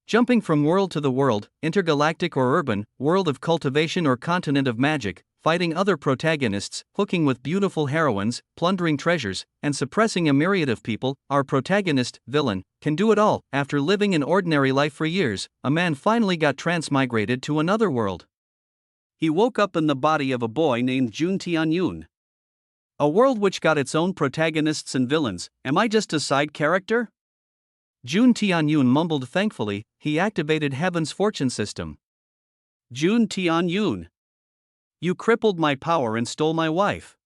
Jumping from world to the world, intergalactic or urban, world of cultivation or continent of magic, fighting other protagonists, hooking with beautiful heroines, plundering treasures, and suppressing a myriad of people, our protagonist, villain, can do it all. After living an ordinary life for years, a man finally got transmigrated to another world. He woke up in the body of a boy named Jun Tianyun. A world which got its own protagonists and villains. Am I just a side character? Jun Tianyun mumbled thankfully. He activated Heaven's fortune system. Jun Tianyun. You crippled my power and stole my wife.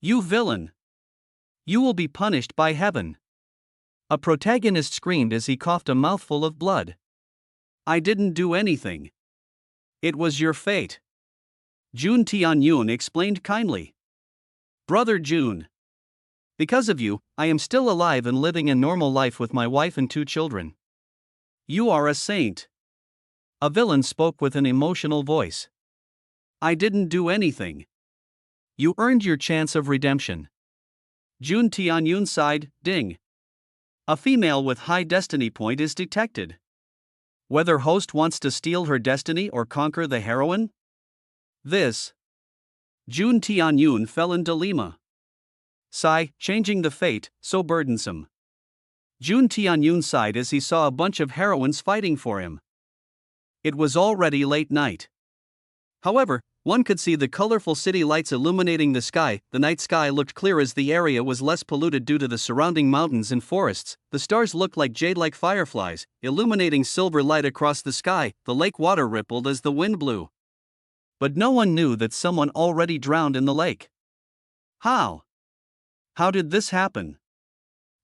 You villain. You will be punished by heaven. A protagonist screamed as he coughed a mouthful of blood. I didn't do anything. It was your fate. Jun Tianyun explained kindly. Brother Jun. Because of you, I am still alive and living a normal life with my wife and 2 children. You are a saint. A villain spoke with an emotional voice. I didn't do anything. You earned your chance of redemption. Jun Tianyun sighed, ding. A female with high destiny point is detected. Whether host wants to steal her destiny or conquer the heroine? This. Jun Tianyun fell in dilemma. Sigh, changing the fate, so burdensome. Jun Tianyun sighed as he saw a bunch of heroines fighting for him. It was already late night. However, one could see the colorful city lights illuminating the sky. The night sky looked clear as the area was less polluted due to the surrounding mountains and forests. The stars looked like jade-like fireflies, illuminating silver light across the sky. The lake water rippled as the wind blew. But no one knew that someone already drowned in the lake. How? How did this happen?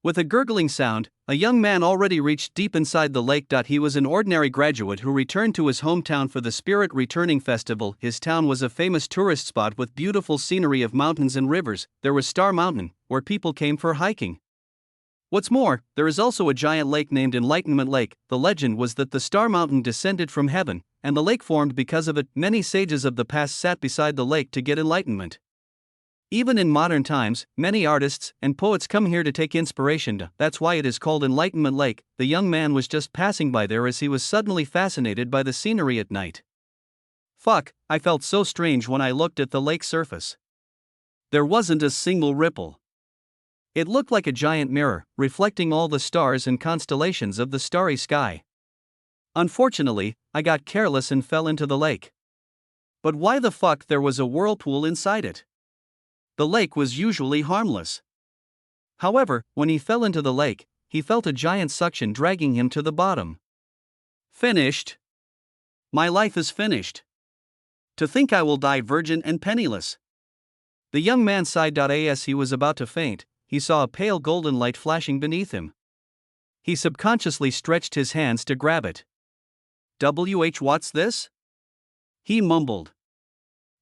With a gurgling sound, a young man already reached deep inside the lake. He was an ordinary graduate who returned to his hometown for the Spirit Returning Festival. His town was a famous tourist spot with beautiful scenery of mountains and rivers. There was Star Mountain, where people came for hiking. What's more, there is also a giant lake named Enlightenment Lake. The legend was that the Star Mountain descended from heaven, and the lake formed because of it. Many sages of the past sat beside the lake to get enlightenment. Even in modern times, many artists and poets come here to take inspiration. That's why it is called Enlightenment Lake. The young man was just passing by there as he was suddenly fascinated by the scenery at night. Fuck, I felt so strange when I looked at the lake surface. There wasn't a single ripple. It looked like a giant mirror, reflecting all the stars and constellations of the starry sky. Unfortunately, I got careless and fell into the lake. But why the fuck there was a whirlpool inside it? The lake was usually harmless. However, when he fell into the lake, he felt a giant suction dragging him to the bottom. Finished. My life is finished. To think I will die virgin and penniless. The young man sighed. As he was about to faint, he saw a pale golden light flashing beneath him. He subconsciously stretched his hands to grab it. What's this? He mumbled.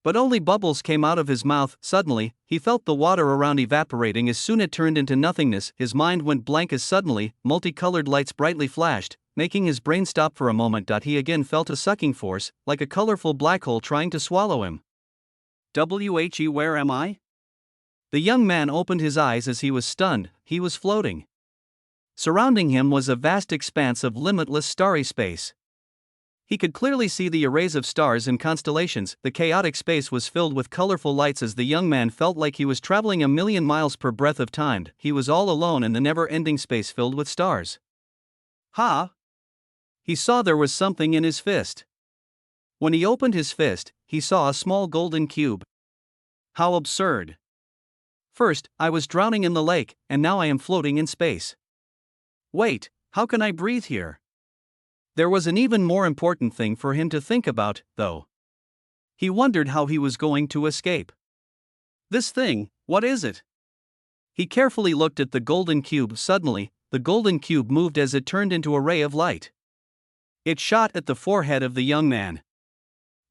But only bubbles came out of his mouth. Suddenly, he felt the water around evaporating as soon it turned into nothingness. His mind went blank as suddenly, multicolored lights brightly flashed, making his brain stop for a moment. He again felt a sucking force, like a colorful black hole trying to swallow him. Where am I? The young man opened his eyes as he was stunned. He was floating. Surrounding him was a vast expanse of limitless starry space. He could clearly see the arrays of stars and constellations. The chaotic space was filled with colorful lights as the young man felt like he was traveling 1,000,000 miles per breath of time. He was all alone in the never-ending space filled with stars. Ha! He saw there was something in his fist. When he opened his fist, he saw a small golden cube. How absurd! First, I was drowning in the lake, and now I am floating in space. Wait, how can I breathe here? There was an even more important thing for him to think about, though. He wondered how he was going to escape. This thing, what is it? He carefully looked at the golden cube. Suddenly, the golden cube moved as it turned into a ray of light. It shot at the forehead of the young man.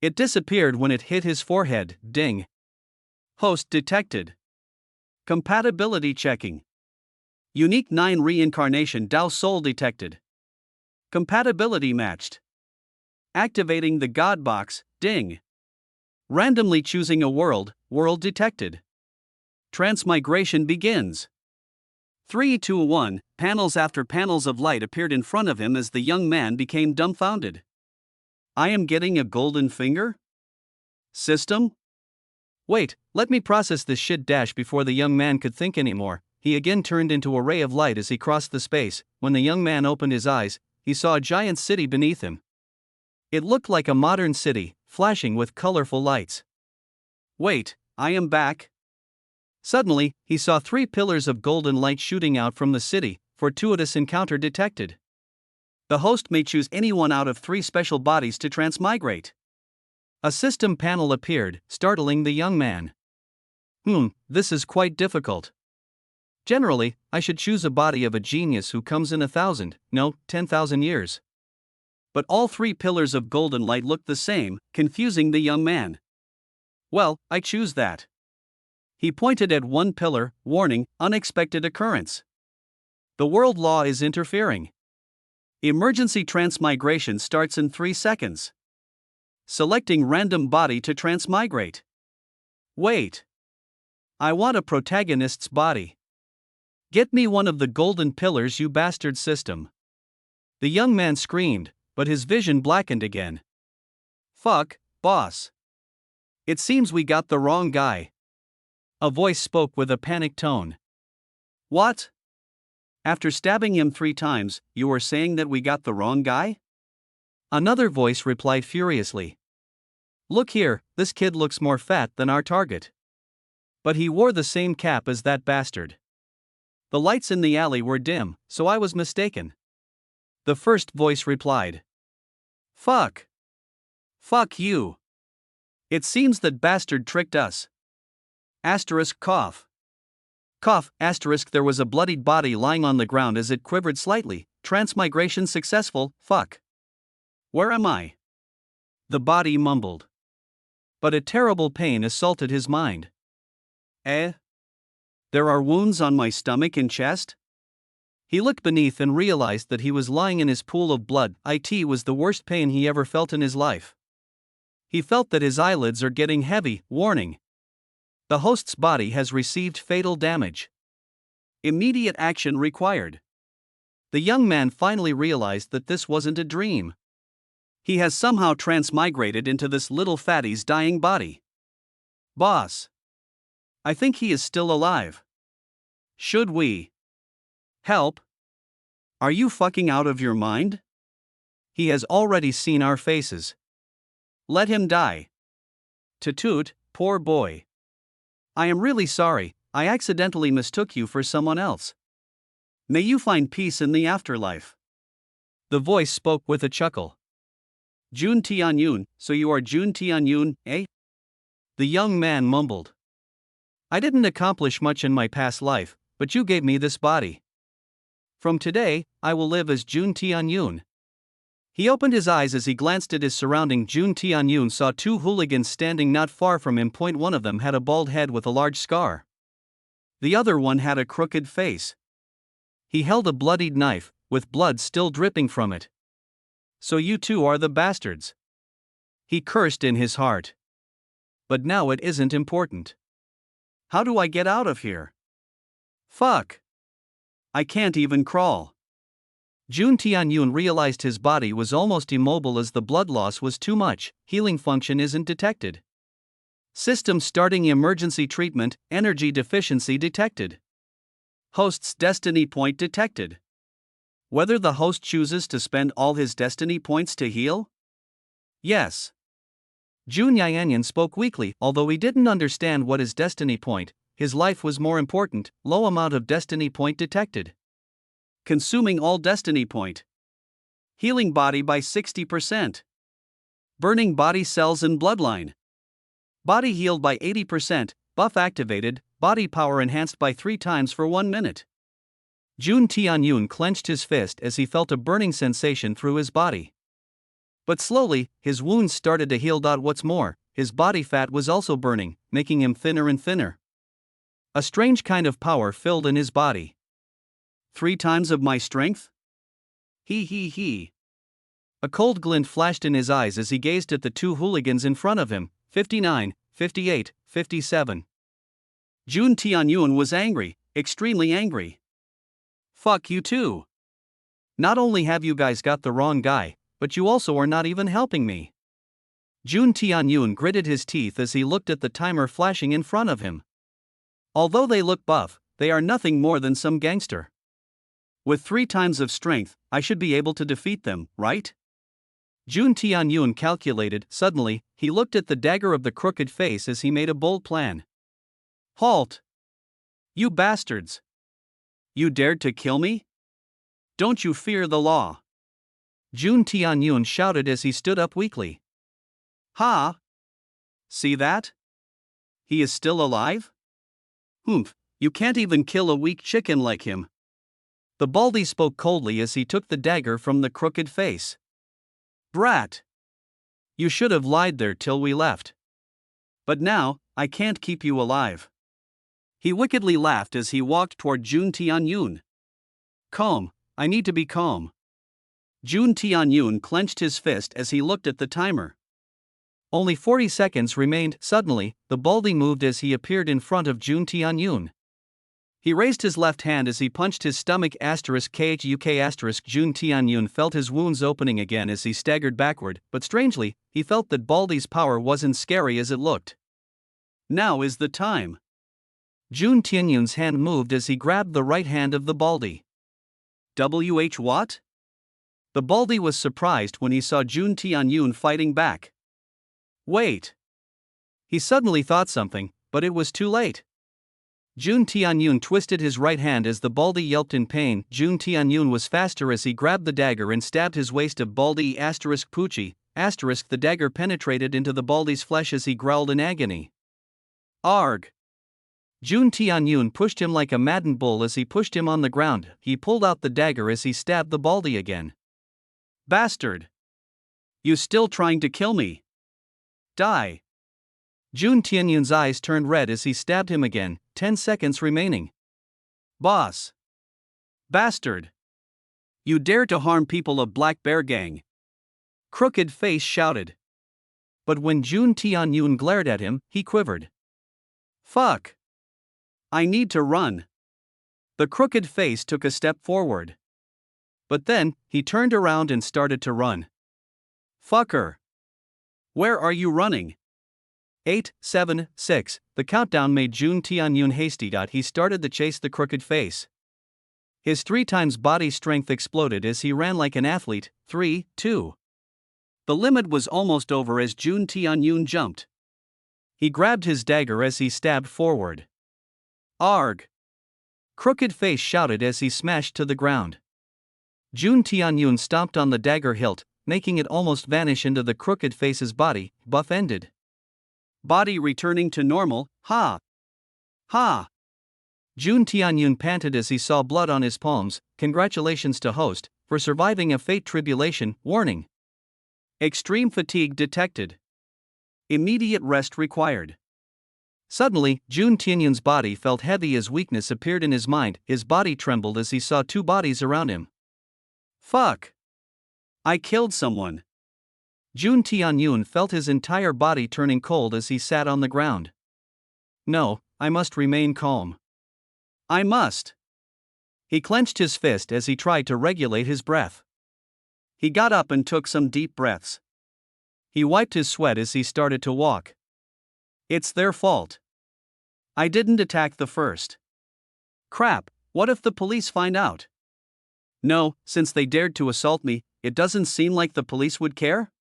It disappeared when it hit his forehead. Ding. Host detected. Compatibility checking. Unique 9 reincarnation Dao soul detected. Compatibility matched. Activating the God box. Ding. Randomly choosing a world detected. Transmigration begins. 3, 2, 1, panels after panels of light appeared in front of him as the young man became dumbfounded. I am getting a golden finger? System? Wait, let me process this shit. Before the young man could think anymore, he again turned into a ray of light as he crossed the space. When the young man opened his eyes, he saw a giant city beneath him. It looked like a modern city, flashing with colorful lights. Wait, I am back. Suddenly, he saw 3 pillars of golden light shooting out from the city. Fortuitous encounter detected. The host may choose any one out of 3 special bodies to transmigrate. A system panel appeared, startling the young man. This is quite difficult. Generally, I should choose a body of a genius who comes in 1,000, no, 10,000 years. But all 3 pillars of golden light looked the same, confusing the young man. Well, I choose that. He pointed at one pillar, warning, unexpected occurrence. The world law is interfering. Emergency transmigration starts in 3 seconds. Selecting random body to transmigrate. Wait. I want a protagonist's body. Get me one of the golden pillars, you bastard system. The young man screamed, but his vision blackened again. Fuck, boss. It seems we got the wrong guy. A voice spoke with a panicked tone. What? After stabbing him 3 times, you are saying that we got the wrong guy? Another voice replied furiously. Look here, this kid looks more fat than our target. But he wore the same cap as that bastard. The lights in the alley were dim, so I was mistaken. The first voice replied. Fuck. Fuck you. It seems that bastard tricked us. Asterisk cough. Cough, asterisk. There was a bloodied body lying on the ground as it quivered slightly. Transmigration successful, fuck. Where am I? The body mumbled. But a terrible pain assaulted his mind. There are wounds on my stomach and chest? He looked beneath and realized that he was lying in his pool of blood. It was the worst pain he ever felt in his life. He felt that his eyelids are getting heavy. Warning. The host's body has received fatal damage. Immediate action required. The young man finally realized that this wasn't a dream. He has somehow transmigrated into this little fatty's dying body. Boss. I think he is still alive. Should we help? Are you fucking out of your mind? He has already seen our faces. Let him die. Toot, poor boy. I am really sorry, I accidentally mistook you for someone else. May you find peace in the afterlife. The voice spoke with a chuckle. Jun Tianyun, so you are Jun Tianyun, eh? The young man mumbled. I didn't accomplish much in my past life, but you gave me this body. From today, I will live as Jun Tianyun. He opened his eyes as he glanced at his surrounding. Jun Tianyun saw 2 hooligans standing not far from him. One of them had a bald head with a large scar. The other one had a crooked face. He held a bloodied knife, with blood still dripping from it. So you 2 are the bastards. He cursed in his heart. But now it isn't important. How do I get out of here? Fuck. I can't even crawl. Jun Tianyun realized his body was almost immobile as the blood loss was too much. Healing function isn't detected. System starting emergency treatment, energy deficiency detected. Host's destiny point detected. Whether the host chooses to spend all his destiny points to heal? Yes. Jun Tianyun spoke weakly. Although he didn't understand what his destiny point, his life was more important. Low amount of destiny point detected. Consuming all destiny point. Healing body by 60%. Burning body cells and bloodline. Body healed by 80%, buff activated, body power enhanced by 3 times for 1 minute. Jun Tianyun clenched his fist as he felt a burning sensation through his body. But slowly, his wounds started to heal. What's more, his body fat was also burning, making him thinner and thinner. A strange kind of power filled in his body. 3 times of my strength? He. A cold glint flashed in his eyes as he gazed at the 2 hooligans in front of him. 59, 58, 57. Jun Tianyun was angry, extremely angry. Fuck you too. Not only have you guys got the wrong guy, but you also are not even helping me. Jun Tianyun gritted his teeth as he looked at the timer flashing in front of him. Although they look buff, they are nothing more than some gangster. With 3 times of strength, I should be able to defeat them, right? Jun Tianyun calculated. Suddenly, he looked at the dagger of the crooked face as he made a bold plan. Halt! You bastards! You dared to kill me? Don't you fear the law? Jun Tianyun shouted as he stood up weakly. Ha! See that? He is still alive? Humph, you can't even kill a weak chicken like him. The baldy spoke coldly as he took the dagger from the crooked face. Brat! You should have lied there till we left. But now, I can't keep you alive. He wickedly laughed as he walked toward Jun Tianyun. Calm, I need to be calm. Jun Tianyun clenched his fist as he looked at the timer. Only 40 seconds remained. Suddenly, the baldy moved as he appeared in front of Jun Tianyun. He raised his left hand as he punched his stomach. *KHUK*. Jun Tianyun felt his wounds opening again as he staggered backward, but strangely, he felt that Baldy's power wasn't scary as it looked. Now is the time. Jun Tianyun's hand moved as he grabbed the right hand of the baldy. What? The baldy was surprised when he saw Jun Tianyun fighting back. Wait. He suddenly thought something, but it was too late. Jun Tianyun twisted his right hand as the baldy yelped in pain. Jun Tianyun was faster as he grabbed the dagger and stabbed his waist of baldy. Poochie. The dagger penetrated into the baldy's flesh as he growled in agony. Arg! Jun Tianyun pushed him like a maddened bull as he pushed him on the ground. He pulled out the dagger as he stabbed the baldy again. Bastard! You still trying to kill me? Die! Jun Tianyun's eyes turned red as he stabbed him again. 10 seconds remaining. Boss! Bastard! You dare to harm people of Black Bear Gang! Crooked Face shouted. But when Jun Tianyun glared at him, he quivered. Fuck! I need to run. The Crooked Face took a step forward. But then, he turned around and started to run. Fucker! Where are you running? 8, 7, 6. The countdown made Jun Tianyun hasty. He started to chase the Crooked Face. His 3 times body strength exploded as he ran like an athlete. 3, 2. The limit was almost over as Jun Tianyun jumped. He grabbed his dagger as he stabbed forward. Arg! Crooked Face shouted as he smashed to the ground. Jun Tianyun stomped on the dagger hilt, making it almost vanish into the Crooked Face's body. Buff ended. Body returning to normal. Ha! Ha! Jun Tianyun panted as he saw blood on his palms. Congratulations to host for surviving a fate tribulation. Warning. Extreme fatigue detected. Immediate rest required. Suddenly, Jun Tianyun's body felt heavy as weakness appeared in his mind. His body trembled as he saw 2 bodies around him. Fuck! I killed someone. Jun Tianyun felt his entire body turning cold as he sat on the ground. No, I must remain calm. I must. He clenched his fist as he tried to regulate his breath. He got up and took some deep breaths. He wiped his sweat as he started to walk. It's their fault. I didn't attack the first. Crap, what if the police find out? No, since they dared to assault me, it doesn't seem like the police would care.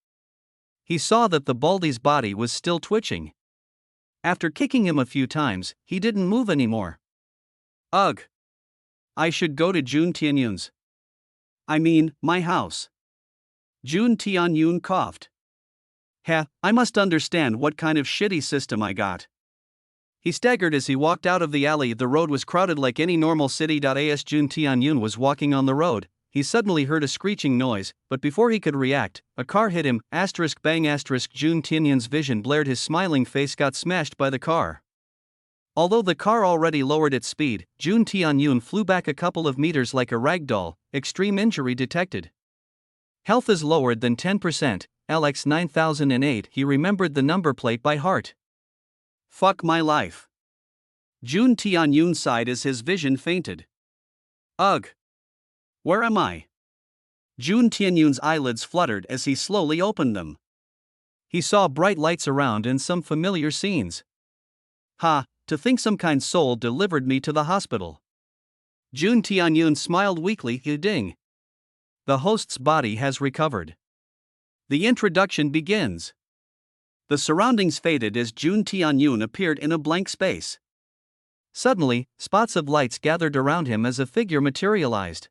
He saw that the baldy's body was still twitching. After kicking him a few times, he didn't move anymore. Ugh! I should go to Jun Tianyun's. I mean, my house. Jun Tianyun coughed. I must understand what kind of shitty system I got. He staggered as he walked out of the alley. The road was crowded like any normal city. As Jun Tianyun was walking on the road, he suddenly heard a screeching noise, but before he could react, a car hit him. *Bang*. Jun Tianyun's vision blared. His smiling face got smashed by the car. Although the car already lowered its speed, Jun Tianyun flew back a couple of meters like a rag doll. Extreme injury detected. Health is lowered than 10%. LX 9008. He remembered the number plate by heart. Fuck my life. Jun Tianyun sighed as his vision fainted. Ugh. Where am I? Jun Tianyun's eyelids fluttered as he slowly opened them. He saw bright lights around and some familiar scenes. Ha, to think some kind soul delivered me to the hospital. Jun Tianyun smiled weakly. Ding. The host's body has recovered. The introduction begins. The surroundings faded as Jun Tianyun appeared in a blank space. Suddenly, spots of lights gathered around him as a figure materialized.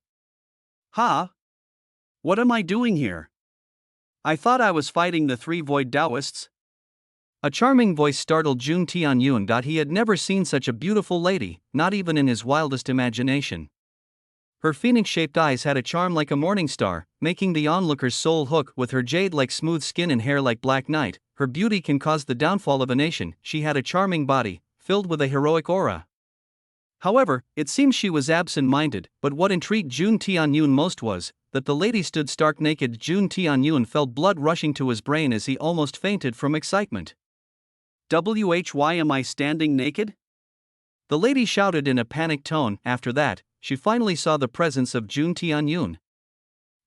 Ha! What am I doing here? I thought I was fighting the three void Taoists. A charming voice startled Jun Tianyun. He had never seen such a beautiful lady, not even in his wildest imagination. Her phoenix-shaped eyes had a charm like a morning star, making the onlooker's soul hook. With her jade-like smooth skin and hair like black night, her beauty can cause the downfall of a nation. She had a charming body, filled with a heroic aura. However, it seems she was absent-minded, but what intrigued Jun Tianyun most was that the lady stood stark naked. Jun Tianyun felt blood rushing to his brain as he almost fainted from excitement. Why am I standing naked? The lady shouted in a panicked tone. After that, she finally saw the presence of Jun Tianyun.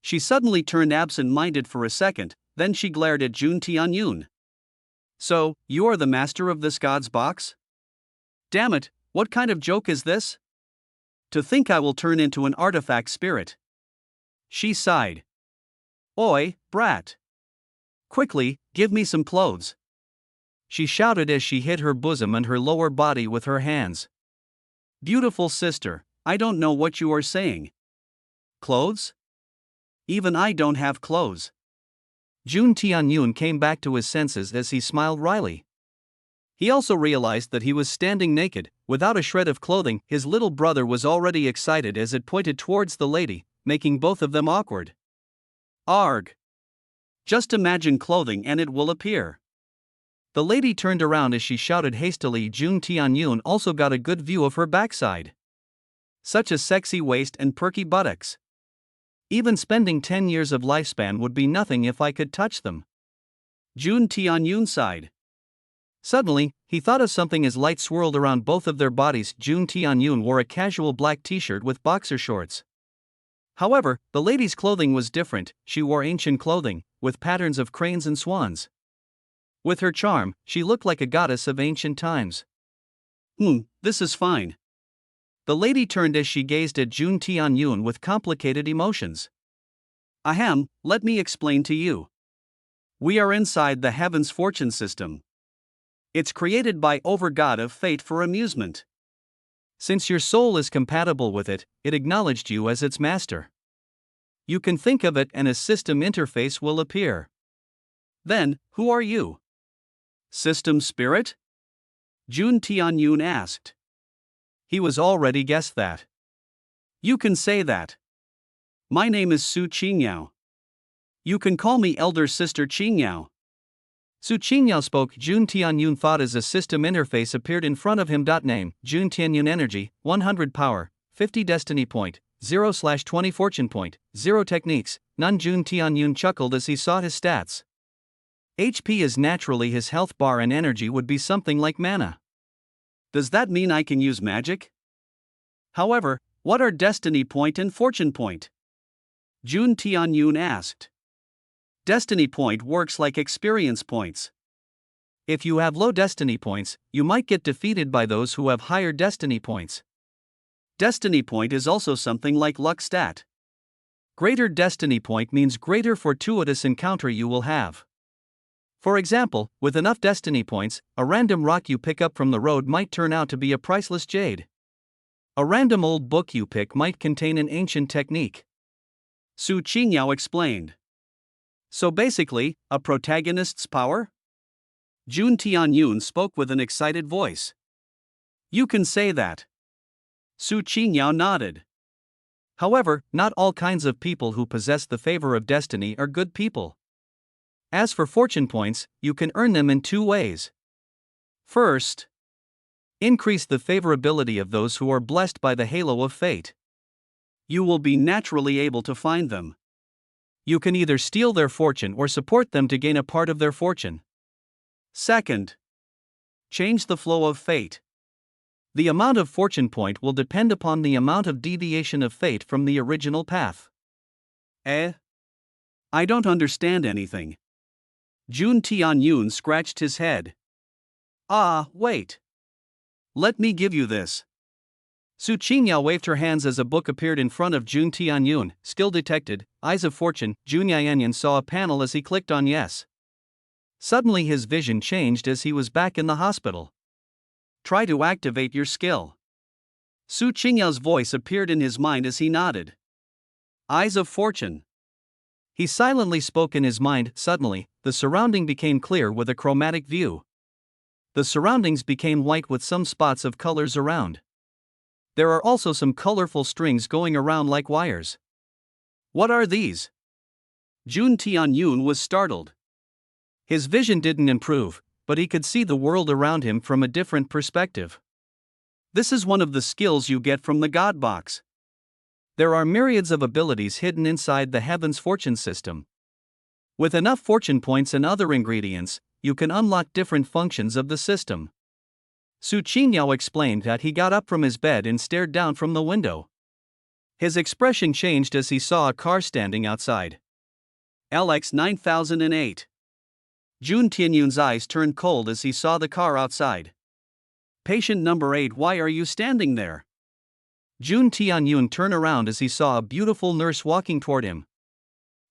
She suddenly turned absent-minded for a second, then she glared at Jun Tianyun. So, you are the master of this god's box? Damn it, what kind of joke is this? To think I will turn into an artifact spirit. She sighed. Oi, brat. Quickly, give me some clothes. She shouted as she hid her bosom and her lower body with her hands. Beautiful sister, I don't know what you are saying. Clothes? Even I don't have clothes. Jun Tianyun came back to his senses as he smiled wryly. He also realized that he was standing naked, without a shred of clothing. His little brother was already excited as it pointed towards the lady, making both of them awkward. Arg! Just imagine clothing and it will appear. The lady turned around as she shouted hastily. Jun Tianyun also got a good view of her backside. Such a sexy waist and perky buttocks. Even spending 10 years of lifespan would be nothing if I could touch them. Jun Tianyun sighed. Suddenly, he thought of something as light swirled around both of their bodies. Jun Tianyun wore a casual black t-shirt with boxer shorts. However, the lady's clothing was different. She wore ancient clothing, with patterns of cranes and swans. With her charm, she looked like a goddess of ancient times. This is fine. The lady turned as she gazed at Jun Tianyun with complicated emotions. Ahem, let me explain to you. We are inside the heaven's fortune system. It's created by Overgod of Fate for amusement. Since your soul is compatible with it, it acknowledged you as its master. You can think of it and a system interface will appear. Then, who are you? System spirit? Jun Tianyun asked. He was already guessed that. You can say that. My name is Su Qingyao. You can call me Elder Sister Qingyao. Su Qingyao spoke. Jun Tianyun thought as a system interface appeared in front of him. Name, Jun Tianyun Energy, 100 Power, 50 Destiny Point, 0/20 Fortune Point, 0 Techniques, none. Jun Tianyun chuckled as he saw his stats. HP is naturally his health bar and energy would be something like mana. Does that mean I can use magic? However, what are Destiny Point and Fortune Point? Jun Tianyun asked. Destiny Point works like experience points. If you have low Destiny Points, you might get defeated by those who have higher Destiny Points. Destiny Point is also something like luck stat. Greater Destiny Point means greater fortuitous encounter you will have. For example, with enough Destiny Points, a random rock you pick up from the road might turn out to be a priceless jade. A random old book you pick might contain an ancient technique. Su Qingyao explained. So basically, a protagonist's power? Jun Tianyun spoke with an excited voice. You can say that. Su Qingyao nodded. However, not all kinds of people who possess the favor of destiny are good people. As for fortune points, you can earn them in 2 ways. First, increase the favorability of those who are blessed by the halo of fate. You will be naturally able to find them. You can either steal their fortune or support them to gain a part of their fortune. Second, change the flow of fate. The amount of fortune point will depend upon the amount of deviation of fate from the original path. Eh? I don't understand anything. Jun Tianyun scratched his head. Ah, wait. Let me give you this. Su Qinyao waved her hands as a book appeared in front of Jun Tianyun, still detected, Eyes of Fortune. Jun Yanyan saw a panel as he clicked on yes. Suddenly his vision changed as he was back in the hospital. Try to activate your skill. Su Qingyao's voice appeared in his mind as he nodded. Eyes of Fortune. He silently spoke in his mind. Suddenly, the surrounding became clear with a chromatic view. The surroundings became white with some spots of colors around. There are also some colorful strings going around like wires. What are these? Jun Tianyun was startled. His vision didn't improve, but he could see the world around him from a different perspective. This is one of the skills you get from the God Box. There are myriads of abilities hidden inside the Heaven's fortune system. With enough fortune points and other ingredients, you can unlock different functions of the system. Su Qinyao explained that he got up from his bed and stared down from the window. His expression changed as he saw a car standing outside. LX 9008. Jun Tianyun's eyes turned cold as he saw the car outside. Patient number 8, why are you standing there? Jun Tianyun turned around as he saw a beautiful nurse walking toward him.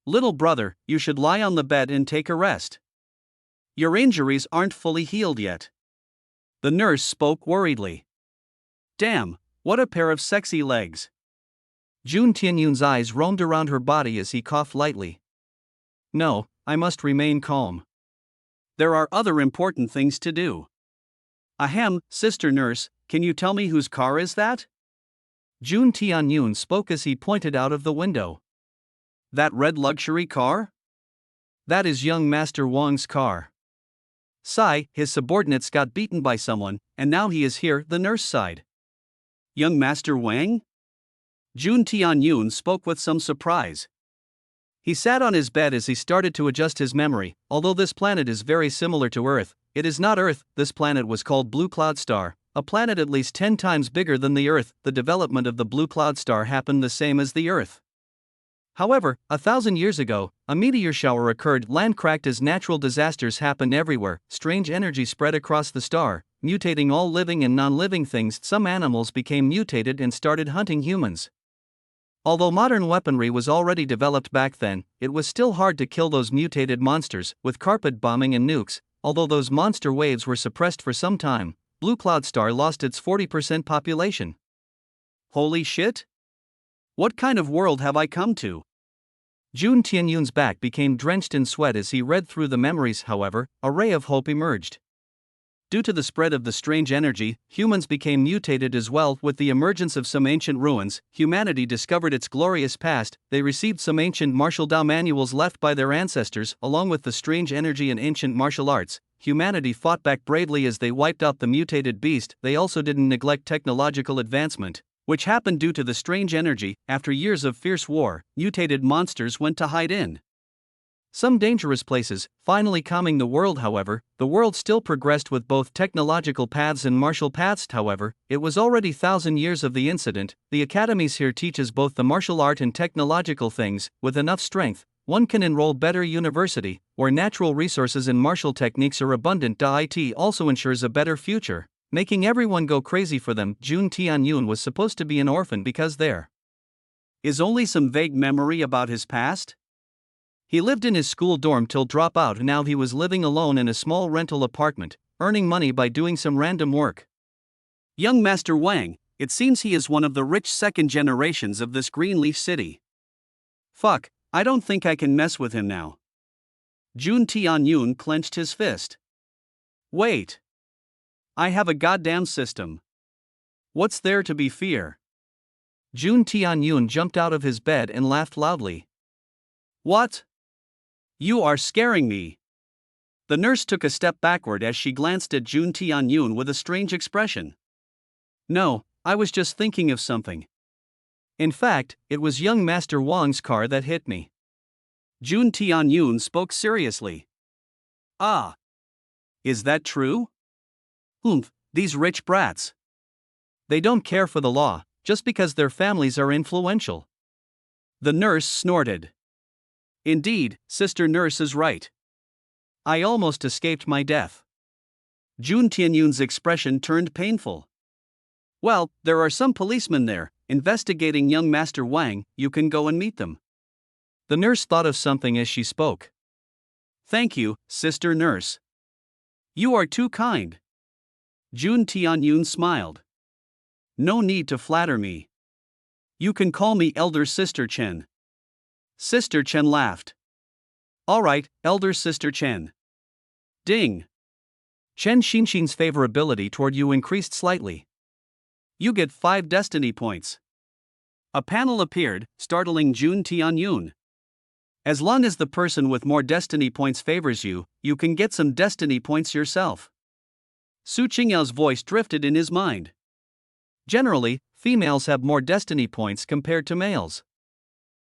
Little brother, you should lie on the bed and take a rest. Your injuries aren't fully healed yet. The nurse spoke worriedly. Damn, what a pair of sexy legs. Jun Tianyun's eyes roamed around her body as he coughed lightly. No, I must remain calm. There are other important things to do. Ahem, sister nurse, can you tell me whose car is that? Jun Tianyun spoke as he pointed out of the window. That red luxury car? That is young Master Wang's car. Sigh, his subordinates got beaten by someone, and now he is here, the nurse sighed. Young Master Wang? Jun Tianyun spoke with some surprise. He sat on his bed as he started to adjust his memory. Although this planet is very similar to Earth, it is not Earth. This planet was called Blue Cloud Star, a planet at least 10 times bigger than the Earth. The development of the Blue Cloud Star happened the same as the Earth. However, 1,000 years ago, a meteor shower occurred. Land cracked as natural disasters happen everywhere. Strange energy spread across the star, mutating all living and non-living things. Some animals became mutated and started hunting humans. Although modern weaponry was already developed back then, it was still hard to kill those mutated monsters with carpet bombing and nukes. Although those monster waves were suppressed for some time, Blue Cloud Star lost its 40% population. Holy shit? What kind of world have I come to? Jun Tianyun's back became drenched in sweat as he read through the memories. However, a ray of hope emerged. Due to the spread of the strange energy, humans became mutated as well. With the emergence of some ancient ruins, humanity discovered its glorious past. They received some ancient martial Dao manuals left by their ancestors, along with the strange energy and ancient martial arts. Humanity fought back bravely as they wiped out the mutated beast. They also didn't neglect technological advancement, which happened due to the strange energy. After years of fierce war, mutated monsters went to hide in some dangerous places, finally calming the world. However, the world still progressed with both technological paths and martial paths. However, it was already 1,000 years of the incident. The academies here teaches both the martial art and technological things. With enough strength, one can enroll better university, where natural resources and martial techniques are abundant. It also ensures a better future, making everyone go crazy for them. Jun Tianyun was supposed to be an orphan because there is only some vague memory about his past? He lived in his school dorm till dropout. Now he was living alone in a small rental apartment, earning money by doing some random work. Young Master Wang, it seems he is one of the rich second generations of this Greenleaf City. Fuck, I don't think I can mess with him now. Jun Tianyun clenched his fist. Wait. I have a goddamn system. What's there to be fear? Jun Tianyun jumped out of his bed and laughed loudly. What? You are scaring me. The nurse took a step backward as she glanced at Jun Tianyun with a strange expression. No, I was just thinking of something. In fact, it was young Master Wang's car that hit me. Jun Tianyun spoke seriously. Ah. Is that true? These rich brats. They don't care for the law, just because their families are influential. The nurse snorted. Indeed, Sister Nurse is right. I almost escaped my death. Jun Tianyun's expression turned painful. Well, there are some policemen there, investigating young Master Wang. You can go and meet them. The nurse thought of something as she spoke. Thank you, Sister Nurse. You are too kind. Jun Tianyun smiled. No need to flatter me. You can call me Elder Sister Chen. Sister Chen laughed. All right, Elder Sister Chen. Ding. Chen Xinxin's favorability toward you increased slightly. You get 5 destiny points. A panel appeared, startling Jun Tianyun. As long as the person with more destiny points favors you, you can get some destiny points yourself. Su Qingyao's voice drifted in his mind. Generally, females have more destiny points compared to males.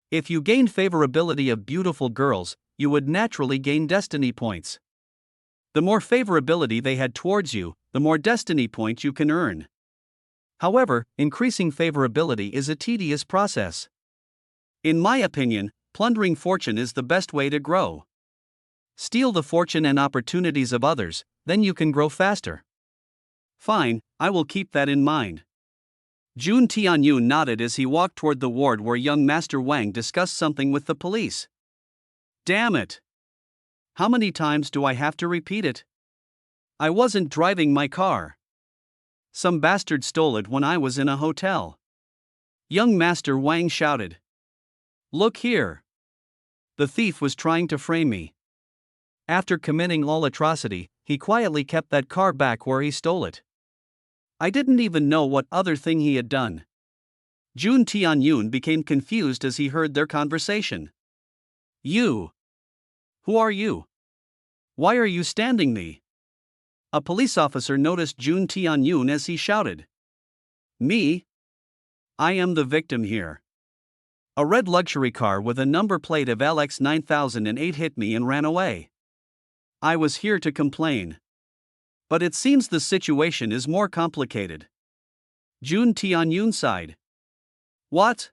If you gained favorability of beautiful girls, you would naturally gain destiny points. The more favorability they had towards you, the more destiny points you can earn. However, increasing favorability is a tedious process. In my opinion, plundering fortune is the best way to grow. Steal the fortune and opportunities of others, then you can grow faster. Fine, I will keep that in mind. Jun Tianyun nodded as he walked toward the ward where young Master Wang discussed something with the police. Damn it! How many times do I have to repeat it? I wasn't driving my car. Some bastard stole it when I was in a hotel. Young Master Wang shouted. Look here! The thief was trying to frame me. After committing all atrocity, he quietly kept that car back where he stole it. I didn't even know what other thing he had done. Jun Tianyun became confused as he heard their conversation. You! Who are you? Why are you standing me? A police officer noticed Jun Tianyun as he shouted. Me? I am the victim here. A red luxury car with a number plate of LX 9008 hit me and ran away. I was here to complain. But it seems the situation is more complicated. Jun Tianyun sighed. What?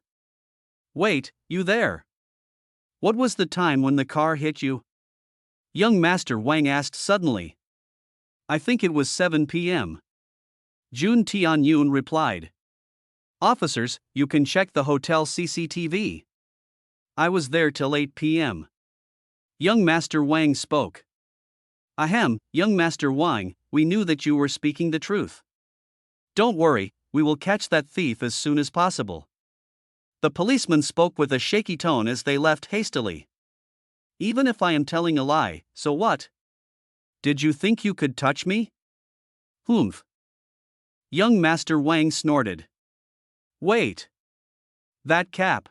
Wait, you there? What was the time when the car hit you? Young Master Wang asked suddenly. I think it was 7 p.m. Jun Tianyun replied. Officers, you can check the hotel CCTV. I was there till 8 p.m. Young Master Wang spoke. Ahem, Young Master Wang, we knew that you were speaking the truth. Don't worry, we will catch that thief as soon as possible. The policeman spoke with a shaky tone as they left hastily. Even if I am telling a lie, so what? Did you think you could touch me? Humph. Young Master Wang snorted. Wait. That cap.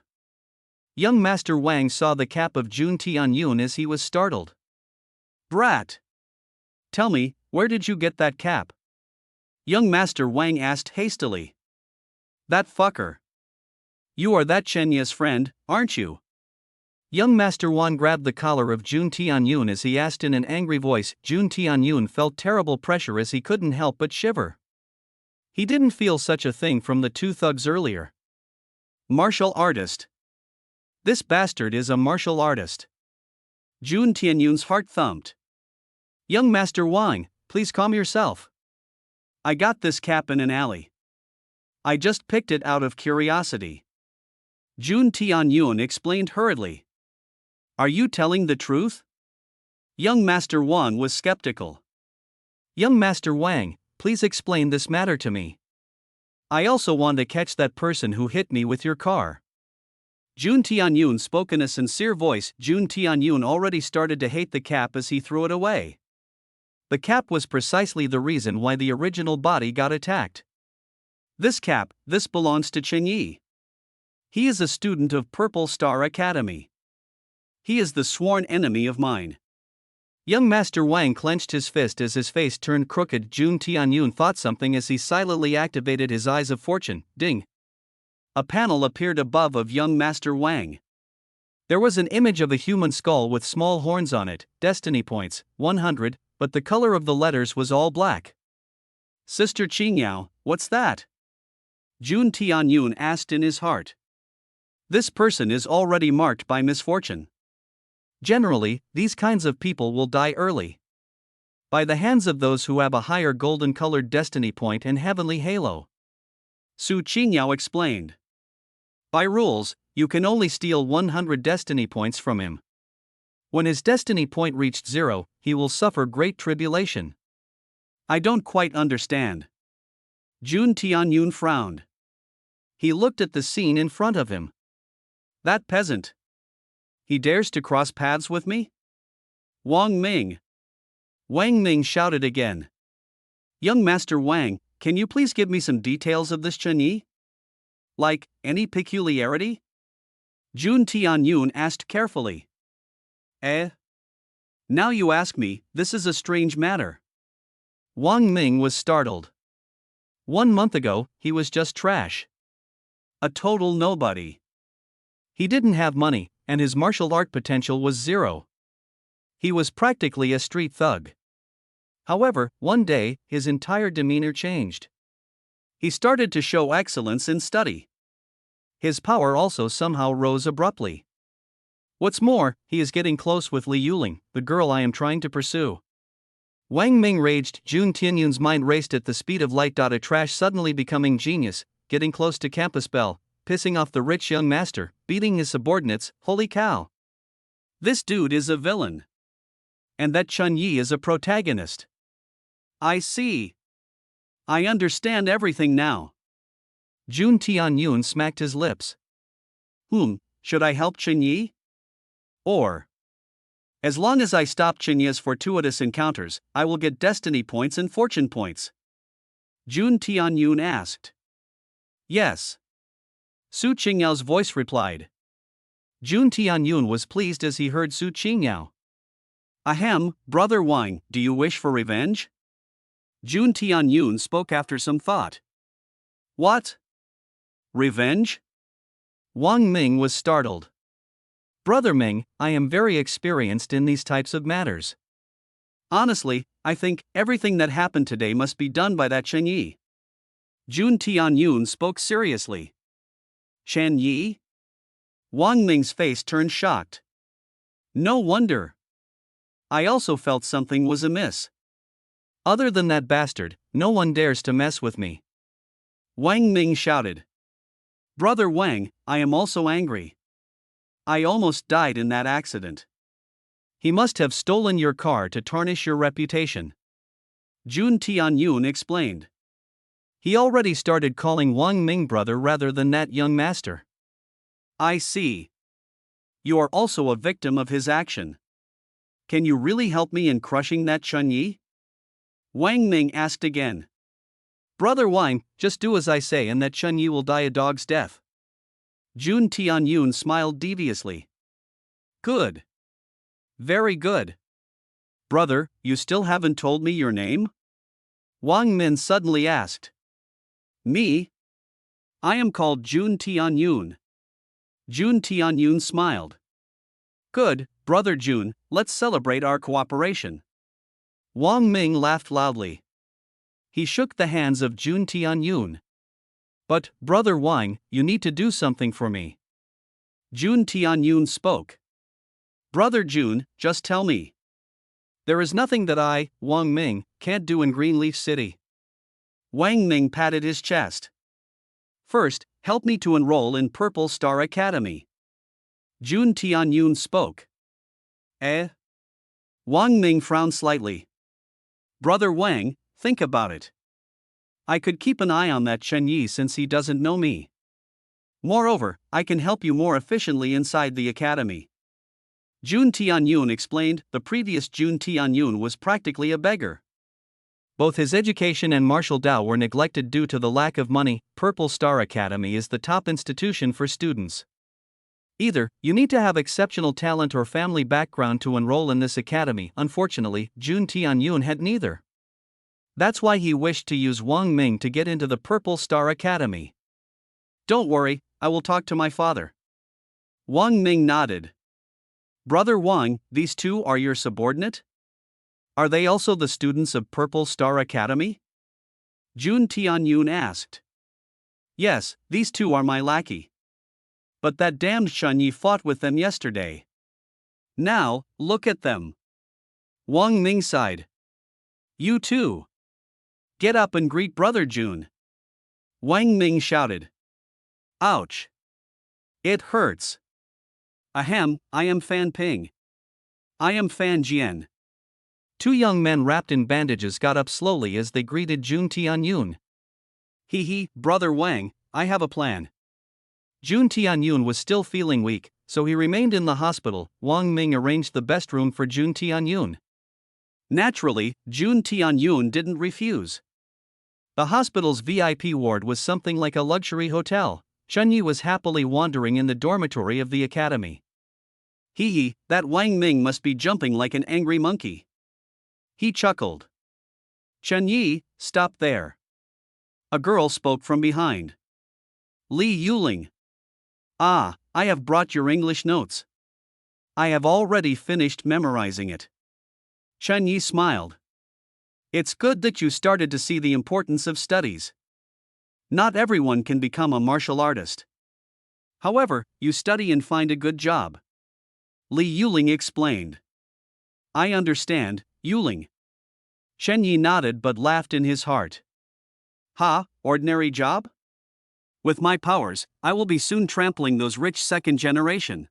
Young Master Wang saw the cap of Jun Tianyun as he was startled. Brat. Tell me, where did you get that cap? Young Master Wang asked hastily. That fucker. You are that Chenya's friend, aren't you? Young Master Wang grabbed the collar of Jun Tianyun as he asked in an angry voice. Jun Tianyun felt terrible pressure as he couldn't help but shiver. He didn't feel such a thing from the 2 thugs earlier. Martial artist. This bastard is a martial artist. Jun Tianyun's heart thumped. Young Master Wang, please calm yourself. I got this cap in an alley. I just picked it out of curiosity. Jun Tianyun explained hurriedly. Are you telling the truth? Young Master Wang was skeptical. Young Master Wang, please explain this matter to me. I also want to catch that person who hit me with your car. Jun Tianyun spoke in a sincere voice. Jun Tianyun already started to hate the cap as he threw it away. The cap was precisely the reason why the original body got attacked. This cap, this belongs to Chen Yi. He is a student of Purple Star Academy. He is the sworn enemy of mine. Young Master Wang clenched his fist as his face turned crooked. Jun Tianyun thought something as he silently activated his Eyes of Fortune. Ding! A panel appeared above of Young Master Wang. There was an image of a human skull with small horns on it, destiny points, 100, but the color of the letters was all black. Sister Qingyao, what's that? Jun Tianyun asked in his heart. This person is already marked by misfortune. Generally, these kinds of people will die early. By the hands of those who have a higher golden-colored destiny point and heavenly halo. Su Qingyao explained. By rules, you can only steal 100 destiny points from him. When his destiny point reached 0, he will suffer great tribulation. I don't quite understand. Jun Tianyun frowned. He looked at the scene in front of him. That peasant. He dares to cross paths with me? Wang Ming. Wang Ming shouted again. Young Master Wang, can you please give me some details of this Chen Yi? Like, any peculiarity? Jun Tianyun asked carefully. Now you ask me, this is a strange matter. Wang Ming was startled. 1 month ago, he was just trash. A total nobody. He didn't have money, and his martial art potential was 0. He was practically a street thug. However, one day, his entire demeanor changed. He started to show excellence in study. His power also somehow rose abruptly. What's more, he is getting close with Li Yuling, the girl I am trying to pursue. Wang Ming raged. Jun Tianyun's mind raced at the speed of light. A trash suddenly becoming genius, getting close to campus bell, pissing off the rich young master, beating his subordinates. Holy cow! This dude is a villain. And that Chun Yi is a protagonist. I see. I understand everything now. Jun Tianyun smacked his lips. Should I help Chen Yi? Or, as long as I stop Chen Yi's fortuitous encounters, I will get destiny points and fortune points. Jun Tianyun asked. Yes. Su Qingyao's voice replied. Jun Tianyun was pleased as he heard Su Qingyao. Ahem, Brother Wang, do you wish for revenge? Jun Tianyun spoke after some thought. What? Revenge? Wang Ming was startled. Brother Ming, I am very experienced in these types of matters. Honestly, I think everything that happened today must be done by that Chen Yi. Jun Tianyun spoke seriously. Chen Yi? Wang Ming's face turned shocked. No wonder. I also felt something was amiss. Other than that bastard, no one dares to mess with me. Wang Ming shouted. Brother Wang, I am also angry. I almost died in that accident. He must have stolen your car to tarnish your reputation. Jun Tianyun explained. He already started calling Wang Ming brother rather than that young master. I see. You are also a victim of his action. Can you really help me in crushing that Chun Yi? Wang Ming asked again. Brother Wang, just do as I say and that Chun Yi will die a dog's death. Jun Tianyun smiled deviously. Good. Very good. Brother, you still haven't told me your name? Wang Min suddenly asked. Me? I am called Jun Tianyun. Jun Tianyun smiled. Good, Brother Jun, let's celebrate our cooperation. Wang Ming laughed loudly. He shook the hands of Jun Tianyun. But, Brother Wang, you need to do something for me. Jun Tianyun spoke. Brother Jun, just tell me. There is nothing that I, Wang Ming, can't do in Greenleaf City. Wang Ming patted his chest. First, help me to enroll in Purple Star Academy. Jun Tianyun spoke. Wang Ming frowned slightly. Brother Wang, think about it. I could keep an eye on that Chen Yi since he doesn't know me. Moreover, I can help you more efficiently inside the academy. Jun Tianyun explained. The previous Jun Tianyun was practically a beggar. Both his education and martial Dao were neglected due to the lack of money. Purple Star Academy is the top institution for students. Either you need to have exceptional talent or family background to enroll in this academy. Unfortunately, Jun Tianyun had neither. That's why he wished to use Wang Ming to get into the Purple Star Academy. Don't worry, I will talk to my father. Wang Ming nodded. Brother Wang, these two are your subordinate? Are they also the students of Purple Star Academy? Jun Tianyun asked. Yes, these two are my lackey. But that damned Chen Yi fought with them yesterday. Now, look at them. Wang Ming sighed. You too. Get up and greet Brother Jun. Wang Ming shouted. Ouch. It hurts. Ahem, I am Fan Ping. I am Fan Jian. Two young men wrapped in bandages got up slowly as they greeted Jun Tianyun. Hee, Brother Wang, I have a plan. Jun Tianyun was still feeling weak, so he remained in the hospital. Wang Ming arranged the best room for Jun Tianyun. Naturally, Jun Tianyun didn't refuse. The hospital's VIP ward was something like a luxury hotel. Chen Yi was happily wandering in the dormitory of the academy. Hee, that Wang Ming must be jumping like an angry monkey. He chuckled. Chen Yi, stop there. A girl spoke from behind. Li Yuling. Ah, I have brought your English notes. I have already finished memorizing it. Chen Yi smiled. It's good that you started to see the importance of studies. Not everyone can become a martial artist. However, you study and find a good job. Li Yuling explained. I understand, Yuling. Chen Yi nodded but laughed in his heart. Ha, ordinary job? With my powers, I will be soon trampling those rich second generation.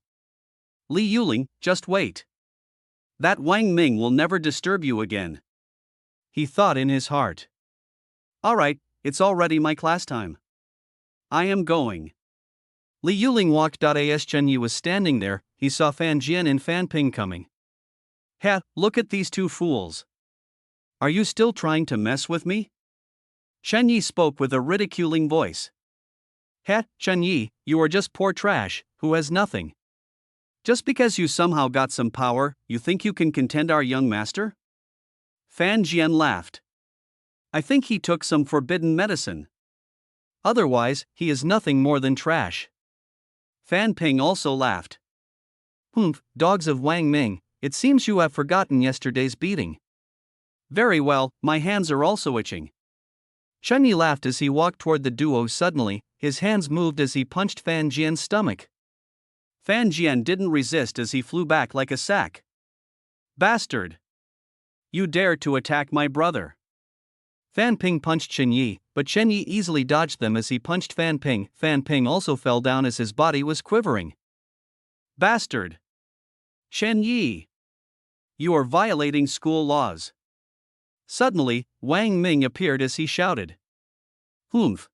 Li Yuling, just wait. That Wang Ming will never disturb you again. He thought in his heart. Alright, it's already my class time. I am going. Li Yuling walked. As Chen Yi was standing there, he saw Fan Jian and Fan Ping coming. Ha, look at these two fools. Are you still trying to mess with me? Chen Yi spoke with a ridiculing voice. Ha, Chen Yi, you are just poor trash, who has nothing. Just because you somehow got some power, you think you can contend our young master? Fan Jian laughed. I think he took some forbidden medicine. Otherwise, he is nothing more than trash. Fan Ping also laughed. Humph, dogs of Wang Ming, it seems you have forgotten yesterday's beating. Very well, my hands are also itching. Chen Yi laughed as he walked toward the duo. Suddenly, his hands moved as he punched Fan Jian's stomach. Fan Jian didn't resist as he flew back like a sack. Bastard! You dare to attack my brother! Fan Ping punched Chen Yi, but Chen Yi easily dodged them as he punched Fan Ping. Fan Ping also fell down as his body was quivering. Bastard! Chen Yi! You are violating school laws. Suddenly, Wang Ming appeared as he shouted. Humph!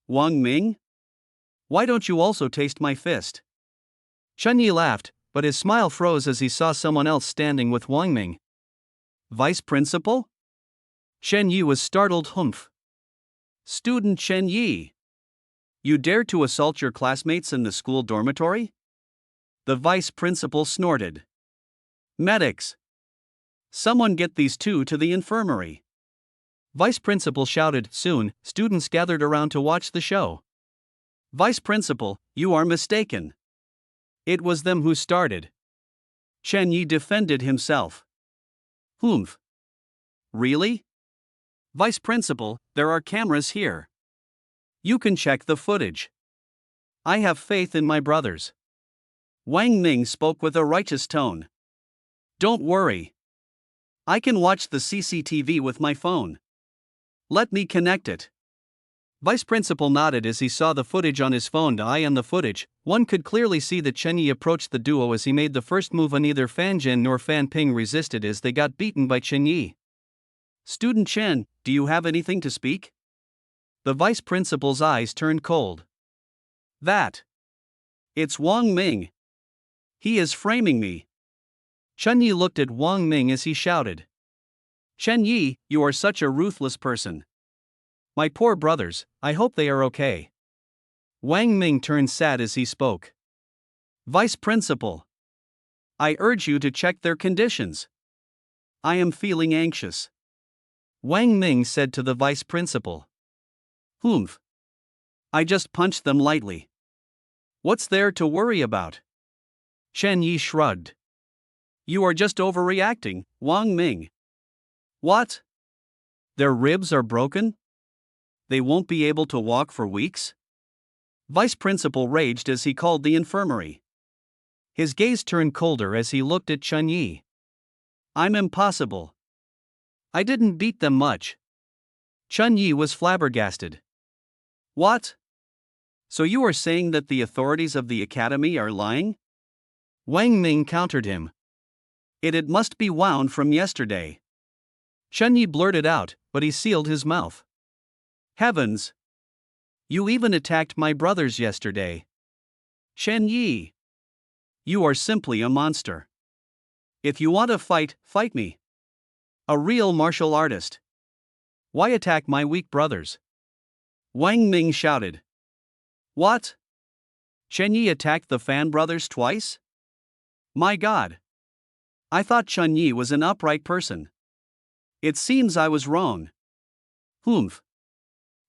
Wang Ming? Why don't you also taste my fist? Chen Yi laughed, but his smile froze as he saw someone else standing with Wang Ming. Vice Principal? Chen Yi was startled. Humph! Student Chen Yi! You dare to assault your classmates in the school dormitory? The vice principal snorted. Medics! Someone get these two to the infirmary. Vice principal shouted. Soon, students gathered around to watch the show. Vice principal, you are mistaken. It was them who started. Chen Yi defended himself. Humph! Really? Vice principal, there are cameras here. You can check the footage. I have faith in my brothers. Wang Ming spoke with a righteous tone. Don't worry. I can watch the CCTV with my phone. Let me connect it. Vice principal nodded as he saw the footage on his phone. On the footage, one could clearly see that Chen Yi approached the duo as he made the first move. Neither Fan Jian nor Fan Ping resisted as they got beaten by Chen Yi. Student Chen, do you have anything to speak? The vice principal's eyes turned cold. It's Wang Ming. He is framing me. Chen Yi looked at Wang Ming as he shouted. Chen Yi, you are such a ruthless person. My poor brothers, I hope they are okay. Wang Ming turned sad as he spoke. Vice Principal. I urge you to check their conditions. I am feeling anxious. Wang Ming said to the vice principal. Humph! I just punched them lightly. What's there to worry about? Chen Yi shrugged. You are just overreacting, Wang Ming. What? Their ribs are broken? They won't be able to walk for weeks? Vice Principal raged as he called the infirmary. His gaze turned colder as he looked at Chun-Yi. I'm impossible. I didn't beat them much. Chun-Yi was flabbergasted. What? So you are saying that the authorities of the academy are lying? Wang Ming countered him. It must be wound from yesterday. Chun-Yi blurted out, but he sealed his mouth. Heavens! You even attacked my brothers yesterday. Shen Yi! You are simply a monster. If you want to fight, fight me. A real martial artist. Why attack my weak brothers? Wang Ming shouted. What? Shen Yi attacked the Fan brothers twice? My God! I thought Chun Yi was an upright person. It seems I was wrong. Humph.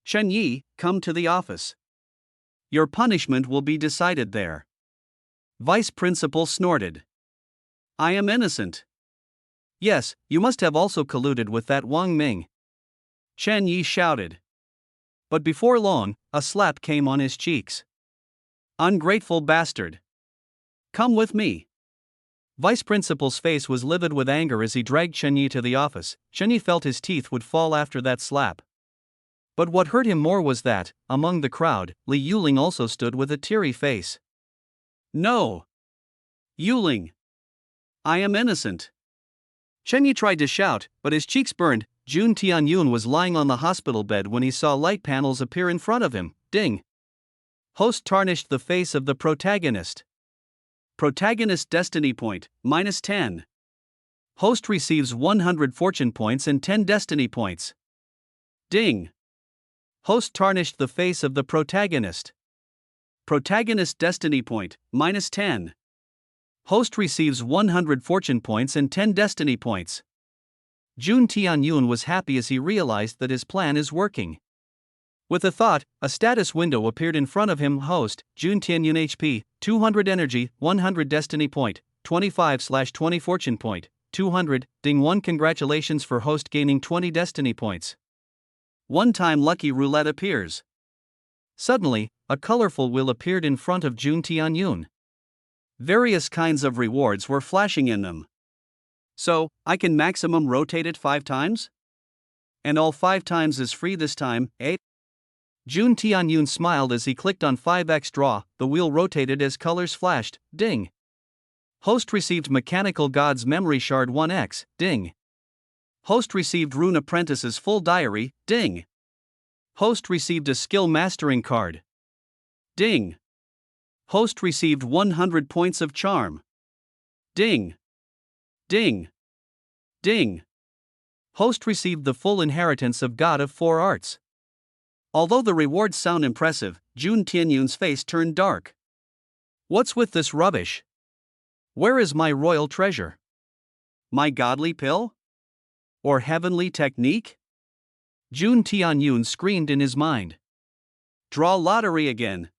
Shen Yi, come to the office. Your punishment will be decided there. Vice Principal snorted. I am innocent. Yes, you must have also colluded with that Wang Ming. Shen Yi shouted. But before long, a slap came on his cheeks. Ungrateful bastard. Come with me. Vice Principal's face was livid with anger as he dragged Chun-Yi to the office. Chun-Yi felt his teeth would fall after that slap. But what hurt him more was that, among the crowd, Li Yuling also stood with a teary face. No! Yuling! I am innocent. Chun-Yi tried to shout, but his cheeks burned. Jun Tianyun was lying on the hospital bed when he saw light panels appear in front of him. Ding! Host tarnished the face of the protagonist. Protagonist destiny point, -10. Host receives 100 fortune points and 10 destiny points. Ding! Host tarnished the face of the protagonist. Protagonist destiny point, -10. Host receives 100 fortune points and 10 destiny points. Jun Tianyun was happy as he realized that his plan is working. With a thought, a status window appeared in front of him. Host, Jun Tianyun HP, 200 energy, 100 destiny point, 25/20 fortune point, 200, ding 1. Congratulations for host gaining 20 destiny points. One-time lucky roulette appears. Suddenly, a colorful wheel appeared in front of Jun Tianyun. Various kinds of rewards were flashing in them. So, I can maximum rotate it 5 times? And all 5 times is free this time, eh? Jun Tianyun smiled as he clicked on 5x draw. The wheel rotated as colors flashed. Ding! Host received Mechanical God's Memory Shard 1x. Ding! Host received Rune Apprentice's Full Diary. Ding! Host received a Skill Mastering card. Ding! Host received 100 points of charm. Ding! Ding! Ding! Host received the full inheritance of God of 4 Arts. Although the rewards sound impressive, Jun Tianyun's face turned dark. What's with this rubbish? Where is my royal treasure? My godly pill? Or heavenly technique? Jun Tianyun screamed in his mind. Draw lottery again.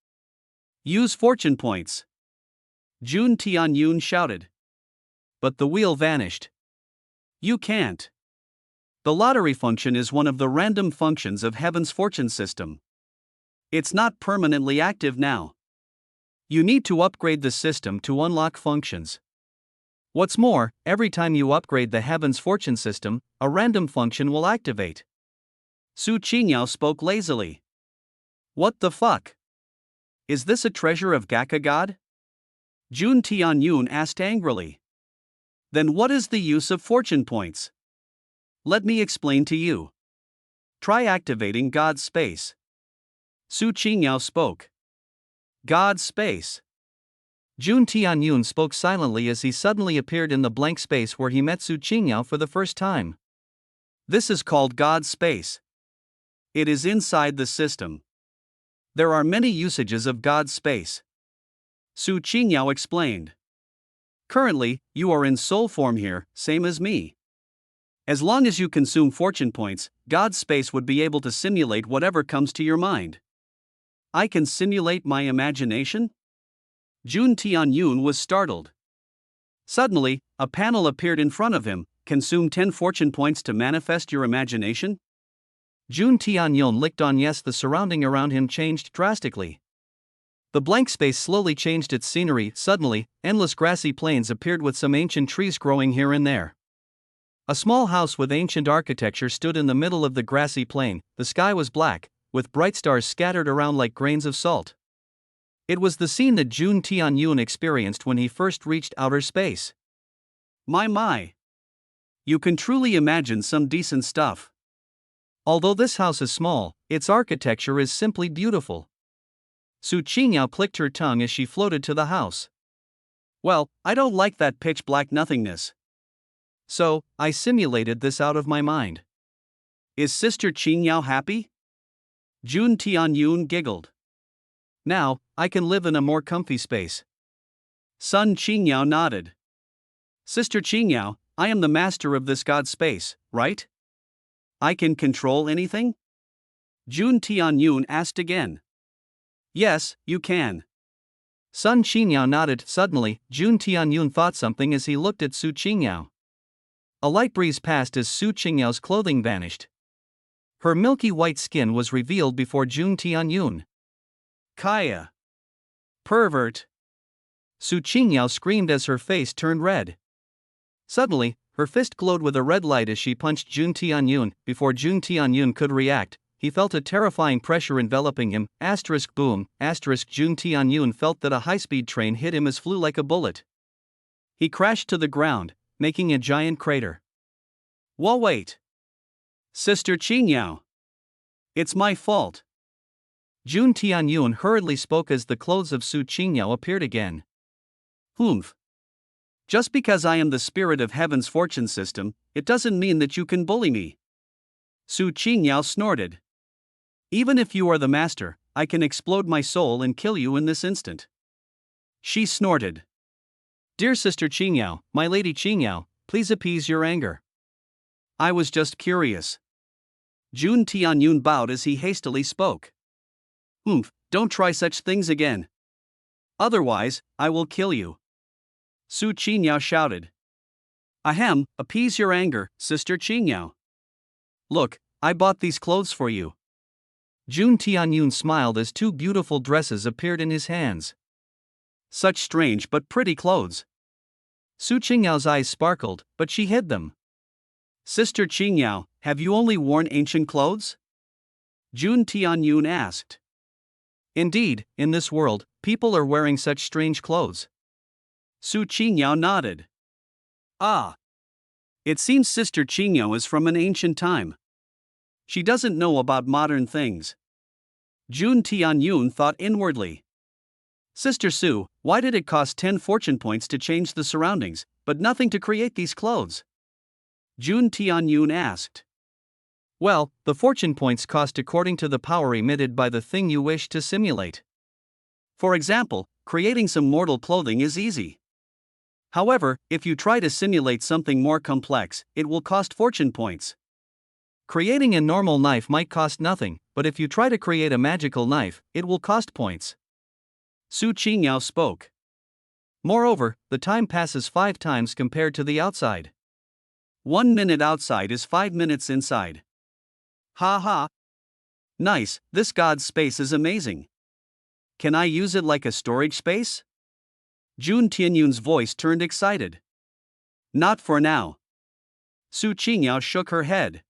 Use fortune points. Jun Tianyun shouted. But the wheel vanished. You can't. The lottery function is one of the random functions of Heaven's fortune system. It's not permanently active now. You need to upgrade the system to unlock functions. What's more, every time you upgrade the Heaven's fortune system, a random function will activate. Su Qingyao spoke lazily. What the fuck? Is this a treasure of Gaka God? Jun Tianyun asked angrily. Then what is the use of fortune points? Let me explain to you. Try activating God's space. Su Qingyao spoke. God's space. Jun Tianyun spoke silently as he suddenly appeared in the blank space where he met Su Qingyao for the first time. This is called God's space. It is inside the system. There are many usages of God's space. Su Qingyao explained. Currently, you are in soul form here, same as me. As long as you consume fortune points, God's space would be able to simulate whatever comes to your mind. I can simulate my imagination? Jun Tianyun was startled. Suddenly, a panel appeared in front of him. Consume 10 fortune points to manifest your imagination? Jun Tianyun licked on. Yes, the surrounding around him changed drastically. The blank space slowly changed its scenery. Suddenly, endless grassy plains appeared with some ancient trees growing here and there. A small house with ancient architecture stood in the middle of the grassy plain. The sky was black, with bright stars scattered around like grains of salt. It was the scene that Jun Tianyun experienced when he first reached outer space. My. You can truly imagine some decent stuff. Although this house is small, its architecture is simply beautiful. Su Qingyao clicked her tongue as she floated to the house. Well, I don't like that pitch black nothingness. So, I simulated this out of my mind. Is Sister Qingyao happy? Jun Tianyun giggled. Now, I can live in a more comfy space. Son Qingyao nodded. Sister Qingyao, I am the master of this god space, right? I can control anything? Jun Tianyun asked again. Yes, you can. Sun Qingyao nodded. Suddenly, Jun Tianyun thought something as he looked at Su Qingyao. A light breeze passed as Su Qingyao's clothing vanished. Her milky white skin was revealed before Jun Tianyun. Kaya! Pervert! Su Qingyao screamed as her face turned red. Suddenly, her fist glowed with a red light as she punched Jun Tianyun. Before Jun Tianyun could react, he felt a terrifying pressure enveloping him. Boom! Jun Tianyun felt that a high-speed train hit him as flew like a bullet. He crashed to the ground, making a giant crater. Whoa, wait! Sister Qingyao! It's my fault. Jun Tianyun hurriedly spoke as the clothes of Su Qingyao appeared again. Humph. Just because I am the spirit of heaven's fortune system, it doesn't mean that you can bully me. Su Qingyao snorted. Even if you are the master, I can explode my soul and kill you in this instant. She snorted. Dear Sister Qingyao, my Lady Qingyao, please appease your anger. I was just curious. Jun Tianyun bowed as he hastily spoke. Humph, don't try such things again. Otherwise, I will kill you. Su Qingyao shouted. Ahem, appease your anger, Sister Qingyao. Look, I bought these clothes for you. Jun Tianyun smiled as two beautiful dresses appeared in his hands. Such strange but pretty clothes. Su Qingyao's eyes sparkled, but she hid them. Sister Qingyao, have you only worn ancient clothes? Jun Tianyun asked. Indeed, in this world, people are wearing such strange clothes. Su Qingyao nodded. Ah. It seems Sister Qingyao is from an ancient time. She doesn't know about modern things. Jun Tianyun thought inwardly. Sister Su, why did it cost 10 fortune points to change the surroundings, but nothing to create these clothes? Jun Tianyun asked. Well, the fortune points cost according to the power emitted by the thing you wish to simulate. For example, creating some mortal clothing is easy. However, if you try to simulate something more complex, it will cost fortune points. Creating a normal knife might cost nothing, but if you try to create a magical knife, it will cost points. Su Qingyao spoke. Moreover, the time passes 5 times compared to the outside. 1 minute outside is 5 minutes inside. Ha ha. Nice, this god's space is amazing. Can I use it like a storage space? Jun Tianyun's voice turned excited. Not for now. Su Qingyao shook her head.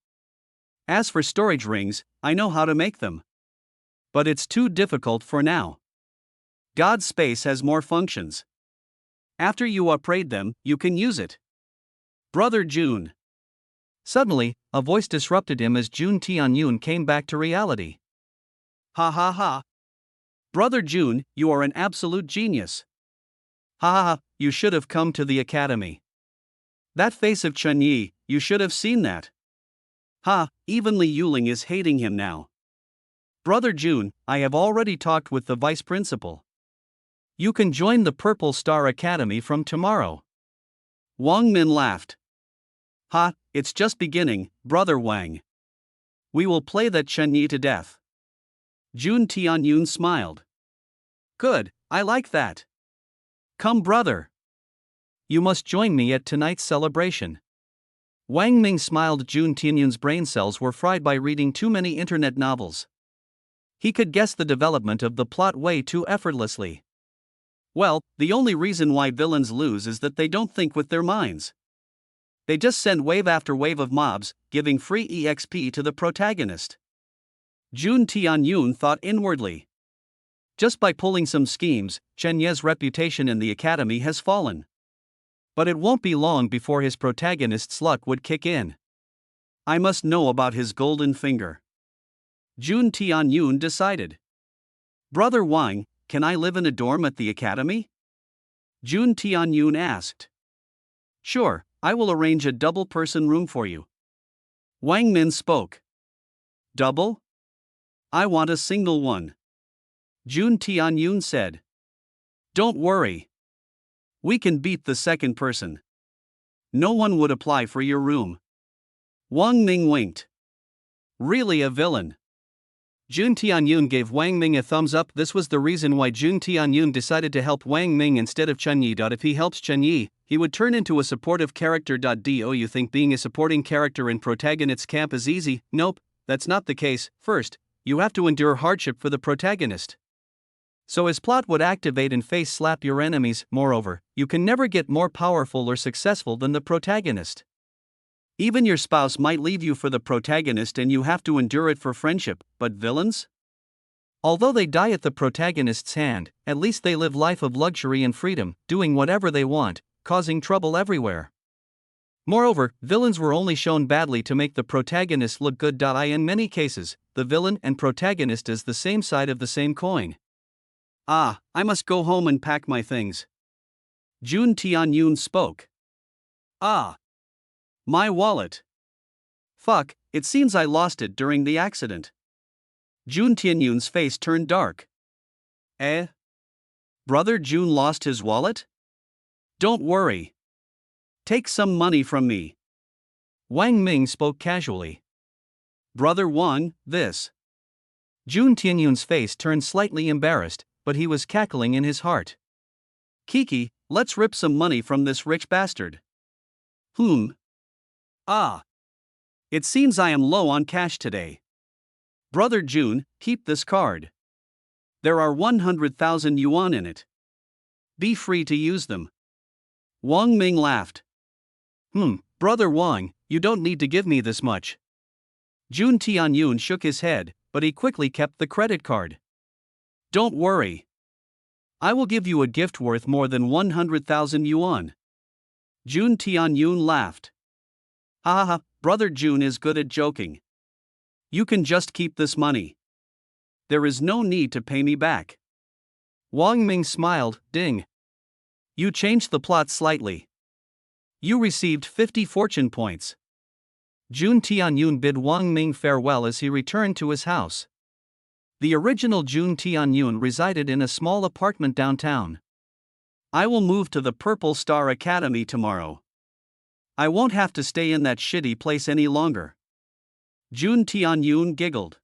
As for storage rings, I know how to make them. But it's too difficult for now. God's space has more functions. After you upgrade them, you can use it. Brother Jun. Suddenly, a voice disrupted him as Jun Tianyun came back to reality. Ha ha ha. Brother Jun, you are an absolute genius. Ha ha ha, you should have come to the academy. That face of Chun Yi, you should have seen that. Ha, even Li Yuling is hating him now. Brother Jun, I have already talked with the vice principal. You can join the Purple Star Academy from tomorrow. Wang Min laughed. Ha, it's just beginning, Brother Wang. We will play that Chun Yi to death. Jun Tianyun smiled. Good, I like that. Come, brother. You must join me at tonight's celebration. Wang Ming smiled. Jun Tianyun's brain cells were fried by reading too many internet novels. He could guess the development of the plot way too effortlessly. Well, the only reason why villains lose is that they don't think with their minds. They just send wave after wave of mobs, giving free EXP to the protagonist. Jun Tianyun thought inwardly. Just by pulling some schemes, Chen Ye's reputation in the academy has fallen. But it won't be long before his protagonist's luck would kick in. I must know about his golden finger. Jun Tianyun decided. Brother Wang, can I live in a dorm at the academy? Jun Tianyun asked. Sure, I will arrange a double-person room for you. Wang Min spoke. Double? I want a single one. Jun Tianyun said. Don't worry. We can beat the second person. No one would apply for your room. Wang Ming winked. Really a villain. Jun Tianyun gave Wang Ming a thumbs up. This was the reason why Jun Tianyun decided to help Wang Ming instead of Chen Yi. If he helps Chen Yi, he would turn into a supportive character. Do you think being a supporting character in protagonist's camp is easy? Nope, that's not the case. First, you have to endure hardship for the protagonist. So his plot would activate and face slap your enemies. Moreover, you can never get more powerful or successful than the protagonist. Even your spouse might leave you for the protagonist and you have to endure it for friendship, but villains? Although they die at the protagonist's hand, at least they live life of luxury and freedom, doing whatever they want, causing trouble everywhere. Moreover, villains were only shown badly to make the protagonist look good. In many cases, the villain and protagonist is the same side of the same coin. I must go home and pack my things. Jun Tianyun spoke. My wallet. Fuck, it seems I lost it during the accident. Jun Tianyun's face turned dark. Brother Jun lost his wallet? Don't worry. Take some money from me. Wang Ming spoke casually. Brother Wang, this. Jun Tianyun's face turned slightly embarrassed, but he was cackling in his heart. Kiki, let's rip some money from this rich bastard. It seems I am low on cash today. Brother Jun, keep this card. There are 100,000 yuan in it. Be free to use them. Wang Ming laughed. Brother Wang, you don't need to give me this much. Jun Tianyun shook his head, but he quickly kept the credit card. Don't worry. I will give you a gift worth more than 100,000 yuan. Jun Tianyun laughed. Ha, Brother Jun is good at joking. You can just keep this money. There is no need to pay me back. Wang Ming smiled. Ding. You changed the plot slightly. You received 50 fortune points. Jun Tianyun bid Wang Ming farewell as he returned to his house. The original Jun Tianyun resided in a small apartment downtown. I will move to the Purple Star Academy tomorrow. I won't have to stay in that shitty place any longer. Jun Tianyun giggled.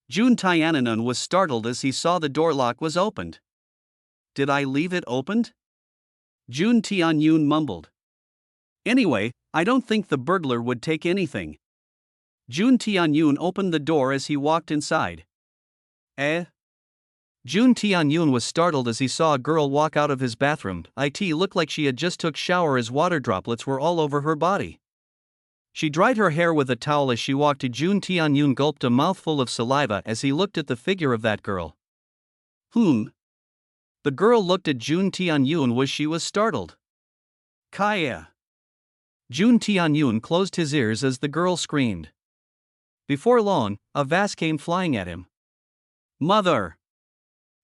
Jun Tianyun was startled as he saw the door lock was opened. Did I leave it opened? Jun Tianyun mumbled. Anyway, I don't think the burglar would take anything. Jun Tianyun opened the door as he walked inside. Jun Tianyun was startled as he saw a girl walk out of his bathroom. It looked like she had just took shower as water droplets were all over her body. She dried her hair with a towel as she walked to Jun Tianyun gulped a mouthful of saliva as he looked at the figure of that girl. The girl looked at Jun Tianyun she was startled. Kaya. Jun Tianyun closed his ears as the girl screamed. Before long, a vase came flying at him. Mother!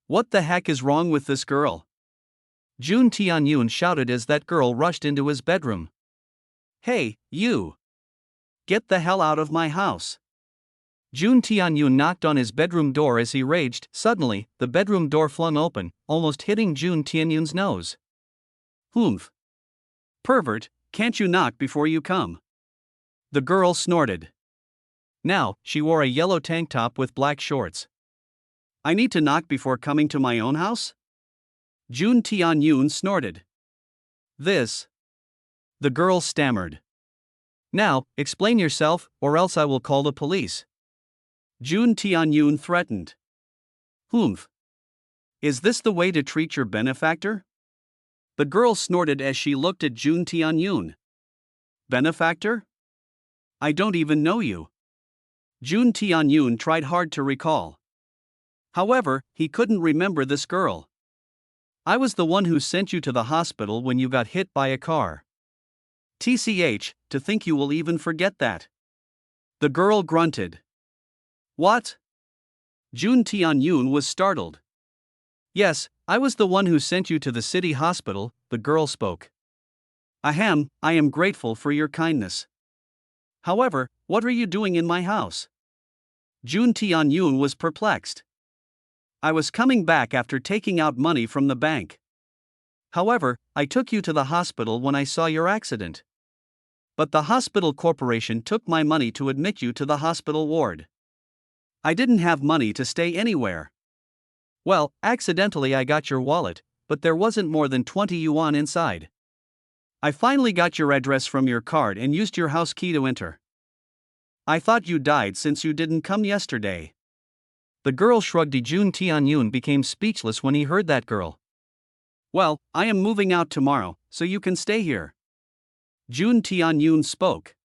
What the heck is wrong with this girl? Jun Tianyun shouted as that girl rushed into his bedroom. Hey, you! Get the hell out of my house! Jun Tianyun knocked on his bedroom door as he raged. Suddenly, the bedroom door flung open, almost hitting Jun Tianyun's nose. Pervert, can't you knock before you come? The girl snorted. Now, she wore a yellow tank top with black shorts. I need to knock before coming to my own house? Jun Tianyun snorted. This The girl stammered. Now, explain yourself, or else I will call the police. Jun Tianyun threatened. Humph. Is this the way to treat your benefactor? The girl snorted as she looked at Jun Tianyun. Benefactor? I don't even know you. Jun Tianyun tried hard to recall. However, he couldn't remember this girl. I was the one who sent you to the hospital when you got hit by a car. TCH, to think you will even forget that. The girl grunted. What? Jun Tianyun was startled. Yes, I was the one who sent you to the city hospital, the girl spoke. Ahem, I am grateful for your kindness. However, what are you doing in my house? Jun Tianyun was perplexed. I was coming back after taking out money from the bank. However, I took you to the hospital when I saw your accident. But the hospital corporation took my money to admit you to the hospital ward. I didn't have money to stay anywhere. Well, accidentally I got your wallet, but there wasn't more than 20 yuan inside. I finally got your address from your card and used your house key to enter. I thought you died since you didn't come yesterday. The girl shrugged. Jun Tianyun became speechless when he heard that girl. Well, I am moving out tomorrow, so you can stay here. Jun Tianyun spoke.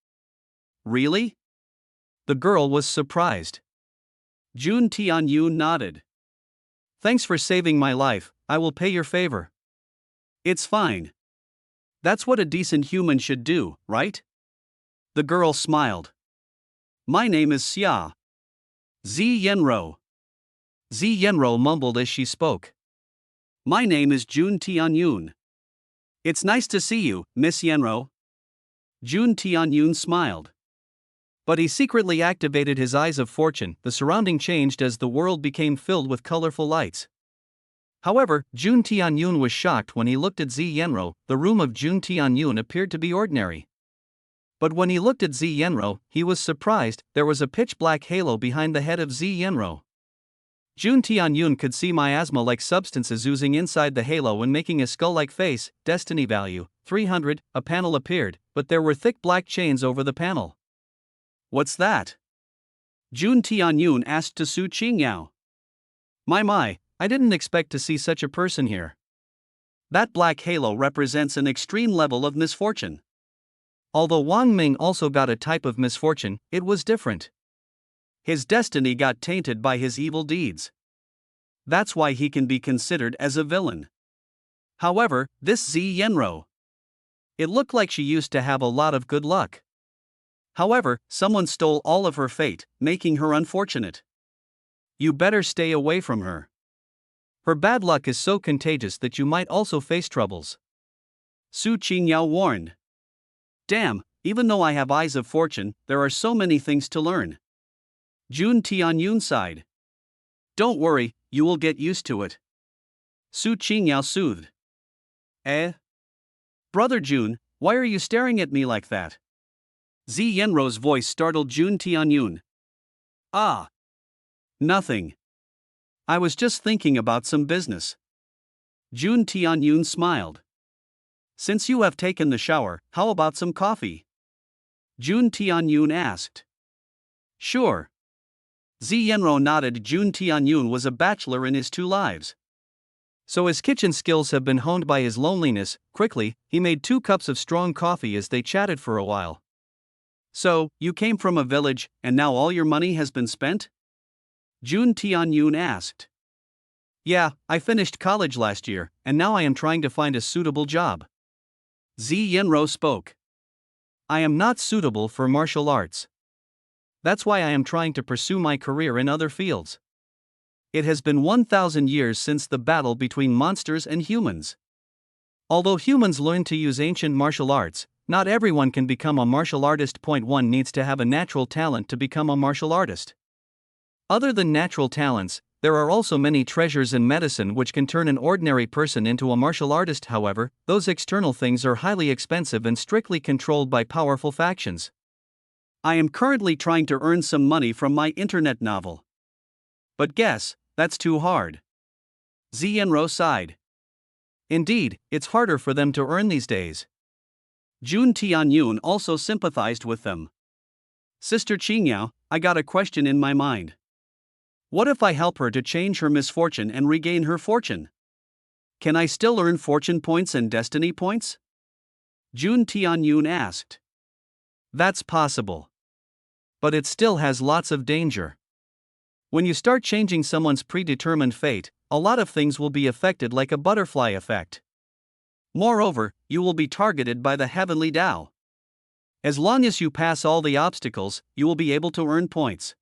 Really? The girl was surprised. Jun Tianyun nodded. Thanks for saving my life, I will pay your favor. It's fine. That's what a decent human should do, right? The girl smiled. My name is Xia. Zi Yenro. Zi Yenro mumbled as she spoke. My name is Jun Tianyun. It's nice to see you, Miss Yenro. Jun Tianyun smiled. But he secretly activated his eyes of fortune. The surrounding changed as the world became filled with colorful lights. However, Jun Tianyun was shocked when he looked at Zi Yenro. The room of Jun Tianyun appeared to be ordinary. But when he looked at Zi Yenro, he was surprised. There was a pitch-black halo behind the head of Zi Yenro. Jun Tianyun could see miasma-like substances oozing inside the halo and making a skull-like face. Destiny value, 300, a panel appeared, but there were thick black chains over the panel. What's that? Jun Tianyun asked to Su Qingyao. My, I didn't expect to see such a person here. That black halo represents an extreme level of misfortune. Although Wang Ming also got a type of misfortune, it was different. His destiny got tainted by his evil deeds. That's why he can be considered as a villain. However, this Zi Yenro. It looked like she used to have a lot of good luck. However, someone stole all of her fate, making her unfortunate. You better stay away from her. Her bad luck is so contagious that you might also face troubles. Su Qingyao warned. Damn, even though I have eyes of fortune, there are so many things to learn. Jun Tianyun sighed. Don't worry, you will get used to it. Su Qingyao soothed. Brother Jun, why are you staring at me like that? Zi Yenro's voice startled Jun Tianyun. Ah. Nothing. I was just thinking about some business. Jun Tianyun smiled. Since you have taken the shower, how about some coffee? Jun Tianyun asked. Sure. Zi Yenro nodded. Jun Tianyun was a bachelor in his 2 lives. So his kitchen skills have been honed by his loneliness. Quickly, he made 2 cups of strong coffee as they chatted for a while. So, you came from a village, and now all your money has been spent? Jun Tianyun asked. Yeah, I finished college last year, and now I am trying to find a suitable job. Zi Yenro spoke. I am not suitable for martial arts. That's why I am trying to pursue my career in other fields. It has been 1,000 years since the battle between monsters and humans. Although humans learned to use ancient martial arts, not everyone can become a martial artist. One needs to have a natural talent to become a martial artist. Other than natural talents, there are also many treasures in medicine which can turn an ordinary person into a martial artist. However, those external things are highly expensive and strictly controlled by powerful factions. I am currently trying to earn some money from my internet novel. But guess, that's too hard. Zi Yenro sighed. Indeed, it's harder for them to earn these days. Jun Tianyun also sympathized with them. Sister Qingyao, I got a question in my mind. What if I help her to change her misfortune and regain her fortune? Can I still earn fortune points and destiny points? Jun Tianyun asked. That's possible. But it still has lots of danger. When you start changing someone's predetermined fate, a lot of things will be affected like a butterfly effect. Moreover, you will be targeted by the heavenly Tao. As long as you pass all the obstacles, you will be able to earn points.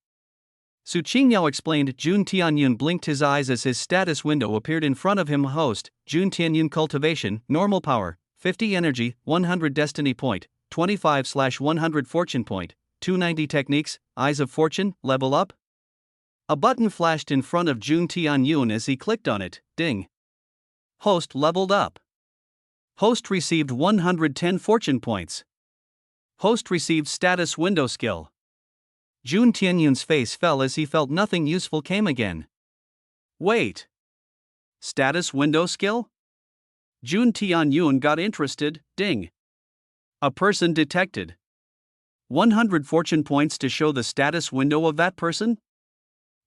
Su Qingyao explained. Jun Tianyun blinked his eyes as his status window appeared in front of him. Host, Jun Tianyun cultivation, normal power, 50 energy, 100 destiny point, 25/100 fortune point, 290 techniques, eyes of fortune, level up. A button flashed in front of Jun Tianyun as he clicked on it. Ding. Host leveled up. Host received 110 fortune points. Host received status window skill. Jun Tianyun's face fell as he felt nothing useful came again. Wait. Status window skill? Jun Tianyun got interested. Ding. A person detected. 100 fortune points to show the status window of that person?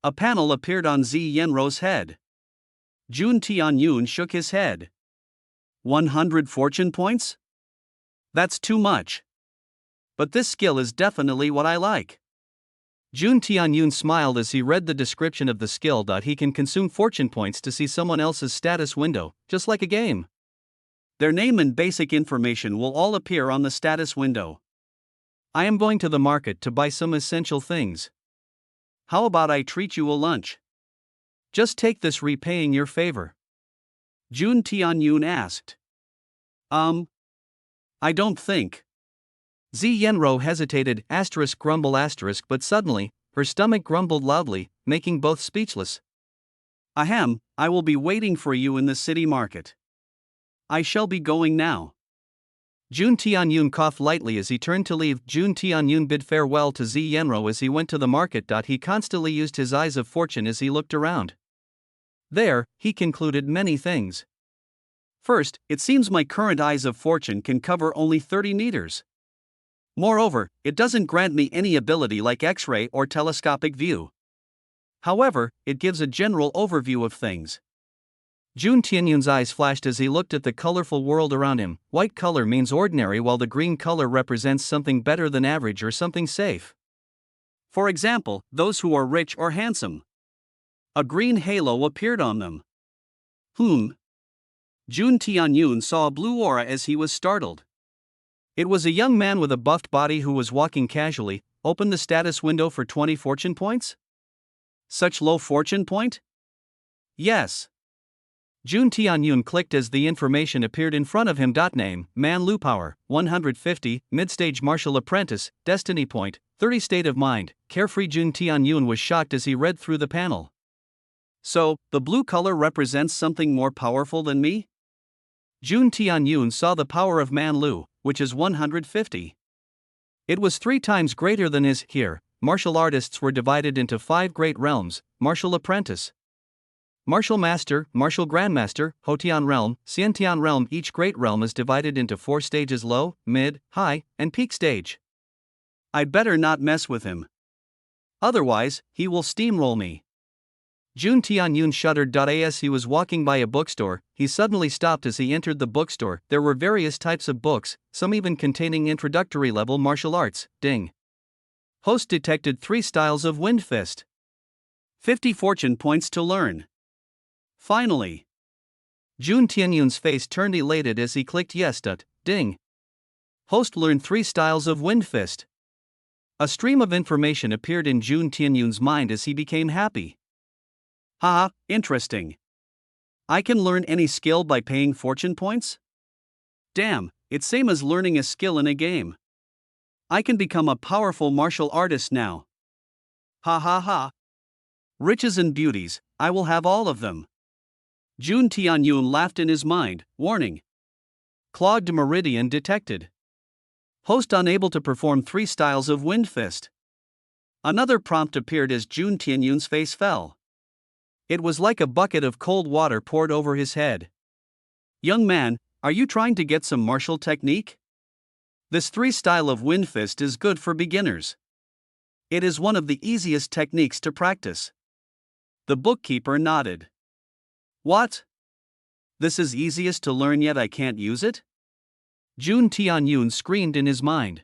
A panel appeared on Zi Yenro's head. Jun Tianyun shook his head. 100 fortune points? That's too much. But this skill is definitely what I like. Jun Tianyun smiled as he read the description of the skill. He can consume fortune points to see someone else's status window, just like a game. Their name and basic information will all appear on the status window. I am going to the market to buy some essential things. How about I treat you a lunch? Just take this repaying your favor. Jun Tianyun asked. I don't think. Zi Yenro hesitated, grumble but suddenly, her stomach grumbled loudly, making both speechless. Ahem, I will be waiting for you in the city market. I shall be going now. Jun Tianyun coughed lightly as he turned to leave. Jun Tianyun bid farewell to Zi Yenro as he went to the market. He constantly used his eyes of fortune as he looked around. There, he concluded many things. First, it seems my current eyes of fortune can cover only 30 meters. Moreover, it doesn't grant me any ability like X-ray or telescopic view. However, it gives a general overview of things. Jun Tianyun's eyes flashed as he looked at the colorful world around him. White color means ordinary while the green color represents something better than average or something safe. For example, those who are rich or handsome. A green halo appeared on them. Jun Tianyun saw a blue aura as he was startled. It was a young man with a buffed body who was walking casually. Open the status window for 20 fortune points? Such low fortune point? Yes. Jun Tianyun clicked as the information appeared in front of him. Name, Man Lu Power, 150, Midstage Martial Apprentice, Destiny Point, 30 State of Mind, Carefree. Jun Tianyun was shocked as he read through the panel. So, the blue color represents something more powerful than me? Jun Tianyun saw the power of Man Lu, which is 150. It was 3 times greater than his. Here, martial artists were divided into 5 great realms: Martial Apprentice, Martial Master, Martial Grandmaster, Hotian Realm, Xiantian Realm. Each great realm is divided into 4 stages: low, mid, high, and peak stage. I'd better not mess with him. Otherwise, he will steamroll me. Jun Tianyun shuddered. As he was walking by a bookstore, he suddenly stopped as he entered the bookstore. There were various types of books, some even containing introductory level martial arts. Ding. Host detected 3 styles of Wind Fist. 50 fortune points to learn. Finally. Jun Tianyun's face turned elated as he clicked yes. Ding. Host learned 3 styles of Wind Fist. A stream of information appeared in Jun Tianyun's mind as he became happy. Haha, interesting. I can learn any skill by paying fortune points? Damn, it's same as learning a skill in a game. I can become a powerful martial artist now. Ha ha ha. Riches and beauties, I will have all of them. Jun Tianyun laughed in his mind, warning. Clogged meridian detected. Host unable to perform 3 styles of Wind Fist. Another prompt appeared as Jun Tianyun's face fell. It was like a bucket of cold water poured over his head. Young man, are you trying to get some martial technique? This 3 style of wind fist is good for beginners. It is one of the easiest techniques to practice. The bookkeeper nodded. What? This is easiest to learn yet I can't use it? Jun Tianyun screamed in his mind.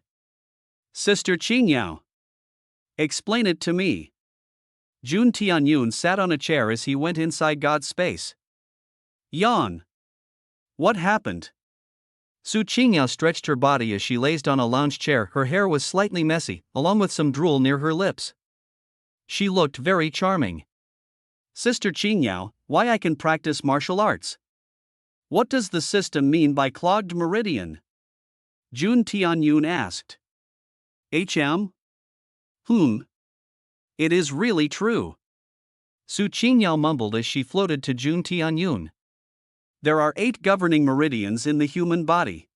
Sister Qingyao, explain it to me. Jun Tianyun sat on a chair as he went inside God's space. Yawn. What happened? Su Qingyao stretched her body as she lazed on a lounge chair. Her hair was slightly messy, along with some drool near her lips. She looked very charming. Sister Qingyao, why I can practice martial arts? What does the system mean by clogged meridian? Jun Tianyun asked. It is really true. Su Qingyao mumbled as she floated to Jun Tianyun. There are 8 governing meridians in the human body.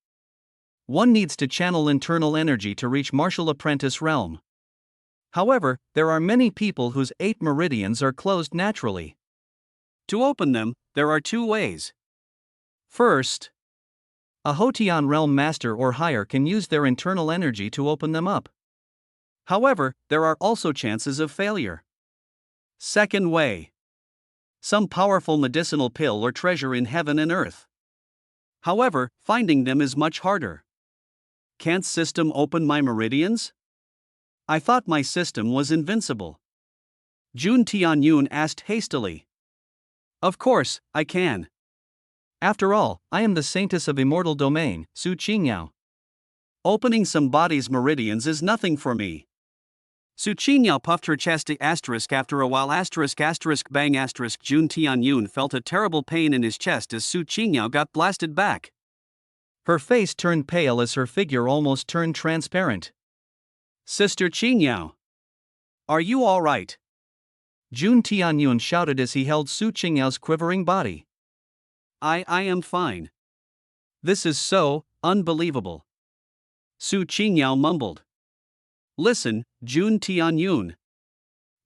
One needs to channel internal energy to reach martial apprentice realm. However, there are many people whose 8 meridians are closed naturally. To open them, there are 2 ways. First, a Hotian realm master or higher can use their internal energy to open them up. However, there are also chances of failure. Second way. Some powerful medicinal pill or treasure in heaven and earth. However, finding them is much harder. Can't system open my meridians? I thought my system was invincible. Jun Tianyun asked hastily. Of course, I can. After all, I am the saintess of immortal domain, Su Qingyao. Opening somebody's meridians is nothing for me. Su Qingyao puffed her chest after a while bang Jun Tianyun felt a terrible pain in his chest as Su Qingyao got blasted back. Her face turned pale as her figure almost turned transparent. Sister Qingyao, are you all right? Jun Tianyun shouted as he held Su Qingyao's quivering body. I am fine. This is so unbelievable. Su Qingyao mumbled. Listen, Jun Tianyun.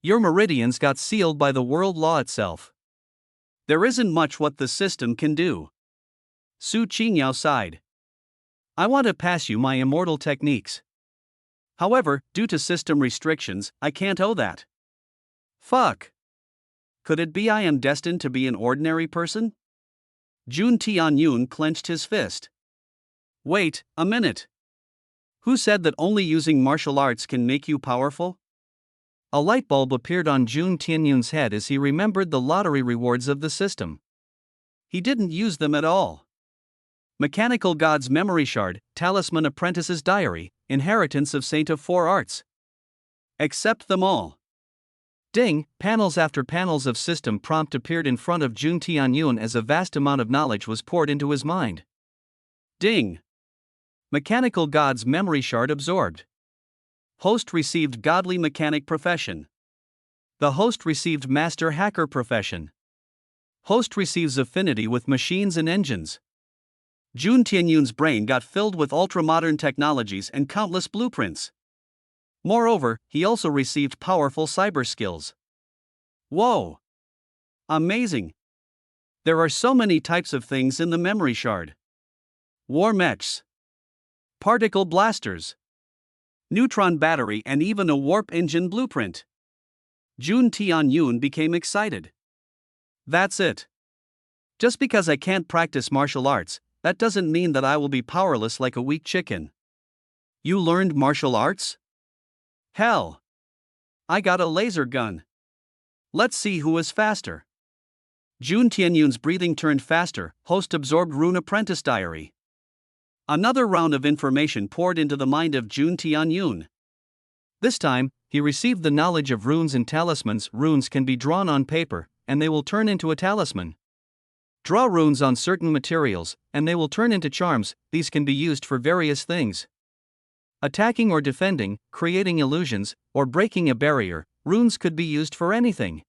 Your meridians got sealed by the world law itself. There isn't much what the system can do. Su Qingyao sighed. I want to pass you my immortal techniques. However, due to system restrictions, I can't owe that. Fuck. Could it be I am destined to be an ordinary person? Jun Tianyun clenched his fist. Wait a minute. Who said that only using martial arts can make you powerful? A light bulb appeared on Jun Tianyun's head as he remembered the lottery rewards of the system. He didn't use them at all. Mechanical God's Memory Shard, Talisman Apprentice's Diary, Inheritance of Saint of 4 Arts. Accept them all. Ding, panels after panels of system prompt appeared in front of Jun Tianyun as a vast amount of knowledge was poured into his mind. Ding. Mechanical God's Memory Shard absorbed. Host received Godly Mechanic Profession. The host received Master Hacker Profession. Host receives affinity with machines and engines. Jun Tianyun's brain got filled with ultra-modern technologies and countless blueprints. Moreover, he also received powerful cyber skills. Whoa! Amazing! There are so many types of things in the memory shard. War mechs, particle blasters, neutron battery, and even a warp engine blueprint. Jun Tianyun became excited. That's it. Just because I can't practice martial arts, that doesn't mean that I will be powerless like a weak chicken. You learned martial arts? Hell! I got a laser gun. Let's see who is faster. Jun Tianyun's breathing turned faster. Host absorbed Rune Apprentice Diary. Another round of information poured into the mind of Jun Tianyun. This time, he received the knowledge of runes and talismans. Runes can be drawn on paper, and they will turn into a talisman. Draw runes on certain materials, and they will turn into charms. These can be used for various things. Attacking or defending, creating illusions, or breaking a barrier. Runes could be used for anything.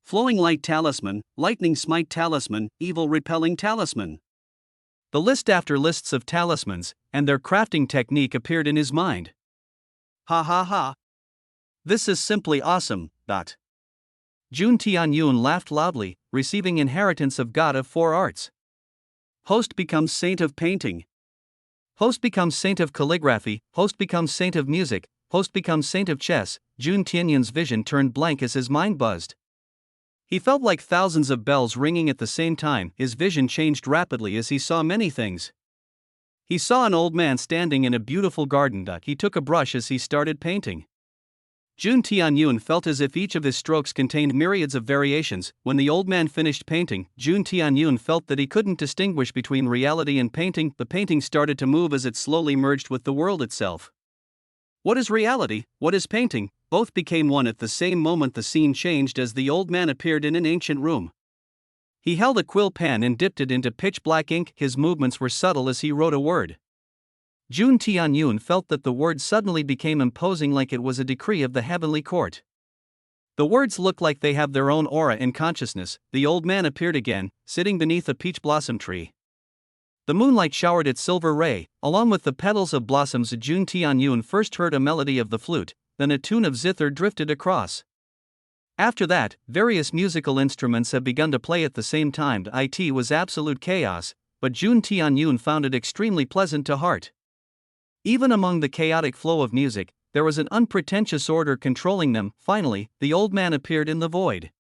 Flowing Light Talisman, Lightning Smite Talisman, Evil Repelling Talisman. The list after lists of talismans, and their crafting technique appeared in his mind. Ha ha ha. This is simply awesome. Jun Tianyun laughed loudly, receiving inheritance of God of 4 Arts. Host becomes Saint of Painting. Host becomes saint of calligraphy, host becomes saint of music, host becomes saint of chess. Jun Tianyun's vision turned blank as his mind buzzed. He felt like thousands of bells ringing at the same time. His vision changed rapidly as he saw many things. He saw an old man standing in a beautiful garden. He took a brush as he started painting. Jun Tianyun felt as if each of his strokes contained myriads of variations. When the old man finished painting, Jun Tianyun felt that he couldn't distinguish between reality and painting. The painting started to move as it slowly merged with the world itself. What is reality? What is painting? Both became one at the same moment. The scene changed as the old man appeared in an ancient room. He held a quill pen and dipped it into pitch black ink. His movements were subtle as he wrote a word. Jun Tianyun felt that the word suddenly became imposing, like it was a decree of the heavenly court. The words look like they have their own aura and consciousness. The old man appeared again, sitting beneath a peach blossom tree. The moonlight showered its silver ray, along with the petals of blossoms. Jun Tianyun first heard a melody of the flute, then a tune of zither drifted across. After that, various musical instruments have begun to play at the same time. It was absolute chaos, but Jun Tianyun found it extremely pleasant to heart. Even among the chaotic flow of music, there was an unpretentious order controlling them. Finally, the old man appeared in the void.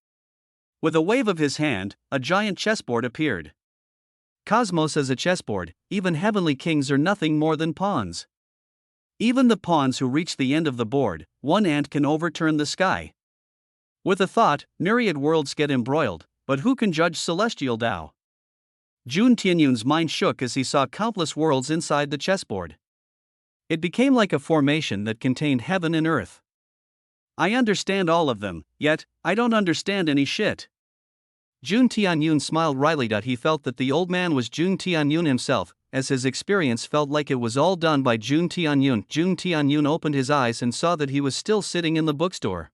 With a wave of his hand, a giant chessboard appeared. Cosmos is a chessboard. Even heavenly kings are nothing more than pawns. Even the pawns who reach the end of the board, one ant can overturn the sky. With a thought, myriad worlds get embroiled, but who can judge celestial Tao? Jun Tianyun's mind shook as he saw countless worlds inside the chessboard. It became like a formation that contained heaven and earth. I understand all of them, yet, I don't understand any shit. Jun Tianyun smiled wryly. He felt that the old man was Jun Tianyun himself, as his experience felt like it was all done by Jun Tianyun. Jun Tianyun opened his eyes and saw that he was still sitting in the bookstore.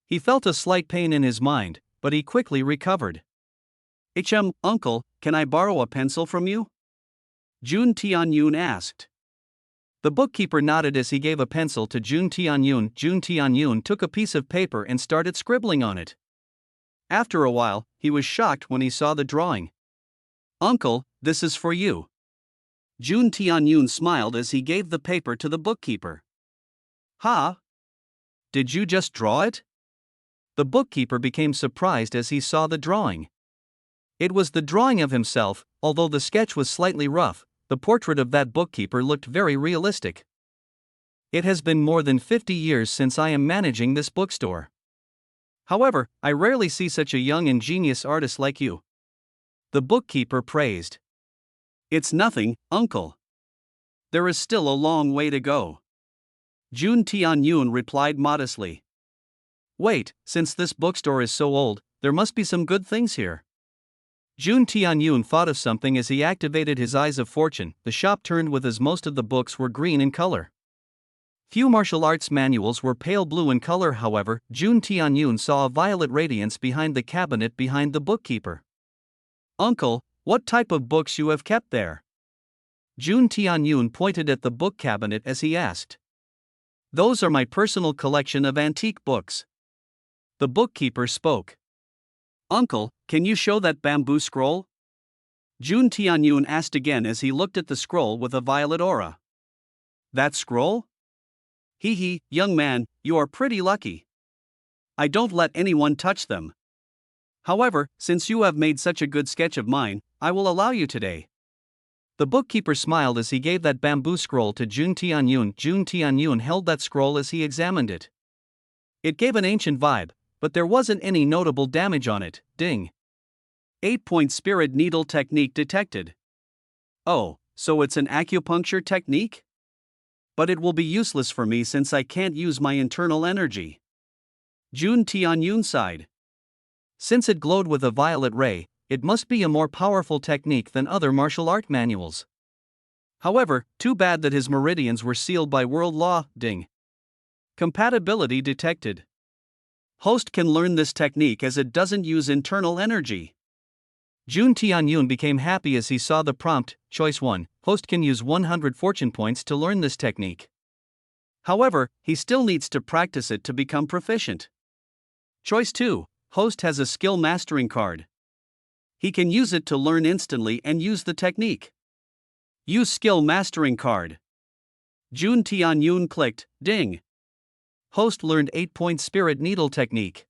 He felt a slight pain in his mind, but he quickly recovered. Uncle, can I borrow a pencil from you? Jun Tianyun asked. The bookkeeper nodded as he gave a pencil to Jun Tianyun. Jun Tianyun took a piece of paper and started scribbling on it. After a while, he was shocked when he saw the drawing. Uncle, this is for you. Jun Tianyun smiled as he gave the paper to the bookkeeper. Huh? Did you just draw it? The bookkeeper became surprised as he saw the drawing. It was the drawing of himself. Although the sketch was slightly rough, the portrait of that bookkeeper looked very realistic. It has been more than 50 years since I am managing this bookstore. However, I rarely see such a young and genius artist like you. The bookkeeper praised. It's nothing, uncle. There is still a long way to go. Jun Tianyun replied modestly. Wait, since this bookstore is so old, there must be some good things here. Jun Tianyun thought of something as he activated his eyes of fortune. The shop turned with as most of the books were green in color. Few martial arts manuals were pale blue in color. However, Jun Tianyun saw a violet radiance behind the cabinet behind the bookkeeper. Uncle, what type of books you have kept there? Jun Tianyun pointed at the book cabinet as he asked. Those are my personal collection of antique books. The bookkeeper spoke. Uncle, can you show that bamboo scroll? Jun Tianyun asked again as he looked at the scroll with a violet aura. That scroll? Hee, young man, you are pretty lucky. I don't let anyone touch them. However, since you have made such a good sketch of mine, I will allow you today. The bookkeeper smiled as he gave that bamboo scroll to Jun Tianyun. Jun Tianyun held that scroll as he examined it. It gave an ancient vibe, but there wasn't any notable damage on it. Ding. 8-point spirit needle technique detected. Oh, so it's an acupuncture technique? But it will be useless for me since I can't use my internal energy. Jun Tianyun sighed. Since it glowed with a violet ray, it must be a more powerful technique than other martial art manuals. However, too bad that his meridians were sealed by world law. Ding. Compatibility detected. Host can learn this technique as it doesn't use internal energy. Jun Tianyun became happy as he saw the prompt. Choice 1. Host can use 100 fortune points to learn this technique. However, he still needs to practice it to become proficient. Choice 2. Host has a skill mastering card. He can use it to learn instantly and use the technique. Use skill mastering card. Jun Tianyun clicked, ding. Host learned 8-point spirit needle technique.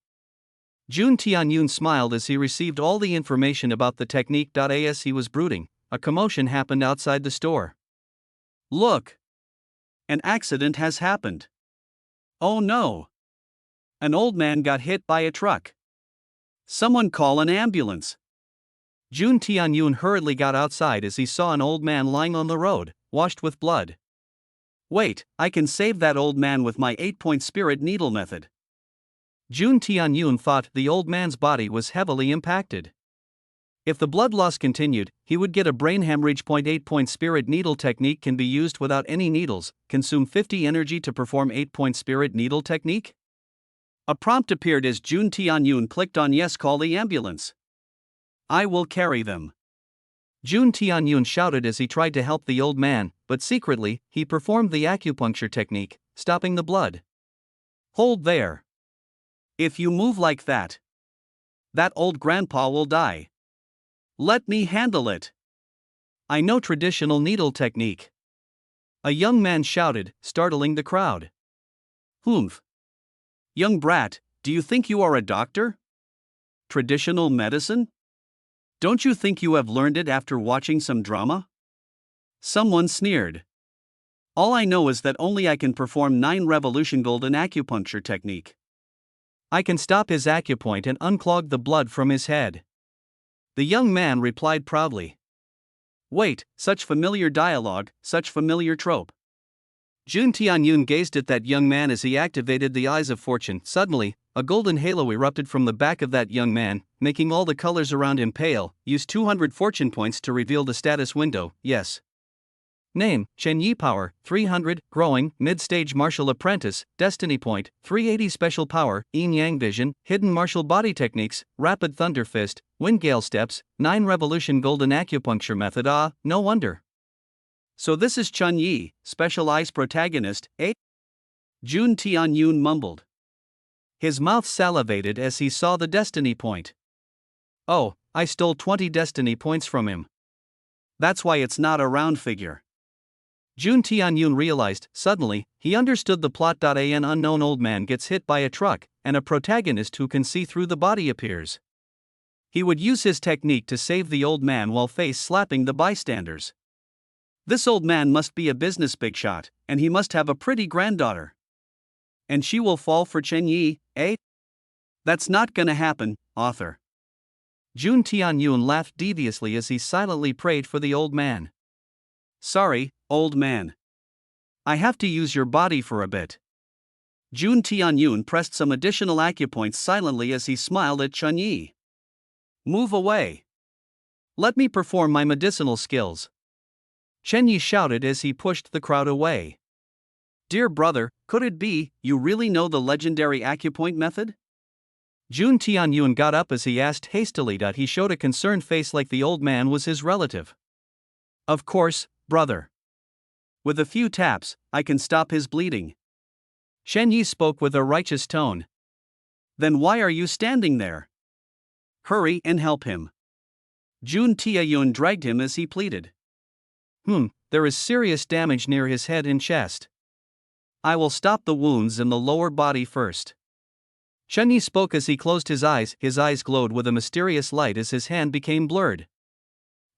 Jun Tianyun smiled as he received all the information about the technique. As he was brooding, a commotion happened outside the store. Look! An accident has happened. Oh no! An old man got hit by a truck. Someone call an ambulance. Jun Tianyun hurriedly got outside as he saw an old man lying on the road, washed with blood. Wait, I can save that old man with my 8-point spirit needle method. Jun Tianyun thought the old man's body was heavily impacted. If the blood loss continued, he would get a brain hemorrhage. 8-point spirit needle technique can be used without any needles. Consume 50 energy to perform 8-point spirit needle technique. A prompt appeared as Jun Tianyun clicked on yes, call the ambulance. I will carry them. Jun Tianyun shouted as he tried to help the old man, but secretly, he performed the acupuncture technique, stopping the blood. Hold there. If you move like that old grandpa will die. Let me handle it. I know traditional needle technique. A young man shouted, startling the crowd. Humph. Young brat, do you think you are a doctor? Traditional medicine? Don't you think you have learned it after watching some drama? Someone sneered. All I know is that only I can perform 9 revolution golden acupuncture technique. I can stop his acupoint and unclog the blood from his head. The young man replied proudly. Wait, such familiar dialogue, such familiar trope. Jun Tianyun gazed at that young man as he activated the Eyes of Fortune. Suddenly, a golden halo erupted from the back of that young man, making all the colors around him pale. Use 200 fortune points to reveal the status window. Yes. Name, Chen Yi. Power, 300, growing, mid-stage martial apprentice, destiny point, 380 special power, yin yang vision, hidden martial body techniques, rapid thunder fist, wind gale steps, 9 revolution golden acupuncture method. No wonder. So this is Chun Yi, specialized protagonist, eh? Jun Tianyun mumbled. His mouth salivated as he saw the destiny point. Oh, I stole 20 destiny points from him. That's why it's not a round figure. Jun Tianyun realized, suddenly, he understood the plot. An unknown old man gets hit by a truck, and a protagonist who can see through the body appears. He would use his technique to save the old man while face slapping the bystanders. This old man must be a business big shot, and he must have a pretty granddaughter. And she will fall for Chen Yi, eh? That's not gonna happen, author. Jun Tianyun laughed deviously as he silently prayed for the old man. Sorry, old man. I have to use your body for a bit. Jun Tianyun pressed some additional acupoints silently as he smiled at Chun Yi. Move away. Let me perform my medicinal skills. Chen Yi shouted as he pushed the crowd away. Dear brother, could it be you really know the legendary acupoint method? Jun Tianyun got up as he asked hastily. He showed a concerned face like the old man was his relative. Of course, brother. With a few taps, I can stop his bleeding. Chen Yi spoke with a righteous tone. Then why are you standing there? Hurry and help him. Jun Tianyun dragged him as he pleaded. There is serious damage near his head and chest. I will stop the wounds in the lower body first. Chen Yi spoke as he closed his eyes glowed with a mysterious light as his hand became blurred.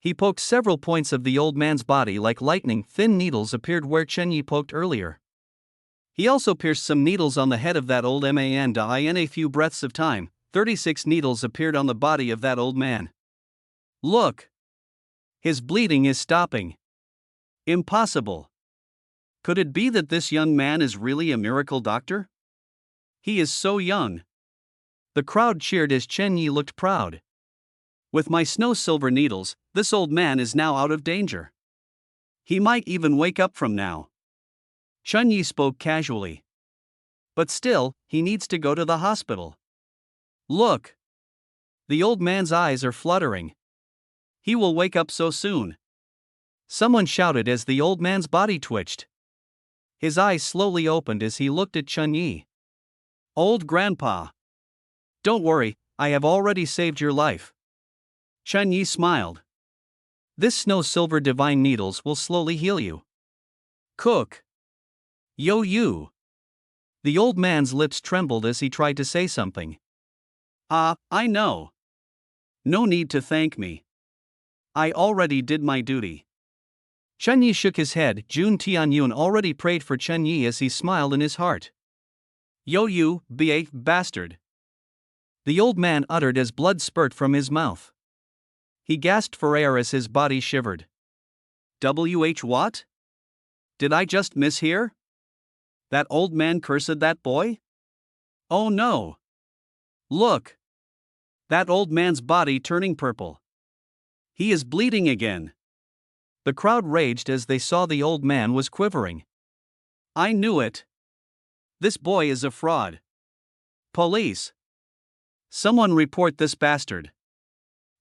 He poked several points of the old man's body like lightning. Thin needles appeared where Chen Yi poked earlier. He also pierced some needles on the head of that old man. In a few breaths of time, 36 needles appeared on the body of that old man. Look! His bleeding is stopping. Impossible. Could it be that this young man is really a miracle doctor? He is so young. The crowd cheered as Chen Yi looked proud. With my snow silver needles, this old man is now out of danger. He might even wake up from now. Chen Yi spoke casually. But still, he needs to go to the hospital. Look! The old man's eyes are fluttering. He will wake up so soon. Someone shouted as the old man's body twitched. His eyes slowly opened as he looked at Chen Yi. Old grandpa. Don't worry, I have already saved your life. Chen Yi smiled. This snow silver divine needles will slowly heal you. Cook. Yo you. The old man's lips trembled as he tried to say something. I know. No need to thank me. I already did my duty. Chen Yi shook his head. Jun Tianyun already prayed for Chen Yi as he smiled in his heart. Yo you, ba bastard. The old man uttered as blood spurt from his mouth. He gasped for air as his body shivered. What? Did I just mishear? That old man cursed that boy? Oh no. Look. That old man's body turning purple. He is bleeding again. The crowd raged as they saw the old man was quivering. I knew it. This boy is a fraud. Police. Someone report this bastard.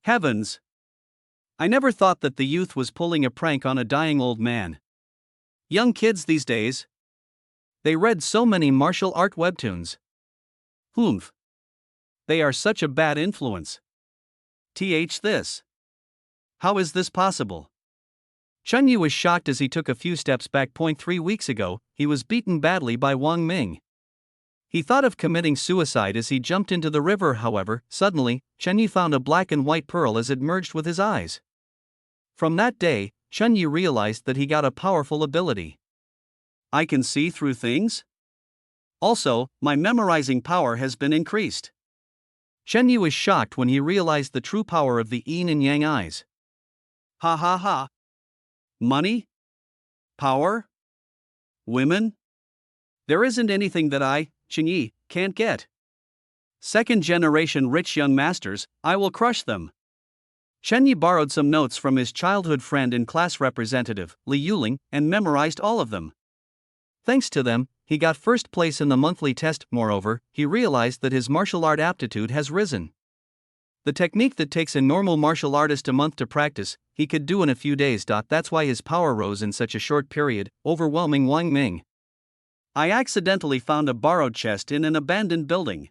Heavens. I never thought that the youth was pulling a prank on a dying old man. Young kids these days. They read so many martial art webtoons. Humph. They are such a bad influence. This. How is this possible? Chen Yi was shocked as he took a few steps back. 3 weeks ago, he was beaten badly by Wang Ming. He thought of committing suicide as he jumped into the river. However, suddenly, Chen Yi found a black and white pearl as it merged with his eyes. From that day, Chen Yi realized that he got a powerful ability. I can see through things? Also, my memorizing power has been increased. Chen Yi was shocked when he realized the true power of the yin and yang eyes. Ha ha ha. Money? Power? Women? There isn't anything that I, Chen Yi, can't get. Second-generation rich young masters, I will crush them. Chen Yi borrowed some notes from his childhood friend and class representative, Li Yuling, and memorized all of them. Thanks to them, he got first place in the monthly test. Moreover, he realized that his martial art aptitude has risen. The technique that takes a normal martial artist a month to practice, he could do in a few days. That's why his power rose in such a short period, overwhelming Wang Ming. I accidentally found a borrowed chest in an abandoned building.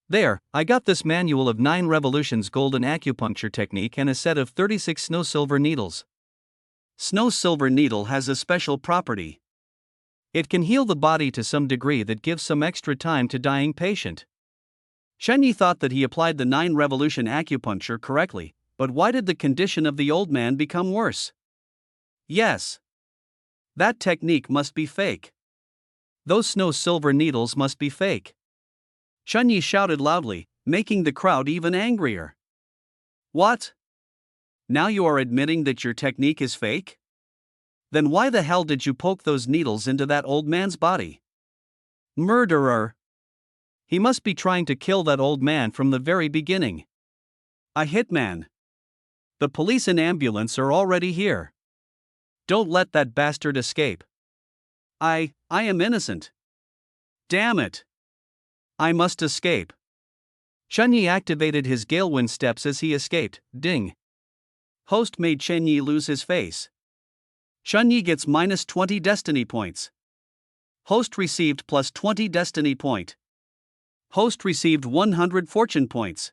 There, I got this manual of 9 revolutions golden acupuncture technique and a set of 36 snow silver needles. Snow silver needle has a special property. It can heal the body to some degree that gives some extra time to dying patient. Chen Yi thought that he applied the 9 revolution acupuncture correctly, but why did the condition of the old man become worse? Yes. That technique must be fake. Those snow silver needles must be fake. Chen Yi shouted loudly, making the crowd even angrier. What? Now you are admitting that your technique is fake? Then why the hell did you poke those needles into that old man's body? Murderer! He must be trying to kill that old man from the very beginning. A hitman. The police and ambulance are already here. Don't let that bastard escape. I am innocent. Damn it. I must escape. Chen Yi activated his Galewind steps as he escaped. Ding. Host made Chen Yi lose his face. Chen Yi gets minus 20 destiny points. Host received plus 20 destiny point. Host received 100 fortune points.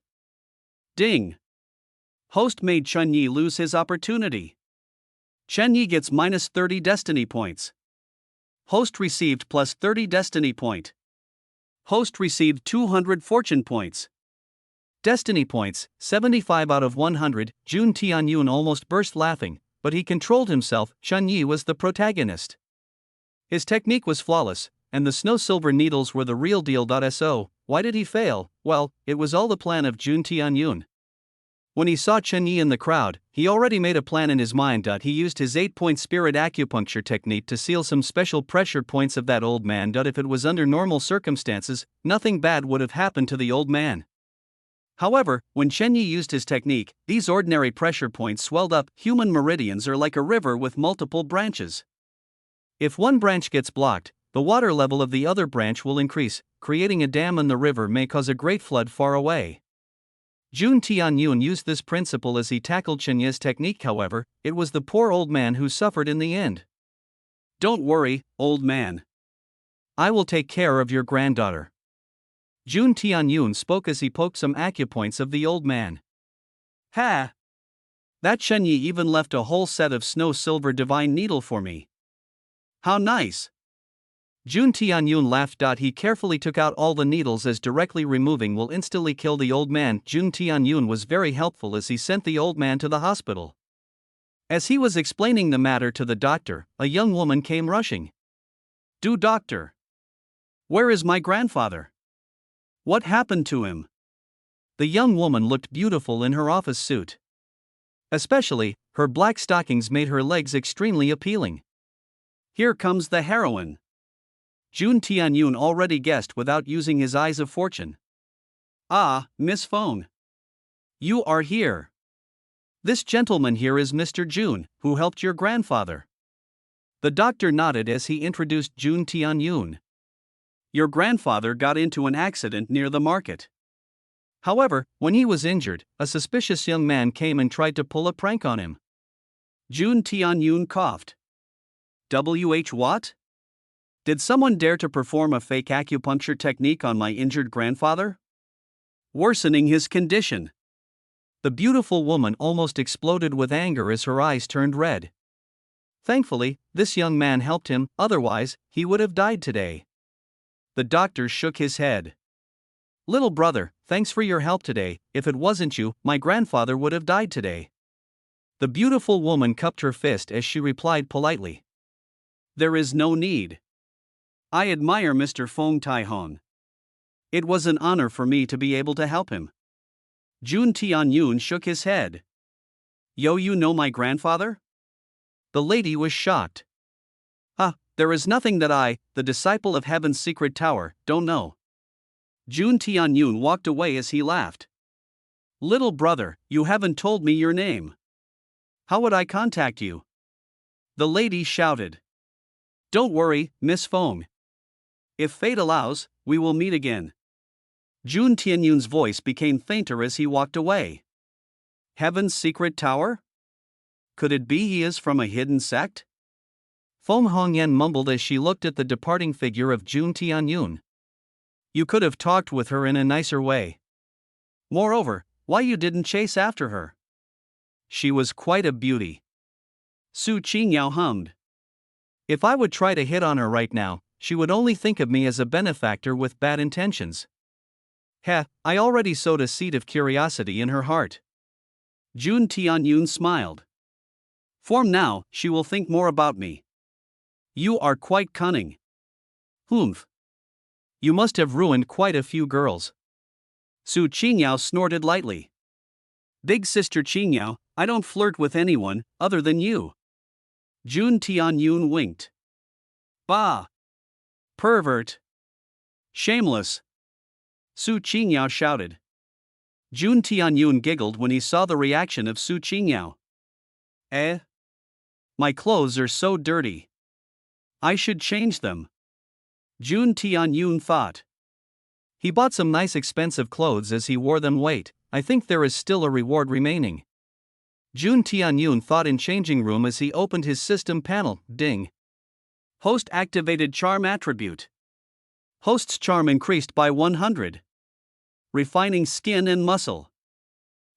Ding. Host made Chen Yi lose his opportunity. Chen Yi gets minus 30 destiny points. Host received plus 30 destiny point. Host received 200 fortune points. Destiny points, 75 out of 100. Jun Tianyun almost burst laughing, but he controlled himself. Chen Yi was the protagonist. His technique was flawless, and the snow silver needles were the real deal. So, why did he fail? Well, it was all the plan of Jun Tianyun. When he saw Chen Yi in the crowd, he already made a plan in his mind. He used his 8-point spirit acupuncture technique to seal some special pressure points of that old man. If it was under normal circumstances, nothing bad would have happened to the old man. However, when Chen Yi used his technique, these ordinary pressure points swelled up. Human meridians are like a river with multiple branches. If one branch gets blocked, the water level of the other branch will increase, creating a dam in the river may cause a great flood far away. Jun Tianyun used this principle as he tackled Chen Yi's technique. However, it was the poor old man who suffered in the end. Don't worry, old man. I will take care of your granddaughter. Jun Tianyun spoke as he poked some acupoints of the old man. Ha! That Shenyi even left a whole set of snow silver divine needle for me. How nice! Jun Tianyun laughed. He carefully took out all the needles, as directly removing will instantly kill the old man. Jun Tianyun was very helpful as he sent the old man to the hospital. As he was explaining the matter to the doctor, a young woman came rushing. "Do doctor! Where is my grandfather? What happened to him?" The young woman looked beautiful in her office suit. Especially, her black stockings made her legs extremely appealing. Here comes the heroine. Jun Tianyun already guessed without using his eyes of fortune. "Ah, Miss Feng. You are here. This gentleman here is Mr. Jun, who helped your grandfather." The doctor nodded as he introduced Jun Tianyun. "Your grandfather got into an accident near the market. However, when he was injured, a suspicious young man came and tried to pull a prank on him." Jun Tianyun coughed. What? Did someone dare to perform a fake acupuncture technique on my injured grandfather? Worsening his condition. The beautiful woman almost exploded with anger as her eyes turned red. Thankfully, this young man helped him, otherwise, he would have died today. The doctor shook his head. "Little brother, thanks for your help today. If it wasn't you, my grandfather would have died today." The beautiful woman cupped her fist as she replied politely. "There is no need. I admire Mr. Feng Taihon. It was an honor for me to be able to help him." Jun Tianyun shook his head. You know my grandfather?" The lady was shocked. There is nothing that I, the disciple of Heaven's secret tower, don't know." Jun Tianyun walked away as he laughed. "Little brother, you haven't told me your name. How would I contact you?" The lady shouted. "Don't worry, Miss Feng. If fate allows, we will meet again." Jun Tianyun's voice became fainter as he walked away. Heaven's secret tower? Could it be he is from a hidden sect? Feng Hongyan mumbled as she looked at the departing figure of Jun Tianyun. "You could have talked with her in a nicer way. Moreover, why you didn't chase after her? She was quite a beauty." Su Qingyao hummed. "If I would try to hit on her right now, she would only think of me as a benefactor with bad intentions." I already sowed a seed of curiosity in her heart." Jun Tianyun smiled. "From now, she will think more about me. You are quite cunning." "Humph. You must have ruined quite a few girls." Su Qingyao snorted lightly. "Big sister Qingyao, I don't flirt with anyone, other than you." Jun Tianyun winked. "Bah! Pervert! Shameless!" Su Qingyao shouted. Jun Tianyun giggled when he saw the reaction of Su Qingyao. My clothes are so dirty. I should change them." Jun Tianyun thought. He bought some nice expensive clothes as he wore them. Wait, I think there is still a reward remaining. Jun Tianyun thought in changing room as he opened his system panel. Ding. Host activated charm attribute. Host's charm increased by 100. Refining skin and muscle.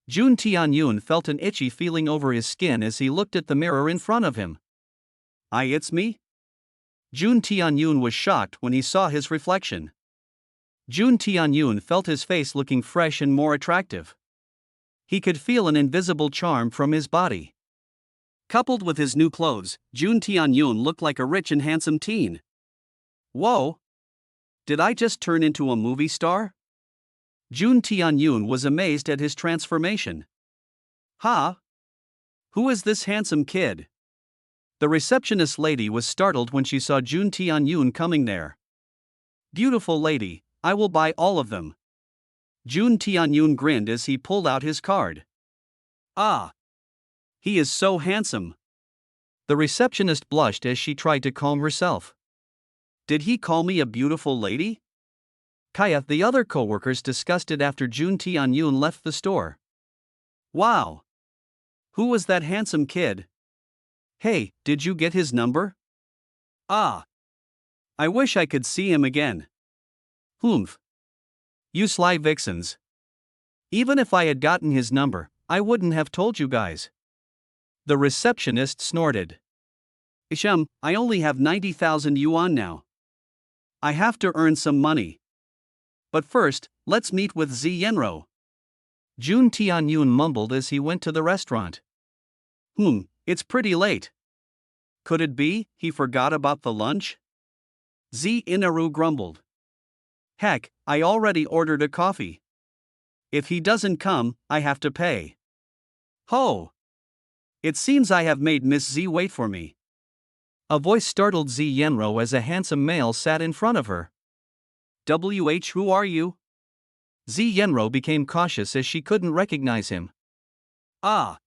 Jun Tianyun felt an itchy feeling over his skin as he looked at the mirror in front of him. It's me? Jun Tianyun was shocked when he saw his reflection. Jun Tianyun felt his face looking fresh and more attractive. He could feel an invisible charm from his body. Coupled with his new clothes, Jun Tianyun looked like a rich and handsome teen. Whoa! Did I just turn into a movie star? Jun Tianyun was amazed at his transformation. Who is this handsome kid? The receptionist lady was startled when she saw Jun Tianyun coming there. Beautiful lady, I will buy all of them. Jun Tianyun grinned as he pulled out his card. He is so handsome. The receptionist blushed as she tried to calm herself. Did he call me a beautiful lady? The other co-workers discussed it after Jun Tianyun left the store. Wow! Who was that handsome kid? Hey, did you get his number? I wish I could see him again. Humph. You sly vixens. Even if I had gotten his number, I wouldn't have told you guys. The receptionist snorted. Ishem, I only have 90,000 yuan now. I have to earn some money. But first, let's meet with Zi Yenro. Jun Tianyun mumbled as he went to the restaurant. It's pretty late. Could it be he forgot about the lunch? Zi Inaru grumbled. Heck, I already ordered a coffee. If he doesn't come, I have to pay. Ho! It seems I have made Miss Z wait for me. A voice startled Zi Yenro as a handsome male sat in front of her. Who are you? Zi Yenro became cautious as she couldn't recognize him. Ah!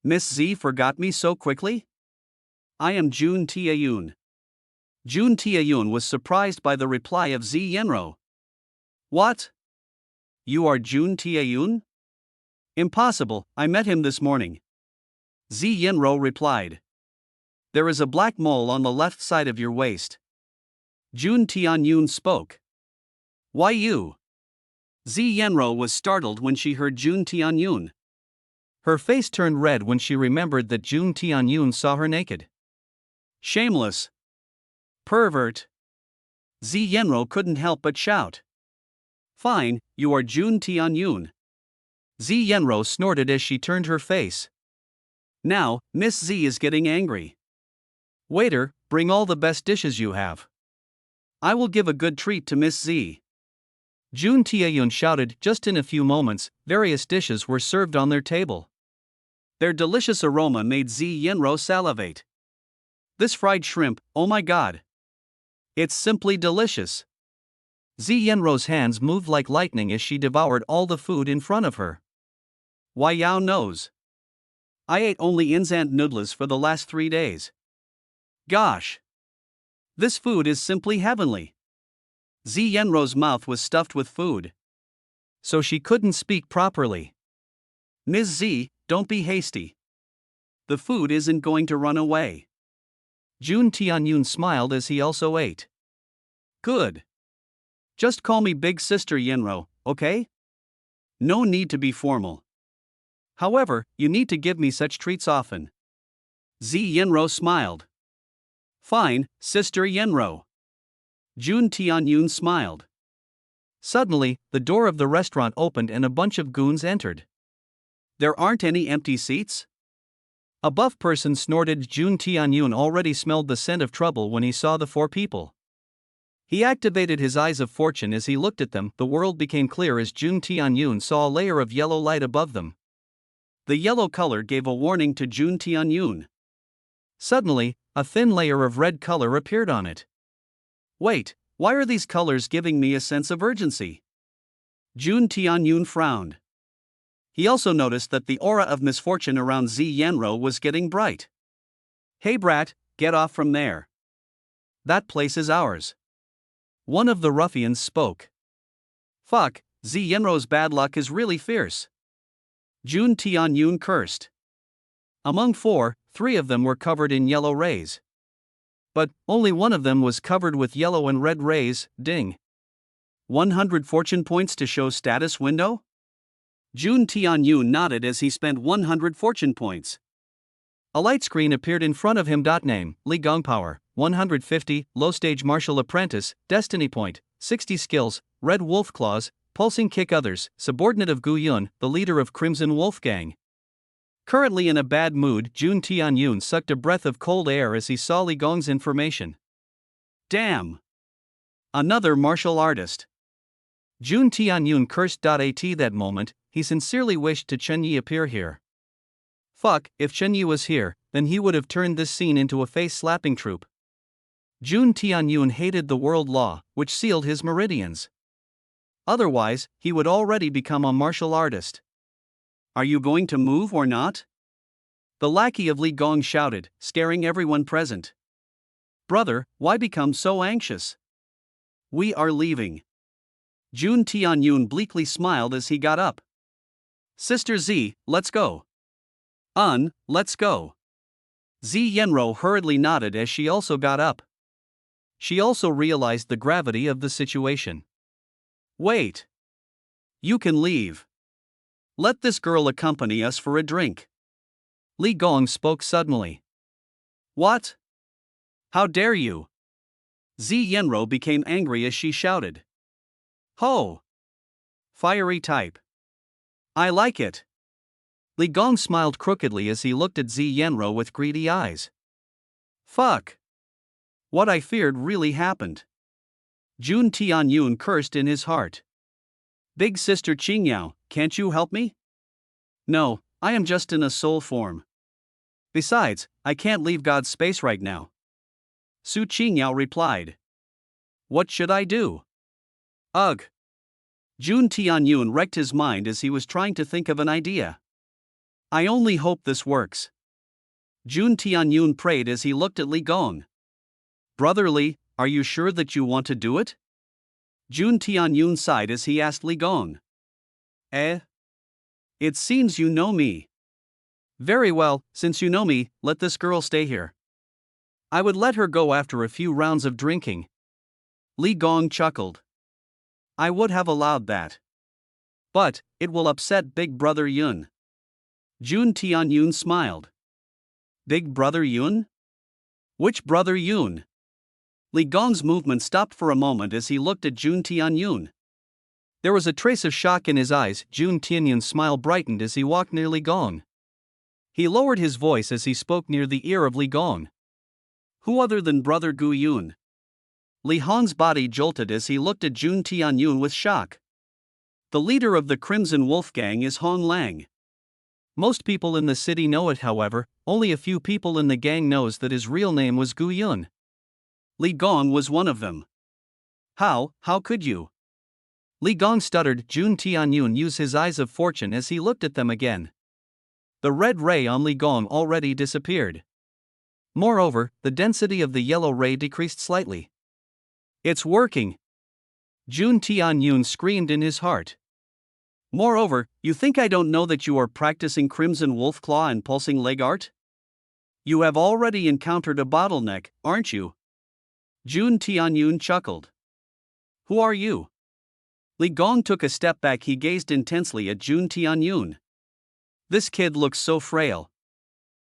Miss Z forgot me so quickly? I am Jun Tianyun. Jun Tianyun was surprised by the reply of Zi Yenro. What? You are Jun Tianyun? Impossible, I met him this morning. Zi Yenro replied. There is a black mole on the left side of your waist. Jun Tianyun spoke. Why you? Zi Yenro was startled when she heard Jun Tianyun. Her face turned red when she remembered that Jun Tianyun saw her naked. Shameless. Pervert. Zi Yenro couldn't help but shout. Fine, you are Jun Tianyun. Zi Yenro snorted as she turned her face. Now, Miss Z is getting angry. Waiter, bring all the best dishes you have. I will give a good treat to Miss Z. Jun Tianyun shouted. Just in a few moments, various dishes were served on their table. Their delicious aroma made Zi Yenro salivate. This fried shrimp, oh my god. It's simply delicious. Zi Yenro's hands moved like lightning as she devoured all the food in front of her. Why Yao knows. I ate only instant noodles for the last 3 days. Gosh! This food is simply heavenly. Zi Yenro's mouth was stuffed with food. So she couldn't speak properly. Ms. Z, don't be hasty. The food isn't going to run away. Jun Tianyun smiled as he also ate. Good. Just call me Big Sister Yenro, okay? No need to be formal. However, you need to give me such treats often. Zi Yenro smiled. Fine, Sister Yenro. Jun Tianyun smiled. Suddenly, the door of the restaurant opened and a bunch of goons entered. There aren't any empty seats? A buff person snorted. Jun Tianyun already smelled the scent of trouble when he saw the 4 people. He activated his eyes of fortune as he looked at them. The world became clear as Jun Tianyun saw a layer of yellow light above them. The yellow color gave a warning to Jun Tianyun. Suddenly, a thin layer of red color appeared on it. Wait, why are these colors giving me a sense of urgency? Jun Tianyun frowned. He also noticed that the aura of misfortune around Zi Yenro was getting bright. Hey brat, get off from there. That place is ours. One of the ruffians spoke. Fuck, Zi Yenro's bad luck is really fierce. Jun Tianyun cursed. Among 4, 3 of them were covered in yellow rays. But only one of them was covered with yellow and red rays. Ding. 100 fortune points to show status window? Jun Tianyun nodded as he spent 100 fortune points. A light screen appeared in front of him. Name, Li Gongpower, 150, low stage martial apprentice, destiny point, 60 skills, red wolf claws, pulsing kick. Others, subordinate of Gu Yun, the leader of Crimson Wolf Gang. Currently in a bad mood, Jun Tianyun sucked a breath of cold air as he saw Li Gong's information. Damn! Another martial artist. Jun Tianyun cursed. At that moment, he sincerely wished to Chen Yi appear here. Fuck, if Chen Yi was here, then he would have turned this scene into a face-slapping troupe. Jun Tianyun hated the world law, which sealed his meridians. Otherwise, he would already become a martial artist. Are you going to move or not? The lackey of Li Gong shouted, scaring everyone present. Brother, why become so anxious? We are leaving. Jun Tianyun bleakly smiled as he got up. Sister Z, let's go. Let's go. Zi Yenro hurriedly nodded as she also got up. She also realized the gravity of the situation. Wait. You can leave. Let this girl accompany us for a drink. Li Gong spoke suddenly. What? How dare you? Zi Yenro became angry as she shouted. Ho! Fiery type. I like it. Li Gong smiled crookedly as he looked at Zi Yenro with greedy eyes. Fuck. What I feared really happened. Jun Tianyun cursed in his heart. Big sister Qingyao, can't you help me? No, I am just in a soul form. Besides, I can't leave God's space right now. Su Qingyao replied. What should I do? Ugh. Jun Tianyun wrecked his mind as he was trying to think of an idea. I only hope this works. Jun Tianyun prayed as he looked at Li Gong. Brother Li, are you sure that you want to do it? Jun Tianyun sighed as he asked Li Gong. Eh? It seems you know me. Very well, since you know me, let this girl stay here. I would let her go after a few rounds of drinking. Li Gong chuckled. I would have allowed that. But, it will upset Big Brother Yun. Jun Tianyun smiled. Big Brother Yun? Which Brother Yun? Li Gong's movement stopped for a moment as he looked at Jun Tianyun. There was a trace of shock in his eyes. Jun Tianyun's smile brightened as he walked near Li Gong. He lowered his voice as he spoke near the ear of Li Gong. Who other than Brother Gu Yun? Li Hong's body jolted as he looked at Jun Tianyun with shock. The leader of the Crimson Wolf Gang is Hong Lang. Most people in the city know it, however, only a few people in the gang knows that his real name was Gu Yun. Li Gong was one of them. How could you? Li Gong stuttered. Jun Tianyun used his eyes of fortune as he looked at them again. The red ray on Li Gong already disappeared. Moreover, the density of the yellow ray decreased slightly. It's working! Jun Tianyun screamed in his heart. Moreover, you think I don't know that you are practicing Crimson Wolf Claw and Pulsing Leg art? You have already encountered a bottleneck, aren't you? Jun Tianyun chuckled. Who are you? Li Gong took a step back. He gazed intensely at Jun Tianyun. This kid looks so frail.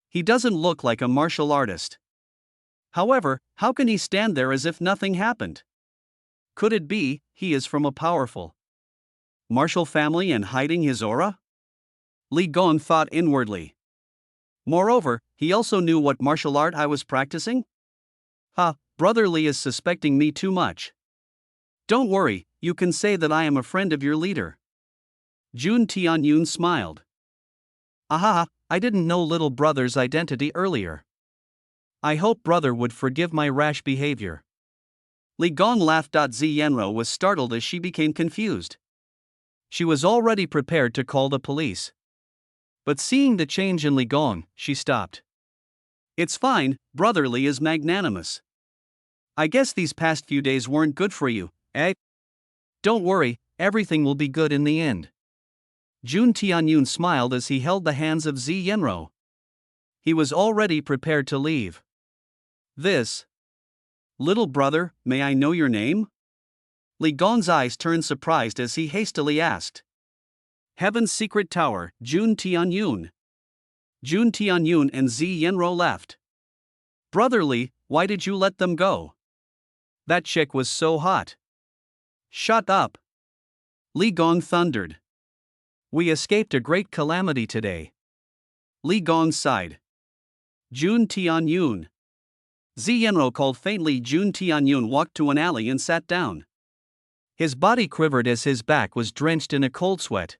He doesn't look like a martial artist. However, how can he stand there as if nothing happened? Could it be, he is from a powerful martial family and hiding his aura? Li Gong thought inwardly. Moreover, he also knew what martial art I was practicing? Brother Li is suspecting me too much. Don't worry, you can say that I am a friend of your leader. Jun Tianyun smiled. Aha, I didn't know little brother's identity earlier. I hope brother would forgive my rash behavior. Li Gong laughed. Zi Yenro was startled as she became confused. She was already prepared to call the police. But seeing the change in Li Gong, she stopped. It's fine, Brother Li is magnanimous. I guess these past few days weren't good for you, eh? Don't worry, everything will be good in the end. Jun Tianyun smiled as he held the hands of Zi Yenro. He was already prepared to leave. This. Little brother, may I know your name? Li Gong's eyes turned surprised as he hastily asked. Heaven's Secret Tower, Jun Tianyun. Jun Tianyun and Zi Yenro left. Brother Li, why did you let them go? That chick was so hot. Shut up. Li Gong thundered. We escaped a great calamity today. Li Gong sighed. Jun Tianyun. Zi Yenro called faintly. Jun Tianyun walked to an alley and sat down. His body quivered as his back was drenched in a cold sweat.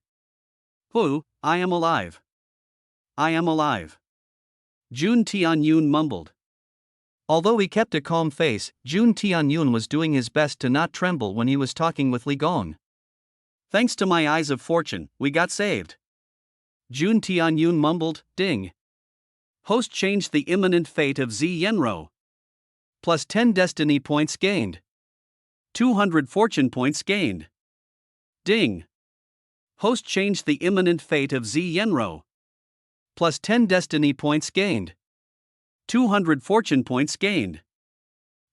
I am alive. I am alive. Jun Tianyun mumbled. Although he kept a calm face, Jun Tianyun was doing his best to not tremble when he was talking with Li Gong. Thanks to my eyes of fortune, we got saved. Jun Tianyun mumbled. Ding. Host changed the imminent fate of Zi Yenro. Plus 10 destiny points gained. 200 fortune points gained. Ding. Host changed the imminent fate of Zi Yenro. Plus 10 destiny points gained. 200 fortune points gained.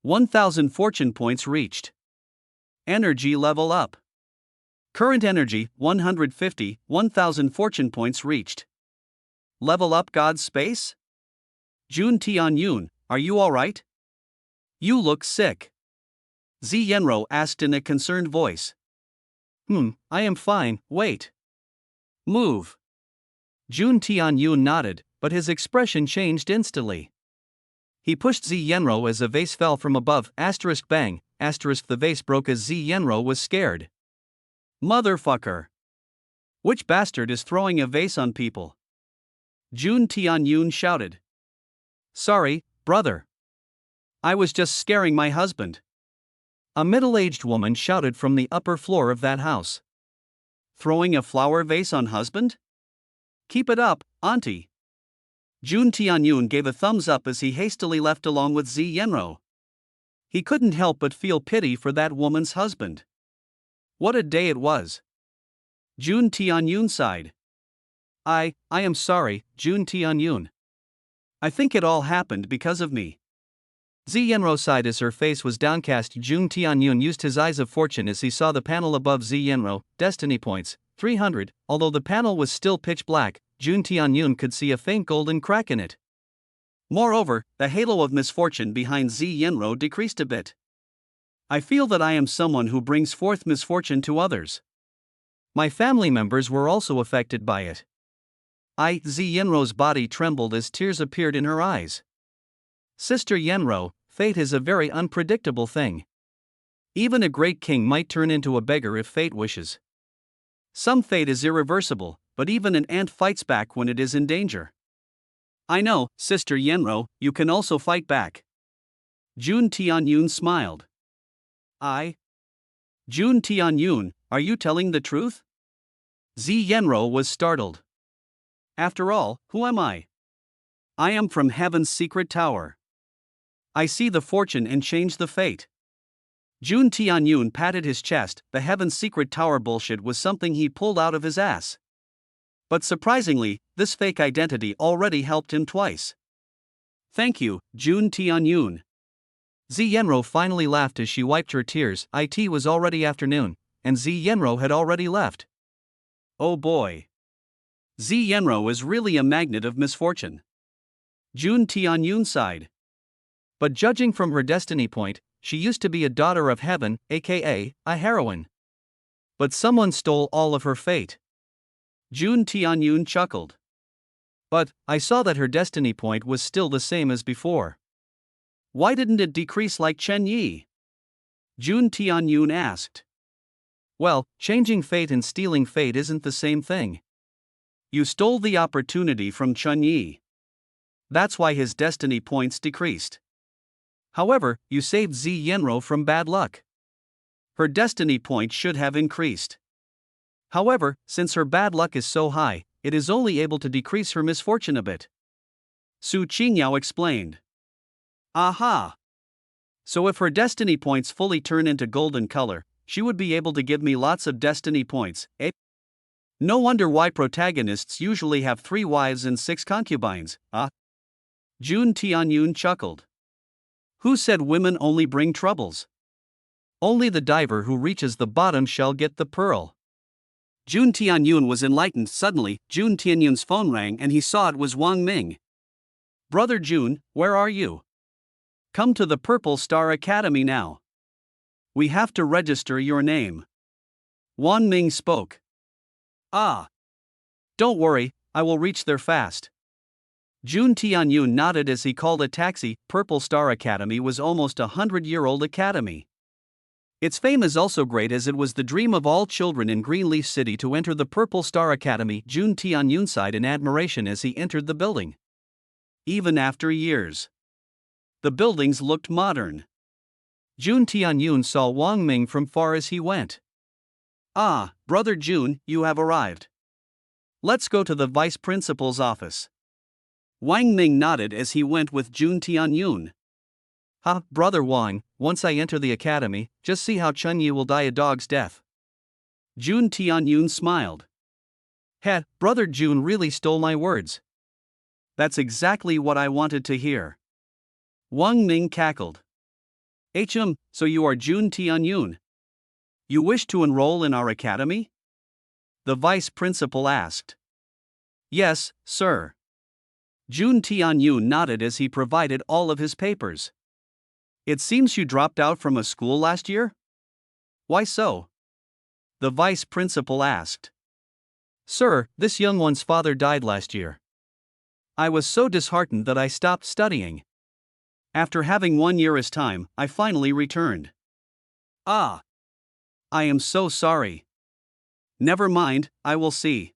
1000 fortune points reached. Energy level up. Current energy 150, 1000 fortune points reached. level up God's space? Jun Tianyun, are you alright? You look sick. Zi Yenro asked in a concerned voice. I am fine, wait. Move. Jun Tianyun nodded, but his expression changed instantly. He pushed Zi Yenro as a vase fell from above, bang, the vase broke as Zi Yenro was scared. Motherfucker. Which bastard is throwing a vase on people? Jun Tianyun shouted. Sorry, brother. I was just scaring my husband. A middle-aged woman shouted from the upper floor of that house. Throwing a flower vase on husband? Keep it up, auntie. Jun Tianyun gave a thumbs up as he hastily left along with Zi Yenro. He couldn't help but feel pity for that woman's husband. What a day it was. Jun Tianyun sighed. I am sorry, Jun Tianyun. I think it all happened because of me. Zi Yenro sighed as her face was downcast. Jun Tianyun used his eyes of fortune as he saw the panel above Zi Yenro, destiny points, 300, although the panel was still pitch black, Jun Tianyun could see a faint golden crack in it. Moreover, the halo of misfortune behind Zi Yenro decreased a bit. I feel that I am someone who brings forth misfortune to others. My family members were also affected by it. Zi Yenro's body trembled as tears appeared in her eyes. Sister Yenro, fate is a very unpredictable thing. Even a great king might turn into a beggar if fate wishes. Some fate is irreversible, but even an ant fights back when it is in danger. I know, Sister Yenro, you can also fight back. Jun Tianyun smiled. Jun Tianyun, are you telling the truth? Zi Yenro was startled. After all, who am I? I am from heaven's secret tower. I see the fortune and change the fate. Jun Tianyun patted his chest. The heaven's secret tower bullshit was something he pulled out of his ass. But surprisingly, this fake identity already helped him twice. Thank you, Jun Tianyun. Zi Yenro finally laughed as she wiped her tears. It was already afternoon, and Zi Yenro had already left. Oh boy. Zi Yenro is really a magnet of misfortune. Jun Tianyun sighed. But judging from her destiny point, she used to be a daughter of heaven, aka a heroine. But someone stole all of her fate. Jun Tianyun chuckled. But I saw that her destiny point was still the same as before. Why didn't it decrease like Chen Yi? Jun Tianyun asked. Well, changing fate and stealing fate isn't the same thing. You stole the opportunity from Chen Yi. That's why his destiny points decreased. However, you saved Zi Yenro from bad luck. Her destiny point should have increased. However, since her bad luck is so high, it is only able to decrease her misfortune a bit. Su Qingyao explained. Aha! So if her destiny points fully turn into golden color, she would be able to give me lots of destiny points, eh? No wonder why protagonists usually have 3 wives and 6 concubines, Jun Tianyun chuckled. Who said women only bring troubles? Only the diver who reaches the bottom shall get the pearl. Jun Tianyun was enlightened. Suddenly, Jun Tianyun's phone rang and he saw it was Wang Ming. Brother Jun, where are you? Come to the Purple Star Academy now. We have to register your name. Wang Ming spoke. Don't worry, I will reach there fast. Jun Tianyun nodded as he called a taxi. Purple Star Academy was almost a 100-year-old academy. Its fame is also great as it was the dream of all children in Greenleaf City to enter the Purple Star Academy. Jun Tianyun sighed in admiration as he entered the building. Even after years, the buildings looked modern. Jun Tianyun saw Wang Ming from far as he went. Brother Jun, you have arrived. Let's go to the vice principal's office. Wang Ming nodded as he went with Jun Tianyun. Brother Wang, once I enter the academy, just see how Chen Yi will die a dog's death. Jun Tianyun smiled. Brother Jun really stole my words. That's exactly what I wanted to hear. Wang Ming cackled. So you are Jun Tianyun. You wish to enroll in our academy? The vice principal asked. Yes, sir. Jun Tianyun nodded as he provided all of his papers. It seems you dropped out from a school last year? Why so? The vice principal asked. Sir, this young one's father died last year. I was so disheartened that I stopped studying. After having 1 year as time, I finally returned. Ah. I am so sorry. Never mind, I will see.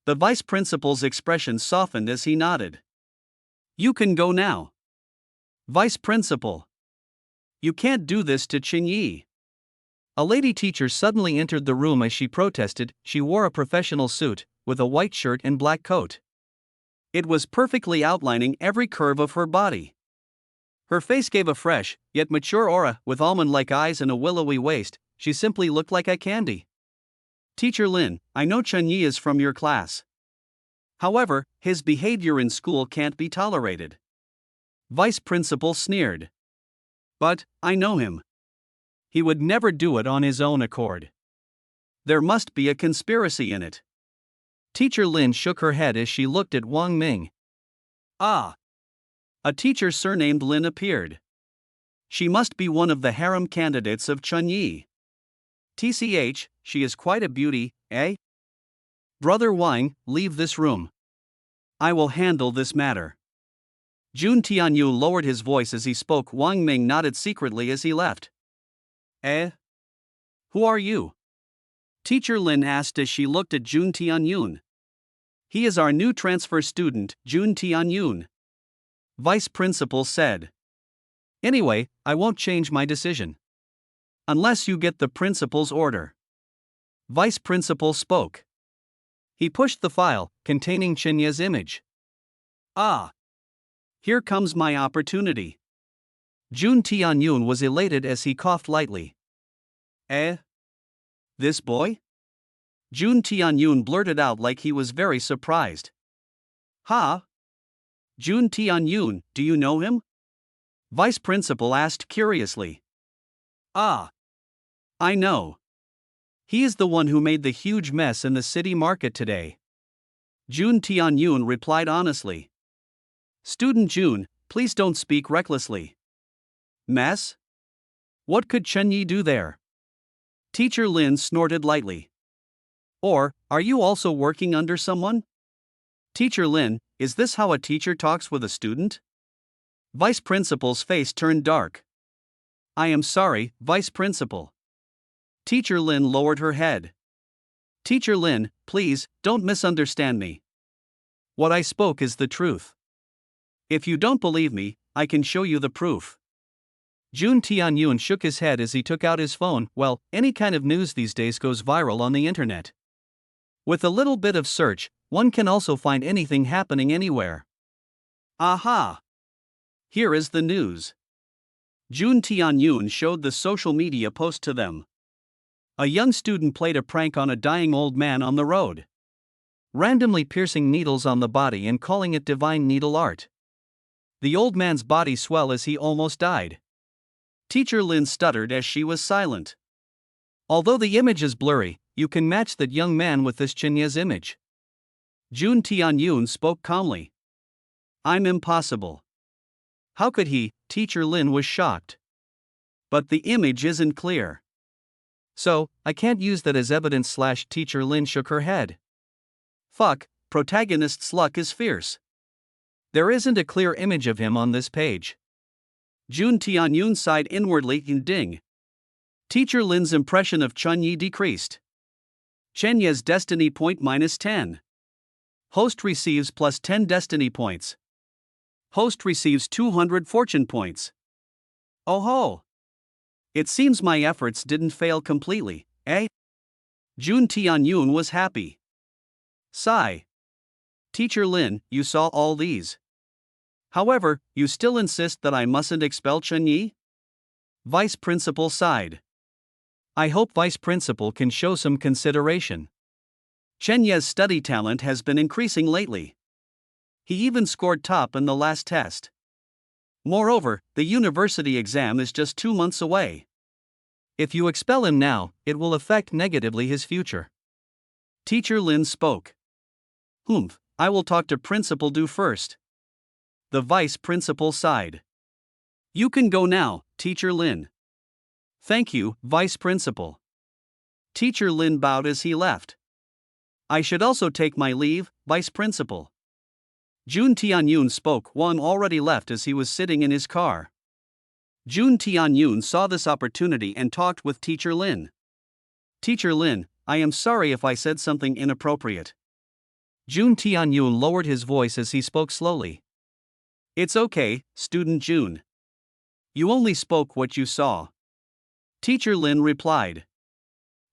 The vice principal's expression softened as he nodded. You can go now. Vice principal. You can't do this to Qinyi. A lady teacher suddenly entered the room as she protested. She wore a professional suit, with a white shirt and black coat. It was perfectly outlining every curve of her body. Her face gave a fresh, yet mature aura. With almond-like eyes and a willowy waist, she simply looked like eye candy. Teacher Lin, I know Qinyi is from your class. However, his behavior in school can't be tolerated. Vice principal sneered. But, I know him. He would never do it on his own accord. There must be a conspiracy in it. Teacher Lin shook her head as she looked at Wang Ming. Ah. A teacher surnamed Lin appeared. She must be one of the harem candidates of Qinyi. TCH, she is quite a beauty, eh? Brother Wang, leave this room. I will handle this matter. Jun Tianyu lowered his voice as he spoke. Wang Ming nodded secretly as he left. Eh? Who are you? Teacher Lin asked as she looked at Jun Tianyun. He is our new transfer student, Jun Tianyun. Vice principal said. Anyway, I won't change my decision. Unless you get the principal's order. Vice principal spoke. He pushed the file, containing Chenya's image. Ah. Here comes my opportunity. Jun Tianyun was elated as he coughed lightly. Eh? This boy? Jun Tianyun blurted out like he was very surprised. Ha? Jun Tianyun, do you know him? Vice principal asked curiously. Ah. I know. He is the one who made the huge mess in the city market today. Jun Tianyun replied honestly. Student Jun, please don't speak recklessly. Mess? What could Chenyi do there? Teacher Lin snorted lightly. Or, are you also working under someone? Teacher Lin, is this how a teacher talks with a student? Vice principal's face turned dark. I am sorry, Vice principal. Teacher Lin lowered her head. Teacher Lin, please, don't misunderstand me. What I spoke is the truth. If you don't believe me, I can show you the proof. Jun Tianyun shook his head as he took out his phone. Well, any kind of news these days goes viral on the internet. With a little bit of search, one can also find anything happening anywhere. Aha! Here is the news. Jun Tianyun showed the social media post to them. A young student played a prank on a dying old man on the road, randomly piercing needles on the body and calling it divine needle art. The old man's body swelled as he almost died. Teacher Lin stuttered as she was silent. Although the image is blurry, you can match that young man with this Chenya's image. Jun Tianyun spoke calmly. I'm impossible. How could he? Teacher Lin was shocked. But the image isn't clear. So, I can't use that as evidence. Teacher Lin shook her head. Fuck, protagonist's luck is fierce. There isn't a clear image of him on this page. Jun Tianyun sighed inwardly and ding. Teacher Lin's impression of Chunyi decreased. Chenya's destiny point -10. Host receives +10 destiny points. Host receives 200 fortune points. Oh ho! It seems my efforts didn't fail completely, eh? Jun Tianyun was happy. Sigh. Teacher Lin, you saw all these. However, you still insist that I mustn't expel Chenyi? Vice Principal sighed. I hope Vice Principal can show some consideration. Chenya's study talent has been increasing lately. He even scored top in the last test. Moreover, the university exam is just 2 months away. If you expel him now, it will affect negatively his future. Teacher Lin spoke. I will talk to Principal Du first. the vice principal sighed. You can go now, Teacher Lin. Thank you, Vice Principal. Teacher Lin bowed as he left. I should also take my leave, Vice Principal. Jun Tianyun spoke. Wang already left as he was sitting in his car. Jun Tianyun saw this opportunity and talked with Teacher Lin. Teacher Lin, I am sorry if I said something inappropriate. Jun Tianyun lowered his voice as he spoke slowly. It's okay, Student Jun. You only spoke what you saw. Teacher Lin replied.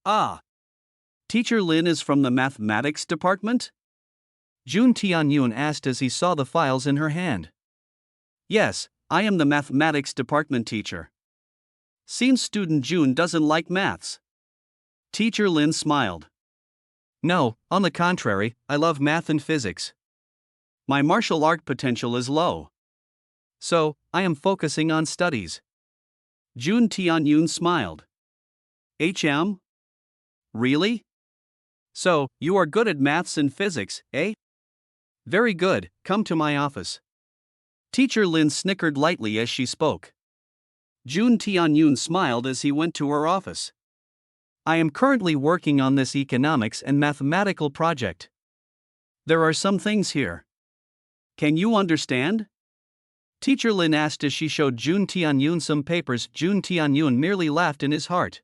Ah. Teacher Lin is from the mathematics department? Jun Tianyun asked as he saw the files in her hand. Yes, I am the mathematics department teacher. Seems Student Jun doesn't like maths. Teacher Lin smiled. No, on the contrary, I love math and physics. My martial art potential is low. So, I am focusing on studies. Jun Tianyun smiled. HM? Really? So, you are good at maths and physics, eh? Very good, come to my office. Teacher Lin snickered lightly as she spoke. Jun Tianyun smiled as he went to her office. I am currently working on this economics and mathematical project. There are some things here. Can you understand? Teacher Lin asked as she showed Jun Tianyun some papers. Jun Tianyun merely laughed in his heart.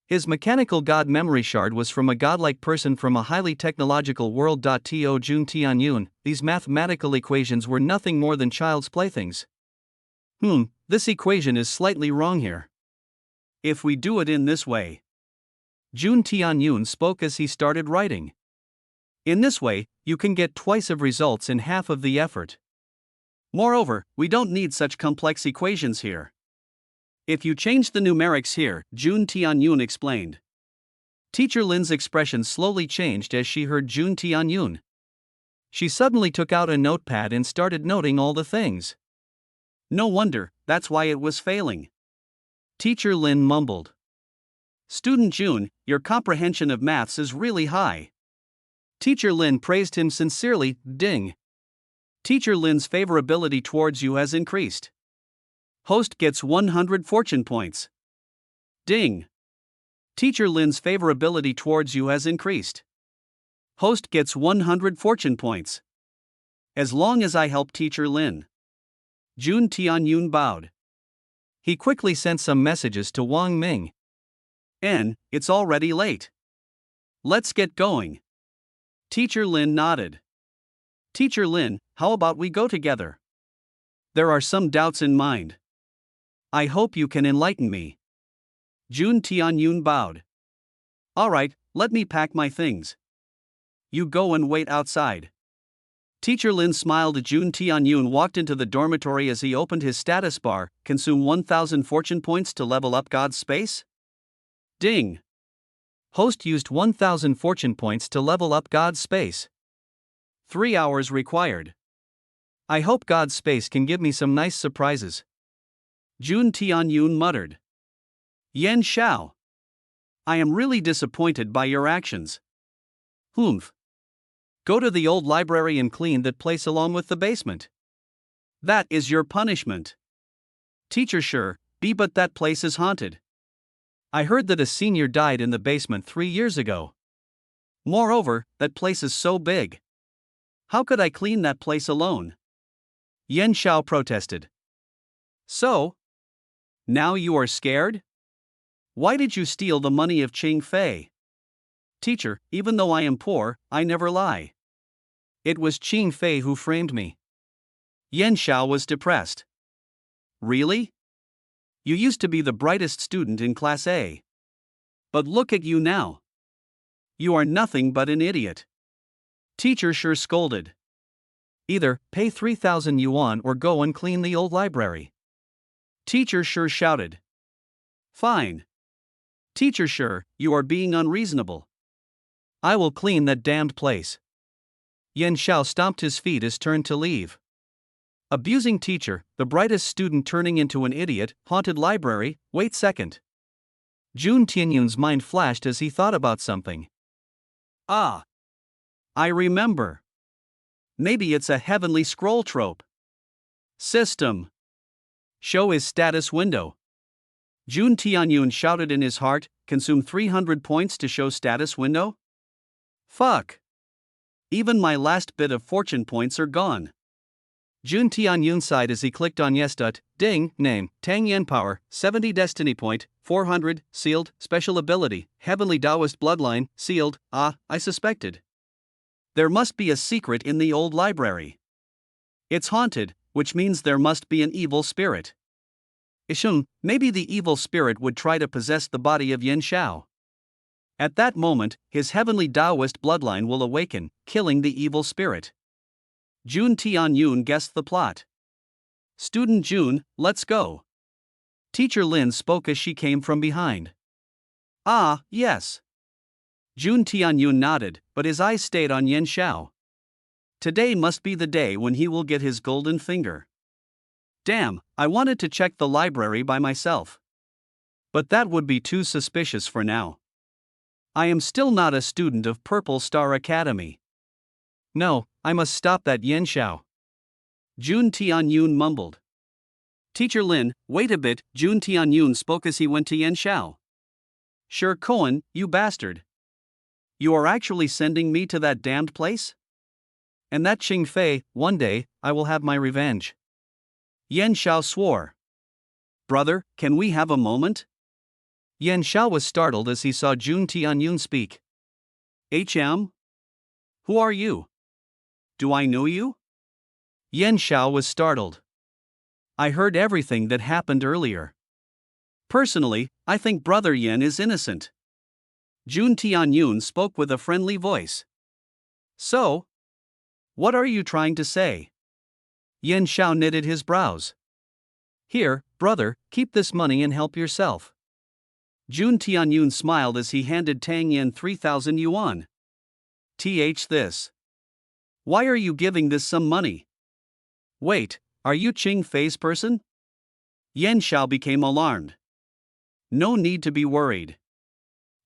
His mechanical god memory shard was from a godlike person from a highly technological world. To Jun Tianyun, these mathematical equations were nothing more than child's playthings. This equation is slightly wrong here. If we do it in this way. Jun Tianyun spoke as he started writing. In this way, you can get twice of results in half of the effort. Moreover, we don't need such complex equations here. If you change the numerics here, Jun Tianyun explained. Teacher Lin's expression slowly changed as she heard Jun Tianyun. She suddenly took out a notepad and started noting all the things. No wonder, that's why it was failing. Teacher Lin mumbled. Student Jun, your comprehension of maths is really high. Teacher Lin praised him sincerely. Ding. Teacher Lin's favorability towards you has increased. Host gets 100 fortune points. Ding. Teacher Lin's favorability towards you has increased. Host gets 100 fortune points. As long as I help Teacher Lin. Jun Tianyun bowed. He quickly sent some messages to Wang Ming. It's already late. Let's get going. Teacher Lin nodded. Teacher Lin, how about we go together? There are some doubts in mind. I hope you can enlighten me. Jun Tianyun bowed. Alright, let me pack my things. You go and wait outside. Teacher Lin smiled. Jun Tianyun walked into the dormitory as he opened his status bar. Consume 1,000 fortune points to level up God's space? Ding. Host used 1,000 fortune points to level up God's space. 3 hours required. I hope God's space can give me some nice surprises. Jun Tianyun muttered. Yan Xiao. I am really disappointed by your actions. Humph. Go to the old library and clean that place along with the basement. That is your punishment. Teacher sure, but that place is haunted. I heard that a senior died in the basement 3 years ago. Moreover, that place is so big. How could I clean that place alone? Yan Xiao protested. So? Now you are scared? Why did you steal the money of Ching Fei? Teacher, even though I am poor, I never lie. It was Ching Fei who framed me. Yan Xiao was depressed. Really? You used to be the brightest student in Class A. But look at you now. You are nothing but an idiot. Teacher sure scolded. Either pay 3,000 yuan or go and clean the old library. Teacher sure shouted. Fine. Teacher sure, you are being unreasonable. I will clean that damned place. Yan Xiao stomped his feet as turned to leave. Abusing teacher, the brightest student turning into an idiot, haunted library, wait second. Jun Tianyun's mind flashed as he thought about something. Ah. I remember. Maybe it's a heavenly scroll trope. System. Show his status window. Jun Tianyun shouted in his heart, consume 300 points to show status window? Fuck. Even my last bit of fortune points are gone. Jun Tianyun sighed as he clicked on yes. Ding, name, Tang Yen power, 70 destiny point, 400, sealed, special ability, heavenly Taoist bloodline, sealed, I suspected. There must be a secret in the old library. It's haunted, which means there must be an evil spirit. Ishun, maybe the evil spirit would try to possess the body of Yen Xiao. At that moment, his heavenly Taoist bloodline will awaken, killing the evil spirit. Jun Tianyun guessed the plot. Student Jun, let's go. Teacher Lin spoke as she came from behind. Ah, yes. Jun Tianyun nodded, but his eyes stayed on Yen Xiao. Today must be the day when he will get his golden finger. Damn, I wanted to check the library by myself. But that would be too suspicious for now. I am still not a student of Purple Star Academy. No, I must stop that Yen Xiao. Jun Tianyun mumbled. Teacher Lin, wait a bit, Jun Tianyun spoke as he went to Yen Xiao. Sure, Cohen, you bastard. You are actually sending me to that damned place? And that Qing Fei, one day, I will have my revenge. Yen Xiao swore. Brother, can we have a moment? Yen Xiao was startled as he saw Jun Tianyun speak. HM? Who are you? Do I know you? Yen Xiao was startled. I heard everything that happened earlier. Personally, I think Brother Yen is innocent. Jun Tianyun spoke with a friendly voice. So? What are you trying to say? Yen Xiao knitted his brows. Here, brother, keep this money and help yourself. Jun Tianyun smiled as he handed Tang Yen 3,000 yuan. This. Why are you giving this some money? Wait, are you Qing Fei's person? Yen Xiao became alarmed. No need to be worried.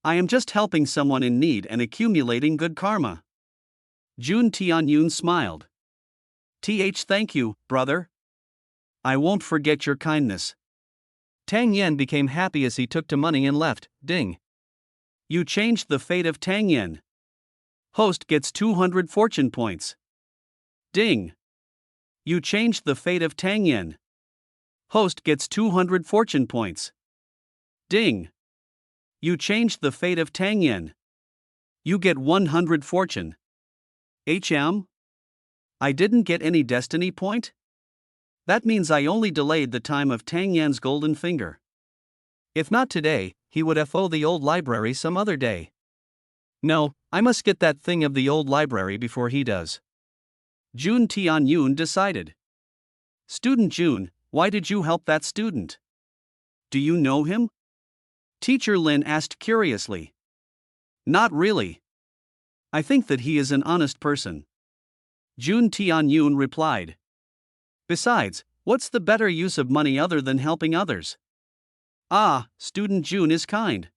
I am just helping someone in need and accumulating good karma. Jun Tianyun smiled. Thank you, brother. I won't forget your kindness. Tang Yen became happy as he took the money and left. Ding. You changed the fate of Tang Yen. Host gets 200 fortune points. Ding. You changed the fate of Tang Yen. Host gets 200 fortune points. Ding. You changed the fate of Tang Yen. You get 100 fortune. HM? I didn't get any destiny point? That means I only delayed the time of Tang Yan's golden finger. If not today, he would FO the old library some other day. No, I must get that thing of the old library before he does. Jun Tianyun decided. Student Jun, why did you help that student? Do you know him? Teacher Lin asked curiously. Not really. I think that he is an honest person. Jun Tianyun replied. Besides, what's the better use of money other than helping others? Student Jun is kind.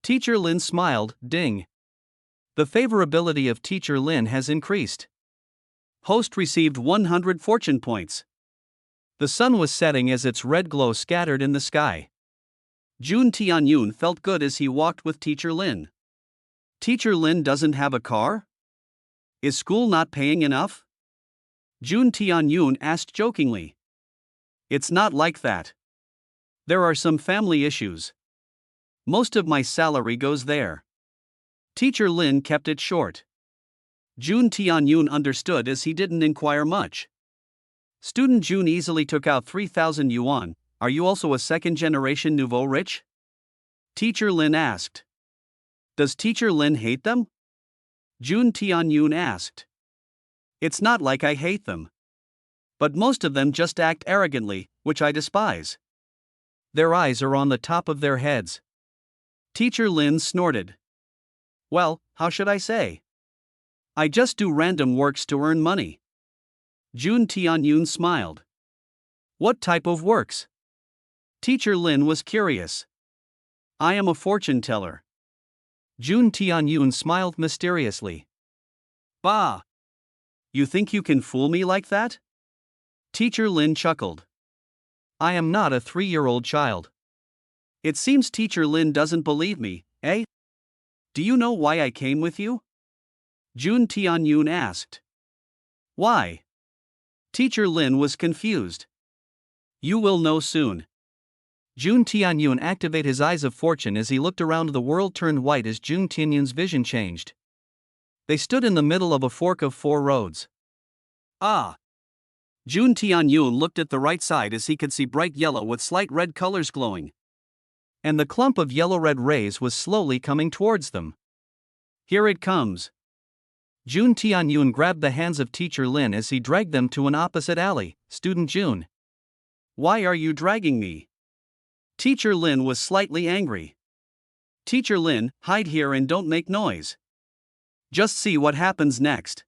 Teacher Lin smiled. Ding. The favorability of Teacher Lin has increased. Host received 100 fortune points. The sun was setting as its red glow scattered in the sky. Jun Tianyun felt good as he walked with Teacher Lin. Teacher Lin doesn't have a car? Is school not paying enough? Jun Tianyun asked jokingly. It's not like that. There are some family issues. Most of my salary goes there. Teacher Lin kept it short. Jun Tianyun understood as he didn't inquire much. Student Jun easily took out 3,000 yuan. Are you also a second-generation nouveau rich? Teacher Lin asked. Does Teacher Lin hate them? Jun Tianyun asked. It's not like I hate them. But most of them just act arrogantly, which I despise. Their eyes are on the top of their heads. Teacher Lin snorted. Well, how should I say? I just do random works to earn money. Jun Tianyun smiled. What type of works? Teacher Lin was curious. I am a fortune teller. Jun Tianyun smiled mysteriously. Bah! You think you can fool me like that? Teacher Lin chuckled. I am not a 3-year-old child. It seems Teacher Lin doesn't believe me, eh? Do you know why I came with you? Jun Tianyun asked. Why? Teacher Lin was confused. You will know soon. Jun Tianyun activated his eyes of fortune as he looked around. The world turned white as Jun Tianyun's vision changed. They stood in the middle of a fork of 4 roads. Ah! Jun Tianyun looked at the right side as he could see bright yellow with slight red colors glowing. And the clump of yellow-red rays was slowly coming towards them. Here it comes. Jun Tianyun grabbed the hands of Teacher Lin as he dragged them to an opposite alley. Student Jun. Why are you dragging me? Teacher Lin was slightly angry. Teacher Lin, hide here and don't make noise. Just see what happens next.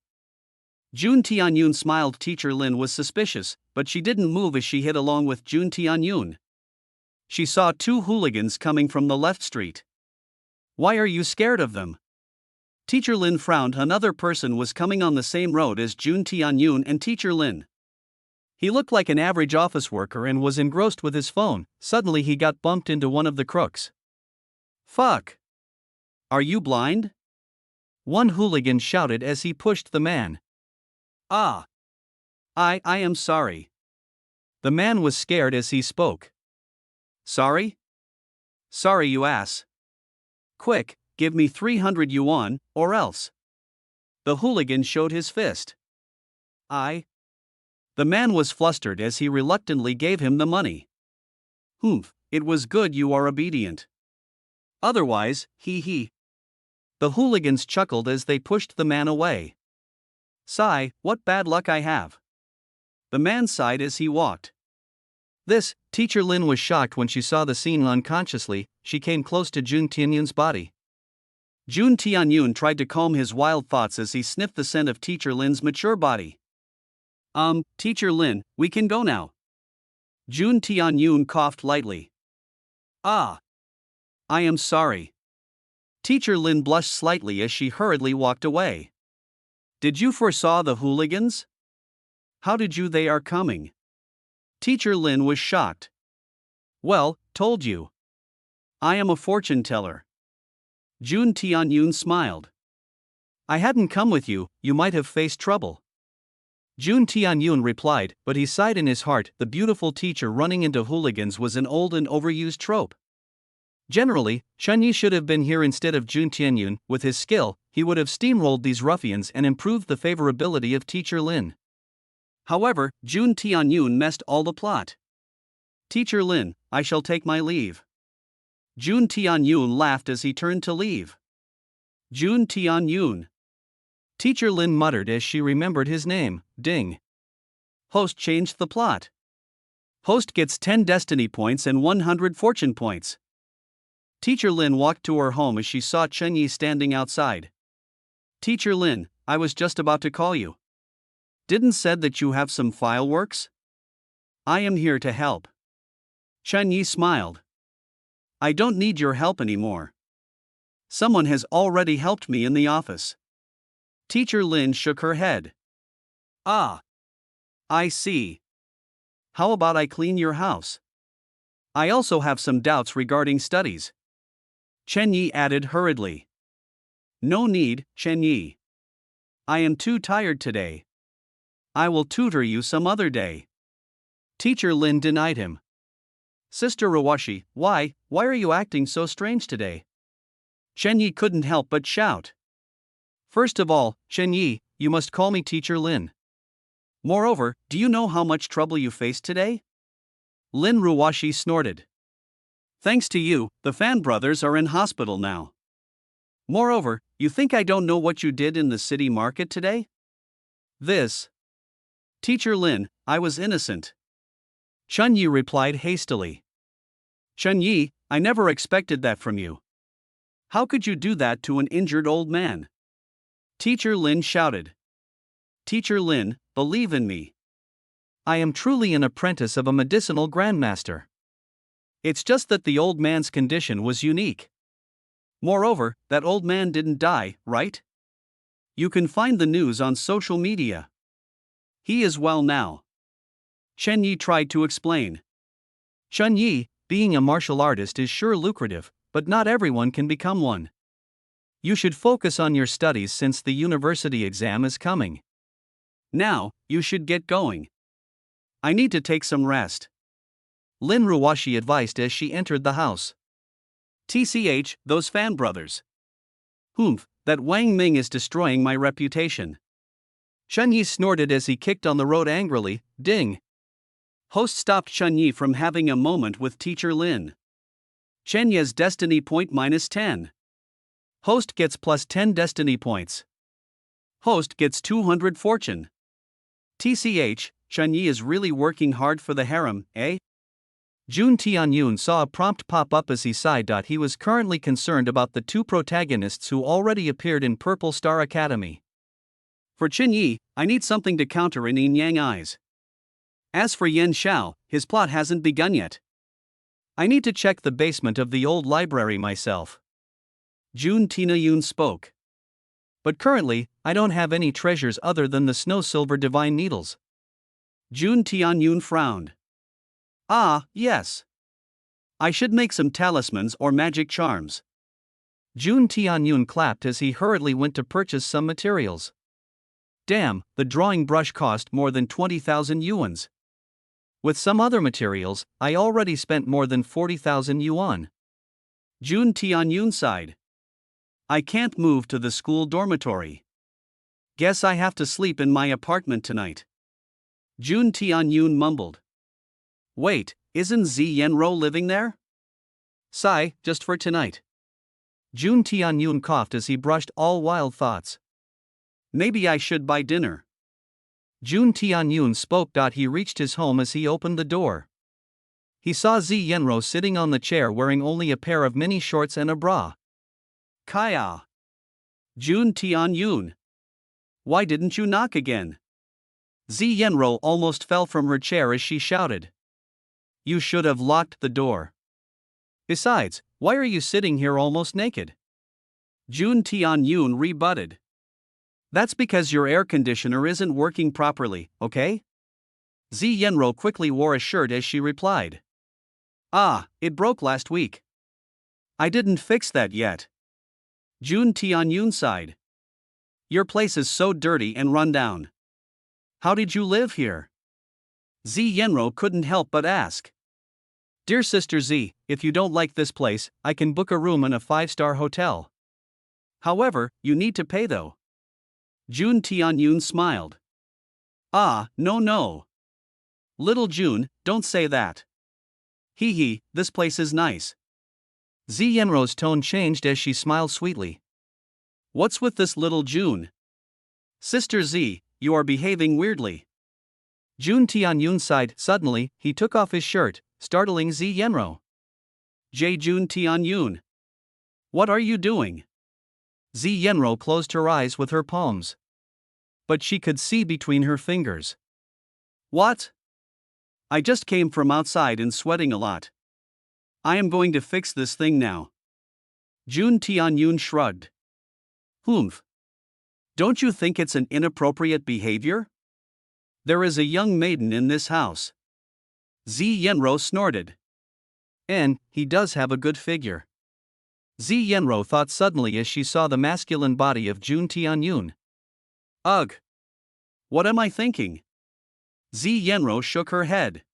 Jun Tianyun smiled. Teacher Lin was suspicious, but she didn't move as she hid along with Jun Tianyun. She saw 2 hooligans coming from the left street. Why are you scared of them? Teacher Lin frowned. Another person was coming on the same road as Jun Tianyun and Teacher Lin. He looked like an average office worker and was engrossed with his phone. Suddenly he got bumped into one of the crooks. Fuck! Are you blind? One hooligan shouted as he pushed the man. Ah! I am sorry. The man was scared as he spoke. Sorry? Sorry, you ass. Quick, give me 300 yuan, or else. The hooligan showed his fist. The man was flustered as he reluctantly gave him the money. Humph, it was good you are obedient. Otherwise, he. The hooligans chuckled as they pushed the man away. Sigh, what bad luck I have. The man sighed as he walked. Teacher Lin was shocked when she saw the scene. Unconsciously, she came close to Jun Tianyun's body. Jun Tianyun tried to calm his wild thoughts as he sniffed the scent of Teacher Lin's mature body. Teacher Lin, we can go now. Jun Tianyun coughed lightly. Ah! I am sorry. Teacher Lin blushed slightly as she hurriedly walked away. Did you foresaw the hooligans? How did you? They are coming. Teacher Lin was shocked. Well, told you. I am a fortune teller. Jun Tianyun smiled. I hadn't come with you, you might have faced trouble. Jun Tianyun replied, but he sighed in his heart. The beautiful teacher running into hooligans was an old and overused trope. Generally, Chen Yi should have been here instead of Jun Tianyun. With his skill, he would have steamrolled these ruffians and improved the favorability of Teacher Lin. However, Jun Tianyun messed all the plot. Teacher Lin, I shall take my leave. Jun Tianyun laughed as he turned to leave. Jun Tianyun. Teacher Lin muttered as she remembered his name. Ding. Host changed the plot. Host gets 10 destiny points and 100 fortune points. Teacher Lin walked to her home as she saw Chen Yi standing outside. Teacher Lin, I was just about to call you. Didn't said that you have some fireworks? I am here to help. Chen Yi smiled. I don't need your help anymore. Someone has already helped me in the office. Teacher Lin shook her head. Ah. I see. How about I clean your house? I also have some doubts regarding studies. Chen Yi added hurriedly. No need, Chen Yi. I am too tired today. I will tutor you some other day. Teacher Lin denied him. Sister Rawashi, why are you acting so strange today? Chen Yi couldn't help but shout. First of all, Chen Yi, you must call me Teacher Lin. Moreover, do you know how much trouble you faced today? Lin Ruwashi snorted. Thanks to you, the Fan brothers are in hospital now. Moreover, you think I don't know what you did in the city market today? Teacher Lin, I was innocent. Chen Yi replied hastily. Chen Yi, I never expected that from you. How could you do that to an injured old man? Teacher Lin shouted. Teacher Lin, believe in me. I am truly an apprentice of a medicinal grandmaster. It's just that the old man's condition was unique. Moreover, that old man didn't die, right? You can find the news on social media. He is well now. Chen Yi tried to explain. Chun Yi, being a martial artist is sure lucrative, but not everyone can become one. You should focus on your studies since the university exam is coming. Now, you should get going. I need to take some rest. Lin Ruwashi advised as she entered the house. TCH, those fan brothers. Humph, that Wang Ming is destroying my reputation. Chun Yi snorted as he kicked on the road angrily. Ding! Host stopped Chun Yi from having a moment with teacher Lin. Chen Ye's destiny point -10. Host gets plus 10 destiny points. Host gets 200 fortune. TCH, Chun Yi is really working hard for the harem, eh? Jun Tianyun saw a prompt pop up as he sighed. He was currently concerned about the two protagonists who already appeared in Purple Star Academy. For Chen Yi, I need something to counter in Yin Yang eyes. As for Yen Xiao, his plot hasn't begun yet. I need to check the basement of the old library myself. Jun Tinayun spoke. But currently, I don't have any treasures other than the snow silver divine needles. Jun Tianyun frowned. Ah, yes. I should make some talismans or magic charms. Jun Tianyun clapped as he hurriedly went to purchase some materials. Damn, the drawing brush cost more than 20,000 yuans. With some other materials, I already spent more than 40,000 yuan. Jun Tianyun sighed. I can't move to the school dormitory. Guess I have to sleep in my apartment tonight. Jun Tianyun mumbled. Wait, isn't Zi Yenro living there? Sigh, just for tonight. Jun Tianyun coughed as he brushed all wild thoughts. Maybe I should buy dinner. Jun Tianyun spoke. He reached his home as he opened the door. He saw Zi Yenro sitting on the chair wearing only a pair of mini shorts and a bra. Kaya. Jun Tianyun. Why didn't you knock again? Zi Yenro almost fell from her chair as she shouted. You should have locked the door. Besides, why are you sitting here almost naked? Jun Tianyun rebutted. That's because your air conditioner isn't working properly, okay? Zi Yenro quickly wore a shirt as she replied. Ah, it broke last week. I didn't fix that yet. Jun Tianyun sighed. Your place is so dirty and run down. How did you live here? Zi Yenro couldn't help but ask. Dear Sister Z, if you don't like this place, I can book a room in a 5-star hotel. However, you need to pay though. Jun Tianyun smiled. Ah, no. Little Jun, don't say that. Hee, this place is nice. Zi Yenro's tone changed as she smiled sweetly. What's with this little Jun? Sister Z, you are behaving weirdly. Jun Tianyun sighed. Suddenly, he took off his shirt, startling Zi Yenro. Jun Tianyun. What are you doing? Zi Yenro closed her eyes with her palms. But she could see between her fingers. What? I just came from outside and sweating a lot. I am going to fix this thing now. Jun Tianyun shrugged. Humph. Don't you think it's an inappropriate behavior? There is a young maiden in this house. Zi Yenro snorted. And he does have a good figure. Zi Yenro thought suddenly as she saw the masculine body of Jun Tianyun. Ugh. What am I thinking? Zi Yenro shook her head.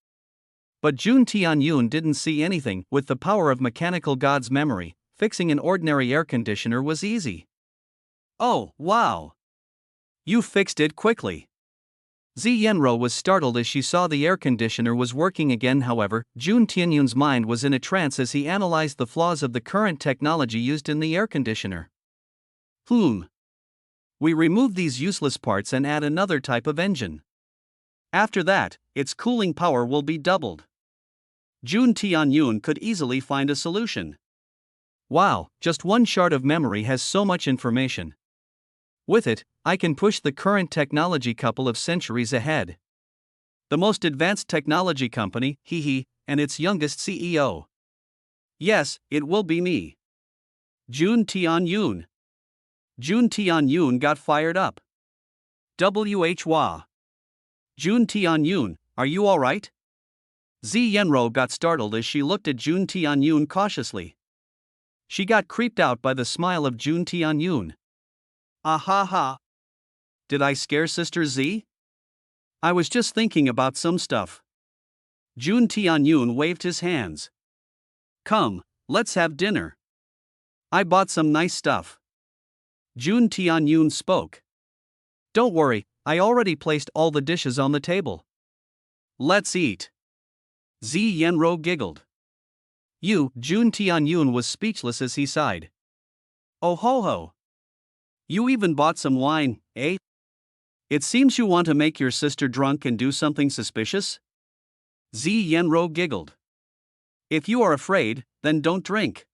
But Jun Tianyun didn't see anything. With the power of mechanical god's memory, fixing an ordinary air conditioner was easy. Oh, wow. You fixed it quickly. Zi Yenro was startled as she saw the air conditioner was working again. However, Jun Tianyun's mind was in a trance as he analyzed the flaws of the current technology used in the air conditioner. We remove these useless parts and add another type of engine. After that, its cooling power will be doubled. Jun Tianyun could easily find a solution. Wow, just one shard of memory has so much information. With it, I can push the current technology couple of centuries ahead. The most advanced technology company, and its youngest CEO. Yes, it will be me. Jun Tianyun. Jun Tianyun got fired up. Wha. Jun Tianyun, are you alright? Zi Yenro got startled as she looked at Jun Tianyun cautiously. She got creeped out by the smile of Jun Tianyun. Ah ha ha. Did I scare Sister Z? I was just thinking about some stuff. Jun Tianyun waved his hands. Come, let's have dinner. I bought some nice stuff. Jun Tianyun spoke. Don't worry, I already placed all the dishes on the table. Let's eat. Zi Yenro giggled. Jun Tianyun was speechless as he sighed. Oh ho ho. You even bought some wine, eh? It seems you want to make your sister drunk and do something suspicious? Zi Yenro giggled. If you are afraid, then don't drink.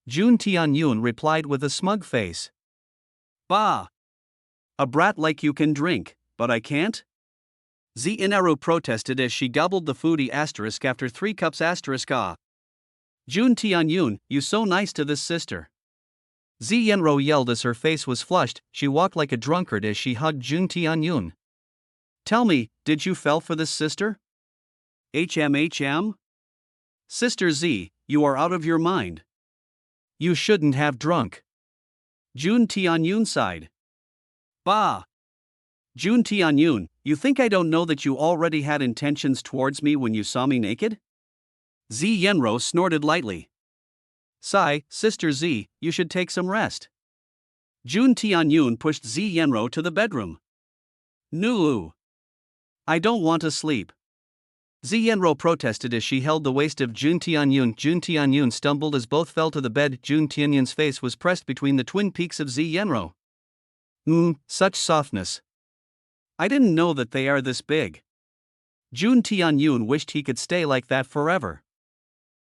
Jun Tianyun replied with a smug face. Bah! A brat like you can drink, but I can't? Zi Inaru protested as she gobbled the foodie asterisk after 3 cups asterisk ah. Jun Tianyun, you so nice to this sister. Zi Yenro yelled as her face was flushed. She walked like a drunkard as she hugged Jun Tianyun. Tell me, did you fell for this sister? HM? Sister Z, you are out of your mind. You shouldn't have drunk. Jun Tianyun sighed. Bah! Jun Tianyun, you think I don't know that you already had intentions towards me when you saw me naked? Zi Yenro snorted lightly. Sigh, Sister Z, you should take some rest. Jun Tianyun pushed Zi Yenro to the bedroom. No. I don't want to sleep. Zi Yenro protested as she held the waist of Jun Tianyun. Jun Tianyun stumbled as both fell to the bed. Jun Tianyun's face was pressed between the twin peaks of Zi Yenro. Such softness. I didn't know that they are this big. Jun Tianyun wished he could stay like that forever.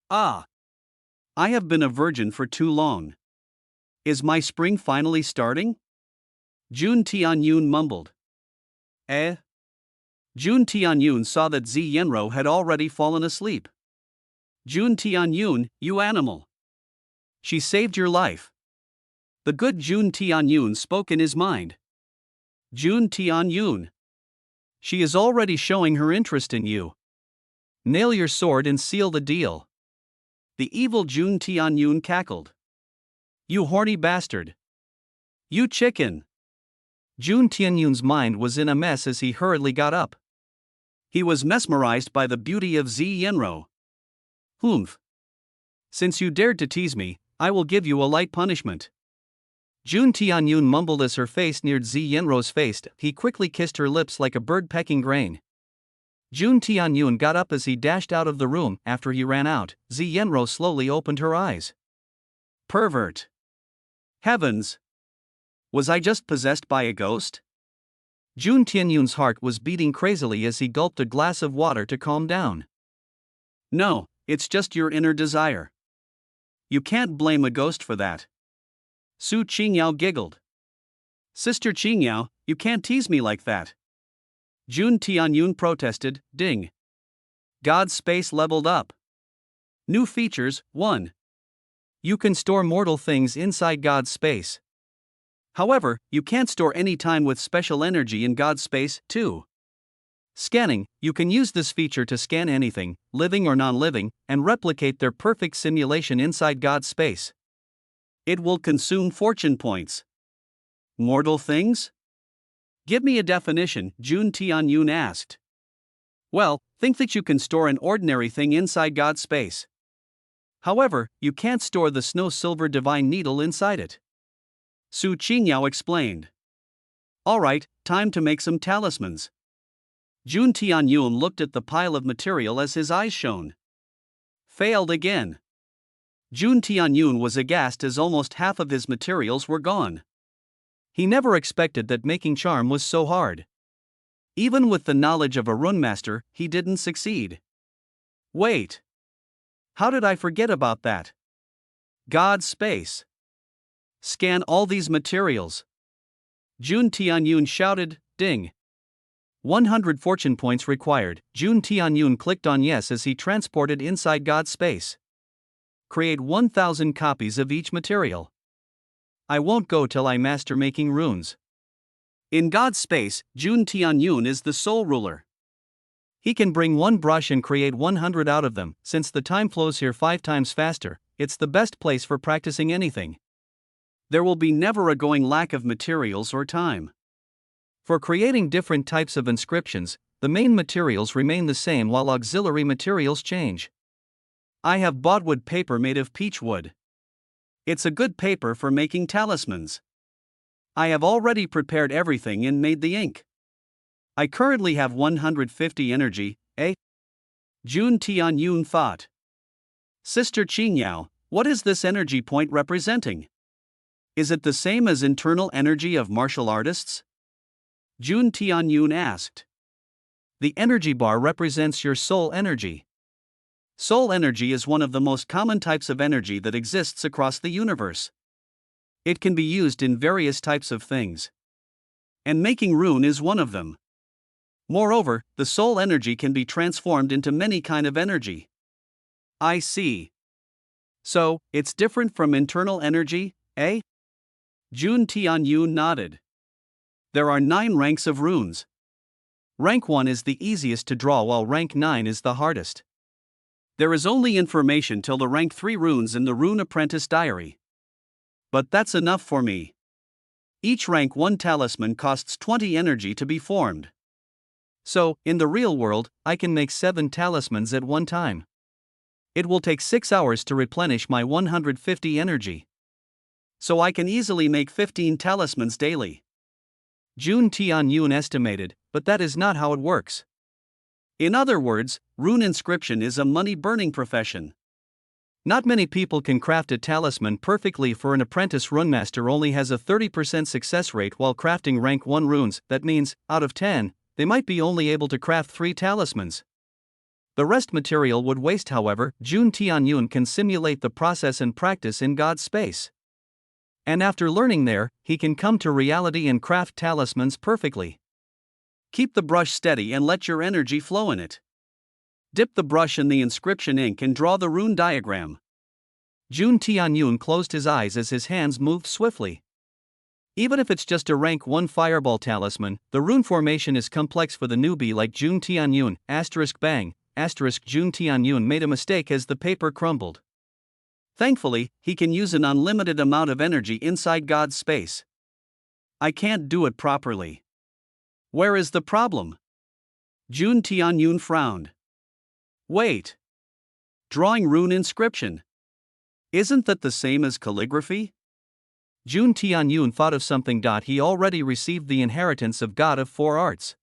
Ah. I have been a virgin for too long. Is my spring finally starting? Jun Tianyun mumbled. Eh? Jun Tianyun saw that Zi Yenro had already fallen asleep. Jun Tianyun, you animal. She saved your life. The good Jun Tianyun spoke in his mind. Jun Tianyun. She is already showing her interest in you. Nail your sword and seal the deal. The evil Jun Tianyun cackled. You horny bastard. You chicken. Jun Tianyun's mind was in a mess as he hurriedly got up. He was mesmerized by the beauty of Zi Yenro. Humph. Since you dared to tease me, I will give you a light punishment. Jun Tianyun mumbled as her face neared Zi Yenro's face. He quickly kissed her lips like a bird pecking grain. Jun Tianyun got up as he dashed out of the room. After he ran out, Zi Yenro slowly opened her eyes. Pervert. Heavens! Was I just possessed by a ghost? Jun Tianyun's heart was beating crazily as he gulped a glass of water to calm down. No, it's just your inner desire. You can't blame a ghost for that. Su Qingyao giggled. Sister Qingyao, you can't tease me like that. Jun Tianyun protested, ding. God's space leveled up. New features, 1. You can store mortal things inside God's space. However, you can't store any time with special energy in God's space, 2. Scanning, you can use this feature to scan anything, living or non-living, and replicate their perfect simulation inside God's space. It will consume fortune points. Mortal things? Give me a definition, Jun Tianyun asked. Well, think that you can store an ordinary thing inside God's space. However, you can't store the snow silver divine needle inside it. Su Qingyao explained. Alright, time to make some talismans. Jun Tianyun looked at the pile of material as his eyes shone. Failed again. Jun Tianyun was aghast as almost half of his materials were gone. He never expected that making charm was so hard. Even with the knowledge of a runemaster, he didn't succeed. Wait. How did I forget about that? God's space. Scan all these materials. Jun Tianyun shouted, ding. 100 fortune points required. Jun Tianyun clicked on yes as he transported inside God's space. Create 1,000 copies of each material. I won't go till I master making runes. In God's space, Jun Tianyun is the sole ruler. He can bring one brush and create 100 out of them. Since the time flows here 5 times faster, it's the best place for practicing anything. There will be never a going lack of materials or time. For creating different types of inscriptions, the main materials remain the same while auxiliary materials change. I have bought wood paper made of peach wood. It's a good paper for making talismans. I have already prepared everything and made the ink. I currently have 150 energy, eh? Jun Tianyun thought. Sister Qingyao, what is this energy point representing? Is it the same as internal energy of martial artists? Jun Tianyun asked. The energy bar represents your soul energy. Soul energy is one of the most common types of energy that exists across the universe. It can be used in various types of things. And making rune is one of them. Moreover, the soul energy can be transformed into many kind of energy. I see. So, it's different from internal energy, eh? Jun Tianyun nodded. There are 9 ranks of runes. Rank 1 is the easiest to draw while rank 9 is the hardest. There is only information till the rank 3 runes in the Rune Apprentice Diary. But that's enough for me. Each rank 1 talisman costs 20 energy to be formed. So, in the real world, I can make 7 talismans at one time. It will take 6 hours to replenish my 150 energy. So I can easily make 15 talismans daily. Jun Tianyun estimated, but that is not how it works. In other words, rune inscription is a money-burning profession. Not many people can craft a talisman perfectly. For an apprentice runemaster only has a 30% success rate while crafting rank 1 runes. That means, out of 10, they might be only able to craft 3 talismans. The rest material would waste. However, Jun Tianyun can simulate the process and practice in God's space. And after learning there, he can come to reality and craft talismans perfectly. Keep the brush steady and let your energy flow in it. Dip the brush in the inscription ink and draw the rune diagram. Jun Tianyun closed his eyes as his hands moved swiftly. Even if it's just a rank 1 fireball talisman, the rune formation is complex for the newbie like Jun Tianyun. Bang, Jun Tianyun made a mistake as the paper crumbled. Thankfully, he can use an unlimited amount of energy inside God's space. I can't do it properly. Where is the problem? Jun Tianyun frowned. Wait. Drawing rune inscription. Isn't that the same as calligraphy? Jun Tianyun thought of something. He already received the inheritance of God of 4 arts.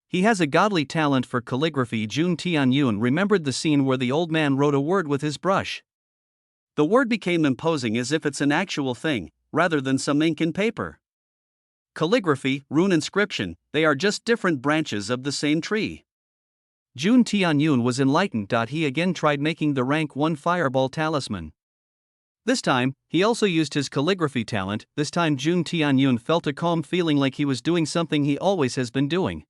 He has a godly talent for calligraphy. Jun Tianyun remembered the scene where the old man wrote a word with his brush. The word became imposing as if it's an actual thing, rather than some ink and paper. Calligraphy, rune inscription, they are just different branches of the same tree. Jun Tianyun was enlightened. He again tried making the rank 1 fireball talisman. This time, he also used his calligraphy talent. This time Jun Tianyun felt a calm feeling like he was doing something he always has been doing.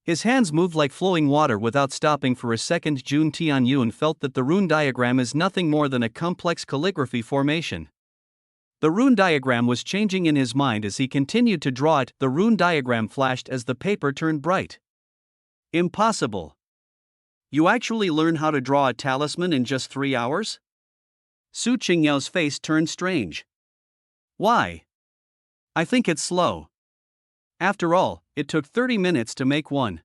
His hands moved like flowing water without stopping for a second. Jun Tianyun felt that the rune diagram is nothing more than a complex calligraphy formation. The rune diagram was changing in his mind as he continued to draw it. The rune diagram flashed as the paper turned bright. Impossible. You actually learn how to draw a talisman in just 3 hours? Su Qingyao's face turned strange. Why? I think it's slow. After all, it took 30 minutes to make one.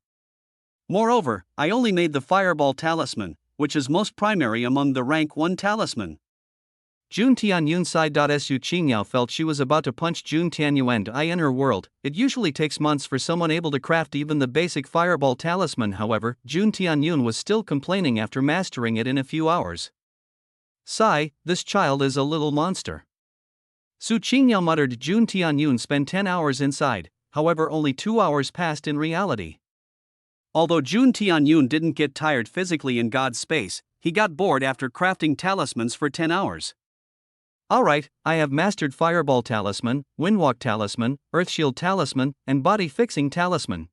Moreover, I only made the fireball talisman, which is most primary among the rank 1 talisman. Jun Tianyun sighed. Su Qingyao felt she was about to punch Jun Tianyun in her world. It usually takes months for someone able to craft even the basic fireball talisman. However, Jun Tianyun was still complaining after mastering it in a few hours. Sigh, this child is a little monster. Su Qingyao muttered. Jun Tianyun spent 10 hours inside, however only 2 hours passed in reality. Although Jun Tianyun didn't get tired physically in God's space, he got bored after crafting talismans for 10 hours. Alright, I have mastered Fireball Talisman, Windwalk Talisman, Earthshield Talisman, and Body Fixing Talisman.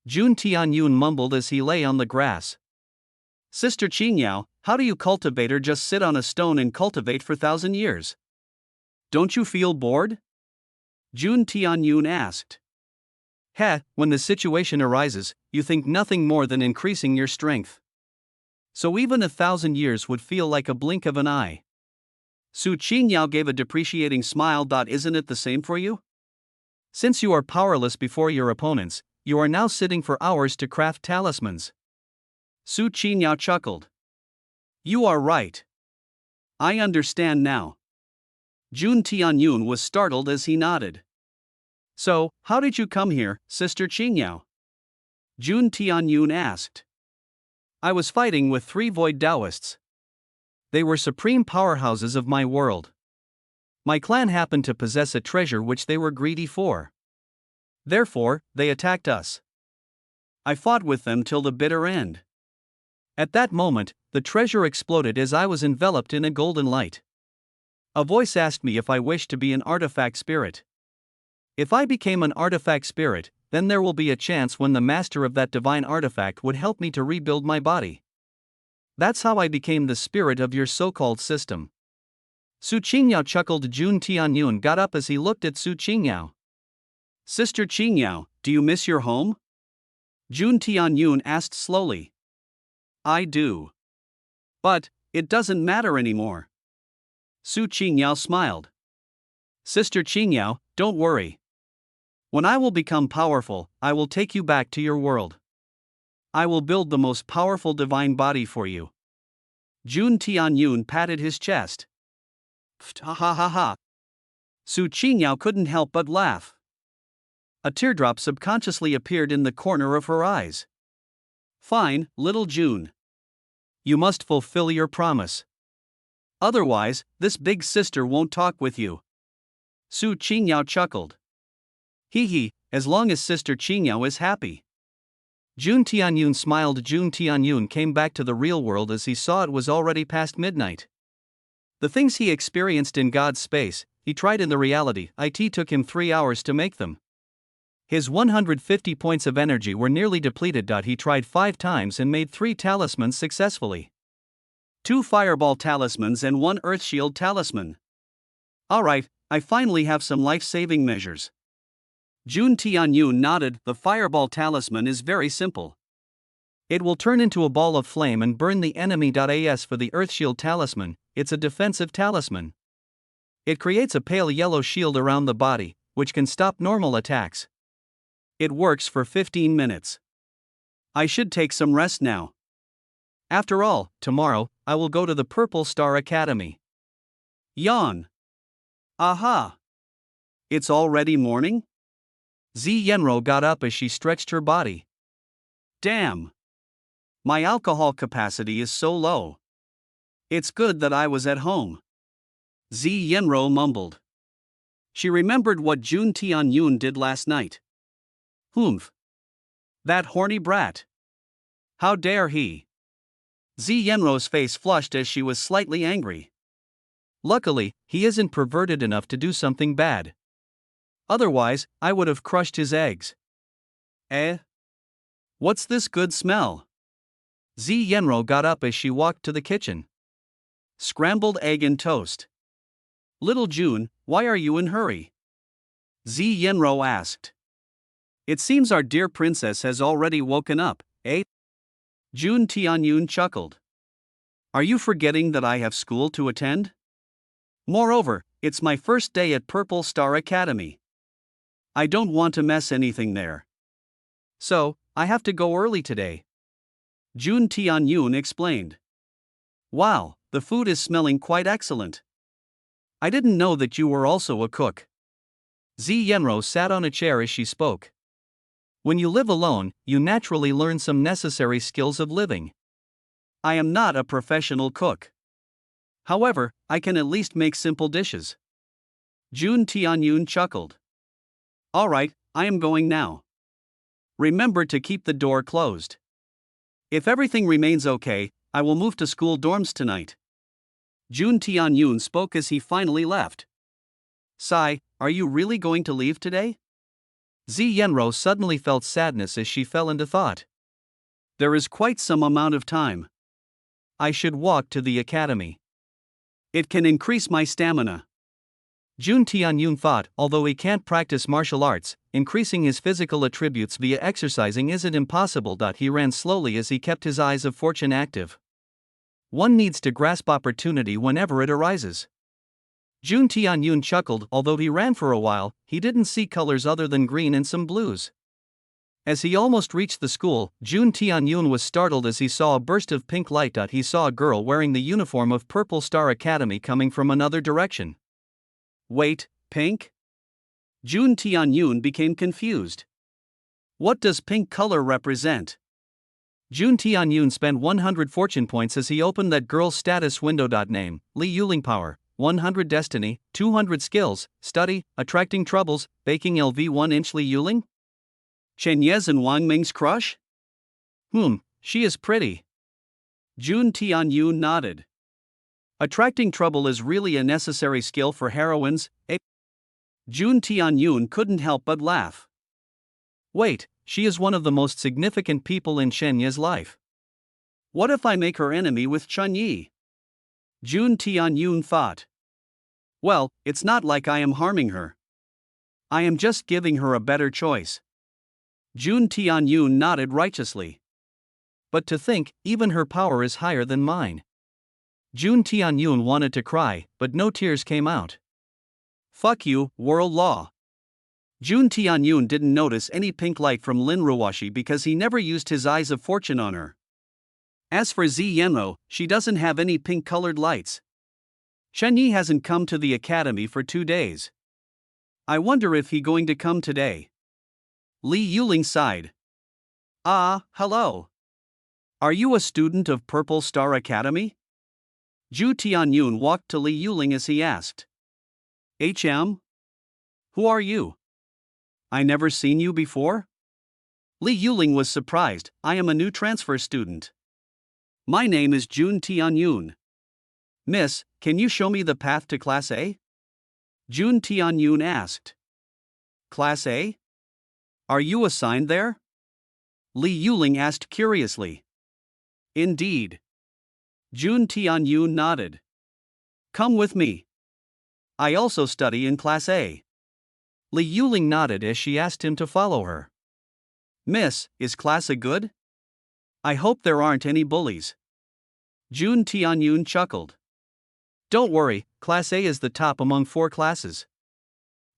Jun Tianyun mumbled as he lay on the grass. Sister Qingyao, how do you cultivate or just sit on a stone and cultivate for 1,000 years? Don't you feel bored? Jun Tianyun asked. Heh, when the situation arises, you think nothing more than increasing your strength. So even 1,000 years would feel like a blink of an eye. Su Qingyao gave a depreciating smile. Isn't it the same for you? Since you are powerless before your opponents, you are now sitting for hours to craft talismans. Su Qingyao chuckled. You are right. I understand now. Jun Tianyun was startled as he nodded. So, how did you come here, Sister Qingyao? Jun Tianyun asked. I was fighting with 3 void Taoists. They were supreme powerhouses of my world. My clan happened to possess a treasure which they were greedy for. Therefore, they attacked us. I fought with them till the bitter end. At that moment, the treasure exploded as I was enveloped in a golden light. A voice asked me if I wished to be an artifact spirit. If I became an artifact spirit, then there will be a chance when the master of that divine artifact would help me to rebuild my body. That's how I became the spirit of your so-called system. Su Qingyao chuckled. Jun Tianyun got up as he looked at Su Qingyao. Sister Qingyao, do you miss your home? Jun Tianyun asked slowly. I do. But, it doesn't matter anymore. Su Qingyao smiled. Sister Qingyao, don't worry. When I will become powerful, I will take you back to your world. I will build the most powerful divine body for you. Jun Tianyun patted his chest. Ha ha ha ha. Su Qingyao couldn't help but laugh. A teardrop subconsciously appeared in the corner of her eyes. Fine, little Jun. You must fulfill your promise. Otherwise, this big sister won't talk with you. Su Qingyao chuckled. Hee hee, as long as Sister Qingyao is happy. Jun Tianyun smiled. Jun Tianyun came back to the real world as he saw it was already past midnight. The things he experienced in God's space, he tried in the reality. It took him 3 hours to make them. His 150 points of energy were nearly depleted. He tried 5 times and made 3 talismans successfully. 2 fireball talismans and 1 earth shield talisman. Alright, I finally have some life-saving measures. Jun Tianyun nodded. The fireball talisman is very simple. It will turn into a ball of flame and burn the enemy. As for the earth shield talisman, it's a defensive talisman. It creates a pale yellow shield around the body, which can stop normal attacks. It works for 15 minutes. I should take some rest now. After all, tomorrow, I will go to the Purple Star Academy. Yawn. Aha! It's already morning? Zi Yenro got up as she stretched her body. Damn! My alcohol capacity is so low. It's good that I was at home. Zi Yenro mumbled. She remembered what Jun Tianyun did last night. Humph. That horny brat. How dare he? Zi Yenro's face flushed as she was slightly angry. Luckily, he isn't perverted enough to do something bad. Otherwise, I would have crushed his eggs. Eh? What's this good smell? Zi Yenro got up as she walked to the kitchen. Scrambled egg and toast. Little Jun, why are you in hurry? Zi Yenro asked. It seems our dear princess has already woken up, eh? Jun Tianyun chuckled. Are you forgetting that I have school to attend? Moreover, it's my first day at Purple Star Academy. I don't want to mess anything there. So, I have to go early today. Jun Tianyun explained. Wow, the food is smelling quite excellent. I didn't know that you were also a cook. Zi Yenro sat on a chair as she spoke. When you live alone, you naturally learn some necessary skills of living. I am not a professional cook. However, I can at least make simple dishes. Jun Tianyun chuckled. Alright, I am going now. Remember to keep the door closed. If everything remains okay, I will move to school dorms tonight. Jun Tianyun spoke as he finally left. Sai, are you really going to leave today? Zi Yenro suddenly felt sadness as she fell into thought. There is quite some amount of time. I should walk to the academy. It can increase my stamina. Jun Tianyun thought, although he can't practice martial arts, increasing his physical attributes via exercising isn't impossible. He ran slowly as he kept his eyes of fortune active. One needs to grasp opportunity whenever it arises. Jun Tianyun chuckled. Although he ran for a while, he didn't see colors other than green and some blues. As he almost reached the school, Jun Tianyun was startled as he saw a burst of pink light. He saw a girl wearing the uniform of Purple Star Academy coming from another direction. Wait, pink? Jun Tianyun became confused. What does pink color represent? Jun Tianyun spent 100 fortune points as he opened that girl's status window. Name, Li Yuling. Power, 100 destiny, 200 skills, study, attracting troubles, baking LV 1-inch. Li Yuling? Chen Ye's and Wang Ming's crush? She is pretty. Jun Tianyun nodded. Attracting trouble is really a necessary skill for heroines, eh? Jun Tianyun couldn't help but laugh. Wait, she is one of the most significant people in Chen Ye's life. What if I make her enemy with Chen Yi? Jun Tianyun thought. Well, it's not like I am harming her. I am just giving her a better choice. Jun Tianyun nodded righteously. But to think, even her power is higher than mine. Jun Tianyun wanted to cry, but no tears came out. Fuck you, world law. Jun Tianyun didn't notice any pink light from Lin Ruoshi because he never used his eyes of fortune on her. As for Zi Yenlo, she doesn't have any pink-colored lights. Chen Yi hasn't come to the academy for 2 days. I wonder if he going to come today. Li Yuling sighed. Hello. Are you a student of Purple Star Academy? Jun Tianyun walked to Li Yuling as he asked. HM? Who are you? I never seen you before? Li Yuling was surprised. I am a new transfer student. My name is Jun Tianyun. Miss, can you show me the path to Class A? Jun Tianyun asked. Class A? Are you assigned there? Li Yuling asked curiously. Indeed. Jun Tianyun nodded. Come with me. I also study in Class A. Li Yuling nodded as she asked him to follow her. Miss, is Class A good? I hope there aren't any bullies. Jun Tianyun chuckled. Don't worry, Class A is the top among 4 classes.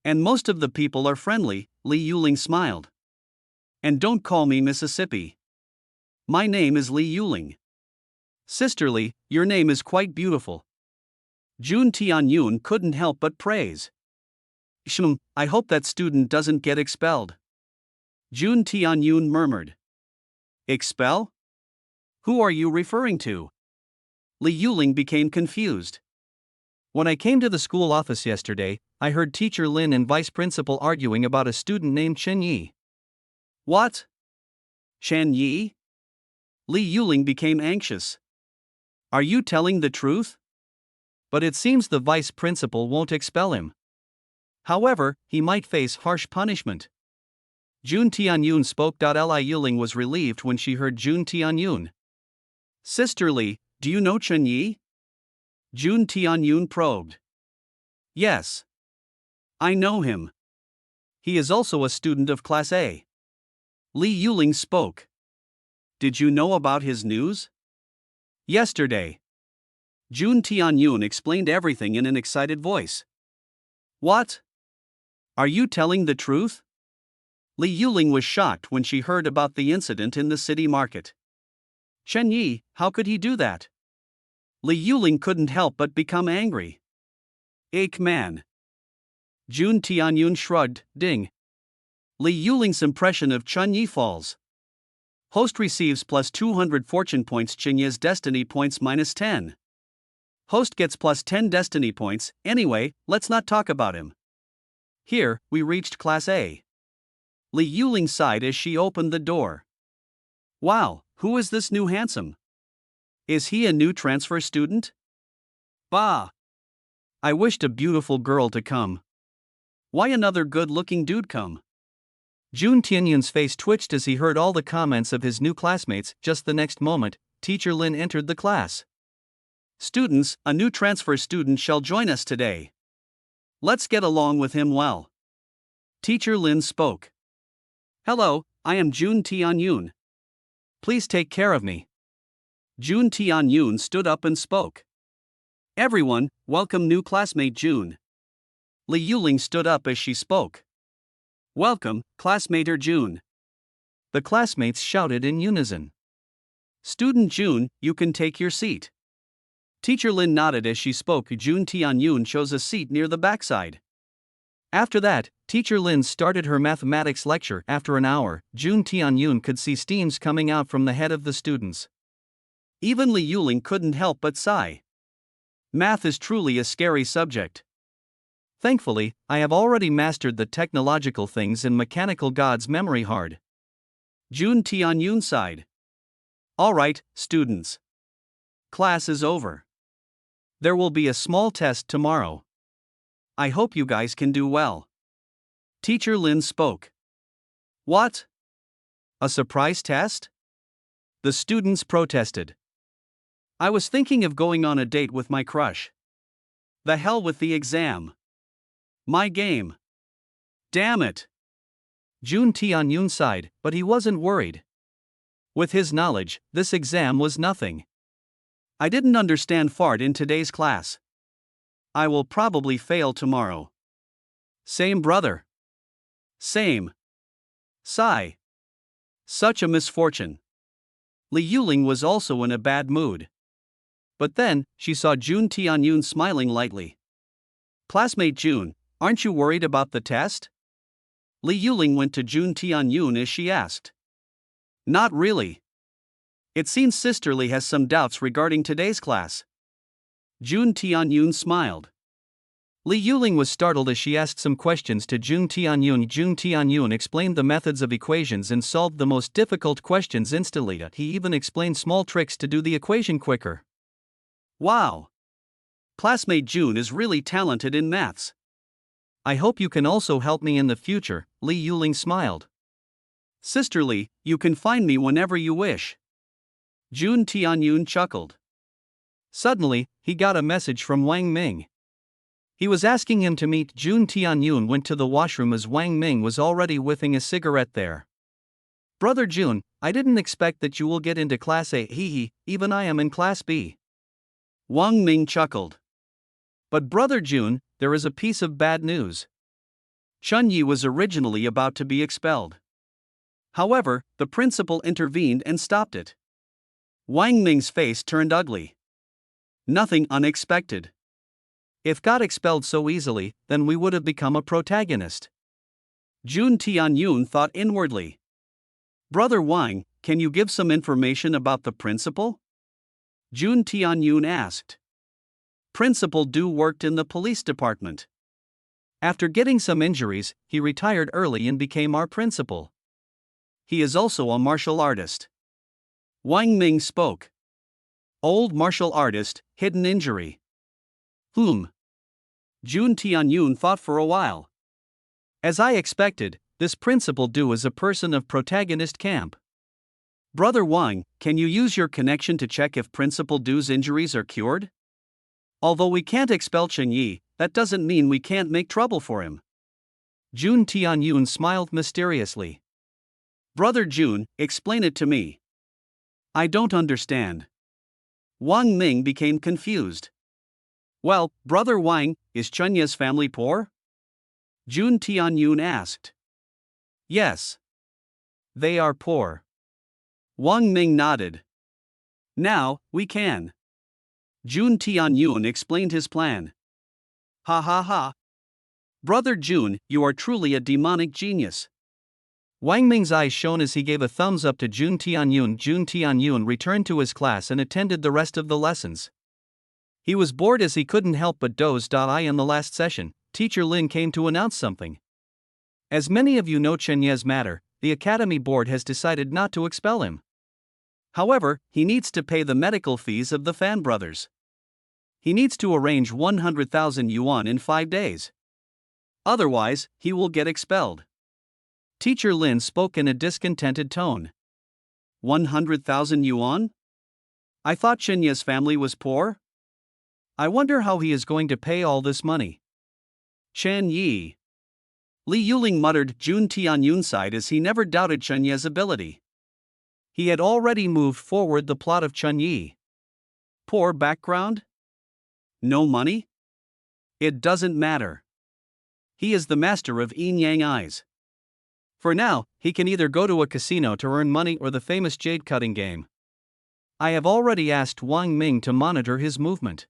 And most of the people are friendly, Li Yuling smiled. And don't call me Mississippi. My name is Li Yuling. Sisterly, your name is quite beautiful. Jun Tianyun couldn't help but praise. I hope that student doesn't get expelled. Jun Tianyun murmured. Expel? Who are you referring to? Li Yuling became confused. When I came to the school office yesterday, I heard Teacher Lin and Vice Principal arguing about a student named Chen Yi. What? Chen Yi? Li Yuling became anxious. Are you telling the truth? But it seems the Vice Principal won't expel him. However, he might face harsh punishment. Jun Tianyun spoke. Li Yuling was relieved when she heard Jun Tianyun. Sisterly, do you know Chen Yi? Jun Tianyun probed. Yes. I know him. He is also a student of Class A. Li Yuling spoke. Did you know about his news? Yesterday. Jun Tianyun explained everything in an excited voice. What? Are you telling the truth? Li Yuling was shocked when she heard about the incident in the city market. Chen Yi, how could he do that? Li Yuling couldn't help but become angry. Ache man. Jun Tianyun shrugged. Ding. Li Yuling's impression of Chen Yi falls. Host receives plus 200 fortune points. Chen Yi's destiny points minus 10. Host gets plus 10 destiny points. Anyway, let's not talk about him. Here, we reached Class A. Li Yuling sighed as she opened the door. Wow, who is this new handsome? Is he a new transfer student? Bah! I wished a beautiful girl to come. Why another good-looking dude come? Jun Tianyun's face twitched as he heard all the comments of his new classmates. Just the next moment, Teacher Lin entered the class. Students, a new transfer student shall join us today. Let's get along with him well. Teacher Lin spoke. Hello, I am Jun Tianyun. Please take care of me. Jun Tianyun stood up and spoke. Everyone, welcome new classmate Jun. Li Yuling stood up as she spoke. Welcome, classmate Jun. The classmates shouted in unison. Student Jun, you can take your seat. Teacher Lin nodded as she spoke. Jun Tianyun chose a seat near the backside. After that, Teacher Lin started her mathematics lecture. After an hour, Jun Tianyun could see steams coming out from the head of the students. Even Li Yuling couldn't help but sigh. Math is truly a scary subject. Thankfully, I have already mastered the technological things in Mechanical God's memory hard. Jun Tianyun sighed. Alright, students. Class is over. There will be a small test tomorrow. I hope you guys can do well. Teacher Lin spoke. What? A surprise test? The students protested. I was thinking of going on a date with my crush. The hell with the exam. My game. Damn it. Jun Tianyun sighed, but he wasn't worried. With his knowledge, this exam was nothing. I didn't understand fart in today's class. I will probably fail tomorrow. Same brother. Same. Sigh. Such a misfortune. Li Yuling was also in a bad mood. But then, she saw Jun Tianyun smiling lightly. Classmate Jun, aren't you worried about the test? Li Yuling went to Jun Tianyun as she asked. Not really. It seems Sister Li has some doubts regarding today's class. Jun Tianyun smiled. Li Yuling was startled as she asked some questions to Jun Tianyun. Jun Tianyun explained the methods of equations and solved the most difficult questions instantly. He even explained small tricks to do the equation quicker. Wow! Classmate Jun is really talented in maths. I hope you can also help me in the future, Li Yuling smiled. Sister Li, you can find me whenever you wish. Jun Tianyun chuckled. Suddenly, he got a message from Wang Ming. He was asking him to meet. Jun Tianyun went to the washroom as Wang Ming was already whiffing a cigarette there. Brother Jun, I didn't expect that you will get into Class A. Even I am in Class B. Wang Ming chuckled. But Brother Jun, there is a piece of bad news. Chun Yi was originally about to be expelled. However, the principal intervened and stopped it. Wang Ming's face turned ugly. Nothing unexpected. If got expelled so easily, then we would have become a protagonist. Jun Tianyun thought inwardly. Brother Wang, can you give some information about the principal? Jun Tianyun asked. Principal Du worked in the police department. After getting some injuries, he retired early and became our principal. He is also a martial artist. Wang Ming spoke. Old martial artist, hidden injury. Jun Tianyun thought for a while. As I expected, this Principal Du is a person of protagonist camp. Brother Wang, can you use your connection to check if Principal Du's injuries are cured? Although we can't expel Chen Yi, that doesn't mean we can't make trouble for him. Jun Tianyun smiled mysteriously. Brother Jun, explain it to me. I don't understand. Wang Ming became confused. Well, Brother Wang, is Chunya's family poor? Jun Tianyun asked. Yes. They are poor. Wang Ming nodded. Now, we can. Jun Tianyun explained his plan. Ha ha ha. Brother Jun, you are truly a demonic genius. Wang Ming's eyes shone as he gave a thumbs up to Jun Tianyun. Jun Tianyun returned to his class and attended the rest of the lessons. He was bored as he couldn't help but doze. In the last session, Teacher Lin came to announce something. As many of you know Chenye's matter, the Academy Board has decided not to expel him. However, he needs to pay the medical fees of the Fan brothers. He needs to arrange 100,000 yuan in 5 days. Otherwise, he will get expelled. Teacher Lin spoke in a discontented tone. 100,000 yuan? I thought Chenye's family was poor? I wonder how he is going to pay all this money. Chen Yi. Li Yuling muttered. Jun Tianyun sighed as he never doubted Chen Yi's ability. He had already moved forward the plot of Chen Yi. Poor background? No money? It doesn't matter. He is the master of yin yang eyes. For now, he can either go to a casino to earn money or the famous jade cutting game. I have already asked Wang Ming to monitor his movement.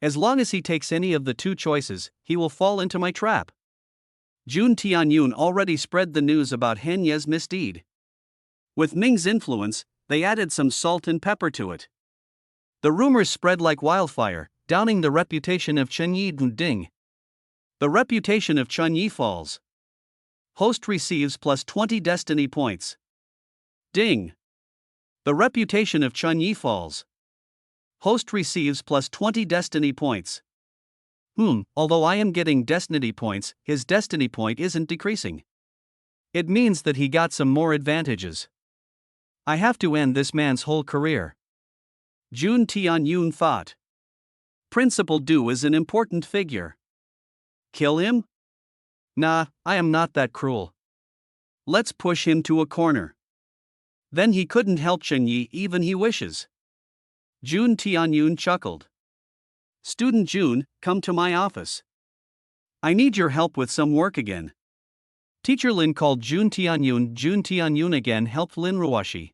As long as he takes any of the two choices, he will fall into my trap. Jun Tianyun already spread the news about Han Ye's misdeed. With Ming's influence, they added some salt and pepper to it. The rumors spread like wildfire, downing the reputation of Chen Yi. Ding. The reputation of Chen Yi falls. Host receives plus 20 destiny points. Ding. The reputation of Chen Yi falls. Host receives plus 20 destiny points. Although I am getting destiny points, his destiny point isn't decreasing. It means that he got some more advantages. I have to end this man's whole career. Jun Tianyun thought. Principal Du is an important figure. Kill him? Nah, I am not that cruel. Let's push him to a corner. Then he couldn't help Chen Yi even he wishes. Jun Tianyun chuckled. Student Jun, come to my office. I need your help with some work again. Teacher Lin called Jun Tianyun. Jun Tianyun again helped Lin Ruoshi.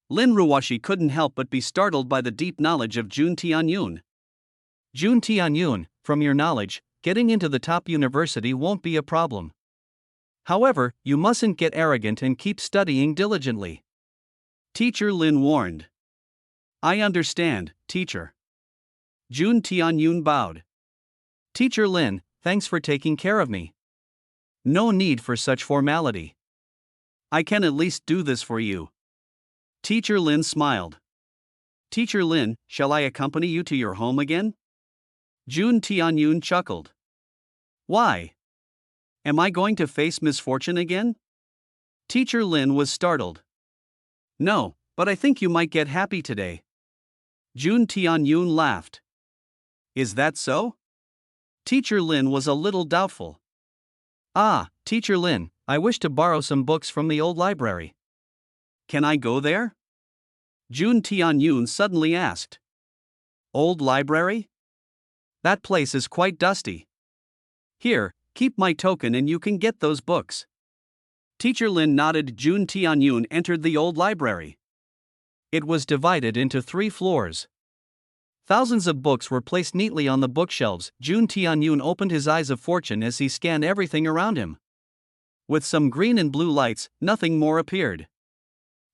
Lin Ruoshi couldn't help but be startled by the deep knowledge of Jun Tianyun. Jun Tianyun, from your knowledge, getting into the top university won't be a problem. However, you mustn't get arrogant and keep studying diligently. Teacher Lin warned. I understand, teacher. Jun Tianyun bowed. Teacher Lin, thanks for taking care of me. No need for such formality. I can at least do this for you. Teacher Lin smiled. Teacher Lin, shall I accompany you to your home again? Jun Tianyun chuckled. Why? Am I going to face misfortune again? Teacher Lin was startled. No, but I think you might get happy today. Jun Tianyun laughed. Is that so? Teacher Lin was a little doubtful. Ah, Teacher Lin, I wish to borrow some books from the old library. Can I go there? Jun Tianyun suddenly asked. Old library? That place is quite dusty. Here, keep my token and you can get those books. Teacher Lin nodded. Jun Tianyun entered the old library. It was divided into 3 floors. Thousands of books were placed neatly on the bookshelves. Jun Tianyun opened his eyes of fortune as he scanned everything around him. With some green and blue lights, nothing more appeared.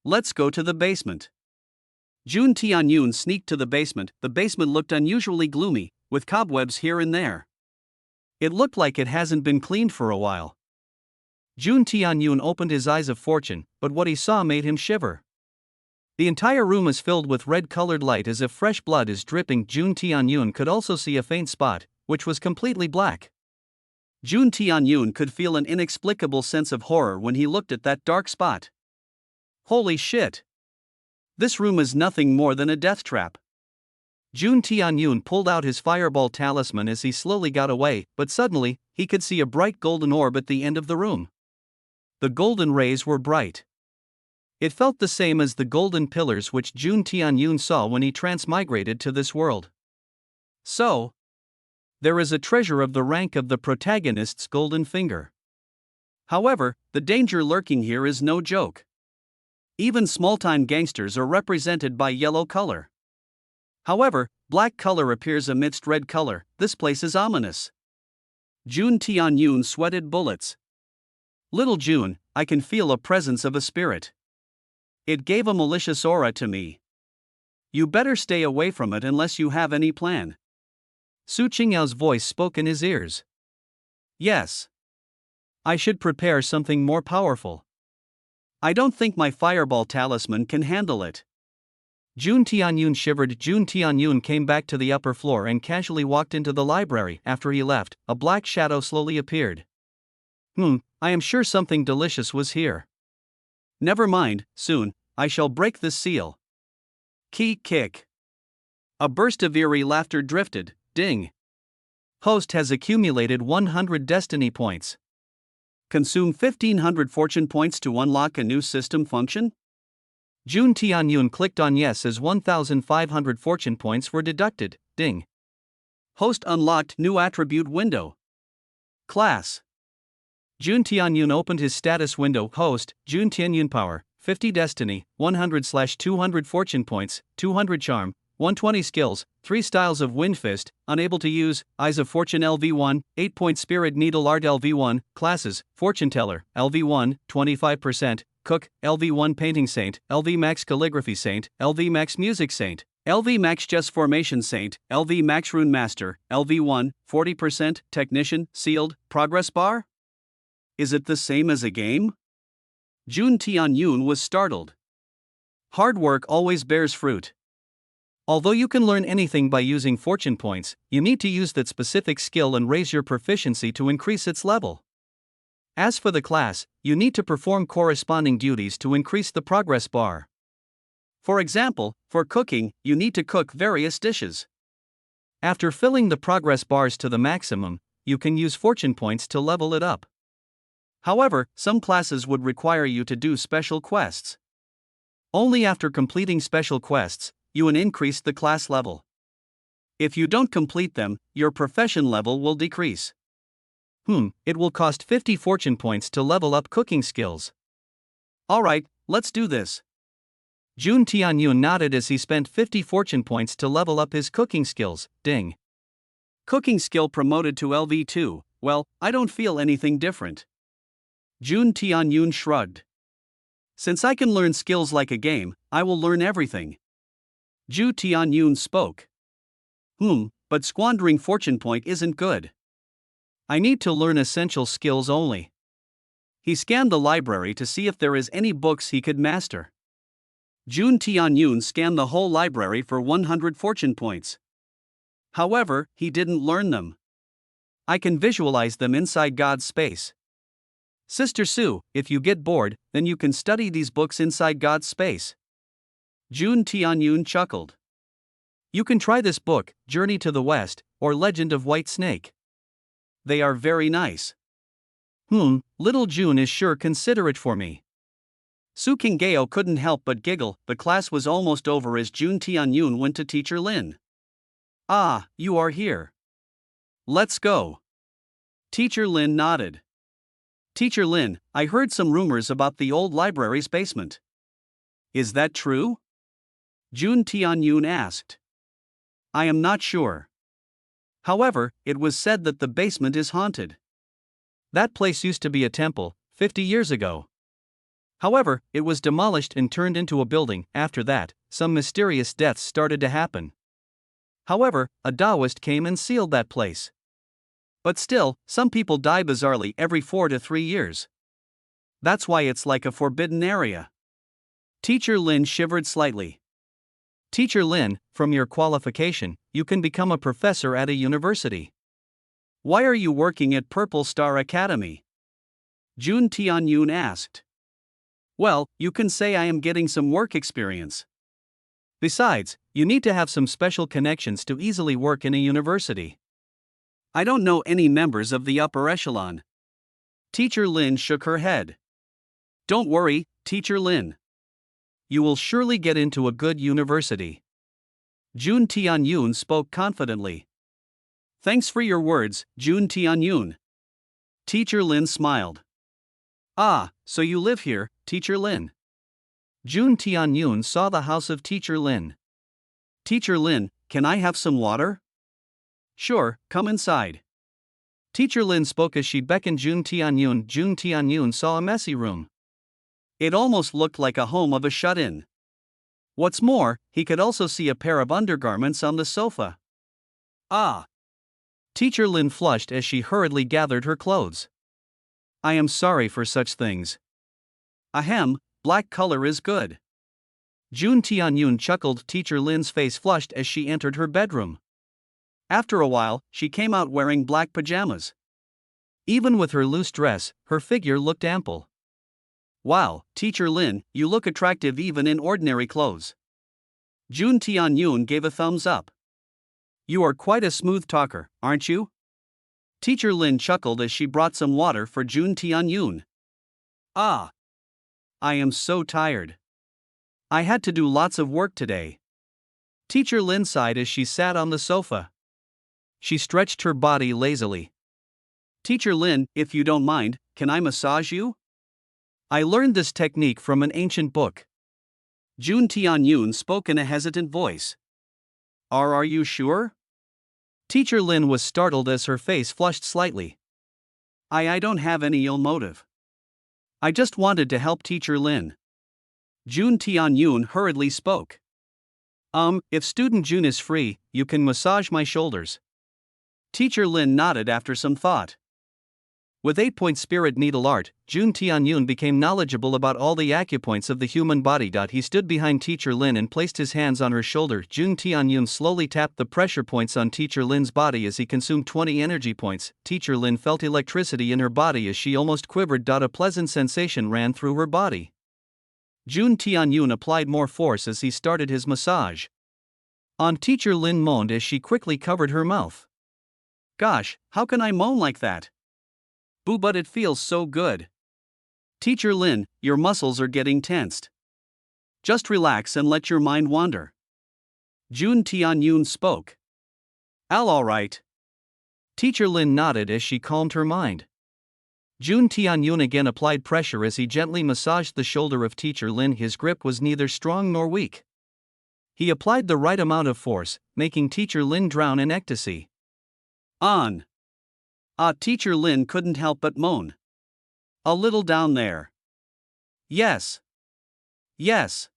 Let's go to the basement. Jun Tianyun sneaked to the basement. The basement looked unusually gloomy, with cobwebs here and there. It looked like it hasn't been cleaned for a while. Jun Tianyun opened his eyes of fortune, but what he saw made him shiver. The entire room is filled with red-colored light as if fresh blood is dripping. Jun Tianyun could also see a faint spot, which was completely black. Jun Tianyun could feel an inexplicable sense of horror when he looked at that dark spot. Holy shit! This room is nothing more than a death trap. Jun Tianyun pulled out his fireball talisman as he slowly got away, but suddenly, he could see a bright golden orb at the end of the room. The golden rays were bright. It felt the same as the golden pillars which Jun Tianyun saw when he transmigrated to this world. So, there is a treasure of the rank of the protagonist's golden finger. However, the danger lurking here is no joke. Even small-time gangsters are represented by yellow color. However, black color appears amidst red color. This place is ominous. Jun Tianyun sweated bullets. Little Jun, I can feel a presence of a spirit. It gave a malicious aura to me. You better stay away from it unless you have any plan. Su Qingyao's voice spoke in his ears. Yes. I should prepare something more powerful. I don't think my fireball talisman can handle it. Jun Tianyun shivered. Jun Tianyun came back to the upper floor and casually walked into the library. After he left, a black shadow slowly appeared. I am sure something delicious was here. Never mind, soon, I shall break this seal. Key kick. A burst of eerie laughter drifted. Ding. Host has accumulated 100 destiny points. Consume 1500 fortune points to unlock a new system function? Jun Tianyun clicked on yes as 1500 fortune points were deducted. Ding. Host unlocked new attribute window. Class. Jun Tianyun opened his status window. Host, Jun Tianyun power, 50 destiny, 100/200 fortune points, 200 charm, 120 skills, 3 styles of wind fist, unable to use, Eyes of Fortune LV1, 8-point Spirit Needle Art LV1, classes, Fortune Teller, LV1, 25%, Cook, LV1 Painting Saint, LV Max Calligraphy Saint, LV Max Music Saint, LV Max Chess Formation Saint, LV Max Rune Master, LV1, 40%, Technician, Sealed, Progress Bar? Is it the same as a game? Jun Tianyun was startled. Hard work always bears fruit. Although you can learn anything by using fortune points, you need to use that specific skill and raise your proficiency to increase its level. As for the class, you need to perform corresponding duties to increase the progress bar. For example, for cooking, you need to cook various dishes. After filling the progress bars to the maximum, you can use fortune points to level it up. However, some classes would require you to do special quests. Only after completing special quests, you can increase the class level. If you don't complete them, your profession level will decrease. It will cost 50 fortune points to level up cooking skills. Alright, let's do this. Jun Tianyun nodded as he spent 50 fortune points to level up his cooking skills. Ding. Cooking skill promoted to LV2, well, I don't feel anything different. Jun Tianyun shrugged. Since I can learn skills like a game, I will learn everything. Jun Tianyun spoke. But squandering fortune point isn't good. I need to learn essential skills only. He scanned the library to see if there is any books he could master. Jun Tianyun scanned the whole library for 100 fortune points. However, he didn't learn them. I can visualize them inside God's space. Sister Sue, if you get bored, then you can study these books inside God's space. Jun Tianyun chuckled. You can try this book, Journey to the West, or Legend of White Snake. They are very nice. Little June is sure considerate for me. Su Kingeo couldn't help but giggle. The class was almost over as Jun Tianyun went to Teacher Lin. Ah, you are here. Let's go. Teacher Lin nodded. Teacher Lin, I heard some rumors about the old library's basement. Is that true? Jun Tianyun asked. I am not sure. However, it was said that the basement is haunted. That place used to be a temple, 50 years ago. However, it was demolished and turned into a building. After that, some mysterious deaths started to happen. However, a Taoist came and sealed that place. But still, some people die bizarrely every 4 to 3 years. That's why it's like a forbidden area. Teacher Lin shivered slightly. Teacher Lin, from your qualification, you can become a professor at a university. Why are you working at Purple Star Academy? Jun Tianyun asked. Well, you can say I am getting some work experience. Besides, you need to have some special connections to easily work in a university. I don't know any members of the upper echelon. Teacher Lin shook her head. Don't worry, Teacher Lin. You will surely get into a good university. Jun Tianyun spoke confidently. Thanks for your words, Jun Tianyun. Teacher Lin smiled. Ah, so you live here, Teacher Lin. Jun Tianyun saw the house of Teacher Lin. Teacher Lin, can I have some water? Sure, come inside. Teacher Lin spoke as she beckoned Jun Tianyun. Jun Tianyun saw a messy room. It almost looked like a home of a shut-in. What's more, he could also see a pair of undergarments on the sofa. Ah! Teacher Lin flushed as she hurriedly gathered her clothes. I am sorry for such things. Ahem, black color is good. Jun Tianyun chuckled. Teacher Lin's face flushed as she entered her bedroom. After a while, she came out wearing black pajamas. Even with her loose dress, her figure looked ample. Wow, Teacher Lin, you look attractive even in ordinary clothes. Jun Tianyun gave a thumbs up. You are quite a smooth talker, aren't you? Teacher Lin chuckled as she brought some water for Jun Tianyun. Ah, I am so tired. I had to do lots of work today. Teacher Lin sighed as she sat on the sofa. She stretched her body lazily. Teacher Lin, if you don't mind, can I massage you? I learned this technique from an ancient book. Jun Tianyun spoke in a hesitant voice. Are you sure? Teacher Lin was startled as her face flushed slightly. I don't have any ill motive. I just wanted to help Teacher Lin. Jun Tianyun hurriedly spoke. If student Jun is free, you can massage my shoulders. Teacher Lin nodded after some thought. With 8-point spirit needle art, Jun Tianyun became knowledgeable about all the acupoints of the human body. He stood behind Teacher Lin and placed his hands on her shoulder. Jun Tianyun slowly tapped the pressure points on Teacher Lin's body as he consumed 20 energy points. Teacher Lin felt electricity in her body as she almost quivered. A pleasant sensation ran through her body. Jun Tianyun applied more force as he started his massage. Teacher Lin moaned as she quickly covered her mouth. Gosh, how can I moan like that? Boo, but it feels so good. Teacher Lin, your muscles are getting tensed. Just relax and let your mind wander. Jun Tianyun spoke. All right. Teacher Lin nodded as she calmed her mind. Jun Tianyun again applied pressure as he gently massaged the shoulder of Teacher Lin. His grip was neither strong nor weak. He applied the right amount of force, making Teacher Lin drown in ecstasy. Teacher Lin couldn't help but moan. A little down there. Yes. Yes.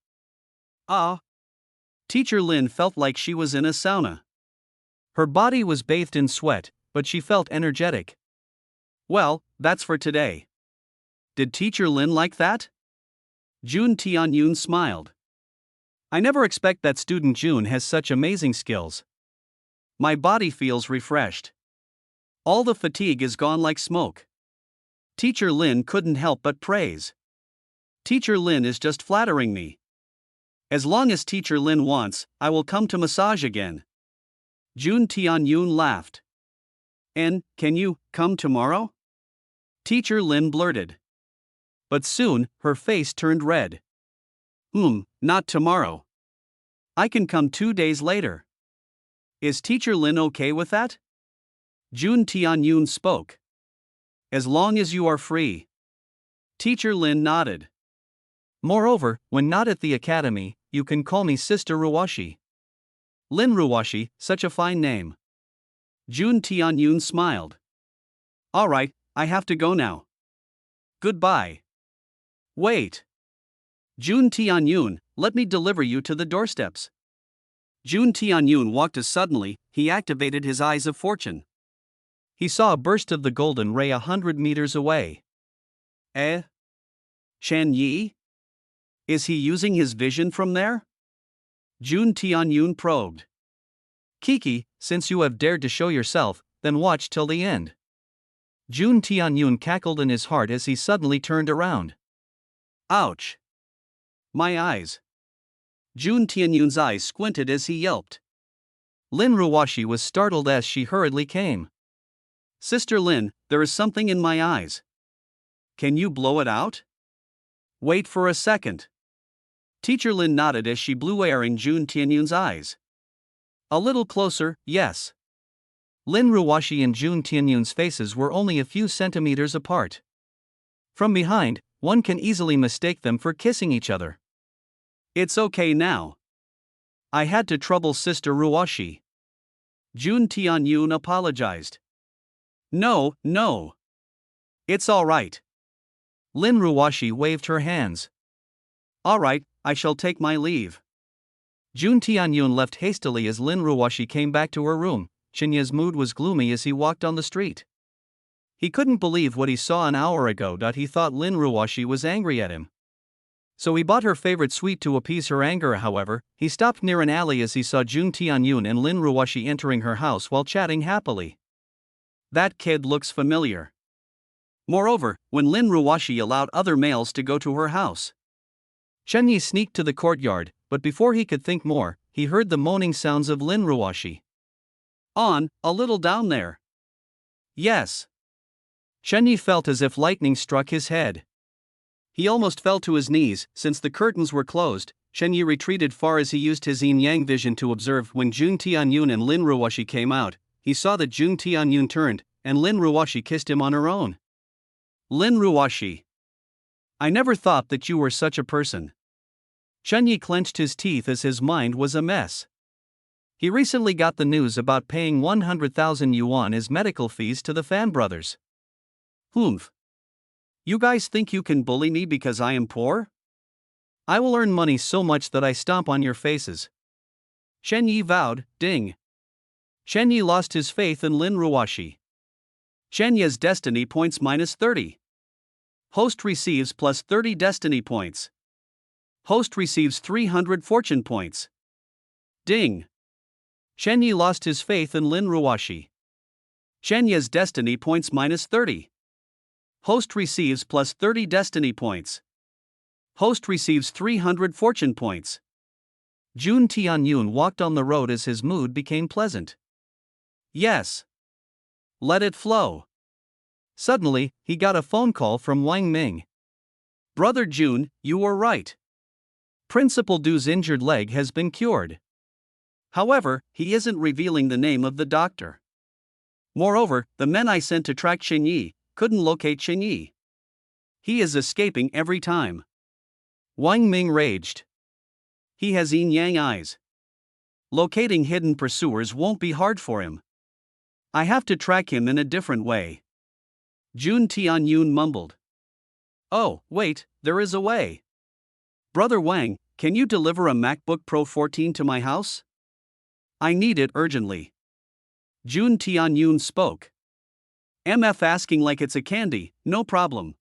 Teacher Lin felt like she was in a sauna. Her body was bathed in sweat, but she felt energetic. Well, that's for today. Did Teacher Lin like that? Jun Tianyun smiled. I never expect that student Jun has such amazing skills. My body feels refreshed. All the fatigue is gone like smoke. Teacher Lin couldn't help but praise. Teacher Lin is just flattering me. As long as Teacher Lin wants, I will come to massage again. Jun Tianyun laughed. And, can you come tomorrow? Teacher Lin blurted. But soon, her face turned red. Not tomorrow. I can come 2 days later. Is Teacher Lin okay with that? Jun Tianyun spoke. As long as you are free. Teacher Lin nodded. Moreover, when not at the academy, you can call me Sister Ruwashi. Lin Ruwashi, such a fine name. Jun Tianyun smiled. All right, I have to go now. Goodbye. Wait. Jun Tianyun, let me deliver you to the doorsteps. Jun Tianyun walked as suddenly, he activated his eyes of fortune. He saw a burst of the golden ray 100 meters away. Shan Yi? Is he using his vision from there? Jun Tianyun probed. Kiki, since you have dared to show yourself, then watch till the end. Jun Tianyun cackled in his heart as he suddenly turned around. Ouch! My eyes. Jun Tianyun's eyes squinted as he yelped. Lin Ruwashi was startled as she hurriedly came. Sister Lin, there is something in my eyes. Can you blow it out? Wait for a second. Teacher Lin nodded as she blew air in Jun Tianyun's eyes. A little closer, yes. Lin Ruwashi and Jun Tianyun's faces were only a few centimeters apart. From behind, one can easily mistake them for kissing each other. It's okay now. I had to trouble Sister Ruwashi. Jun Tianyun apologized. No. It's all right. Lin Ruwashi waved her hands. All right, I shall take my leave. Jun Tianyun left hastily as Lin Ruwashi came back to her room. Chinya's mood was gloomy as he walked on the street. He couldn't believe what he saw an hour ago. He thought Lin Ruwashi was angry at him. So he bought her favorite sweet to appease her anger. However, he stopped near an alley as he saw Jun Tianyun and Lin Ruwashi entering her house while chatting happily. That kid looks familiar. Moreover, when Lin Ruwashi allowed other males to go to her house, Chen Yi sneaked to the courtyard, but before he could think more, he heard the moaning sounds of Lin Ruwashi. A little down there. Yes. Chen Yi felt as if lightning struck his head. He almost fell to his knees. Since the curtains were closed, Chen Yi retreated far as he used his yin-yang vision to observe. When Jun Tianyun and Lin Ruoshi came out, he saw that Jun Tianyun turned, and Lin Ruoshi kissed him on her own. Lin Ruoshi. I never thought that you were such a person. Chen Yi clenched his teeth as his mind was a mess. He recently got the news about paying 100,000 yuan as medical fees to the Fan brothers. Humph. You guys think you can bully me because I am poor? I will earn money so much that I stomp on your faces. Chen Yi vowed. Ding. Chen Yi lost his faith in Lin Ruoshi. Chen Yi's destiny points minus 30. Host receives plus 30 destiny points. Host receives 300 fortune points. Ding. Chen Yi lost his faith in Lin Ruoshi. Chen Yi's destiny points minus 30. Host receives plus 30 destiny points. Host receives 300 fortune points. Jun Tianyun walked on the road as his mood became pleasant. Yes. Let it flow. Suddenly, he got a phone call from Wang Ming. Brother Jun, you were right. Principal Du's injured leg has been cured. However, he isn't revealing the name of the doctor. Moreover, the men I sent to track Chen Yi couldn't locate Chen Yi. He is escaping every time. Wang Ming raged. He has yin-yang eyes. Locating hidden pursuers won't be hard for him. I have to track him in a different way. Jun Tianyun mumbled. Oh, wait, there is a way. Brother Wang, can you deliver a MacBook Pro 14 to my house? I need it urgently. Jun Tianyun spoke. MF asking like it's a candy, no problem.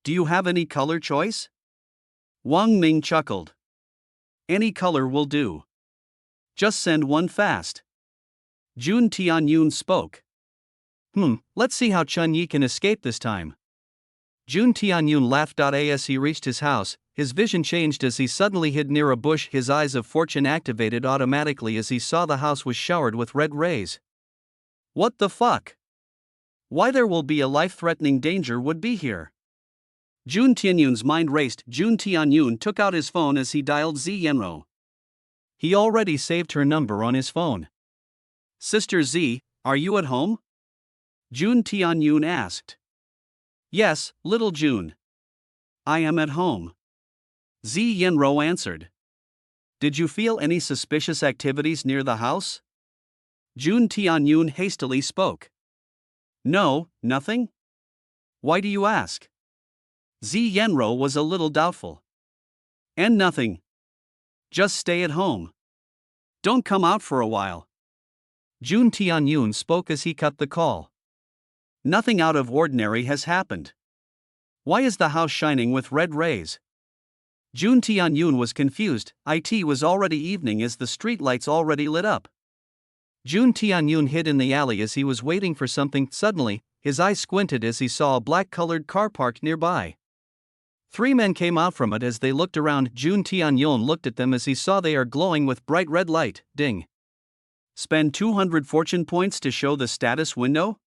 Do you have any color choice? Wang Ming chuckled. Any color will do. Just send one fast. Jun Tianyun spoke. Let's see how Chen Yi can escape this time. Jun Tianyun laughed. As he reached his house, his vision changed as he suddenly hid near a bush. His eyes of fortune activated automatically as he saw the house was showered with red rays. What the fuck? Why there will be a life-threatening danger would be here. Jun Tianyun's mind raced. Jun Tianyun took out his phone as he dialed Z Yenro. He already saved her number on his phone. Sister Z, are you at home? Jun Tianyun asked. Yes, little Jun. I am at home. Z Yenro answered. Did you feel any suspicious activities near the house? Jun Tianyun hastily spoke. No, nothing. Why do you ask? Z Yenro was a little doubtful. And nothing. Just stay at home. Don't come out for a while. Jun Tianyun spoke as he cut the call. Nothing out of ordinary has happened. Why is the house shining with red rays? Jun Tianyun was confused. It was already evening as the streetlights already lit up. Jun Tianyun hid in the alley as he was waiting for something. Suddenly, his eyes squinted as he saw a black-colored car parked nearby. 3 men came out from it as they looked around. Jun Tianyun looked at them as he saw they are glowing with bright red light. Ding. Spend 200 fortune points to show the status window?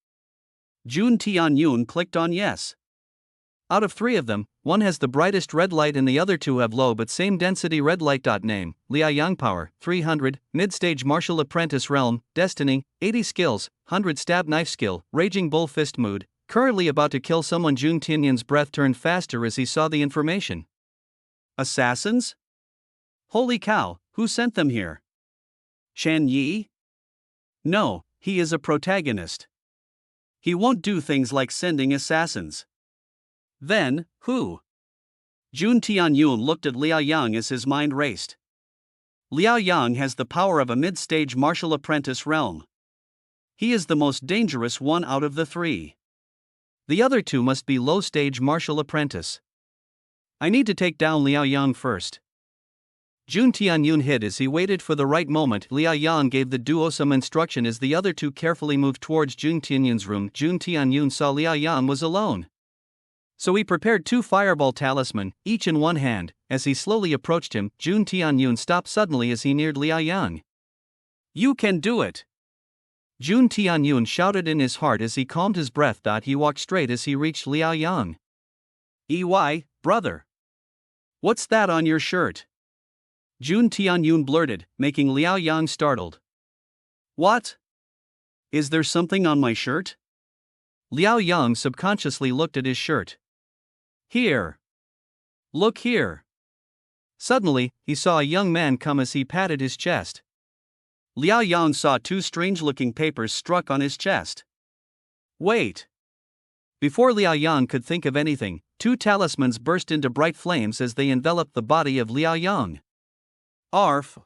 Jun Tianyun clicked on yes. Out of 3 of them, one has the brightest red light and the other 2 have low but same density red light. Name, Liao Power, 300, Mid-Stage Martial Apprentice Realm, Destiny, 80 Skills, 100 Stab Knife Skill, Raging Bull Fist Mood, currently about to kill someone. Jun Tianyun's breath turned faster as he saw the information. Assassins? Holy cow, who sent them here? Chen Yi? No, he is a protagonist. He won't do things like sending assassins. Then, who? Jun Tianyun looked at Liao Yang as his mind raced. Liao Yang has the power of a mid-stage martial apprentice realm. He is the most dangerous one out of the 3. The other 2 must be low-stage martial apprentice. I need to take down Liao Yang first. Jun Tianyun hid as he waited for the right moment. Liao Yang gave the duo some instruction as the other 2 carefully moved towards Jun Tianyun's room. Jun Tianyun saw Liao Yang was alone. So he prepared 2 fireball talisman, each in one hand. As he slowly approached him, Jun Tianyun stopped suddenly as he neared Liao Yang. You can do it! Jun Tianyun shouted in his heart as he calmed his breath. He walked straight as he reached Liao Yang. Brother. What's that on your shirt? Jun Tianyun blurted, making Liao Yang startled. What? Is there something on my shirt? Liao Yang subconsciously looked at his shirt. Here. Look here. Suddenly, he saw a young man come as he patted his chest. Liao Yang saw two strange-looking papers struck on his chest. Wait. Before Liao Yang could think of anything, two talismans burst into bright flames as they enveloped the body of Liao Yang. Arf!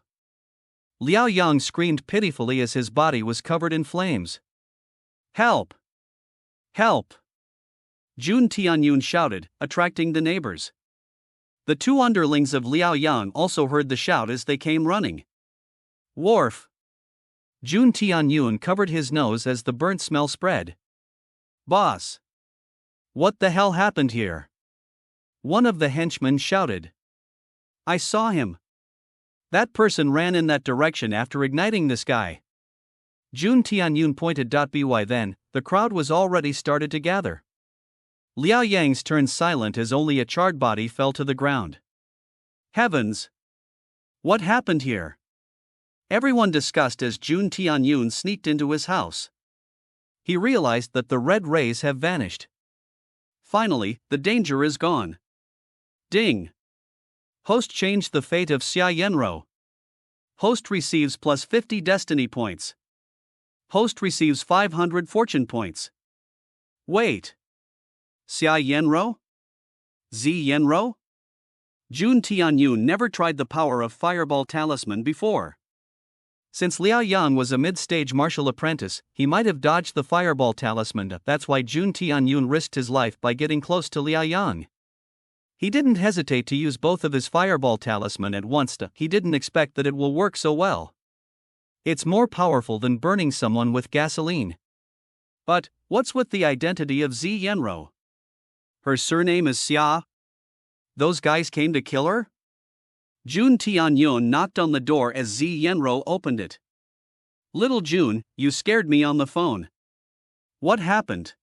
Liao Yang screamed pitifully as his body was covered in flames. Help! Help! Jun Tianyun shouted, attracting the neighbors. The two underlings of Liao Yang also heard the shout as they came running. Wharf! Jun Tianyun covered his nose as the burnt smell spread. Boss! What the hell happened here? One of the henchmen shouted. I saw him. That person ran in that direction after igniting the sky. Jun Tianyun pointed. By then, the crowd was already started to gather. Liao Yang's turned silent as only a charred body fell to the ground. Heavens! What happened here? Everyone discussed as Jun Tianyun sneaked into his house. He realized that the red rays have vanished. Finally, the danger is gone. Ding! Host changed the fate of Xia Yenro. Host receives plus 50 destiny points. Host receives 500 fortune points. Wait. Xia Yenro? Z Yenro? Jun Tianyun never tried the power of Fireball Talisman before. Since Liao Yang was a mid-stage martial apprentice, he might have dodged the Fireball Talisman. That's why Jun Tianyun risked his life by getting close to Liao Yang. He didn't hesitate to use both of his Fireball Talisman at once. He didn't expect that it will work so well. It's more powerful than burning someone with gasoline. But, what's with the identity of Z Yenro? Her surname is Xia. Those guys came to kill her? Jun Tianyun knocked on the door as Z Yenro opened it. Little Jun, you scared me on the phone. What happened?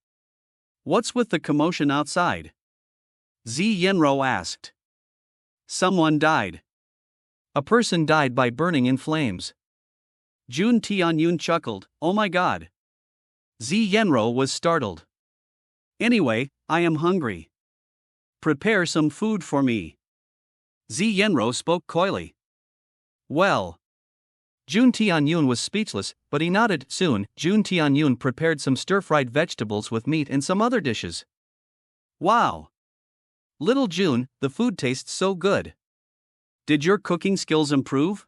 What's with the commotion outside? Z Yenro asked. Someone died. A person died by burning in flames. Jun Tianyun chuckled, oh my god. Z Yenro was startled. Anyway, I am hungry. Prepare some food for me. Z Yenro spoke coyly. Well. Jun Tianyun was speechless, but he nodded. Soon, Jun Tianyun prepared some stir-fried vegetables with meat and some other dishes. Wow. Little Jun, the food tastes so good. Did your cooking skills improve?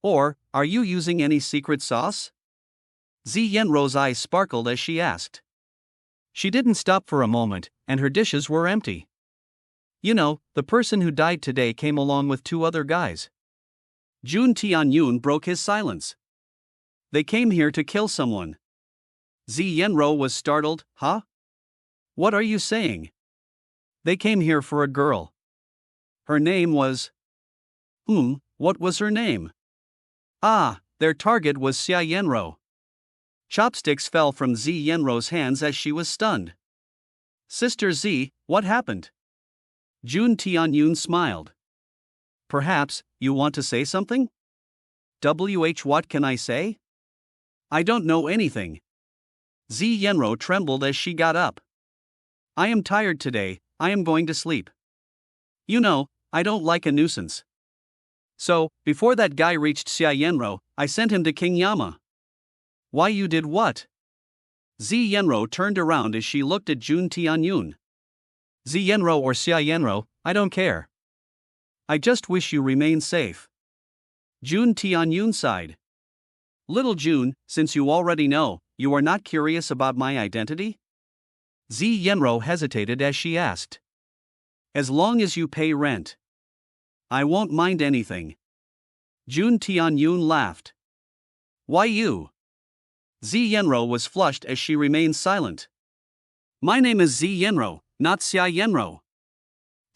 Or, are you using any secret sauce? Z Yenro's eyes sparkled as she asked. She didn't stop for a moment, and her dishes were empty. You know, the person who died today came along with two other guys. Jun Tianyun broke his silence. They came here to kill someone. Z Yenro was startled. Huh? What are you saying? They came here for a girl. Her name was... what was her name? Ah, their target was Xia Yenro. Chopsticks fell from Z Yenro's hands as she was stunned. Sister Z, what happened? Jun Tianyun smiled. Perhaps, you want to say something? What can I say? I don't know anything. Z Yenro trembled as she got up. I am tired today, I am going to sleep. You know, I don't like a nuisance. So, before that guy reached Xia Yenro, I sent him to King Yama. Why you did what? Z Yenro turned around as she looked at Jun Tianyun. Z Yenro or Xia Yenro, I don't care. I just wish you remain safe. Jun Tianyun sighed. Little Jun, since you already know, you are not curious about my identity? Z Yenro hesitated as she asked. As long as you pay rent. I won't mind anything. Jun Tianyun laughed. Why you? Z Yenro was flushed as she remained silent. My name is Z Yenro, not Xia Yenro.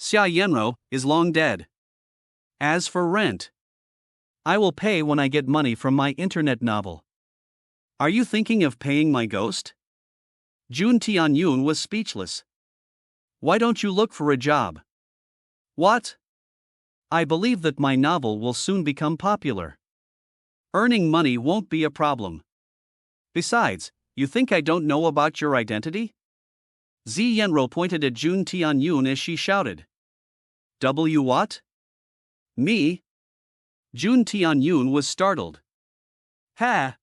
Xia Yenro is long dead. As for rent, I will pay when I get money from my internet novel. Are you thinking of paying my ghost? Jun Tianyun was speechless. Why don't you look for a job? What? I believe that my novel will soon become popular. Earning money won't be a problem. Besides, you think I don't know about your identity? Zi Yenro pointed at Jun Tianyun as she shouted. W what? Me? Jun Tianyun was startled. Ha!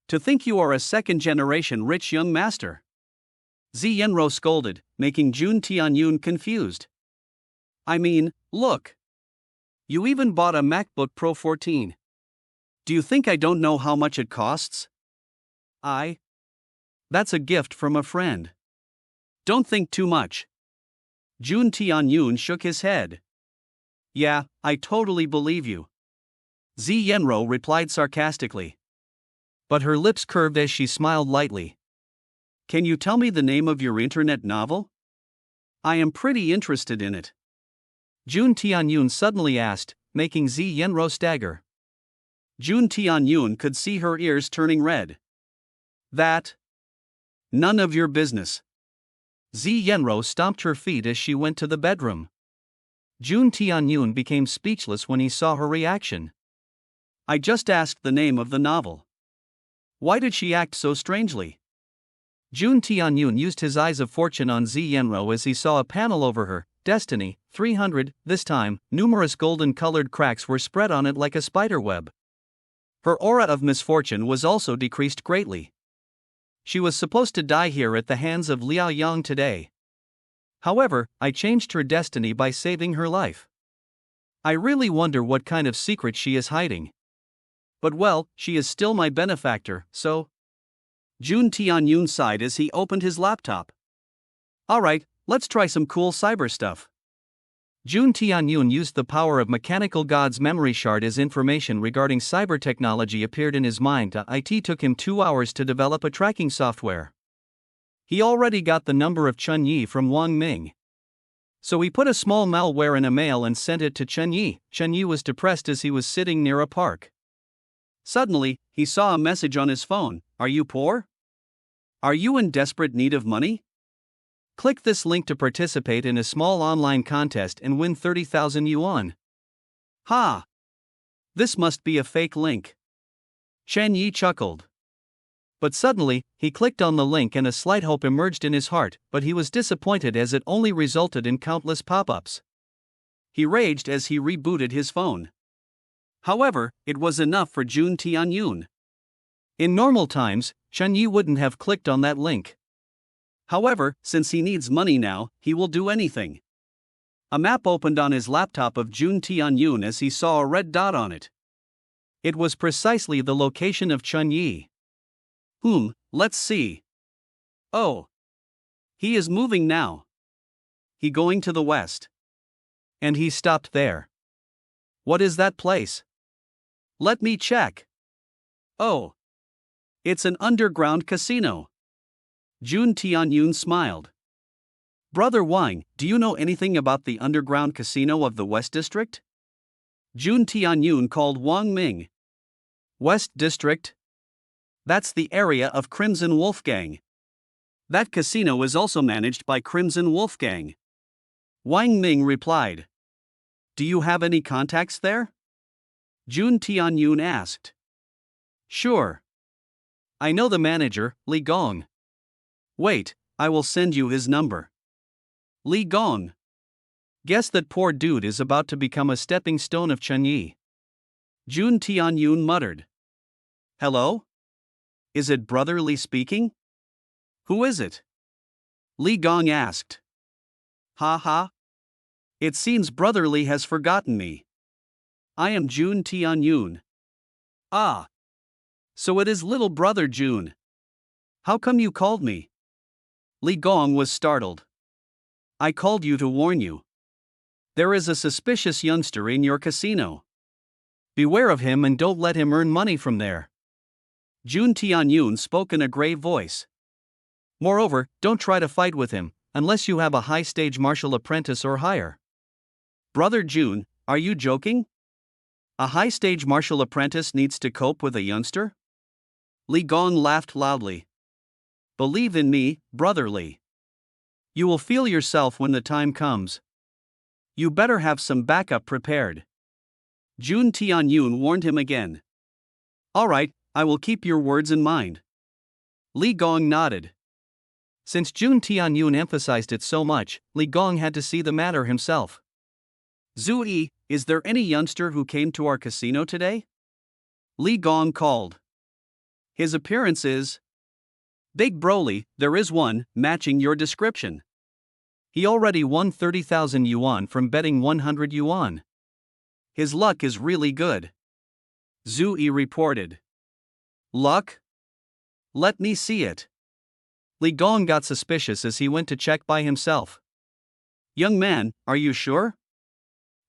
To think you are a second-generation rich young master. Zi Yenro scolded, making Jun Tianyun confused. I mean, look. You even bought a MacBook Pro 14. Do you think I don't know how much it costs? That's a gift from a friend. Don't think too much. Jun Tianyun shook his head. Yeah, I totally believe you. Zi Yenro replied sarcastically. But her lips curved as she smiled lightly. Can you tell me the name of your internet novel? I am pretty interested in it. Jun Tianyun suddenly asked, making Zi Yenro stagger. Jun Tianyun could see her ears turning red. That? None of your business. Zi Yenro stomped her feet as she went to the bedroom. Jun Tianyun became speechless when he saw her reaction. I just asked the name of the novel. Why did she act so strangely? Jun Tianyun used his eyes of fortune on Zi Yenro as he saw a panel over her, Destiny, 300, this time, numerous golden-colored cracks were spread on it like a spiderweb. Her aura of misfortune was also decreased greatly. She was supposed to die here at the hands of Liao Yang today. However, I changed her destiny by saving her life. I really wonder what kind of secret she is hiding. But well, she is still my benefactor, so. Jun Tianyun sighed as he opened his laptop. Alright, let's try some cool cyber stuff. Jun Tianyun used the power of Mechanical God's memory shard as information regarding cyber technology appeared in his mind. It took him 2 hours to develop a tracking software. He already got the number of Chun Yi from Wang Ming. So he put a small malware in a mail and sent it to Chun Yi. Chun Yi was depressed as he was sitting near a park. Suddenly, he saw a message on his phone. Are you poor? Are you in desperate need of money? Click this link to participate in a small online contest and win 30,000 yuan. Ha! This must be a fake link. Chen Yi chuckled. But suddenly, he clicked on the link and a slight hope emerged in his heart, but he was disappointed as it only resulted in countless pop-ups. He raged as he rebooted his phone. However, it was enough for Jun Tianyun. In normal times, Chun Yi wouldn't have clicked on that link. However, since he needs money now, he will do anything. A map opened on his laptop of Jun Tianyun as he saw a red dot on it. It was precisely the location of Chun Yi. Let's see. Oh. He is moving now. He going to the west. And he stopped there. What is that place? Let me check. Oh. It's an underground casino. Jun Tianyun smiled. Brother Wang, do you know anything about the underground casino of the West District? Jun Tianyun called Wang Ming. West District? That's the area of Crimson Wolfgang. That casino is also managed by Crimson Wolfgang. Wang Ming replied. Do you have any contacts there? Jun Tianyun asked. Sure. I know the manager, Li Gong. Wait, I will send you his number. Li Gong. Guess that poor dude is about to become a stepping stone of Chun Yi. Jun Tianyun muttered. Hello? Is it Brother Li speaking? Who is it? Li Gong asked. Ha ha. It seems Brother Li has forgotten me. I am Jun Tianyun. Ah. So it is little brother Jun. How come you called me? Li Gong was startled. I called you to warn you. There is a suspicious youngster in your casino. Beware of him and don't let him earn money from there. Jun Tianyun spoke in a grave voice. Moreover, don't try to fight with him, unless you have a high-stage martial apprentice or higher. Brother Jun, are you joking? A high-stage martial apprentice needs to cope with a youngster? Li Gong laughed loudly. Believe in me, brother Li. You will feel yourself when the time comes. You better have some backup prepared. Jun Tianyun warned him again. Alright, I will keep your words in mind. Li Gong nodded. Since Jun Tianyun emphasized it so much, Li Gong had to see the matter himself. Zhu Yi, is there any youngster who came to our casino today? Li Gong called. His appearance is Big Broly, there is one, matching your description. He already won 30,000 yuan from betting 100 yuan. His luck is really good. Zhu Yi reported. Luck? Let me see it. Li Gong got suspicious as he went to check by himself. Young man, are you sure?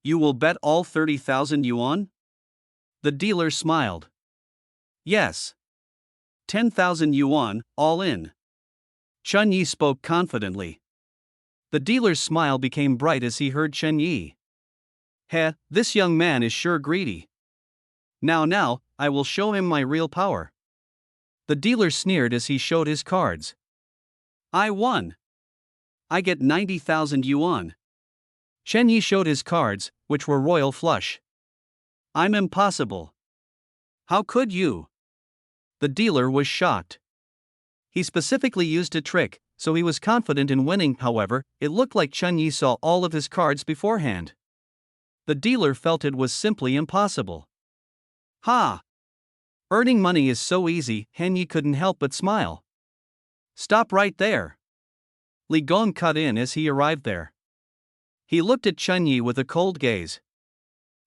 You will bet all 30,000 yuan? The dealer smiled. Yes. 10,000 yuan, all in. Chen Yi spoke confidently. The dealer's smile became bright as he heard Chen Yi. Heh, this young man is sure greedy. Now, I will show him my real power. The dealer sneered as he showed his cards. I won. I get 90,000 yuan. Chen Yi showed his cards, which were royal flush. I'm impossible. How could you? The dealer was shocked. He specifically used a trick, so he was confident in winning. However, it looked like Chen Yi saw all of his cards beforehand. The dealer felt it was simply impossible. Ha! Earning money is so easy, Hen Yi couldn't help but smile. Stop right there. Li Gong cut in as he arrived there. He looked at Chen Yi with a cold gaze.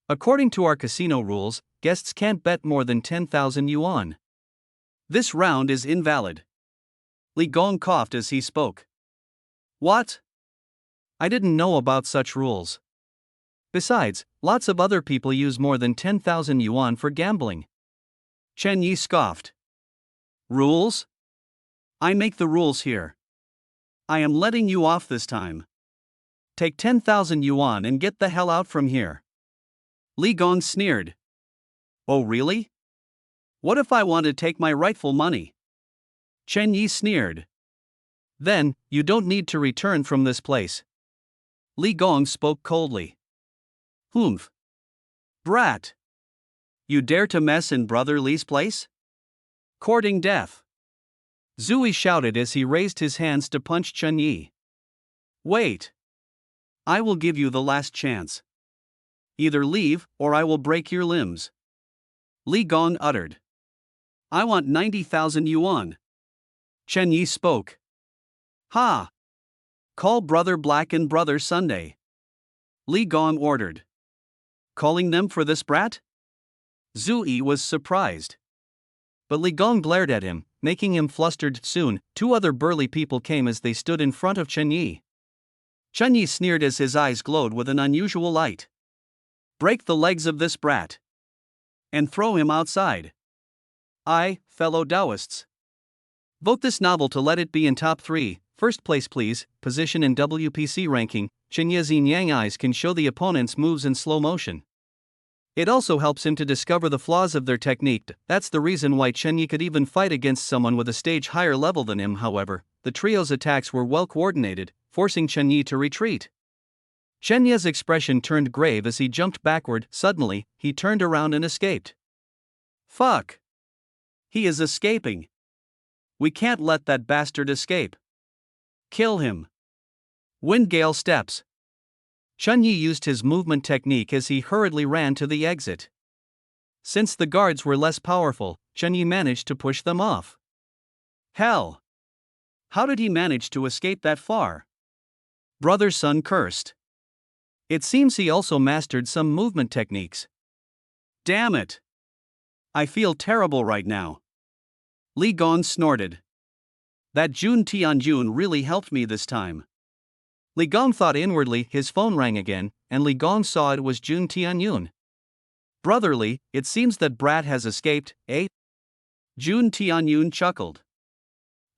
According to our casino rules, guests can't bet more than 10,000 yuan. This round is invalid. Li Gong coughed as he spoke. What? I didn't know about such rules. Besides, lots of other people use more than 10,000 yuan for gambling. Chen Yi scoffed. Rules? I make the rules here. I am letting you off this time. Take 10,000 yuan and get the hell out from here. Li Gong sneered. Oh really? What if I want to take my rightful money? Chen Yi sneered. Then, you don't need to return from this place. Li Gong spoke coldly. Humph. Brat. You dare to mess in Brother Li's place? Courting death. Zhu Yi shouted as he raised his hands to punch Chen Yi. Wait. I will give you the last chance. Either leave, or I will break your limbs. Li Gong uttered. I want 90,000 yuan. Chen Yi spoke. Ha! Call Brother Black and Brother Sunday. Li Gong ordered. Calling them for this brat? Zhu Yi was surprised. But Li Gong glared at him, making him flustered. Soon, two other burly people came as they stood in front of Chen Yi. Chen Yi sneered as his eyes glowed with an unusual light. Break the legs of this brat. And throw him outside. Fellow Taoists. Vote this novel to let it be in top 3, first place please, position in WPC ranking. Chen Yi's yang eyes can show the opponent's moves in slow motion. It also helps him to discover the flaws of their technique. That's the reason why Chen Yi could even fight against someone with a stage higher level than him. However, the trio's attacks were well coordinated, forcing Chen Yi to retreat. Chen Yi's expression turned grave as he jumped backward. Suddenly, he turned around and escaped. Fuck! He is escaping. We can't let that bastard escape. Kill him. Wind gale steps. Chen Yi used his movement technique as he hurriedly ran to the exit. Since the guards were less powerful, Chen Yi managed to push them off. Hell! How did he manage to escape that far? Brother Sun cursed. It seems he also mastered some movement techniques. Damn it! I feel terrible right now. Li Gong snorted. That Jun Tianjun really helped me this time. Li Gong thought inwardly. His phone rang again, and Li Gong saw it was Jun Tianyun. Brotherly, it seems that brat has escaped, eh? Jun Tianyun chuckled.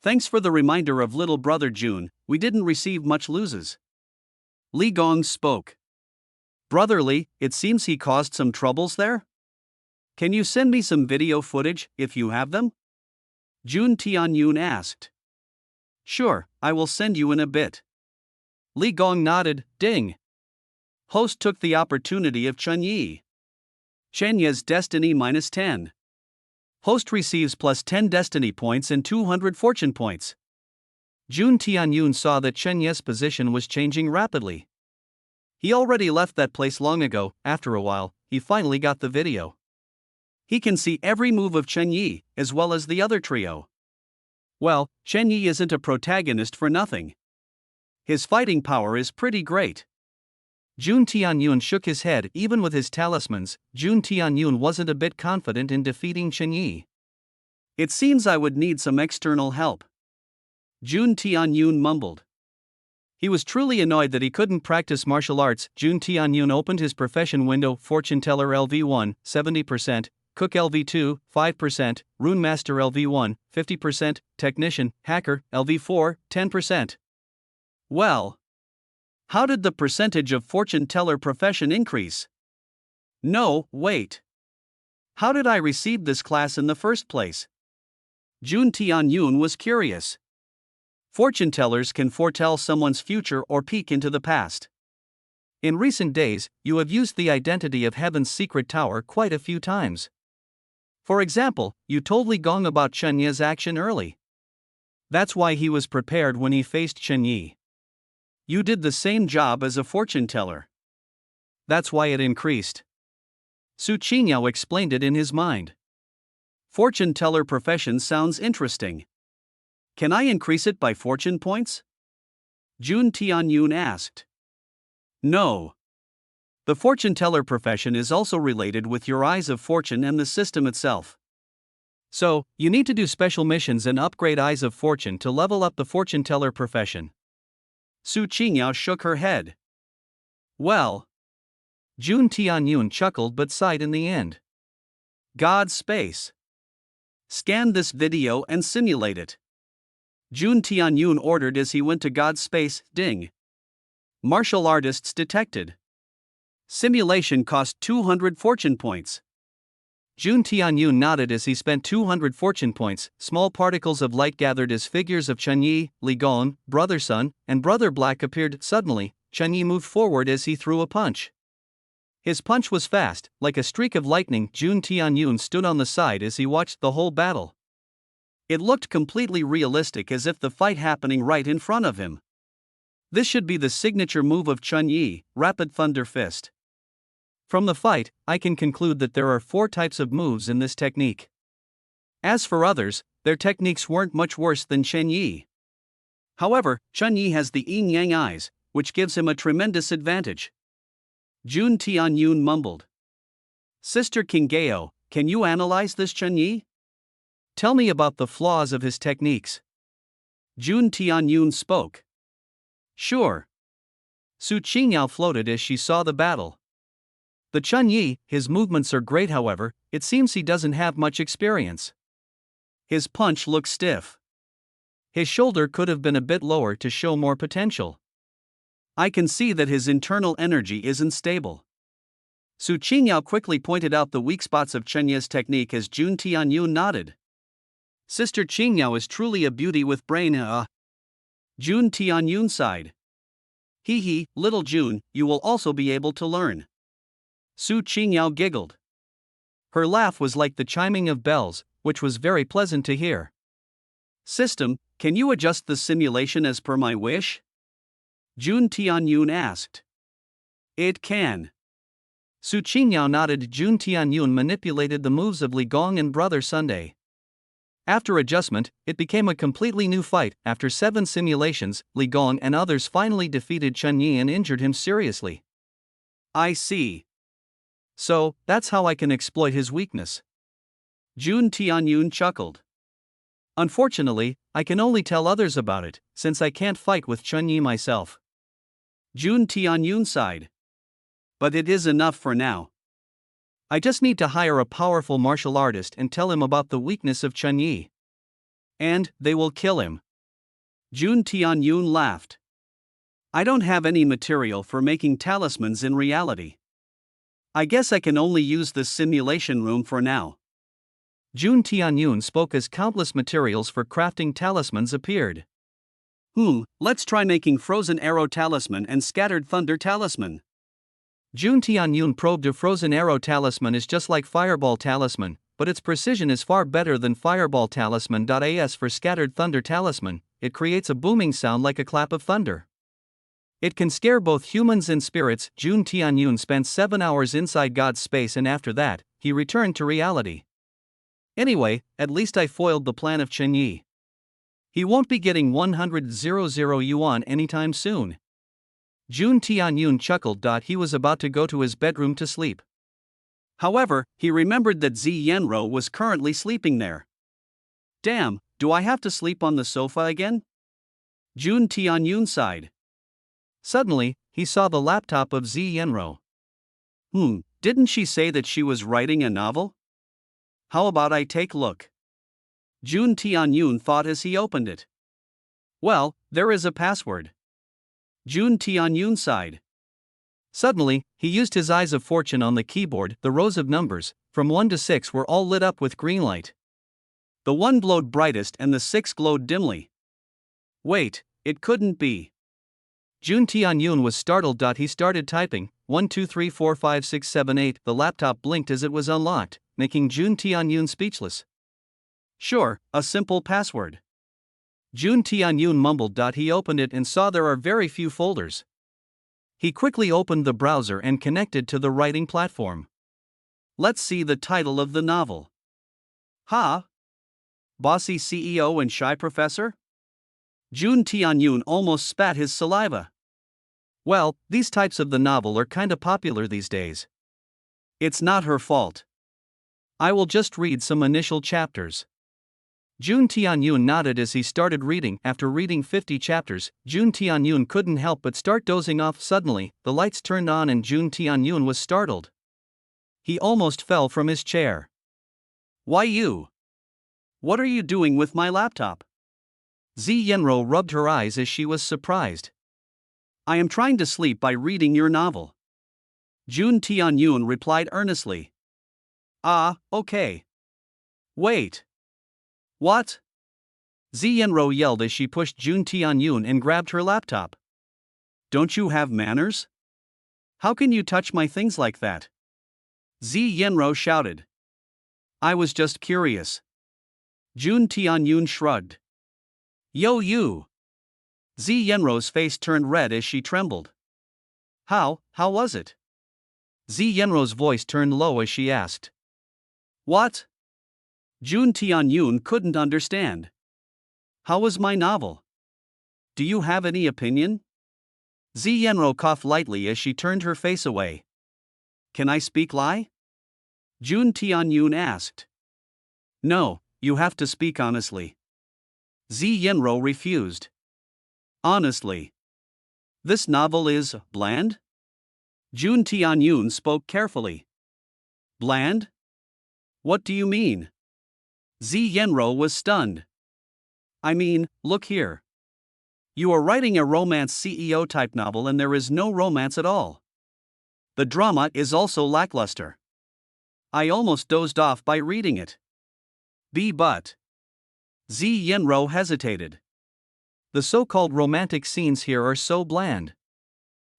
Thanks for the reminder of little brother Jun, we didn't receive much loses. Li Gong spoke. Brotherly, it seems he caused some troubles there? Can you send me some video footage, if you have them? Jun Tianyun asked. Sure, I will send you in a bit. Li Gong nodded, ding. Host took the opportunity of Chunyi. Chenya's destiny -10. Host receives +10 destiny points and 200 fortune points. Jun Tianyun saw that Chenya's position was changing rapidly. He already left that place long ago. After a while, he finally got the video. He can see every move of Chenyi, as well as the other trio. Well, Chenyi isn't a protagonist for nothing. His fighting power is pretty great. Jun Tianyun shook his head. Even with his talismans, Jun Tianyun wasn't a bit confident in defeating Chenyi. It seems I would need some external help. Jun Tianyun mumbled. He was truly annoyed that he couldn't practice martial arts. Jun Tianyun opened his profession window. Fortune Teller LV1, 70%, Cook LV2, 5%, Rune Master LV1, 50%, Technician, Hacker, LV4, 10%. Well, how did the percentage of fortune teller profession increase? No, wait. How did I receive this class in the first place? Jun Tianyun was curious. Fortune tellers can foretell someone's future or peek into the past. In recent days, you have used the identity of Heaven's secret tower quite a few times. For example, you told Li Gong about Chenya's action early. That's why he was prepared when he faced Chenyi. You did the same job as a fortune teller. That's why it increased. Su Qingyao explained it in his mind. Fortune teller profession sounds interesting. Can I increase it by fortune points? Jun Tianyun asked. No. The fortune teller profession is also related with your eyes of fortune and the system itself. So, you need to do special missions and upgrade eyes of fortune to level up the fortune teller profession. Su Qingyao shook her head. Well. Jun Tianyun chuckled but sighed in the end. God's space. Scan this video and simulate it. Jun Tianyun ordered as he went to God's space. Ding. Martial artists detected. Simulation cost 200 fortune points. Jun Tianyun nodded as he spent 200 fortune points. Small particles of light gathered as figures of Chenyi, Li Gong, Brother Sun, and Brother Black appeared. Suddenly, Chenyi moved forward as he threw a punch. His punch was fast, like a streak of lightning. Jun Tianyun stood on the side as he watched the whole battle. It looked completely realistic, as if the fight happening right in front of him. This should be the signature move of Chenyi, Rapid Thunder Fist. From the fight, I can conclude that there are 4 types of moves in this technique. As for others, their techniques weren't much worse than Chenyi. However, Chenyi has the yin-yang eyes, which gives him a tremendous advantage. Jun Tianyun mumbled. Sister Kingeo, can you analyze this Chenyi? Tell me about the flaws of his techniques. Jun Tianyun spoke. Sure. Su Qingyao floated as she saw the battle. The Chenyi, his movements are great, however, it seems he doesn't have much experience. His punch looks stiff. His shoulder could have been a bit lower to show more potential. I can see that his internal energy isn't stable. Su Qingyao quickly pointed out the weak spots of Chenya's technique as Jun Tianyun nodded. Sister Qingyao is truly a beauty with brain. Jun Tianyun sighed. Hee, little Jun, you will also be able to learn. Su Qingyao giggled. Her laugh was like the chiming of bells, which was very pleasant to hear. System, can you adjust the simulation as per my wish? Jun Tianyun asked. It can. Su Qingyao nodded. Jun Tianyun manipulated the moves of Li Gong and Brother Sunday. After adjustment, it became a completely new fight. After 7 simulations, Li Gong and others finally defeated Chenyi and injured him seriously. I see. So, that's how I can exploit his weakness. Jun Tianyun chuckled. Unfortunately, I can only tell others about it, since I can't fight with Chenyi myself. Jun Tianyun sighed. But it is enough for now. I just need to hire a powerful martial artist and tell him about the weakness of Chenyi. And they will kill him. Jun Tianyun laughed. I don't have any material for making talismans in reality. I guess I can only use this simulation room for now. Jun Tianyun spoke as countless materials for crafting talismans appeared. Let's try making frozen arrow talisman and scattered thunder talisman. Jun Tianyun probed a frozen arrow talisman is just like fireball talisman, but its precision is far better than fireball talisman. As for scattered thunder talisman, it creates a booming sound like a clap of thunder. It can scare both humans and spirits. Jun Tianyun spent 7 hours inside God's space and after that, he returned to reality. Anyway, at least I foiled the plan of Chen Yi. He won't be getting 100,000 yuan anytime soon. Jun Tianyun chuckled. He was about to go to his bedroom to sleep. However, he remembered that Zi Yenro was currently sleeping there. Damn, do I have to sleep on the sofa again? Jun Tianyun sighed. Suddenly, he saw the laptop of Zi Yenro. Didn't she say that she was writing a novel? How about I take a look? Jun Tianyun thought as he opened it. Well, there is a password. Jun Tianyun sighed. Suddenly, he used his eyes of fortune on the keyboard. The rows of numbers, from 1 to 6, were all lit up with green light. The 1 glowed brightest and the 6 glowed dimly. Wait, it couldn't be. Jun Tianyun was startled. He started typing, 1 2 3 4 5 6 7 8. The laptop blinked as it was unlocked, making Jun Tianyun speechless. Sure, a simple password. Jun Tianyun mumbled. He opened it and saw there are very few folders. He quickly opened the browser and connected to the writing platform. Let's see the title of the novel. Bossy CEO and Shy Professor? Jun Tianyun almost spat his saliva. Well, these types of the novel are kinda popular these days. It's not her fault. I will just read some initial chapters. Jun Tianyun nodded as he started reading. After reading 50 chapters, Jun Tianyun couldn't help but start dozing off. Suddenly, the lights turned on and Jun Tianyun was startled. He almost fell from his chair. Why you? What are you doing with my laptop? Zi Yenro rubbed her eyes as she was surprised. I am trying to sleep by reading your novel. Jun Tianyun replied earnestly. Okay. Wait. What? Zi Yenro yelled as she pushed Jun Tianyun and grabbed her laptop. Don't you have manners? How can you touch my things like that? Zi Yenro shouted. I was just curious. Jun Tianyun shrugged. Yo you! Zi Yenro's face turned red as she trembled. How was it? Zi Yenro's voice turned low as she asked. What? Jun Tianyun couldn't understand. How was my novel? Do you have any opinion? Zi Yenro coughed lightly as she turned her face away. Can I speak lie? Jun Tianyun asked. No, you have to speak honestly. Zi Yenro refused. Honestly. This novel is bland? Jun Tianyun spoke carefully. Bland? What do you mean? Zi Yenro was stunned. I mean, look here. You are writing a romance CEO type novel and there is no romance at all. The drama is also lackluster. I almost dozed off by reading it. But. Zi Yenro hesitated. The so-called romantic scenes here are so bland.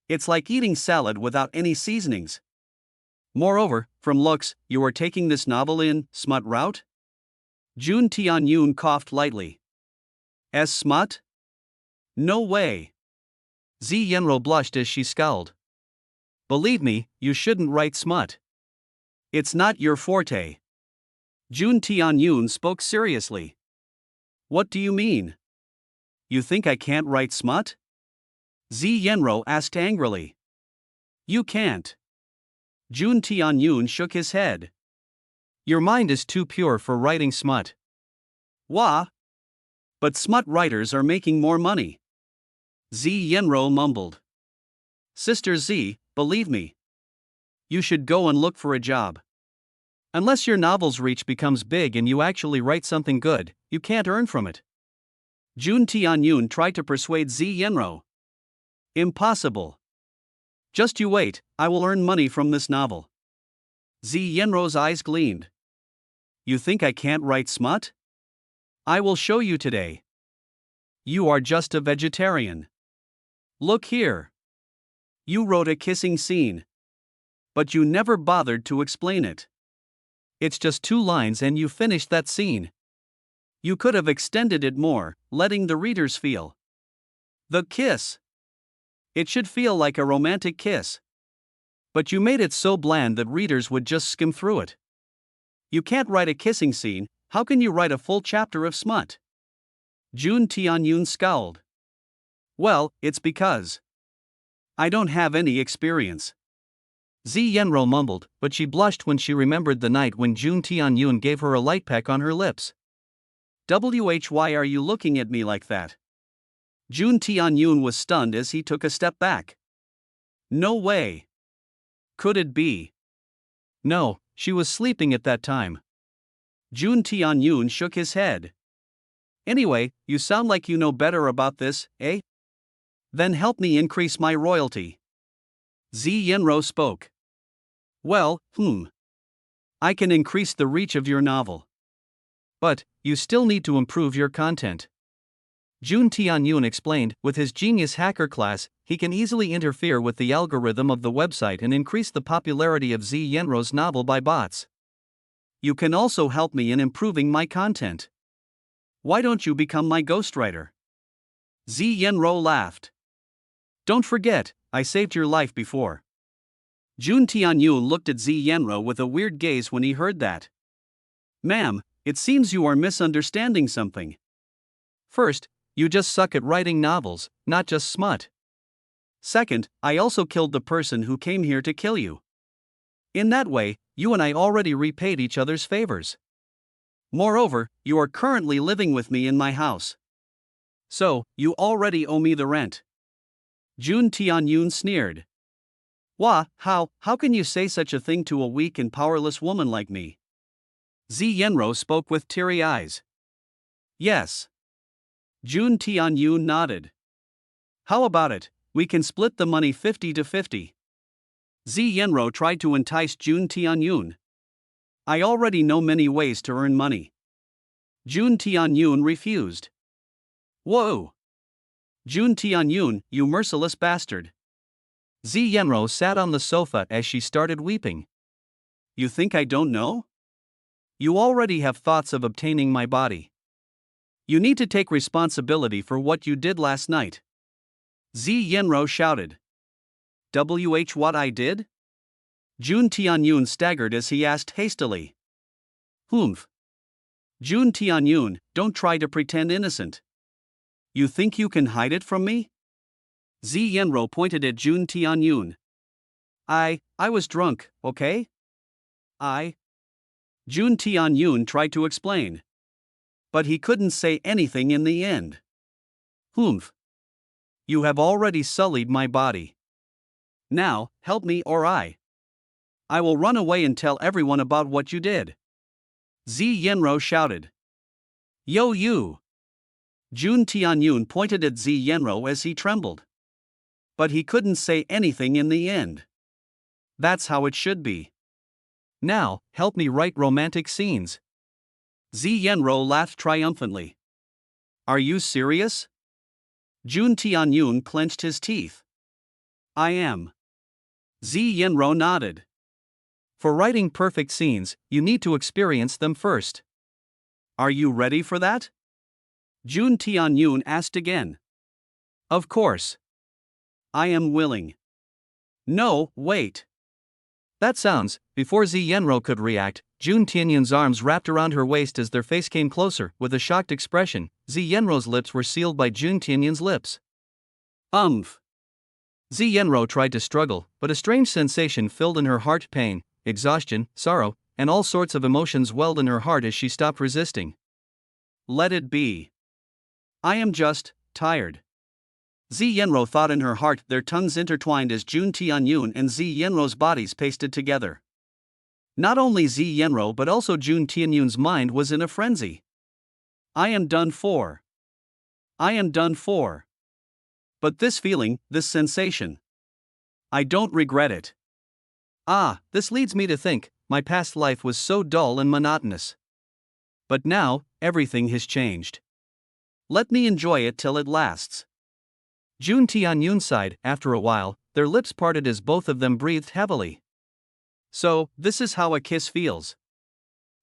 It's like eating salad without any seasonings. Moreover, from looks, you are taking this novel in smut route? Jun Tianyun coughed lightly. Smut? No way. Zi Yenro blushed as she scowled. Believe me, you shouldn't write smut. It's not your forte. Jun Tianyun spoke seriously. What do you mean? You think I can't write smut? Zi Yenro asked angrily. You can't. Jun Tianyun shook his head. Your mind is too pure for writing smut. Wah? But smut writers are making more money. Zi Yenro mumbled. Sister Z, believe me. You should go and look for a job. Unless your novel's reach becomes big and you actually write something good, you can't earn from it. Jun Tianyun tried to persuade Zi Yenro. Impossible. Just you wait, I will earn money from this novel. Zi Yenro's eyes gleamed. You think I can't write smut? I will show you today. You are just a vegetarian. Look here. You wrote a kissing scene. But you never bothered to explain it. It's just 2 lines and you finished that scene. You could have extended it more, letting the readers feel the kiss. It should feel like a romantic kiss. But you made it so bland that readers would just skim through it. You can't write a kissing scene, how can you write a full chapter of smut? Jun Tianyun scowled. Well, it's because I don't have any experience. Zi Yenro mumbled, but she blushed when she remembered the night when Jun Tianyun gave her a light peck on her lips. Why are you looking at me like that? Jun Tianyun was stunned as he took a step back. No way. Could it be? No, she was sleeping at that time. Jun Tianyun shook his head. Anyway, you sound like you know better about this, eh? Then help me increase my royalty. Zi Yenro spoke. Well, I can increase the reach of your novel. But, you still need to improve your content. Jun Tianyun explained, with his genius hacker class, he can easily interfere with the algorithm of the website and increase the popularity of Zi Yenro's novel by bots. You can also help me in improving my content. Why don't you become my ghostwriter? Zi Yenro laughed. Don't forget, I saved your life before. Jun Tianyun looked at Zi Yenro with a weird gaze when he heard that. Ma'am, it seems you are misunderstanding something. First, you just suck at writing novels, not just smut. Second, I also killed the person who came here to kill you. In that way, you and I already repaid each other's favors. Moreover, you are currently living with me in my house. So, you already owe me the rent. Jun Tianyun sneered. How can you say such a thing to a weak and powerless woman like me? Zi Yenro spoke with teary eyes. Yes. Jun Tianyun nodded. How about it, we can split the money 50-50. Zi Yenro tried to entice Jun Tianyun. I already know many ways to earn money. Jun Tianyun refused. Whoa! Jun Tianyun, you merciless bastard. Zi Yenro sat on the sofa as she started weeping. You think I don't know? You already have thoughts of obtaining my body. You need to take responsibility for what you did last night. Zi Yenro shouted. What I did? Jun Tianyun staggered as he asked hastily. Humph. Jun Tianyun, don't try to pretend innocent. You think you can hide it from me? Zi Yenro pointed at Jun Tianyun. I was drunk, okay? Jun Tianyun tried to explain. But he couldn't say anything in the end. Humph. You have already sullied my body. Now, help me or I will run away and tell everyone about what you did. Zi Yenro shouted. Yo you! Jun Tianyun pointed at Zi Yenro as he trembled. But he couldn't say anything in the end. That's how it should be. Now, help me write romantic scenes. Zi Yenro laughed triumphantly. Are you serious? Jun Tianyun clenched his teeth. I am. Zi Yenro nodded. For writing perfect scenes, you need to experience them first. Are you ready for that? Jun Tianyun asked again. Of course. I am willing. No, wait. That sounds, before Zi Yenro could react, Jun Tianyun's arms wrapped around her waist as their face came closer, with a shocked expression. Zi Yenro's lips were sealed by Jun Tianyun's lips. Zi Yenro tried to struggle, but a strange sensation filled in her heart, pain, exhaustion, sorrow, and all sorts of emotions welled in her heart as she stopped resisting. Let it be. I am just tired. Zi Yenro thought in her heart, their tongues intertwined as Jun Tianyun and Zi Yenro's bodies pasted together. Not only Zi Yenro but also Jun Tianyun's mind was in a frenzy. I am done for. I am done for. But this feeling, this sensation. I don't regret it. This leads me to think, my past life was so dull and monotonous. But now, everything has changed. Let me enjoy it till it lasts. Jun Tianyun sighed. After a while, their lips parted as both of them breathed heavily. So, this is how a kiss feels.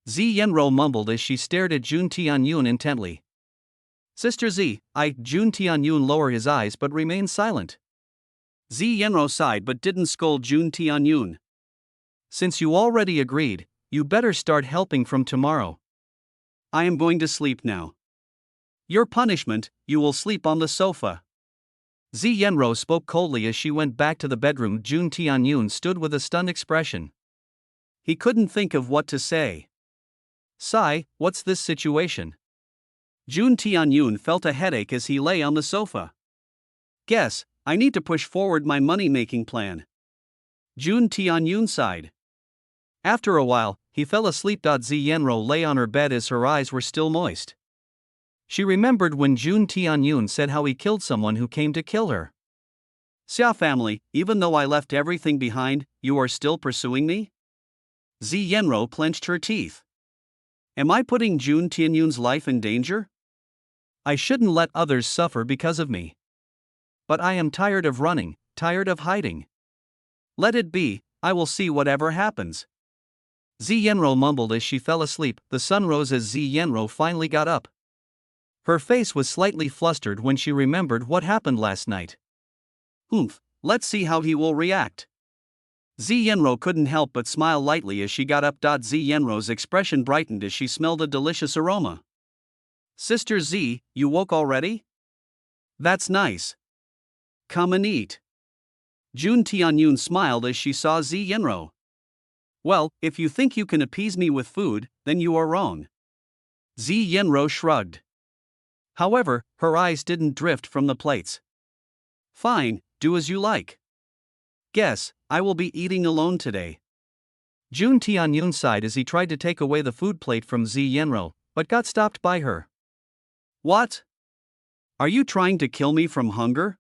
Zi Yenro mumbled as she stared at Jun Tianyun intently. Sister Z, Jun Tianyun lowered his eyes but remained silent. Zi Yenro sighed but didn't scold Jun Tianyun. Since you already agreed, you better start helping from tomorrow. I am going to sleep now. Your punishment, you will sleep on the sofa. Zi Yenro spoke coldly as she went back to the bedroom. Jun Tianyun stood with a stunned expression. He couldn't think of what to say. Sai, what's this situation? Jun Tianyun felt a headache as he lay on the sofa. Guess, I need to push forward my money-making plan. Jun Tianyun sighed. After a while, he fell asleep. Zi Yenro lay on her bed as her eyes were still moist. She remembered when Jun Tianyun said how he killed someone who came to kill her. Xia family, even though I left everything behind, you are still pursuing me? Zi Yenro clenched her teeth. Am I putting Jun Tianyun's life in danger? I shouldn't let others suffer because of me. But I am tired of running, tired of hiding. Let it be, I will see whatever happens. Zi Yenro mumbled as she fell asleep. The sun rose as Zi Yenro finally got up. Her face was slightly flustered when she remembered what happened last night. Let's see how he will react. Zi Yenro couldn't help but smile lightly as she got up. Zi Yenro's expression brightened as she smelled a delicious aroma. Sister Z, you woke already? That's nice. Come and eat. Jun Tianyun smiled as she saw Zi Yenro. Well, if you think you can appease me with food, then you are wrong. Zi Yenro shrugged. However, her eyes didn't drift from the plates. Fine, do as you like. Guess, I will be eating alone today. Jun Tianyun sighed as he tried to take away the food plate from Zi Yenro, but got stopped by her. What? Are you trying to kill me from hunger?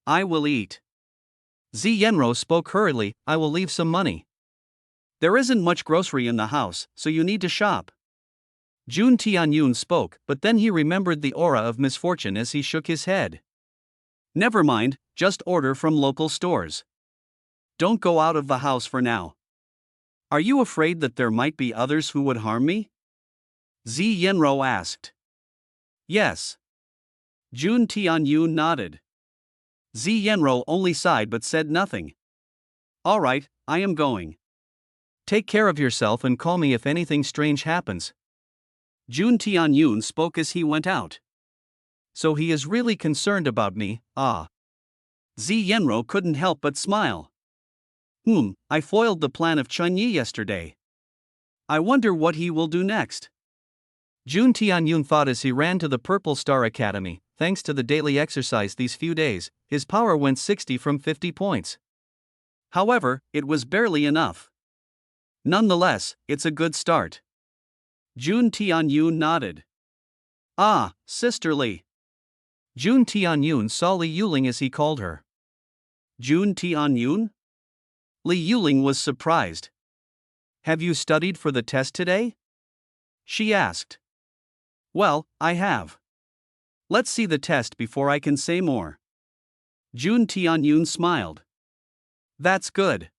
I will eat. Zi Yenro spoke hurriedly. I will leave some money. There isn't much grocery in the house, so you need to shop. Jun Tianyun spoke, but then he remembered the aura of misfortune as he shook his head. Never mind, just order from local stores. Don't go out of the house for now. Are you afraid that there might be others who would harm me? Zi Yenro asked. Yes. Jun Tianyun nodded. Zi Yenro only sighed but said nothing. All right, I am going. Take care of yourself and call me if anything strange happens. Jun Tianyun spoke as he went out. So he is really concerned about me, ah. Zi Yenro couldn't help but smile. I foiled the plan of Chunyi yesterday. I wonder what he will do next. Jun Tianyun thought as he ran to the Purple Star Academy. Thanks to the daily exercise these few days, his power went 60 from 50 points. However, it was barely enough. Nonetheless, it's a good start. Jun Tianyun nodded. Ah, sisterly. Jun Tianyun saw Li Yuling as he called her. Jun Tianyun? Li Yuling was surprised. Have you studied for the test today? She asked. Well, I have. Let's see the test before I can say more. Jun Tianyun smiled. That's good.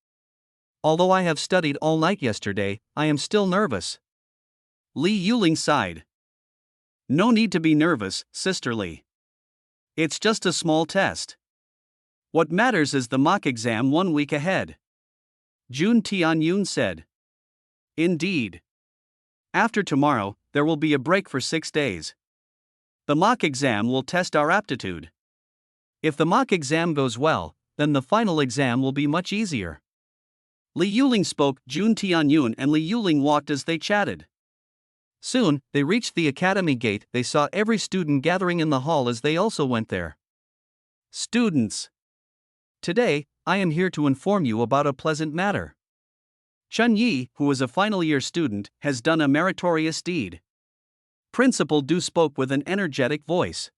Although I have studied all night yesterday, I am still nervous. Li Yuling sighed. No need to be nervous, sisterly. It's just a small test. What matters is the mock exam 1 week ahead. Jun Tianyun said. Indeed. After tomorrow, there will be a break for 6 days. The mock exam will test our aptitude. If the mock exam goes well, then the final exam will be much easier. Li Yuling spoke. Jun Tianyun and Li Yuling walked as they chatted. Soon, they reached the academy gate. They saw every student gathering in the hall as they also went there. Students. Today, I am here to inform you about a pleasant matter. Chun Yi, who is a final year student, has done a meritorious deed. Principal Du spoke with an energetic voice.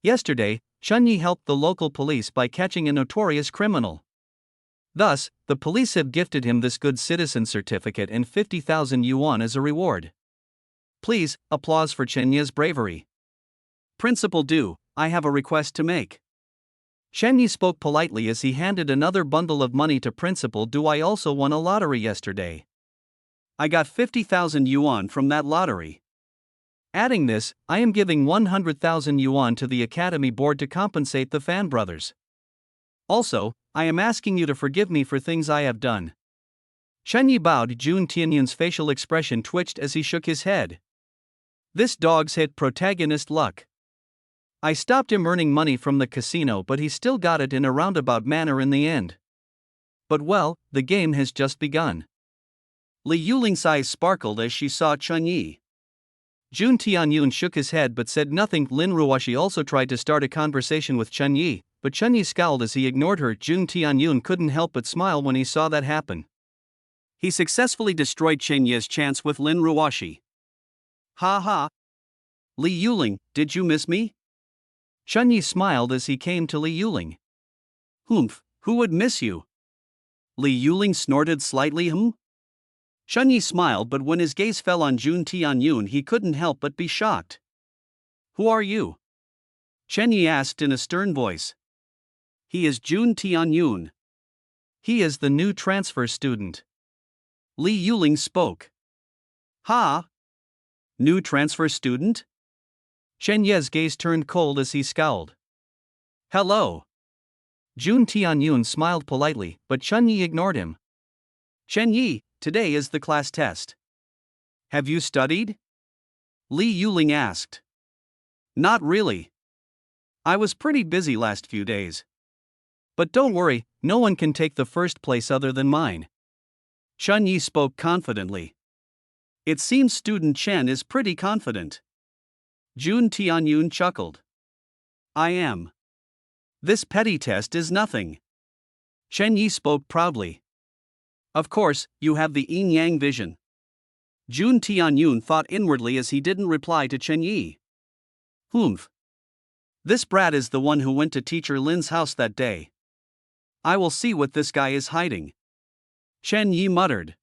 Yesterday, Chun Yi helped the local police by catching a notorious criminal. Thus, the police have gifted him this good citizen certificate and 50,000 yuan as a reward. Please, applause for Chen Yi's bravery. Principal Du, I have a request to make. Chen Yi spoke politely as he handed another bundle of money to Principal Du. I also won a lottery yesterday. I got 50,000 yuan from that lottery. Adding this, I am giving 100,000 yuan to the Academy Board to compensate the Fan brothers. Also, I am asking you to forgive me for things I have done. Chen Yi bowed. Jun Tianyun's facial expression twitched as he shook his head. This dog's hit protagonist luck. I stopped him earning money from the casino, but he still got it in a roundabout manner in the end. But well, the game has just begun. Li Yuling's eyes sparkled as she saw Chen Yi. Jun Tianyun shook his head but said nothing. Lin Ruoshi also tried to start a conversation with Chen Yi, but Chen Yi scowled as he ignored her. Jun Tianyun couldn't help but smile when he saw that happen. He successfully destroyed Chen Yi's chance with Lin Ruoshi. Ha ha! Li Yuling, did you miss me? Chen Yi smiled as he came to Li Yuling. Humph, who would miss you? Li Yuling snorted slightly. Chen Yi smiled, but when his gaze fell on Jun Tianyun he couldn't help but be shocked. Who are you? Chen Yi asked in a stern voice. He is Jun Tianyun. He is the new transfer student. Li Yuling spoke. Ha! New transfer student? Chen Yi's gaze turned cold as he scowled. Hello. Jun Tianyun smiled politely, but Chen Yi ignored him. Chen Yi, today is the class test. Have you studied? Li Yuling asked. Not really. I was pretty busy last few days. But don't worry, no one can take the first place other than mine. Chen Yi spoke confidently. It seems student Chen is pretty confident. Jun Tianyun chuckled. I am. This petty test is nothing. Chen Yi spoke proudly. Of course, you have the yin-yang vision. Jun Tianyun thought inwardly as he didn't reply to Chen Yi. Humph. This brat is the one who went to teacher Lin's house that day. I will see what this guy is hiding. Chen Yi muttered.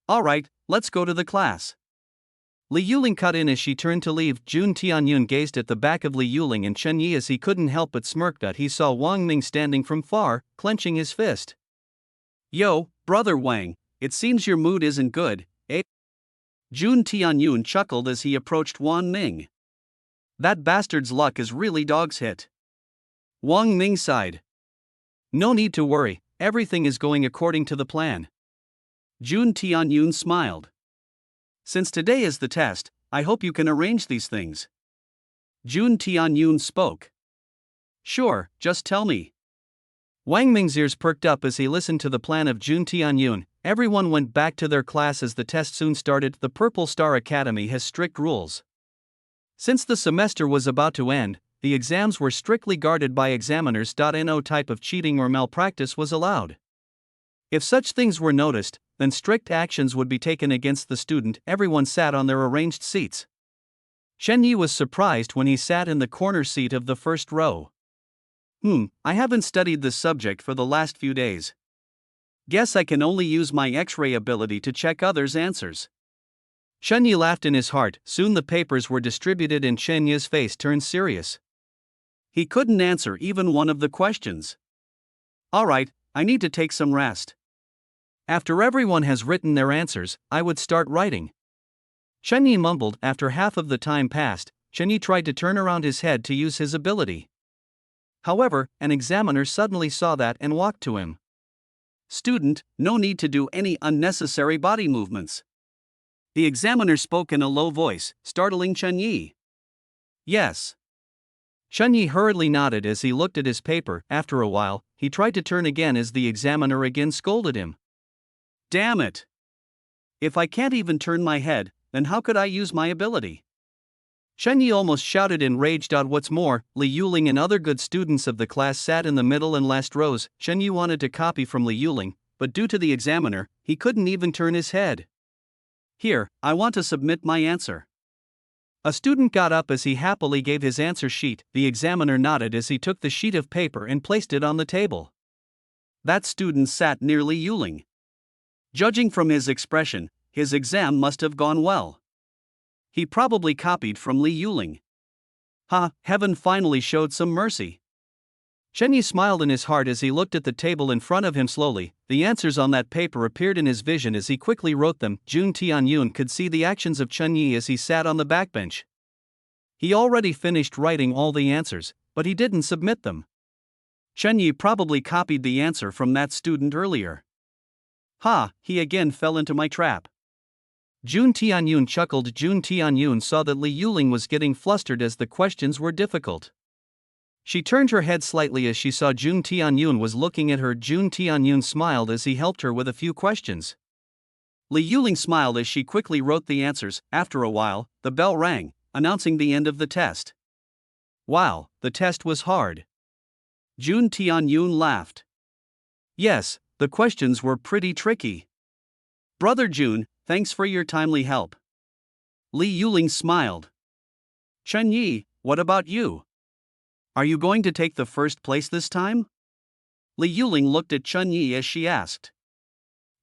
All right, let's go to the class. Li Yuling cut in as she turned to leave. Jun Tianyun gazed at the back of Li Yuling and Chen Yi as he couldn't help but smirk. He saw Wang Ming standing from far, clenching his fist. Yo, brother Wang, it seems your mood isn't good, eh? Jun Tianyun chuckled as he approached Wang Ming. That bastard's luck is really dog's hit. Wang Ming sighed. No need to worry, everything is going according to the plan. Jun Tianyun smiled. Since today is the test, I hope you can arrange these things. Jun Tianyun spoke. Sure, just tell me. Wang Ming's ears perked up as he listened to the plan of Jun Tianyun. Everyone went back to their class as the test soon started. The Purple Star Academy has strict rules. Since the semester was about to end, the exams were strictly guarded by examiners. No type of cheating or malpractice was allowed. If such things were noticed, then strict actions would be taken against the student. Everyone sat on their arranged seats. Chen Yi was surprised when he sat in the corner seat of the first row. I haven't studied this subject for the last few days. Guess I can only use my X-ray ability to check others' answers. Chen Yi laughed in his heart. Soon the papers were distributed and Chen Yi's face turned serious. He couldn't answer even one of the questions. All right, I need to take some rest. After everyone has written their answers, I would start writing. Chen Yi mumbled. After half of the time passed, Chen Yi tried to turn around his head to use his ability. However, an examiner suddenly saw that and walked to him. Student, no need to do any unnecessary body movements. The examiner spoke in a low voice, startling Chen Yi. Yes. Chen Yi hurriedly nodded as he looked at his paper. After a while, he tried to turn again as the examiner again scolded him. Damn it! If I can't even turn my head, then how could I use my ability? Chen Yi almost shouted in rage. What's more, Li Yuling and other good students of the class sat in the middle and last rows. Chen Yi wanted to copy from Li Yuling, but due to the examiner, he couldn't even turn his head. Here, I want to submit my answer. A student got up as he happily gave his answer sheet. The examiner nodded as he took the sheet of paper and placed it on the table. That student sat near Li Yuling. Judging from his expression, his exam must have gone well. He probably copied from Li Yuling. Ha, heaven finally showed some mercy. Chen Yi smiled in his heart as he looked at the table in front of him slowly. The answers on that paper appeared in his vision as he quickly wrote them. Jun Tianyun could see the actions of Chen Yi as he sat on the backbench. He already finished writing all the answers, but he didn't submit them. Chen Yi probably copied the answer from that student earlier. Ha, he again fell into my trap. Jun Tianyun chuckled. Jun Tianyun saw that Li Yuling was getting flustered as the questions were difficult. She turned her head slightly as she saw Jun Tianyun was looking at her. Jun Tianyun smiled as he helped her with a few questions. Li Yuling smiled as she quickly wrote the answers. After a while, the bell rang, announcing the end of the test. Wow, the test was hard. Jun Tianyun laughed. Yes, the questions were pretty tricky. Brother Jun, thanks for your timely help. Li Yuling smiled. Chen Yi, what about you? Are you going to take the first place this time? Li Yuling looked at Chen Yi as she asked.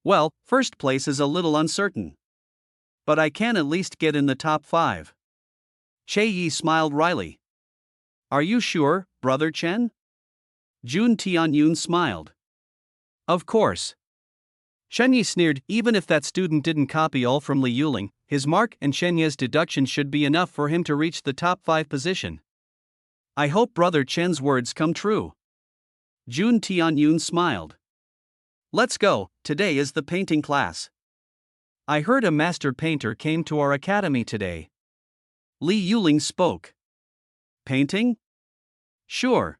Well, first place is a little uncertain. But I can at least get in the top 5. Che Yi smiled wryly. Are you sure, Brother Chen? Jun Tianyun smiled. Of course. Chen Yi sneered. Even if that student didn't copy all from Li Yuling, his mark and Chen Yi's deduction should be enough for him to reach the top 5 position. I hope Brother Chen's words come true. Jun Tianyun smiled. Let's go, today is the painting class. I heard a master painter came to our academy today. Li Yuling spoke. Painting? Sure.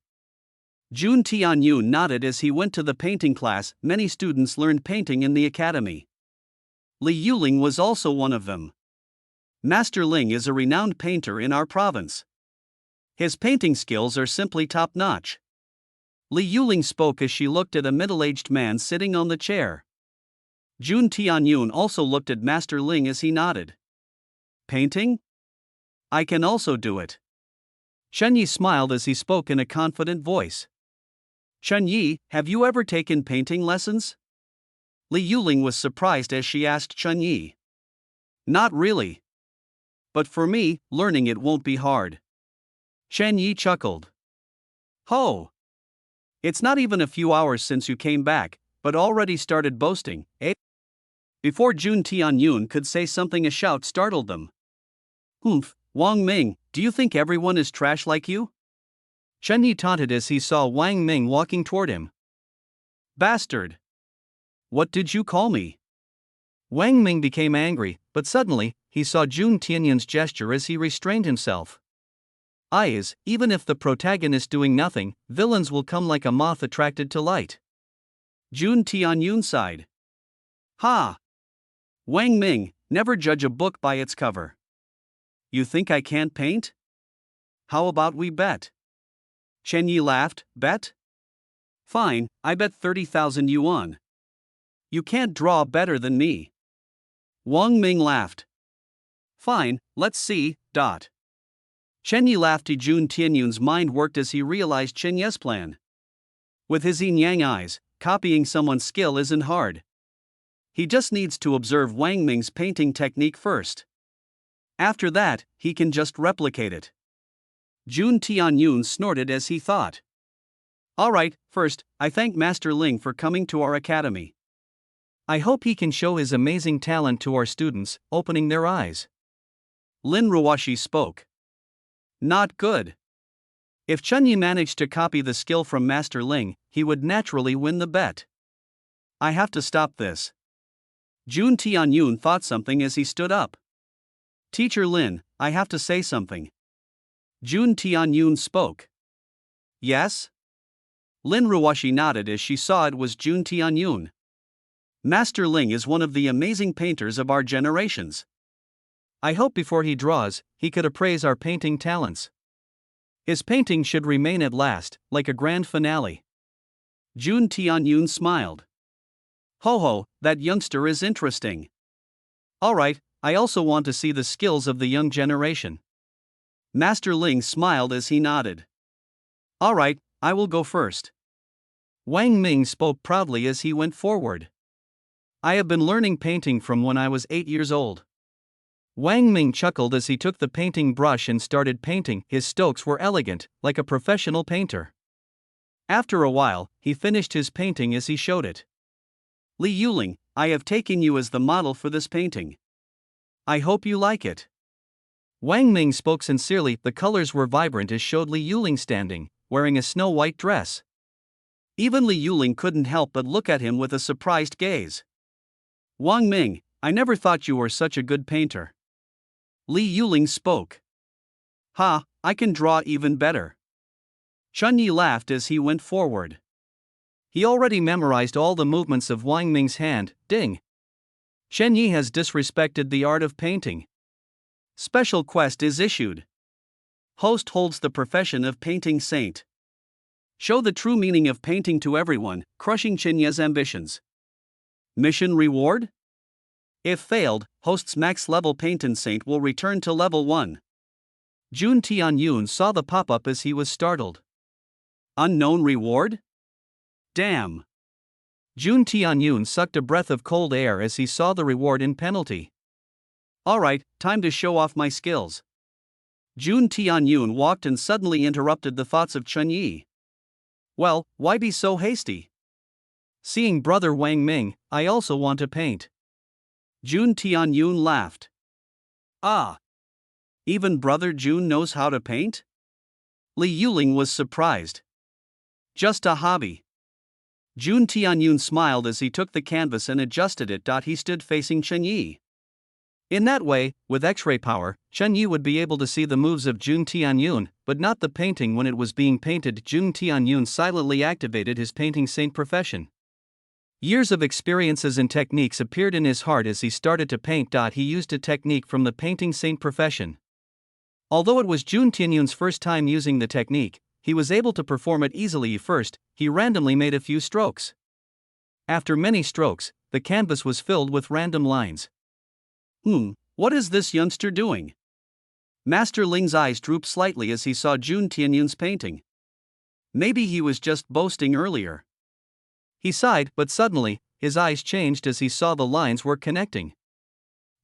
Jun Tianyun nodded as he went to the painting class. Many students learned painting in the academy. Li Yuling was also one of them. Master Ling is a renowned painter in our province. His painting skills are simply top-notch. Li Yuling spoke as she looked at a middle-aged man sitting on the chair. Jun Tianyun also looked at Master Ling as he nodded. Painting? I can also do it. Chen Yi smiled as he spoke in a confident voice. Chen Yi, have you ever taken painting lessons? Li Yuling was surprised as she asked Chen Yi. Not really. But for me, learning it won't be hard. Chen Yi chuckled. Ho! It's not even a few hours since you came back, but already started boasting, eh? Before Jun Tianyun could say something, a shout startled them. Humph, Wang Ming, do you think everyone is trash like you? Chen Yi taunted as he saw Wang Ming walking toward him. Bastard! What did you call me? Wang Ming became angry, but suddenly, he saw Jun Tianyun's gesture as he restrained himself. Even if the protagonist doing nothing, villains will come like a moth attracted to light. Jun Tianyun sighed. Ha! Wang Ming, never judge a book by its cover. You think I can't paint? How about we bet? Chen Yi laughed. Bet? Fine, I bet 30,000 yuan. You can't draw better than me. Wang Ming laughed. Fine, let's see. Chen Yi laughed. Jun Tianyun's mind worked as he realized Chen Yi's plan. With his yin-yang eyes, copying someone's skill isn't hard. He just needs to observe Wang Ming's painting technique first. After that, he can just replicate it. Jun Tianyun snorted as he thought. Alright, first, I thank Master Ling for coming to our academy. I hope he can show his amazing talent to our students, opening their eyes. Lin Ruoshi spoke. Not good. If Chen Yi managed to copy the skill from Master Ling, he would naturally win the bet. I have to stop this. Jun Tianyun thought something as he stood up. Teacher Lin, I have to say something. Jun Tianyun spoke. Yes? Lin Ruoshi nodded as she saw it was Jun Tianyun. Master Ling is one of the amazing painters of our generations. I hope before he draws, he could appraise our painting talents. His painting should remain at last, like a grand finale. Jun Tianyun smiled. Ho, that youngster is interesting. Alright, I also want to see the skills of the young generation. Master Ling smiled as he nodded. Alright, I will go first. Wang Ming spoke proudly as he went forward. I have been learning painting from when I was 8 years old. Wang Ming chuckled as he took the painting brush and started painting. His strokes were elegant, like a professional painter. After a while, he finished his painting as he showed it. Li Yuling, I have taken you as the model for this painting. I hope you like it. Wang Ming spoke sincerely. The colors were vibrant as showed Li Yuling standing, wearing a snow-white dress. Even Li Yuling couldn't help but look at him with a surprised gaze. Wang Ming, I never thought you were such a good painter. Li Yuling spoke. Ha, I can draw even better. Chun Yi laughed as he went forward. He already memorized all the movements of Wang Ming's hand. Ding! Chen Yi has disrespected the art of painting. Special quest is issued. Host holds the profession of painting saint. Show the true meaning of painting to everyone, crushing Chen Yi's ambitions. Mission reward? If failed, host's max level painting saint will return to level 1. Jun Tianyun saw the pop-up as he was startled. Unknown reward? Damn. Jun Tianyun sucked a breath of cold air as he saw the reward in penalty. Alright, time to show off my skills. Jun Tianyun walked and suddenly interrupted the thoughts of Chun Yi. Well, why be so hasty? Seeing brother Wang Ming, I also want to paint. Jun Tianyun laughed. Ah! Even brother Jun knows how to paint? Li Yuling was surprised. Just a hobby. Jun Tianyun smiled as he took the canvas and adjusted it. He stood facing Chen Yi. In that way, with X-ray power, Chen Yi would be able to see the moves of Jun Tianyun, but not the painting. When it was being painted, Jun Tianyun silently activated his painting saint profession. Years of experiences and techniques appeared in his heart as he started to paint. He used a technique from the painting saint profession. Although it was Jun Tianyun's first time using the technique, he was able to perform it easily. First, he randomly made a few strokes. After many strokes, the canvas was filled with random lines. What is this youngster doing? Master Ling's eyes drooped slightly as he saw Jun Tianyun's painting. Maybe he was just boasting earlier. He sighed, but suddenly, his eyes changed as he saw the lines were connecting.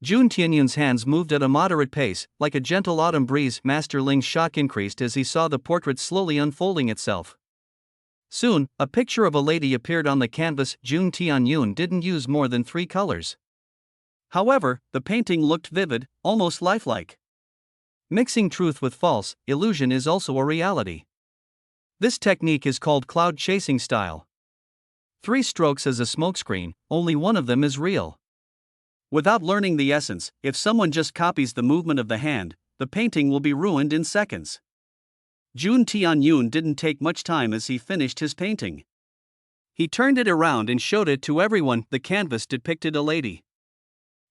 Jun Tianyun's hands moved at a moderate pace, like a gentle autumn breeze. Master Ling's shock increased as he saw the portrait slowly unfolding itself. Soon, a picture of a lady appeared on the canvas. Jun Tianyun didn't use more than 3 colors. However, the painting looked vivid, almost lifelike. Mixing truth with false, illusion is also a reality. This technique is called cloud chasing style. 3 strokes as a smokescreen, only one of them is real. Without learning the essence, if someone just copies the movement of the hand, the painting will be ruined in seconds. Jun Tianyun didn't take much time as he finished his painting. He turned it around and showed it to everyone. The canvas depicted a lady.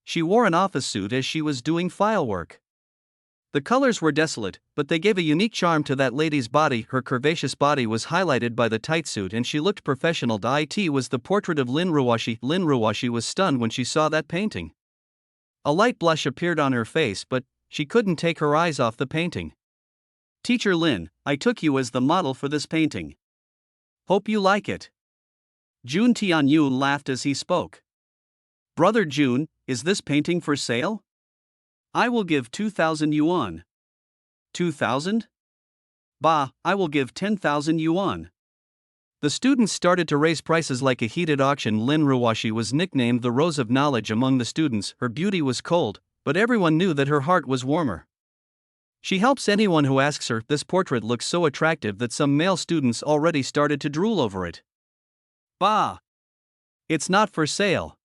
She wore an office suit as she was doing file work. The colors were desolate, but they gave a unique charm to that lady's body. Her curvaceous body was highlighted by the tight suit and she looked professional. It was the portrait of Lin Ruoshi. Lin Ruoshi was stunned when she saw that painting. A light blush appeared on her face, but she couldn't take her eyes off the painting. Teacher Lin, I took you as the model for this painting. Hope you like it. Jun Tianyun laughed as he spoke. Brother Jun, is this painting for sale? I will give 2,000 yuan. 2,000? Bah, I will give 10,000 yuan. The students started to raise prices like a heated auction. Lin Ruoshi was nicknamed the Rose of Knowledge among the students. Her beauty was cold, but everyone knew that her heart was warmer. She helps anyone who asks her. This portrait looks so attractive that some male students already started to drool over it. Bah! It's not for sale.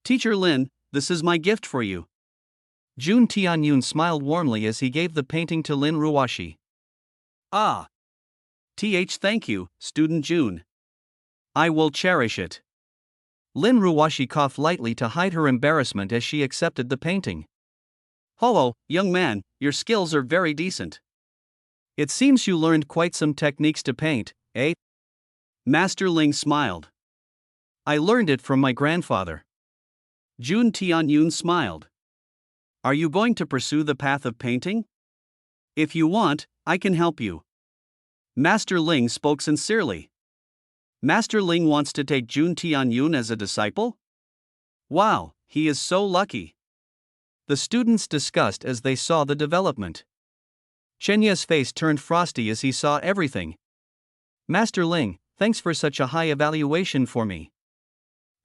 Teacher Lin, this is my gift for you. Jun Tianyun smiled warmly as he gave the painting to Lin Ruoshi. Ah! Thank you, student Jun. I will cherish it. Lin Ruoshi coughed lightly to hide her embarrassment as she accepted the painting. Hello, young man, your skills are very decent. It seems you learned quite some techniques to paint, eh? Master Ling smiled. I learned it from my grandfather. Jun Tianyun smiled. Are you going to pursue the path of painting? If you want, I can help you. Master Ling spoke sincerely. Master Ling wants to take Jun Tianyun as a disciple? Wow, he is so lucky. The students discussed as they saw the development. Chen Ye's face turned frosty as he saw everything. Master Ling, thanks for such a high evaluation for me.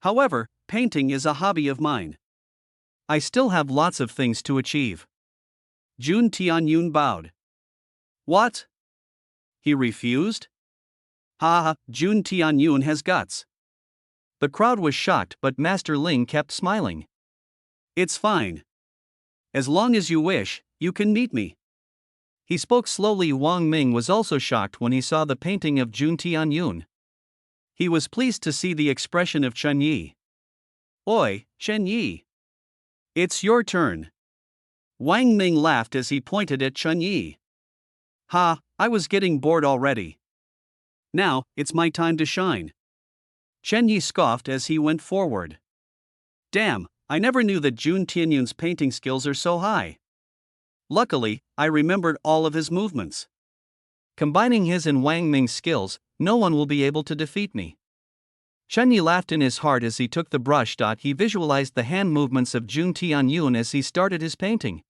However, painting is a hobby of mine. I still have lots of things to achieve. Jun Tianyun bowed. What? He refused? Ha, Jun Tianyun has guts. The crowd was shocked, but Master Ling kept smiling. It's fine. As long as you wish, you can meet me. He spoke slowly. Wang Ming was also shocked when he saw the painting of Jun Tianyun. He was pleased to see the expression of Chen Yi. Oi, Chen Yi. It's your turn. Wang Ming laughed as he pointed at Chen Yi. Ha, I was getting bored already. Now, it's my time to shine. Chen Yi scoffed as he went forward. Damn, I never knew that Jun Tianyun's painting skills are so high. Luckily, I remembered all of his movements. Combining his and Wang Ming's skills, no one will be able to defeat me. Chen Yi laughed in his heart as he took the brush. He visualized the hand movements of Jun Tianyun as he started his painting.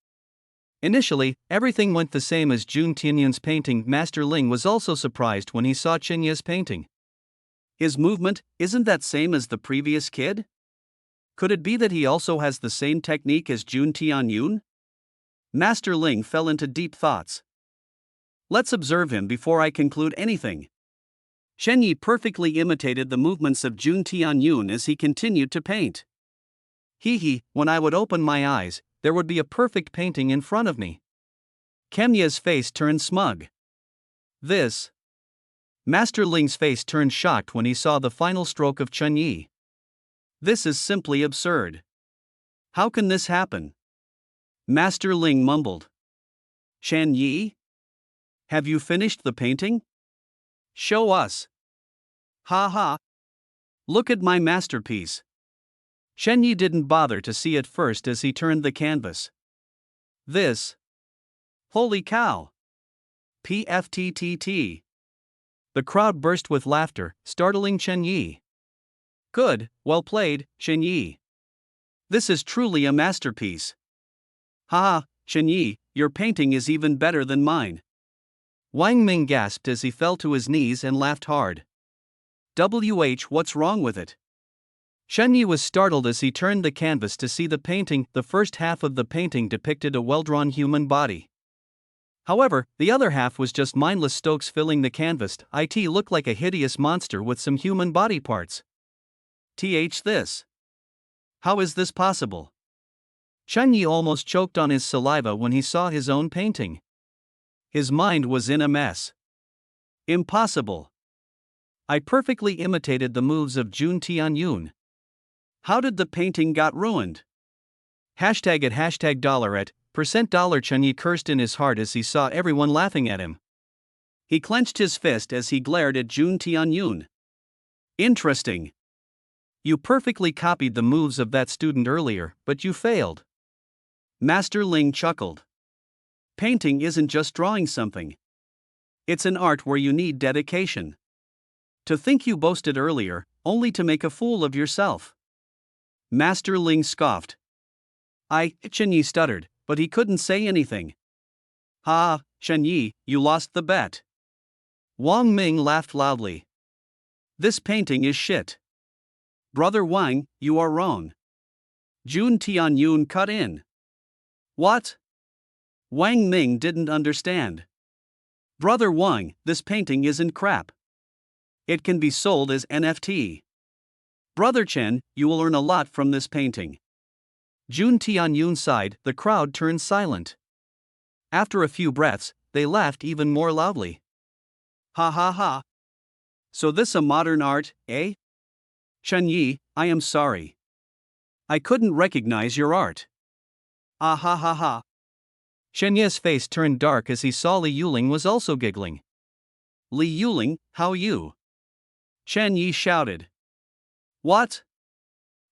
Initially, everything went the same as Jun Tianyun's painting. Master Ling was also surprised when he saw Chen Yi's painting. His movement, isn't that same as the previous kid? Could it be that he also has the same technique as Jun Tianyun? Master Ling fell into deep thoughts. Let's observe him before I conclude anything. Chen Yi perfectly imitated the movements of Jun Tianyun as he continued to paint. When I would open my eyes, there would be a perfect painting in front of me. Kemya's face turned smug. This. Master Ling's face turned shocked when he saw the final stroke of Chen Yi. This is simply absurd. How can this happen? Master Ling mumbled. Chen Yi? Have you finished the painting? Show us. Ha ha. Look at my masterpiece. Chen Yi didn't bother to see it first as he turned the canvas. This. Holy cow. PFTTT. The crowd burst with laughter, startling Chen Yi. Good, well played, Chen Yi. This is truly a masterpiece. Ha, Chen Yi, your painting is even better than mine. Wang Ming gasped as he fell to his knees and laughed hard. What's wrong with it? Chen Yi was startled as he turned the canvas to see the painting. The first half of the painting depicted a well-drawn human body. However, the other half was just mindless strokes filling the canvas. It looked like a hideous monster with some human body parts. This. How is this possible? Chen Yi almost choked on his saliva when he saw his own painting. His mind was in a mess. Impossible. I perfectly imitated the moves of Jun Tianyun. How did the painting got ruined? #$, $. Chen Yi cursed in his heart as he saw everyone laughing at him. He clenched his fist as he glared at Jun Tianyun. Interesting. You perfectly copied the moves of that student earlier, but you failed. Master Ling chuckled. Painting isn't just drawing something. It's an art where you need dedication. To think you boasted earlier, only to make a fool of yourself. Master Ling scoffed. Chen Yi stuttered, but he couldn't say anything. Ha, Chen Yi, you lost the bet. Wang Ming laughed loudly. This painting is shit. Brother Wang, you are wrong. Jun Tianyun cut in. What? Wang Ming didn't understand. Brother Wang, this painting isn't crap. It can be sold as NFT. Brother Chen, you will earn a lot from this painting. Jun Tianyun sighed. The crowd turned silent. After a few breaths, they laughed even more loudly. Ha ha ha. So this a modern art, eh? Chen Yi, I am sorry. I couldn't recognize your art. Ah ha ha ha. Chen Yi's face turned dark as he saw Li Yuling was also giggling. Li Yuling, how you? Chen Yi shouted. What?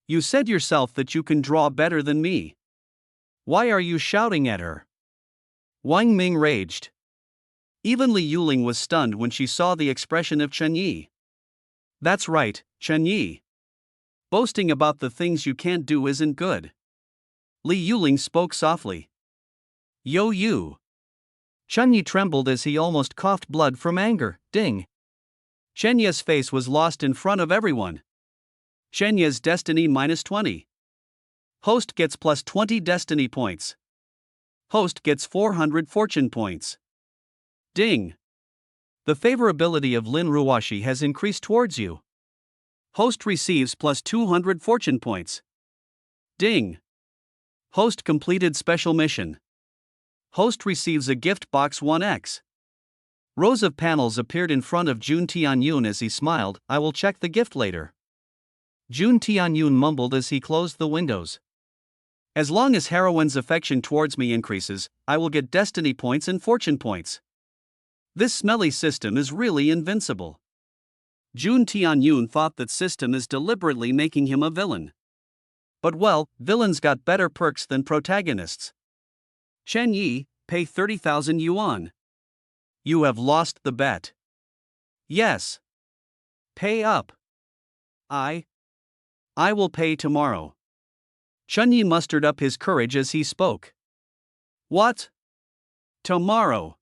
You said yourself that you can draw better than me. Why are you shouting at her? Wang Ming raged. Even Li Yuling was stunned when she saw the expression of Chen Yi. That's right, Chen Yi. Boasting about the things you can't do isn't good. Li Yuling spoke softly. Yo you. Chen Yi trembled as he almost coughed blood from anger. Ding. Shenya's face was lost in front of everyone. Shenya's destiny -20. Host gets +20 destiny points. Host gets 400 fortune points. Ding. The favorability of Lin Ruoshi has increased towards you. Host receives +200 fortune points. Ding. Host completed special mission. Host receives a gift box 1x. Rows of panels appeared in front of Jun Tianyun as he smiled. I will check the gift later. Jun Tianyun mumbled as he closed the windows. As long as heroine's affection towards me increases, I will get destiny points and fortune points. This smelly system is really invincible. Jun Tianyun thought that system is deliberately making him a villain. But well, villains got better perks than protagonists. Chen Yi, pay 30,000 yuan. You have lost the bet. Yes. Pay up. I will pay tomorrow. Chen Yi mustered up his courage as he spoke. What? Tomorrow.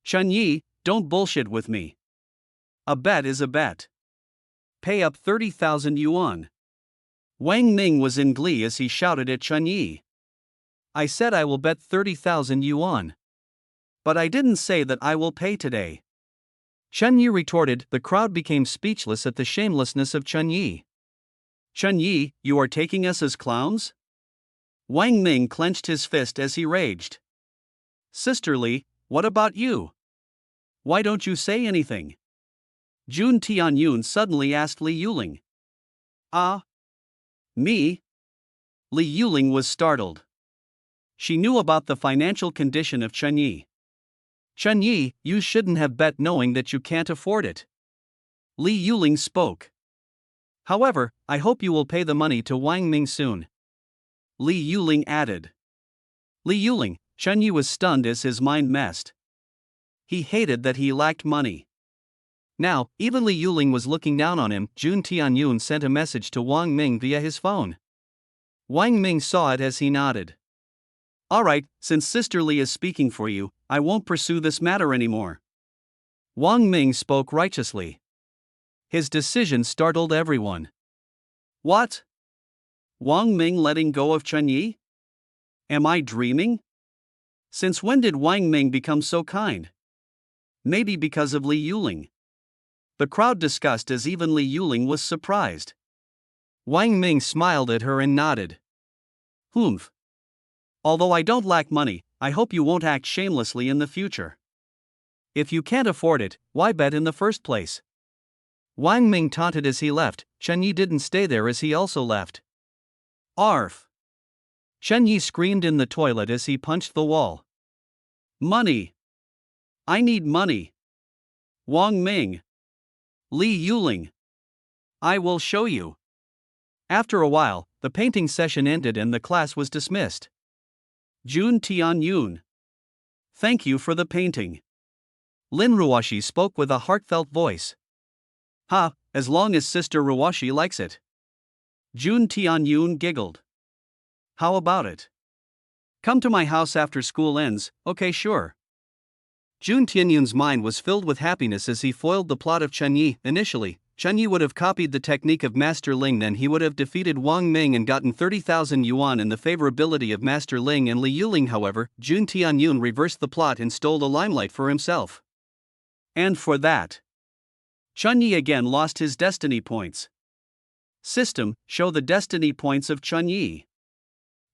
Chen Yi, don't bullshit with me. A bet is a bet. Pay up 30,000 yuan. Wang Ming was in glee as he shouted at Chen Yi. I said I will bet 30,000 yuan. But I didn't say that I will pay today. Chen Yi retorted. The crowd became speechless at the shamelessness of Chen Yi. Chen Yi, you are taking us as clowns? Wang Ming clenched his fist as he raged. Sisterly, what about you? Why don't you say anything? Jun Tianyun suddenly asked Li Yuling. Me? Li Yuling was startled. She knew about the financial condition of Chen Yi. Chen Yi, you shouldn't have bet knowing that you can't afford it. Li Yuling spoke. However, I hope you will pay the money to Wang Ming soon. Li Yuling added. Li Yuling, Chen Yi was stunned as his mind messed. He hated that he lacked money. Now, even Li Yuling was looking down on him. Jun Tianyun sent a message to Wang Ming via his phone. Wang Ming saw it as he nodded. Alright, since Sister Li is speaking for you, I won't pursue this matter anymore. Wang Ming spoke righteously. His decision startled everyone. What? Wang Ming letting go of Chen Yi? Am I dreaming? Since when did Wang Ming become so kind? Maybe because of Li Yuling. The crowd discussed as even Li Yuling was surprised. Wang Ming smiled at her and nodded. Humph. Although I don't lack money, I hope you won't act shamelessly in the future. If you can't afford it, why bet in the first place? Wang Ming taunted as he left. Chen Yi didn't stay there as he also left. Arf! Chen Yi screamed in the toilet as he punched the wall. Money! I need money! Wang Ming! Li Yuling! I will show you! After a while, the painting session ended and the class was dismissed. Jun Tianyun. Thank you for the painting. Lin Ruoshi spoke with a heartfelt voice. As long as Sister Ruoshi likes it. Jun Tianyun giggled. How about it? Come to my house after school ends, okay sure. Jun Tianyun's mind was filled with happiness as he foiled the plot of Chen Yi. Initially, Chen Yi would have copied the technique of Master Ling, then he would have defeated Wang Ming and gotten 30,000 yuan in the favorability of Master Ling and Li Yuling. However, Jun Tianyun reversed the plot and stole the limelight for himself. And for that, Chen Yi again lost his destiny points. System, show the destiny points of Chen Yi.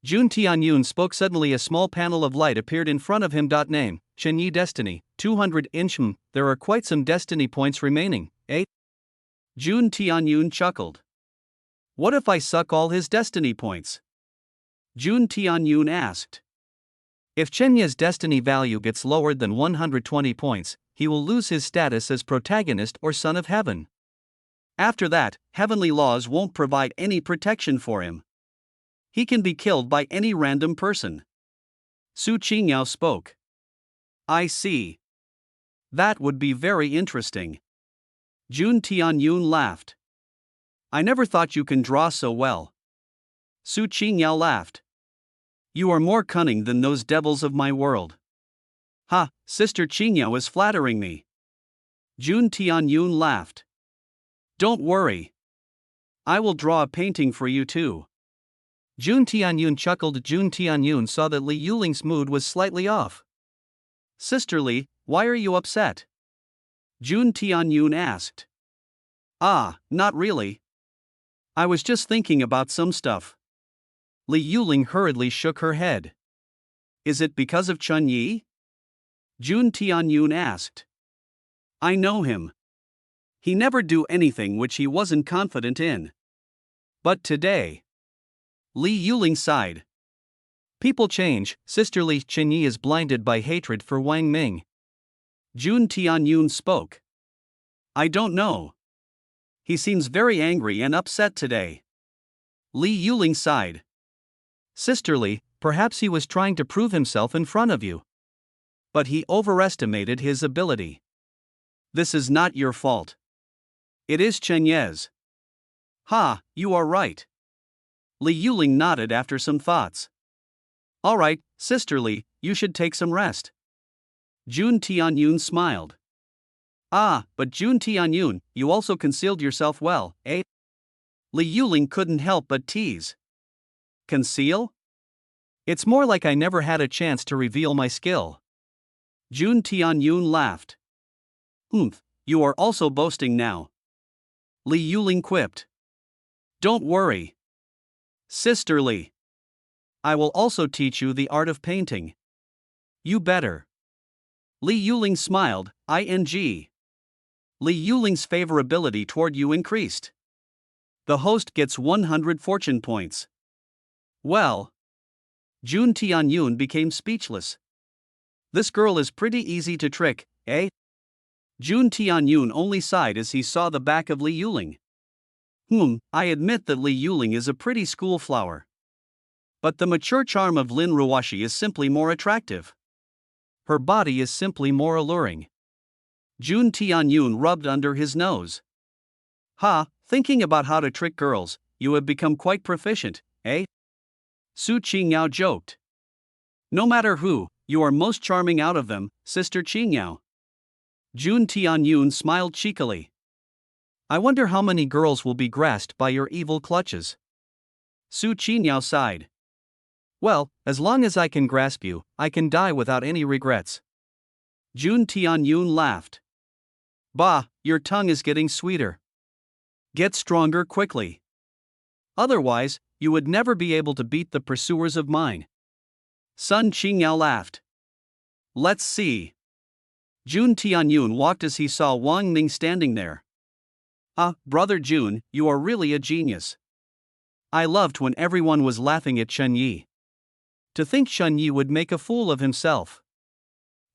Jun Tianyun spoke suddenly. A small panel of light appeared in front of him. Name, Chen Yi Destiny, 200 inch. There are quite some destiny points remaining, eh? Jun Tianyun chuckled. What if I suck all his destiny points? Jun Tianyun asked. If Chen Yi's destiny value gets lower than 120 points, he will lose his status as protagonist or son of heaven. After that, heavenly laws won't provide any protection for him. He can be killed by any random person. Su Qingyao spoke. I see. That would be very interesting. Jun Tianyun laughed. I never thought you can draw so well. Su Qingyao laughed. You are more cunning than those devils of my world. Ha, Sister Qingyao is flattering me. Jun Tianyun laughed. Don't worry. I will draw a painting for you too. Jun Tianyun chuckled. Jun Tianyun saw that Li Yuling's mood was slightly off. Sister Li, why are you upset? Jun Tianyun asked. Ah, not really. I was just thinking about some stuff. Li Yuling hurriedly shook her head. Is it because of Chun Yi? Jun Tianyun asked. I know him. He never do anything which he wasn't confident in. But today. Li Yuling sighed. People change. Sister Li. Chen Yi is blinded by hatred for Wang Ming. Jun Tianyun spoke. I don't know. He seems very angry and upset today. Li Yuling sighed. Sister Li, perhaps he was trying to prove himself in front of you. But he overestimated his ability. This is not your fault. It is Chen Ye's. Ha, you are right. Li Yuling nodded after some thoughts. All right, Sister Li, you should take some rest. Jun Tianyun smiled. Ah, but Jun Tianyun, you also concealed yourself well, eh? Li Yuling couldn't help but tease. Conceal? It's more like I never had a chance to reveal my skill. Jun Tianyun laughed. You are also boasting now. Li Yuling quipped. Don't worry. Sister Li. I will also teach you the art of painting. You better. Li Yuling smiled, ing. Li Yuling's favorability toward you increased. The host gets 100 fortune points. Well. Jun Tianyun became speechless. This girl is pretty easy to trick, eh? Jun Tianyun only sighed as he saw the back of Li Yuling. I admit that Li Yuling is a pretty schoolflower. But the mature charm of Lin Ruoshi is simply more attractive. Her body is simply more alluring. Jun Tianyun rubbed under his nose. Ha, thinking about how to trick girls, you have become quite proficient, eh? Su Qingyao joked. No matter who, you are most charming out of them, Sister Qingyao. Jun Tianyun smiled cheekily. I wonder how many girls will be grasped by your evil clutches. Su Qingyao sighed. Well, as long as I can grasp you, I can die without any regrets. Jun Tianyun laughed. Bah, your tongue is getting sweeter. Get stronger quickly. Otherwise, you would never be able to beat the pursuers of mine. Sun Qingyao laughed. Let's see. Jun Tianyun walked as he saw Wang Ming standing there. Ah, Brother Jun, you are really a genius. I loved when everyone was laughing at Chen Yi. To think Chen Yi would make a fool of himself.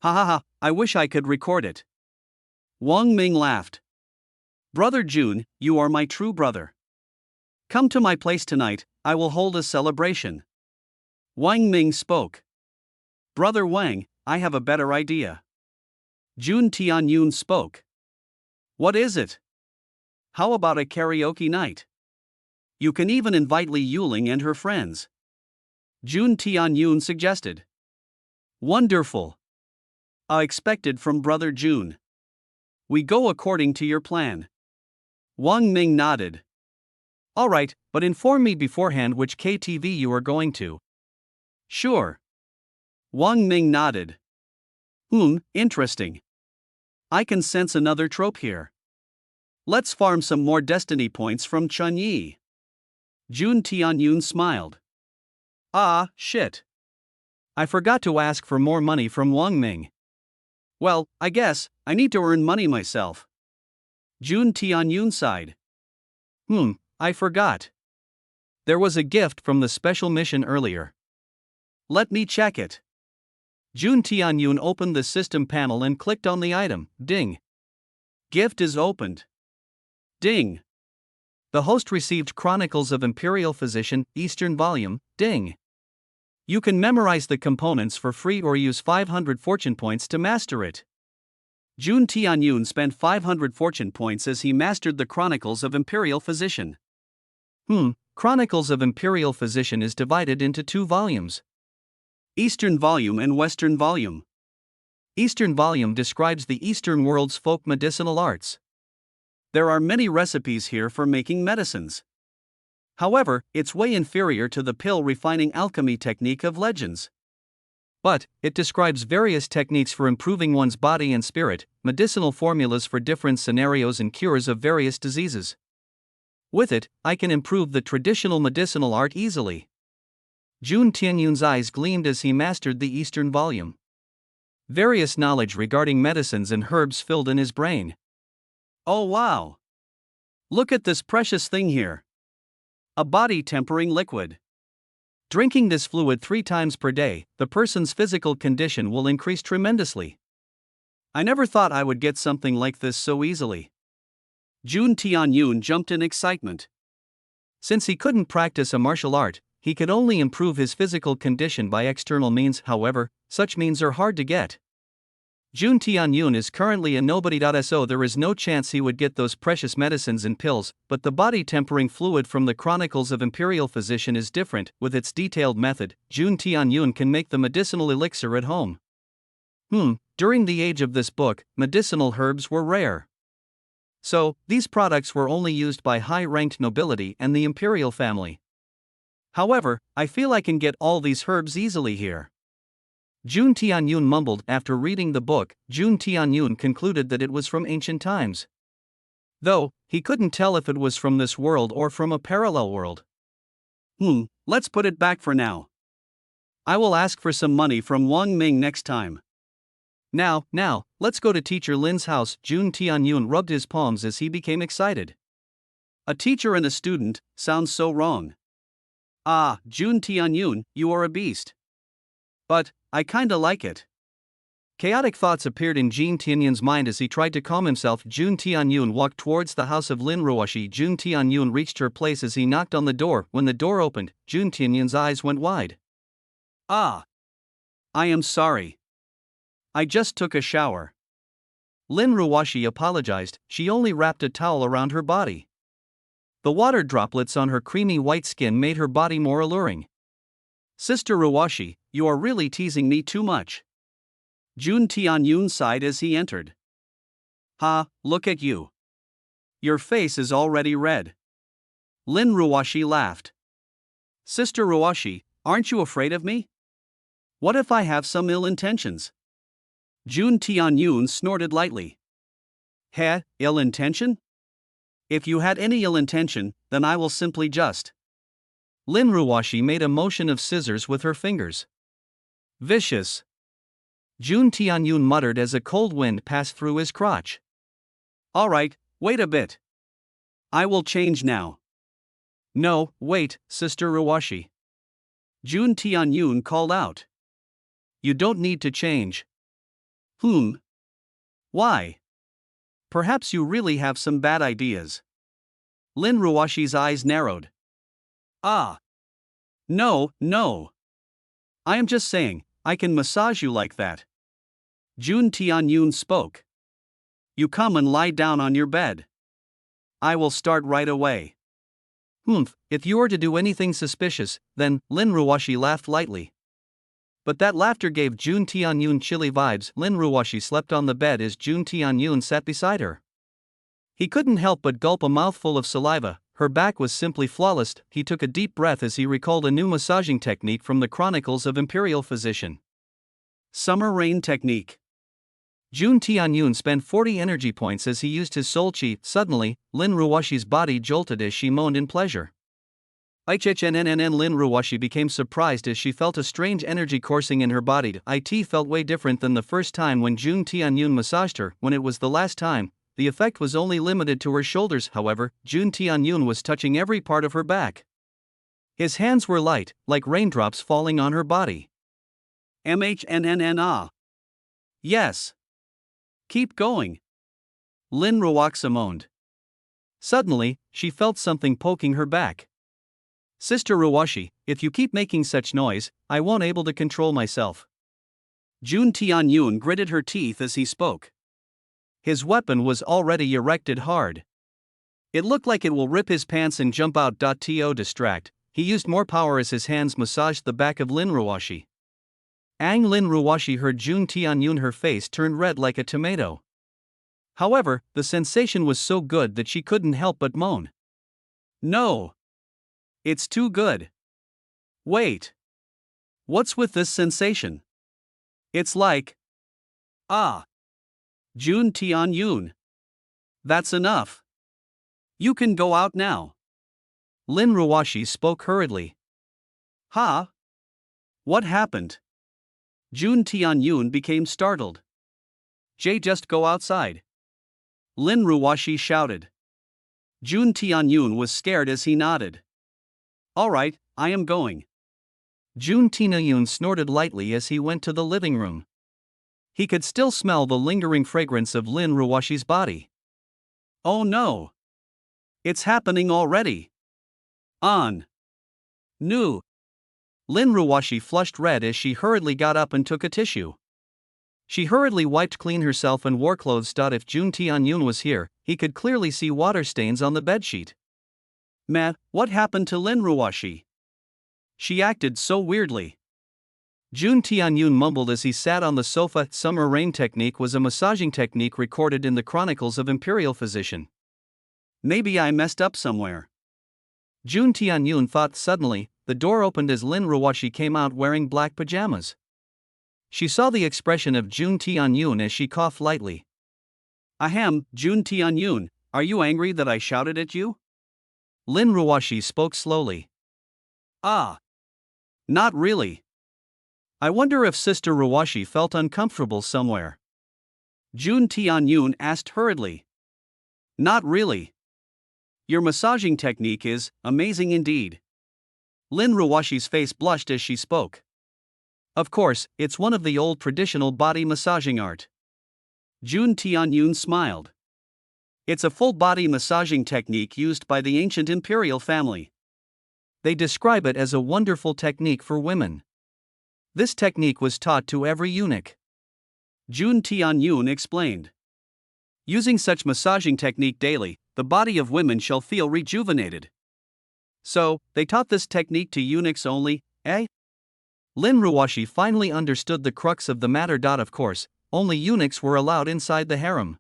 Ha ha ha, I wish I could record it. Wang Ming laughed. Brother Jun, you are my true brother. Come to my place tonight, I will hold a celebration. Wang Ming spoke. Brother Wang, I have a better idea. Jun Tianyun spoke. What is it? How about a karaoke night? You can even invite Li Yuling and her friends. Jun Tianyun suggested. Wonderful. Expected from Brother Jun. We go according to your plan. Wang Ming nodded. All right, but inform me beforehand which KTV you are going to. Sure. Wang Ming nodded. Interesting. I can sense another trope here. Let's farm some more destiny points from Chun Yi. Jun Tianyun smiled. Ah, shit. I forgot to ask for more money from Wang Ming. Well, I guess I need to earn money myself. Jun Tianyun sighed. I forgot. There was a gift from the special mission earlier. Let me check it. Jun Tianyun opened the system panel and clicked on the item. Ding. Gift is opened. Ding. The host received Chronicles of Imperial Physician, Eastern Volume. Ding. You can memorize the components for free or use 500 fortune points to master it. Jun Tianyun spent 500 fortune points as he mastered the Chronicles of Imperial Physician. Chronicles of Imperial Physician is divided into 2 volumes. Eastern volume and Western volume. Eastern volume describes the Eastern world's folk medicinal arts. There are many recipes here for making medicines. However, it's way inferior to the pill refining alchemy technique of legends. But it describes various techniques for improving one's body and spirit, medicinal formulas for different scenarios and cures of various diseases. With it, I can improve the traditional medicinal art easily. Jun Tianyun's eyes gleamed as he mastered the Eastern volume. Various knowledge regarding medicines and herbs filled in his brain. Oh wow! Look at this precious thing here. A body-tempering liquid. Drinking this fluid 3 times per day, the person's physical condition will increase tremendously. I never thought I would get something like this so easily. Jun Tianyun jumped in excitement. Since he couldn't practice a martial art, he could only improve his physical condition by external means. However, such means are hard to get. Jun Tianyun is currently a nobody. So there is no chance he would get those precious medicines and pills, but the body-tempering fluid from the Chronicles of Imperial Physician is different. With its detailed method, Jun Tianyun can make the medicinal elixir at home. During the age of this book, medicinal herbs were rare. So, these products were only used by high-ranked nobility and the imperial family. However, I feel I can get all these herbs easily here. Jun Tianyun mumbled. After reading the book, Jun Tianyun concluded that it was from ancient times. Though, he couldn't tell if it was from this world or from a parallel world. Let's put it back for now. I will ask for some money from Wang Ming next time. Now, let's go to Teacher Lin's house. Jun Tianyun rubbed his palms as he became excited. A teacher and a student sounds so wrong. Ah, Jun Tianyun, you are a beast. But I kinda like it. Chaotic thoughts appeared in Jun Tianyun's mind as he tried to calm himself. Jun Tianyun walked towards the house of Lin Ruoshi. Jun Tianyun reached her place as he knocked on the door. When the door opened, Jun Tianyun's eyes went wide. Ah! I am sorry. I just took a shower. Lin Ruoshi apologized. She only wrapped a towel around her body. The water droplets on her creamy white skin made her body more alluring. Sister Ruoshi, you are really teasing me too much. Jun Tianyun sighed as he entered. Look at you. Your face is already red. Lin Ruoshi laughed. Sister Ruoshi, aren't you afraid of me? What if I have some ill intentions? Jun Tianyun snorted lightly. Ill intention? If you had any ill intention, then I will simply just. Lin Ruoshi made a motion of scissors with her fingers. Vicious. Jun Tianyun muttered as a cold wind passed through his crotch. Alright, wait a bit. I will change now. No, wait, Sister Ruoshi. Jun Tianyun called out. You don't need to change. Why? Perhaps you really have some bad ideas. Lin Ruoshi's eyes narrowed. No. I am just saying, I can massage you like that. Jun Tianyun spoke. You come and lie down on your bed. I will start right away. If you are to do anything suspicious, then, Lin Ruoshi laughed lightly. But that laughter gave Jun Tianyun chilly vibes. Lin Ruoshi slept on the bed as Jun Tianyun sat beside her. He couldn't help but gulp a mouthful of saliva. Her back was simply flawless. He took a deep breath as he recalled a new massaging technique from the Chronicles of Imperial Physician. Summer Rain Technique. Jun Tianyun spent 40 energy points as he used his soul chi. Suddenly, Lin Ruoshi's body jolted as she moaned in pleasure. Lin Ruoshi became surprised as she felt a strange energy coursing in her body. It felt way different than the first time when Jun Tianyun massaged her. When it was the last time, the effect was only limited to her shoulders. However, Jun Tianyun was touching every part of her back. His hands were light, like raindrops falling on her body. Yes. Keep going. Lin Ruoxa moaned. Suddenly, she felt something poking her back. Sister Ruoshi, if you keep making such noise, I won't able to control myself. Jun Tianyun gritted her teeth as he spoke. His weapon was already erected hard. It looked like it will rip his pants and jump out. To distract, he used more power as his hands massaged the back of Lin Ruoshi. Ang Lin Ruwashi heard Jun Tianyun, her face turned red like a tomato. However, the sensation was so good that she couldn't help but moan. No! It's too good. Wait. What's with this sensation? It's like. Ah! Jun Tianyun. That's enough. You can go out now. Lin Ruwashi spoke hurriedly. Huh? What happened? Jun Tianyun became startled. Jay, just go outside. Lin Ruwashi shouted. Jun Tianyun was scared as he nodded. All right, I am going. Jun Tianyun snorted lightly as he went to the living room. He could still smell the lingering fragrance of Lin Ruwashi's body. Oh no! It's happening already. On. Nu. Lin Ruwashi flushed red as she hurriedly got up and took a tissue. She hurriedly wiped clean herself and wore clothes. If Jun Tianyun was here, he could clearly see water stains on the bedsheet. Matt, what happened to Lin Ruwashi? She acted so weirdly. Jun Tianyun mumbled as he sat on the sofa. Summer rain technique was a massaging technique recorded in the Chronicles of Imperial Physician. Maybe I messed up somewhere. Jun Tianyun thought. Suddenly, the door opened as Lin Ruwashi came out wearing black pajamas. She saw the expression of Jun Tianyun as she coughed lightly. Ahem, Jun Tianyun, are you angry that I shouted at you? Lin Ruwashi spoke slowly. Ah. Not really. I wonder if Sister Ruwashi felt uncomfortable somewhere. Jun Tianyun asked hurriedly. Not really. Your massaging technique is amazing indeed. Lin Ruwashi's face blushed as she spoke. Of course, it's one of the old traditional body massaging art. Jun Tianyun smiled. It's a full-body massaging technique used by the ancient imperial family. They describe it as a wonderful technique for women. This technique was taught to every eunuch. Jun Tianyun explained. Using such massaging technique daily, the body of women shall feel rejuvenated. So, they taught this technique to eunuchs only, eh? Lin Ruwashi finally understood the crux of the matter. Of course, only eunuchs were allowed inside the harem.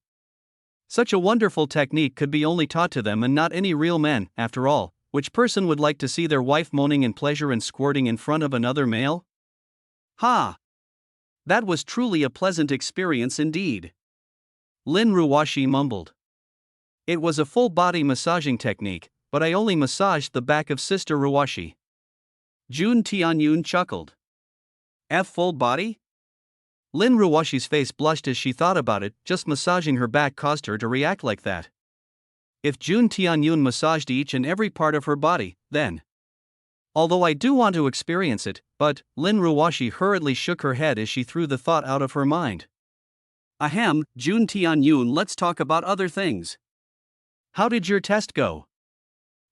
Such a wonderful technique could be only taught to them and not any real men. After all, which person would like to see their wife moaning in pleasure and squirting in front of another male? Ha! That was truly a pleasant experience indeed. Lin Ruwashi mumbled. It was a full-body massaging technique, but I only massaged the back of Sister Ruwashi. Jun Tianyun chuckled. Full body? Lin Ruwashi's face blushed as she thought about it. Just massaging her back caused her to react like that. If Jun Tianyun massaged each and every part of her body, then. Although I do want to experience it, but, Lin Ruwashi hurriedly shook her head as she threw the thought out of her mind. Ahem, Jun Tianyun, let's talk about other things. How did your test go?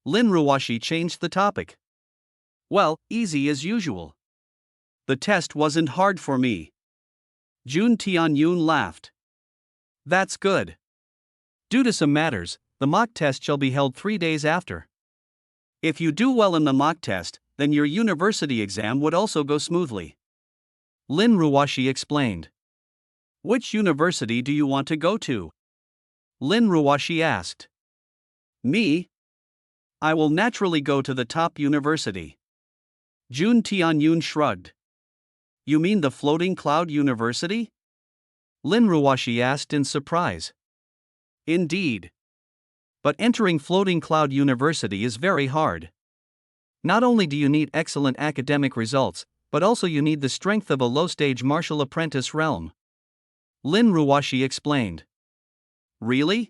Lin Ruwashi changed the topic. Well, easy as usual. The test wasn't hard for me. Jun Tianyun laughed. That's good. Due to some matters, the mock test shall be held 3 days after. If you do well in the mock test, then your university exam would also go smoothly. Lin Ruwashi explained. Which university do you want to go to? Lin Ruwashi asked. Me? I will naturally go to the top university. Jun Tianyun shrugged. You mean the Floating Cloud University? Lin Ruwashi asked in surprise. Indeed. But entering Floating Cloud University is very hard. Not only do you need excellent academic results, but also you need the strength of a low-stage martial apprentice realm. Lin Ruwashi explained. Really?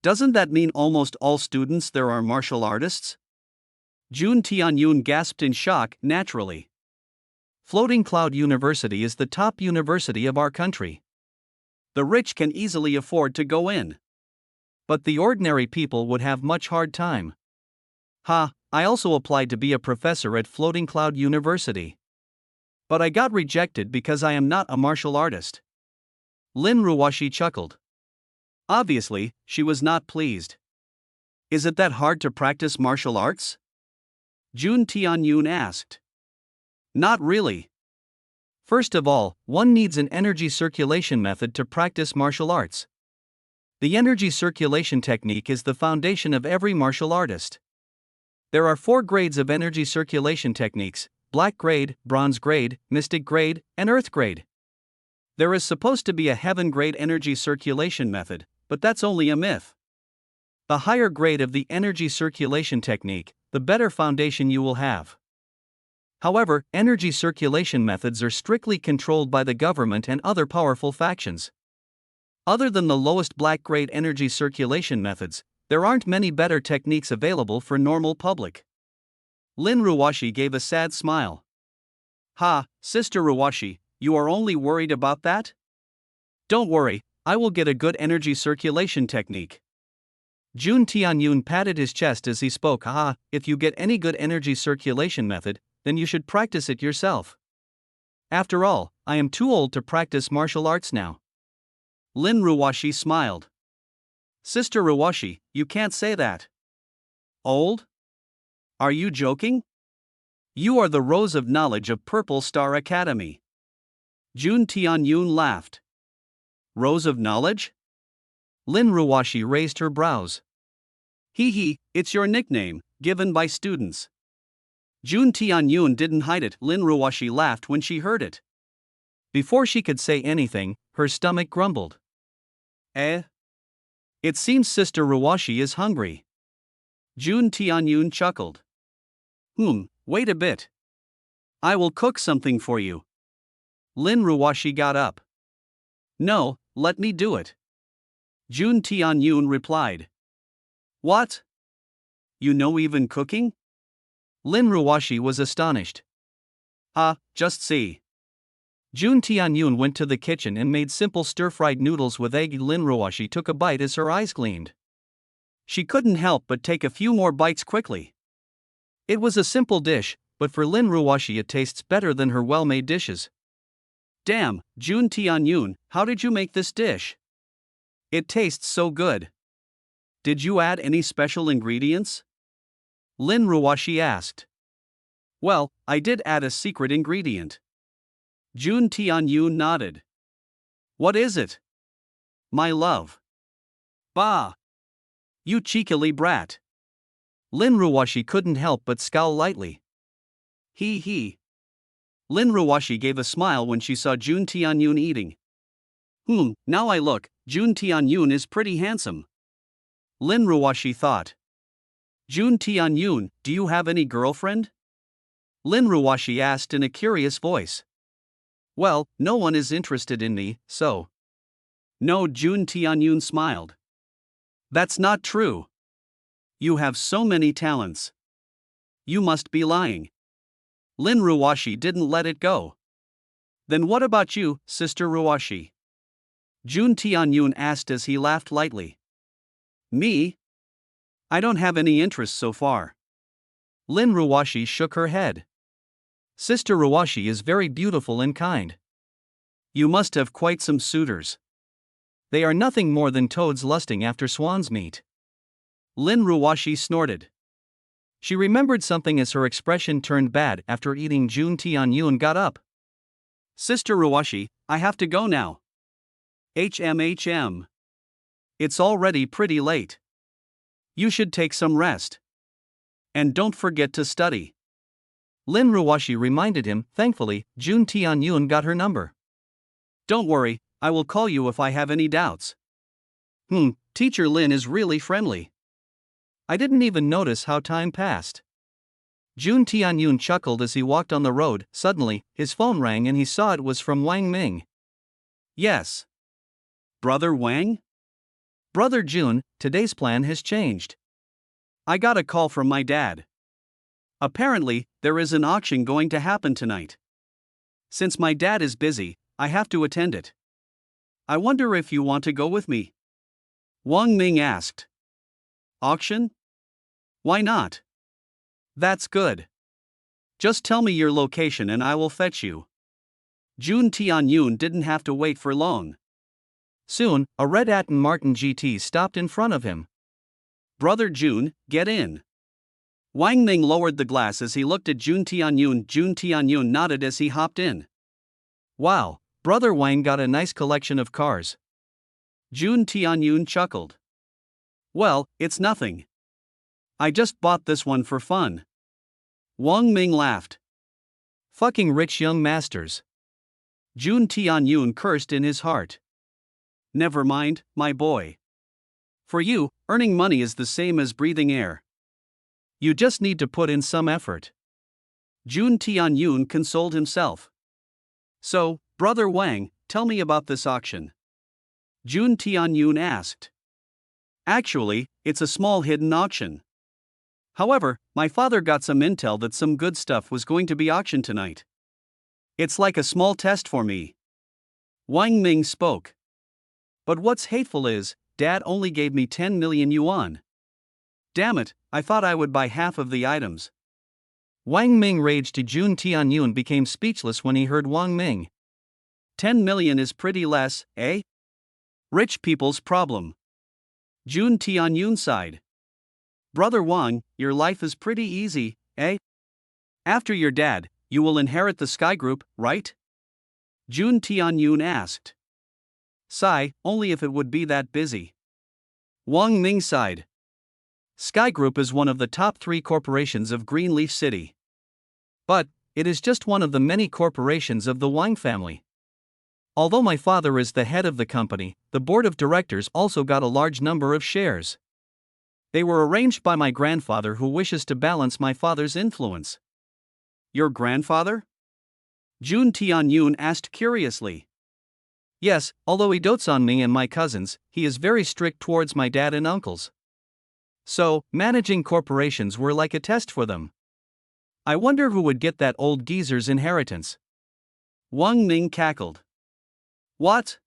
Doesn't that mean almost all students there are martial artists? Jun Tianyun gasped in shock. Naturally. Floating Cloud University is the top university of our country. The rich can easily afford to go in. But the ordinary people would have much hard time. I also applied to be a professor at Floating Cloud University. But I got rejected because I am not a martial artist. Lin Ruwashi chuckled. Obviously, she was not pleased. Is it that hard to practice martial arts? Jun Tianyun asked. Not really. First of all, one needs an energy circulation method to practice martial arts. The energy circulation technique is the foundation of every martial artist. There are 4 grades of energy circulation techniques: black grade, bronze grade, mystic grade, and earth grade. There is supposed to be a heaven grade energy circulation method, but that's only a myth. The higher grade of the energy circulation technique, the better foundation you will have. However, energy circulation methods are strictly controlled by the government and other powerful factions. Other than the lowest black grade energy circulation methods, there aren't many better techniques available for normal public. Lin Ruwashi gave a sad smile. Ha, Sister Ruwashi, you are only worried about that? Don't worry, I will get a good energy circulation technique. Jun Tianyun patted his chest as he spoke. If you get any good energy circulation method, then you should practice it yourself. After all, I am too old to practice martial arts now. Lin Ruwashi smiled. Sister Ruwashi, you can't say that. Old? Are you joking? You are the rose of knowledge of Purple Star Academy. Jun Tianyun laughed. Rose of knowledge? Lin Ruwashi raised her brows. Hee, it's your nickname, given by students. Jun Tianyun didn't hide it. Lin Ruwashi laughed when she heard it. Before she could say anything, her stomach grumbled. It seems Sister Ruwashi is hungry. Jun Tianyun chuckled. Wait a bit. I will cook something for you. Lin Ruwashi got up. No, let me do it. Jun Tianyun replied. What? You know even cooking? Lin Ruwashi was astonished. Just see. Jun Tianyun went to the kitchen and made simple stir-fried noodles with egg. Lin Ruwashi took a bite as her eyes gleamed. She couldn't help but take a few more bites quickly. It was a simple dish, but for Lin Ruwashi it tastes better than her well-made dishes. Damn, Jun Tianyun, how did you make this dish? It tastes so good. Did you add any special ingredients? Lin Ruwashi asked. Well, I did add a secret ingredient. Jun Tianyun nodded. What is it? My love. Bah! You cheekily brat. Lin Ruwashi couldn't help but scowl lightly. He. Lin Ruwashi gave a smile when she saw Jun Tianyun eating. Now I look, Jun Tianyun is pretty handsome. Lin Ruwashi thought. Jun Tianyun, do you have any girlfriend? Lin Ruwashi asked in a curious voice. Well, no one is interested in me, so. No, Jun Tianyun smiled. That's not true. You have so many talents. You must be lying. Lin Ruwashi didn't let it go. Then what about you, Sister Ruwashi? Jun Tianyun asked as he laughed lightly. Me? I don't have any interest so far. Lin Ruwashi shook her head. Sister Ruwashi is very beautiful and kind. You must have quite some suitors. They are nothing more than toads lusting after swan's meat. Lin Ruwashi snorted. She remembered something as her expression turned bad after eating. Jun Tianyun got up. Sister Ruwashi, I have to go now. HMHM. It's already pretty late. You should take some rest. And don't forget to study. Lin Ruwashi reminded him. Thankfully, Jun Tianyun got her number. Don't worry, I will call you if I have any doubts. Teacher Lin is really friendly. I didn't even notice how time passed. Jun Tianyun chuckled as he walked on the road. Suddenly, his phone rang and he saw it was from Wang Ming. Yes. Brother Wang? Brother Jun, today's plan has changed. I got a call from my dad. Apparently, there is an auction going to happen tonight. Since my dad is busy, I have to attend it. I wonder if you want to go with me? Wang Ming asked. Auction? Why not? That's good. Just tell me your location and I will fetch you. Jun Tianyun didn't have to wait for long. Soon, a red Aston Martin GT stopped in front of him. Brother Jun, get in. Wang Ming lowered the glass as he looked at Jun Tianyun. Jun Tianyun nodded as he hopped in. Wow, Brother Wang got a nice collection of cars. Jun Tianyun chuckled. Well, it's nothing. I just bought this one for fun. Wang Ming laughed. Fucking rich young masters. Jun Tianyun cursed in his heart. Never mind, my boy. For you, earning money is the same as breathing air. You just need to put in some effort. Jun Tianyun consoled himself. So, Brother Wang, tell me about this auction. Jun Tianyun asked. Actually, it's a small hidden auction. However, my father got some intel that some good stuff was going to be auctioned tonight. It's like a small test for me. Wang Ming spoke. But what's hateful is, Dad only gave me 10 million yuan. Damn it, I thought I would buy half of the items. Wang Ming raged to Jun Tianyun became speechless when he heard Wang Ming. 10 million is pretty less, eh? Rich people's problem. Jun Tianyun sighed. Brother Wang, your life is pretty easy, eh? After your dad, you will inherit the Sky Group, right? Jun Tianyun asked. Sigh, only if it would be that busy. Wang Ming sighed. Sky Group is one of the top 3 corporations of Greenleaf City. But, it is just one of the many corporations of the Wang family. Although my father is the head of the company, the board of directors also got a large number of shares. They were arranged by my grandfather who wishes to balance my father's influence. Your grandfather? Jun Tianyun asked curiously. Yes, although he dotes on me and my cousins, he is very strict towards my dad and uncles. So, managing corporations were like a test for them. I wonder who would get that old geezer's inheritance. Wang Ming cackled. What?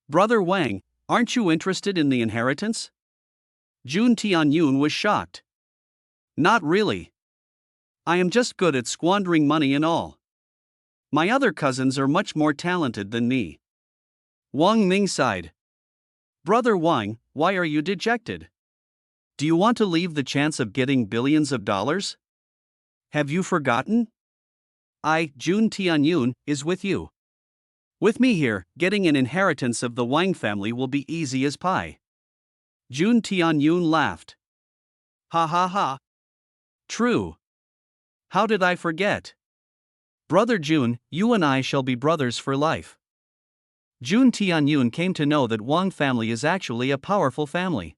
Brother Wang, aren't you interested in the inheritance? Jun Tianyun was shocked. Not really. I am just good at squandering money and all. My other cousins are much more talented than me. Wang Ming sighed. Brother Wang, why are you dejected? Do you want to leave the chance of getting billions of dollars? Have you forgotten? Jun Tianyun, is with you. With me here, getting an inheritance of the Wang family will be easy as pie. Jun Tianyun laughed. Ha ha ha. True. How did I forget? Brother Jun, you and I shall be brothers for life. Jun Tianyun came to know that Wang family is actually a powerful family.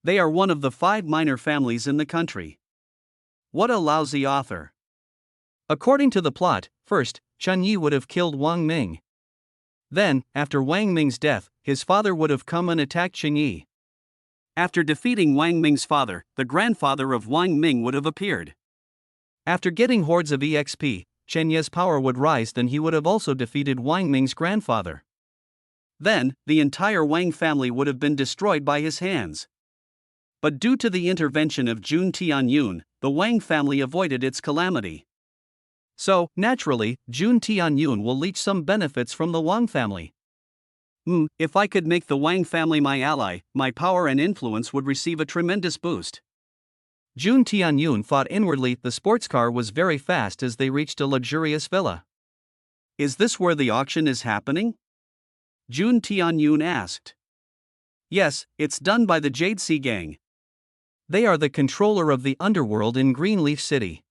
They are one of the 5 minor families in the country. What a lousy author. According to the plot, first, Chun Yi would have killed Wang Ming. Then, after Wang Ming's death, his father would have come and attacked Chun Yi. After defeating Wang Ming's father, the grandfather of Wang Ming would have appeared. After getting hordes of EXP, Chen Ye's power would rise, then he would have also defeated Wang Ming's grandfather. Then, the entire Wang family would have been destroyed by his hands. But due to the intervention of Jun Tianyun, the Wang family avoided its calamity. So, naturally, Jun Tianyun will leech some benefits from the Wang family. If I could make the Wang family my ally, my power and influence would receive a tremendous boost. Jun Tianyun thought inwardly. The sports car was very fast as they reached a luxurious villa. Is this where the auction is happening? Jun Tianyun asked. Yes, it's done by the Jade Sea Gang. They are the controller of the underworld in Greenleaf City.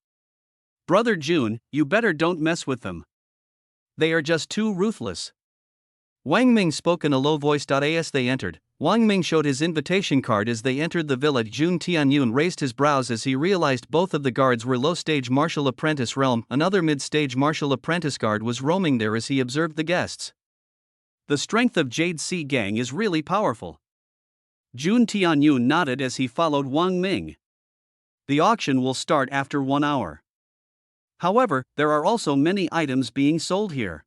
Brother Jun, you better don't mess with them. They are just too ruthless. Wang Ming spoke in a low voice. As they entered, Wang Ming showed his invitation card as they entered the villa. Jun Tianyun raised his brows as he realized both of the guards were low-stage martial apprentice realm. Another mid-stage martial apprentice guard was roaming there as he observed the guests. The strength of Jade Sea Gang is really powerful. Jun Tianyun nodded as he followed Wang Ming. The auction will start after 1 hour. However, there are also many items being sold here.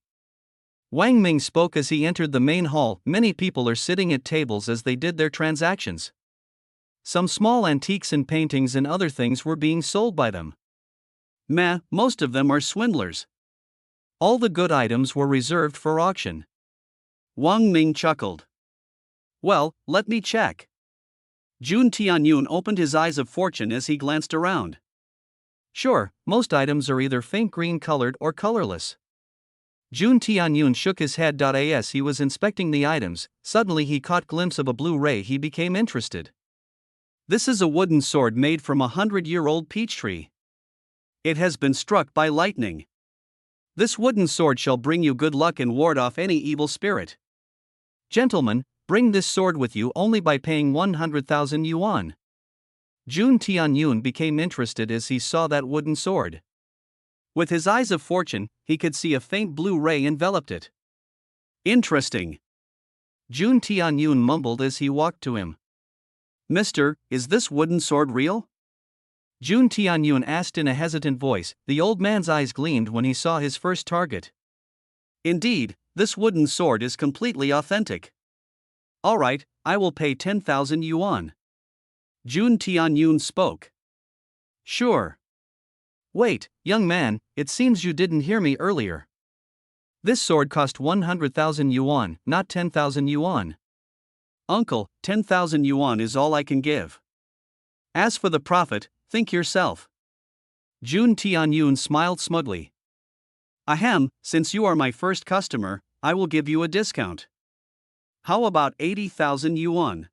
Wang Ming spoke as he entered the main hall. Many people are sitting at tables as they did their transactions. Some small antiques and paintings and other things were being sold by them. Most of them are swindlers. All the good items were reserved for auction. Wang Ming chuckled. Well, let me check. Jun Tianyun opened his eyes of fortune as he glanced around. Sure, most items are either faint green colored or colorless. Jun Tianyun shook his head. As he was inspecting the items, suddenly he caught glimpse of a blue ray. He became interested. This is a wooden sword made from a 100-year-old peach tree. It has been struck by lightning. This wooden sword shall bring you good luck and ward off any evil spirit. Gentlemen, bring this sword with you only by paying 100,000 yuan. Jun Tianyun became interested as he saw that wooden sword. With his eyes of fortune, he could see a faint blue ray enveloped it. Interesting. Jun Tianyun mumbled as he walked to him. Mister, is this wooden sword real? Jun Tianyun asked in a hesitant voice. The old man's eyes gleamed when he saw his first target. Indeed, this wooden sword is completely authentic. All right, I will pay 10,000 yuan. Jun Tianyun spoke. Sure. Wait, young man, it seems you didn't hear me earlier. This sword cost 100,000 yuan, not 10,000 yuan. Uncle, 10,000 yuan is all I can give. As for the profit, think yourself. Jun Tianyun smiled smugly. Ahem, since you are my first customer, I will give you a discount. How about 80,000 yuan?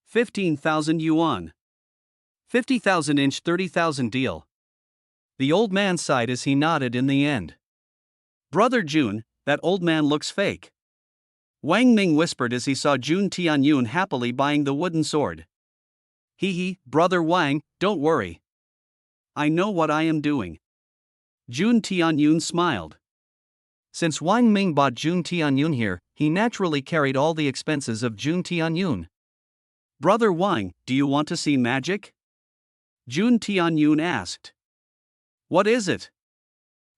15,000 yuan. 50,000 inch 30,000 deal. The old man sighed as he nodded in the end. Brother Jun, that old man looks fake. Wang Ming whispered as he saw Jun Tianyun happily buying the wooden sword. Hee, Brother Wang, don't worry. I know what I am doing. Jun Tianyun smiled. Since Wang Ming bought Jun Tianyun here, he naturally carried all the expenses of Jun Tianyun. Brother Wang, do you want to see magic? Jun Tianyun asked. What is it?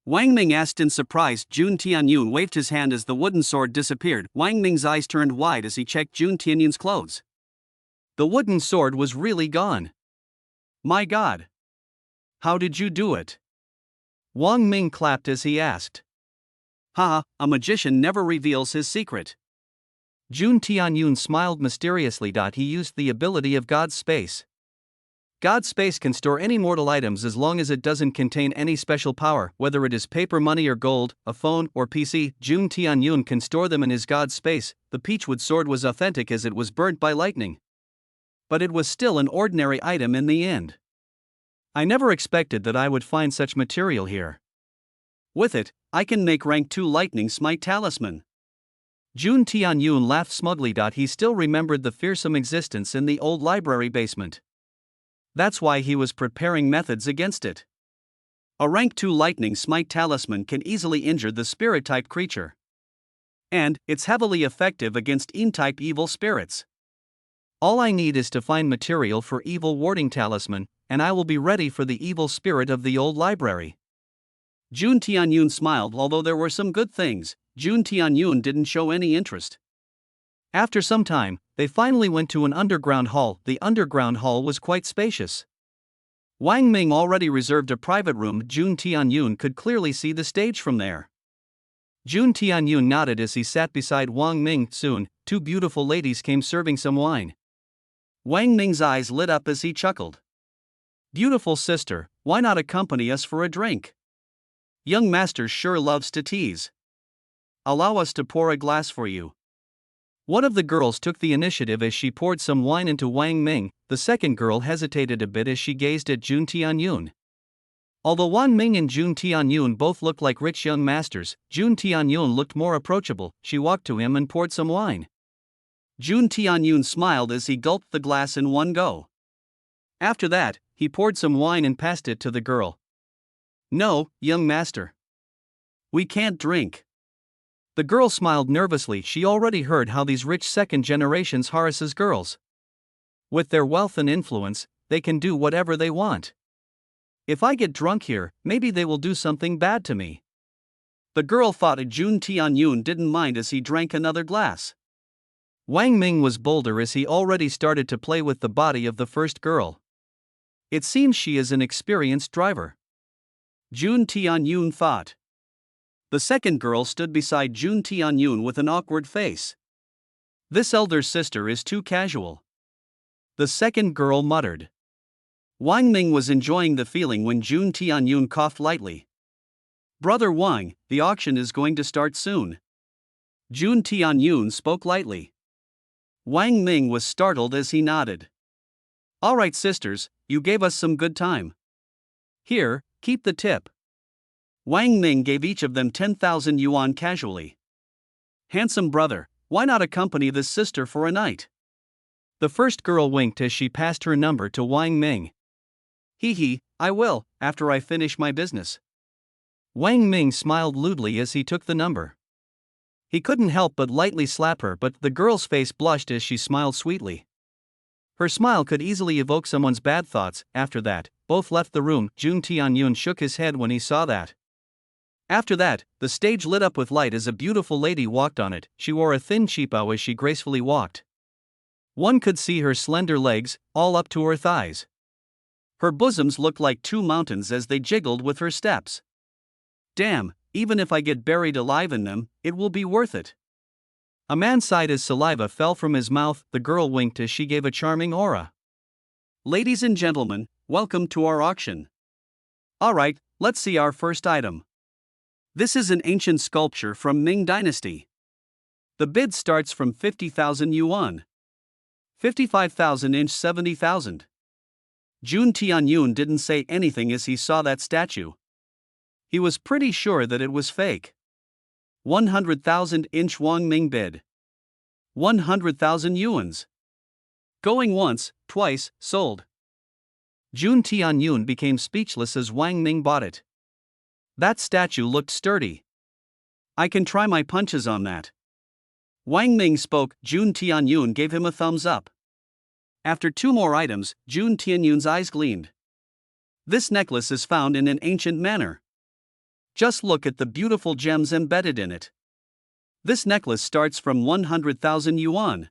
Wang Ming asked in surprise. Jun Tianyun waved his hand as the wooden sword disappeared. Wang Ming's eyes turned wide as he checked Jun Tianyun's clothes. The wooden sword was really gone. My God! How did you do it? Wang Ming clapped as he asked. Haha, a magician never reveals his secret. Jun Tianyun smiled mysteriously. He used the ability of God's space. God's space can store any mortal items as long as it doesn't contain any special power, whether it is paper money or gold, a phone or PC. Jun Tianyun can store them in his God's space. The peachwood sword was authentic as it was burnt by lightning. But it was still an ordinary item in the end. I never expected that I would find such material here. With it, I can make rank 2 lightning smite talisman. Jun Tianyun laughed smugly. He still remembered the fearsome existence in the old library basement. That's why he was preparing methods against it. A rank 2 lightning smite talisman can easily injure the spirit-type creature. And it's heavily effective against Yin-type evil spirits. All I need is to find material for evil warding talisman, and I will be ready for the evil spirit of the old library. Jun Tianyun smiled. Although there were some good things, Jun Tianyun didn't show any interest. After some time, they finally went to an underground hall. The underground hall was quite spacious. Wang Ming already reserved a private room. Jun Tianyun could clearly see the stage from there. Jun Tianyun nodded as he sat beside Wang Ming. Soon, 2 beautiful ladies came serving some wine. Wang Ming's eyes lit up as he chuckled. Beautiful sister, why not accompany us for a drink? Young master sure loves to tease. Allow us to pour a glass for you. One of the girls took the initiative as she poured some wine into Wang Ming. The second girl hesitated a bit as she gazed at Jun Tianyun. Although Wang Ming and Jun Tianyun both looked like rich young masters, Jun Tianyun looked more approachable. She walked to him and poured some wine. Jun Tianyun smiled as he gulped the glass in one go. After that, he poured some wine and passed it to the girl. No, young master. We can't drink. The girl smiled nervously. She already heard how these rich second generations harasses girls. With their wealth and influence, they can do whatever they want. If I get drunk here, maybe they will do something bad to me. The girl thought Jun Tianyun didn't mind as he drank another glass. Wang Ming was bolder as he already started to play with the body of the first girl. It seems she is an experienced driver. Jun Tianyun thought. The second girl stood beside Jun Tianyun with an awkward face. This elder sister is too casual. The second girl muttered. Wang Ming was enjoying the feeling when Jun Tianyun coughed lightly. Brother Wang, the auction is going to start soon. Jun Tianyun spoke lightly. Wang Ming was startled as he nodded. All right, sisters, you gave us some good time. Here, keep the tip. Wang Ming gave each of them 10,000 yuan casually. Handsome brother, why not accompany this sister for a night? The first girl winked as she passed her number to Wang Ming. Hee, I will, after I finish my business. Wang Ming smiled lewdly as he took the number. He couldn't help but lightly slap her, but the girl's face blushed as she smiled sweetly. Her smile could easily evoke someone's bad thoughts. After that, both left the room. Jun Tianyun shook his head when he saw that. After that, the stage lit up with light as a beautiful lady walked on it. She wore a thin cheapao as she gracefully walked. One could see her slender legs, all up to her thighs. Her bosoms looked like two mountains as they jiggled with her steps. Damn, even if I get buried alive in them, it will be worth it. A man sighed as saliva fell from his mouth. The girl winked as she gave a charming aura. Ladies and gentlemen, welcome to our auction. Alright, let's see our first item. This is an ancient sculpture from Ming Dynasty. The bid starts from 50,000 yuan. 55,000 inch 70,000. Jun Tianyun didn't say anything as he saw that statue. He was pretty sure that it was fake. 100,000 inch Wang Ming bid. 100,000 yuans. Going once, twice, sold. Jun Tianyun became speechless as Wang Ming bought it. That statue looked sturdy. I can try my punches on that. Wang Ming spoke. Jun Tianyun gave him a thumbs up. After two more items, Jun Tianyun's eyes gleamed. This necklace is found in an ancient manner. Just look at the beautiful gems embedded in it. This necklace starts from 100,000 yuan.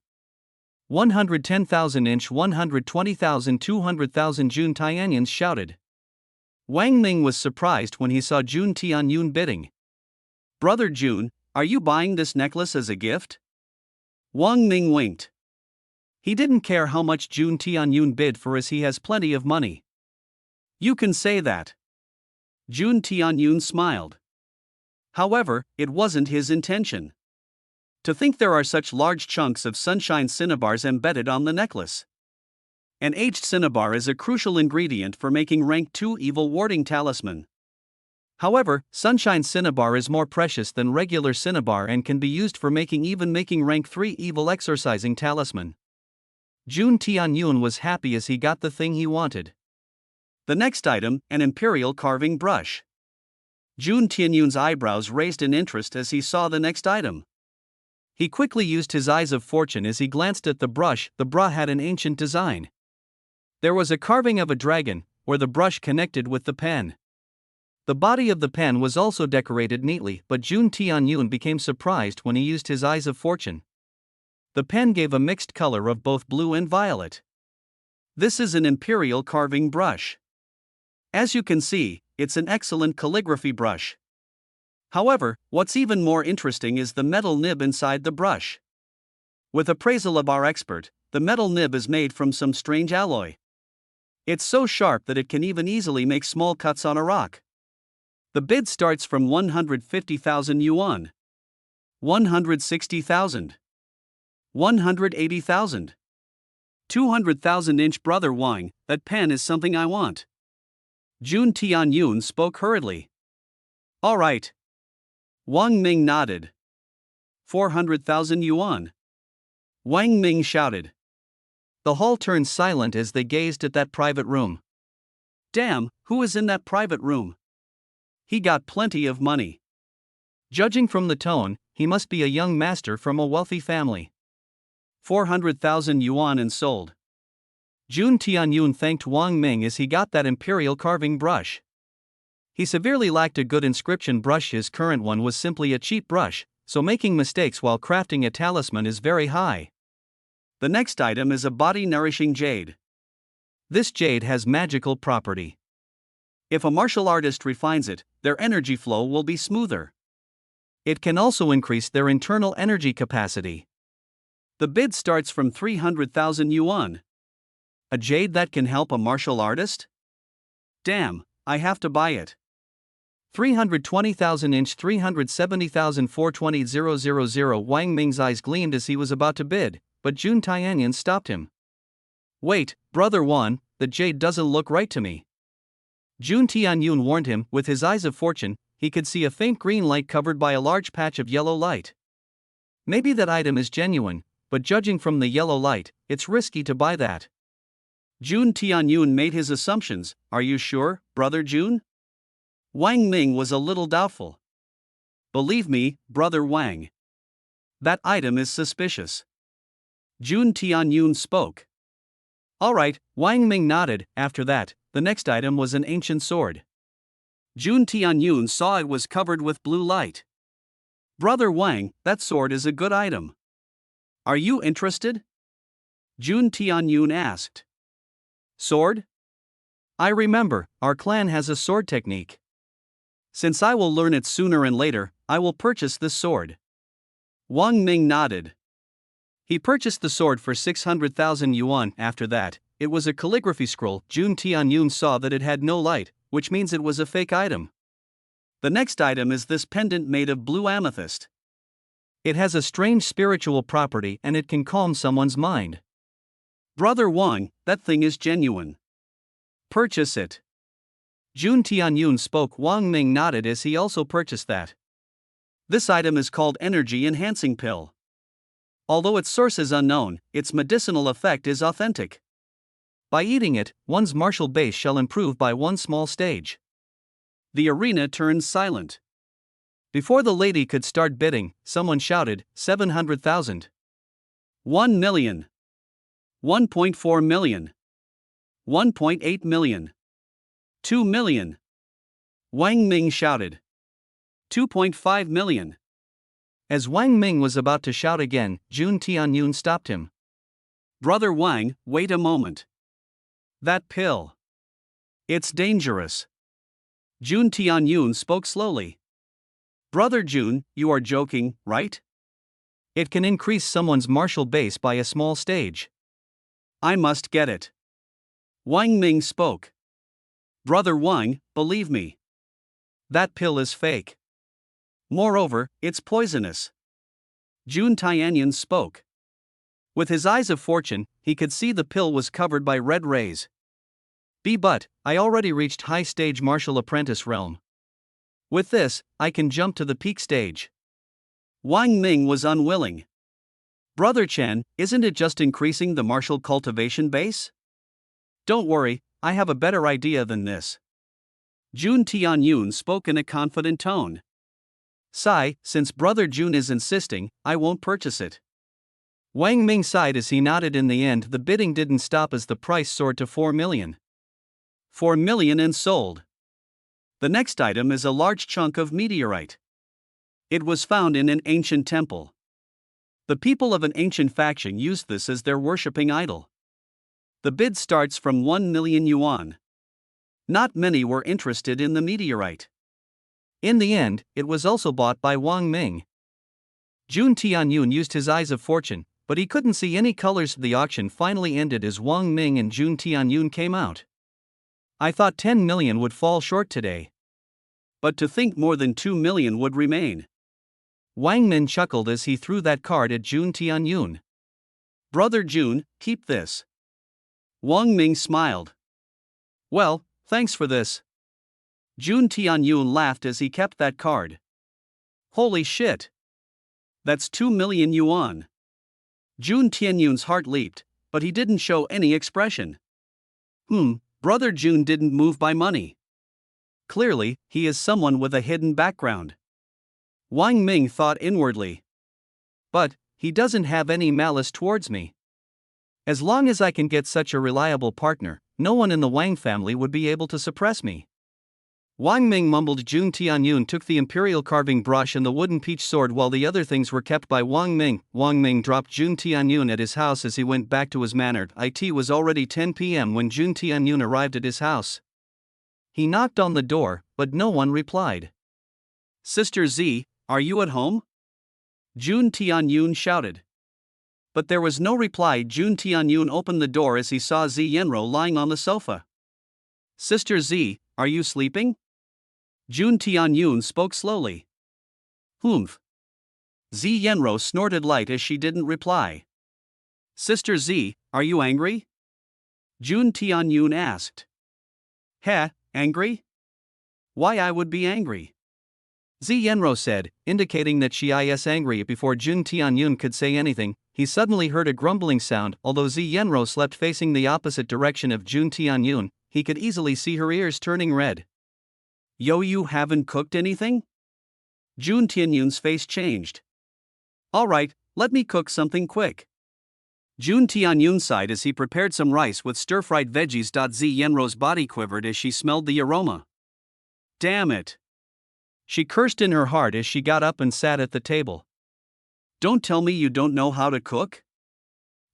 110,000 inch 120,000 200,000 Jun Tianyun shouted. Wang Ming was surprised when he saw Jun Tianyun bidding. Brother Jun, are you buying this necklace as a gift? Wang Ming winked. He didn't care how much Jun Tianyun bid for as he has plenty of money. You can say that. Jun Tianyun smiled. However, it wasn't his intention. To think there are such large chunks of sunshine cinnabars embedded on the necklace. An aged cinnabar is a crucial ingredient for making rank 2 evil warding talisman. However, sunshine cinnabar is more precious than regular cinnabar and can be used for making rank 3 evil exorcising talisman. Jun Tianyun was happy as he got the thing he wanted. The next item, an imperial carving brush. Jun Tianyun's eyebrows raised in interest as he saw the next item. He quickly used his eyes of fortune as he glanced at the brush. The brush had an ancient design. There was a carving of a dragon, where the brush connected with the pen. The body of the pen was also decorated neatly, but Jun Tianyun became surprised when he used his eyes of fortune. The pen gave a mixed color of both blue and violet. This is an imperial carving brush. As you can see, it's an excellent calligraphy brush. However, what's even more interesting is the metal nib inside the brush. With appraisal of our expert, the metal nib is made from some strange alloy. It's so sharp that it can even easily make small cuts on a rock. The bid starts from 150,000 yuan. 160,000. 180,000. 200,000 inch. Brother Wang, that pen is something I want. Jun Tianyun spoke hurriedly. All right. Wang Ming nodded. 400,000 yuan. Wang Ming shouted. The hall turned silent as they gazed at that private room. Damn, who is in that private room? He got plenty of money. Judging from the tone, he must be a young master from a wealthy family. 400,000 yuan and sold. Jun Tianyun thanked Wang Ming as he got that imperial carving brush. He severely lacked a good inscription brush. His current one was simply a cheap brush, so making mistakes while crafting a talisman is very high. The next item is a body-nourishing jade. This jade has magical property. If a martial artist refines it, their energy flow will be smoother. It can also increase their internal energy capacity. The bid starts from 300,000 yuan. A jade that can help a martial artist? Damn, I have to buy it. 320,000 inch 370,420,000. Wang Ming's eyes gleamed as he was about to bid, but Jun Tianyan stopped him. Wait, Brother Wan, the jade doesn't look right to me. Jun Tianyun warned him. With his eyes of fortune, he could see a faint green light covered by a large patch of yellow light. Maybe that item is genuine, but judging from the yellow light, it's risky to buy that. Jun Tianyun made his assumptions. Are you sure, Brother Jun? Wang Ming was a little doubtful. Believe me, Brother Wang. That item is suspicious. Jun Tianyun spoke. Alright, Wang Ming nodded. After that, the next item was an ancient sword. Jun Tianyun saw it was covered with blue light. Brother Wang, that sword is a good item. Are you interested? Jun Tianyun asked. Sword? I remember, our clan has a sword technique. Since I will learn it sooner and later, I will purchase this sword. Wang Ming nodded. He purchased the sword for 600,000 yuan. After that, it was a calligraphy scroll. Jun Tianyun saw that it had no light, which means it was a fake item. The next item is this pendant made of blue amethyst. It has a strange spiritual property and it can calm someone's mind. Brother Wang, that thing is genuine. Purchase it. Jun Tianyun spoke. Wang Ming nodded as he also purchased that. This item is called Energy Enhancing Pill. Although its source is unknown, its medicinal effect is authentic. By eating it, one's martial base shall improve by one small stage. The arena turns silent. Before the lady could start bidding, someone shouted, 700,000. 1 million. 1.4 million. 1.8 million. 2 million. Wang Ming shouted. 2.5 million. As Wang Ming was about to shout again, Jun Tianyun stopped him. Brother Wang, wait a moment. That pill. It's dangerous. Jun Tianyun spoke slowly. Brother Jun, you are joking, right? It can increase someone's martial base by a small stage. I must get it. Wang Ming spoke. Brother Wang, believe me. That pill is fake. Moreover, it's poisonous. Jun Tianyan spoke. With his eyes of fortune, he could see the pill was covered by red rays. But I already reached high stage martial apprentice realm. With this, I can jump to the peak stage. Wang Ming was unwilling. Brother Chen, isn't it just increasing the martial cultivation base? Don't worry, I have a better idea than this. Jun Tianyun spoke in a confident tone. Sigh, since Brother Jun is insisting, I won't purchase it. Wang Ming sighed as he nodded. In the end, the bidding didn't stop as the price soared to 4 million. 4 million and sold. The next item is a large chunk of meteorite. It was found in an ancient temple. The people of an ancient faction used this as their worshipping idol. The bid starts from 1 million yuan. Not many were interested in the meteorite. In the end, it was also bought by Wang Ming. Jun Tianyun used his eyes of fortune, but he couldn't see any colors. The auction finally ended as Wang Ming and Jun Tianyun came out. I thought 10 million would fall short today. But to think more than 2 million would remain. Wang Min chuckled as he threw that card at Jun Tianyun. Brother Jun, keep this. Wang Ming smiled. Well, thanks for this. Jun Tianyun laughed as he kept that card. Holy shit! That's 2 million yuan. Jun Tianyun's heart leaped, but he didn't show any expression. Brother Jun didn't move by money. Clearly, he is someone with a hidden background. Wang Ming thought inwardly. But he doesn't have any malice towards me. As long as I can get such a reliable partner, no one in the Wang family would be able to suppress me. Wang Ming mumbled. Jun Tianyun took the imperial carving brush and the wooden peach sword while the other things were kept by Wang Ming. Wang Ming dropped Jun Tianyun at his house as he went back to his manor. It was already 10 p.m. when Jun Tianyun arrived at his house. He knocked on the door, but no one replied. Sister Z, are you at home? Jun Tianyun shouted. But there was no reply. Jun Tianyun opened the door as he saw Z Yenro lying on the sofa. Sister Z, are you sleeping? Jun Tianyun spoke slowly. Humph. Z Yenro snorted light as she didn't reply. Sister Z, are you angry? Jun Tianyun asked. Heh, angry? Why I would be angry? Z Yenro said, indicating that she is angry. Before Jun Tianyun could say anything, he suddenly heard a grumbling sound. Although Z Yenro slept facing the opposite direction of Jun Tianyun, he could easily see her ears turning red. Yo, you haven't cooked anything? Jun Tianyun's face changed. Alright, let me cook something quick. Jun Tianyun sighed as he prepared some rice with stir-fried veggies. Z Yenro's body quivered as she smelled the aroma. Damn it! She cursed in her heart as she got up and sat at the table. Don't tell me you don't know how to cook?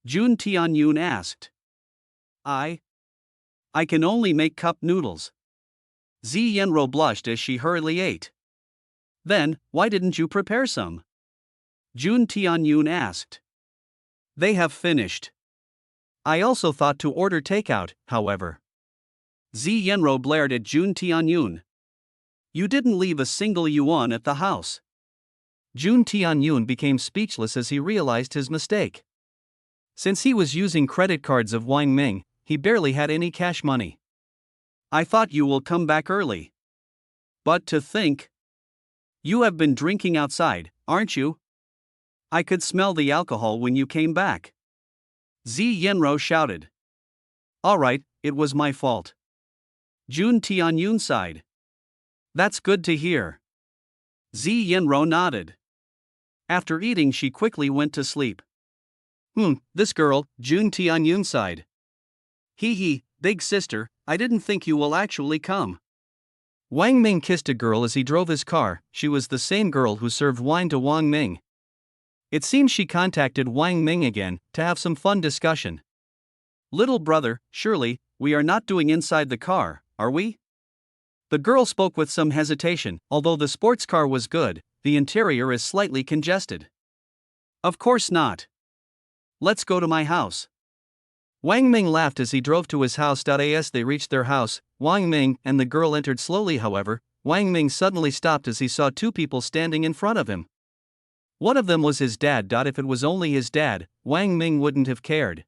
Jun Tianyun asked. I can only make cup noodles. Z Yenro blushed as she hurriedly ate. Then, why didn't you prepare some? Jun Tianyun asked. They have finished. I also thought to order takeout, however. Z Yenro blared at Jun Tianyun. You didn't leave a single yuan at the house. Jun Tianyun became speechless as he realized his mistake. Since he was using credit cards of Wang Ming, he barely had any cash money. I thought you will come back early. But to think. You have been drinking outside, aren't you? I could smell the alcohol when you came back. Z Yenro shouted. Alright, it was my fault. Jun Tianyun sighed. That's good to hear. Z Yenro nodded. After eating, she quickly went to sleep. This girl, Jun Tianyun sighed. Hee, big sister, I didn't think you will actually come. Wang Ming kissed a girl as he drove his car. She was the same girl who served wine to Wang Ming. It seems she contacted Wang Ming again to have some fun discussion. Little brother, surely, we are not doing inside the car, are we? The girl spoke with some hesitation. Although the sports car was good, the interior is slightly congested. Of course not. Let's go to my house. Wang Ming laughed as he drove to his house. As they reached their house, Wang Ming and the girl entered slowly. However, Wang Ming suddenly stopped as he saw two people standing in front of him. One of them was his dad. If it was only his dad, Wang Ming wouldn't have cared.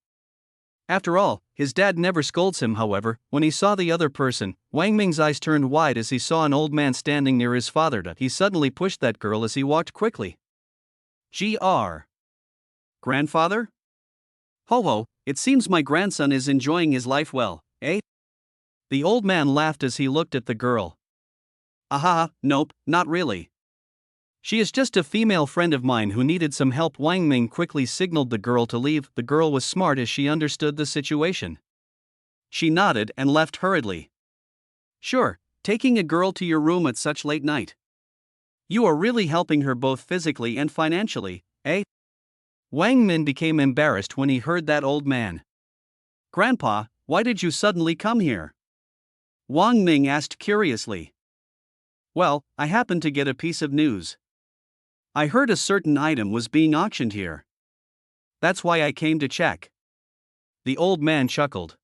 After all, his dad never scolds him. However, when he saw the other person, Wang Ming's eyes turned wide as he saw an old man standing near his father. He suddenly pushed that girl as he walked quickly. Gr. Grandfather? Ho, it seems my grandson is enjoying his life well, eh? The old man laughed as he looked at the girl. Aha, nope, not really. She is just a female friend of mine who needed some help. Wang Ming quickly signaled the girl to leave. The girl was smart as she understood the situation. She nodded and left hurriedly. Sure, taking a girl to your room at such late night. You are really helping her both physically and financially, eh? Wang Min became embarrassed when he heard that old man. Grandpa, why did you suddenly come here? Wang Ming asked curiously. Well, I happened to get a piece of news. I heard a certain item was being auctioned here. That's why I came to check. The old man chuckled.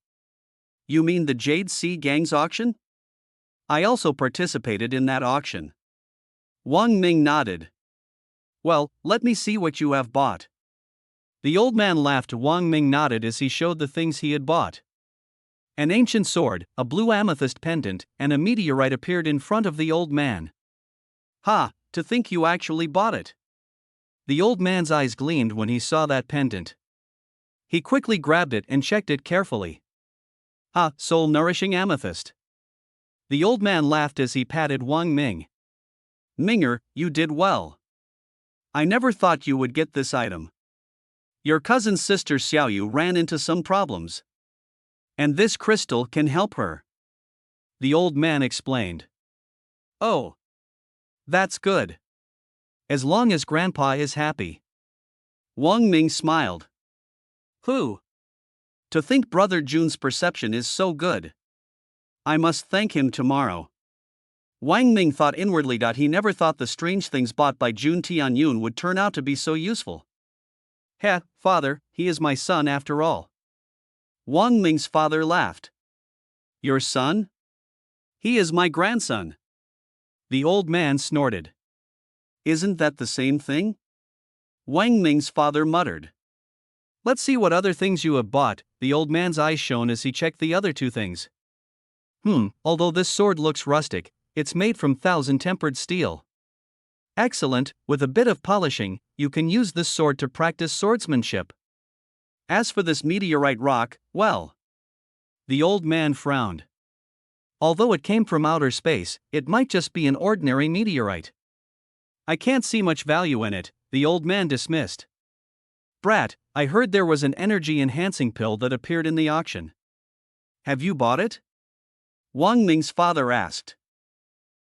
You mean the Jade Sea Gang's auction? I also participated in that auction. Wang Ming nodded. Well, let me see what you have bought. The old man laughed. Wang Ming nodded as he showed the things he had bought. An ancient sword, a blue amethyst pendant, and a meteorite appeared in front of the old man. Ha, to think you actually bought it. The old man's eyes gleamed when he saw that pendant. He quickly grabbed it and checked it carefully. Ha, soul-nourishing amethyst. The old man laughed as he patted Wang Ming. Minger, you did well. I never thought you would get this item. Your cousin's sister Xiaoyu ran into some problems. And this crystal can help her. The old man explained. Oh. That's good. As long as Grandpa is happy. Wang Ming smiled. Who? To think Brother Jun's perception is so good. I must thank him tomorrow. Wang Ming thought inwardly. He never thought the strange things bought by Jun Tianyun would turn out to be so useful. Heh, father, he is my son after all. Wang Ming's father laughed. Your son? He is my grandson. The old man snorted. Isn't that the same thing? Wang Ming's father muttered. Let's see what other things you have bought, the old man's eyes shone as he checked the other two things. Although this sword looks rustic, it's made from thousand-tempered steel. Excellent, with a bit of polishing, you can use this sword to practice swordsmanship. As for this meteorite rock, well. The old man frowned. Although it came from outer space, it might just be an ordinary meteorite. I can't see much value in it, the old man dismissed. Brat, I heard there was an energy-enhancing pill that appeared in the auction. Have you bought it? Wang Ming's father asked.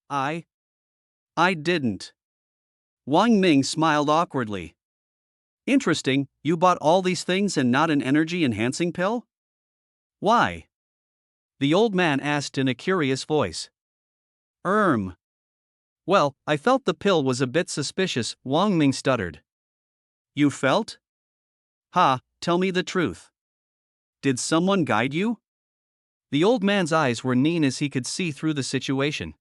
I didn't. Wang Ming smiled awkwardly. Interesting, you bought all these things and not an energy-enhancing pill? Why? The old man asked in a curious voice. Well, I felt the pill was a bit suspicious, Wang Ming stuttered. You felt? Tell me the truth. Did someone guide you? The old man's eyes were keen as he could see through the situation.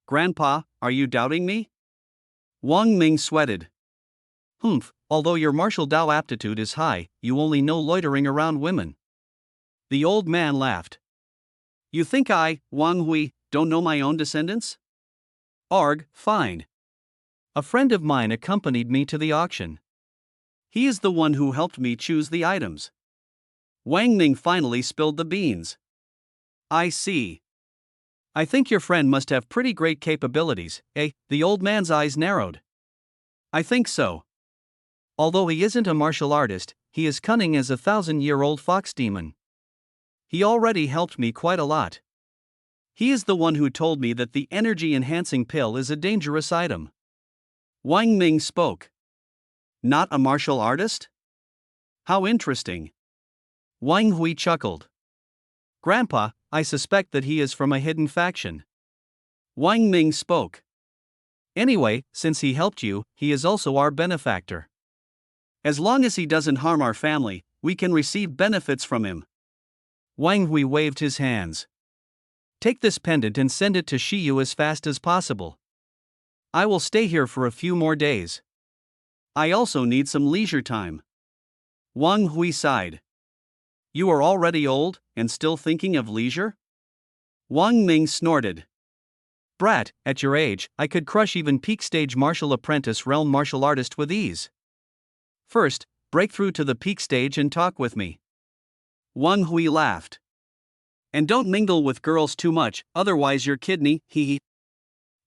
Grandpa, are you doubting me? Wang Ming sweated. Although your martial Dao aptitude is high, you only know loitering around women. The old man laughed. You think I, Wang Hui, don't know my own descendants? Arg, fine. A friend of mine accompanied me to the auction. He is the one who helped me choose the items. Wang Ming finally spilled the beans. I see. I think your friend must have pretty great capabilities, eh? The old man's eyes narrowed. I think so. Although he isn't a martial artist, he is cunning as a 1,000-year-old fox demon. He already helped me quite a lot. He is the one who told me that the energy-enhancing pill is a dangerous item. Wang Ming spoke. Not a martial artist? How interesting. Wang Hui chuckled. Grandpa, I suspect that he is from a hidden faction. Wang Ming spoke. Anyway, since he helped you, he is also our benefactor. As long as he doesn't harm our family, we can receive benefits from him. Wang Hui waved his hands. Take this pendant and send it to Shiyu as fast as possible. I will stay here for a few more days. I also need some leisure time. Wang Hui sighed. You are already old, and still thinking of leisure? Wang Ming snorted. Brat, at your age, I could crush even peak-stage martial apprentice realm martial artist with ease. First, break through to the peak stage and talk with me. Wang Hui laughed. And don't mingle with girls too much, otherwise your kidney, hee.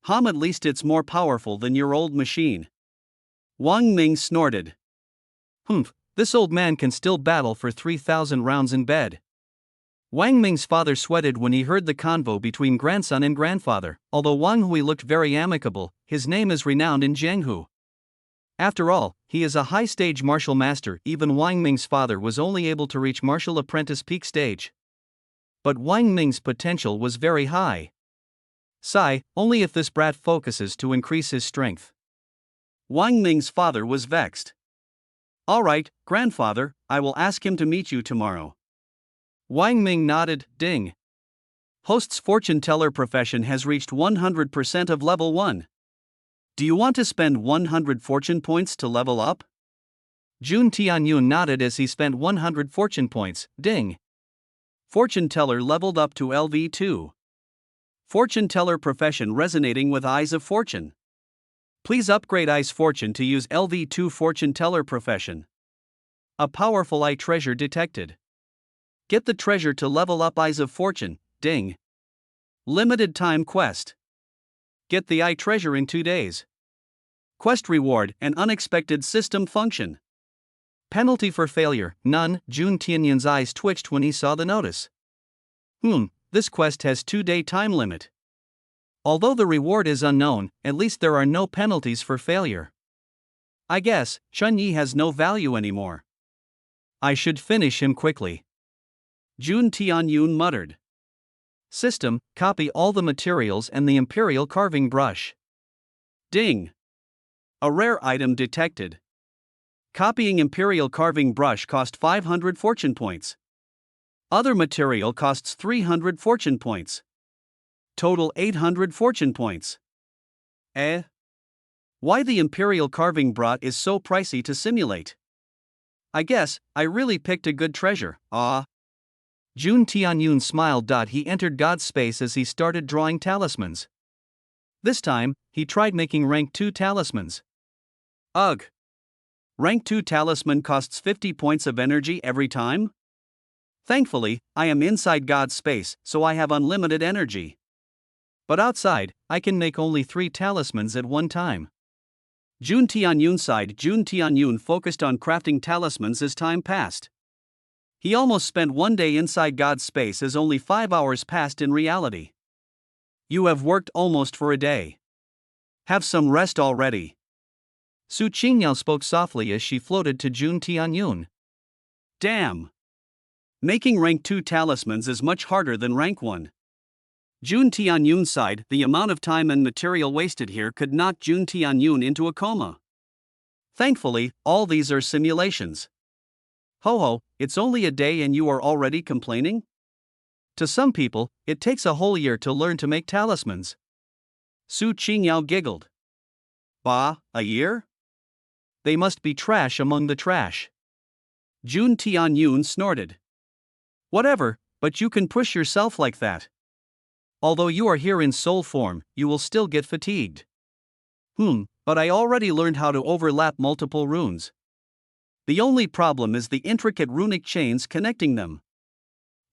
At least it's more powerful than your old machine. Wang Ming snorted. This old man can still battle for 3,000 rounds in bed. Wang Ming's father sweated when he heard the convo between grandson and grandfather. Although Wang Hui looked very amicable, his name is renowned in Jianghu. After all, he is a high-stage martial master. Even Wang Ming's father was only able to reach martial apprentice peak stage. But Wang Ming's potential was very high. Sigh, only if this brat focuses to increase his strength. Wang Ming's father was vexed. All right, grandfather, I will ask him to meet you tomorrow. Wang Ming nodded. Ding. Host's fortune teller profession has reached 100% of level 1. Do you want to spend 100 fortune points to level up? Jun Tianyun nodded as he spent 100 fortune points. Ding. Fortune teller leveled up to LV2. Fortune teller profession resonating with Eyes of Fortune. Please upgrade Eyes Fortune to use LV2 fortune teller profession. A powerful eye treasure detected. Get the treasure to level up Eyes of Fortune. Ding. Limited time quest. Get the eye treasure in 2 days. Quest reward and unexpected system function. Penalty for failure, none. Jun Tianyun's eyes twitched when he saw the notice. This quest has 2-day time limit. Although the reward is unknown, at least there are no penalties for failure. I guess Chunyi has no value anymore. I should finish him quickly. Jun Tianyun muttered. System, copy all the materials and the imperial carving brush. Ding. A rare item detected. Copying imperial carving brush cost 500 fortune points. Other material costs 300 fortune points. Total 800 fortune points. Eh? Why the imperial carving brat is so pricey to simulate? I guess I really picked a good treasure. Ah. Jun Tianyun smiled. He entered God's space as he started drawing talismans. This time, he tried making rank 2 talismans. Ugh. Rank 2 talisman costs 50 points of energy every time? Thankfully, I am inside God's space, so I have unlimited energy. But outside, I can make only 3 talismans at one time. Jun Tianyun sighed. Jun Tianyun focused on crafting talismans as time passed. He almost spent one day inside God's space as only 5 hours passed in reality. You have worked almost for a day. Have some rest already. Su Qingyao spoke softly as she floated to Jun Tianyun. Damn. Making rank 2 talismans is much harder than rank 1. Jun Tianyun sighed. The amount of time and material wasted here could knock Jun Tianyun into a coma. Thankfully, all these are simulations. Ho ho, it's only a day and you are already complaining? To some people, it takes a whole year to learn to make talismans. Su Qingyao giggled. Bah, a year? They must be trash among the trash. Jun Tianyun snorted. Whatever, but you can push yourself like that. Although you are here in soul form, you will still get fatigued. But I already learned how to overlap multiple runes. The only problem is the intricate runic chains connecting them.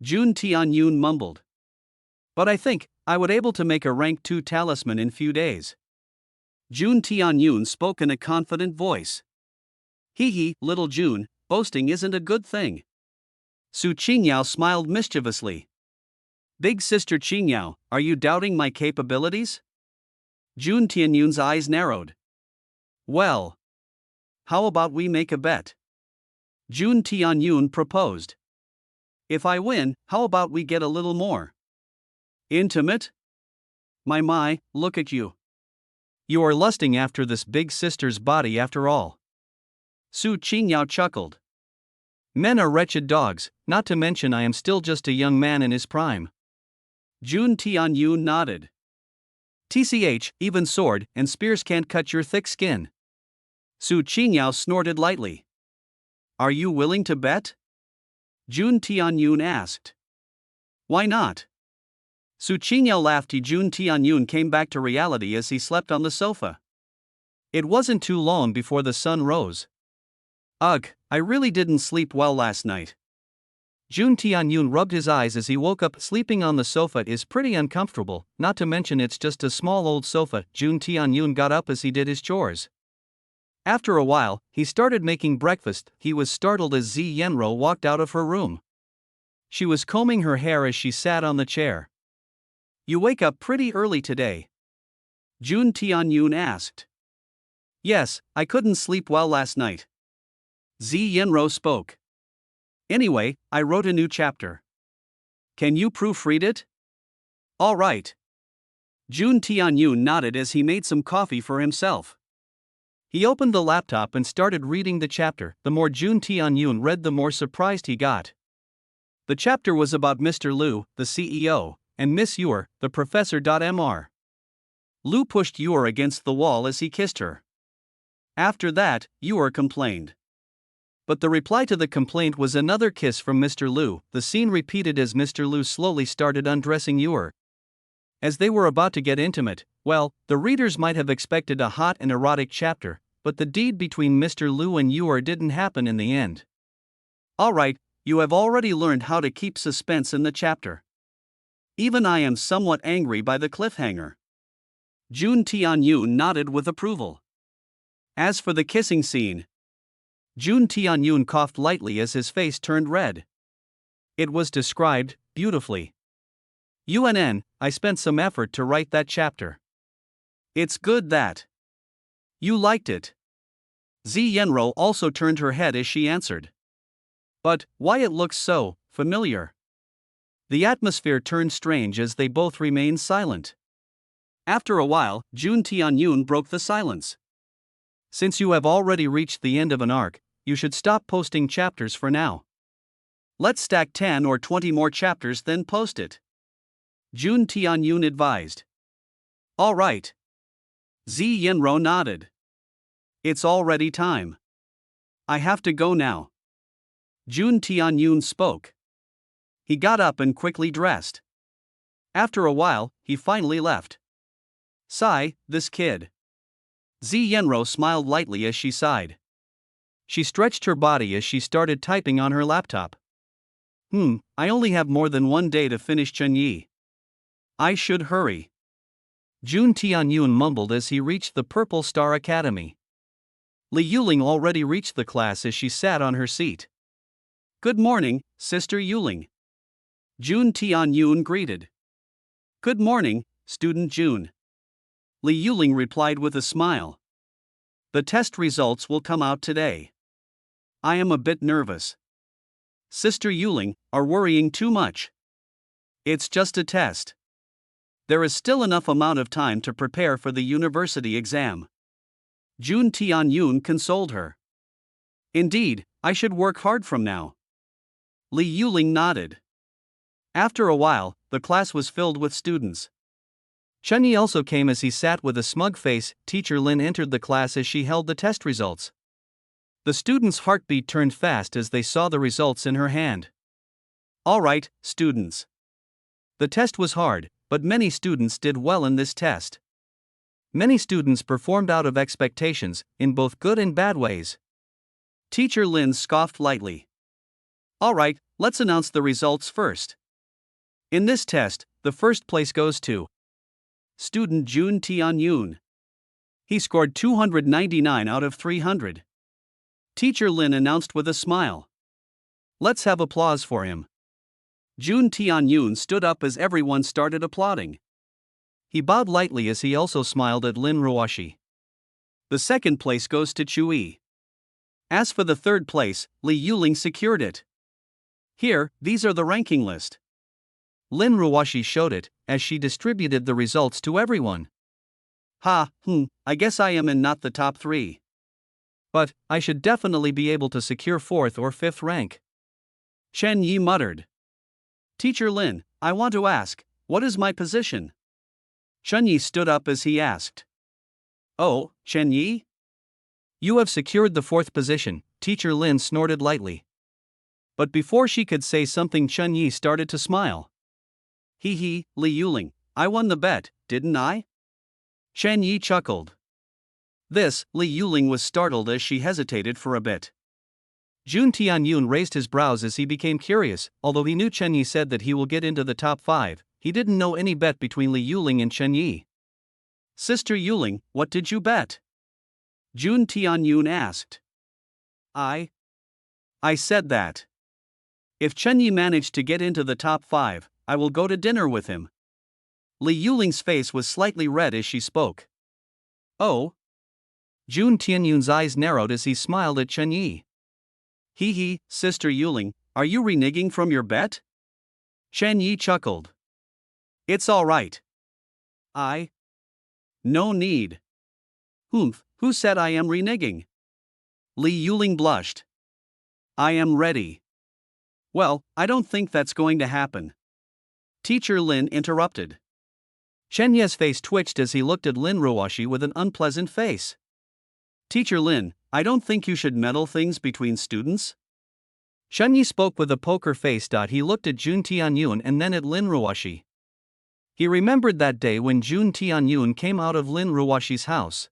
Jun Tianyun mumbled. But I think I would able to make a rank 2 talisman in few days. Jun Tianyun spoke in a confident voice. Hee, little Jun, boasting isn't a good thing. Su Qingyao smiled mischievously. Big sister Qingyao, are you doubting my capabilities? Jun Tianyun's eyes narrowed. Well, how about we make a bet? Jun Tianyun proposed. If I win, how about we get a little more intimate? My, look at you. You are lusting after this big sister's body after all. Su Qingyao chuckled. Men are wretched dogs, not to mention I am still just a young man in his prime. Jun Tianyun nodded. TCH, even sword and spears can't cut your thick skin. Su Qingyao snorted lightly. Are you willing to bet? Jun Tianyun asked. Why not? Su Qingyao laughed. Jun Tianyun came back to reality as he slept on the sofa. It wasn't too long before the sun rose. Ugh, I really didn't sleep well last night. Jun Tianyun rubbed his eyes as he woke up. Sleeping on the sofa is pretty uncomfortable, not to mention it's just a small old sofa. Jun Tianyun got up as he did his chores. After a while, he started making breakfast. He was startled as Zi Yenro walked out of her room. She was combing her hair as she sat on the chair. You wake up pretty early today? Jun Tianyun asked. Yes, I couldn't sleep well last night. Zi Yenro spoke. Anyway, I wrote a new chapter. Can you proofread it? All right. Jun Tianyun nodded as he made some coffee for himself. He opened the laptop and started reading the chapter. The more Jun Tianyun read, the more surprised he got. The chapter was about Mr. Liu, the CEO, and Miss Yor, the professor. Mr. Liu pushed Yor against the wall as he kissed her. After that, Yor complained. But the reply to the complaint was another kiss from Mr. Liu. The scene repeated as Mr. Liu slowly started undressing Yor. As they were about to get intimate, well, the readers might have expected a hot and erotic chapter, but the deed between Mr. Liu and Yor didn't happen in the end. Alright, you have already learned how to keep suspense in the chapter. Even I am somewhat angry by the cliffhanger. Jun Tianyun nodded with approval. As for the kissing scene, Jun Tianyun coughed lightly as his face turned red. It was described beautifully. I spent some effort to write that chapter. It's good that you liked it. Zi Yenro also turned her head as she answered. But why it looks so familiar? The atmosphere turned strange as they both remained silent. After a while, Jun Tianyun broke the silence. Since you have already reached the end of an arc, you should stop posting chapters for now. Let's stack 10 or 20 more chapters then post it. Jun Tianyun advised. All right. Zi Yinro nodded. It's already time. I have to go now. Jun Tianyun spoke. He got up and quickly dressed. After a while, he finally left. Sigh, this kid. Zi Yenro smiled lightly as she sighed. She stretched her body as she started typing on her laptop. I only have more than one day to finish Chunyi. I should hurry. Jun Tianyun mumbled as he reached the Purple Star Academy. Li Yuling already reached the class as she sat on her seat. Good morning, Sister Yuling. Jun Tianyun greeted. Good morning, Student Jun. Li Yuling replied with a smile. The test results will come out today. I am a bit nervous. Sister Yuling, are worrying too much. It's just a test. There is still enough amount of time to prepare for the university exam. Jun Tianyun consoled her. Indeed, I should work hard from now. Li Yuling nodded. After a while, the class was filled with students. Chunyi also came as he sat with a smug face. Teacher Lin entered the class as she held the test results. The students' heartbeat turned fast as they saw the results in her hand. All right, students. The test was hard, but many students did well in this test. Many students performed out of expectations, in both good and bad ways. Teacher Lin scoffed lightly. All right, let's announce the results first. In this test, the first place goes to Student Jun Tianyun. He scored 299 out of 300. Teacher Lin announced with a smile. Let's have applause for him. Jun Tianyun stood up as everyone started applauding. He bowed lightly as he also smiled at Lin Ruoshi. The second place goes to Chui. As for the third place, Li Yuling secured it. Here, these are the ranking list. Lin Ruoshi showed it, as she distributed the results to everyone. I guess I am in not the top 3. But, I should definitely be able to secure 4th or 5th rank. Chen Yi muttered. Teacher Lin, I want to ask, what is my position? Chen Yi stood up as he asked. Oh, Chen Yi? You have secured the 4th position, Teacher Lin snorted lightly. But before she could say something, Chen Yi started to smile. Li Yuling, I won the bet, didn't I? Chen Yi chuckled. This, Li Yuling was startled as she hesitated for a bit. Jun Tianyun raised his brows as he became curious. Although he knew Chen Yi said that he will get into the top 5, he didn't know any bet between Li Yuling and Chen Yi. Sister Yuling, what did you bet? Jun Tianyun asked. I said that if Chen Yi managed to get into the top 5, I will go to dinner with him. Li Yuling's face was slightly red as she spoke. Oh? Jun Tianyun's eyes narrowed as he smiled at Chen Yi. Sister Yuling, are you reneging from your bet? Chen Yi chuckled. It's all right. No need. Who said I am reneging? Li Yuling blushed. I am ready. Well, I don't think that's going to happen. Teacher Lin interrupted. Chen Ye's face twitched as he looked at Lin Ruoshi with an unpleasant face. Teacher Lin, I don't think you should meddle things between students. Chen Yi spoke with a poker face. He looked at Jun Tianyun and then at Lin Ruoshi. He remembered that day when Jun Tianyun came out of Lin Ruoshi's house.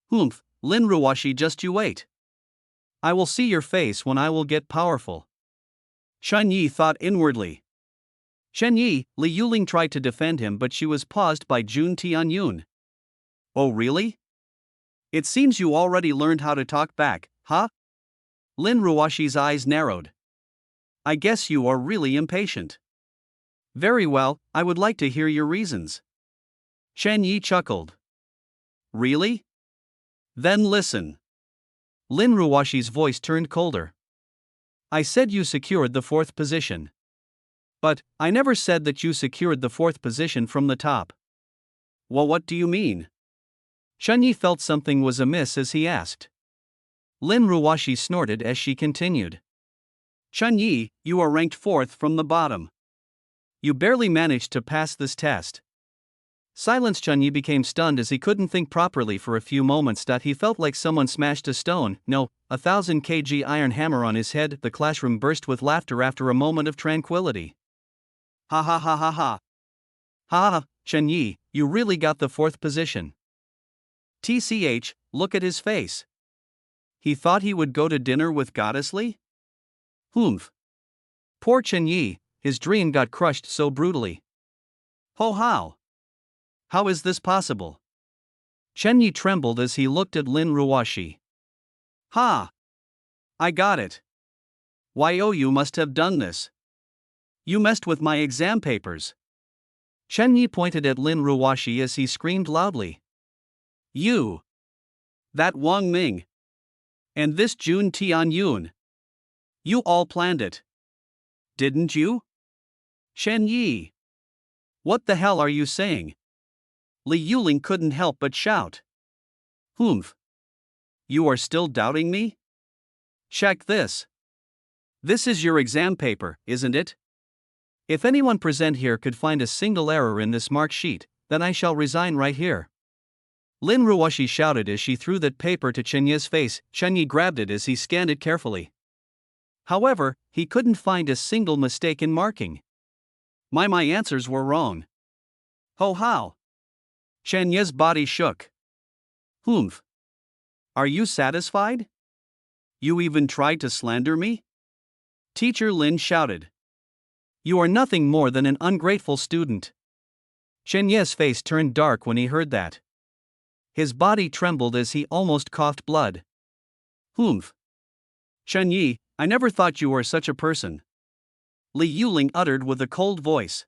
Lin Ruoshi, just you wait. I will see your face when I will get powerful. Chen Yi thought inwardly. Chen Yi, Li Yuling tried to defend him, but she was paused by Jun Tianyun. Oh really? It seems you already learned how to talk back, huh? Lin Ruoshi's eyes narrowed. I guess you are really impatient. Very well, I would like to hear your reasons. Chen Yi chuckled. Really? Then listen. Lin Ruoshi's voice turned colder. I said you secured the 4th position. But, I never said that you secured the 4th position from the top. Well, what do you mean? Chen Yi felt something was amiss as he asked. Lin Ruoshi snorted as she continued. Chen Yi, you are ranked 4th from the bottom. You barely managed to pass this test. Silence. Chunyi became stunned as he couldn't think properly for a few moments. He felt like someone smashed a stone, no, 1,000 kg iron hammer on his head. The classroom burst with laughter after a moment of tranquility. Ha ha ha ha ha. Ha ha, Chunyi, you really got the 4th position. TCH, look at his face. He thought he would go to dinner with Goddess Lee? Humph. Poor Chunyi, his dream got crushed so brutally. Oh how? How is this possible? Chunyi trembled as he looked at Lin Ruoshi. Ha! I got it. Why oh, you must have done this. You messed with my exam papers. Chunyi pointed at Lin Ruoshi as he screamed loudly. You! That Wang Ming! And this Jun Tianyun! You all planned it. Didn't you? Shen Yi! What the hell are you saying? Li Yuling couldn't help but shout. Humph! You are still doubting me? Check this. This is your exam paper, isn't it? If anyone present here could find a single error in this mark sheet, then I shall resign right here. Lin Ruoshi shouted as she threw that paper to Chunyi's face. Chunyi grabbed it as he scanned it carefully. However, he couldn't find a single mistake in marking. My answers were wrong. Oh how? Chunyi's body shook. Humph. Are you satisfied? You even tried to slander me? Teacher Lin shouted. You are nothing more than an ungrateful student. Chunyi's face turned dark when he heard that. His body trembled as he almost coughed blood. Humph. Chunyi, I never thought you were such a person. Li Yuling uttered with a cold voice.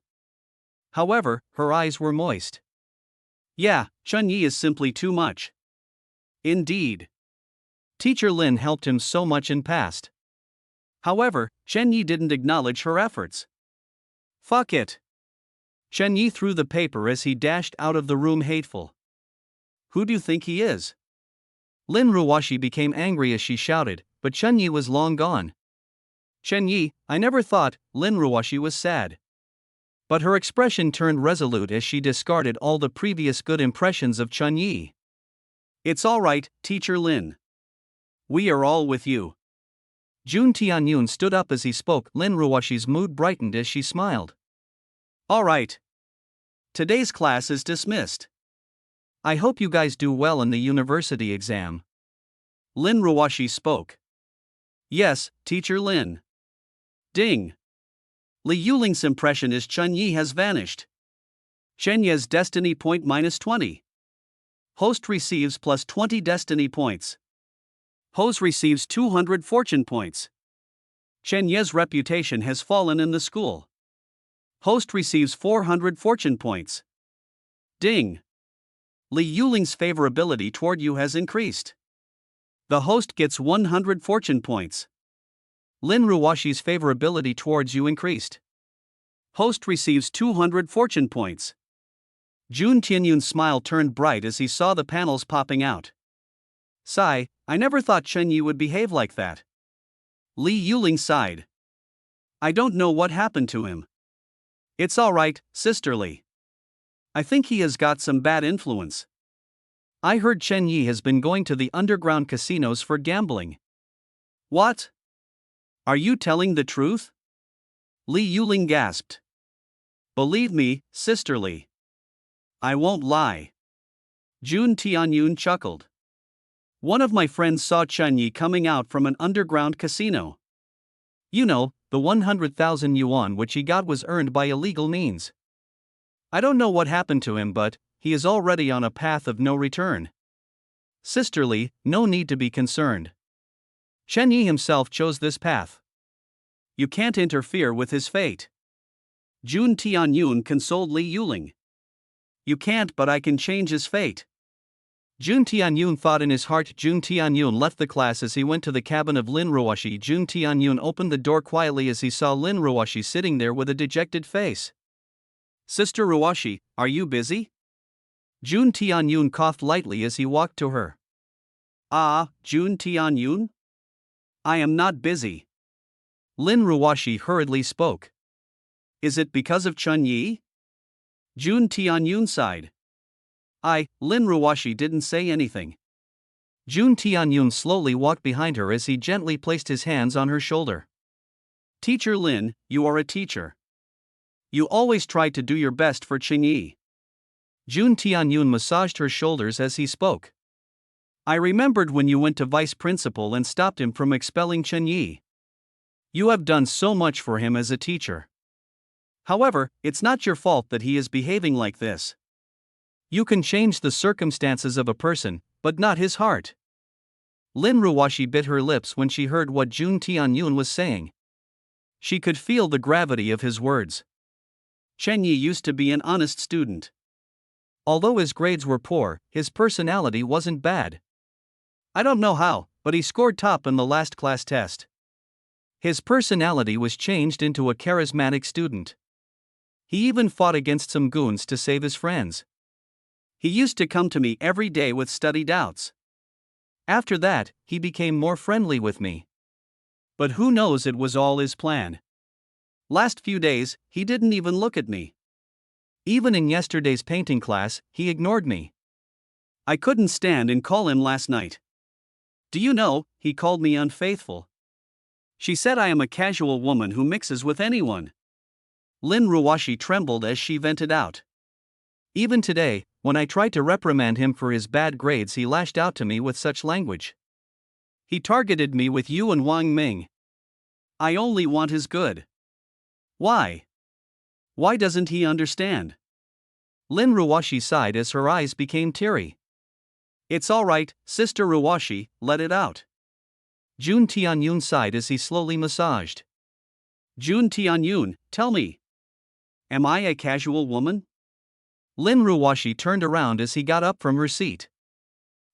However, her eyes were moist. Yeah, Chunyi is simply too much. Indeed. Teacher Lin helped him so much in past. However, Chunyi didn't acknowledge her efforts. Fuck it. Chunyi threw the paper as he dashed out of the room hateful. Who do you think he is? Lin Ruoshi became angry as she shouted, but Chunyi was long gone. Chunyi, I never thought. Lin Ruoshi was sad. But her expression turned resolute as she discarded all the previous good impressions of Chunyi. It's all right, Teacher Lin. We are all with you. Jun Tianyun stood up as he spoke. Lin Ruoshi's mood brightened as she smiled. All right. Today's class is dismissed. I hope you guys do well in the university exam. Lin Ruoshi spoke. Yes, Teacher Lin. Ding. Li Yuling's impression is Chunyi has vanished. Chenya's destiny point -20. Host receives +20 destiny points. Host receives 200 fortune points. Chenya's reputation has fallen in the school. Host receives 400 fortune points. Ding. Li Yuling's favorability toward you has increased. The host gets 100 fortune points. Lin Ruoshi's favorability towards you increased. Host receives 200 fortune points. Jun Tianyun's smile turned bright as he saw the panels popping out. Sigh, I never thought Chunyi would behave like that. Li Yuling sighed. I don't know what happened to him. It's all right, sisterly. I think he has got some bad influence. I heard Chunyi has been going to the underground casinos for gambling. What? Are you telling the truth? Li Yuling gasped. Believe me, sisterly. I won't lie. Jun Tianyun chuckled. One of my friends saw Chunyi coming out from an underground casino. You know, the 100,000 yuan which he got was earned by illegal means. I don't know what happened to him, but he is already on a path of no return. Sisterly, no need to be concerned. Chunyi himself chose this path. You can't interfere with his fate. Jun Tianyun consoled Li Yuling. You can't, but I can change his fate. Jun Tianyun thought in his heart. Jun Tianyun left the class as he went to the cabin of Lin Ruoshi. Jun Tianyun opened the door quietly as he saw Lin Ruoshi sitting there with a dejected face. Sister Ruoshi, are you busy? Jun Tianyun coughed lightly as he walked to her. Ah, Jun Tianyun? I am not busy. Lin Ruoshi hurriedly spoke. Is it because of Chunyi? Jun Tianyun sighed. Lin Ruoshi didn't say anything. Jun Tianyun slowly walked behind her as he gently placed his hands on her shoulder. Teacher Lin, you are a teacher. You always try to do your best for Qingyi. Jun Tianyun massaged her shoulders as he spoke. I remembered when you went to vice principal and stopped him from expelling Qingyi. You have done so much for him as a teacher. However, it's not your fault that he is behaving like this. You can change the circumstances of a person, but not his heart. Lin Ruoshi bit her lips when she heard what Jun Tianyun was saying. She could feel the gravity of his words. Qingyi used to be an honest student. Although his grades were poor, his personality wasn't bad. I don't know how, but he scored top in the last class test. His personality was changed into a charismatic student. He even fought against some goons to save his friends. He used to come to me every day with study doubts. After that, he became more friendly with me. But who knows, it was all his plan. Last few days, he didn't even look at me. Even in yesterday's painting class, he ignored me. I couldn't stand and call him last night. Do you know, he called me unfaithful. She said I am a casual woman who mixes with anyone. Lin Ruoshi trembled as she vented out. Even today, when I tried to reprimand him for his bad grades, he lashed out to me with such language. He targeted me with you and Wang Ming. I only want his good. Why? Why doesn't he understand? Lin Ruoshi sighed as her eyes became teary. It's all right, Sister Ruoshi, let it out. Jun Tianyun sighed as he slowly massaged. Jun Tianyun, tell me. Am I a casual woman? Lin Ruoshi turned around as he got up from her seat.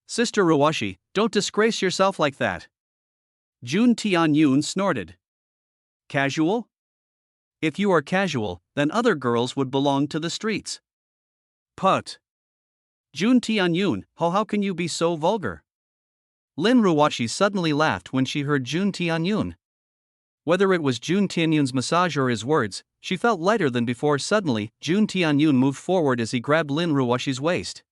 Sister Ruoshi, don't disgrace yourself like that. Jun Tianyun snorted. Casual? If you are casual, then other girls would belong to the streets. Put. Jun Tianyun, how can you be so vulgar? Lin Ruoshi suddenly laughed when she heard Jun Tianyun. Whether it was Jun Tianyun's massage or his words, she felt lighter than before. Suddenly, Jun Tianyun moved forward as he grabbed Lin Ruoshi's waist.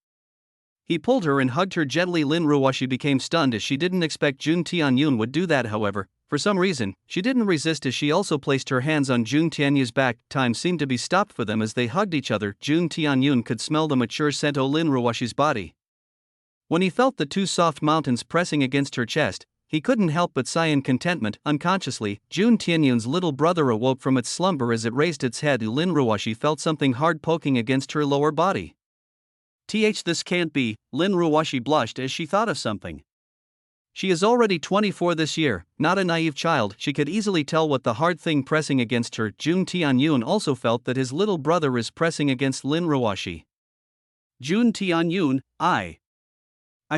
He pulled her and hugged her gently. Lin Ruoshi became stunned as she didn't expect Jun Tianyun would do that. However, for some reason, she didn't resist as she also placed her hands on Jun Tianyun's back. Time seemed to be stopped for them as they hugged each other. Jun Tianyun could smell the mature scent of Lin Ruoshi's body. When he felt the two soft mountains pressing against her chest, he couldn't help but sigh in contentment. Unconsciously, Jun Tianyun's little brother awoke from its slumber as it raised its head. Lin Ruoshi felt something hard poking against her lower body. This can't be, Lin Ruoshi blushed as she thought of something. She is already 24 this year, not a naive child. She could easily tell what the hard thing pressing against her. Jun Tianyun also felt that his little brother is pressing against Lin Ruoshi. Jun Tianyun, I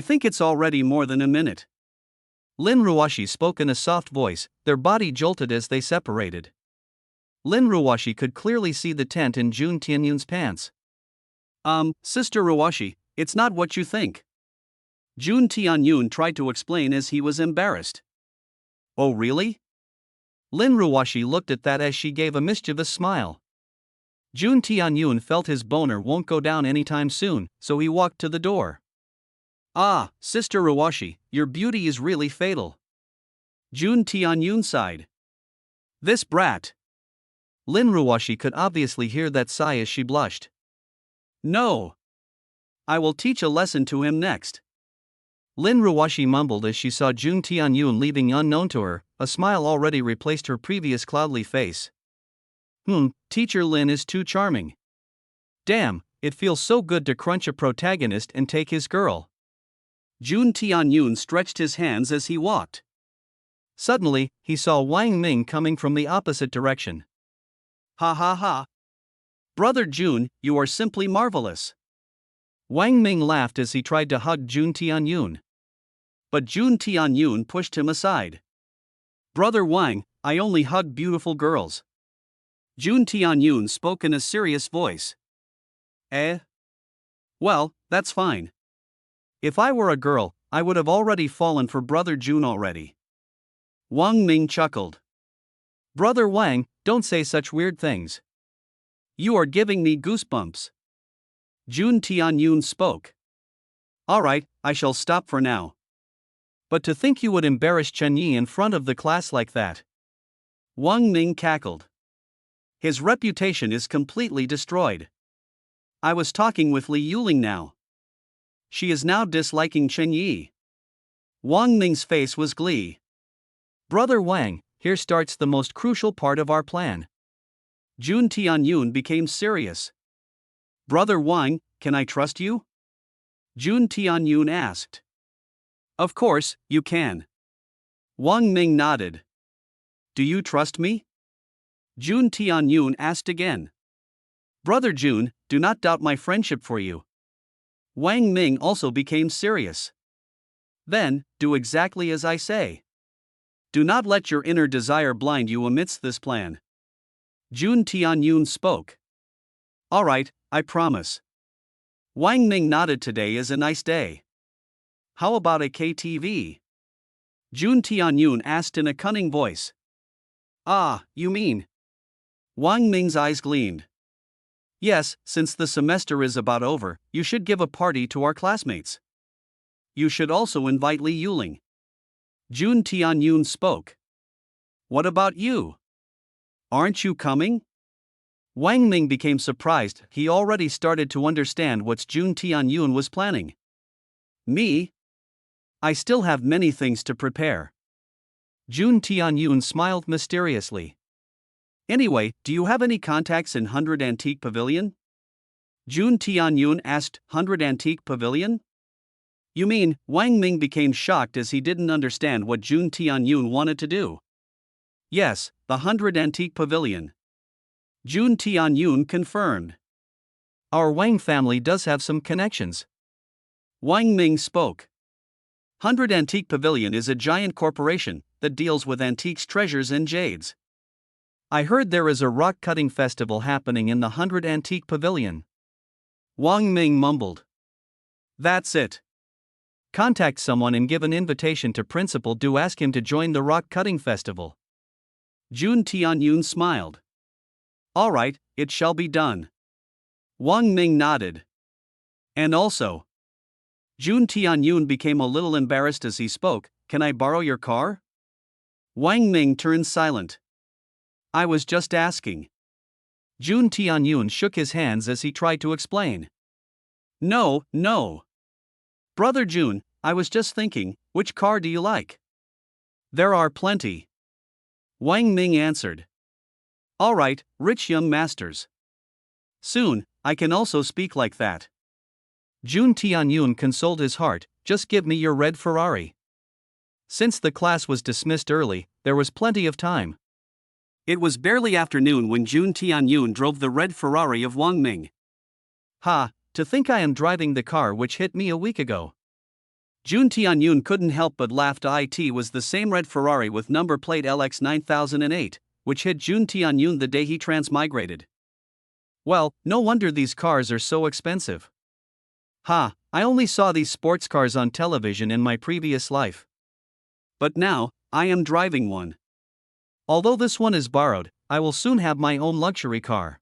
think it's already more than a minute. Lin Ruoshi spoke in a soft voice, their body jolted as they separated. Lin Ruoshi could clearly see the tent in Jun Tianyun's pants. Sister Ruoshi, it's not what you think. Jun Tianyun tried to explain as he was embarrassed. Oh really? Lin Ruoshi looked at that as she gave a mischievous smile. Jun Tianyun felt his boner won't go down anytime soon, so he walked to the door. Sister Ruoshi, your beauty is really fatal. Jun Tianyun sighed. This brat. Lin Ruoshi could obviously hear that sigh as she blushed. No. I will teach a lesson to him next. Lin Ruoshi mumbled as she saw Jun Tianyun leaving unknown to her. A smile already replaced her previous cloudly face. Teacher Lin is too charming. Damn, it feels so good to crunch a protagonist and take his girl. Jun Tianyun stretched his hands as he walked. Suddenly, he saw Wang Ming coming from the opposite direction. Ha ha ha. Brother Jun, you are simply marvelous. Wang Ming laughed as he tried to hug Jun Tianyun. But Jun Tianyun pushed him aside. Brother Wang, I only hug beautiful girls. Jun Tianyun spoke in a serious voice. Well, that's fine. If I were a girl, I would have already fallen for Brother Jun already. Wang Ming chuckled. Brother Wang, don't say such weird things. You are giving me goosebumps. Jun Tianyun spoke. Alright, I shall stop for now. But to think you would embarrass Chen Yi in front of the class like that. Wang Ming cackled. His reputation is completely destroyed. I was talking with Li Yuling now. She is now disliking Chen Yi. Wang Ming's face was glee. Brother Wang, here starts the most crucial part of our plan. Jun Tianyun became serious. Brother Wang, can I trust you? Jun Tianyun asked. Of course, you can. Wang Ming nodded. Do you trust me? Jun Tianyun asked again. Brother Jun, do not doubt my friendship for you. Wang Ming also became serious. Then, do exactly as I say. Do not let your inner desire blind you amidst this plan. Jun Tianyun spoke. Alright, I promise. Wang Ming nodded. Today is a nice day. How about a KTV? Jun Tianyun asked in a cunning voice. Ah, you mean? Wang Ming's eyes gleamed. Yes, since the semester is about over, you should give a party to our classmates. You should also invite Li Yuling. Jun Tianyun spoke. What about you? Aren't you coming? Wang Ming became surprised. He already started to understand what Jun Tianyun was planning. Me? I still have many things to prepare. Jun Tianyun smiled mysteriously. Anyway, do you have any contacts in 100 Antique Pavilion? Jun Tianyun asked. 100 Antique Pavilion? You mean? Wang Ming became shocked as he didn't understand what Jun Tianyun wanted to do. Yes, the 100 Antique Pavilion. Jun Tianyun confirmed. Our Wang family does have some connections. Wang Ming spoke. 100 Antique Pavilion is a giant corporation that deals with antiques, treasures, and jades. I heard there is a rock-cutting festival happening in the 100 Antique Pavilion. Wang Ming mumbled. That's it. Contact someone and give an invitation to Principal. Do ask him to join the rock-cutting festival. Jun Tianyun smiled. Alright, it shall be done. Wang Ming nodded. And also. Jun Tianyun became a little embarrassed as he spoke. Can I borrow your car? Wang Ming turned silent. I was just asking. Jun Tianyun shook his hands as he tried to explain. No. Brother Jun, I was just thinking, which car do you like? There are plenty. Wang Ming answered. Alright, rich young masters. Soon, I can also speak like that. Jun Tianyun consoled his heart. Just give me your red Ferrari. Since the class was dismissed early, there was plenty of time. It was barely afternoon when Jun Tianyun drove the red Ferrari of Wang Ming. Ha, to think I am driving the car which hit me a week ago. Jun Tianyun couldn't help but laugh. It was the same red Ferrari with number plate LX 9008, which hit Jun Tianyun the day he transmigrated. Well, no wonder these cars are so expensive. Ha, I only saw these sports cars on television in my previous life. But now, I am driving one. Although this one is borrowed, I will soon have my own luxury car.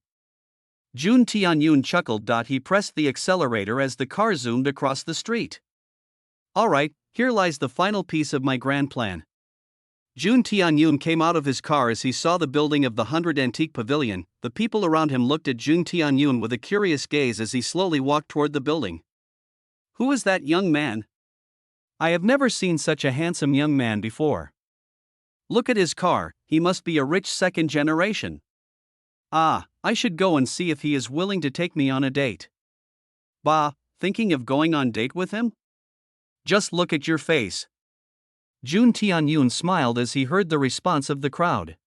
Jun Tianyun chuckled. He pressed the accelerator as the car zoomed across the street. Alright, here lies the final piece of my grand plan. Jun Tianyun came out of his car as he saw the building of the 100 Antique Pavilion. The people around him looked at Jun Tianyun with a curious gaze as he slowly walked toward the building. Who is that young man? I have never seen such a handsome young man before. Look at his car, he must be a rich second generation. Ah, I should go and see if he is willing to take me on a date. Bah, thinking of going on date with him? Just look at your face. Jun Tianyun smiled as he heard the response of the crowd.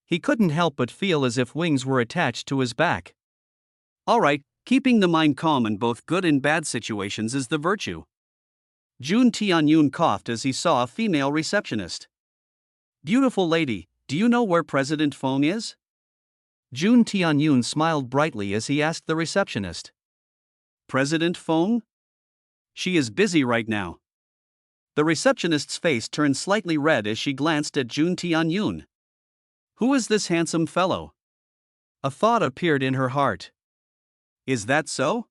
He couldn't help but feel as if wings were attached to his back. Alright, keeping the mind calm in both good and bad situations is the virtue. Jun Tianyun coughed as he saw a female receptionist. Beautiful lady, do you know where President Feng is? Jun Tianyun smiled brightly as he asked the receptionist. President Feng? She is busy right now. The receptionist's face turned slightly red as she glanced at Jun Tianyun. Who is this handsome fellow? A thought appeared in her heart. Is that so?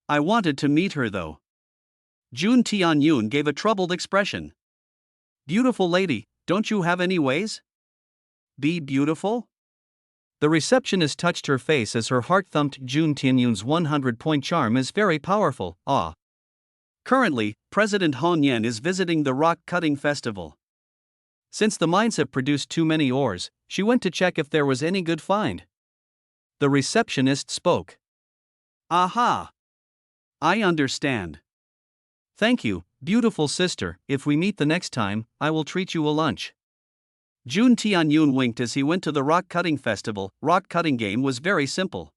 I wanted to meet her though. Jun Tianyun gave a troubled expression. Beautiful lady, don't you have any ways? Be beautiful? The receptionist touched her face as her heart thumped. Jun Tianyun's 100-point charm is very powerful. Ah. Currently, President Han Yen is visiting the rock cutting festival. Since the mines have produced too many ores, she went to check if there was any good find. The receptionist spoke. Aha! I understand. Thank you, beautiful sister. If we meet the next time, I will treat you a lunch. Jun Tianyun winked as he went to the rock cutting festival. Rock cutting game was very simple.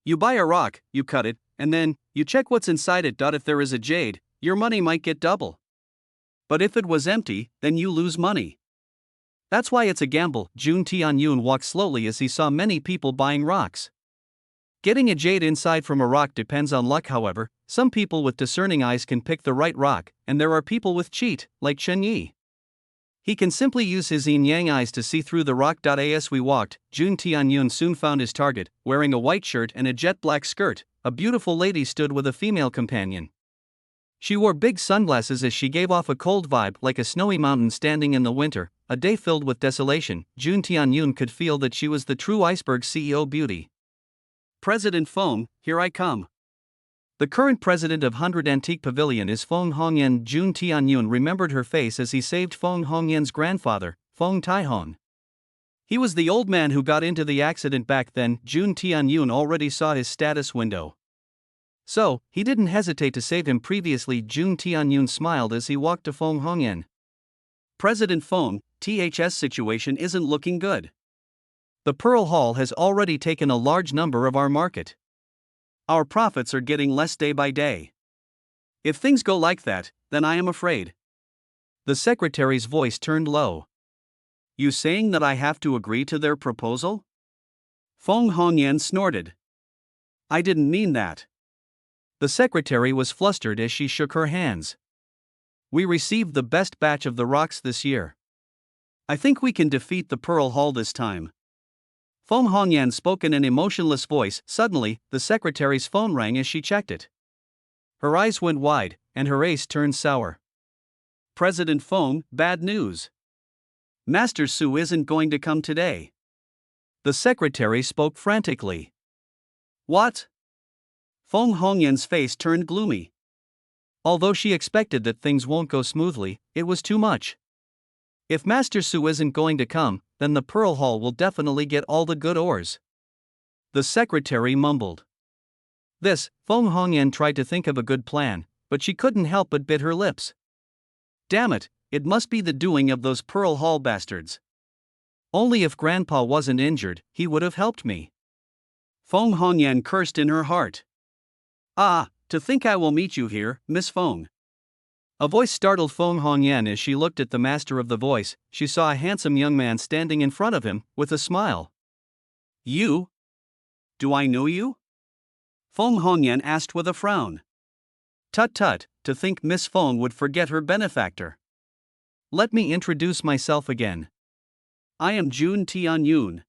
You buy a rock, you cut it, and then, you check what's inside it. If there is a jade, your money might get double. But if it was empty, then you lose money. That's why it's a gamble. Jun Tianyun walked slowly as he saw many people buying rocks. Getting a jade inside from a rock depends on luck. However, some people with discerning eyes can pick the right rock, and there are people with cheat, like Chen Yi. He can simply use his yin-yang eyes to see through the rock. As we walked, Jun Tianyun soon found his target. Wearing a white shirt and a jet black skirt, a beautiful lady stood with a female companion. She wore big sunglasses as she gave off a cold vibe, like a snowy mountain standing in the winter, a day filled with desolation. Jun Tianyun could feel that she was the true iceberg CEO beauty. President Feng, here I come. The current president of 100 Antique Pavilion is Feng Hongyan. Jun Tianyun remembered her face as he saved Feng Hongyan's grandfather, Feng Taihong. He was the old man who got into the accident back then. Jun Tianyun already saw his status window. So, he didn't hesitate to save him previously. Jun Tianyun smiled as he walked to Feng Hongyan. President Feng, THS situation isn't looking good. The Pearl Hall has already taken a large number of our market. Our profits are getting less day by day. If things go like that, then I am afraid. The secretary's voice turned low. You saying that I have to agree to their proposal? Feng Hongyan snorted. I didn't mean that. The secretary was flustered as she shook her hands. We received the best batch of the rocks this year. I think we can defeat the Pearl Hall this time. Feng Hongyan spoke in an emotionless voice. Suddenly, the secretary's phone rang as she checked it. Her eyes went wide, and her face turned sour. President Feng, bad news. Master Su isn't going to come today. The secretary spoke frantically. What? Feng Hongyan's face turned gloomy. Although she expected that things won't go smoothly, it was too much. If Master Su isn't going to come, then the Pearl Hall will definitely get all the good ores. The secretary mumbled. Feng Hongyan tried to think of a good plan, but she couldn't help but bit her lips. Damn it, it must be the doing of those Pearl Hall bastards. Only if Grandpa wasn't injured, he would have helped me. Feng Hongyan cursed in her heart. Ah, to think I will meet you here, Miss Feng. A voice startled Feng Hongyan as she looked at the master of the voice. She saw a handsome young man standing in front of him, with a smile. You? Do I know you? Feng Hongyan asked with a frown. Tut tut, to think Miss Feng would forget her benefactor. Let me introduce myself again. I am Jun Tianyun.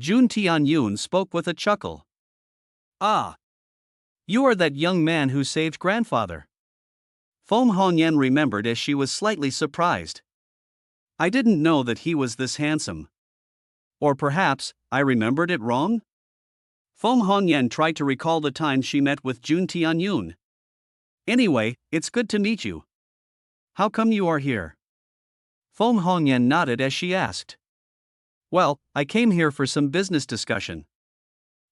Jun Tianyun spoke with a chuckle. Ah. You are that young man who saved grandfather. Feng Hongyan remembered as she was slightly surprised. I didn't know that he was this handsome. Or perhaps, I remembered it wrong? Feng Hongyan tried to recall the time she met with Jun Tianyun. Anyway, it's good to meet you. How come you are here? Feng Hongyan nodded as she asked. Well, I came here for some business discussion.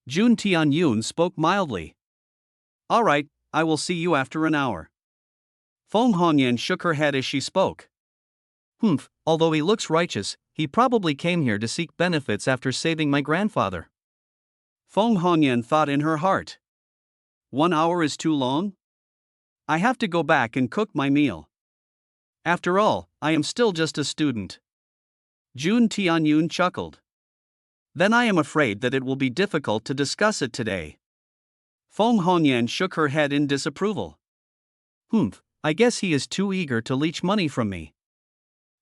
Jun Tianyun spoke mildly. All right, I will see you after an hour. Feng Hongyan shook her head as she spoke. Although he looks righteous, he probably came here to seek benefits after saving my grandfather. Feng Hongyan thought in her heart. 1 hour is too long? I have to go back and cook my meal. After all, I am still just a student. Jun Tianyun chuckled. Then I am afraid that it will be difficult to discuss it today. Feng Hongyan shook her head in disapproval. I guess he is too eager to leech money from me.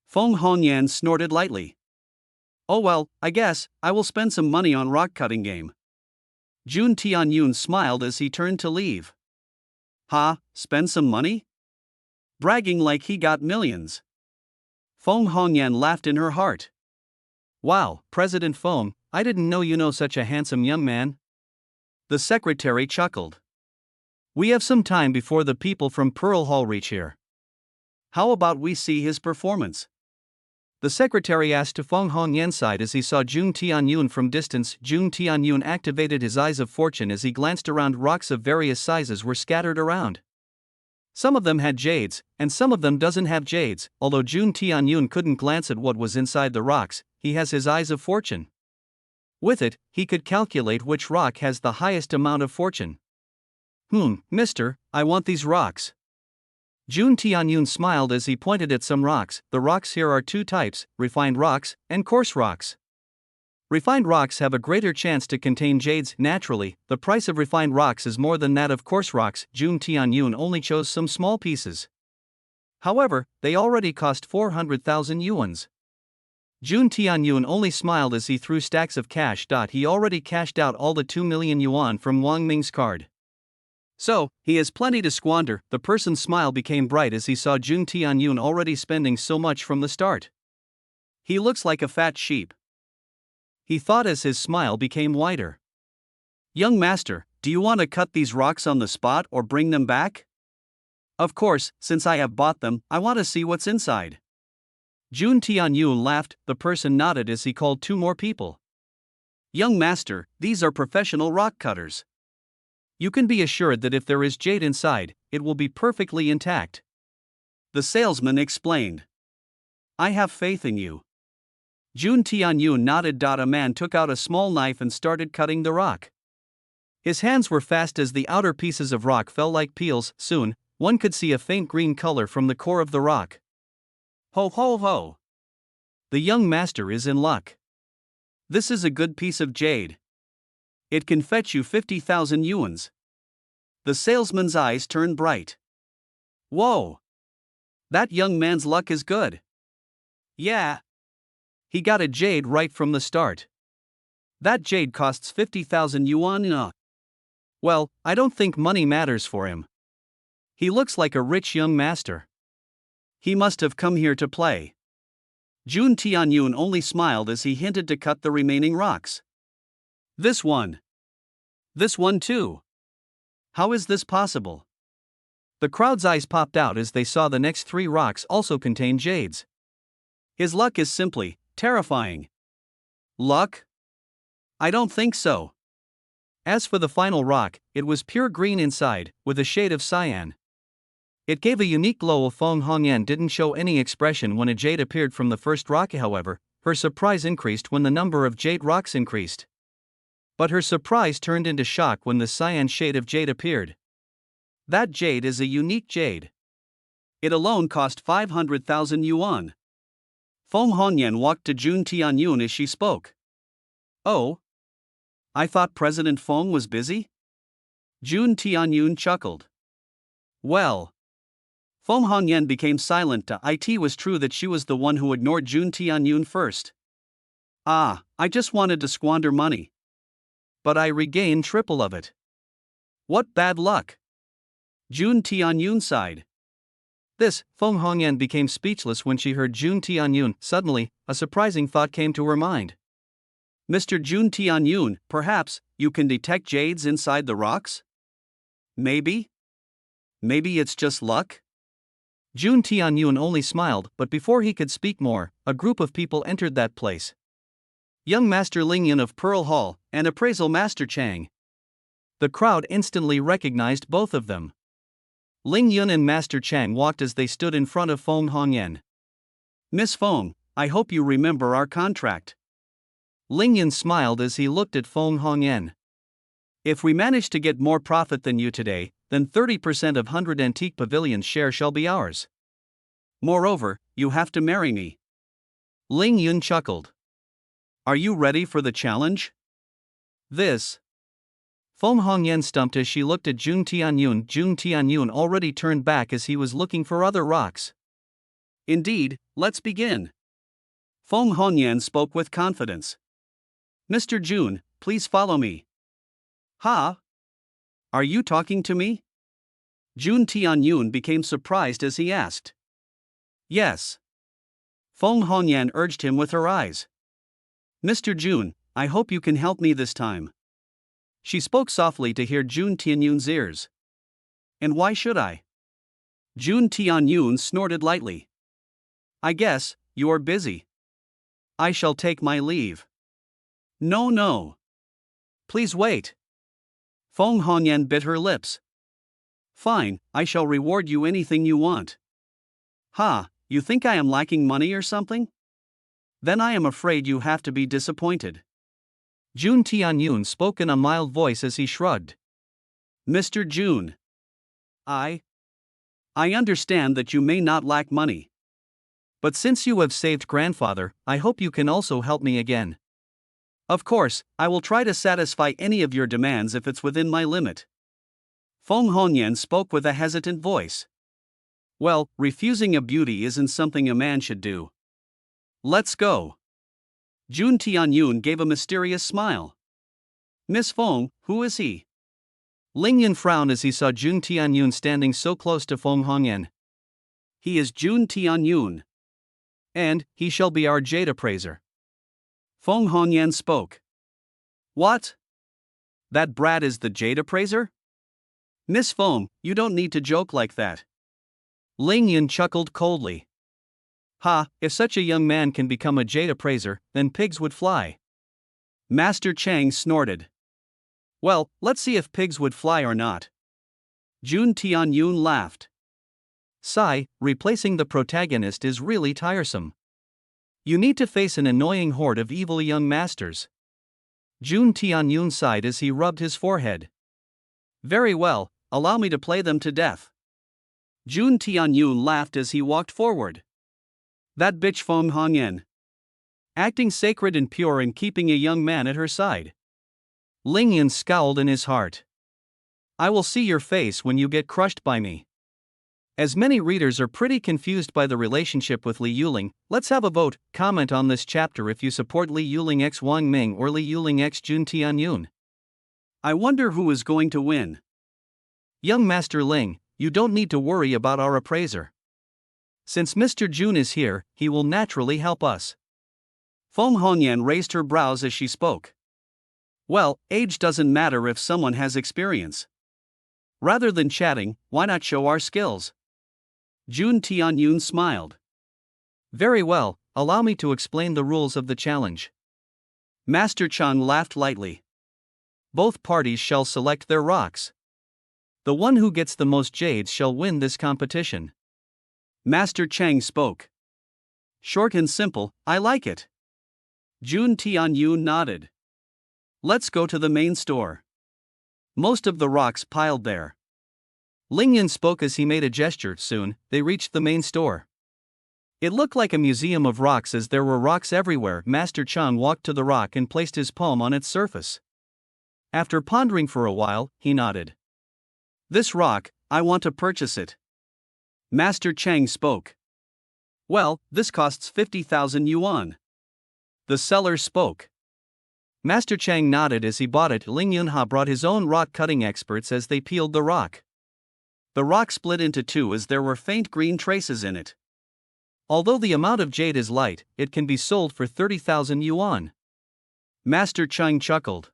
Feng Hongyan snorted lightly. Oh well, I guess I will spend some money on rock cutting game. Jun Tianyun smiled as he turned to leave. Ha, spend some money? Bragging like he got millions. Feng Hongyan laughed in her heart. Wow, President Feng, I didn't know you know such a handsome young man. The secretary chuckled. We have some time before the people from Pearl Hall reach here. How about we see his performance? The secretary asked to Feng Hongyan's side as he saw Jun Tianyun from distance. Jun Tianyun activated his eyes of fortune as he glanced around. Rocks of various sizes were scattered around. Some of them had jades, and some of them doesn't have jades. Although Jun Tianyun couldn't glance at what was inside the rocks, he has his eyes of fortune. With it, he could calculate which rock has the highest amount of fortune. Mister, I want these rocks. Jun Tianyun smiled as he pointed at some rocks. The rocks here are two types, refined rocks and coarse rocks. Refined rocks have a greater chance to contain jades. Naturally, the price of refined rocks is more than that of coarse rocks. Jun Tianyun only chose some small pieces. However, they already cost 400,000 yuans. Jun Tianyun only smiled as he threw stacks of cash. He already cashed out all the 2 million yuan from Wang Ming's card. So, he has plenty to squander. The person's smile became bright as he saw Jun Tianyun already spending so much from the start. He looks like a fat sheep, he thought as his smile became wider. Young master, do you want to cut these rocks on the spot or bring them back? Of course, since I have bought them, I want to see what's inside. Jun Tianyun laughed. The person nodded as he called two more people. Young master, these are professional rock cutters. You can be assured that if there is jade inside, it will be perfectly intact. The salesman explained. I have faith in you. Jun Tianyun nodded. A man took out a small knife and started cutting the rock. His hands were fast as the outer pieces of rock fell like peels. Soon, one could see a faint green color from the core of the rock. Ho ho ho! The young master is in luck. This is a good piece of jade. It can fetch you 50,000 yuans. The salesman's eyes turned bright. Whoa! That young man's luck is good. Yeah. He got a jade right from the start. That jade costs 50,000 yuan. Well, I don't think money matters for him. He looks like a rich young master. He must have come here to play. Jun Tianyun only smiled as he hinted to cut the remaining rocks. This one. This one too. How is this possible? The crowd's eyes popped out as they saw the next three rocks also contain jades. His luck is simply terrifying. Luck? I don't think so. As for the final rock, it was pure green inside, with a shade of cyan. It gave a unique glow. Feng Hongyan didn't show any expression when a jade appeared from the first rock. However, her surprise increased when the number of jade rocks increased. But her surprise turned into shock when the cyan shade of jade appeared. That jade is a unique jade. It alone cost 500,000 yuan. Feng Hongyan walked to Jun Tianyun as she spoke. Oh? I thought President Feng was busy? Jun Tianyun chuckled. Well. Feng Hongyan became silent. It was true that she was the one who ignored Jun Tianyun first. I just wanted to squander money. But I regained triple of it. What bad luck! Jun Tianyun sighed. Feng Hongyan became speechless when she heard Jun Tianyun. Suddenly, a surprising thought came to her mind. Mr. Jun Tianyun, perhaps you can detect jades inside the rocks? Maybe? Maybe it's just luck? Jun Tianyun only smiled, but before he could speak more, a group of people entered that place. Young Master Ling Yun of Pearl Hall, and Appraisal Master Chang. The crowd instantly recognized both of them. Ling Yun and Master Chang walked as they stood in front of Feng Hongyan. Miss Feng, I hope you remember our contract. Ling Yun smiled as he looked at Feng Hongyan. If we manage to get more profit than you today, then 30% of 100 Antique Pavilion's share shall be ours. Moreover, you have to marry me. Ling Yun chuckled. Are you ready for the challenge? Feng Hongyan stumped as she looked at Jun Tianyun. Jun Tianyun already turned back as he was looking for other rocks. Indeed, let's begin. Feng Hongyan spoke with confidence. Mr. Jun, please follow me. Ha? Are you talking to me? Jun Tianyun became surprised as he asked. Yes. Feng Hongyan urged him with her eyes. Mr. Jun, I hope you can help me this time. She spoke softly to hear Jun Tianyun's ears. And why should I? Jun Tianyun snorted lightly. I guess, you're busy. I shall take my leave. No. Please wait. Feng Hongyan bit her lips. Fine, I shall reward you anything you want. Ha, you think I am lacking money or something? Then I am afraid you have to be disappointed. Jun Tianyun spoke in a mild voice as he shrugged. Mr. Jun. I understand that you may not lack money. But since you have saved grandfather, I hope you can also help me again. Of course, I will try to satisfy any of your demands if it's within my limit. Feng Hongyan spoke with a hesitant voice. Well, refusing a beauty isn't something a man should do. Let's go. Jun Tianyun gave a mysterious smile. Miss Feng, who is he? Ling Yun frowned as he saw Jun Tianyun standing so close to Feng Hongyan. He is Jun Tianyun. And, he shall be our jade appraiser. Feng Hongyan spoke. What? That brat is the jade appraiser? Miss Feng, you don't need to joke like that. Ling Yun chuckled coldly. Ha, if such a young man can become a jade appraiser, then pigs would fly. Master Chang snorted. Well, let's see if pigs would fly or not. Jun Tianyun laughed. Sigh, replacing the protagonist is really tiresome. You need to face an annoying horde of evil young masters. Jun Tianyun sighed as he rubbed his forehead. Very well, allow me to play them to death. Jun Tianyun laughed as he walked forward. That bitch Feng Hongyan. Acting sacred and pure and keeping a young man at her side. Ling Yun scowled in his heart. I will see your face when you get crushed by me. As many readers are pretty confused by the relationship with Li Yuling, let's have a vote. Comment on this chapter if you support Li Yuling x Wang Ming or Li Yuling x Jun Tianyun. I wonder who is going to win. Young Master Ling, you don't need to worry about our appraiser. Since Mr. Jun is here, he will naturally help us. Feng Hongyan raised her brows as she spoke. Well, age doesn't matter if someone has experience. Rather than chatting, why not show our skills? Jun Tianyun smiled. Very well, allow me to explain the rules of the challenge. Master Chang laughed lightly. Both parties shall select their rocks. The one who gets the most jades shall win this competition. Master Chang spoke. Short and simple, I like it. Jun Tianyun nodded. Let's go to the main store. Most of the rocks piled there. Ling Yun spoke as he made a gesture. Soon, they reached the main store. It looked like a museum of rocks as there were rocks everywhere. Master Chang walked to the rock and placed his palm on its surface. After pondering for a while, he nodded. This rock, I want to purchase it. Master Chang spoke. Well, this costs 50,000 yuan. The seller spoke. Master Chang nodded as he bought it. Ling Yunha brought his own rock cutting experts as they peeled the rock. The rock split into two as there were faint green traces in it. Although the amount of jade is light, it can be sold for 30,000 yuan. Master Chang chuckled.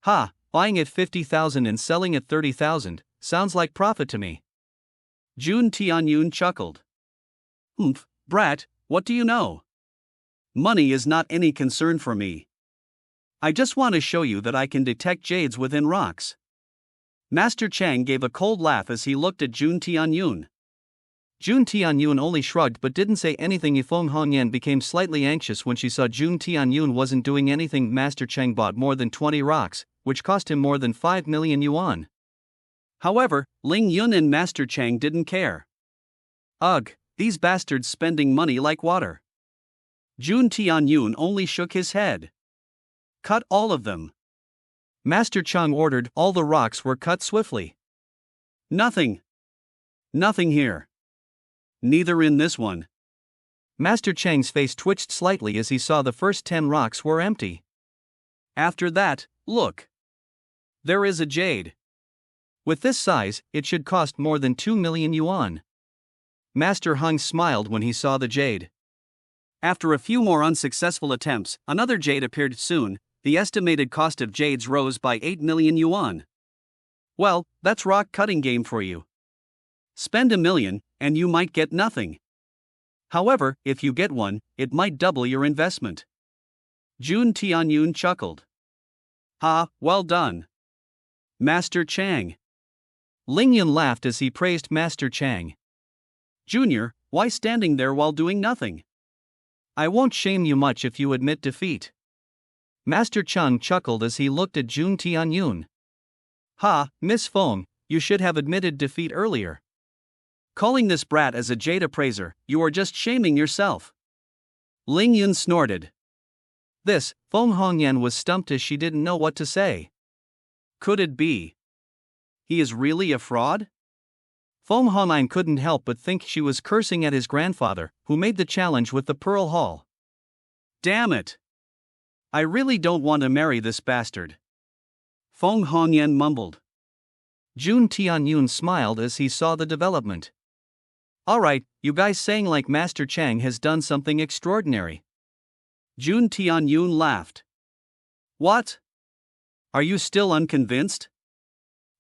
Ha, buying at 50,000 and selling at 30,000, sounds like profit to me. Jun Tianyun chuckled. Brat, what do you know? Money is not any concern for me. I just want to show you that I can detect jades within rocks. Master Chang gave a cold laugh as he looked at Jun Tianyun. Jun Tianyun only shrugged but didn't say anything. Feng Hongyan became slightly anxious when she saw Jun Tianyun wasn't doing anything. Master Chang bought more than 20 rocks, which cost him more than 5 million yuan. However, Ling Yun and Master Chang didn't care. Ugh, these bastards spending money like water. Jun Tianyun only shook his head. Cut all of them. Master Chang ordered. All the rocks were cut swiftly. Nothing here. Neither in this one. Master Chang's face twitched slightly as he saw the first 10 rocks were empty. After that, look. There is a jade. With this size, it should cost more than 2 million yuan. Master Hung smiled when he saw the jade. After a few more unsuccessful attempts, another jade appeared soon. The estimated cost of jades rose by 8 million yuan. Well, that's rock cutting game for you. Spend 1 million, and you might get nothing. However, if you get one, it might double your investment. Jun Tianyun chuckled. Ha, well done, Master Chang. Ling Yun laughed as he praised Master Chang. Junior, why standing there while doing nothing? I won't shame you much if you admit defeat. Master Chung chuckled as he looked at Jun Tianyun. Ha, Miss Feng, you should have admitted defeat earlier. Calling this brat as a jade appraiser, you are just shaming yourself. Ling Yun snorted. This, Feng Hongyan was stumped as she didn't know what to say. Could it be? He is really a fraud? Feng Hongyan couldn't help but think she was cursing at his grandfather, who made the challenge with the Pearl Hall. Damn it! I really don't want to marry this bastard. Feng Hongyan mumbled. Jun Tianyun smiled as he saw the development. Alright, you guys saying like Master Chang has done something extraordinary. Jun Tianyun laughed. What? Are you still unconvinced?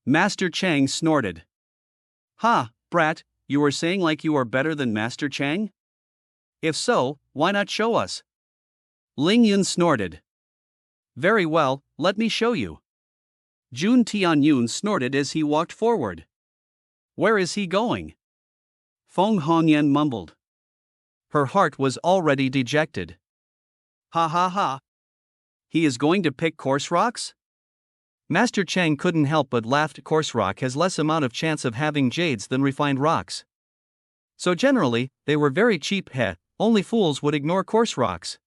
Master Chang snorted. Ha, brat, you are saying like you are better than Master Chang? If so, why not show us? Ling Yun snorted. Very well, let me show you. Jun Tianyun snorted as he walked forward. Where is he going? Feng Hongyan mumbled. Her heart was already dejected. Ha ha ha. He is going to pick coarse rocks? Master Chang couldn't help but laugh. Coarse rock has less amount of chance of having jades than refined rocks. So generally, they were very cheap. Only fools would ignore coarse rocks.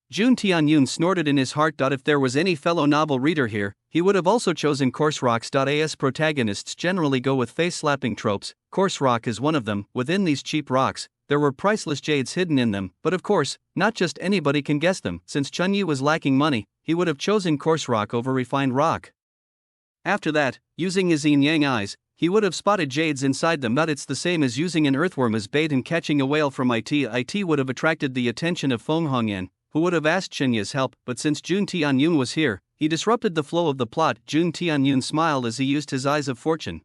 Jun Tianyun snorted in his heart. If there was any fellow novel reader here, he would have also chosen coarse rocks. As protagonists generally go with face-slapping tropes, coarse rock is one of them. Within these cheap rocks, there were priceless jades hidden in them, but of course, not just anybody can guess them. Since Chunyi was lacking money, he would have chosen coarse rock over refined rock. After that, using his yin-yang eyes, he would have spotted jades inside them. But it's the same as using an earthworm as bait and catching a whale from it. It would have attracted the attention of Feng Hongyan, who would have asked Chenya's help, but since Jun Tianyun was here, he disrupted the flow of the plot. Jun Tianyun smiled as he used his eyes of fortune.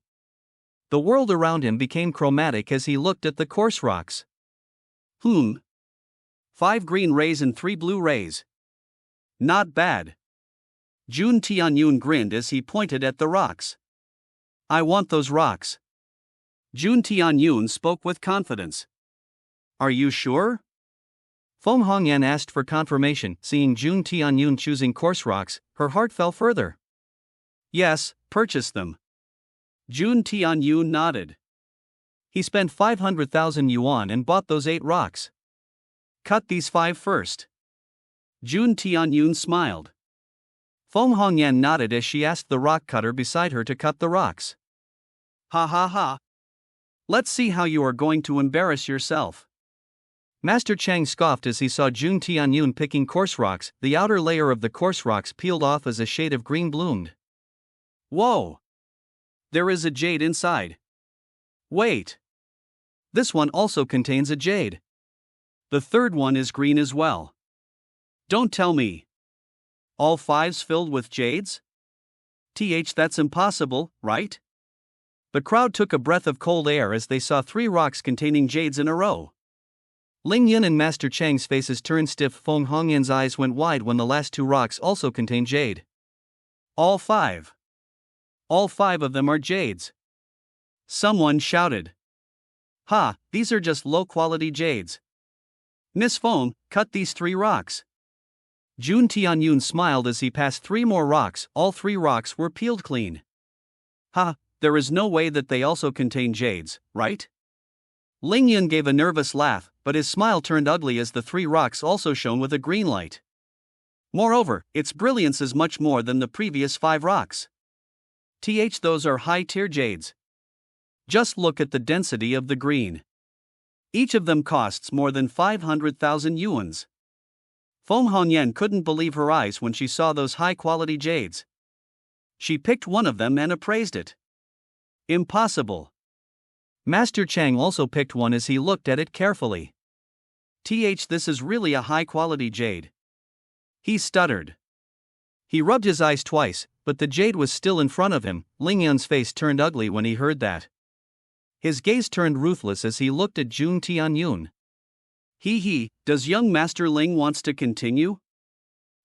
The world around him became chromatic as he looked at the coarse rocks. 5 green rays and 3 blue rays. Not bad. Jun Tianyun grinned as he pointed at the rocks. I want those rocks. Jun Tianyun spoke with confidence. Are you sure? Feng Hongyan asked for confirmation. Seeing Jun Tianyun choosing coarse rocks, her heart fell further. Yes, purchase them. Jun Tianyun nodded. He spent 500,000 yuan and bought those 8 rocks. Cut these 5 first. Jun Tianyun smiled. Feng Hongyan nodded as she asked the rock cutter beside her to cut the rocks. Ha ha ha. Let's see how you are going to embarrass yourself. Master Chang scoffed as he saw Jun Tianyun picking coarse rocks. The outer layer of the coarse rocks peeled off as a shade of green bloomed. Whoa! There is a jade inside. Wait. This one also contains a jade. The third one is green as well. Don't tell me. All 5s filled with jades? That's impossible, right? The crowd took a breath of cold air as they saw 3 rocks containing jades in a row. Ling Yun and Master Chang's faces turned stiff. Feng Hongyan's eyes went wide when the last 2 rocks also contained jade. All 5. All 5 of them are jades. Someone shouted. Ha, these are just low-quality jades. Miss Feng, cut these 3 rocks. Jun Tianyun smiled as he passed 3 more rocks. All 3 rocks were peeled clean. Ha, there is no way that they also contain jades, right? Ling Yun gave a nervous laugh, but his smile turned ugly as the 3 rocks also shone with a green light. Moreover, its brilliance is much more than the previous 5 rocks. Those are high-tier jades. Just look at the density of the green. Each of them costs more than 500,000 yuans. Feng Hongyan couldn't believe her eyes when she saw those high-quality jades. She picked one of them and appraised it. Impossible. Master Chang also picked one as he looked at it carefully. This is really a high-quality jade. He stuttered. He rubbed his eyes twice, but the jade was still in front of him. Ling Yun's face turned ugly when he heard that. His gaze turned ruthless as he looked at Jun Tianyun. Does young Master Ling wants to continue?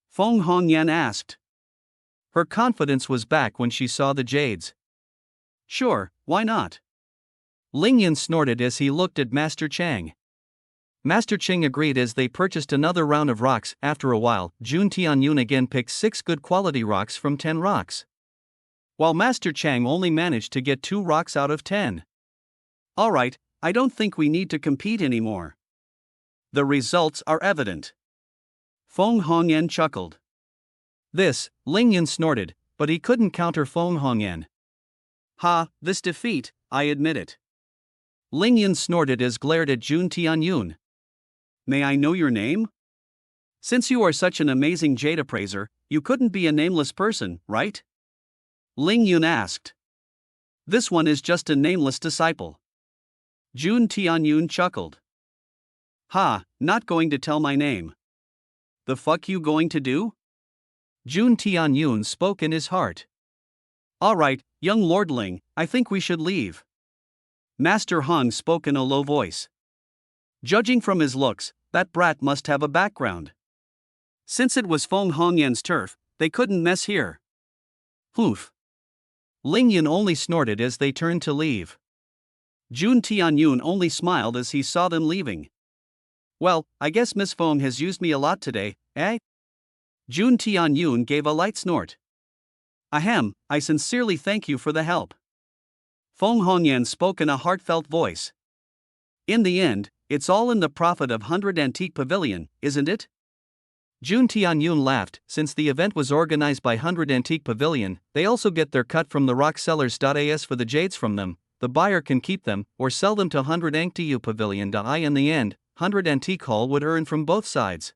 Feng Hongyan asked. Her confidence was back when she saw the jades. Sure, why not? Ling Yun snorted as he looked at Master Chang. Master Chang agreed as they purchased another round of rocks. After a while, Jun Tianyun again picked 6 good quality rocks from 10 rocks, while Master Chang only managed to get 2 rocks out of 10. Alright, I don't think we need to compete anymore. The results are evident. Feng Hongyan chuckled. This, Ling Yun snorted, but he couldn't counter Feng Hongyan. This defeat, I admit it. Ling Yun snorted as glared at Jun Tianyun. May I know your name? Since you are such an amazing jade appraiser, you couldn't be a nameless person, right? Ling Yun asked. This one is just a nameless disciple. Jun Tianyun chuckled. Not going to tell my name. The fuck you going to do? Jun Tianyun spoke in his heart. Alright, young Lord Ling, I think we should leave. Master Hong spoke in a low voice. Judging from his looks, that brat must have a background. Since it was Feng Hongyan's turf, they couldn't mess here. Hoof. Ling Yun only snorted as they turned to leave. Jun Tianyun only smiled as he saw them leaving. Well, I guess Miss Feng has used me a lot today, eh? Jun Tianyun gave a light snort. Ahem, I sincerely thank you for the help. Feng Hongyan spoke in a heartfelt voice. In the end, it's all in the profit of 100 Antique Pavilion, isn't it? Jun Tianyun laughed. Since the event was organized by 100 Antique Pavilion, they also get their cut from the rock sellers.as for the jades from them. The buyer can keep them or sell them to 100 Antique Pavilion. In the end, 100 Antique Hall would earn from both sides.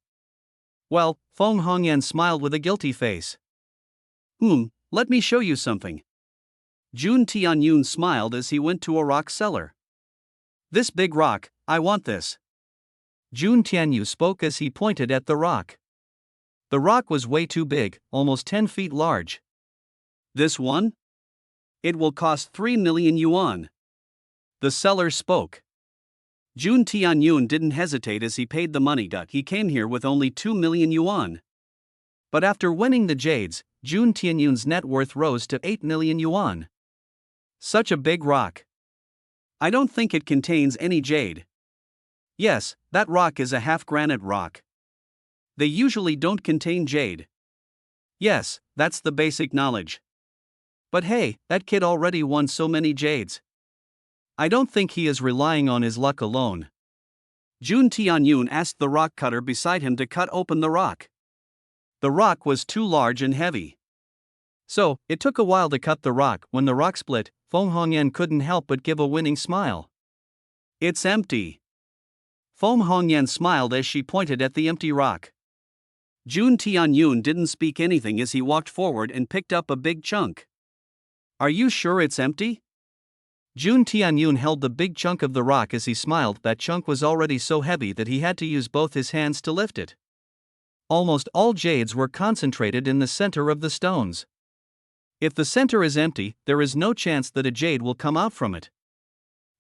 Well, Feng Hongyan smiled with a guilty face. Let me show you something. Jun Tianyun smiled as he went to a rock seller. This big rock, I want this. Jun Tianyun spoke as he pointed at the rock. The rock was way too big, almost 10 feet large. This one? It will cost 3 million yuan. The seller spoke. Jun Tianyun didn't hesitate as he paid the money. He came here with only 2 million yuan. But after winning the jades, Jun Tianyun's net worth rose to 8 million yuan. Such a big rock. I don't think it contains any jade. Yes, that rock is a half-granite rock. They usually don't contain jade. Yes, that's the basic knowledge. But hey, that kid already won so many jades. I don't think he is relying on his luck alone. Jun Tianyun asked the rock cutter beside him to cut open the rock. The rock was too large and heavy. So, it took a while to cut the rock. When the rock split, Feng Hongyan couldn't help but give a winning smile. It's empty. Feng Hongyan smiled as she pointed at the empty rock. Jun Tianyun didn't speak anything as he walked forward and picked up a big chunk. Are you sure it's empty? Jun Tianyun held the big chunk of the rock as he smiled. That chunk was already so heavy that he had to use both his hands to lift it. Almost all jades were concentrated in the center of the stones. If the center is empty, there is no chance that a jade will come out from it.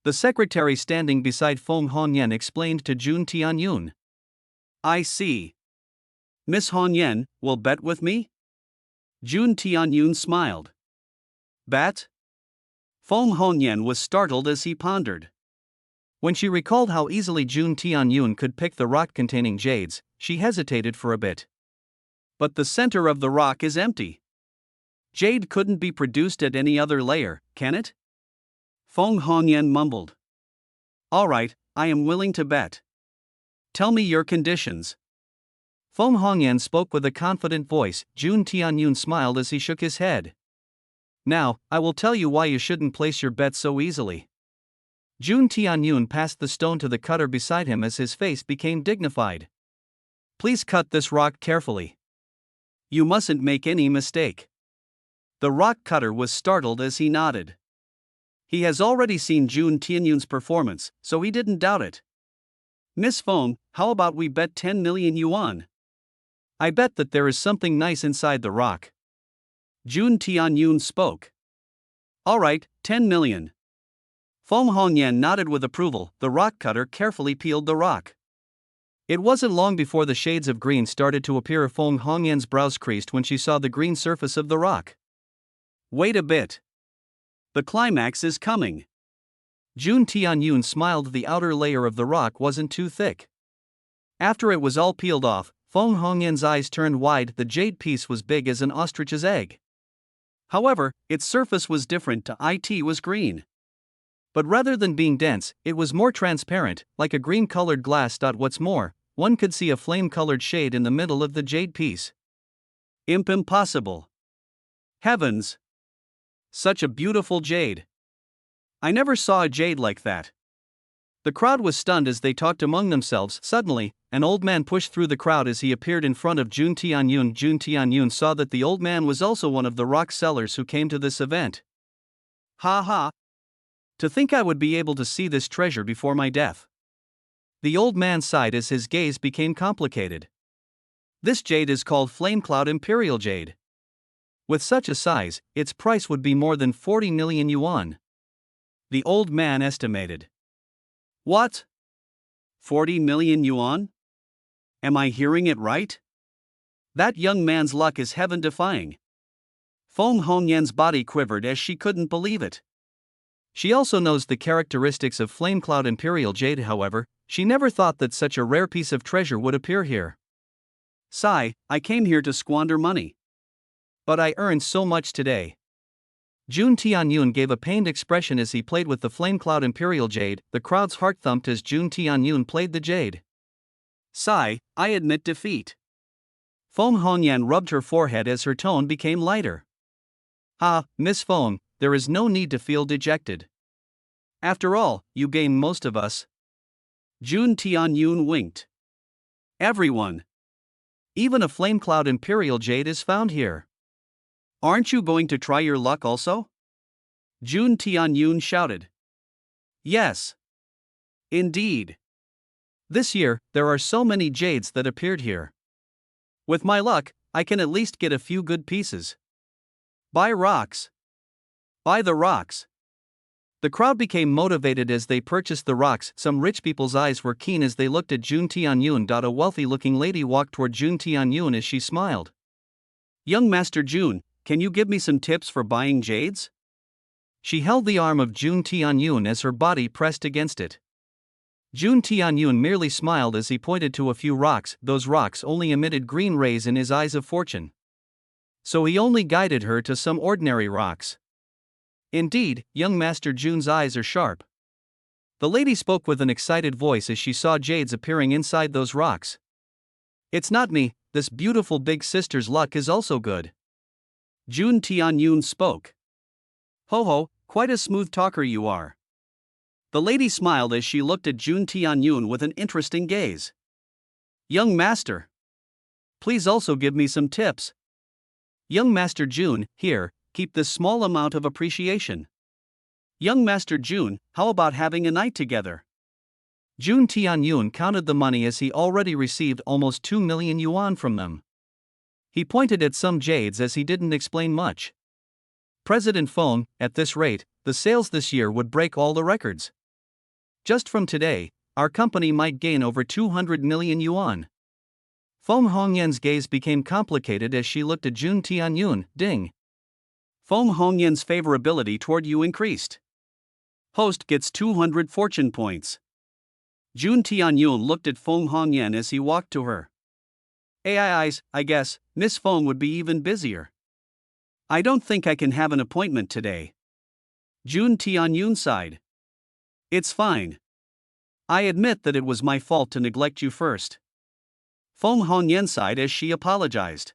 The secretary standing beside Feng Hongyan explained to Jun Tianyun. I see. Miss Hongyan, will bet with me? Jun Tianyun smiled. Bet? Feng Hongyan was startled as he pondered. When she recalled how easily Jun Tianyun could pick the rock containing jades, she hesitated for a bit. But the center of the rock is empty. Jade couldn't be produced at any other layer, can it? Feng Hongyan mumbled. Alright, I am willing to bet. Tell me your conditions. Feng Hongyan spoke with a confident voice. Jun Tianyun smiled as he shook his head. Now, I will tell you why you shouldn't place your bet so easily. Jun Tianyun passed the stone to the cutter beside him as his face became dignified. Please cut this rock carefully. You mustn't make any mistake. The rock cutter was startled as he nodded. He has already seen Jun Tianyun's performance, so he didn't doubt it. Miss Feng, how about we bet 10 million yuan? I bet that there is something nice inside the rock. Jun Tianyun spoke. All right, 10 million. Feng Hongyan nodded with approval. The rock cutter carefully peeled the rock. It wasn't long before the shades of green started to appear. Feng Hongyan's brows creased when she saw the green surface of the rock. Wait a bit. The climax is coming. Jun Tianyun smiled. The outer layer of the rock wasn't too thick. After it was all peeled off, Feng Hongyan's eyes turned wide. The jade piece was big as an ostrich's egg. However, its surface was different. It was green. But rather than being dense, it was more transparent, like a green-colored glass. What's more, one could see a flame-colored shade in the middle of the jade piece. Impossible. Heavens! Such a beautiful jade. I never saw a jade like that. The crowd was stunned as they talked among themselves. Suddenly, an old man pushed through the crowd as he appeared in front of Jun Tianyun. Jun Tianyun saw that the old man was also one of the rock sellers who came to this event. Ha ha! To think I would be able to see this treasure before my death. The old man sighed as his gaze became complicated. This jade is called Flamecloud Imperial Jade. With such a size, its price would be more than 40 million yuan. The old man estimated. What? 40 million yuan? Am I hearing it right? That young man's luck is heaven-defying. Feng Hongyan's body quivered as she couldn't believe it. She also knows the characteristics of Flamecloud Imperial Jade. However, she never thought that such a rare piece of treasure would appear here. Sigh, I came here to squander money. But I earned so much today. Jun Tianyun gave a pained expression as he played with the Flamecloud Imperial Jade. The crowd's heart thumped as Jun Tianyun played the jade. Sigh, I admit defeat. Feng Hongyan rubbed her forehead as her tone became lighter. Ah, Miss Feng, there is no need to feel dejected. After all, you gained most of us. Jun Tianyun winked. Everyone. Even a Flamecloud Imperial Jade is found here. Aren't you going to try your luck also? Jun Tianyun shouted. Yes. Indeed. This year, there are so many jades that appeared here. With my luck, I can at least get a few good pieces. Buy rocks. Buy the rocks. The crowd became motivated as they purchased the rocks. Some rich people's eyes were keen as they looked at Jun Tianyun. A wealthy-looking lady walked toward Jun Tianyun as she smiled. Young Master Jun, can you give me some tips for buying jades? She held the arm of Jun Tianyun as her body pressed against it. Jun Tianyun merely smiled as he pointed to a few rocks. Those rocks only emitted green rays in his eyes of fortune. So he only guided her to some ordinary rocks. Indeed, young Master Jun's eyes are sharp. The lady spoke with an excited voice as she saw jades appearing inside those rocks. It's not me, this beautiful big sister's luck is also good. Jun Tianyun spoke. Ho ho, quite a smooth talker you are. The lady smiled as she looked at Jun Tianyun with an interesting gaze. Young master. Please also give me some tips. Young Master Jun, here, keep this small amount of appreciation. Young Master Jun, how about having a night together? Jun Tianyun counted the money as he already received almost 2 million yuan from them. He pointed at some jades as he didn't explain much. President Feng, at this rate, the sales this year would break all the records. Just from today, our company might gain over 200 million yuan. Feng Hongyan's gaze became complicated as she looked at Jun Tianyun. Ding. Feng Hongyan's favorability toward you increased. Host gets 200 fortune points. Jun Tianyun looked at Feng Hongyan as he walked to her. I guess, Miss Feng would be even busier. I don't think I can have an appointment today. Jun Tianyun sighed. It's fine. I admit that it was my fault to neglect you first. Feng Hongyan sighed as she apologized.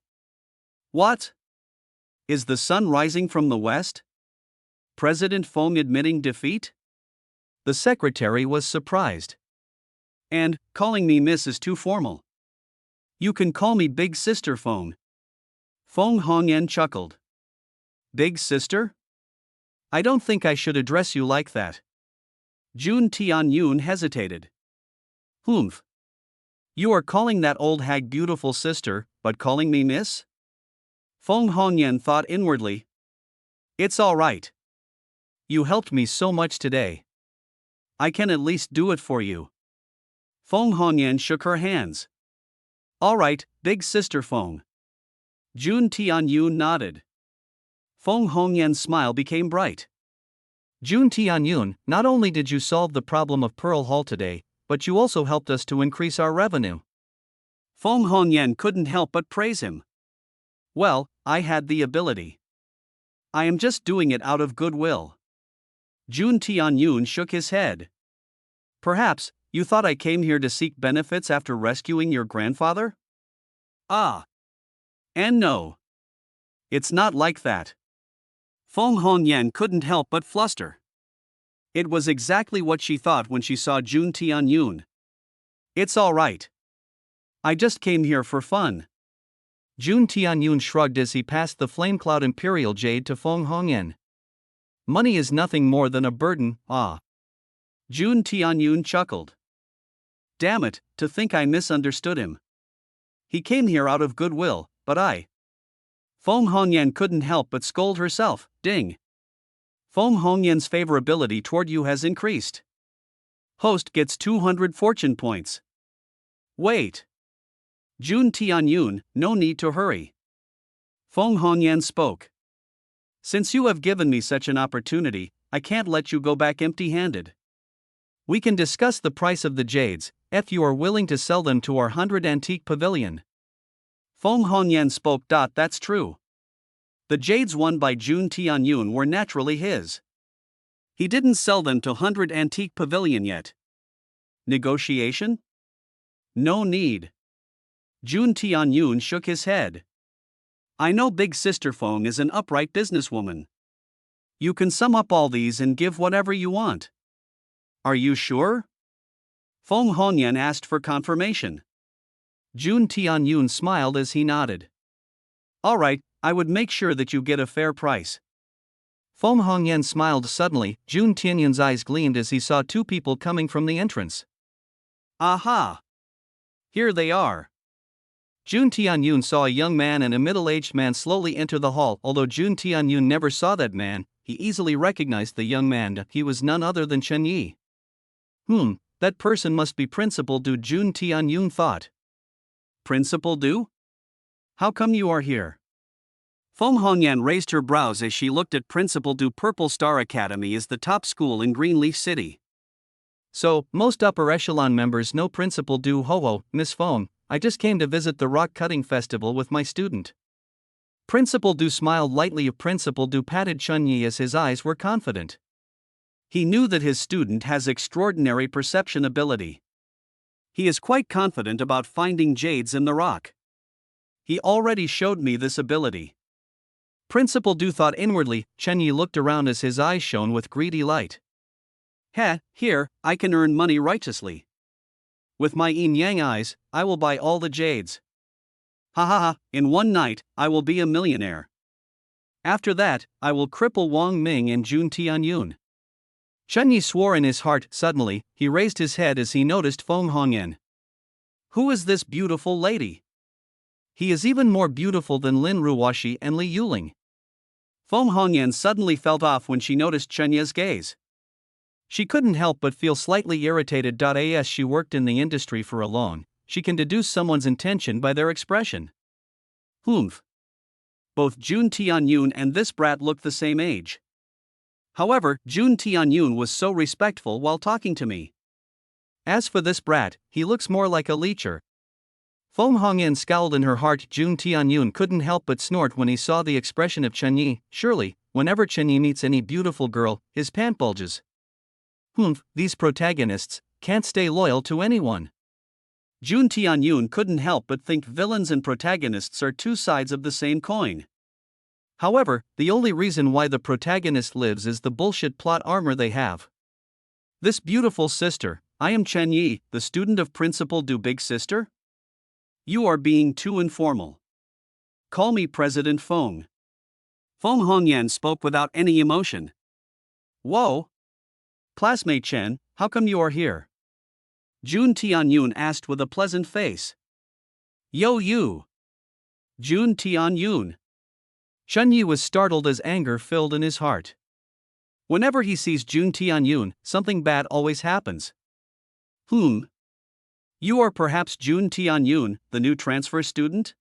What? Is the sun rising from the west? President Feng admitting defeat? The secretary was surprised. And, calling me miss is too formal. You can call me Big Sister Feng. Feng Hongyan chuckled. Big sister? I don't think I should address you like that. Jun Tianyun hesitated. Humph. You are calling that old hag beautiful sister, but calling me miss? Feng Hongyan thought inwardly. It's all right. You helped me so much today. I can at least do it for you. Feng Hongyan shook her hands. All right, big sister Feng. Jun Tianyun nodded. Feng Hongyan's smile became bright. Jun Tianyun, not only did you solve the problem of Pearl Hall today, but you also helped us to increase our revenue. Feng Hongyan couldn't help but praise him. Well, I had the ability. I am just doing it out of goodwill. Jun Tianyun shook his head. Perhaps, you thought I came here to seek benefits after rescuing your grandfather? Ah. And no. It's not like that. Feng Hongyan couldn't help but fluster. It was exactly what she thought when she saw Jun Tianyun. It's all right. I just came here for fun. Jun Tianyun shrugged as he passed the Flame Cloud Imperial Jade to Feng Hongyan. Money is nothing more than a burden, ah. Jun Tianyun chuckled. Damn it, to think I misunderstood him. He came here out of goodwill, but I. Feng Hongyan couldn't help but scold herself, ding. Feng Hongyan's favorability toward you has increased. Host gets 200 fortune points. Wait. Jun Tianyun, no need to hurry. Feng Hongyan spoke. Since you have given me such an opportunity, I can't let you go back empty-handed. We can discuss the price of the jades, if you are willing to sell them to our 100 antique pavilion. Feng Hongyan spoke. That's true. The jades won by Jun Tianyun were naturally his. He didn't sell them to 100 antique pavilion yet. Negotiation? No need. Jun Tianyun shook his head. I know Big Sister Feng is an upright businesswoman. You can sum up all these and give whatever you want. Are you sure? Feng Hongyan asked for confirmation. Jun Tianyun smiled as he nodded. All right, I would make sure that you get a fair price. Feng Hongyan smiled suddenly. Jun Tianyun's eyes gleamed as he saw two people coming from the entrance. Aha! Here they are. Jun Tianyun saw a young man and a middle-aged man slowly enter the hall. Although Jun Tianyun never saw that man, he easily recognized the young man. He was none other than Chen Yi. That person must be Principal Du. Jun Tianyun thought. Principal Du? How come you are here? Feng Hongyan raised her brows as she looked at Principal Du. Purple Star Academy is the top school in Greenleaf City. So, most upper echelon members know Principal Du. Ho, Miss Feng. I just came to visit the rock cutting festival with my student. Principal Du smiled lightly. Principal Du patted Chun Yi as his eyes were confident. He knew that his student has extraordinary perception ability. He is quite confident about finding jades in the rock. He already showed me this ability. Principal Du thought inwardly. Chen Yi looked around as his eyes shone with greedy light. Here, I can earn money righteously. With my yin-yang eyes, I will buy all the jades. In one night, I will be a millionaire. After that, I will cripple Wang Ming and Jun Tianyun. Chen Yi swore in his heart. Suddenly, he raised his head as he noticed Feng Hongyan. Who is this beautiful lady? He is even more beautiful than Lin Ruoxi and Li Yuling. Feng Hongyan suddenly felt off when she noticed Chen Yi's gaze. She couldn't help but feel slightly irritated. As she worked in the industry for a long, she can deduce someone's intention by their expression. Both Jun Tianyun and this brat looked the same age. However, Jun Tianyun was so respectful while talking to me. As for this brat, he looks more like a leecher. Feng Hongyan scowled in her heart. Jun Tianyun couldn't help but snort when he saw the expression of Chen Yi. Surely, whenever Chen Yi meets any beautiful girl, his pant bulges. These protagonists can't stay loyal to anyone. Jun Tianyun couldn't help but think villains and protagonists are two sides of the same coin. However, the only reason why the protagonist lives is the bullshit plot armor they have. This beautiful sister, I am Chen Yi, the student of Principal Du. Big Sister? You are being too informal. Call me President Feng. Feng Hongyan spoke without any emotion. Whoa! Classmate Chen, how come you are here? Jun Tianyun asked with a pleasant face. Yo you! Jun Tianyun. Chen Yi was startled as anger filled in his heart. Whenever he sees Jun Tianyun, something bad always happens. You are perhaps Jun Tianyun, the new transfer student?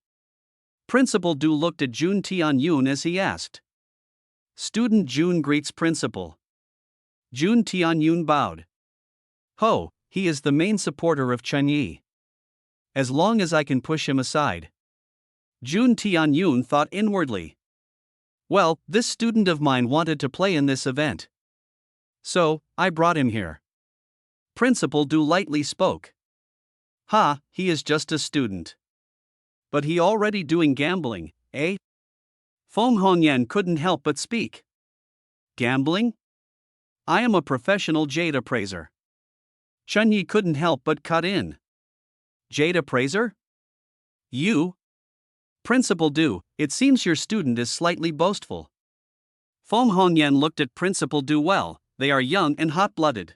Principal Du looked at Jun Tianyun as he asked. Student Jun greets principal. Jun Tianyun bowed. Ho, he is the main supporter of Chen Yi. As long as I can push him aside. Jun Tianyun thought inwardly. Well, this student of mine wanted to play in this event. So, I brought him here. Principal Du lightly spoke. Ha, he is just a student. But he already doing gambling, eh? Feng Hongyan couldn't help but speak. Gambling? I am a professional jade appraiser. Chen Yi couldn't help but cut in. Jade appraiser? You? Principal Du, it seems your student is slightly boastful. Feng Hongyan looked at Principal Du well, they are young and hot-blooded.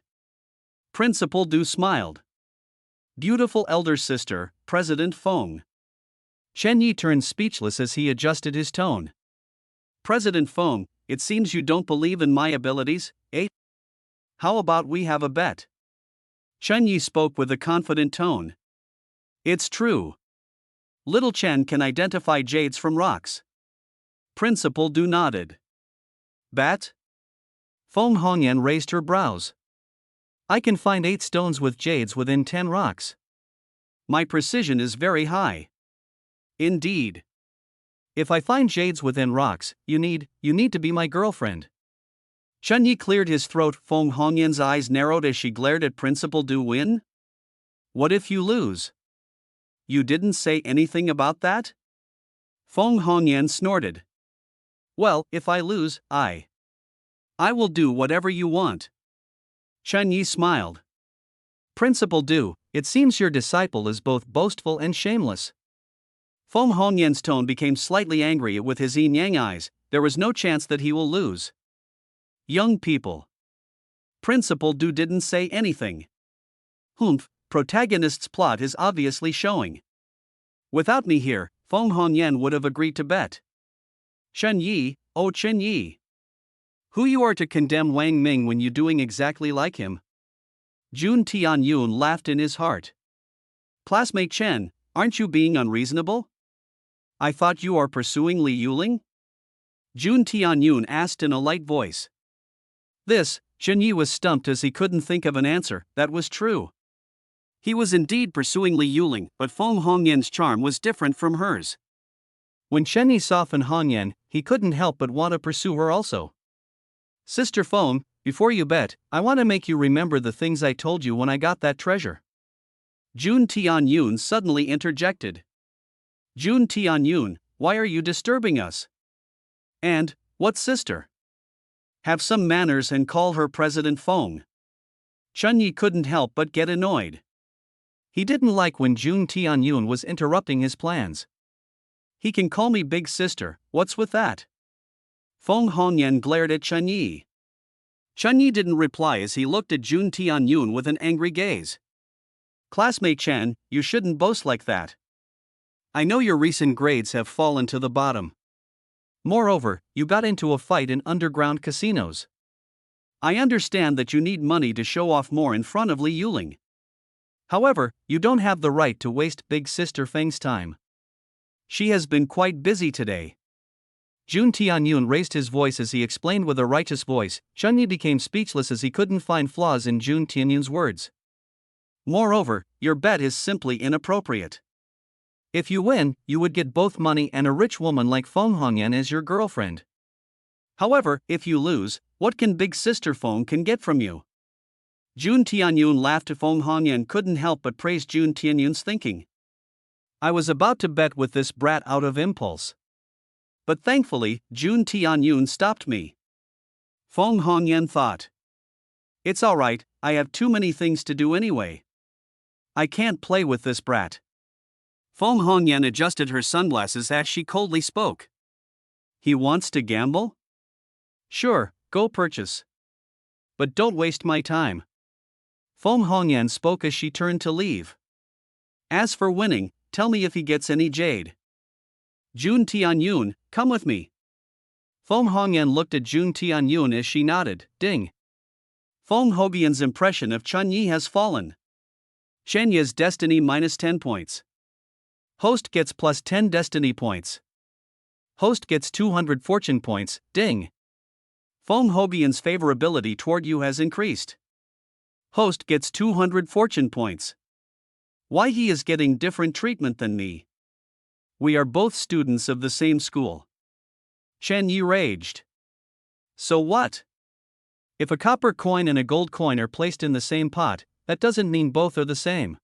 Principal Du smiled. Beautiful elder sister, President Feng. Chen Yi turned speechless as he adjusted his tone. President Feng, it seems you don't believe in my abilities, eh? How about we have a bet? Chen Yi spoke with a confident tone. It's true. Little Chen can identify jades from rocks. Principal Du nodded. Bet? Feng Hongyan raised her brows. I can find 8 stones with jades within 10 rocks. My precision is very high. Indeed. If I find jades within rocks, you need to be my girlfriend. Chen Yi cleared his throat. Feng Hongyan's eyes narrowed as she glared at Principal Du Win. What if you lose? You didn't say anything about that? Feng Hongyan snorted. Well, if I lose, I will do whatever you want. Chen Yi smiled. Principal Du, it seems your disciple is both boastful and shameless. Feng Hongyan's tone became slightly angry with his yin-yang eyes. There was no chance that he will lose. Young people. Principal Du didn't say anything. Protagonist's plot is obviously showing. Without me here, Feng Hongyan would have agreed to bet. Chen Yi, oh Chen Yi. Who you are to condemn Wang Ming when you doing exactly like him? Jun Tianyun laughed in his heart. Classmate Chen, aren't you being unreasonable? I thought you are pursuing Li Yuling? Jun Tianyun asked in a light voice. Chen Yi was stumped as he couldn't think of an answer that was true. He was indeed pursuing Li Yuling, but Feng Hongyan's charm was different from hers. When Chen Yi saw Feng Hongyan, he couldn't help but want to pursue her also. Sister Feng, before you bet, I want to make you remember the things I told you when I got that treasure. Jun Tianyun suddenly interjected. Jun Tianyun, why are you disturbing us? And, what sister? Have some manners and call her President Feng. Chen Yi couldn't help but get annoyed. He didn't like when Jun Tianyun was interrupting his plans. He can call me big sister, what's with that? Feng Hongyan glared at Chen Yi. Chen Yi didn't reply as he looked at Jun Tianyun with an angry gaze. Classmate Chen, you shouldn't boast like that. I know your recent grades have fallen to the bottom. Moreover, you got into a fight in underground casinos. I understand that you need money to show off more in front of Li Yuling. However, you don't have the right to waste Big Sister Feng's time. She has been quite busy today. Jun Tianyun raised his voice as he explained with a righteous voice. Chen Yi became speechless as he couldn't find flaws in Jun Tianyun's words. Moreover, your bet is simply inappropriate. If you win, you would get both money and a rich woman like Feng Hongyan as your girlfriend. However, if you lose, what can Big Sister Feng can get from you? Jun Tianyun laughed. Feng Hongyan couldn't help but praise Jun Tianyun's thinking. I was about to bet with this brat out of impulse. But thankfully, Jun Tianyun stopped me. Feng Hongyan thought. It's alright, I have too many things to do anyway. I can't play with this brat. Feng Hongyan adjusted her sunglasses as she coldly spoke. He wants to gamble? Sure, go purchase. But don't waste my time. Feng Hongyan spoke as she turned to leave. As for winning, tell me if he gets any jade. Jun Tianyun, come with me. Feng Hongyan looked at Jun Tianyun as she nodded. Ding. Feng Hongyan's impression of Chun Yi has fallen. Shenya's destiny minus 10 points. Host gets plus 10 destiny points. Host gets 200 fortune points. Ding. Feng Hongyan's favorability toward you has increased. Host gets 200 fortune points. Why he is getting different treatment than me? We are both students of the same school. Chen Yi raged. So what? If a copper coin and a gold coin are placed in the same pot, that doesn't mean both are the same.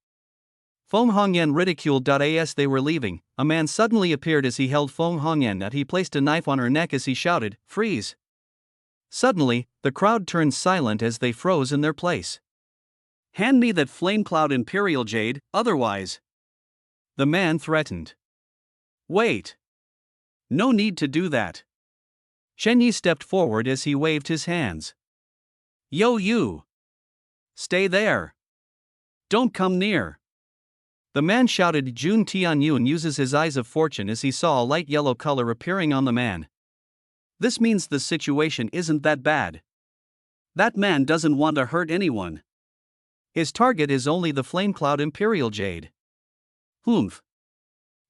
Feng Hongyan ridiculed. As they were leaving, a man suddenly appeared as he held Feng Hongyan that he placed a knife on her neck as he shouted, "Freeze!" Suddenly, the crowd turned silent as they froze in their place. Hand me that flame cloud imperial jade, otherwise. The man threatened. Wait. No need to do that. Shen Yi stepped forward as he waved his hands. Yo you! Stay there! Don't come near! The man shouted. Jun Tianyun uses his eyes of fortune as he saw a light yellow color appearing on the man. This means the situation isn't that bad. That man doesn't want to hurt anyone. His target is only the flame cloud imperial jade. Humph.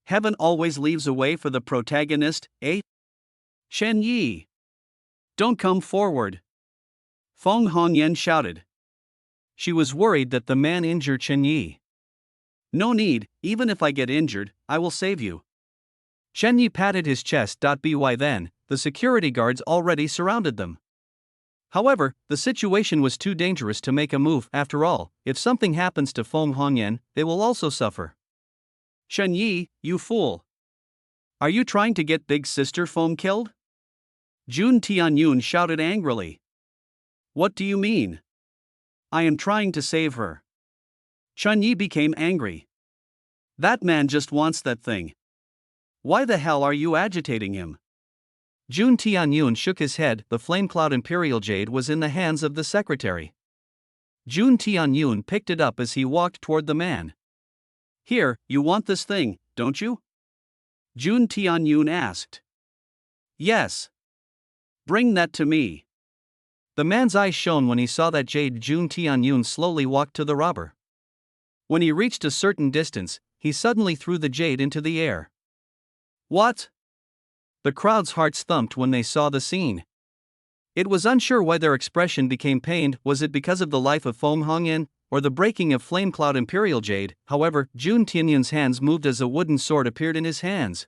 Heaven always leaves a way for the protagonist, eh? Shen Yi! Don't come forward! Feng Hongyan shouted. She was worried that the man injured Chen Yi. No need, even if I get injured, I will save you. Shen Yi patted his chest. By then, the security guards already surrounded them. However, the situation was too dangerous to make a move. After all, if something happens to Feng Hongyan, they will also suffer. Shen Yi, you fool! Are you trying to get big sister Feng killed? Jun Tianyun shouted angrily. What do you mean? I am trying to save her. Chun Yi became angry. That man just wants that thing. Why the hell are you agitating him? Jun Tianyun shook his head. The flame cloud imperial jade was in the hands of the secretary. Jun Tianyun picked it up as he walked toward the man. Here, you want this thing, don't you? Jun Tianyun asked. Yes. Bring that to me. The man's eyes shone when he saw that jade. Jun Tianyun slowly walked to the robber. When he reached a certain distance, he suddenly threw the jade into the air. What? The crowd's hearts thumped when they saw the scene. It was unsure why their expression became pained. Was it because of the life of Feng Hongyan, or the breaking of Flame Cloud Imperial Jade? However, Jun Tianyun's hands moved as a wooden sword appeared in his hands.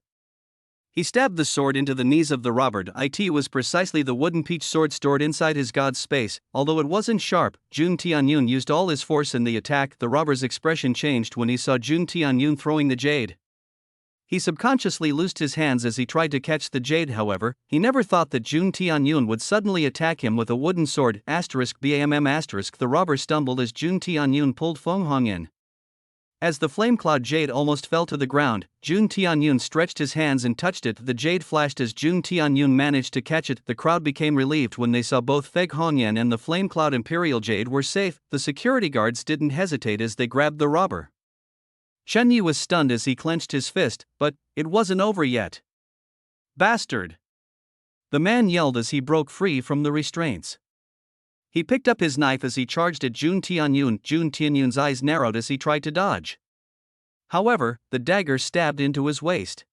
He stabbed the sword into the knees of the robber. It was precisely the wooden peach sword stored inside his god's space. Although it wasn't sharp, Jun Tianyun used all his force in the attack. The robber's expression changed when he saw Jun Tianyun throwing the jade. He subconsciously loosed his hands as he tried to catch the jade. However, he never thought that Jun Tianyun would suddenly attack him with a wooden sword. *BAMM*. The robber stumbled as Jun Tianyun pulled Feng Hongyan. As the flame cloud jade almost fell to the ground, Jun Tianyun stretched his hands and touched it. The jade flashed as Jun Tianyun managed to catch it. The crowd became relieved when they saw both Feng Hongyan and the flame cloud imperial jade were safe. The security guards didn't hesitate as they grabbed the robber. Shen Yi was stunned as he clenched his fist, but it wasn't over yet. Bastard! The man yelled as he broke free from the restraints. He picked up his knife as he charged at Jun Tianyun. Jun Tianyun's eyes narrowed as he tried to dodge. However, the dagger stabbed into his waist.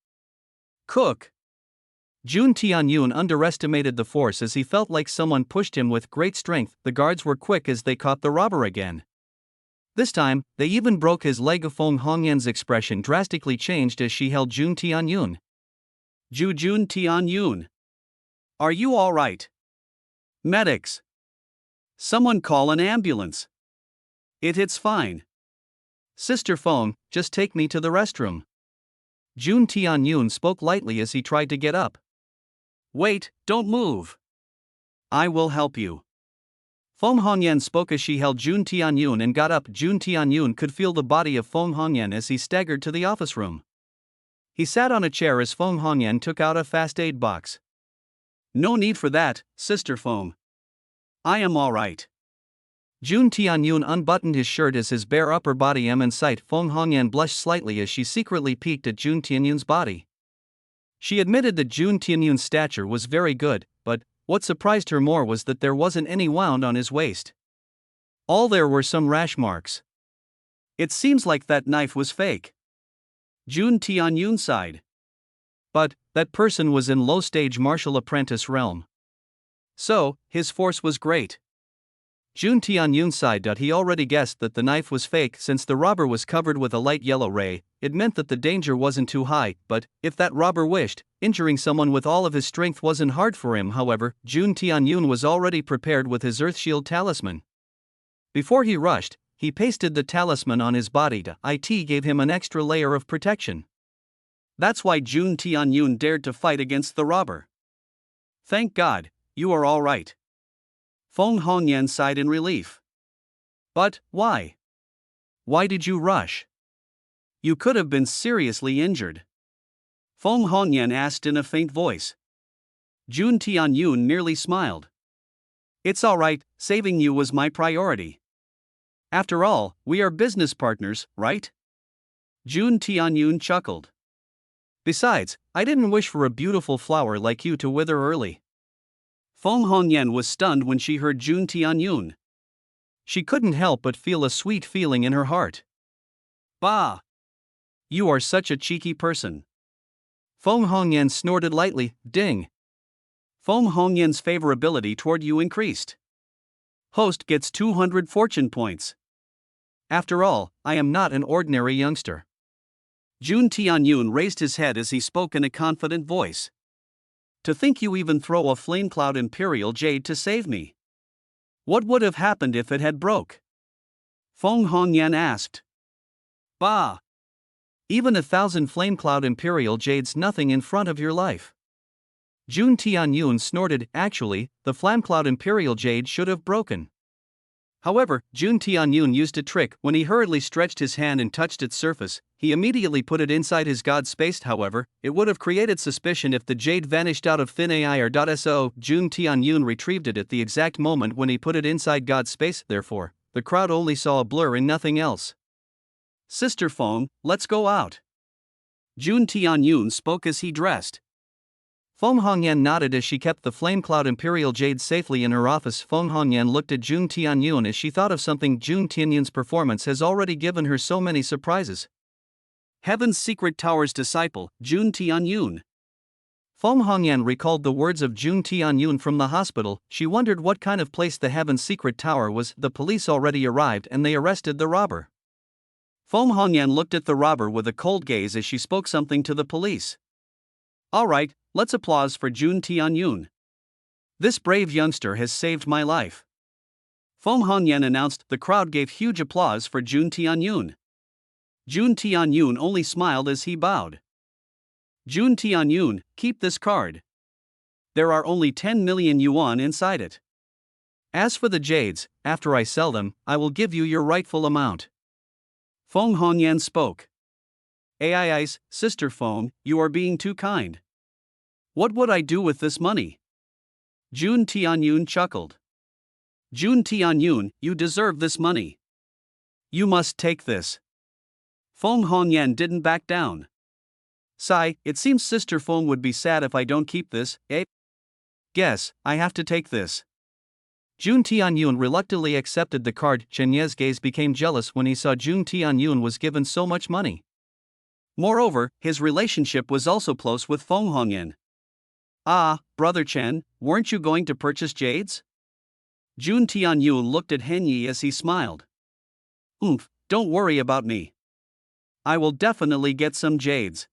Cook! Jun Tianyun underestimated the force as he felt like someone pushed him with great strength. The guards were quick as they caught the robber again. This time, they even broke his leg. Feng Hongyan's expression drastically changed as she held Jun Tianyun. Jun Tianyun! Are you alright? Medics! Someone call an ambulance. It's fine. Sister Feng, just take me to the restroom. Jun Tianyun spoke lightly as he tried to get up. Wait, don't move. I will help you. Feng Hongyan spoke as she held Jun Tianyun and got up. Jun Tianyun could feel the body of Feng Hongyan as he staggered to the office room. He sat on a chair as Feng Hongyan took out a fast aid box. No need for that, Sister Foam. I am alright. Jun Tianyun unbuttoned his shirt as his bare upper body in sight. Feng Hongyan blushed slightly as she secretly peeked at Jun Tianyun's body. She admitted that Jun Tianyun's stature was very good, but what surprised her more was that there wasn't any wound on his waist. All there were some rash marks. It seems like that knife was fake. Jun Tianyun sighed. But that person was in low-stage martial apprentice realm. So, his force was great. Jun Tianyun sighed. He already guessed that the knife was fake since the robber was covered with a light yellow ray. It meant that the danger wasn't too high, but if that robber wished, injuring someone with all of his strength wasn't hard for him. However, Jun Tianyun was already prepared with his Earthshield talisman. Before he rushed, he pasted the talisman on his body. It gave him an extra layer of protection. That's why Jun Tianyun dared to fight against the robber. Thank God, you are all right. Feng Hongyan sighed in relief. But why? Why did you rush? You could have been seriously injured. Feng Hongyan asked in a faint voice. Jun Tianyun nearly smiled. It's all right, saving you was my priority. After all, we are business partners, right? Jun Tianyun chuckled. Besides, I didn't wish for a beautiful flower like you to wither early. Feng Hongyan was stunned when she heard Jun Tianyun. She couldn't help but feel a sweet feeling in her heart. Bah! You are such a cheeky person. Feng Hongyan snorted lightly. Ding! Feng Hongyan's favorability toward you increased. Host gets 200 fortune points. After all, I am not an ordinary youngster. Jun Tianyun raised his head as he spoke in a confident voice. To think you even throw a flame cloud imperial jade to save me. What would have happened if it had broke? Feng Hongyan asked. Bah! Even 1,000 flame cloud imperial jades nothing in front of your life. Jun Tianyun snorted. Actually, the flame cloud imperial jade should have broken. However, Jun Tianyun used a trick. When he hurriedly stretched his hand and touched its surface, he immediately put it inside his god space. However, it would have created suspicion if the jade vanished out of thin air. So, Jun Tianyun retrieved it at the exact moment when he put it inside god space. Therefore, the crowd only saw a blur and nothing else. Sister Feng, let's go out. Jun Tianyun spoke as he dressed. Feng Hongyan nodded as she kept the flame cloud imperial jade safely in her office. Feng Hongyan looked at Jun Tianyun as she thought of something. Jun Tianyun's performance has already given her so many surprises. Heaven's Secret Tower's disciple, Jun Tianyun. Feng Hongyan recalled the words of Jun Tianyun from the hospital. She wondered what kind of place the Heaven's Secret Tower was. The police already arrived and they arrested the robber. Feng Hongyan looked at the robber with a cold gaze as she spoke something to the police. All right, let's applause for Jun Tianyun. This brave youngster has saved my life. Feng Hongyan announced. The crowd gave huge applause for Jun Tianyun. Jun Tianyun only smiled as he bowed. Jun Tianyun, keep this card. There are only 10 million yuan inside it. As for the jades, after I sell them, I will give you your rightful amount. Feng Hongyan spoke. Ai's, Sister Feng, you are being too kind. What would I do with this money? Jun Tianyun chuckled. Jun Tianyun, you deserve this money. You must take this. Feng Hongyan didn't back down. Sigh, it seems Sister Feng would be sad if I don't keep this, eh? Guess, I have to take this. Jun Tianyun reluctantly accepted the card. Chen Ye's gaze became jealous when he saw Jun Tianyun was given so much money. Moreover, his relationship was also close with Feng Hongyan. Ah, Brother Chen, weren't you going to purchase jades? Jun Tianyun looked at Hen Yi as he smiled. Don't worry about me. I will definitely get some jades.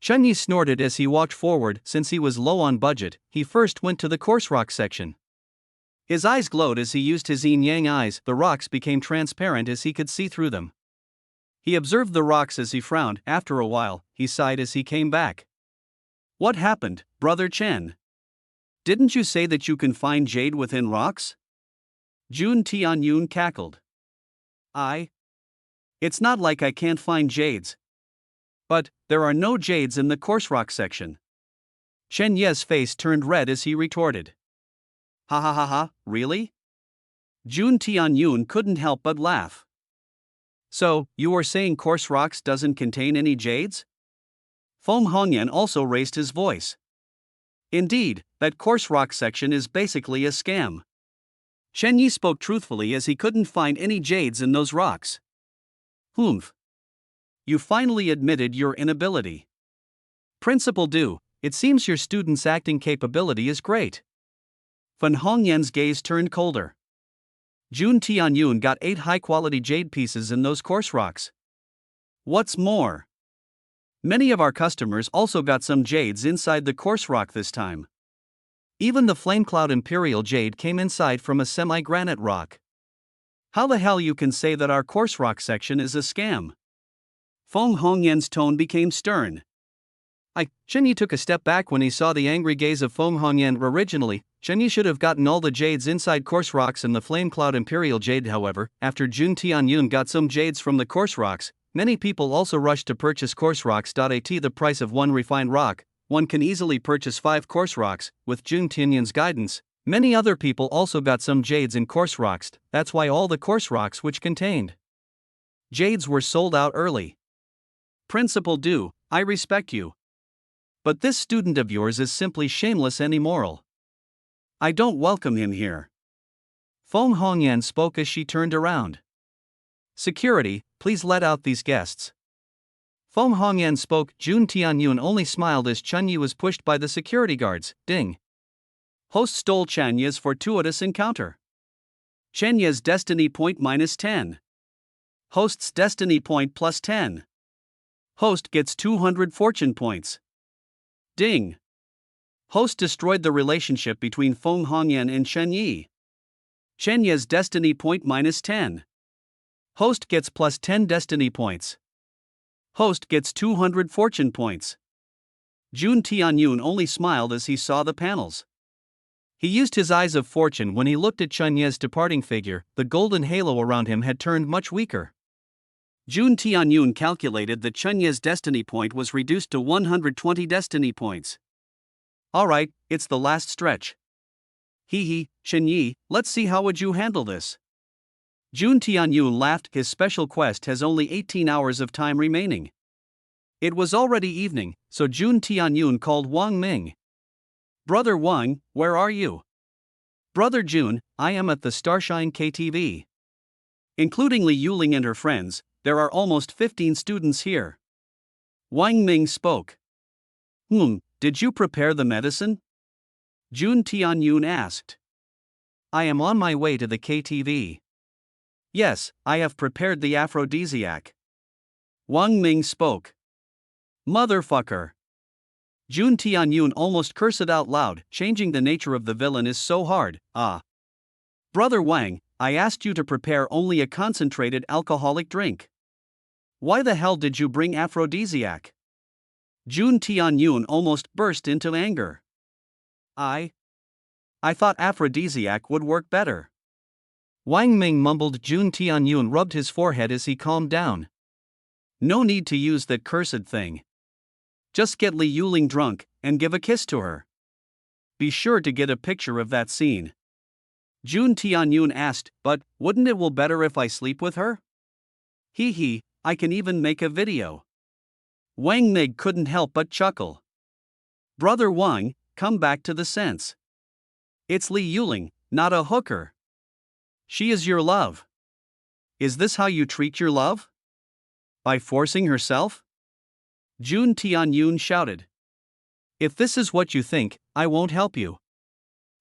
Chen Yi snorted as he walked forward. Since he was low on budget, he first went to the coarse rock section. His eyes glowed as he used his yin-yang eyes. The rocks became transparent as he could see through them. He observed the rocks as he frowned. After a while, he sighed as he came back. What happened, Brother Chen? Didn't you say that you can find jade within rocks? Jun Tianyun cackled. It's not like I can't find jades. But there are no jades in the coarse rock section. Chen Ye's face turned red as he retorted. Ha ha ha ha, really? Jun Tianyun couldn't help but laugh. So, you are saying coarse rocks doesn't contain any jades? Feng Hongyan also raised his voice. Indeed, that coarse rock section is basically a scam. Chen Yi spoke truthfully as he couldn't find any jades in those rocks. Humph. You finally admitted your inability. Principal Du, it seems your student's acting capability is great. Fen Hongyan's gaze turned colder. Jun Tianyun got 8 high-quality jade pieces in those coarse rocks. What's more, many of our customers also got some jades inside the coarse rock this time. Even the Flamecloud Imperial Jade came inside from a semi-granite rock. How the hell you can say that our coarse rock section is a scam? Feng Hongyan's tone became stern. Chen Yi took a step back when he saw the angry gaze of Feng Hongyan. Originally, Chen Yi should have gotten all the jades inside coarse rocks and the Flamecloud Imperial Jade. However, after Jun Tianyun got some jades from the coarse rocks, many people also rushed to purchase coarse rocks. At the price of one refined rock, one can easily purchase 5 coarse rocks. With Jun Tianyun's guidance, many other people also got some jades in coarse rocks. That's why all the coarse rocks which contained jades were sold out early. Principal Du, I respect you. But this student of yours is simply shameless and immoral. I don't welcome him here. Feng Hongyan spoke as she turned around. Security, please let out these guests. Feng Hongyan spoke. Jun Tianyun only smiled as Chen Yi was pushed by the security guards. Ding. Host stole Chen Yi's fortuitous encounter. Chen Yi's destiny point -10. Host's destiny point +10. Host gets 200 fortune points. Ding. Host destroyed the relationship between Feng Hongyan and Chen Yi. Chen Yi's destiny point -10. Host gets +10 destiny points. Host gets 200 fortune points. Jun Tianyun only smiled as he saw the panels. He used his eyes of fortune when he looked at Chen Yi's departing figure. The golden halo around him had turned much weaker. Jun Tianyun calculated that Chen Yi's destiny point was reduced to 120 destiny points. Alright, it's the last stretch. Hee, Chen Yi, let's see how would you handle this. Jun Tianyun laughed. His special quest has only 18 hours of time remaining. It was already evening, so Jun Tianyun called Wang Ming. Brother Wang, where are you? Brother Jun, I am at the Starshine KTV. Including Li Yuling and her friends, there are almost 15 students here. Wang Ming spoke. Did you prepare the medicine? Jun Tianyun asked. I am on my way to the KTV. Yes, I have prepared the aphrodisiac. Wang Ming spoke. Motherfucker. Jun Tianyun almost cursed out loud. Changing the nature of the villain is so hard. Brother Wang, I asked you to prepare only a concentrated alcoholic drink. Why the hell did you bring aphrodisiac? Jun Tianyun almost burst into anger. I thought aphrodisiac would work better. Wang Ming mumbled. Jun Tianyun rubbed his forehead as he calmed down. No need to use that cursed thing. Just get Li Yuling drunk and give a kiss to her. Be sure to get a picture of that scene. Jun Tianyun asked, but wouldn't it will better if I sleep with her? Hee, I can even make a video. Wang Ming couldn't help but chuckle. Brother Wang, come back to the sense. It's Li Yuling, not a hooker. She is your love. Is this how you treat your love? By forcing herself? Jun Tianyun shouted. If this is what you think, I won't help you.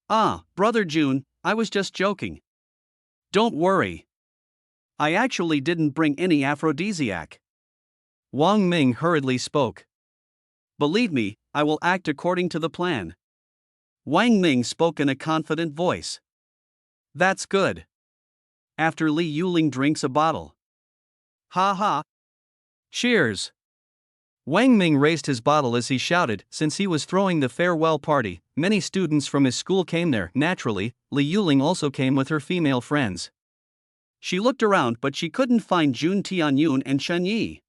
Brother Jun, I was just joking. Don't worry. I actually didn't bring any aphrodisiac. Wang Ming hurriedly spoke. Believe me, I will act according to the plan. Wang Ming spoke in a confident voice. That's good. After Li Yuling drinks a bottle. Ha ha. Cheers. Wang Ming raised his bottle as he shouted. Since he was throwing the farewell party, many students from his school came there. Naturally, Li Yuling also came with her female friends. She looked around but she couldn't find Jun Tianyun and Chen Yi.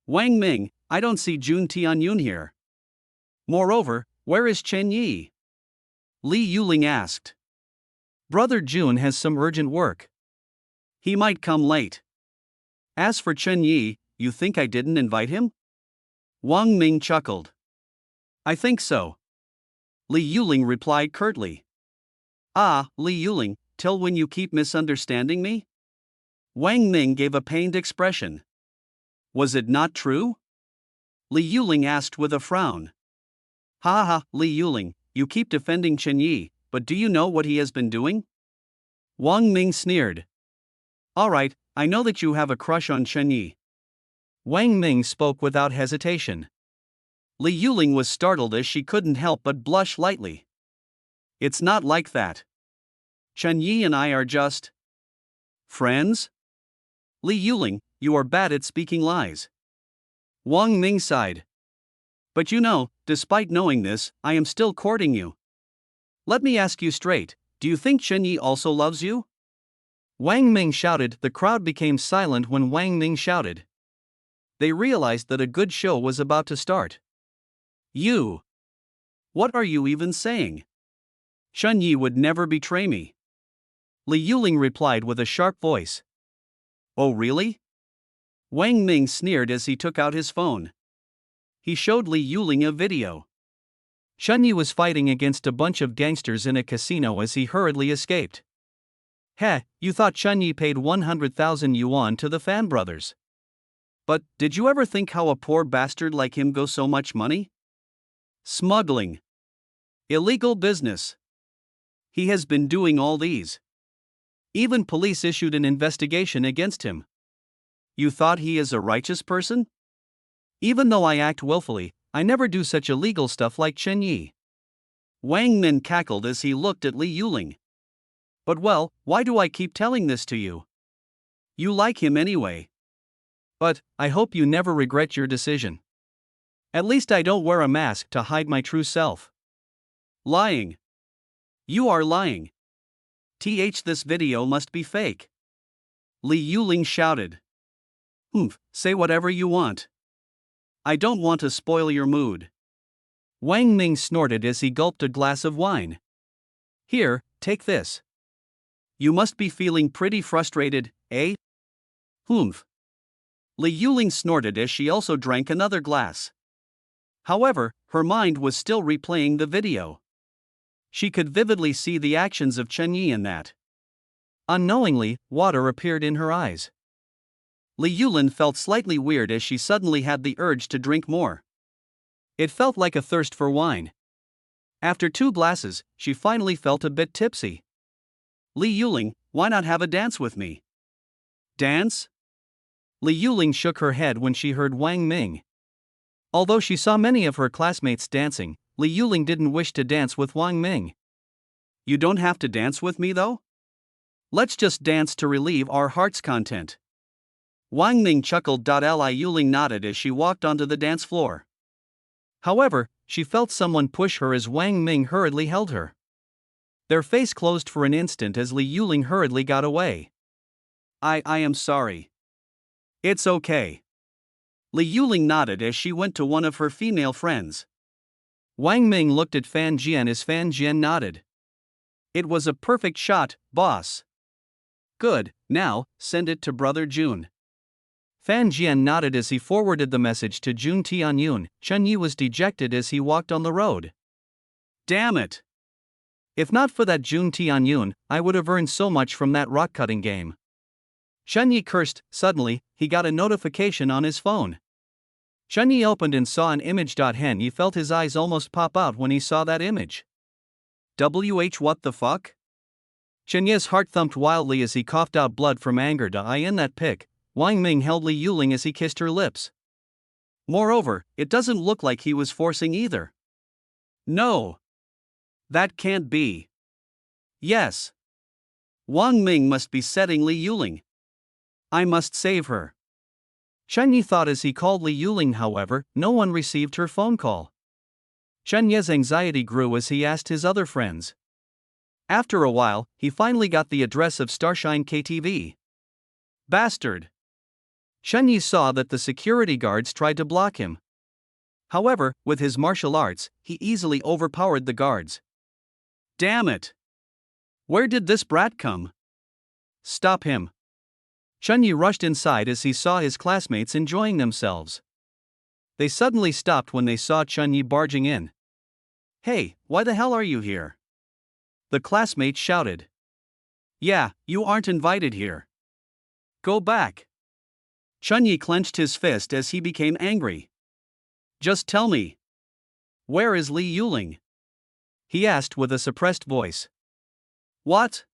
Wang Ming, I don't see Jun Tianyun here. Moreover, Where is Chen Yi? Li Yuling asked. Brother Jun has some urgent work. He might come late. As for Chen Yi, you think I didn't invite him? Wang Ming chuckled. I think so. Li Yuling replied curtly. Ah, Li Yuling, till when you keep misunderstanding me? Wang Ming gave a pained expression. Was it not true? Li Yuling asked with a frown. Ha ha, Li Yuling, you keep defending Chen Yi, but do you know what he has been doing? Wang Ming sneered. Alright, I know that you have a crush on Chen Yi. Wang Ming spoke without hesitation. Li Yuling was startled as she couldn't help but blush lightly. It's not like that. Chen Yi and I are just friends? Li Yuling, you are bad at speaking lies. Wang Ming sighed. But you know, despite knowing this, I am still courting you. Let me ask you straight, do you think Chen Yi also loves you? Wang Ming shouted. The crowd became silent when Wang Ming shouted. They realized that a good show was about to start. You. What are you even saying? Chen Yi would never betray me. Li Yuling replied with a sharp voice. Oh really? Wang Ming sneered as he took out his phone. He showed Li Yuling a video. Chen Yi was fighting against a bunch of gangsters in a casino as he hurriedly escaped. Heh, you thought Chen Yi paid 100,000 yuan to the Fan brothers. But, did you ever think how a poor bastard like him got so much money? Smuggling. Illegal business. He has been doing all these. Even police issued an investigation against him. You thought he is a righteous person? Even though I act willfully, I never do such illegal stuff like Chen Yi. Wang Min cackled as he looked at Li Yuling. But well, why do I keep telling this to you? You like him anyway. But, I hope you never regret your decision. At least I don't wear a mask to hide my true self. Lying. You are lying. This video must be fake. Li Yuling shouted. Say whatever you want. I don't want to spoil your mood. Wang Ming snorted as he gulped a glass of wine. Here, take this. You must be feeling pretty frustrated, eh? Li Yuling snorted as she also drank another glass. However, her mind was still replaying the video. She could vividly see the actions of Chen Yi in that. Unknowingly, water appeared in her eyes. Li Yuling felt slightly weird as she suddenly had the urge to drink more. It felt like a thirst for wine. After 2 glasses, she finally felt a bit tipsy. Li Yuling, why not have a dance with me? Dance? Li Yuling shook her head when she heard Wang Ming. Although she saw many of her classmates dancing, Li Yuling didn't wish to dance with Wang Ming. You don't have to dance with me though? Let's just dance to relieve our heart's content. Wang Ming chuckled. Li Yuling nodded as she walked onto the dance floor. However, she felt someone push her as Wang Ming hurriedly held her. Their face closed for an instant as Li Yuling hurriedly got away. I am sorry. It's okay. Li Yuling nodded as she went to one of her female friends. Wang Ming looked at Fan Jian as Fan Jian nodded. It was a perfect shot, boss. Good, now, send it to Brother Jun. Fan Jian nodded as he forwarded the message to Jun Tianyun. Chen Yi was dejected as he walked on the road. Damn it! If not for that Jun Tianyun, I would have earned so much from that rock-cutting game. Chen Yi cursed. Suddenly, he got a notification on his phone. Chen Yi opened and saw an image. He felt his eyes almost pop out when he saw that image. What the fuck? Chen Yi's heart thumped wildly as he coughed out blood from anger. In that pic, Wang Ming held Li Yuling as he kissed her lips. Moreover, it doesn't look like he was forcing either. No. That can't be. Yes. Wang Ming must be setting Li Yuling. I must save her. Chen Yi thought as he called Li Yuling. However, no one received her phone call. Chen Yi's anxiety grew as he asked his other friends. After a while, he finally got the address of Starshine KTV. Bastard! Chen Yi saw that the security guards tried to block him. However, with his martial arts, he easily overpowered the guards. Damn it! Where did this brat come? Stop him! Chunyi rushed inside as he saw his classmates enjoying themselves. They suddenly stopped when they saw Chunyi barging in. Hey, why the hell are you here? The classmates shouted. Yeah, you aren't invited here. Go back. Chunyi clenched his fist as he became angry. Just tell me. Where is Li Yuling? He asked with a suppressed voice. What?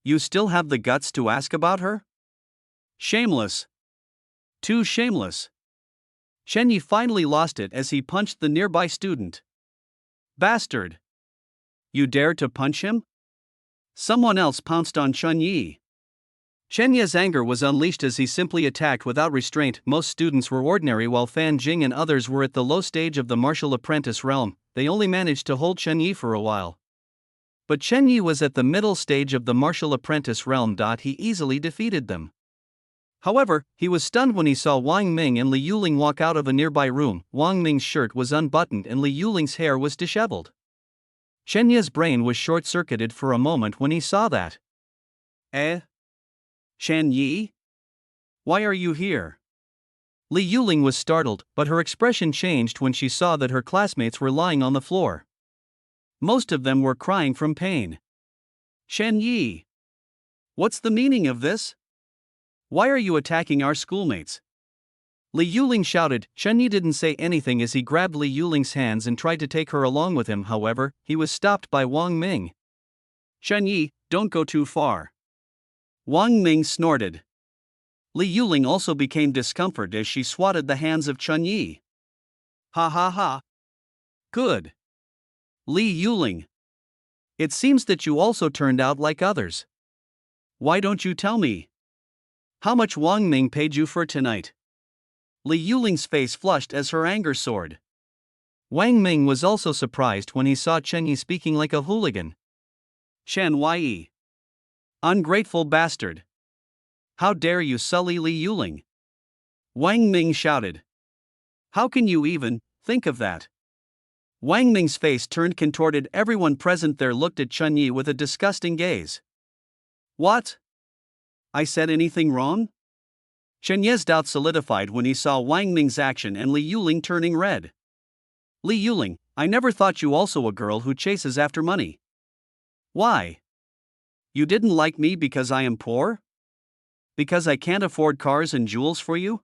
You still have the guts to ask about her? Shameless. Too shameless. Chunyi finally lost it as he punched the nearby student. Bastard. You dared to punch him? Someone else pounced on Chunyi. Chenya's anger was unleashed as he simply attacked without restraint. Most students were ordinary while Fan Jing and others were at the low stage of the martial apprentice realm. They only managed to hold Chunyi for a while. But Chunyi was at the middle stage of the martial apprentice realm. He easily defeated them. However, he was stunned when he saw Wang Ming and Li Yuling walk out of a nearby room. Wang Ming's shirt was unbuttoned and Li Yuling's hair was disheveled. Chenya's brain was short-circuited for a moment when he saw that. Shan Yi? Why are you here? Li Yuling was startled, but her expression changed when she saw that her classmates were lying on the floor. Most of them were crying from pain. Shan Yi! What's the meaning of this? Why are you attacking our schoolmates? Li Yuling shouted. Chunyi didn't say anything as he grabbed Li Yuling's hands and tried to take her along with him. However, he was stopped by Wang Ming. Chunyi, don't go too far. Wang Ming snorted. Li Yuling also became discomforted as she swatted the hands of Chunyi. Ha ha ha. Good. Li Yuling. It seems that you also turned out like others. Why don't you tell me? How much Wang Ming paid you for tonight? Li Yuling's face flushed as her anger soared. Wang Ming was also surprised when he saw Chunyi speaking like a hooligan. Shan Yi. Ungrateful bastard. How dare you sully Li Yuling? Wang Ming shouted. How can you even think of that? Wang Ming's face turned contorted. Everyone present there looked at Chunyi with a disgusting gaze. What? I said anything wrong? Chunyi's doubt solidified when he saw Wang Ming's action and Li Yuling turning red. Li Yuling, I never thought you also a girl who chases after money. Why? You didn't like me because I am poor? Because I can't afford cars and jewels for you?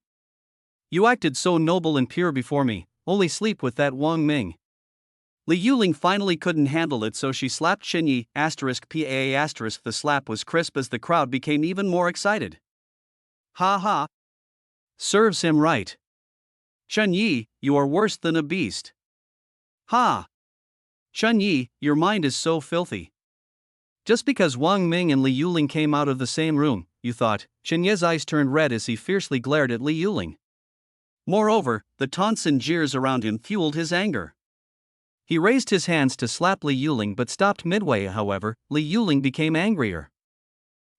You acted so noble and pure before me, only sleep with that Wang Ming. Li Yuling finally couldn't handle it, so she slapped Chunyi, *PAA*. The slap was crisp as the crowd became even more excited. Ha ha. Serves him right. Chunyi, you are worse than a beast. Ha. Chunyi, your mind is so filthy. Just because Wang Ming and Li Yuling came out of the same room, you thought. Chenya's eyes turned red as he fiercely glared at Li Yuling. Moreover, the taunts and jeers around him fueled his anger. He raised his hands to slap Li Yuling but stopped midway. However, Li Yuling became angrier.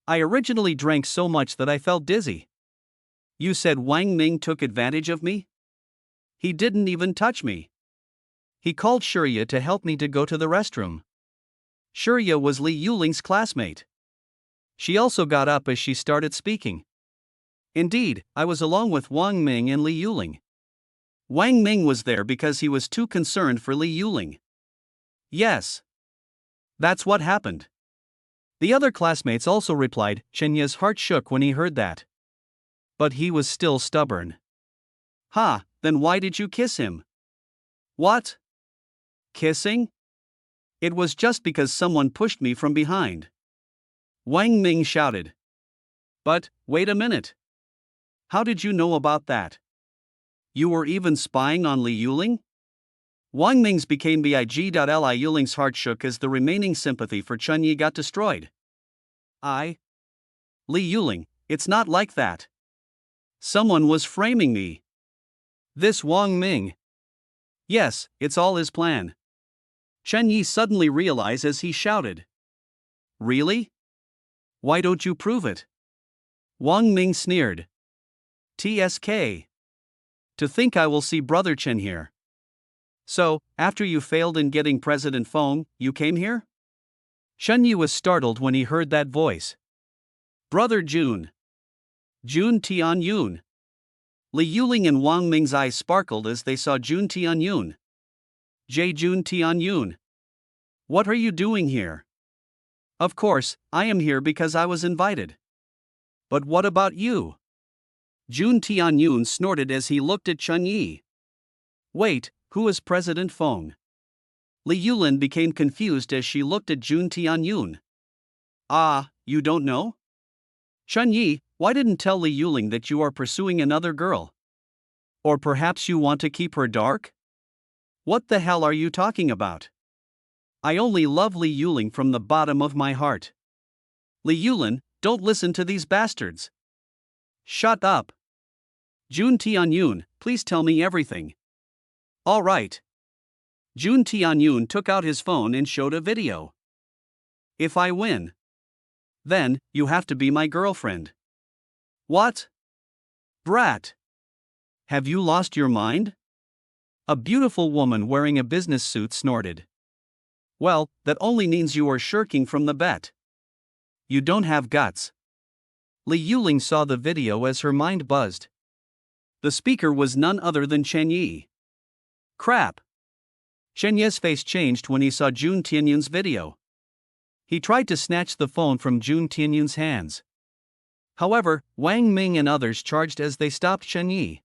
I originally drank so much that I felt dizzy. You said Wang Ming took advantage of me? He didn't even touch me. He called Shurya to help me to go to the restroom. Shurya was Li Yuling's classmate. She also got up as she started speaking. Indeed, I was along with Wang Ming and Li Yuling. Wang Ming was there because he was too concerned for Li Yuling. Yes. That's what happened. The other classmates also replied. Chenya's heart shook when he heard that. But he was still stubborn. Ha, then why did you kiss him? What? Kissing? It was just because someone pushed me from behind. Wang Ming shouted. But, wait a minute. How did you know about that? You were even spying on Li Yuling? Wang Ming's became big. Li Yuling's heart shook as the remaining sympathy for Chunyi got destroyed. Li Yuling, it's not like that. Someone was framing me. This Wang Ming. Yes, it's all his plan. Chunyi suddenly realized as he shouted. Really? Why don't you prove it? Wang Ming sneered. TSK. To think I will see Brother Chen here. So, after you failed in getting President Feng, you came here? Shen Yi was startled when he heard that voice. Brother Jun. Jun Tianyun. Li Yuling and Wang Ming's eyes sparkled as they saw Jun Tianyun. Jun Tianyun. What are you doing here? Of course, I am here because I was invited. But what about you? Jun Tianyun snorted as he looked at Chen Yi. Wait, who is President Feng? Li Yulin became confused as she looked at Jun Tianyun. Ah, you don't know? Chen Yi, why didn't tell Li Yuling that you are pursuing another girl? Or perhaps you want to keep her dark? What the hell are you talking about? I only love Li Yuling from the bottom of my heart. Li Yulin, don't listen to these bastards. Shut up. Jun Tianyun, please tell me everything. All right. Jun Tianyun took out his phone and showed a video. If I win, then you have to be my girlfriend. What? Brat. Have you lost your mind? A beautiful woman wearing a business suit snorted. Well, that only means you are shirking from the bet. You don't have guts. Li Yuling saw the video as her mind buzzed. The speaker was none other than Chen Yi. Crap. Chen Yi's face changed when he saw Jun Tianyun's video. He tried to snatch the phone from Jun Tianyun's hands. However, Wang Ming and others charged as they stopped Chen Yi.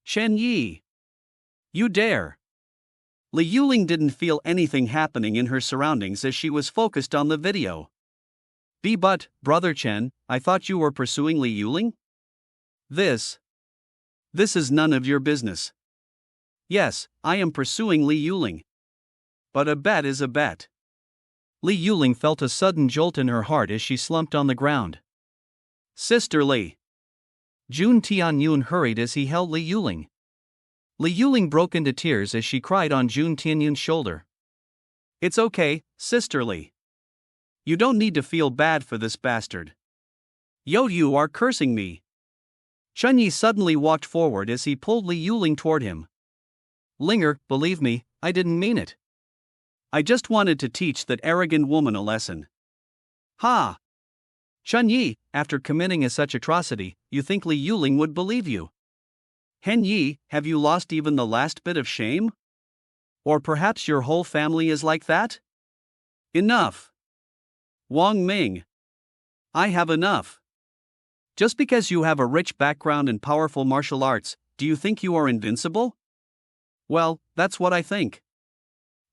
Chen Yi! You dare! Li Yuling didn't feel anything happening in her surroundings as she was focused on the video. But, Brother Chen, I thought you were pursuing Li Yuling? This is none of your business. Yes, I am pursuing Li Yuling. But a bet is a bet. Li Yuling felt a sudden jolt in her heart as she slumped on the ground. Sister Li. Jun Tianyun hurried as he held Li Yuling. Li Yuling broke into tears as she cried on Jun Tianyun's shoulder. It's okay, Sister Li. You don't need to feel bad for this bastard. You are cursing me. Chen Yi suddenly walked forward as he pulled Li Yuling toward him. Linger, believe me, I didn't mean it. I just wanted to teach that arrogant woman a lesson. Ha! Chen Yi, after committing such atrocity, you think Li Yuling would believe you? Hen Yi, have you lost even the last bit of shame? Or perhaps your whole family is like that? Enough. Wang Ming. I have enough. Just because you have a rich background in powerful martial arts, do you think you are invincible? Well, that's what I think.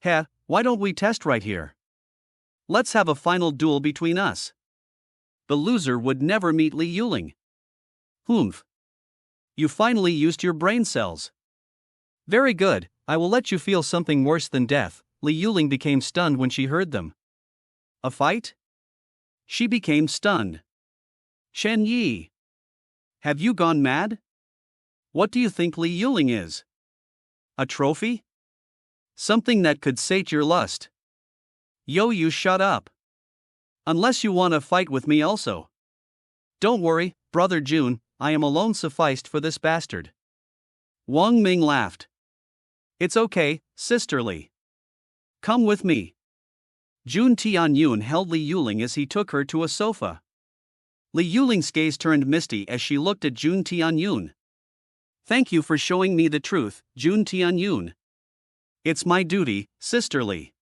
Heh, why don't we test right here? Let's have a final duel between us. The loser would never meet Li Yuling. Humph. You finally used your brain cells. Very good, I will let you feel something worse than death. Li Yuling became stunned when she heard them. A fight? She became stunned. Chen Yi. Have you gone mad? What do you think Li Yuling is? A trophy? Something that could sate your lust. You shut up. Unless you want to fight with me also. Don't worry, Brother Jun, I am alone sufficed for this bastard. Wang Ming laughed. It's okay, Sister Li. Come with me. Jun Tianyun held Li Yuling as he took her to a sofa. Li Yuling's gaze turned misty as she looked at Jun Tianyun. Thank you for showing me the truth, Jun Tianyun. It's my duty, Sister Li.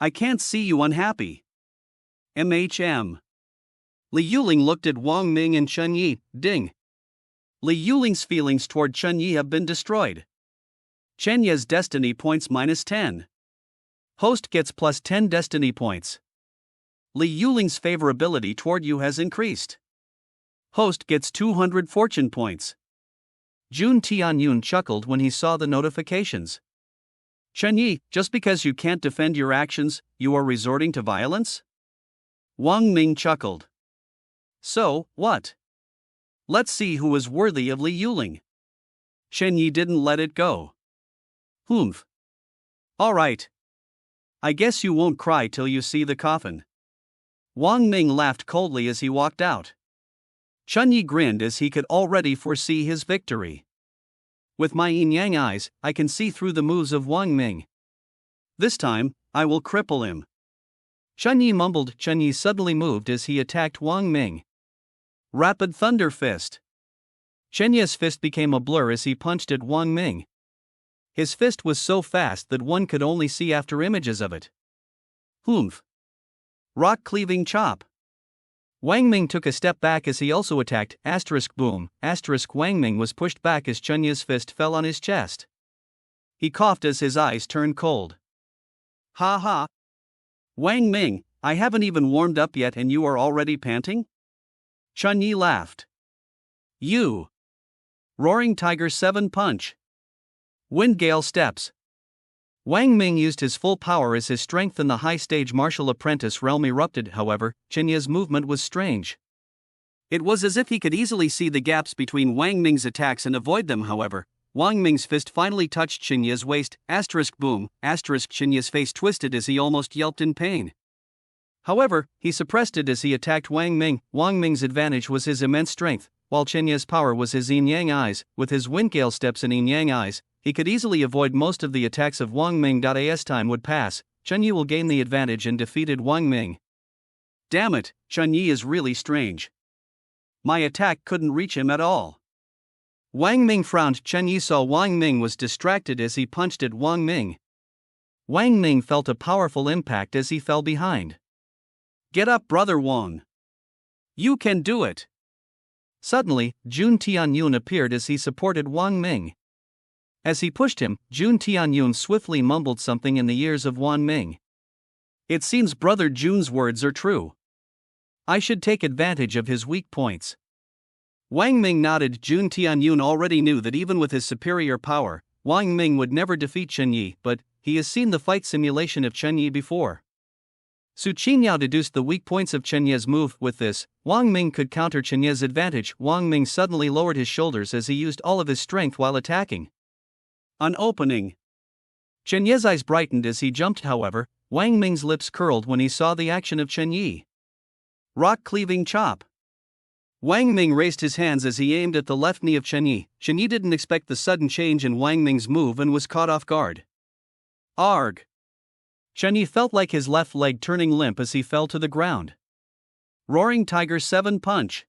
I can't see you unhappy. MHM. Li Yuling looked at Wang Ming and Chen Yi. Ding. Li Yuling's feelings toward Chen Yi have been destroyed. Chen Yi's destiny points -10. Host gets +10 destiny points. Li Yuling's favorability toward you has increased. Host gets 200 fortune points. Jun Tianyun chuckled when he saw the notifications. Chen Yi, just because you can't defend your actions, you are resorting to violence? Wang Ming chuckled. So, what? Let's see who is worthy of Li Yuling. Chen Yi didn't let it go. Humph. Alright. I guess you won't cry till you see the coffin. Wang Ming laughed coldly as he walked out. Chen Yi grinned as he could already foresee his victory. With my yin-yang eyes, I can see through the moves of Wang Ming. This time, I will cripple him. Chen Yi mumbled. Chen Yi suddenly moved as he attacked Wang Ming. Rapid Thunder Fist. Chen Yi's fist became a blur as he punched at Wang Ming. His fist was so fast that one could only see after images of it. Humph. Rock Cleaving Chop. Wang Ming took a step back as he also attacked. Boom. Wang Ming was pushed back as Chen Yi's fist fell on his chest. He coughed as his eyes turned cold. Ha ha. Wang Ming, I haven't even warmed up yet and you are already panting? Chen Yi laughed. You. Roaring Tiger 7 Punch. Wind Gale Steps. Wang Ming used his full power as his strength in the high-stage martial apprentice realm erupted. However, Chen Yi's movement was strange. It was as if he could easily see the gaps between Wang Ming's attacks and avoid them. However, Wang Ming's fist finally touched Chen Yi's waist. Boom. Chen Yi's face twisted as he almost yelped in pain. However, he suppressed it as he attacked Wang Ming. Wang Ming's advantage was his immense strength, while Chen Yi's power was his yin-yang eyes. With his wind gale steps and yin-yang eyes, he could easily avoid most of the attacks of Wang Ming. As time would pass, Chen Yi will gain the advantage and defeated Wang Ming. Damn it, Chen Yi is really strange. My attack couldn't reach him at all. Wang Ming frowned. Chen Yi saw Wang Ming was distracted as he punched at Wang Ming. Wang Ming felt a powerful impact as he fell behind. Get up, brother Wang. You can do it. Suddenly, Jun Tianyun appeared as he supported Wang Ming. As he pushed him, Jun Tianyun swiftly mumbled something in the ears of Wang Ming. It seems brother Jun's words are true. I should take advantage of his weak points. Wang Ming nodded. Jun Tianyun already knew that even with his superior power, Wang Ming would never defeat Chen Yi, but he has seen the fight simulation of Chen Yi before. Su Qinyao deduced the weak points of Chen Yi's move. With this, Wang Ming could counter Chen Yi's advantage. Wang Ming suddenly lowered his shoulders as he used all of his strength while attacking. An opening. Chen Yi's eyes brightened as he jumped. However, Wang Ming's lips curled when he saw the action of Chen Yi. Rock Cleaving Chop. Wang Ming raised his hands as he aimed at the left knee of Chen Yi. Chen Yi didn't expect the sudden change in Wang Ming's move and was caught off guard. Arg! Chen Yi felt like his left leg turning limp as he fell to the ground. Roaring Tiger 7 Punch.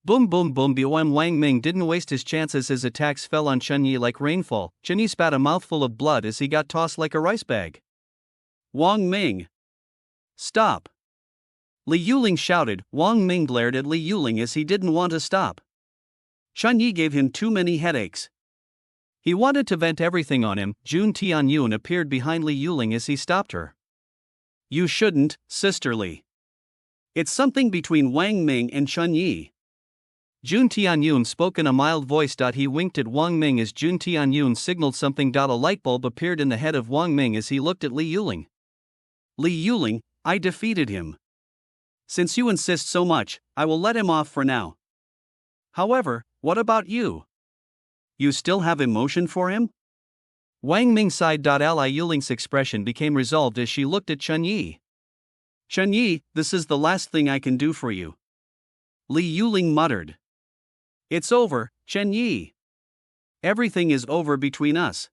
Boom boom boom. Wang Ming didn't waste his chances. His attacks fell on Chen Yi like rainfall. Chen Yi spat a mouthful of blood as he got tossed like a rice bag. Wang Ming. Stop. Li Yuling shouted. Wang Ming glared at Li Yuling as he didn't want to stop. Chen Yi gave him too many headaches. He wanted to vent everything on him. Jun Tianyun appeared behind Li Yuling as he stopped her. You shouldn't, sisterly. It's something between Wang Ming and Chen Yi. Jun Tianyun spoke in a mild voice. He winked at Wang Ming as Jun Tianyun signaled something. A light bulb appeared in the head of Wang Ming as he looked at Li Yuling. Li Yuling, I defeated him. Since you insist so much, I will let him off for now. However, what about you? You still have emotion for him? Wang Ming sighed. Li Yuling's expression became resolved as she looked at Chen Yi. Chen Yi, this is the last thing I can do for you. Li Yuling muttered. It's over, Chen Yi. Everything is over between us.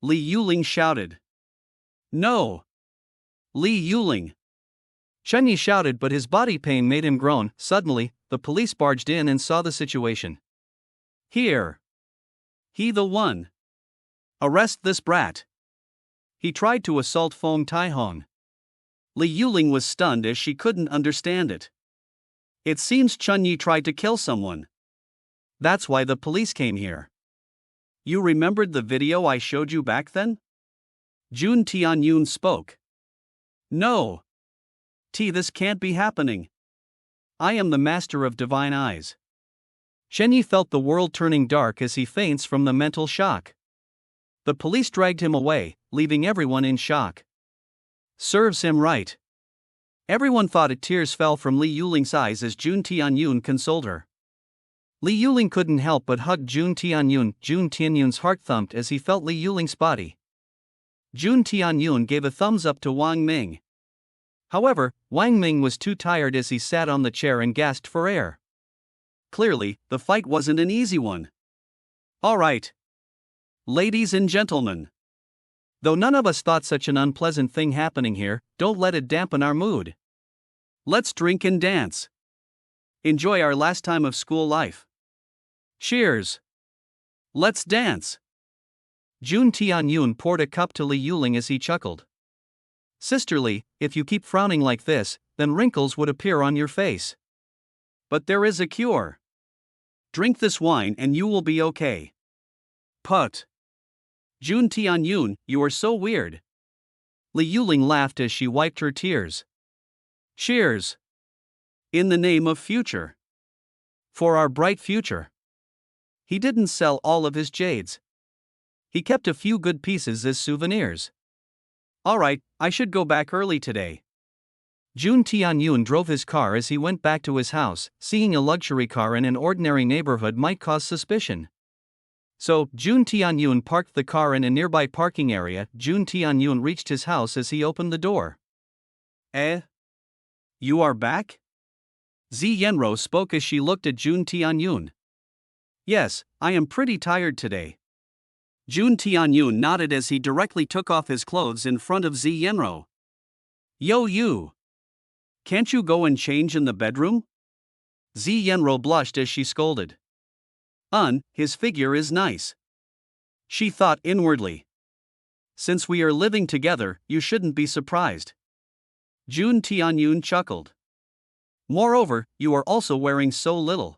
Li Yuling shouted. No. Li Yuling. Chen Yi shouted, but his body pain made him groan. Suddenly, the police barged in and saw the situation. Here. He the one. Arrest this brat. He tried to assault Feng Taihong. Li Yuling was stunned as she couldn't understand it. It seems Chen Yi tried to kill someone. That's why the police came here. You remembered the video I showed you back then? Jun Tianyun spoke. No. This can't be happening. I am the master of divine eyes. Chen Yi felt the world turning dark as he faints from the mental shock. The police dragged him away, leaving everyone in shock. Serves him right. Everyone thought it. Tears fell from Li Yuling's eyes as Jun Tianyun consoled her. Li Yuling couldn't help but hug Jun Tianyun. Jun Tianyun's heart thumped as he felt Li Yuling's body. Jun Tianyun gave a thumbs up to Wang Ming. However, Wang Ming was too tired as he sat on the chair and gasped for air. Clearly, the fight wasn't an easy one. Alright. Ladies and gentlemen. Though none of us thought such an unpleasant thing happening here, don't let it dampen our mood. Let's drink and dance. Enjoy our last time of school life. Cheers. Let's dance. Jun Tianyun poured a cup to Li Yuling as he chuckled. Sisterly, if you keep frowning like this, then wrinkles would appear on your face. But there is a cure. Drink this wine and you will be okay. Put. Jun Tianyun, you are so weird. Li Yuling laughed as she wiped her tears. Cheers. In the name of future. For our bright future. He didn't sell all of his jades. He kept a few good pieces as souvenirs. Alright, I should go back early today. Jun Tianyun drove his car as he went back to his house. Seeing a luxury car in an ordinary neighborhood might cause suspicion. So, Jun Tianyun parked the car in a nearby parking area. Jun Tianyun reached his house as he opened the door. You are back? Zi Yenro spoke as she looked at Jun Tianyun. Yes, I am pretty tired today. Jun Tianyun nodded as he directly took off his clothes in front of Zi Yenro. Yo you! Can't you go and change in the bedroom? Zi Yenro blushed as she scolded. His figure is nice. She thought inwardly. Since we are living together, you shouldn't be surprised. Jun Tianyun chuckled. Moreover, you are also wearing so little.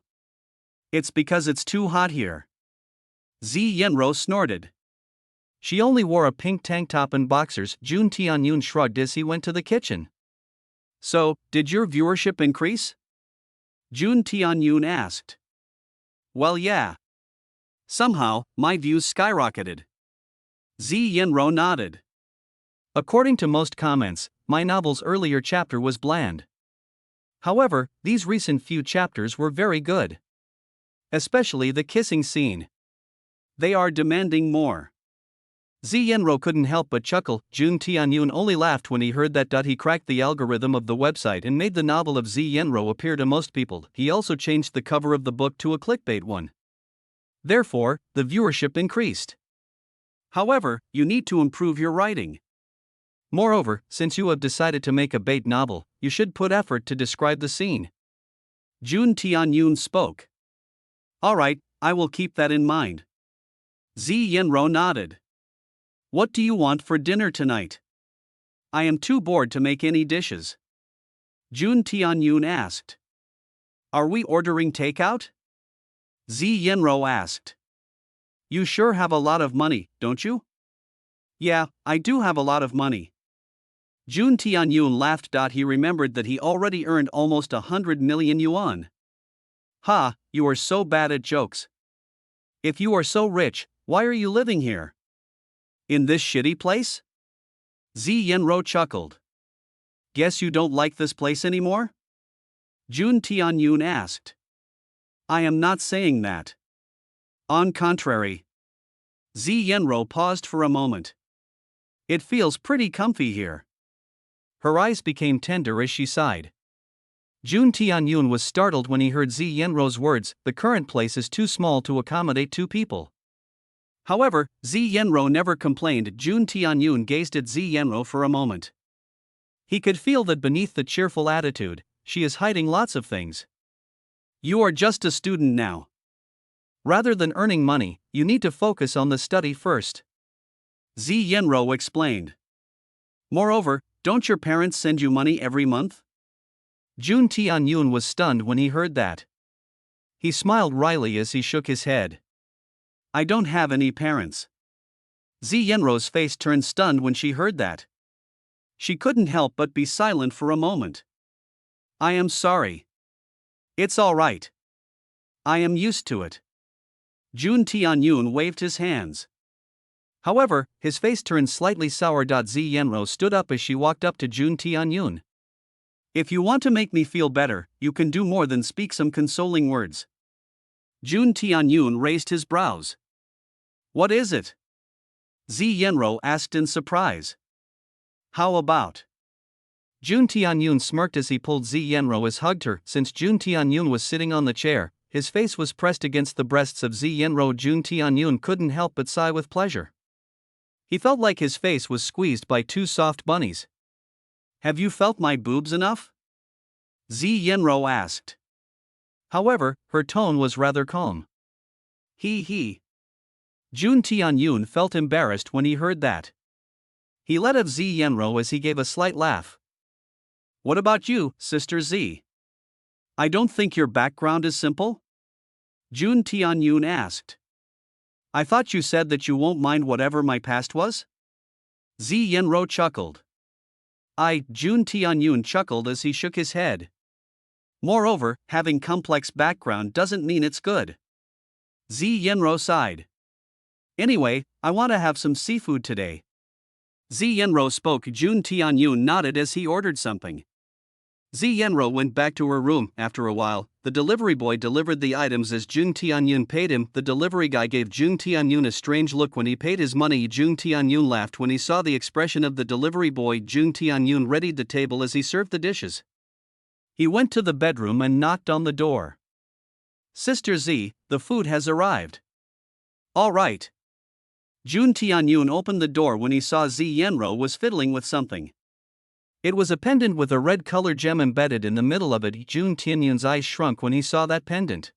It's because it's too hot here. Zi Yenro snorted. She only wore a pink tank top and boxers. Jun Tianyun shrugged as he went to the kitchen. So, did your viewership increase? Jun Tianyun asked. Well, yeah. Somehow, my views skyrocketed. Zi Yenro nodded. According to most comments, my novel's earlier chapter was bland. However, these recent few chapters were very good. Especially the kissing scene. They are demanding more. Zi Yenro couldn't help but chuckle. Jun Tianyun only laughed when he heard that. He cracked the algorithm of the website and made the novel of Zi Yenro appear to most people. He also changed the cover of the book to a clickbait one. Therefore, the viewership increased. However, you need to improve your writing. Moreover, since you have decided to make a bait novel, you should put effort to describe the scene. Jun Tianyun spoke. Alright, I will keep that in mind. Zi Yenro nodded. What do you want for dinner tonight? I am too bored to make any dishes. Jun Tianyun asked. Are we ordering takeout? Zi Yenro asked. You sure have a lot of money, don't you? Yeah, I do have a lot of money. Jun Tianyun laughed. He remembered that he already earned almost 100 million yuan. Ha, you are so bad at jokes. If you are so rich, why are you living here? In this shitty place? Zi Yenro chuckled. Guess you don't like this place anymore? Jun Tianyun asked. I am not saying that. On contrary. Zi Yenro paused for a moment. It feels pretty comfy here. Her eyes became tender as she sighed. Jun Tianyun was startled when he heard Zi Yenro's words. The current place is too small to accommodate two people. However, Zi Yenro never complained. Jun Tianyun gazed at Zi Yenro for a moment. He could feel that beneath the cheerful attitude, she is hiding lots of things. You are just a student now. Rather than earning money, you need to focus on the study first. Zi Yenro explained. Moreover, don't your parents send you money every month? Jun Tianyun was stunned when he heard that. He smiled wryly as he shook his head. I don't have any parents. Zi Yenro's face turned stunned when she heard that. She couldn't help but be silent for a moment. I am sorry. It's all right. I am used to it. Jun Tianyun waved his hands. However, his face turned slightly sour. Zi Yenro stood up as she walked up to Jun Tianyun. If you want to make me feel better, you can do more than speak some consoling words. Jun Tianyun raised his brows. What is it? Zi Yenro asked in surprise. How about? Jun Tianyun smirked as he pulled Zi Yenro as hugged her. Since Jun Tianyun was sitting on the chair, his face was pressed against the breasts of Zi Yenro. Jun Tianyun couldn't help but sigh with pleasure. He felt like his face was squeezed by two soft bunnies. "Have you felt my boobs enough?" Zi Yenro asked. However, her tone was rather calm. He. Jun Tianyun felt embarrassed when he heard that. He let out Zi Yenro as he gave a slight laugh. "What about you, Sister Z? I don't think your background is simple?" Jun Tianyun asked. "I thought you said that you won't mind whatever my past was?" Zi Yenro chuckled. Jun Tianyun chuckled as he shook his head. "Moreover, having complex background doesn't mean it's good." Zi Yenro sighed. "Anyway, I want to have some seafood today." Zi Yenro spoke. Jun Tianyun nodded as he ordered something. Zi Yenro went back to her room. After a while, the delivery boy delivered the items as Jun Tianyun paid him. The delivery guy gave Jun Tianyun a strange look when he paid his money. Jun Tianyun laughed when he saw the expression of the delivery boy. Jun Tianyun readied the table as he served the dishes. He went to the bedroom and knocked on the door. "Sister Z, the food has arrived." "All right." Jun Tianyun opened the door when he saw Zi Yenro was fiddling with something. It was a pendant with a red color gem embedded in the middle of it. Jun Tianyun's eyes shrunk when he saw that pendant.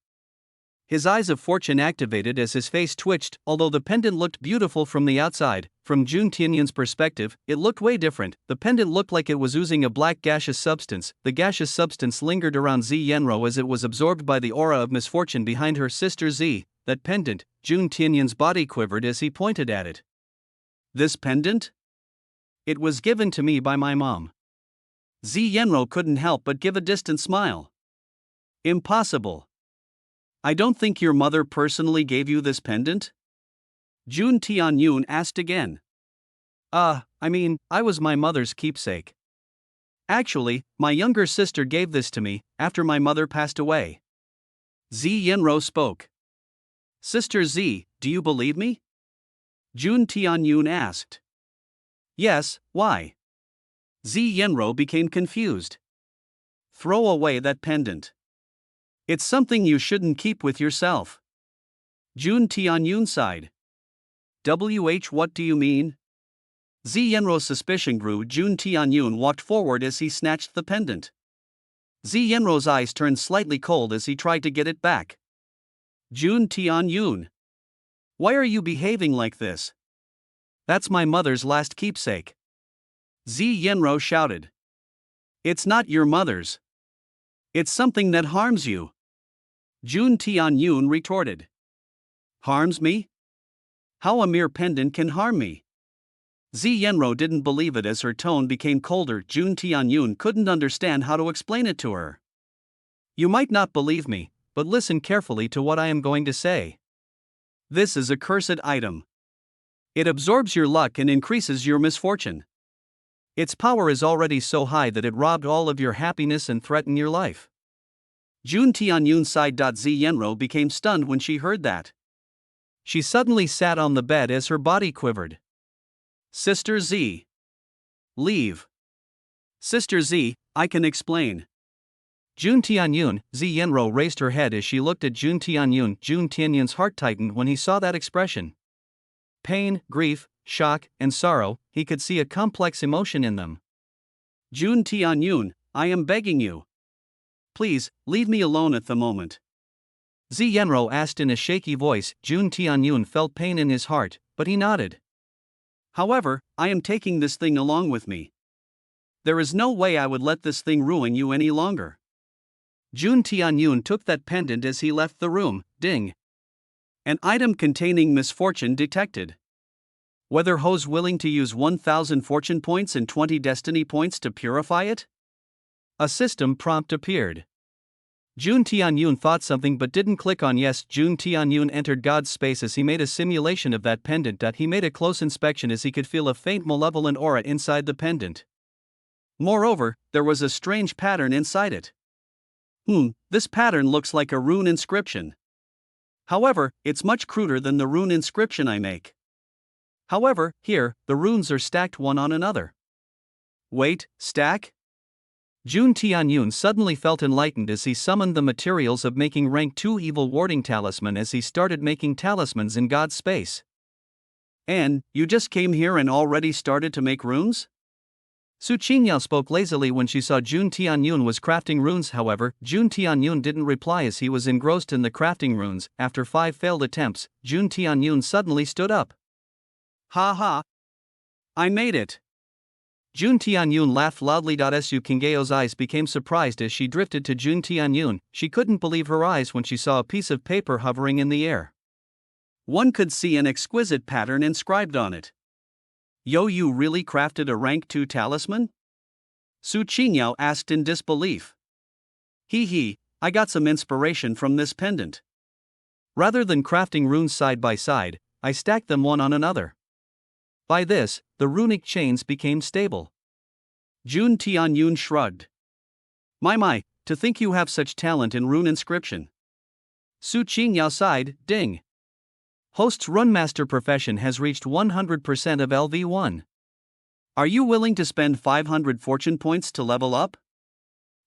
His eyes of fortune activated as his face twitched. Although the pendant looked beautiful from the outside, from Jun Tianyun's perspective, it looked way different. The pendant looked like it was oozing a black gaseous substance. The gaseous substance lingered around Zi Yenro as it was absorbed by the aura of misfortune behind her. "Sister Z, that pendant." Jun Tianyun's body quivered as he pointed at it. "This pendant? It was given to me by my mom." Zi Yenro couldn't help but give a distant smile. "Impossible. I don't think your mother personally gave you this pendant?" Jun Tianyun asked again. I was my mother's keepsake. Actually, my younger sister gave this to me after my mother passed away." Zi Yenro spoke. "Sister Z, do you believe me?" Jun Tianyun asked. "Yes, why?" Zi Yenro became confused. "Throw away that pendant. It's something you shouldn't keep with yourself." Jun Tianyun sighed. What do you mean?" Zi Yenro's suspicion grew. Jun Tianyun walked forward as he snatched the pendant. Zi Yenro's eyes turned slightly cold as he tried to get it back. "Jun Tianyun, why are you behaving like this? That's my mother's last keepsake." Zi Yenro shouted. "It's not your mother's. It's something that harms you." Jun Tianyun retorted. "Harms me? How a mere pendant can harm me?" Zi Yenro didn't believe it as her tone became colder. Jun Tianyun couldn't understand how to explain it to her. "You might not believe me, but listen carefully to what I am going to say. This is a cursed item. It absorbs your luck and increases your misfortune. Its power is already so high that it robbed all of your happiness and threatened your life." Jun Tianyun sighed. Zi Yenro became stunned when she heard that. She suddenly sat on the bed as her body quivered. "Sister Z, leave." "Sister Z, I can explain." Jun Tianyun. Zi Yenro raised her head as she looked at Jun Tianyun. Jun Tianyun's heart tightened when he saw that expression. Pain, grief, shock, and sorrow, he could see a complex emotion in them. "Jun Tianyun, I am begging you. Please, leave me alone at the moment." Zi Yenro asked in a shaky voice. Jun Tianyun felt pain in his heart, but he nodded. "However, I am taking this thing along with me. There is no way I would let this thing ruin you any longer." Jun Tianyun took that pendant as he left the room. Ding. An item containing misfortune detected. Whether Ho's willing to use 1,000 fortune points and 20 destiny points to purify it? A system prompt appeared. Jun Tianyun thought something but didn't click on yes. Jun Tianyun entered God's space as he made a simulation of that pendant. He made a close inspection as he could feel a faint malevolent aura inside the pendant. Moreover, there was a strange pattern inside it. This pattern looks like a rune inscription. However, it's much cruder than the rune inscription I make. However, here, the runes are stacked one on another. Wait, stack? Jun Tianyun suddenly felt enlightened as he summoned the materials of making rank 2 evil warding talisman as he started making talismans in God's space. And, you just came here and already started to make runes? Su Qingyao spoke lazily when she saw Jun Tianyun was crafting runes. However, Jun Tianyun didn't reply as he was engrossed in the crafting runes. After 5 failed attempts, Jun Tianyun suddenly stood up. Ha ha! I made it! Jun Tianyun laughed loudly. Su Qingyao's eyes became surprised as she drifted to Jun Tianyun. She couldn't believe her eyes when she saw a piece of paper hovering in the air. One could see an exquisite pattern inscribed on it. Yo, you really crafted a rank 2 talisman? Su Qingyao asked in disbelief. He, I got some inspiration from this pendant. Rather than crafting runes side by side, I stacked them one on another. By this, the runic chains became stable. Jun Tianyun shrugged. My, to think you have such talent in rune inscription. Su Qingyao sighed, ding. Host's runmaster profession has reached 100% of LV1. Are you willing to spend 500 fortune points to level up?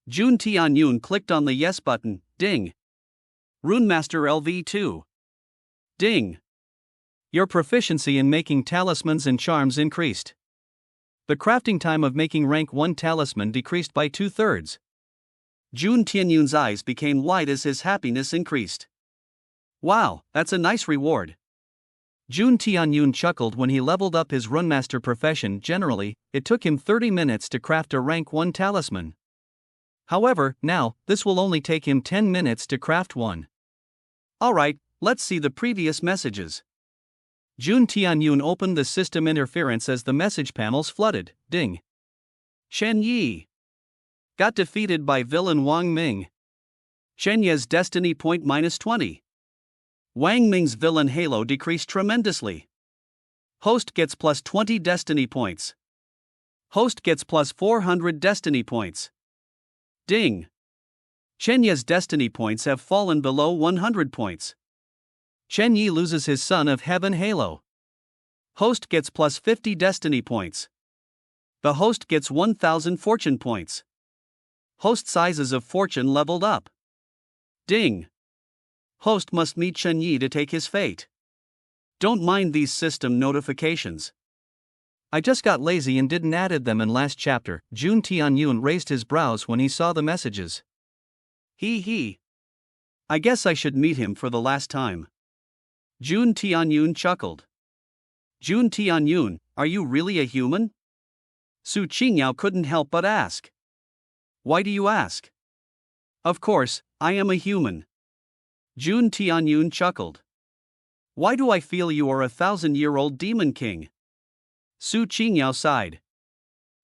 Jun Tianyun clicked on the yes button, ding. Runemaster LV2. Ding. Your proficiency in making talismans and charms increased. The crafting time of making rank 1 talisman decreased by 2/3. Jun Tianyun's eyes became wide as his happiness increased. Wow, that's a nice reward. Jun Tianyun chuckled when he leveled up his runmaster profession. Generally, it took him 30 minutes to craft a rank 1 talisman. However, now, this will only take him 10 minutes to craft one. Alright, let's see the previous messages. Jun Tianyun opened the system interference as the message panels flooded, ding. Shen Yi got defeated by villain Wang Ming. Shen Ye's destiny point -20. Wang Ming's villain halo decreased tremendously. Host gets +20 destiny points. Host gets +400 destiny points. Ding. Shen Ye's destiny points have fallen below 100 points. Shen Yi loses his Son of Heaven halo. Host gets +50 destiny points. The host gets 1000 fortune points. Host sizes of fortune leveled up. Ding. Host must meet Shen Yi to take his fate. Don't mind these system notifications. I just got lazy and didn't added them in last chapter. Jun Tianyun raised his brows when he saw the messages. He. I guess I should meet him for the last time. Jun Tianyun chuckled. Jun Tianyun, are you really a human? Su Qingyao couldn't help but ask. Why do you ask? Of course, I am a human. Jun Tianyun chuckled. Why do I feel you are a 1,000-year-old demon king? Su Qingyao sighed.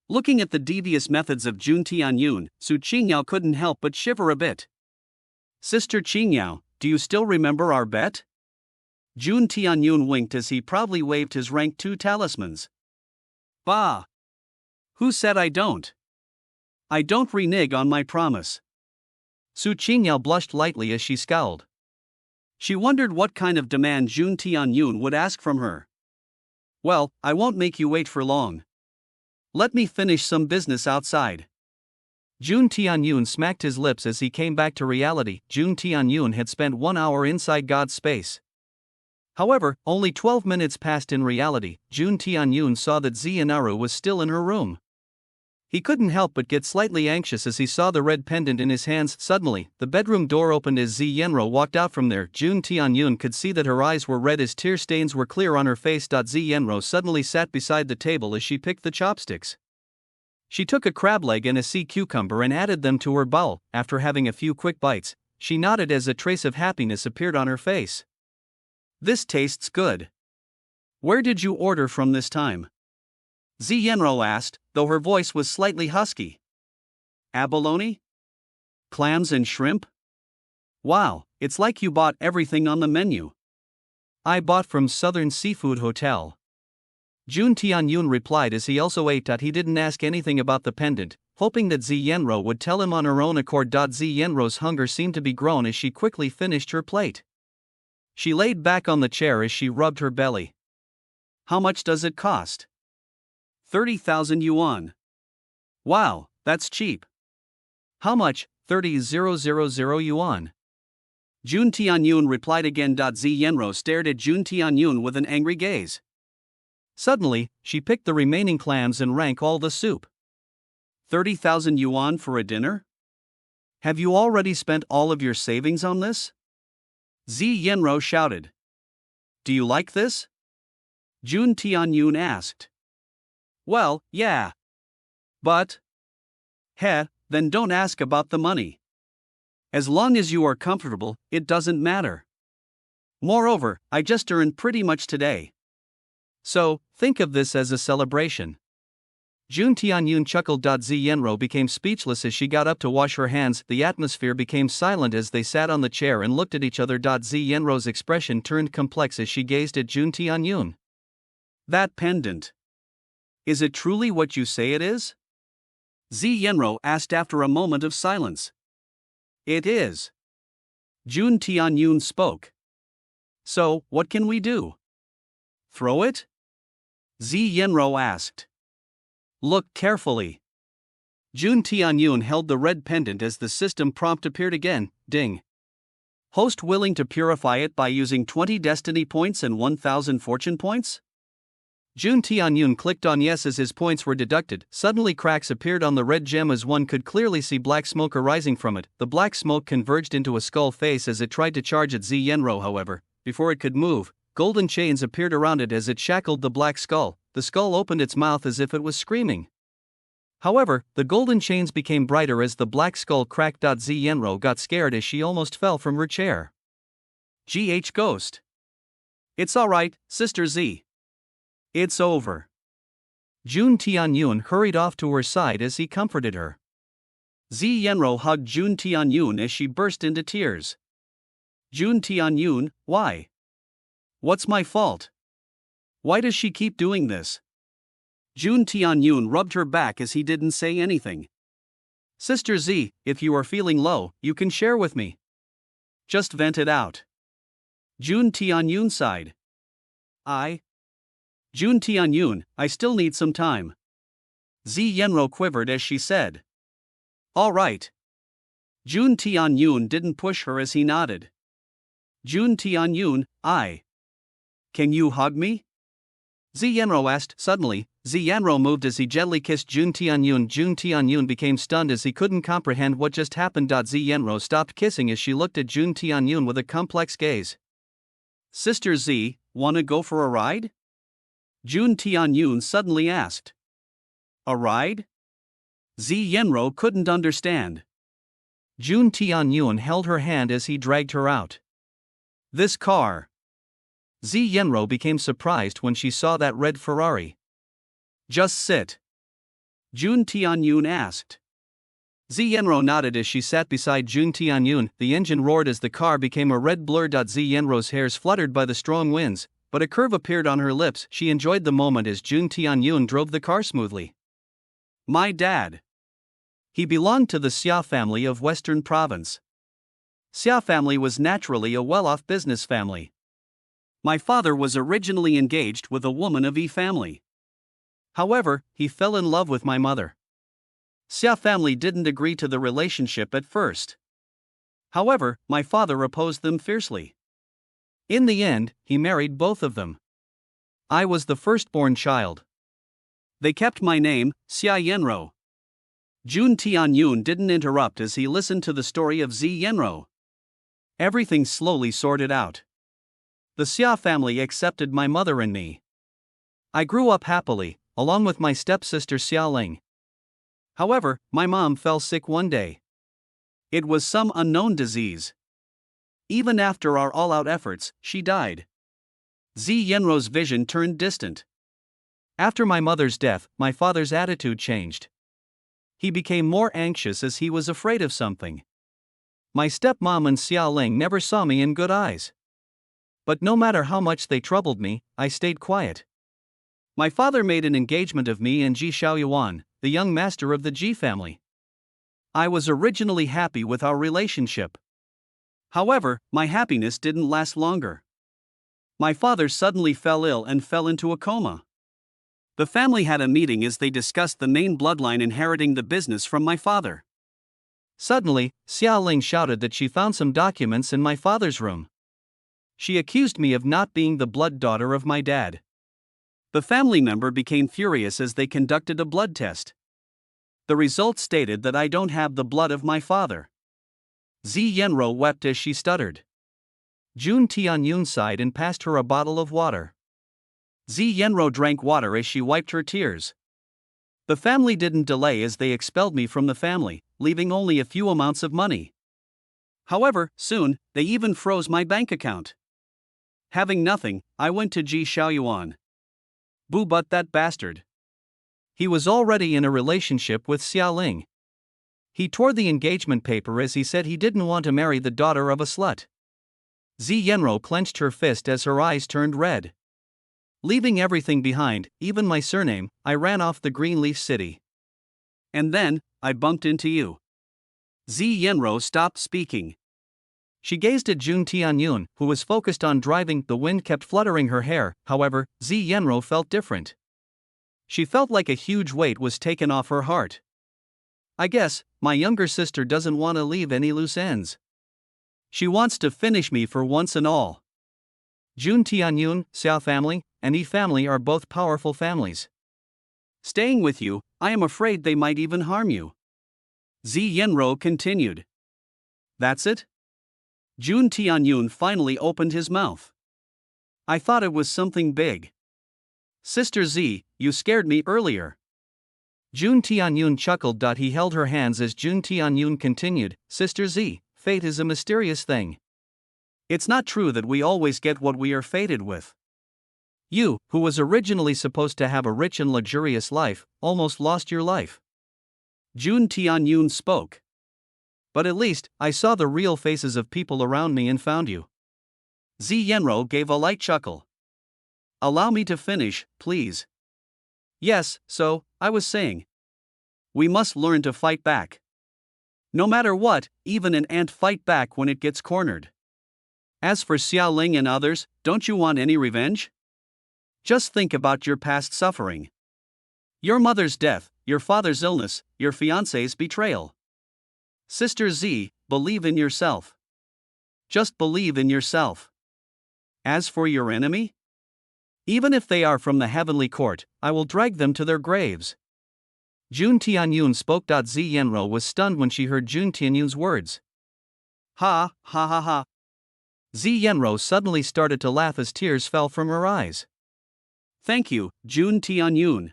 Looking at the devious methods of Jun Tianyun, Su Qingyao couldn't help but shiver a bit. Sister Qingyao, do you still remember our bet? Jun Tianyun winked as he proudly waved his rank 2 talismans. Bah! Who said I don't? I don't renege on my promise. Su Qingyao blushed lightly as she scowled. She wondered what kind of demand Jun Tianyun would ask from her. Well, I won't make you wait for long. Let me finish some business outside. Jun Tianyun smacked his lips as he came back to reality. Jun Tianyun had spent 1 hour inside God's space. However, only 12 minutes passed in reality. Jun Tianyun saw that Xianru was still in her room. He couldn't help but get slightly anxious as he saw the red pendant in his hands. Suddenly, the bedroom door opened as Xianru walked out from there. Jun Tianyun could see that her eyes were red as tear stains were clear on her face. Xianru suddenly sat beside the table as she picked the chopsticks. She took a crab leg and a sea cucumber and added them to her bowl. After having a few quick bites, she nodded as a trace of happiness appeared on her face. This tastes good. Where did you order from this time? Xianru asked, though her voice was slightly husky. Abalone? Clams and shrimp? Wow, it's like you bought everything on the menu. I bought from Southern Seafood Hotel. Jun Tianyun replied as he also ate. He didn't ask anything about the pendant, hoping that Xianru would tell him on her own accord. Xianru's hunger seemed to be grown as she quickly finished her plate. She laid back on the chair as she rubbed her belly. How much does it cost? 30,000 yuan. Wow, that's cheap. How much? 30,000 yuan. Jun Tianyun replied again. Zi Yenro stared at Jun Tianyun with an angry gaze. Suddenly, she picked the remaining clams and drank all the soup. 30,000 yuan for a dinner? Have you already spent all of your savings on this? Zi Yenro shouted. Do you like this? Jun Tianyun asked. Well, yeah. But? Heh, then don't ask about the money. As long as you are comfortable, it doesn't matter. Moreover, I just earned pretty much today. So, think of this as a celebration. Jun Tianyun chuckled. Zi Yenro became speechless as she got up to wash her hands. The atmosphere became silent as they sat on the chair and looked at each other. Zi Yenro's expression turned complex as she gazed at Jun Tianyun. That pendant. Is it truly what you say it is? Zi Yenro asked after a moment of silence. It is. Jun Tianyun spoke. So, what can we do? Throw it? Zi Yenro asked. Look carefully. Jun Tianyun held the red pendant as the system prompt appeared again. Ding. Host willing to purify it by using 20 destiny points and 1,000 fortune points? Jun Tianyun clicked on yes as his points were deducted. Suddenly cracks appeared on the red gem as one could clearly see black smoke arising from it. The black smoke converged into a skull face as it tried to charge at Zi Yenro. However, before it could move, golden chains appeared around it as it shackled the black skull. The skull opened its mouth as if it was screaming. However, the golden chains became brighter as the black skull cracked. Zi Yenro got scared as she almost fell from her chair. GH Ghost. It's alright, Sister Z. It's over. Jun Tianyun hurried off to her side as he comforted her. Zi Yenro hugged Jun Tianyun as she burst into tears. Jun Tianyun, why? What's my fault? Why does she keep doing this? Jun Tianyun rubbed her back as he didn't say anything. Sister Z, if you are feeling low, you can share with me. Just vent it out. Jun Tianyun sighed. Jun Tianyun, I still need some time. Zi Yenro quivered as she said. All right. Jun Tianyun didn't push her as he nodded. Jun Tianyun, Can you hug me? Zi Yenro asked. Suddenly, Zi Yenro moved as he gently kissed Jun Tianyun. Jun Tianyun became stunned as he couldn't comprehend what just happened. Zi Yenro stopped kissing as she looked at Jun Tianyun with a complex gaze. Sister Z, wanna go for a ride? Jun Tianyun suddenly asked. A ride? Zi Yenro couldn't understand. Jun Tianyun held her hand as he dragged her out. This car. Zi Yenro became surprised when she saw that red Ferrari. Just sit. Jun Tianyun asked. Zi Yenro nodded as she sat beside Jun Tianyun. The engine roared as the car became a red blur. Zi Yenro's hairs fluttered by the strong winds, but a curve appeared on her lips. She enjoyed the moment as Jun Tianyun drove the car smoothly. My dad. He belonged to the Xia family of Western Province. Xia family was naturally a well-off business family. My father was originally engaged with a woman of Yi family. However, he fell in love with my mother. Xia family didn't agree to the relationship at first. However, my father opposed them fiercely. In the end, he married both of them. I was the firstborn child. They kept my name, Xia Yenro. Jun Tianyun didn't interrupt as he listened to the story of Zi Yenro. Everything slowly sorted out. The Xia family accepted my mother and me. I grew up happily, along with my stepsister Xia Ling. However, my mom fell sick one day. It was some unknown disease. Even after our all-out efforts, she died. Zi Yenro's vision turned distant. After my mother's death, my father's attitude changed. He became more anxious as he was afraid of something. My stepmom and Xia Ling never saw me in good eyes. But no matter how much they troubled me, I stayed quiet. My father made an engagement of me and Ji Xiaoyuan, the young master of the Ji family. I was originally happy with our relationship. However, my happiness didn't last longer. My father suddenly fell ill and fell into a coma. The family had a meeting as they discussed the main bloodline inheriting the business from my father. Suddenly, Xiaoling shouted that she found some documents in my father's room. She accused me of not being the blood daughter of my dad. The family member became furious as they conducted a blood test. The results stated that I don't have the blood of my father. Zi Yenro wept as she stuttered. Jun Tianyun sighed and passed her a bottle of water. Zi Yenro drank water as she wiped her tears. The family didn't delay as they expelled me from the family, leaving only a few amounts of money. However, soon, they even froze my bank account. Having nothing, I went to Ji Xiaoyuan. Boo but that bastard. He was already in a relationship with Xiaoling. He tore the engagement paper as he said he didn't want to marry the daughter of a slut. Zi Yenro clenched her fist as her eyes turned red. Leaving everything behind, even my surname, I ran off the Greenleaf City. And then, I bumped into you. Zi Yenro stopped speaking. She gazed at Jun Tianyun, who was focused on driving. The wind kept fluttering her hair. However, Zi Yenro felt different. She felt like a huge weight was taken off her heart. I guess, my younger sister doesn't want to leave any loose ends. She wants to finish me for once and all. Jun Tianyun, Xiao family, and Yi family are both powerful families. Staying with you, I am afraid they might even harm you. Zi Yenro continued. That's it? Jun Tianyun finally opened his mouth. I thought it was something big. Sister Zi, you scared me earlier. Jun Tianyun chuckled. He held her hands as Jun Tianyun continued, Sister Zi, fate is a mysterious thing. It's not true that we always get what we are fated with. You, who was originally supposed to have a rich and luxurious life, almost lost your life. Jun Tianyun spoke. But at least, I saw the real faces of people around me and found you. Zi Yenro gave a light chuckle. Allow me to finish, please. Yes, so, I was saying. We must learn to fight back. No matter what, even an ant fight back when it gets cornered. As for Xiaoling and others, don't you want any revenge? Just think about your past suffering. Your mother's death, your father's illness, your fiancé's betrayal. Sister Z, believe in yourself. Just believe in yourself. As for your enemy? Even if they are from the heavenly court, I will drag them to their graves. Jun Tianyun spoke. Zi Yenro was stunned when she heard Jun Tianyun's words. Ha, ha ha ha. Zi Yenro suddenly started to laugh as tears fell from her eyes. Thank you, Jun Tianyun.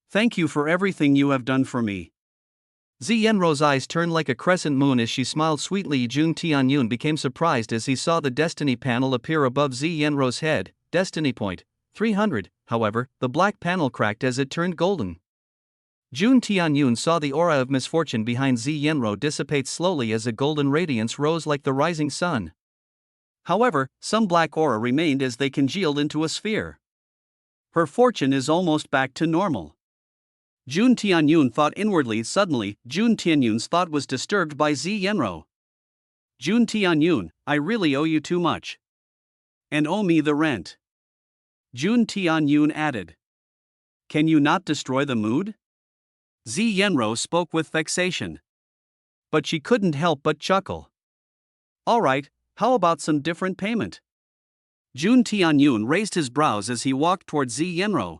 Thank you for everything you have done for me. Zi Yenro's eyes turned like a crescent moon as she smiled sweetly. Jun Tianyun became surprised as he saw the destiny panel appear above Zi Yenro's head. Destiny point, 300, however, the black panel cracked as it turned golden. Jun Tianyun saw the aura of misfortune behind Zi Yenro dissipate slowly as a golden radiance rose like the rising sun. However, some black aura remained as they congealed into a sphere. Her fortune is almost back to normal. Jun Tianyun thought inwardly. Suddenly, Jun Tianyun's thought was disturbed by Zi Yenro. Jun Tianyun, I really owe you too much. And owe me the rent. Jun Tianyun added. Can you not destroy the mood? Zi Yenro spoke with vexation. But she couldn't help but chuckle. Alright, how about some different payment? Jun Tianyun raised his brows as he walked toward Zi Yenro.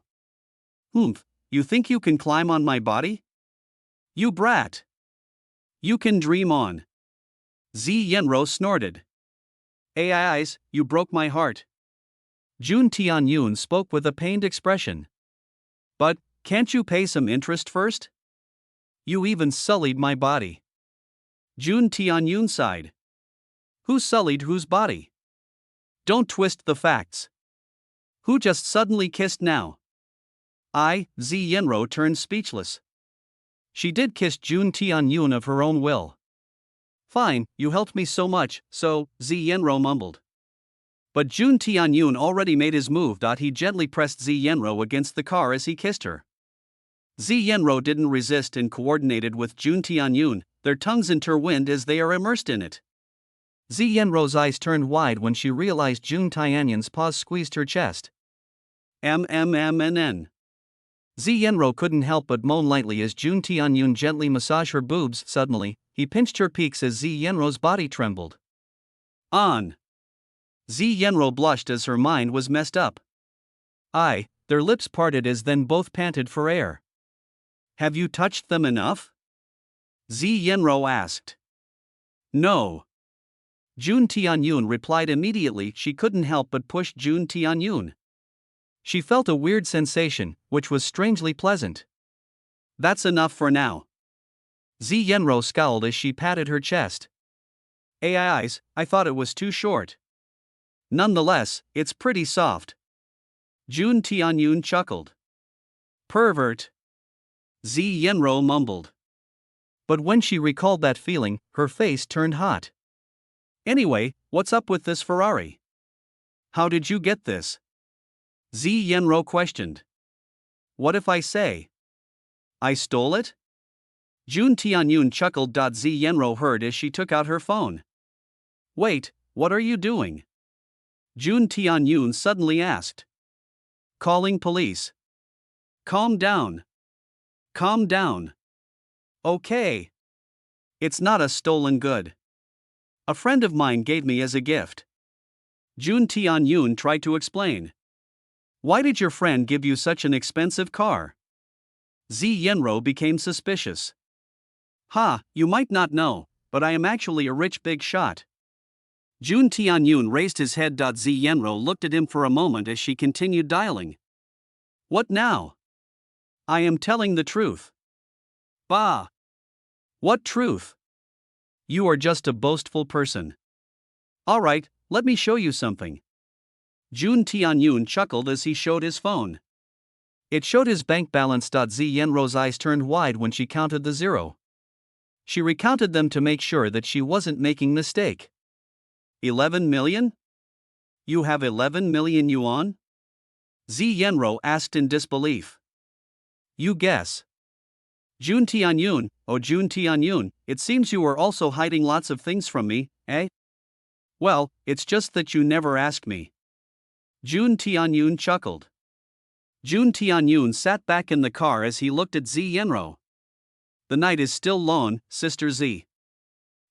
Humph, you think you can climb on my body? You brat. You can dream on. Zi Yenro snorted. Ais, you broke my heart. Jun Tianyun spoke with a pained expression. But, can't you pay some interest first? You even sullied my body. Jun Tianyun sighed. Who sullied whose body? Don't twist the facts. Who just suddenly kissed now? Zi Yenro turned speechless. She did kiss Jun Tianyun of her own will. Fine, you helped me so much, so, Zi Yenro mumbled. But Jun Tianyun already made his move. He gently pressed Zi Yenro against the car as he kissed her. Zi Yenro didn't resist and coordinated with Jun Tianyun, their tongues intertwined as they are immersed in it. Zi Yenro's eyes turned wide when she realized Jun Tianyun's paws squeezed her chest. MMMNN. Zi Yenro couldn't help but moan lightly as Jun Tianyun gently massaged her boobs. Suddenly, he pinched her peaks as Zi Yenro's body trembled. On. Zi Yenro blushed as her mind was messed up. Their lips parted as then both panted for air. Have you touched them enough? Zi Yenro asked. No. Jun Tianyun replied immediately. She couldn't help but push Jun Tianyun. She felt a weird sensation, which was strangely pleasant. That's enough for now. Zi Yenro scowled as she patted her chest. I thought it was too short. Nonetheless, it's pretty soft. Jun Tianyun chuckled. Pervert. Zi Yenro mumbled. But when she recalled that feeling, her face turned hot. Anyway, what's up with this Ferrari? How did you get this? Zi Yenro questioned. What if I say I stole it? Jun Tianyun chuckled. Zi Yenro heard as she took out her phone. Wait, what are you doing? Jun Tianyun suddenly asked. Calling police. Calm down. Calm down. Okay. It's not a stolen good. A friend of mine gave me as a gift. Jun Tianyun tried to explain. Why did your friend give you such an expensive car? Zi Yenro became suspicious. You might not know, but I am actually a rich big shot. Jun Tianyun raised his head. Zi Yenro looked at him for a moment as she continued dialing. What now? I am telling the truth. Bah! What truth? You are just a boastful person. Alright, let me show you something. Jun Tianyun chuckled as he showed his phone. It showed his bank balance. Zi Yenro's eyes turned wide when she counted the zero. She recounted them to make sure that she wasn't making mistake. 11 million? You have 11 million yuan? Zi Yenro asked in disbelief. You guess. Jun Tianyun, Jun Tianyun, it seems you were also hiding lots of things from me, eh? Well, it's just that you never asked me. Jun Tianyun chuckled. Jun Tianyun sat back in the car as he looked at Zi Yenro. The night is still long, Sister Z.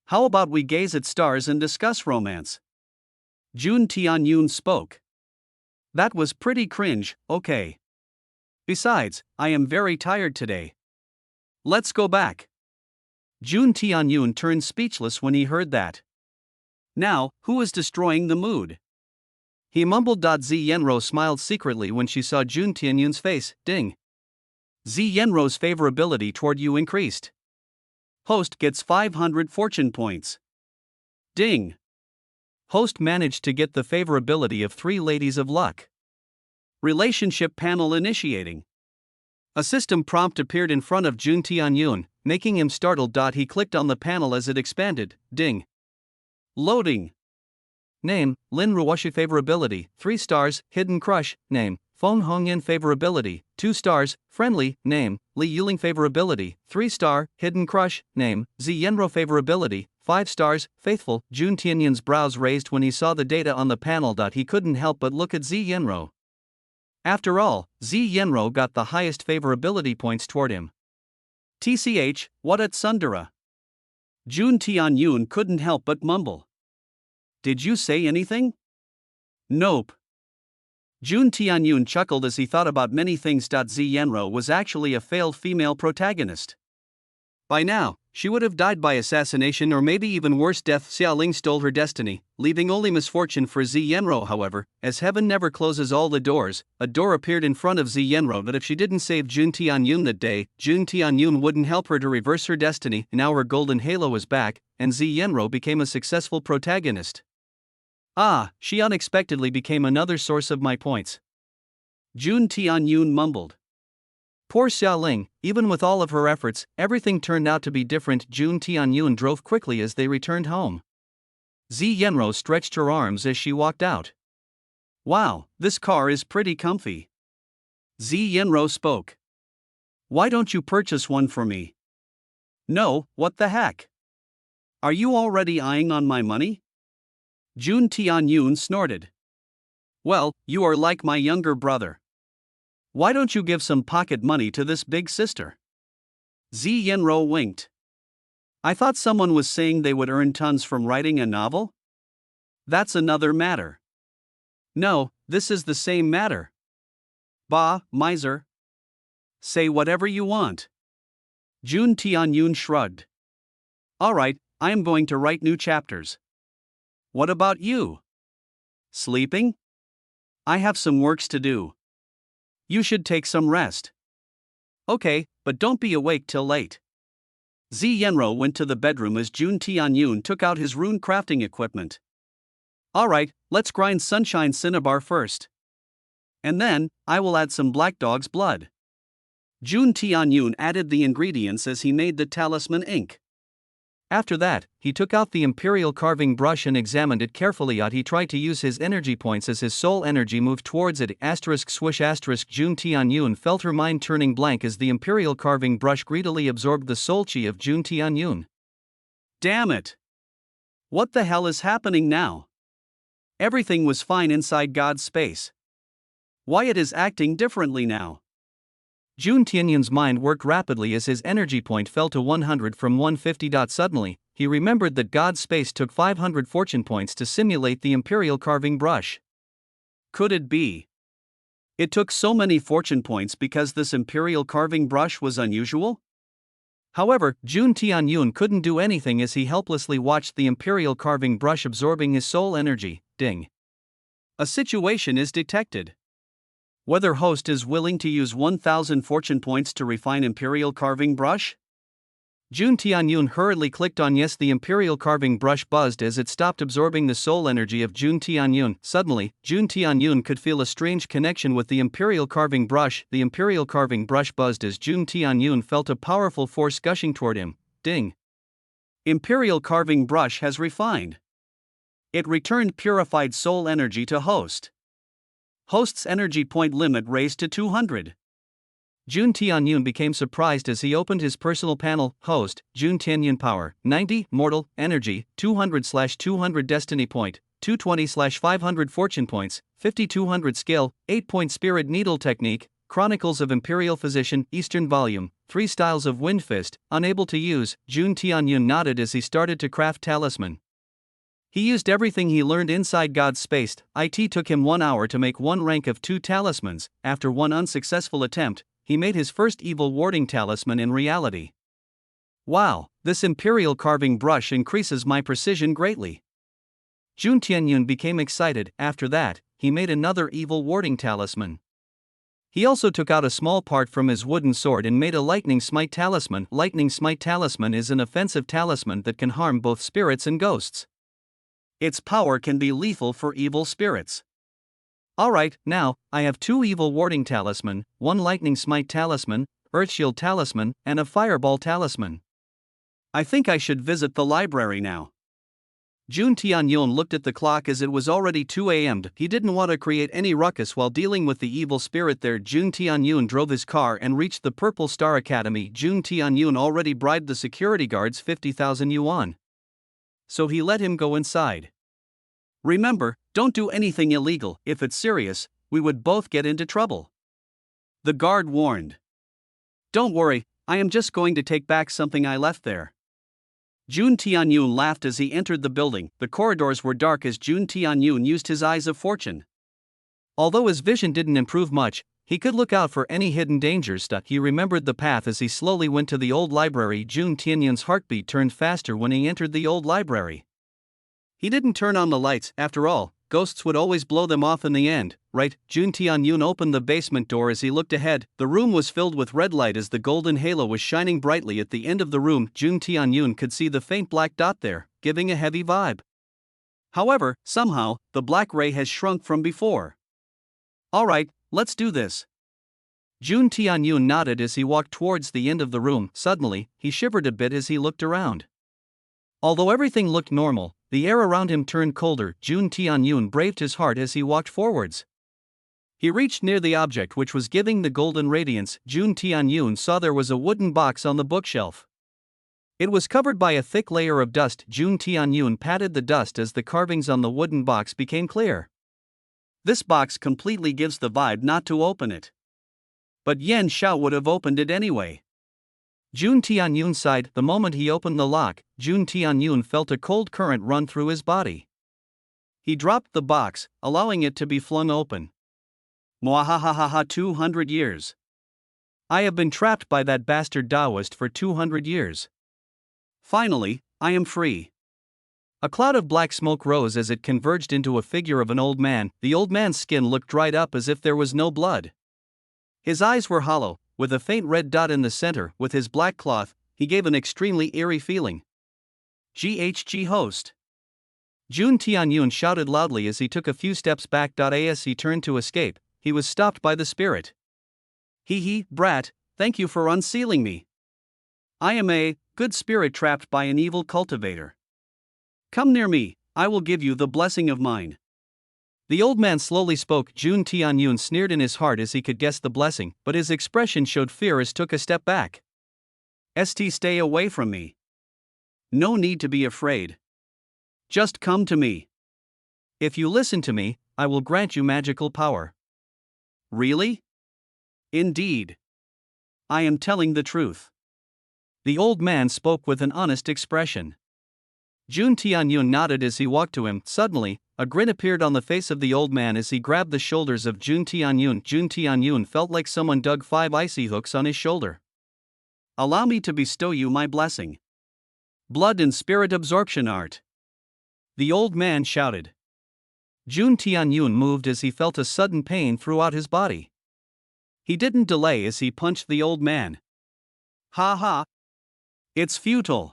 How about we gaze at stars and discuss romance? Jun Tianyun spoke. That was pretty cringe, okay. Besides, I am very tired today. Let's go back. Jun Tianyun turned speechless when he heard that. Now, who is destroying the mood? He mumbled. Zi Yenro smiled secretly when she saw Jun Tianyun's face. Ding. Zi Yenro's favorability toward you increased. Host gets 500 fortune points. Ding. Host managed to get the favorability of 3 ladies of luck. Relationship panel initiating. A system prompt appeared in front of Jun Tianyun, making him startled. He clicked on the panel as it expanded. Ding. Loading. Name, Lin Ruoshi favorability, 3 stars, hidden crush, name, Feng Hongyan favorability, 2 stars, friendly, name, Li Yuling favorability, 3-star, hidden crush, name, Zi Yenro favorability, 5 stars, faithful. Jun Tianyun's brows raised when he saw the data on the panel. He couldn't help but look at Zi Yenro. After all, Zi Yenro got the highest favorability points toward him. TCH, what at Sundara? Jun Tianyun couldn't help but mumble. Did you say anything? Nope. Jun Tianyun chuckled as he thought about many things. Zi Yenro was actually a failed female protagonist. By now, she would have died by assassination or maybe even worse death. Xiaoling stole her destiny, leaving only misfortune for Zi Yenro. However, as heaven never closes all the doors, a door appeared in front of Zi Yenro that if she didn't save Jun Tianyun that day, Jun Tianyun wouldn't help her to reverse her destiny. Now her golden halo is back, and Zi Yenro became a successful protagonist. She unexpectedly became another source of my points. Jun Tianyun mumbled. Poor Xiaoling, even with all of her efforts, everything turned out to be different. Jun Tianyun drove quickly as they returned home. Zi Yenro stretched her arms as she walked out. Wow, this car is pretty comfy. Zi Yenro spoke. Why don't you purchase one for me? No, what the heck? Are you already eyeing on my money? Jun Tianyun snorted. Well, you are like my younger brother. Why don't you give some pocket money to this big sister? Zi Yenro winked. I thought someone was saying they would earn tons from writing a novel? That's another matter. No, this is the same matter. Bah, miser. Say whatever you want. Jun Tianyun shrugged. Alright, I am going to write new chapters. What about you? Sleeping? I have some works to do. You should take some rest. Okay, but don't be awake till late. Zi Yenro went to the bedroom as Jun Tianyun took out his rune crafting equipment. Alright, let's grind sunshine cinnabar first. And then, I will add some black dog's blood. Jun Tianyun added the ingredients as he made the talisman ink. After that, he took out the imperial carving brush and examined it carefully. He tried to use his energy points as his soul energy moved towards it. Swish Jun Tianyun felt her mind turning blank as the imperial carving brush greedily absorbed the soul chi of Jun Tianyun. Damn it! What the hell is happening now? Everything was fine inside God's space. Why it is acting differently now? Jun Tianyun's mind worked rapidly as his energy point fell to 100 from 150. Suddenly, he remembered that God's space took 500 fortune points to simulate the imperial carving brush. Could it be? It took so many fortune points because this imperial carving brush was unusual? However, Jun Tianyun couldn't do anything as he helplessly watched the imperial carving brush absorbing his soul energy. Ding. A situation is detected. Whether host is willing to use 1000 fortune points to refine imperial carving brush? Jun Tianyun hurriedly clicked on yes. The imperial carving brush buzzed as it stopped absorbing the soul energy of Jun Tianyun. Suddenly, Jun Tianyun could feel a strange connection with the imperial carving brush. The imperial carving brush buzzed as Jun Tianyun felt a powerful force gushing toward him. Ding. Imperial carving brush has refined. It returned purified soul energy to host. Host's energy point limit raised to 200. Jun Tianyun became surprised as he opened his personal panel. Host, Jun Tianyun power, 90, mortal, energy, 200/200 destiny point, 220/500 fortune points, 5200 skill, 8-point spirit needle technique, Chronicles of Imperial Physician, Eastern Volume, 3 styles of wind fist, unable to use. Jun Tianyun nodded as he started to craft talisman. He used everything he learned inside God's space. It took him 1 hour to make 1 rank of 2 talismans. After 1 unsuccessful attempt, he made his first evil warding talisman in reality. Wow, this imperial carving brush increases my precision greatly. Jun Tianyun became excited. After that, he made another evil warding talisman. He also took out a small part from his wooden sword and made a lightning smite talisman. Lightning smite talisman is an offensive talisman that can harm both spirits and ghosts. Its power can be lethal for evil spirits. Alright, now, I have 2 evil warding talisman, 1 lightning smite talisman, earth shield talisman, and a fireball talisman. I think I should visit the library now. Jun Tianyun looked at the clock as it was already 2 a.m. He didn't want to create any ruckus while dealing with the evil spirit there. Jun Tianyun drove his car and reached the Purple Star Academy. Jun Tianyun already bribed the security guards 50,000 yuan. So he let him go inside. Remember, don't do anything illegal. If it's serious, we would both get into trouble. The guard warned. Don't worry, I am just going to take back something I left there. Jun Tianyun laughed as he entered the building. The corridors were dark as Jun Tianyun used his eyes of fortune. Although his vision didn't improve much, he could look out for any hidden dangers. He remembered the path as he slowly went to the old library. Jun Tianyun's heartbeat turned faster when he entered the old library. He didn't turn on the lights. After all, ghosts would always blow them off in the end, right? Jun Tianyun opened the basement door as he looked ahead. The room was filled with red light as the golden halo was shining brightly at the end of the room. Jun Tianyun could see the faint black dot there, giving a heavy vibe. However, somehow, the black ray has shrunk from before. Alright, let's do this. Jun Tianyun nodded as he walked towards the end of the room. Suddenly, he shivered a bit as he looked around. Although everything looked normal, the air around him turned colder. Jun Tianyun braved his heart as he walked forwards. He reached near the object which was giving the golden radiance. Jun Tianyun saw there was a wooden box on the bookshelf. It was covered by a thick layer of dust. Jun Tianyun patted the dust as the carvings on the wooden box became clear. This box completely gives the vibe not to open it. But Yan Xiao would have opened it anyway. Jun Tianyun sighed. The moment he opened the lock, Jun Tianyun felt a cold current run through his body. He dropped the box, allowing it to be flung open. Mwahahaha 200 years. I have been trapped by that bastard Taoist for 200 years. Finally, I am free. A cloud of black smoke rose as it converged into a figure of an old man. The old man's skin looked dried up as if there was no blood. His eyes were hollow, with a faint red dot in the center. With his black cloth, he gave an extremely eerie feeling. GHG host. Jun Tianyun shouted loudly as he took a few steps back. As he turned to escape, he was stopped by the spirit. Hee, brat, thank you for unsealing me. I am a good spirit trapped by an evil cultivator. Come near me, I will give you the blessing of mine. The old man slowly spoke. Jun Tianyun sneered in his heart as he could guess the blessing, but his expression showed fear as took a step back. Stay away from me. No need to be afraid. Just come to me. If you listen to me, I will grant you magical power. Really? Indeed. I am telling the truth. The old man spoke with an honest expression. Jun Tianyun nodded as he walked to him. Suddenly, a grin appeared on the face of the old man as he grabbed the shoulders of Jun Tianyun. Jun Tianyun felt like someone dug 5 icy hooks on his shoulder. Allow me to bestow you my blessing. Blood and spirit absorption art. The old man shouted. Jun Tianyun moved as he felt a sudden pain throughout his body. He didn't delay as he punched the old man. Ha! It's futile.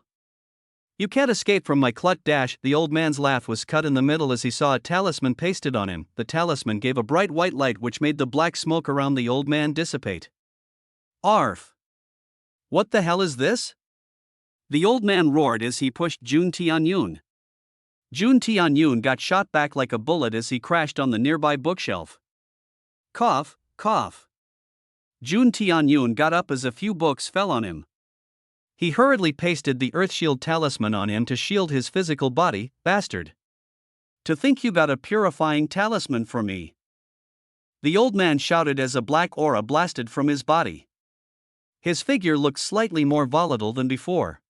You can't escape from my clut dash. The old man's laugh was cut in the middle as he saw a talisman pasted on him. The talisman gave a bright white light which made the black smoke around the old man dissipate. Arf! What the hell is this? The old man roared as he pushed Jun Tianyun. Jun Tianyun got shot back like a bullet as he crashed on the nearby bookshelf. Cough. Jun Tianyun got up as a few books fell on him. He hurriedly pasted the Earthshield talisman on him to shield his physical body. Bastard. To think you got a purifying talisman for me. The old man shouted as a black aura blasted from his body. His figure looked slightly more volatile than before.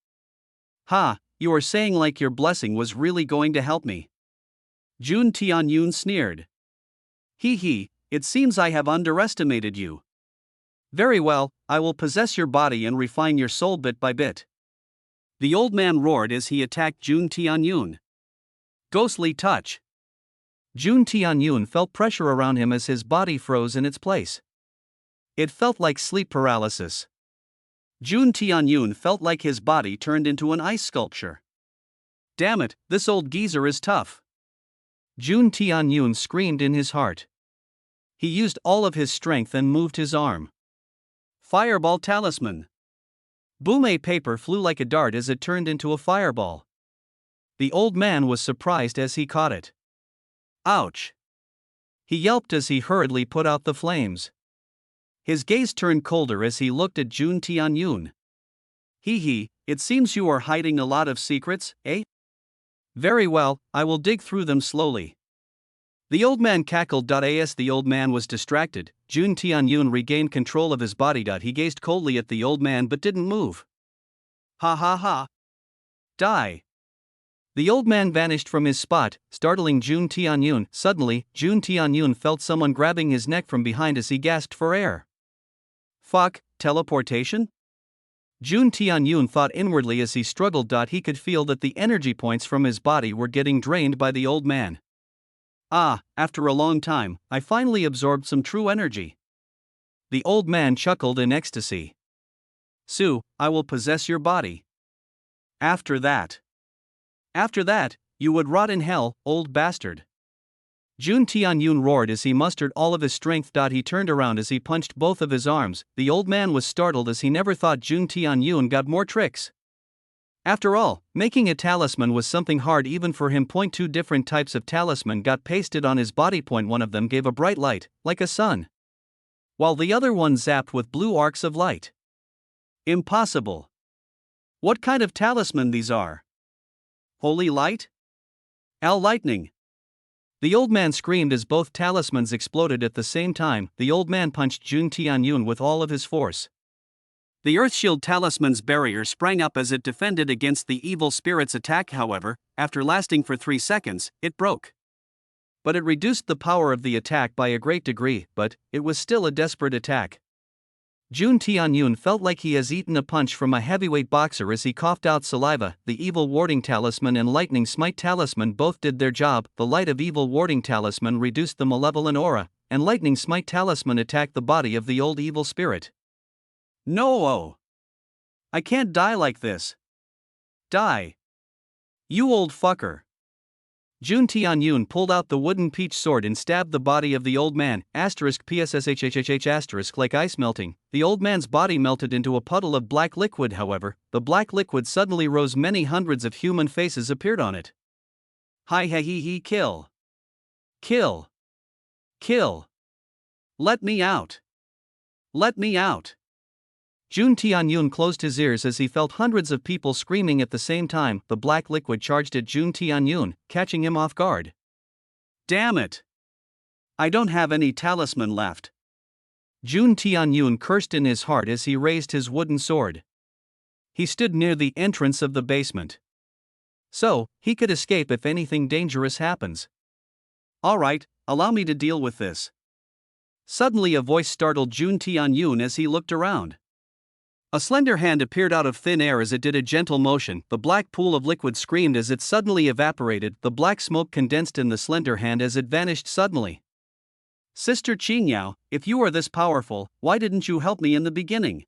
Ha, you are saying like your blessing was really going to help me. Jun Tianyun sneered. Hee, it seems I have underestimated you. Very well, I will possess your body and refine your soul bit by bit. The old man roared as he attacked Jun Tianyun. Ghostly touch. Jun Tianyun felt pressure around him as his body froze in its place. It felt like sleep paralysis. Jun Tianyun felt like his body turned into an ice sculpture. Damn it, this old geezer is tough. Jun Tianyun screamed in his heart. He used all of his strength and moved his arm. Fireball talisman. Boomay paper flew like a dart as it turned into a fireball. The old man was surprised as he caught it. Ouch! He yelped as he hurriedly put out the flames. His gaze turned colder as he looked at Jun Tianyun. Hee, it seems you are hiding a lot of secrets, eh? Very well, I will dig through them slowly. The old man cackled. As the old man was distracted, Jun Tianyun regained control of his body. He gazed coldly at the old man but didn't move. Ha. Die. The old man vanished from his spot, startling Jun Tianyun. Suddenly, Jun Tianyun felt someone grabbing his neck from behind as he gasped for air. Fuck, teleportation? Jun Tianyun thought inwardly as he struggled. He could feel that the energy points from his body were getting drained by the old man. After a long time, I finally absorbed some true energy. The old man chuckled in ecstasy. So, I will possess your body. After that, you would rot in hell, old bastard. Jun Tianyun roared as he mustered all of his strength. He turned around as he punched both of his arms. The old man was startled as he never thought Jun Tianyun got more tricks. After all, making a talisman was something hard even for him. 2 different types of talisman got pasted on his body. One of them gave a bright light, like a sun, while the other one zapped with blue arcs of light. Impossible. What kind of talisman these are? Holy light? Lightning. The old man screamed as both talismans exploded at the same time. The old man punched Jun Tianyun with all of his force. The Earthshield Talisman's barrier sprang up as it defended against the evil spirit's attack. However, after lasting for 3 seconds, it broke. But it reduced the power of the attack by a great degree, but it was still a desperate attack. Jun Tianyun felt like he has eaten a punch from a heavyweight boxer as he coughed out saliva. The Evil Warding Talisman and Lightning Smite Talisman both did their job. The Light of Evil Warding Talisman reduced the malevolent aura, and Lightning Smite Talisman attacked the body of the old evil spirit. No! I can't die like this. Die! You old fucker! Jun Tianyun pulled out the wooden peach sword and stabbed the body of the old man, *PSSHHHH*, like ice melting. The old man's body melted into a puddle of black liquid. However, the black liquid suddenly rose. Many hundreds of human faces appeared on it. Hi ha he he, kill! Kill! Kill! Let me out! Let me out! Jun Tianyun closed his ears as he felt hundreds of people screaming at the same time. The black liquid charged at Jun Tianyun, catching him off guard. Damn it! I don't have any talisman left. Jun Tianyun cursed in his heart as he raised his wooden sword. He stood near the entrance of the basement, so he could escape if anything dangerous happens. Alright, allow me to deal with this. Suddenly a voice startled Jun Tianyun as he looked around. A slender hand appeared out of thin air as it did a gentle motion. The black pool of liquid screamed as it suddenly evaporated. The black smoke condensed in the slender hand as it vanished suddenly. Sister Qingyao, if you are this powerful, why didn't you help me in the beginning?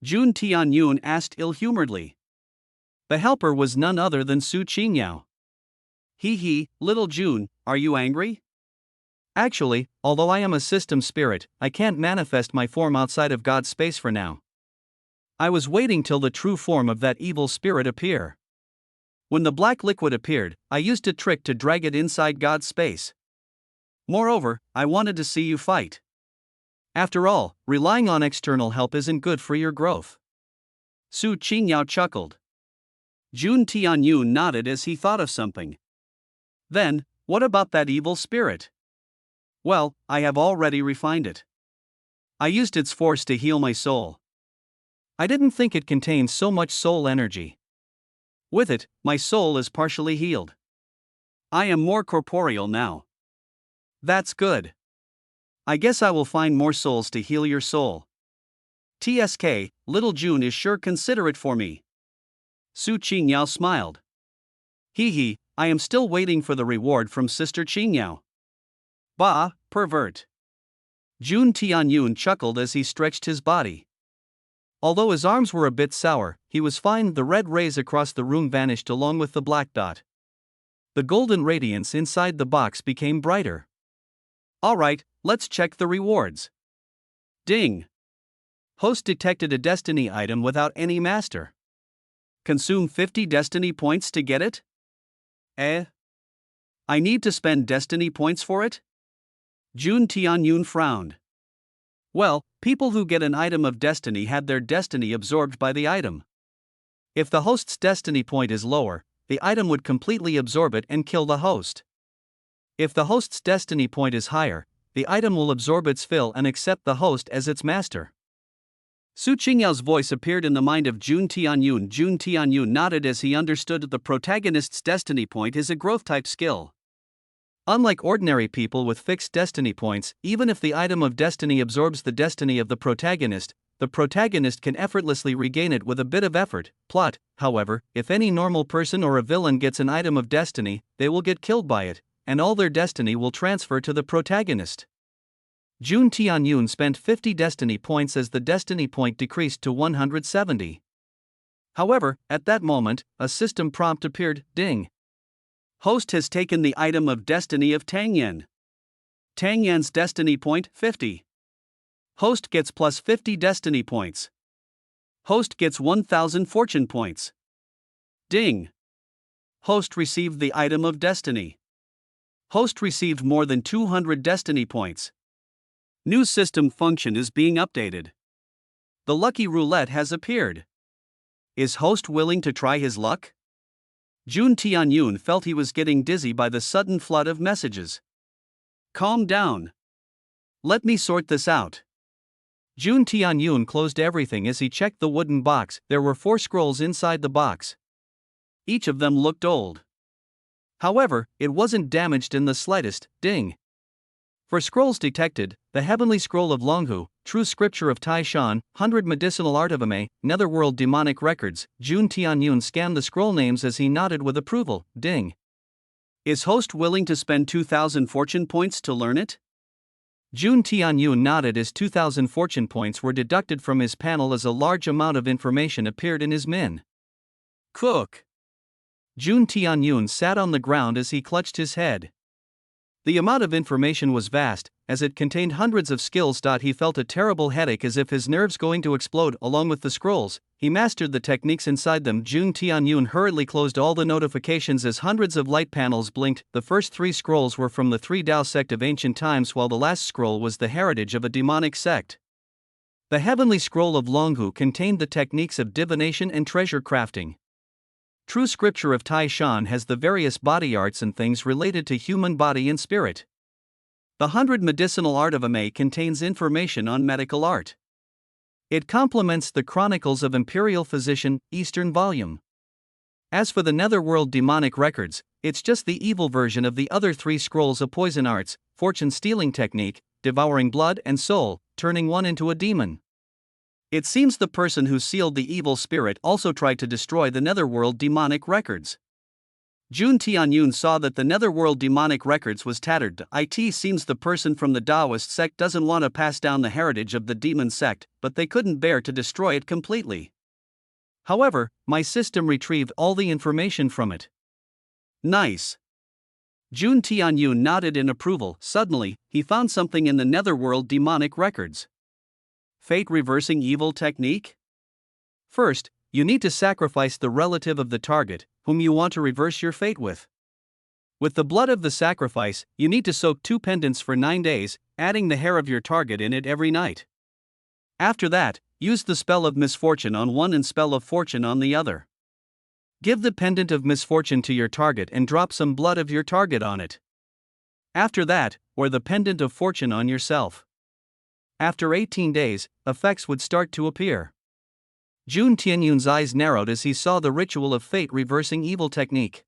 Jun Tianyun asked ill-humoredly. The helper was none other than Su Qingyao. He, little Jun, are you angry? Actually, although I am a system spirit, I can't manifest my form outside of God's space for now. I was waiting till the true form of that evil spirit appear. When the black liquid appeared, I used a trick to drag it inside God's space. Moreover, I wanted to see you fight. After all, relying on external help isn't good for your growth. Su Qingyao chuckled. Jun Tianyun nodded as he thought of something. Then, what about that evil spirit? Well, I have already refined it. I used its force to heal my soul. I didn't think it contained so much soul energy. With it, my soul is partially healed. I am more corporeal now. That's good. I guess I will find more souls to heal your soul. TSK, little Jun is sure considerate for me. Su Qingyao smiled. He, I am still waiting for the reward from Sister Qingyao. Bah, pervert. Jun Tianyun chuckled as he stretched his body. Although his arms were a bit sour, he was fine. The red rays across the room vanished along with the black dot. The golden radiance inside the box became brighter. Alright, let's check the rewards. Ding! Host detected a destiny item without any master. Consume 50 destiny points to get it? I need to spend destiny points for it? Jun Tianyun frowned. Well, people who get an item of destiny had their destiny absorbed by the item. If the host's destiny point is lower, the item would completely absorb it and kill the host. If the host's destiny point is higher, the item will absorb its fill and accept the host as its master. Su Qingyao's voice appeared in the mind of Jun Tianyun. Jun Tianyun nodded as he understood the protagonist's destiny point is a growth-type skill. Unlike ordinary people with fixed destiny points, even if the item of destiny absorbs the destiny of the protagonist can effortlessly regain it with a bit of effort. Plot, however, if any normal person or a villain gets an item of destiny, they will get killed by it, and all their destiny will transfer to the protagonist. Jun Tianyun spent 50 destiny points as the destiny point decreased to 170. However, at that moment, a system prompt appeared. Ding! Host has taken the item of destiny of Tangyan. Tangyan's destiny point, 50. Host gets plus 50 destiny points. Host gets 1000 fortune points. Ding! Host received the item of destiny. Host received more than 200 destiny points. New system function is being updated. The lucky roulette has appeared. Is host willing to try his luck? Jun Tianyun felt he was getting dizzy by the sudden flood of messages. Calm down. Let me sort this out. Jun Tianyun closed everything as he checked the wooden box. There were 4 scrolls inside the box. Each of them looked old. However, it wasn't damaged in the slightest. Ding. For scrolls detected: the Heavenly Scroll of Longhu, True Scripture of Tai Shan, 100 Medicinal Artivame, Netherworld Demonic Records. Jun Tianyun scanned the scroll names as he nodded with approval. Ding. Is host willing to spend 2,000 fortune points to learn it? Jun Tianyun nodded as 2,000 fortune points were deducted from his panel as a large amount of information appeared in his min. Cook. Jun Tianyun sat on the ground as he clutched his head. The amount of information was vast, as it contained hundreds of skills. He felt a terrible headache as if his nerves going to explode. Along with the scrolls, he mastered the techniques inside them. Jun Tianyun hurriedly closed all the notifications as hundreds of light panels blinked. The first 3 scrolls were from the 3 Dao sect of ancient times, while the last scroll was the heritage of a demonic sect. The Heavenly Scroll of Longhu contained the techniques of divination and treasure crafting. True Scripture of Tai Shan has the various body arts and things related to human body and spirit. The 100 Medicinal Artivame contains information on medical art. It complements the Chronicles of Imperial Physician, Eastern Volume. As for the Netherworld Demonic Records, it's just the evil version of the other 3 scrolls of poison arts, fortune-stealing technique, devouring blood and soul, turning one into a demon. It seems the person who sealed the evil spirit also tried to destroy the Netherworld Demonic Records. Jun Tianyun saw that the Netherworld Demonic Records was tattered. It seems the person from the Taoist sect doesn't want to pass down the heritage of the demon sect, but they couldn't bear to destroy it completely. However, my system retrieved all the information from it. Nice. Jun Tianyun nodded in approval. Suddenly, he found something in the Netherworld Demonic Records. Fate reversing evil technique? First, you need to sacrifice the relative of the target, whom you want to reverse your fate with. With the blood of the sacrifice, you need to soak 2 pendants for 9 days, adding the hair of your target in it every night. After that, use the spell of misfortune on one and spell of fortune on the other. Give the pendant of misfortune to your target and drop some blood of your target on it. After that, wear the pendant of fortune on yourself. After 18 days, effects would start to appear. Jun Tianyun's eyes narrowed as he saw the ritual of fate reversing evil technique.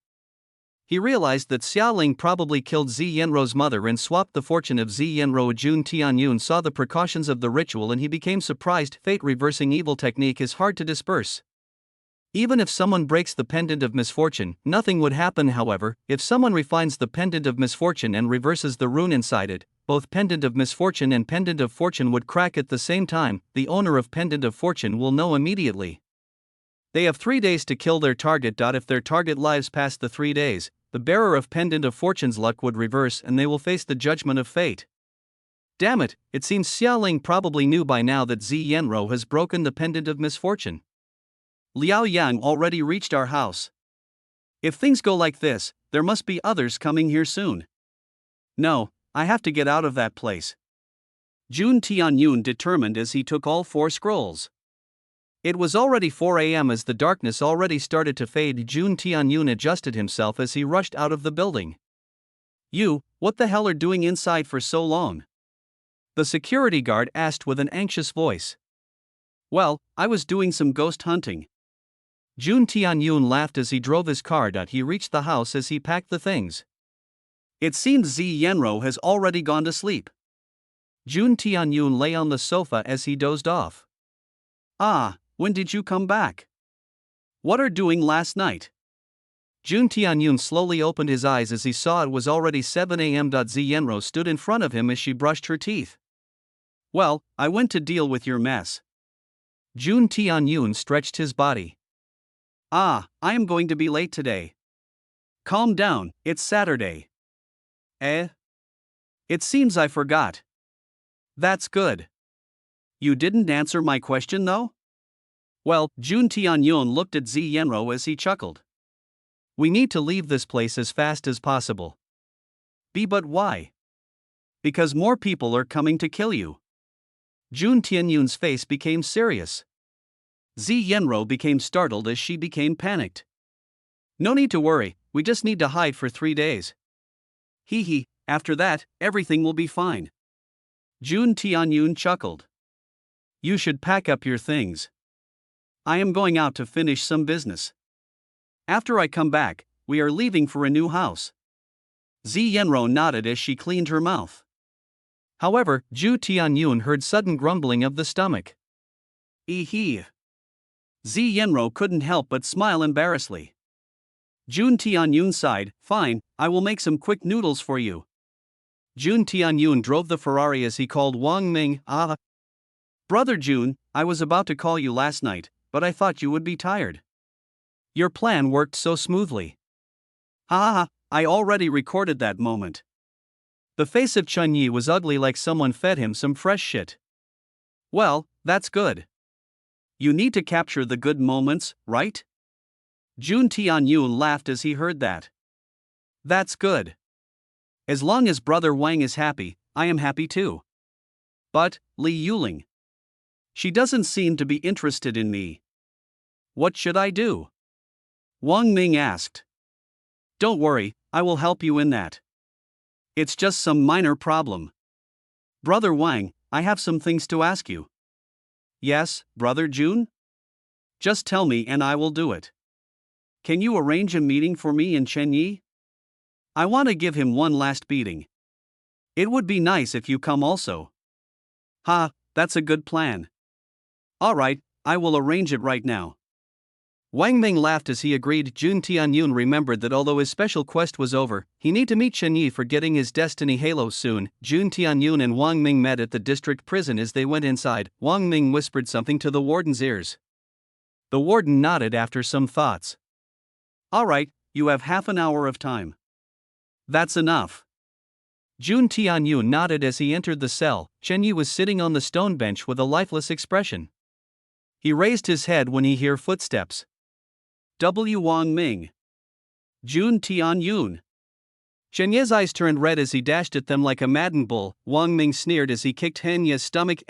He realized that Xiaoling probably killed Zi Yenrou's mother and swapped the fortune of Zi Yenrou. Jun Tianyun saw the precautions of the ritual and he became surprised. Fate reversing evil technique is hard to disperse. Even if someone breaks the pendant of misfortune, nothing would happen. However, if someone refines the pendant of misfortune and reverses the rune inside it, both pendant of misfortune and pendant of fortune would crack at the same time. The owner of pendant of fortune will know immediately. They have 3 days to kill their target. If their target lives past the 3 days, the bearer of pendant of fortune's luck would reverse and they will face the judgment of fate. Damn it, it seems Xiaoling probably knew by now that Zi Yenrou has broken the pendant of misfortune. Liao Yang already reached our house. If things go like this, there must be others coming here soon. No, I have to get out of that place. Jun Tianyun determined as he took all 4 scrolls. It was already 4 a.m. as the darkness already started to fade. Jun Tianyun adjusted himself as he rushed out of the building. You, what the hell are doing inside for so long? The security guard asked with an anxious voice. Well, I was doing some ghost hunting. Jun Tianyun laughed as he drove his car. He reached the house as he packed the things. It seems Zi Yenrou has already gone to sleep. Jun Tianyun lay on the sofa as he dozed off. Ah, when did you come back? What are doing last night? Jun Tianyun slowly opened his eyes as he saw it was already 7 a.m. Zi Yenrou stood in front of him as she brushed her teeth. Well, I went to deal with your mess. Jun Tianyun stretched his body. Ah, I am going to be late today. Calm down, it's Saturday. It seems I forgot. That's good. You didn't answer my question though? Well, Jun Tianyun looked at Zi Yenrou as he chuckled. We need to leave this place as fast as possible. But why? Because more people are coming to kill you. Jun Tianyun's face became serious. Zi Yenrou became startled as she became panicked. No need to worry, we just need to hide for 3 days. Hee, after that, everything will be fine. Jun Tianyun chuckled. You should pack up your things. I am going out to finish some business. After I come back, we are leaving for a new house. Zi Yenro nodded as she cleaned her mouth. However, Zhu Tianyun heard sudden grumbling of the stomach. Hee. Zi Yenro couldn't help but smile embarrassedly. Jun Tianyun sighed, fine, I will make some quick noodles for you. Jun Tianyun drove the Ferrari as he called Wang Ming. Brother Jun, I was about to call you last night, but I thought you would be tired. Your plan worked so smoothly. I already recorded that moment. The face of Chun Yi was ugly, like someone fed him some fresh shit. Well, that's good. You need to capture the good moments, right? Jun Tianyun laughed as he heard that. That's good. As long as Brother Wang is happy, I am happy too. But, Li Yuling. She doesn't seem to be interested in me. What should I do? Wang Ming asked. Don't worry, I will help you in that. It's just some minor problem. Brother Wang, I have some things to ask you. Yes, Brother Jun? Just tell me and I will do it. Can you arrange a meeting for me and Chen Yi? I want to give him one last beating. It would be nice if you come also. That's a good plan. Alright, I will arrange it right now. Wang Ming laughed as he agreed. Jun Tianyun remembered that although his special quest was over, he need to meet Chen Yi for getting his destiny halo soon. Jun Tianyun and Wang Ming met at the district prison. As they went inside, Wang Ming whispered something to the warden's ears. The warden nodded after some thoughts. Alright, you have half an hour of time. That's enough. Jun Tianyun nodded as he entered the cell. Chen Yi was sitting on the stone bench with a lifeless expression. He raised his head when he heard footsteps. Wang Ming. Jun Tianyun. Chen Yi's eyes turned red as he dashed at them like a maddened bull. Wang Ming sneered as he kicked Chen Yi's stomach.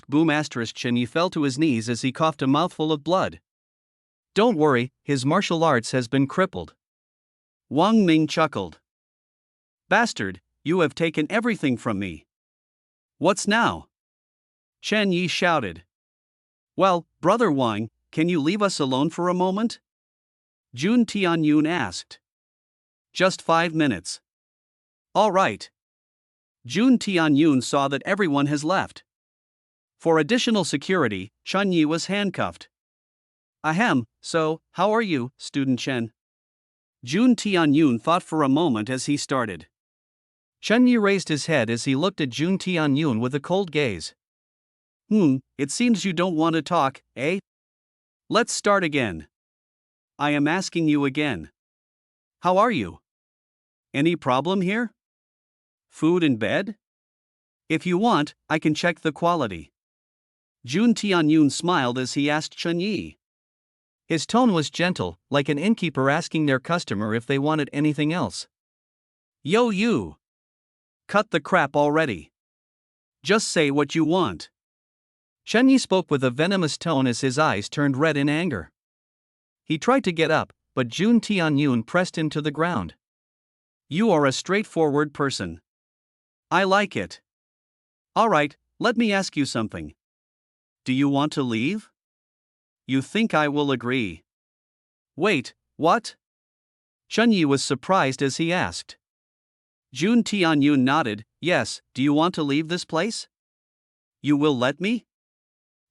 Boom. Chen Yi fell to his knees as he coughed a mouthful of blood. Don't worry, his martial arts has been crippled. Wang Ming chuckled. Bastard, you have taken everything from me. What's now? Chen Yi shouted. Well, Brother Wang, can you leave us alone for a moment? Jun Tianyun asked. Just 5 minutes. All right. Jun Tianyun saw that everyone has left. For additional security, Chen Yi was handcuffed. Ahem, so, how are you, Student Chen? Jun Tianyun thought for a moment as he started. Chen Yi raised his head as he looked at Jun Tianyun with a cold gaze. It seems you don't want to talk, eh? Let's start again. I am asking you again. How are you? Any problem here? Food and bed? If you want, I can check the quality. Jun Tianyun smiled as he asked Chen Yi. His tone was gentle, like an innkeeper asking their customer if they wanted anything else. Yo, you! Cut the crap already. Just say what you want. Chen Yi spoke with a venomous tone as his eyes turned red in anger. He tried to get up, but Jun Tianyun pressed him to the ground. You are a straightforward person. I like it. Alright, let me ask you something. Do you want to leave? You think I will agree? Wait, what? Chen Yi was surprised as he asked. Jun Tianyun nodded, yes, do you want to leave this place? You will let me?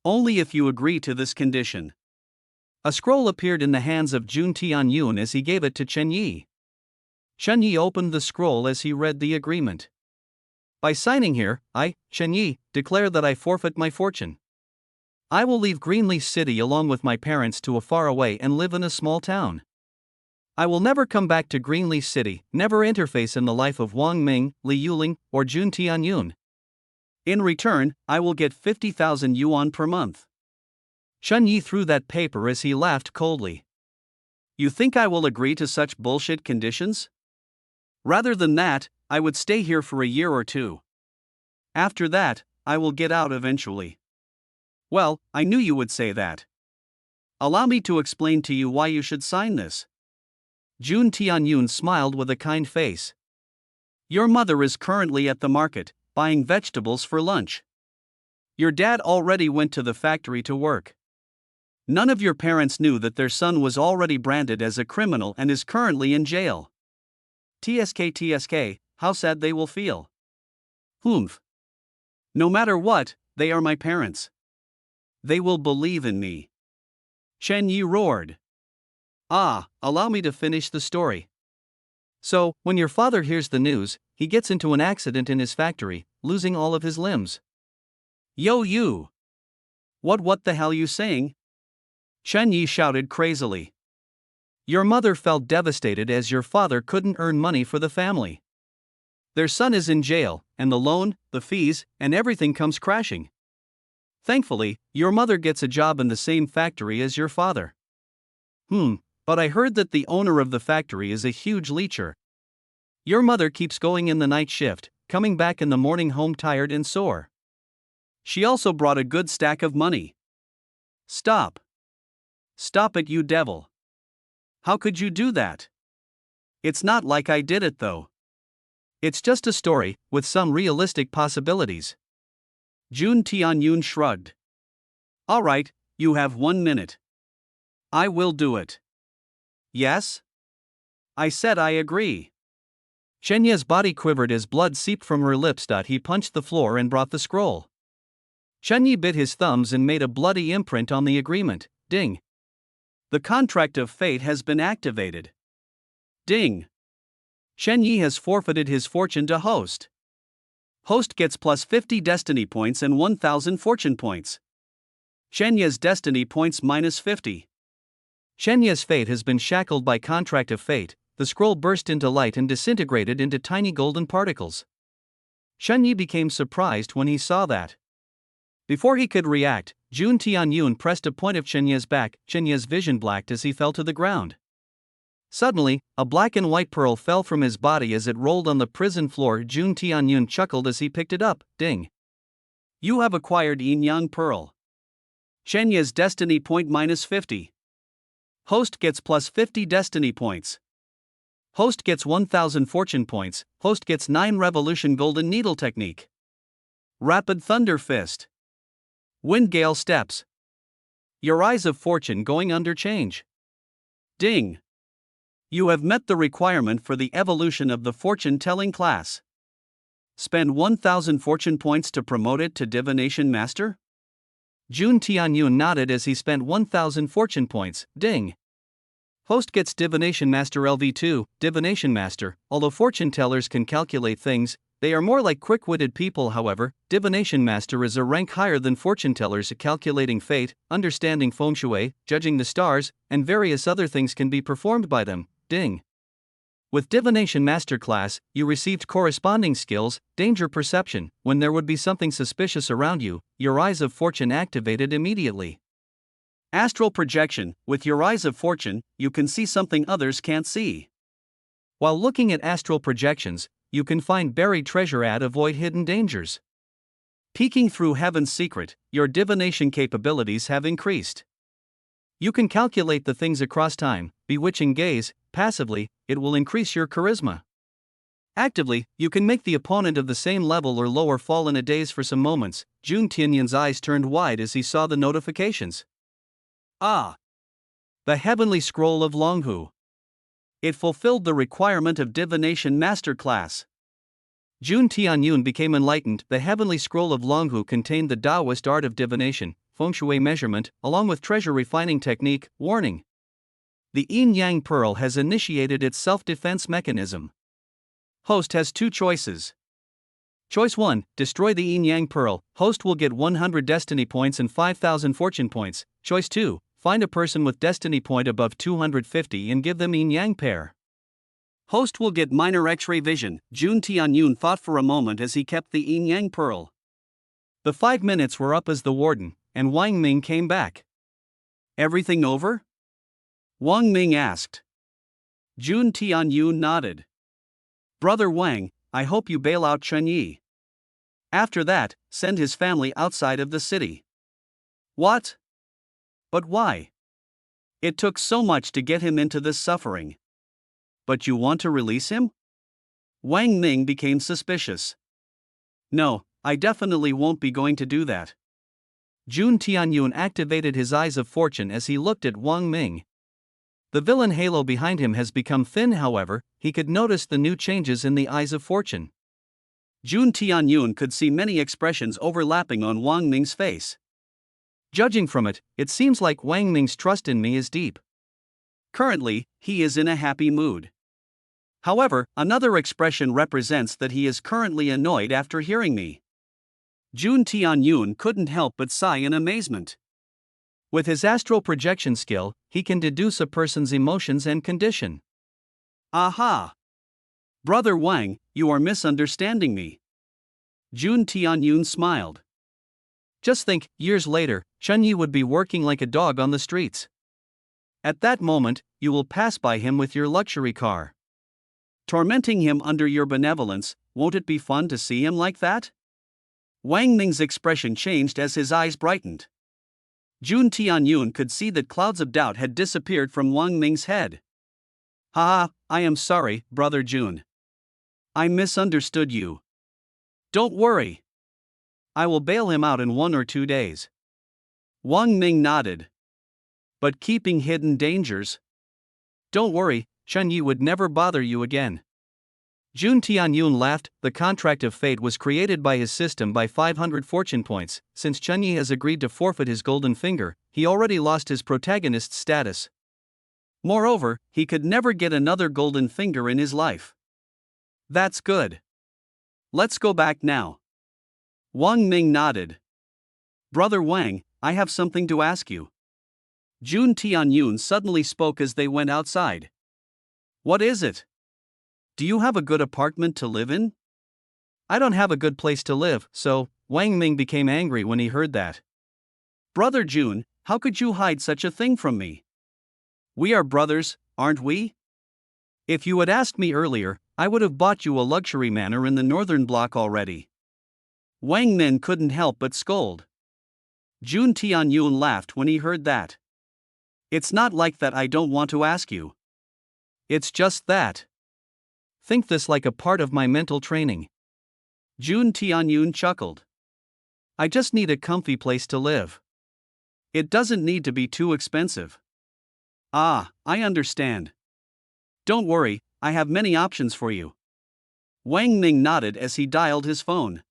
Only if you agree to this condition. A scroll appeared in the hands of Jun Tianyun as he gave it to Chen Yi. Chen Yi opened the scroll as he read the agreement. By signing here, I, Chen Yi, declare that I forfeit my fortune. I will leave Greenleaf City along with my parents to a far away and live in a small town. I will never come back to Greenleaf City, never interface in the life of Wang Ming, Li Yuling, or Jun Tianyun. In return, I will get 50,000 yuan per month. Chen Yi threw that paper as he laughed coldly. You think I will agree to such bullshit conditions? Rather than that, I would stay here for a year or two. After that, I will get out eventually. Well, I knew you would say that. Allow me to explain to you why you should sign this. Jun Tianyun smiled with a kind face. Your mother is currently at the market, buying vegetables for lunch. Your dad already went to the factory to work. None of your parents knew that their son was already branded as a criminal and is currently in jail. TSK, how sad they will feel. Humph. No matter what, they are my parents. They will believe in me. Chen Yi roared. Allow me to finish the story. So, when your father hears the news, he gets into an accident in his factory, losing all of his limbs. Yo you! What the hell you saying? Chen Yi shouted crazily. Your mother felt devastated as your father couldn't earn money for the family. Their son is in jail, and the loan, the fees, and everything comes crashing. Thankfully, your mother gets a job in the same factory as your father. But I heard that the owner of the factory is a huge leecher. Your mother keeps going in the night shift, coming back in the morning home tired and sore. She also brought a good stack of money. Stop. Stop it, you devil. How could you do that? It's not like I did it though. It's just a story, with some realistic possibilities. Jun Tianyun shrugged. Alright, you have 1 minute. I will do it. Yes? I said I agree. Shenya's body quivered as blood seeped from her lips. He punched the floor and brought the scroll. Shenyi bit his thumbs and made a bloody imprint on the agreement. Ding. The contract of fate has been activated. Ding. Shenyi has forfeited his fortune to Host. Host gets plus 50 destiny points and 1000 fortune points. Shenya's destiny points minus 50. Shenya's fate has been shackled by contract of fate. The scroll burst into light and disintegrated into tiny golden particles. Shenyi became surprised when he saw that. Before he could react, Jun Tianyun pressed a point of Shenya's back. Shenya's vision blacked as he fell to the ground. Suddenly, a black and white pearl fell from his body as it rolled on the prison floor. Jun Tianyun chuckled as he picked it up. Ding. You have acquired Yin Yang Pearl. Shenya's destiny point minus 50. Host gets plus 50 destiny points. Host gets 1000 fortune points. Host gets 9 revolution golden needle technique. Rapid thunder fist. Wind gale steps. Your eyes of fortune going under change. Ding. You have met the requirement for the evolution of the fortune-telling class. Spend 1000 fortune points to promote it to Divination Master? Jun Tianyun nodded as he spent 1000 fortune points. Ding. Host gets Divination Master LV2, Divination Master. Although fortune tellers can calculate things, they are more like quick-witted people. However, Divination Master is a rank higher than fortune tellers. Calculating fate, understanding feng shui, judging the stars, and various other things can be performed by them. Ding. With Divination Master class, you received corresponding skills. Danger perception. When there would be something suspicious around you, your eyes of fortune activated immediately. Astral projection. With your eyes of fortune, you can see something others can't see. While looking at astral projections, you can find buried treasure. Avoid hidden dangers. Peeking through heaven's secret, your divination capabilities have increased. You can calculate the things across time. Bewitching gaze. Passively, it will increase your charisma. Actively, you can make the opponent of the same level or lower fall in a daze for some moments. Jun Tianyun's eyes turned wide as he saw the notifications. The Heavenly Scroll of Longhu. It fulfilled the requirement of Divination Master class. Jun Tianyun became enlightened. The Heavenly Scroll of Longhu contained the Taoist art of divination, feng shui measurement, along with treasure refining technique. Warning. The Yin Yang Pearl has initiated its self-defense mechanism. Host has 2 choices. Choice 1, destroy the Yin Yang Pearl. Host will get 100 destiny points and 5000 fortune points. Choice 2, find a person with destiny point above 250 and give them Yin Yang pair. Host will get minor X-ray vision. Jun Tianyun thought for a moment as he kept the Yin Yang Pearl. The 5 minutes were up as the warden and Wang Ming came back. Everything over? Wang Ming asked. Jun Tianyun nodded. Brother Wang, I hope you bail out Chen Yi. After that, send his family outside of the city. What? But why? It took so much to get him into this suffering. But you want to release him? Wang Ming became suspicious. No, I definitely won't be going to do that. Jun Tianyun activated his eyes of fortune as he looked at Wang Ming. The villain halo behind him has become thin, however, he could notice the new changes in the eyes of fortune. Jun Tianyun could see many expressions overlapping on Wang Ming's face. Judging from it, it seems like Wang Ming's trust in me is deep. Currently, he is in a happy mood. However, another expression represents that he is currently annoyed after hearing me. Jun Tianyun couldn't help but sigh in amazement. With his astral projection skill, he can deduce a person's emotions and condition. Aha! Brother Wang, you are misunderstanding me. Jun Tianyun smiled. Just think, years later, Chunyi would be working like a dog on the streets. At that moment, you will pass by him with your luxury car. Tormenting him under your benevolence, won't it be fun to see him like that? Wang Ming's expression changed as his eyes brightened. Jun Tianyun could see that clouds of doubt had disappeared from Wang Ming's head. Haha, I am sorry, Brother Jun. I misunderstood you. Don't worry. I will bail him out in 1 or 2 days. Wang Ming nodded. But keeping hidden dangers? Don't worry, Chunyi would never bother you again. Jun Tianyun laughed. The contract of fate was created by his system by 500 fortune points. Since Chunyi has agreed to forfeit his golden finger, he already lost his protagonist's status. Moreover, he could never get another golden finger in his life. That's good. Let's go back now. Wang Ming nodded. Brother Wang, I have something to ask you. Jun Tianyun suddenly spoke as they went outside. What is it? Do you have a good apartment to live in? I don't have a good place to live, so, Wang Ming became angry when he heard that. Brother Jun, how could you hide such a thing from me? We are brothers, aren't we? If you had asked me earlier, I would have bought you a luxury manor in the northern block already. Wang Ming couldn't help but scold. Jun Tianyun laughed when he heard that. It's not like that, I don't want to ask you. It's just that. Think this like a part of my mental training. Jun Tianyun chuckled. I just need a comfy place to live. It doesn't need to be too expensive. Ah, I understand. Don't worry, I have many options for you. Wang Ming nodded as he dialed his phone.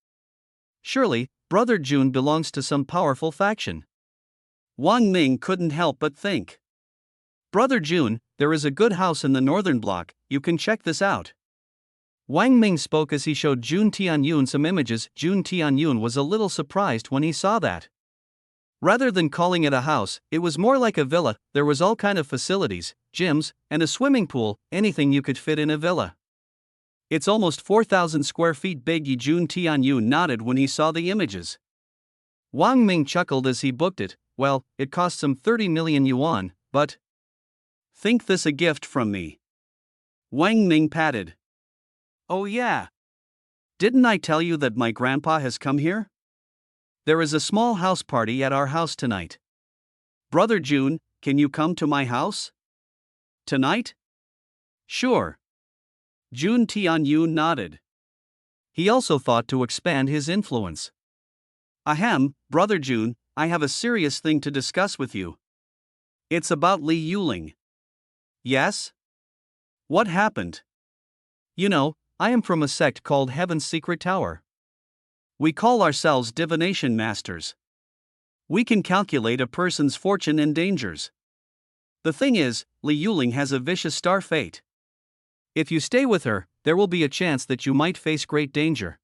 Surely, Brother Jun belongs to some powerful faction. Wang Ming couldn't help but think. Brother Jun, there is a good house in the northern block, you can check this out. Wang Ming spoke as he showed Jun Tianyun some images. Jun Tianyun was a little surprised when he saw that. Rather than calling it a house, it was more like a villa. There was all kind of facilities, gyms, and a swimming pool, anything you could fit in a villa. It's almost 4,000 square feet big. Jun Tianyun nodded when he saw the images. Wang Ming chuckled as he booked it. Well, it cost some 30 million yuan, but... Think this a gift from me. Wang Ming patted. Oh yeah. Didn't I tell you that my grandpa has come here? There is a small house party at our house tonight. Brother Jun, can you come to my house? Tonight? Sure. Jun Tianyun nodded. He also thought to expand his influence. Ahem, Brother Jun, I have a serious thing to discuss with you. It's about Li Yuling. Yes? What happened? You know, I am from a sect called Heaven's Secret Tower. We call ourselves divination masters. We can calculate a person's fortune and dangers. The thing is, Li Yuling has a vicious star fate. If you stay with her, there will be a chance that you might face great danger.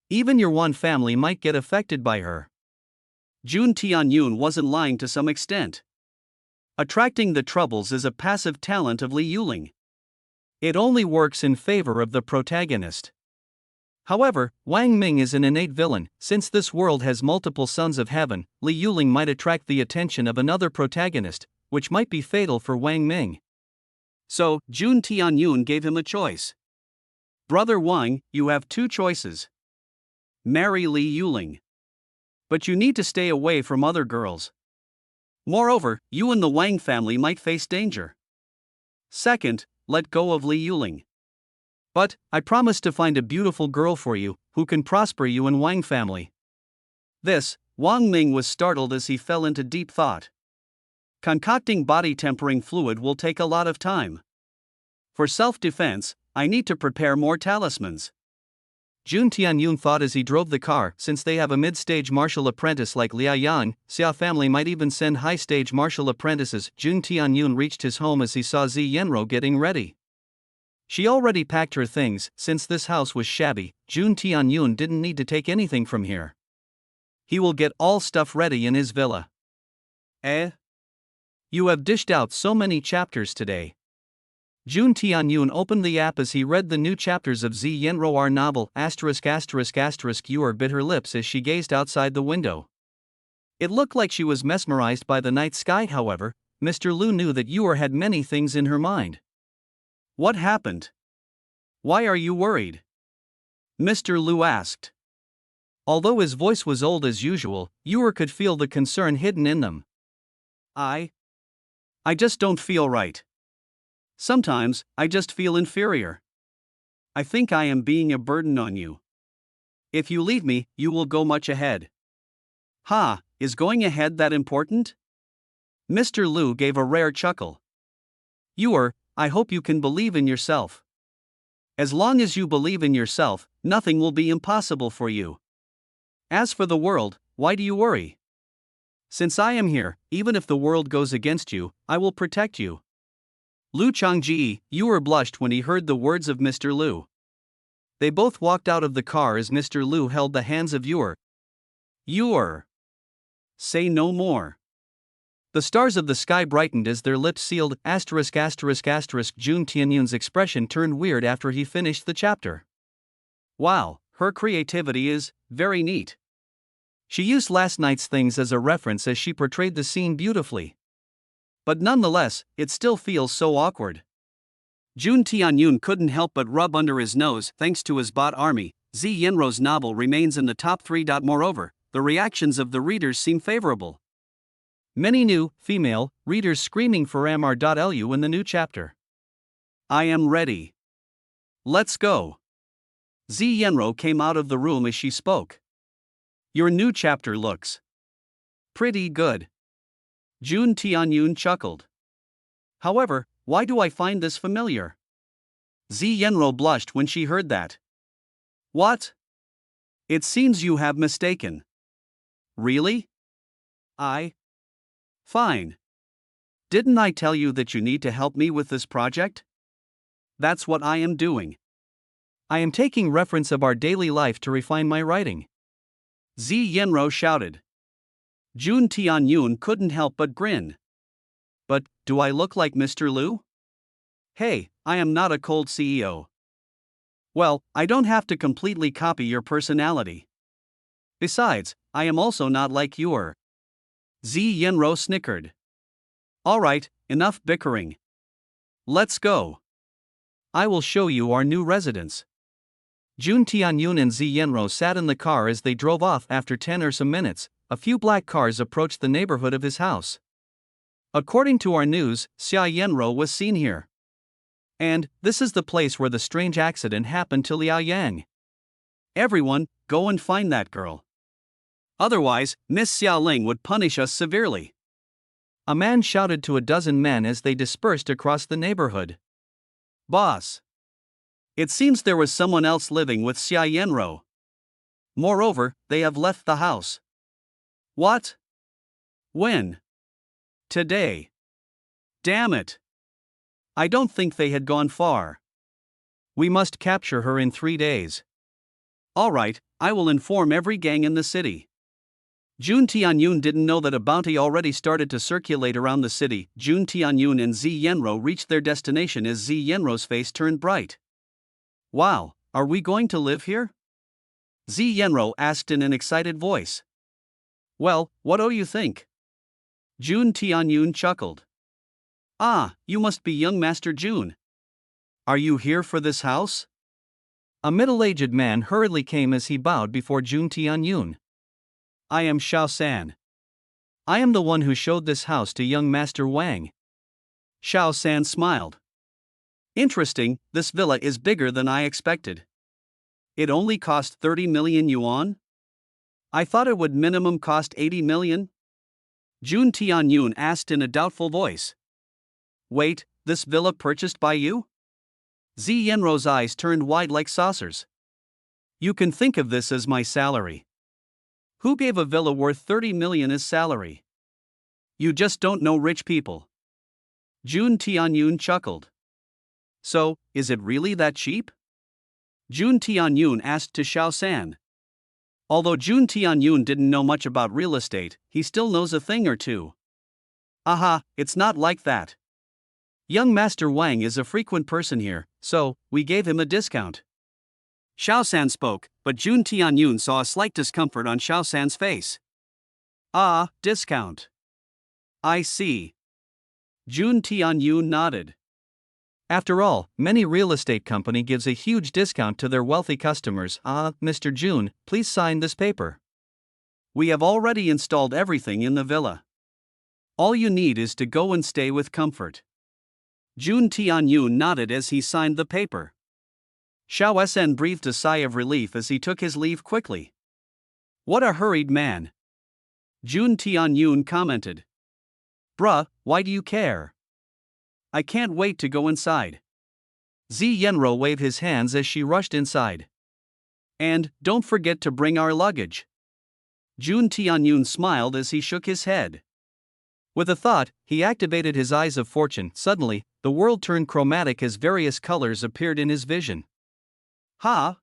Even your one family might get affected by her. Jun Tianyun wasn't lying to some extent. Attracting the troubles is a passive talent of Li Yuling. It only works in favor of the protagonist. However, Wang Ming is an innate villain. Since this world has multiple sons of heaven, Li Yuling might attract the attention of another protagonist, which might be fatal for Wang Ming. So, Jun Tianyun gave him a choice. Brother Wang, you have 2 choices. Marry Li Yuling. But you need to stay away from other girls. Moreover, you and the Wang family might face danger. Second, let go of Li Yuling. But, I promise to find a beautiful girl for you, who can prosper you and Wang family. This, Wang Ming was startled as he fell into deep thought. Concocting body tempering fluid will take a lot of time. For self-defense, I need to prepare more talismans. Jun Tianyun thought as he drove the car. Since they have a mid-stage martial apprentice like Liao Yang, Xia family might even send high-stage martial apprentices. Jun Tianyun reached his home as he saw Zi Yenro getting ready. She already packed her things. Since this house was shabby, Jun Tianyun didn't need to take anything from here. He will get all stuff ready in his villa. Eh? You have dished out so many chapters today. Jun Tianyun opened the app as he read the new chapters of Zi Yenro R novel. Yu bit her lips as she gazed outside the window. It looked like she was mesmerized by the night sky. However, Mr. Lu knew that Yu had many things in her mind. What happened? Why are you worried? Mr. Lu asked. Although his voice was old as usual, Yu could feel the concern hidden in them. I just don't feel right. Sometimes, I just feel inferior. I think I am being a burden on you. If you leave me, you will go much ahead. Ha, is going ahead that important? Mr. Lu gave a rare chuckle. I hope you can believe in yourself. As long as you believe in yourself, nothing will be impossible for you. As for the world, why do you worry? Since I am here, even if the world goes against you, I will protect you. Lu Changji, Yu blushed when he heard the words of Mr. Lu. They both walked out of the car as Mr. Lu held the hands of Yu. Say no more. The stars of the sky brightened as their lips sealed. Jun Tianyun's expression turned weird after he finished the chapter. Wow, her creativity is very neat. She used last night's things as a reference as she portrayed the scene beautifully. But nonetheless, it still feels so awkward. Jun Tianyun couldn't help but rub under his nose. Thanks to his bot army, Zi Yenro's novel remains in the top 3. Moreover, the reactions of the readers seem favorable. Many new, female, readers screaming for MR.lu in the new chapter. I am ready. Let's go. Zi Yenro came out of the room as she spoke. Your new chapter looks pretty good. Jun Tianyun chuckled. However, why do I find this familiar? Zi Yenro blushed when she heard that. What? It seems you have mistaken. Really? Fine. Didn't I tell you that you need to help me with this project? That's what I am doing. I am taking reference of our daily life to refine my writing. Zi Yenro shouted. Jun Tianyun couldn't help but grin. But, do I look like Mr. Lu? Hey, I am not a cold CEO. Well, I don't have to completely copy your personality. Besides, I am also not like you. Zi Yenro snickered. Alright, enough bickering. Let's go. I will show you our new residence. Jun Tianyun and Zi Yenro sat in the car as they drove off. After 10 or so minutes, a few black cars approached the neighborhood of his house. According to our news, Xia Yenro was seen here. And, this is the place where the strange accident happened to Liao Yang. Everyone, go and find that girl. Otherwise, Miss Xiaoling would punish us severely. A man shouted to a dozen men as they dispersed across the neighborhood. Boss. It seems there was someone else living with Xia Yenro. Moreover, they have left the house. What? When? Today. Damn it. I don't think they had gone far. We must capture her in 3 days. Alright, I will inform every gang in the city. Jun Tianyun didn't know that a bounty already started to circulate around the city. Jun Tianyun and Zi Yenro reached their destination as Zi Yenro's face turned bright. Wow, are we going to live here? Zi Yenro asked in an excited voice. Well, what do you think? Jun Tianyun chuckled. Ah, you must be young Master Jun. Are you here for this house? A middle-aged man hurriedly came as he bowed before Jun Tianyun. I am Xiao San. I am the one who showed this house to young Master Wang. Xiao San smiled. Interesting, this villa is bigger than I expected. It only cost 30 million yuan? I thought it would minimum cost 80 million? Jun Tianyun asked in a doubtful voice. Wait, this villa purchased by you? Zi Yenro's eyes turned wide like saucers. You can think of this as my salary. Who gave a villa worth 30 million as salary? You just don't know rich people. Jun Tianyun chuckled. So, is it really that cheap? Jun Tianyun asked to Xiao San. Although Jun Tianyun didn't know much about real estate, he still knows a thing or two. Aha, it's not like that. Young Master Wang is a frequent person here, so we gave him a discount. Xiao San spoke, but Jun Tianyun saw a slight discomfort on Xiao San's face. Ah, discount. I see. Jun Tianyun nodded. After all, many real estate company gives a huge discount to their wealthy customers. Mr. Jun, please sign this paper. We have already installed everything in the villa. All you need is to go and stay with comfort. Jun Tianyun nodded as he signed the paper. Xiao San breathed a sigh of relief as he took his leave quickly. What a hurried man. Jun Tianyun commented. Bruh, why do you care? I can't wait to go inside. Zi Yenro waved his hands as she rushed inside. And, don't forget to bring our luggage. Jun Tianyun smiled as he shook his head. With a thought, he activated his eyes of fortune. Suddenly, the world turned chromatic as various colors appeared in his vision. Ha!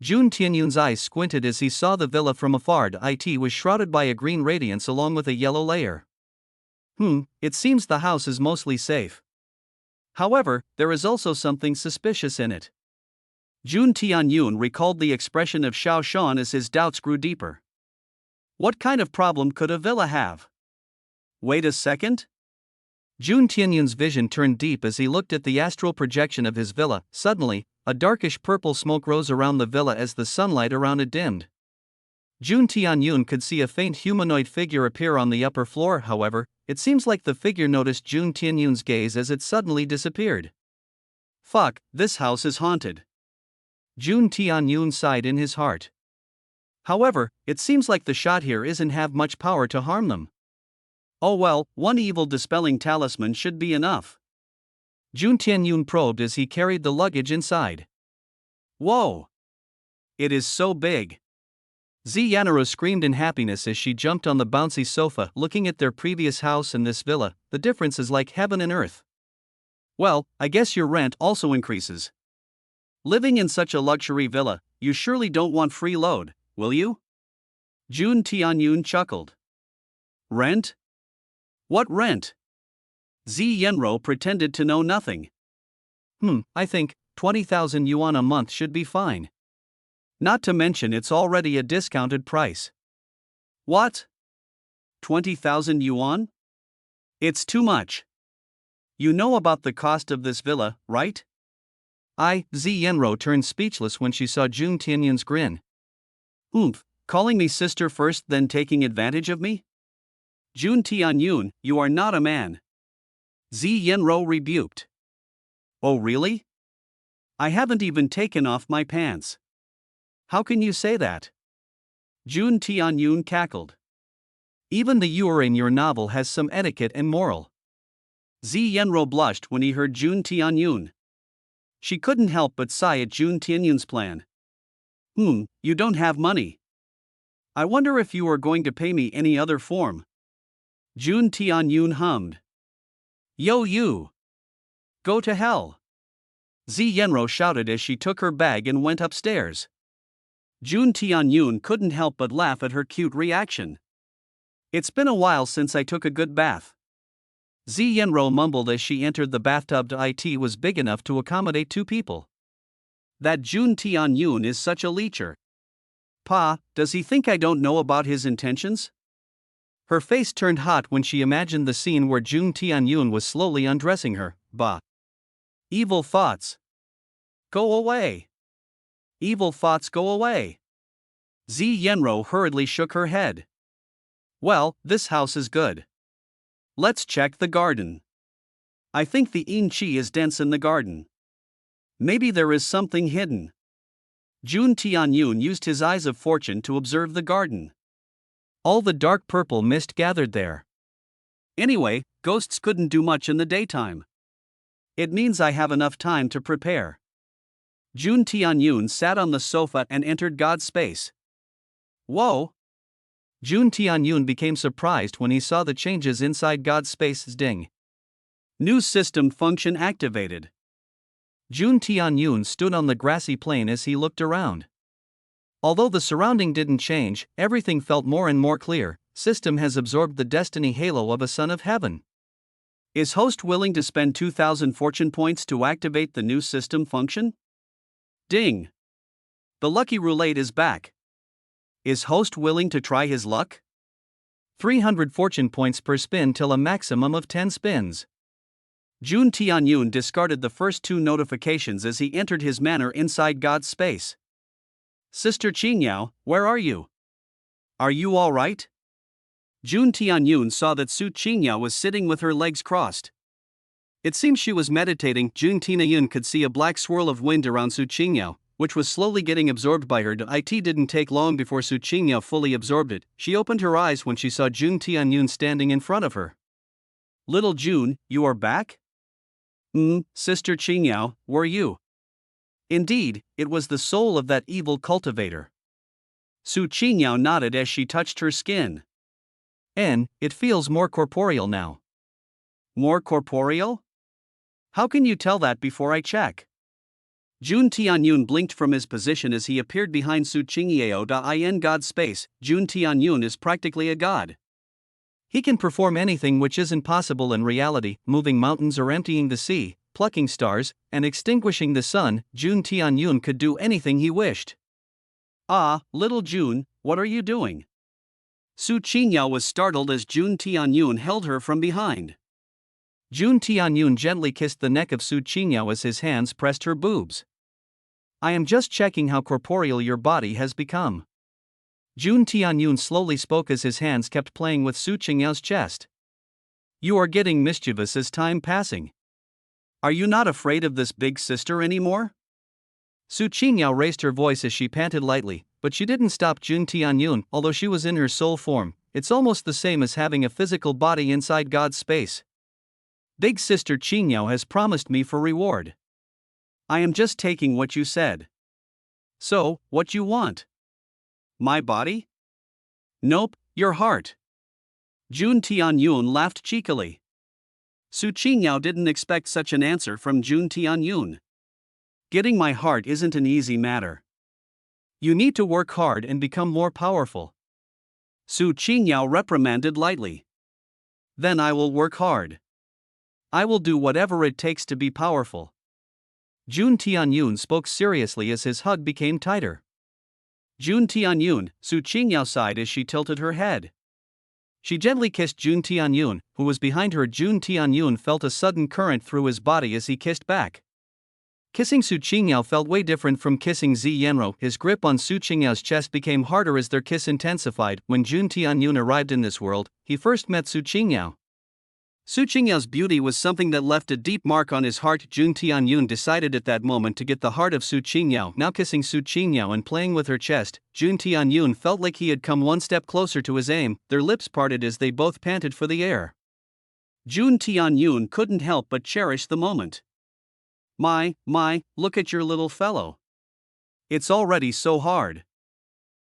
Jun Tianyun's eyes squinted as he saw the villa from afar. It was shrouded by a green radiance along with a yellow layer. It seems the house is mostly safe. However, there is also something suspicious in it. Jun Tianyun recalled the expression of Xiao Shan as his doubts grew deeper. What kind of problem could a villa have? Wait a second? Jun Tianyun's vision turned deep as he looked at the astral projection of his villa. Suddenly, a darkish purple smoke rose around the villa as the sunlight around it dimmed. Jun Tianyun could see a faint humanoid figure appear on the upper floor. However, it seems like the figure noticed Jun Tianyun's gaze as it suddenly disappeared. Fuck, this house is haunted. Jun Tianyun sighed in his heart. However, it seems like the shot here isn't have much power to harm them. Oh well, one evil dispelling talisman should be enough. Jun Tianyun probed as he carried the luggage inside. Whoa! It is so big. Zi Yanara screamed in happiness as she jumped on the bouncy sofa. Looking at their previous house and this villa, the difference is like heaven and earth. Well, I guess your rent also increases. Living in such a luxury villa, you surely don't want free load, will you? Jun Tianyun chuckled. Rent? What rent? Zi Yenro pretended to know nothing. I think 20,000 yuan a month should be fine. Not to mention it's already a discounted price. What? 20,000 yuan? It's too much. You know about the cost of this villa, right? Zi Yenro turned speechless when she saw Jun Tianyun's grin. Calling me sister first then taking advantage of me? Jun Tianyun, you are not a man. Zi Yenro rebuked. Oh really? I haven't even taken off my pants. How can you say that? Jun Tianyun cackled. Even the Ur in your novel has some etiquette and moral. Zi Yenro blushed when he heard Jun Tianyun. She couldn't help but sigh at Jun Tianyun's plan. You don't have money. I wonder if you are going to pay me any other form. Jun Tianyun hummed. Yo you! Go to hell! Zi Yenro shouted as she took her bag and went upstairs. Jun Tianyun couldn't help but laugh at her cute reaction. It's been a while since I took a good bath. Zi Yenro mumbled as she entered the bathtub. It was big enough to accommodate 2 people. That Jun Tianyun is such a leecher. Pa, does he think I don't know about his intentions? Her face turned hot when she imagined the scene where Jun Tianyun was slowly undressing her. Bah! Evil thoughts! Go away! Evil thoughts go away! Zi Yenro hurriedly shook her head. Well, this house is good. Let's check the garden. I think the yin qi is dense in the garden. Maybe there is something hidden. Jun Tianyun used his eyes of fortune to observe the garden. All the dark purple mist gathered there. Anyway, ghosts couldn't do much in the daytime. It means I have enough time to prepare. Jun Tianyun sat on the sofa and entered God's space. Whoa! Jun Tianyun became surprised when he saw the changes inside God's space. Ding. New system function activated. Jun Tianyun stood on the grassy plain as he looked around. Although the surrounding didn't change, everything felt more and more clear. System has absorbed the destiny halo of a son of heaven. Is host willing to spend 2,000 fortune points to activate the new system function? Ding! The lucky roulette is back. Is host willing to try his luck? 300 fortune points per spin till a maximum of 10 spins. Jun Tianyun discarded the first 2 notifications as he entered his manor inside God's space. Sister Qingyao, where are you? Are you all right? Jun Tianyun saw that Su Qingyao was sitting with her legs crossed. It seems she was meditating. Jun Tianyun could see a black swirl of wind around Su Qingyao, which was slowly getting absorbed by her. It didn't take long before Su Qingyao fully absorbed it. She opened her eyes when she saw Jun Tianyun standing in front of her. Little Jun, you are back? Sister Qingyao, were you? Indeed, it was the soul of that evil cultivator. Su Qingyao nodded as she touched her skin. It feels more corporeal now. More corporeal? How can you tell that before I check? Jun Tianyun blinked from his position as he appeared behind Su Qingyao. In God's space, Jun Tianyun is practically a god. He can perform anything which isn't possible in reality, moving mountains or emptying the sea, plucking stars, and extinguishing the sun. Jun Tianyun could do anything he wished. Ah, little Jun, what are you doing? Su Qingyao was startled as Jun Tianyun held her from behind. Jun Tianyun gently kissed the neck of Su Qingyao as his hands pressed her boobs. I am just checking how corporeal your body has become. Jun Tianyun slowly spoke as his hands kept playing with Su Qingyao's chest. You are getting mischievous as time passing. Are you not afraid of this big sister anymore? Su Qingyao raised her voice as she panted lightly, but she didn't stop Jun Tianyun. Although she was in her soul form, it's almost the same as having a physical body inside God's space. Big sister Qingyao has promised me for reward. I am just taking what you said. So, what you want? My body? Nope, your heart. Jun Tianyun laughed cheekily. Su Qingyao didn't expect such an answer from Jun Tianyun. Getting my heart isn't an easy matter. You need to work hard and become more powerful. Su Qingyao reprimanded lightly. Then I will work hard. I will do whatever it takes to be powerful. Jun Tianyun spoke seriously as his hug became tighter. Jun Tianyun, Su Qingyao sighed as she tilted her head. She gently kissed Jun Tianyun, who was behind her. Jun Tianyun felt a sudden current through his body as he kissed back. Kissing Su Qingyao felt way different from kissing Zi Yanro. His grip on Su Qingyao's chest became harder as their kiss intensified. When Jun Tianyun arrived in this world, he first met Su Qingyao. Su Qingyao's beauty was something that left a deep mark on his heart. Jun Tianyun decided at that moment to get the heart of Su Qingyao. Now kissing Su Qingyao and playing with her chest, Jun Tianyun felt like he had come one step closer to his aim. Their lips parted as they both panted for the air. Jun Tianyun couldn't help but cherish the moment. My, look at your little fellow. It's already so hard.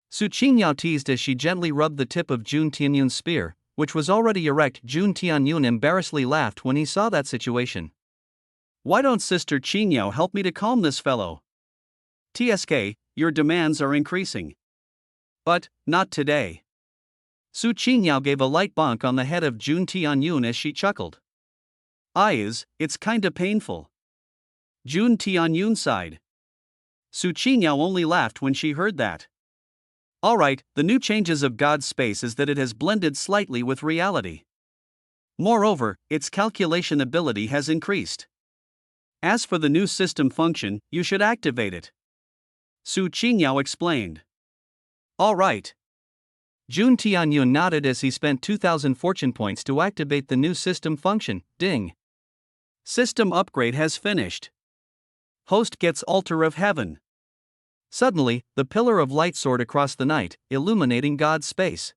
Su Qingyao teased as she gently rubbed the tip of Jun Tianyun's spear, which was already erect. Jun Tianyun embarrassedly laughed when he saw that situation. Why don't Sister Qingyao help me to calm this fellow? TSK, your demands are increasing. But, not today. Su Qingyao gave a light bonk on the head of Jun Tianyun as she chuckled. It's kinda painful. Jun Tianyun sighed. Su Qingyao only laughed when she heard that. Alright, the new changes of God's space is that it has blended slightly with reality. Moreover, its calculation ability has increased. As for the new system function, you should activate it. Su Qingyao explained. Alright. Jun Tianyun nodded as he spent 2,000 fortune points to activate the new system function. Ding. System upgrade has finished. Host gets Altar of Heaven. Suddenly, the pillar of light soared across the night, illuminating God's space.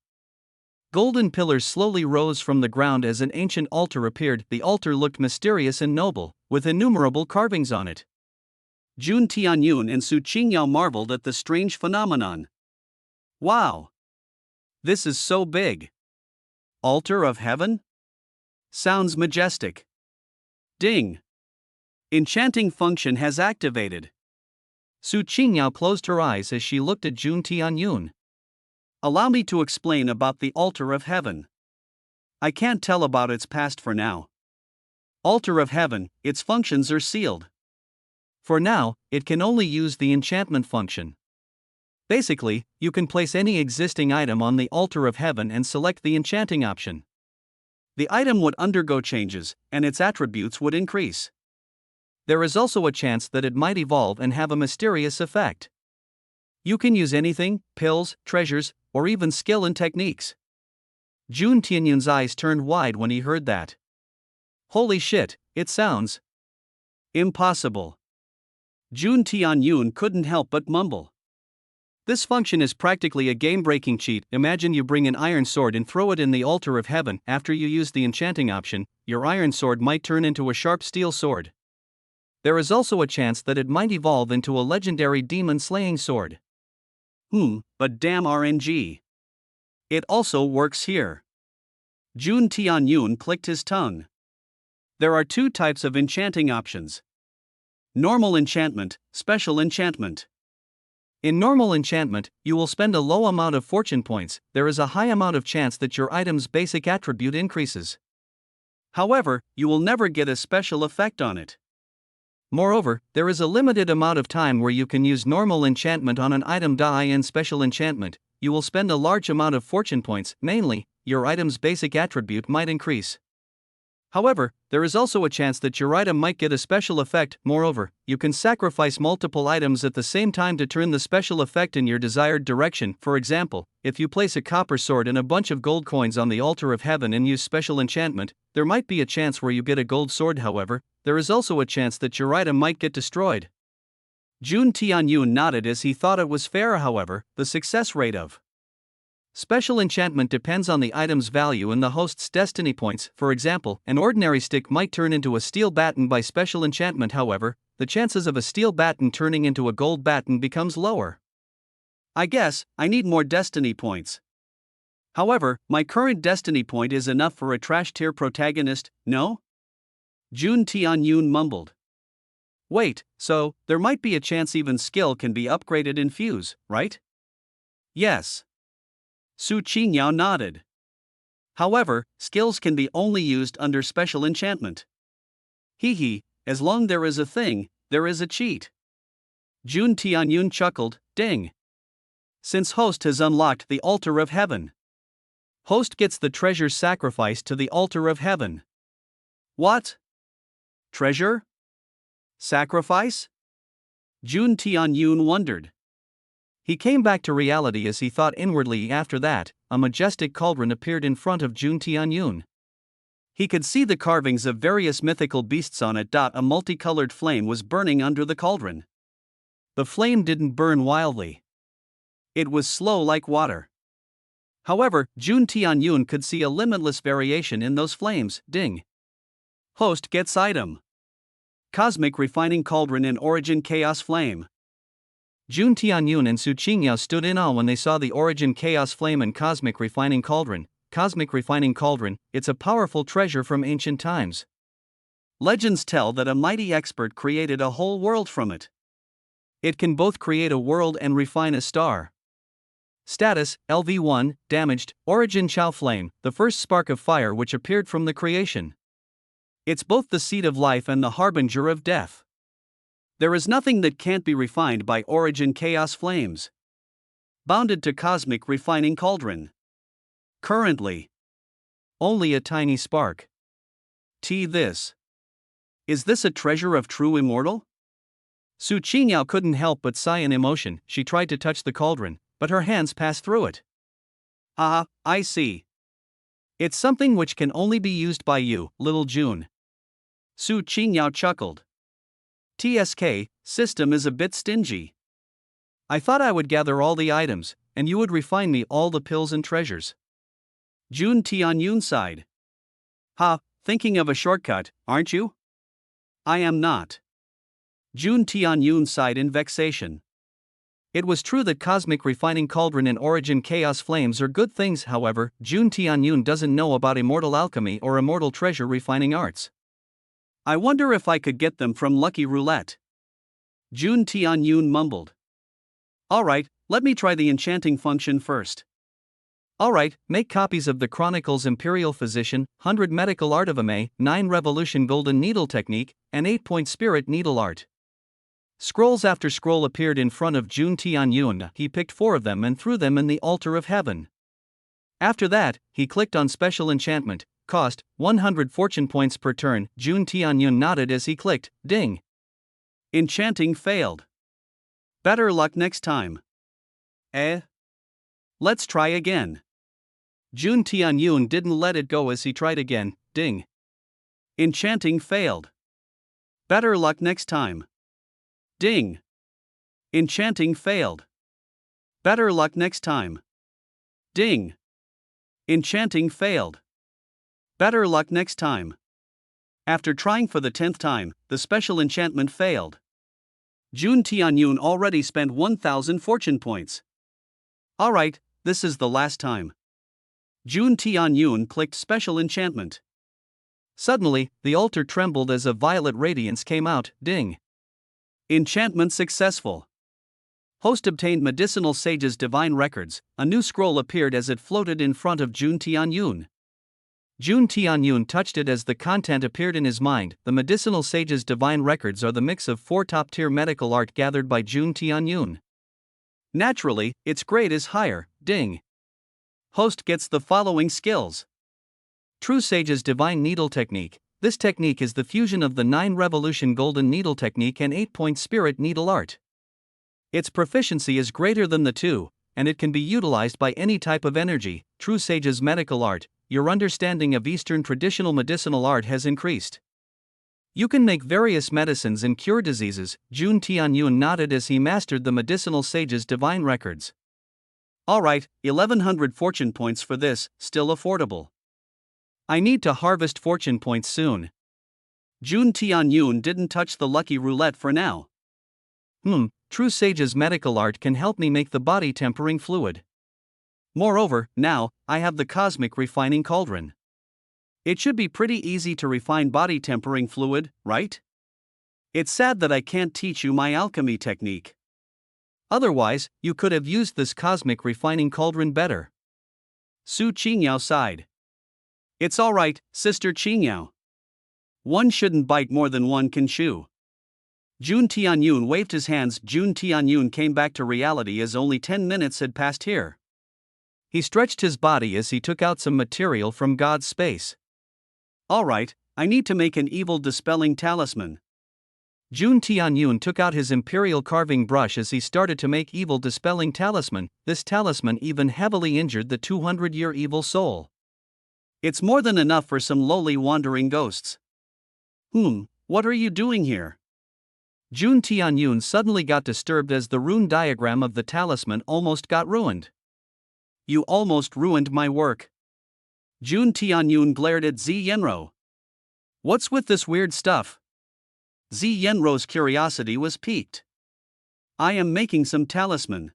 Golden pillars slowly rose from the ground as an ancient altar appeared. The altar looked mysterious and noble, with innumerable carvings on it. Jun Tianyun and Su Qingyao marveled at the strange phenomenon. Wow! This is so big. Altar of heaven? Sounds majestic. Ding! Enchanting function has activated. Su Qingyao closed her eyes as she looked at Jun Tianyun. Allow me to explain about the altar of heaven. I can't tell about its past for now. Altar of heaven, its functions are sealed. For now, it can only use the enchantment function. Basically, you can place any existing item on the altar of heaven and select the enchanting option. The item would undergo changes, and its attributes would increase. There is also a chance that it might evolve and have a mysterious effect. You can use anything, pills, treasures, or even skill and techniques. Jun Tianyun's eyes turned wide when he heard that. Holy shit, it sounds impossible. Jun Tianyun couldn't help but mumble. This function is practically a game-breaking cheat. Imagine you bring an iron sword and throw it in the altar of heaven. After you use the enchanting option, your iron sword might turn into a sharp steel sword. There is also a chance that it might evolve into a legendary demon-slaying sword. But damn RNG. It also works here. Jun Tianyun clicked his tongue. There are two types of enchanting options. Normal enchantment, special enchantment. In normal enchantment, you will spend a low amount of fortune points. There is a high amount of chance that your item's basic attribute increases. However, you will never get a special effect on it. Moreover, there is a limited amount of time where you can use normal enchantment on an item. In special enchantment, you will spend a large amount of fortune points, mainly, your item's basic attribute might increase. However, there is also a chance that your item might get a special effect. Moreover, you can sacrifice multiple items at the same time to turn the special effect in your desired direction. For example, if you place a copper sword and a bunch of gold coins on the altar of heaven and use special enchantment, there might be a chance where you get a gold sword. However, there is also a chance that your item might get destroyed. Jun Tianyun nodded as he thought it was fair. However, the success rate of special enchantment depends on the item's value and the host's destiny points. For example, an ordinary stick might turn into a steel baton by special enchantment. However, the chances of a steel baton turning into a gold baton becomes lower. I guess I need more destiny points. However, my current destiny point is enough for a trash tier protagonist, no? Jun Tianyun mumbled. Wait, so there might be a chance even skill can be upgraded in Fuse, right? Yes. Su Qingyao nodded. However, skills can be only used under special enchantment. As long there is a thing, there is a cheat. Jun Tianyun chuckled, ding. Since host has unlocked the altar of heaven, host gets the treasure sacrificed to the altar of heaven. What? Treasure? Sacrifice? Jun Tianyun wondered. He came back to reality as he thought inwardly. After that, a majestic cauldron appeared in front of Jun Tianyun. He could see the carvings of various mythical beasts on it. A multicolored flame was burning under the cauldron. The flame didn't burn wildly. It was slow like water. However, Jun Tianyun could see a limitless variation in those flames. Ding. Host gets item. Cosmic Refining Cauldron in Origin Chaos Flame. Jun Tianyun and Su Qingyao stood in awe when they saw the Origin Chaos Flame and Cosmic Refining Cauldron. Cosmic Refining Cauldron, it's a powerful treasure from ancient times. Legends tell that a mighty expert created a whole world from it. It can both create a world and refine a star. Status, LV1, damaged, Origin Chao Flame, the first spark of fire which appeared from the creation. It's both the seed of life and the harbinger of death. There is nothing that can't be refined by Origin Chaos Flames. Bounded to Cosmic Refining Cauldron. Currently, only a tiny spark. This. Is this a treasure of true immortal? Su Qingyao couldn't help but sigh in emotion. She tried to touch the cauldron, but her hands passed through it. Ah, I see. It's something which can only be used by you, little June. Su Qingyao chuckled. TSK, system is a bit stingy. I thought I would gather all the items, and you would refine me all the pills and treasures. Jun Tianyun sighed. Ha, thinking of a shortcut, aren't you? I am not. Jun Tianyun sighed in vexation. It was true that cosmic refining cauldron and origin chaos flames are good things, however, Jun Tianyun doesn't know about immortal alchemy or immortal treasure refining arts. I wonder if I could get them from Lucky Roulette. Jun Tianyun mumbled. Alright, let me try the enchanting function first. Alright, make copies of the Chronicles Imperial Physician, 100 Medical Art of Ame, 9 Revolution Golden Needle Technique, and 8-Point Spirit Needle Art. Scrolls after scroll appeared in front of Jun Tianyun. He picked 4 of them and threw them in the altar of heaven. After that, he clicked on Special Enchantment, cost 100 fortune points per turn. Jun Tianyun nodded as he clicked, ding. Enchanting failed. Better luck next time. Let's try again. Jun Tianyun didn't let it go as he tried again, ding. Enchanting failed. Better luck next time. Ding. Enchanting failed. Better luck next time. Ding. Enchanting failed. Better luck next time. After trying for the 10th time, the special enchantment failed. Jun Tianyun already spent 1,000 fortune points. Alright, this is the last time. Jun Tianyun clicked Special Enchantment. Suddenly, the altar trembled as a violet radiance came out, ding. Enchantment successful. Host obtained Medicinal Sage's Divine Records. A new scroll appeared as it floated in front of Jun Tianyun. Jun Tianyun touched it as the content appeared in his mind. The Medicinal Sage's Divine Records are the mix of 4 top-tier medical art gathered by Jun Tianyun. Naturally, its grade is higher, ding. Host gets the following skills. True Sage's Divine Needle Technique. This technique is the fusion of the 9 Revolution Golden Needle Technique and 8-Point Spirit Needle Art. Its proficiency is greater than the 2, and it can be utilized by any type of energy. True Sage's Medical Art. Your understanding of Eastern traditional medicinal art has increased. You can make various medicines and cure diseases. Jun Tianyun nodded as he mastered the Medicinal Sage's Divine Records. Alright, 1100 fortune points for this, still affordable. I need to harvest fortune points soon. Jun Tianyun didn't touch the Lucky Roulette for now. True Sage's Medical Art can help me make the body tempering fluid. Moreover, now, I have the Cosmic Refining Cauldron. It should be pretty easy to refine body tempering fluid, right? It's sad that I can't teach you my alchemy technique. Otherwise, you could have used this Cosmic Refining Cauldron better. Su Qingyao sighed. It's alright, Sister Qingyao. One shouldn't bite more than one can chew. Jun Tianyun waved his hands. Jun Tianyun came back to reality as only 10 minutes had passed here. He stretched his body as he took out some material from God's space. Alright, I need to make an evil dispelling talisman. Jun Tianyun took out his imperial carving brush as he started to make evil dispelling talisman. This talisman even heavily injured the 200-year evil soul. It's more than enough for some lowly wandering ghosts. What are you doing here? Jun Tianyun suddenly got disturbed as the rune diagram of the talisman almost got ruined. You almost ruined my work. Jun Tianyun glared at Zi Yenro. What's with this weird stuff? Zi Yenro's curiosity was piqued. I am making some talisman.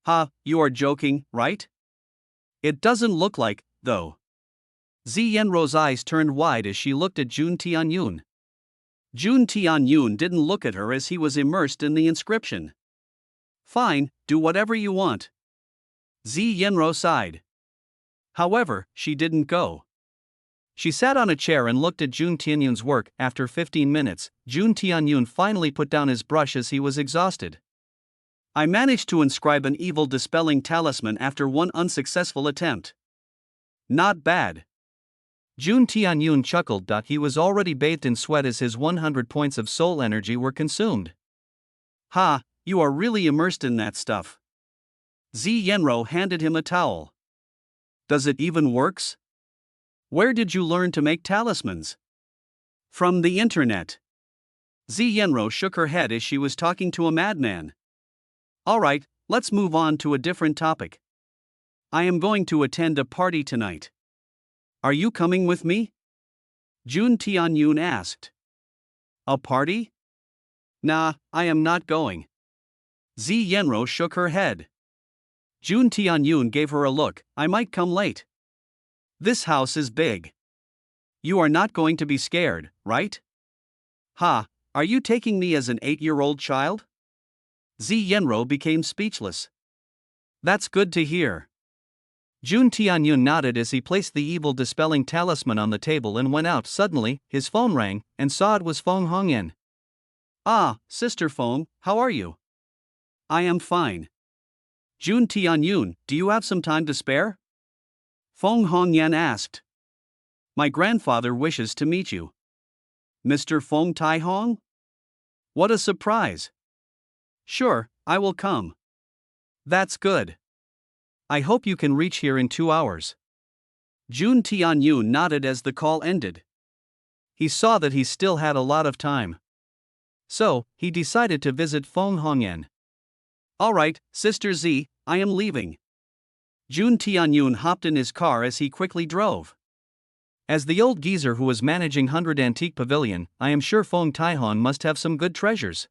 Ha, you are joking, right? It doesn't look like, though. Zi Yenro's eyes turned wide as she looked at Jun Tianyun. Jun Tianyun didn't look at her as he was immersed in the inscription. Fine, do whatever you want. Zi Yenro sighed. However, she didn't go. She sat on a chair and looked at Jun Tianyun's work. After 15 minutes, Jun Tianyun finally put down his brush as he was exhausted. I managed to inscribe an evil dispelling talisman after one unsuccessful attempt. Not bad. Jun Tianyun chuckled. He was already bathed in sweat as his 100 points of soul energy were consumed. Ha, you are really immersed in that stuff. Zi Yenro handed him a towel. Does it even works? Where did you learn to make talismans? From the internet. Zi Yenro shook her head as she was talking to a madman. Alright, let's move on to a different topic. I am going to attend a party tonight. Are you coming with me? Jun Tianyun asked. A party? Nah, I am not going. Zi Yenro shook her head. Jun Tianyun gave her a look. I might come late. This house is big. You are not going to be scared, right? Ha, are you taking me as an 8-year-old child? Zi Yenro became speechless. That's good to hear. Jun Tianyun nodded as he placed the evil dispelling talisman on the table and went out. Suddenly, his phone rang, and saw it was Feng Hongyan. Ah, Sister Feng, how are you? I am fine. Jun Tianyun, do you have some time to spare? Feng Hongyan asked. My grandfather wishes to meet you. Mr. Feng Taihong? What a surprise. Sure, I will come. That's good. I hope you can reach here in 2 hours. Jun Tianyun nodded as the call ended. He saw that he still had a lot of time. So, he decided to visit Feng Hongyan. Alright, Sister Z, I am leaving. Jun Tianyun hopped in his car as he quickly drove. As the old geezer who was managing 100 Antique Pavilion, I am sure Feng Taihon must have some good treasures.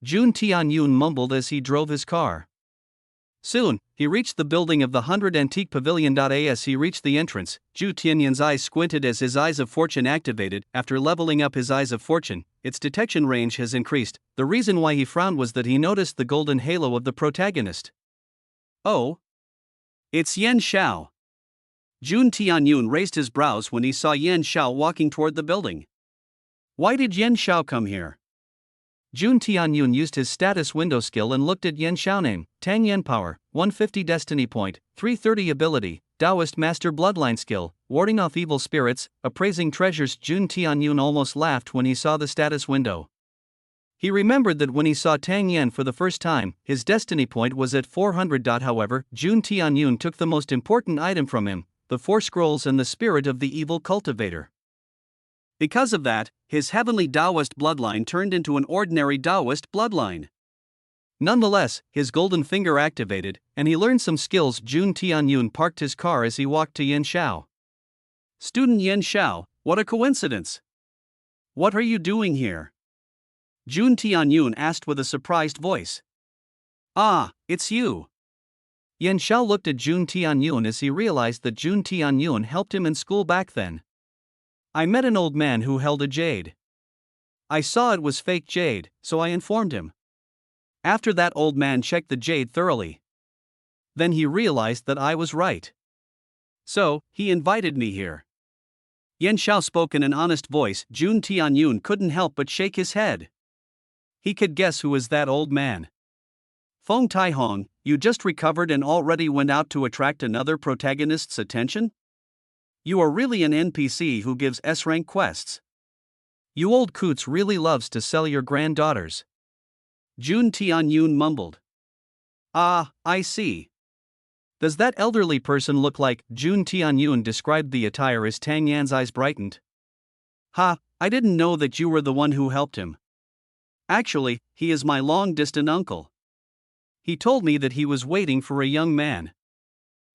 Jun Tianyun mumbled as he drove his car. Soon, he reached the building of the 100 Antique Pavilion. As he reached the entrance, Ju Tianyun's eyes squinted as his Eyes of Fortune activated. After leveling up his Eyes of Fortune, its detection range has increased. The reason why he frowned was that he noticed the golden halo of the protagonist. Oh? It's Yan Xiao. Jun Tianyun raised his brows when he saw Yan Xiao walking toward the building. Why did Yan Xiao come here? Jun Tianyun used his status window skill and looked at Yan Xiao name, Tang Yan Power, 150 Destiny Point, 330 Ability, Taoist Master Bloodline Skill, Warding Off Evil Spirits, Appraising Treasures. Jun Tianyun almost laughed when he saw the status window. He remembered that when he saw Tang Yan for the first time, his Destiny Point was at 400. However, Jun Tianyun took the most important item from him, the 4 scrolls and the spirit of the evil cultivator. Because of that, his heavenly Taoist bloodline turned into an ordinary Taoist bloodline. Nonetheless, his golden finger activated, and he learned some skills. Jun Tianyun parked his car as he walked to Yan Xiao. Student Yan Xiao, what a coincidence! What are you doing here? Jun Tianyun asked with a surprised voice. Ah, it's you. Yan Xiao looked at Jun Tianyun as he realized that Jun Tianyun helped him in school back then. I met an old man who held a jade. I saw it was fake jade, so I informed him. After that, old man checked the jade thoroughly. Then he realized that I was right. So, he invited me here. Yan Xiao spoke in an honest voice. Jun Tianyun couldn't help but shake his head. He could guess who was that old man. Feng Taihong, you just recovered and already went out to attract another protagonist's attention? You are really an NPC who gives S-rank quests. You old coots really loves to sell your granddaughters. Jun Tianyun mumbled. Ah, I see. Does that elderly person look like? Jun Tianyun described the attire as Tang Yan's eyes brightened. Ha, I didn't know that you were the one who helped him. Actually, he is my long-distant uncle. He told me that he was waiting for a young man.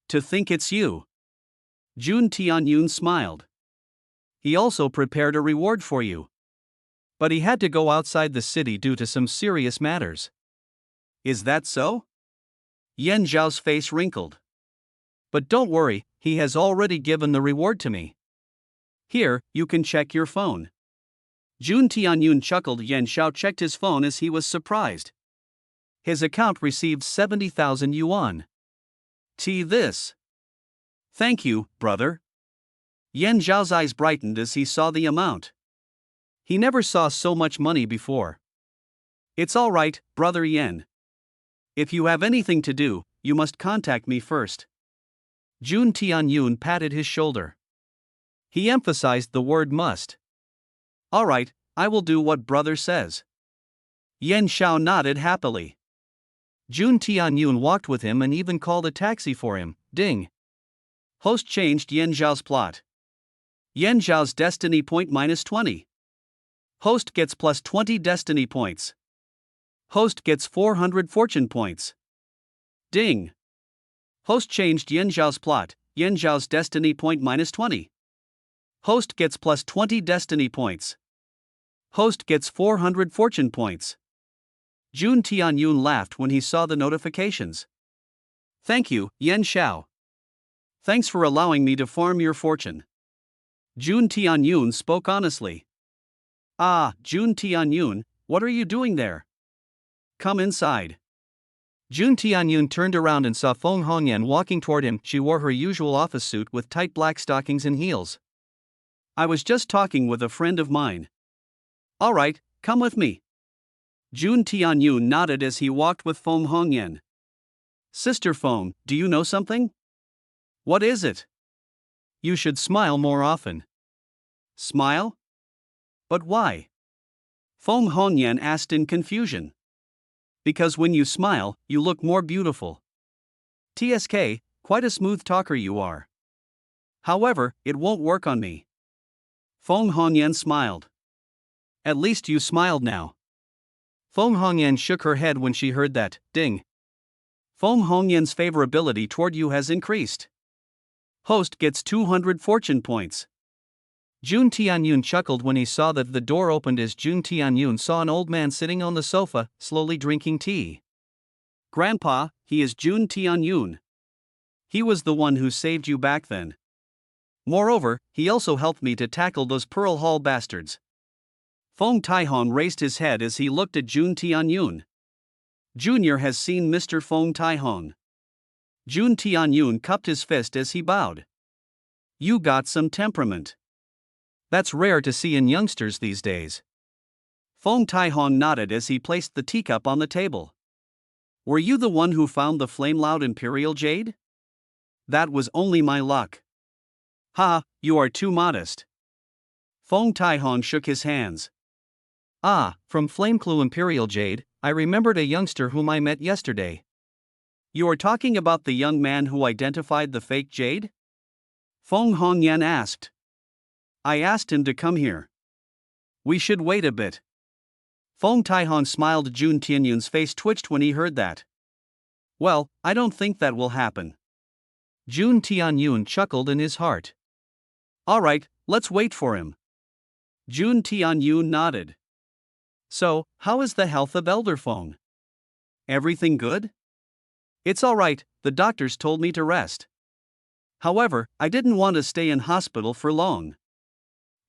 To think it's you. Jun Tianyun smiled. He also prepared a reward for you. But he had to go outside the city due to some serious matters. Is that so? Yan Zhao's face wrinkled. But don't worry, he has already given the reward to me. Here, you can check your phone. Jun Tianyun chuckled. Yan Xiao checked his phone as he was surprised. His account received 70,000 yuan. This. Thank you, brother. Yan Zhao's eyes brightened as he saw the amount. He never saw so much money before. It's all right, brother Yan. If you have anything to do, you must contact me first. Jun Tianyun patted his shoulder. He emphasized the word must. All right, I will do what brother says. Yan Xiao nodded happily. Jun Tianyun walked with him and even called a taxi for him. Ding. Host changed Yan Zhao's plot. Yan Zhao's destiny point -20. Host gets +20 destiny points. Host gets 400 fortune points. Ding! Host changed Yan Zhao's plot, Yan Zhao's destiny point minus 20. Host gets plus 20 destiny points. Host gets 400 fortune points. Jun Tianyun laughed when he saw the notifications. Thank you, Yan Xiao. Thanks for allowing me to farm your fortune. Jun Tianyun spoke honestly. Ah, Jun Tianyun, what are you doing there? Come inside. Jun Tianyun turned around and saw Feng Hongyan walking toward him. She wore her usual office suit with tight black stockings and heels. I was just talking with a friend of mine. All right, come with me. Jun Tianyun nodded as he walked with Feng Hongyan. Sister Feng, do you know something? What is it? You should smile more often. Smile? But why? Feng Hongyan asked in confusion. Because when you smile, you look more beautiful. TSK, quite a smooth talker you are. However, it won't work on me. Feng Hongyan smiled. At least you smiled now. Feng Hongyan shook her head when she heard that. Ding. Feng Hongyan's favorability toward you has increased. Host gets 200 fortune points. Jun Tianyun chuckled when he saw that the door opened as Jun Tianyun saw an old man sitting on the sofa, slowly drinking tea. Grandpa, he is Jun Tianyun. He was the one who saved you back then. Moreover, he also helped me to tackle those Pearl Hall bastards. Feng Taihong raised his head as he looked at Jun Tianyun. Junior has seen Mr. Feng Taihong. Jun Tianyun cupped his fist as he bowed. You got some temperament. That's rare to see in youngsters these days. Feng Taihong nodded as he placed the teacup on the table. Were you the one who found the flame-loud imperial jade? That was only my luck. Ha, you are too modest. Feng Taihong shook his hands. Ah, from Flameclue Imperial Jade, I remembered a youngster whom I met yesterday. You are talking about the young man who identified the fake jade? Feng Hongyan asked. I asked him to come here. We should wait a bit. Feng Taihong smiled. Jun Tianyun's face twitched when he heard that. Well, I don't think that will happen. Jun Tianyun chuckled in his heart. All right, let's wait for him. Jun Tianyun nodded. So, how is the health of Elder Feng? Everything good? It's all right, the doctors told me to rest. However, I didn't want to stay in hospital for long.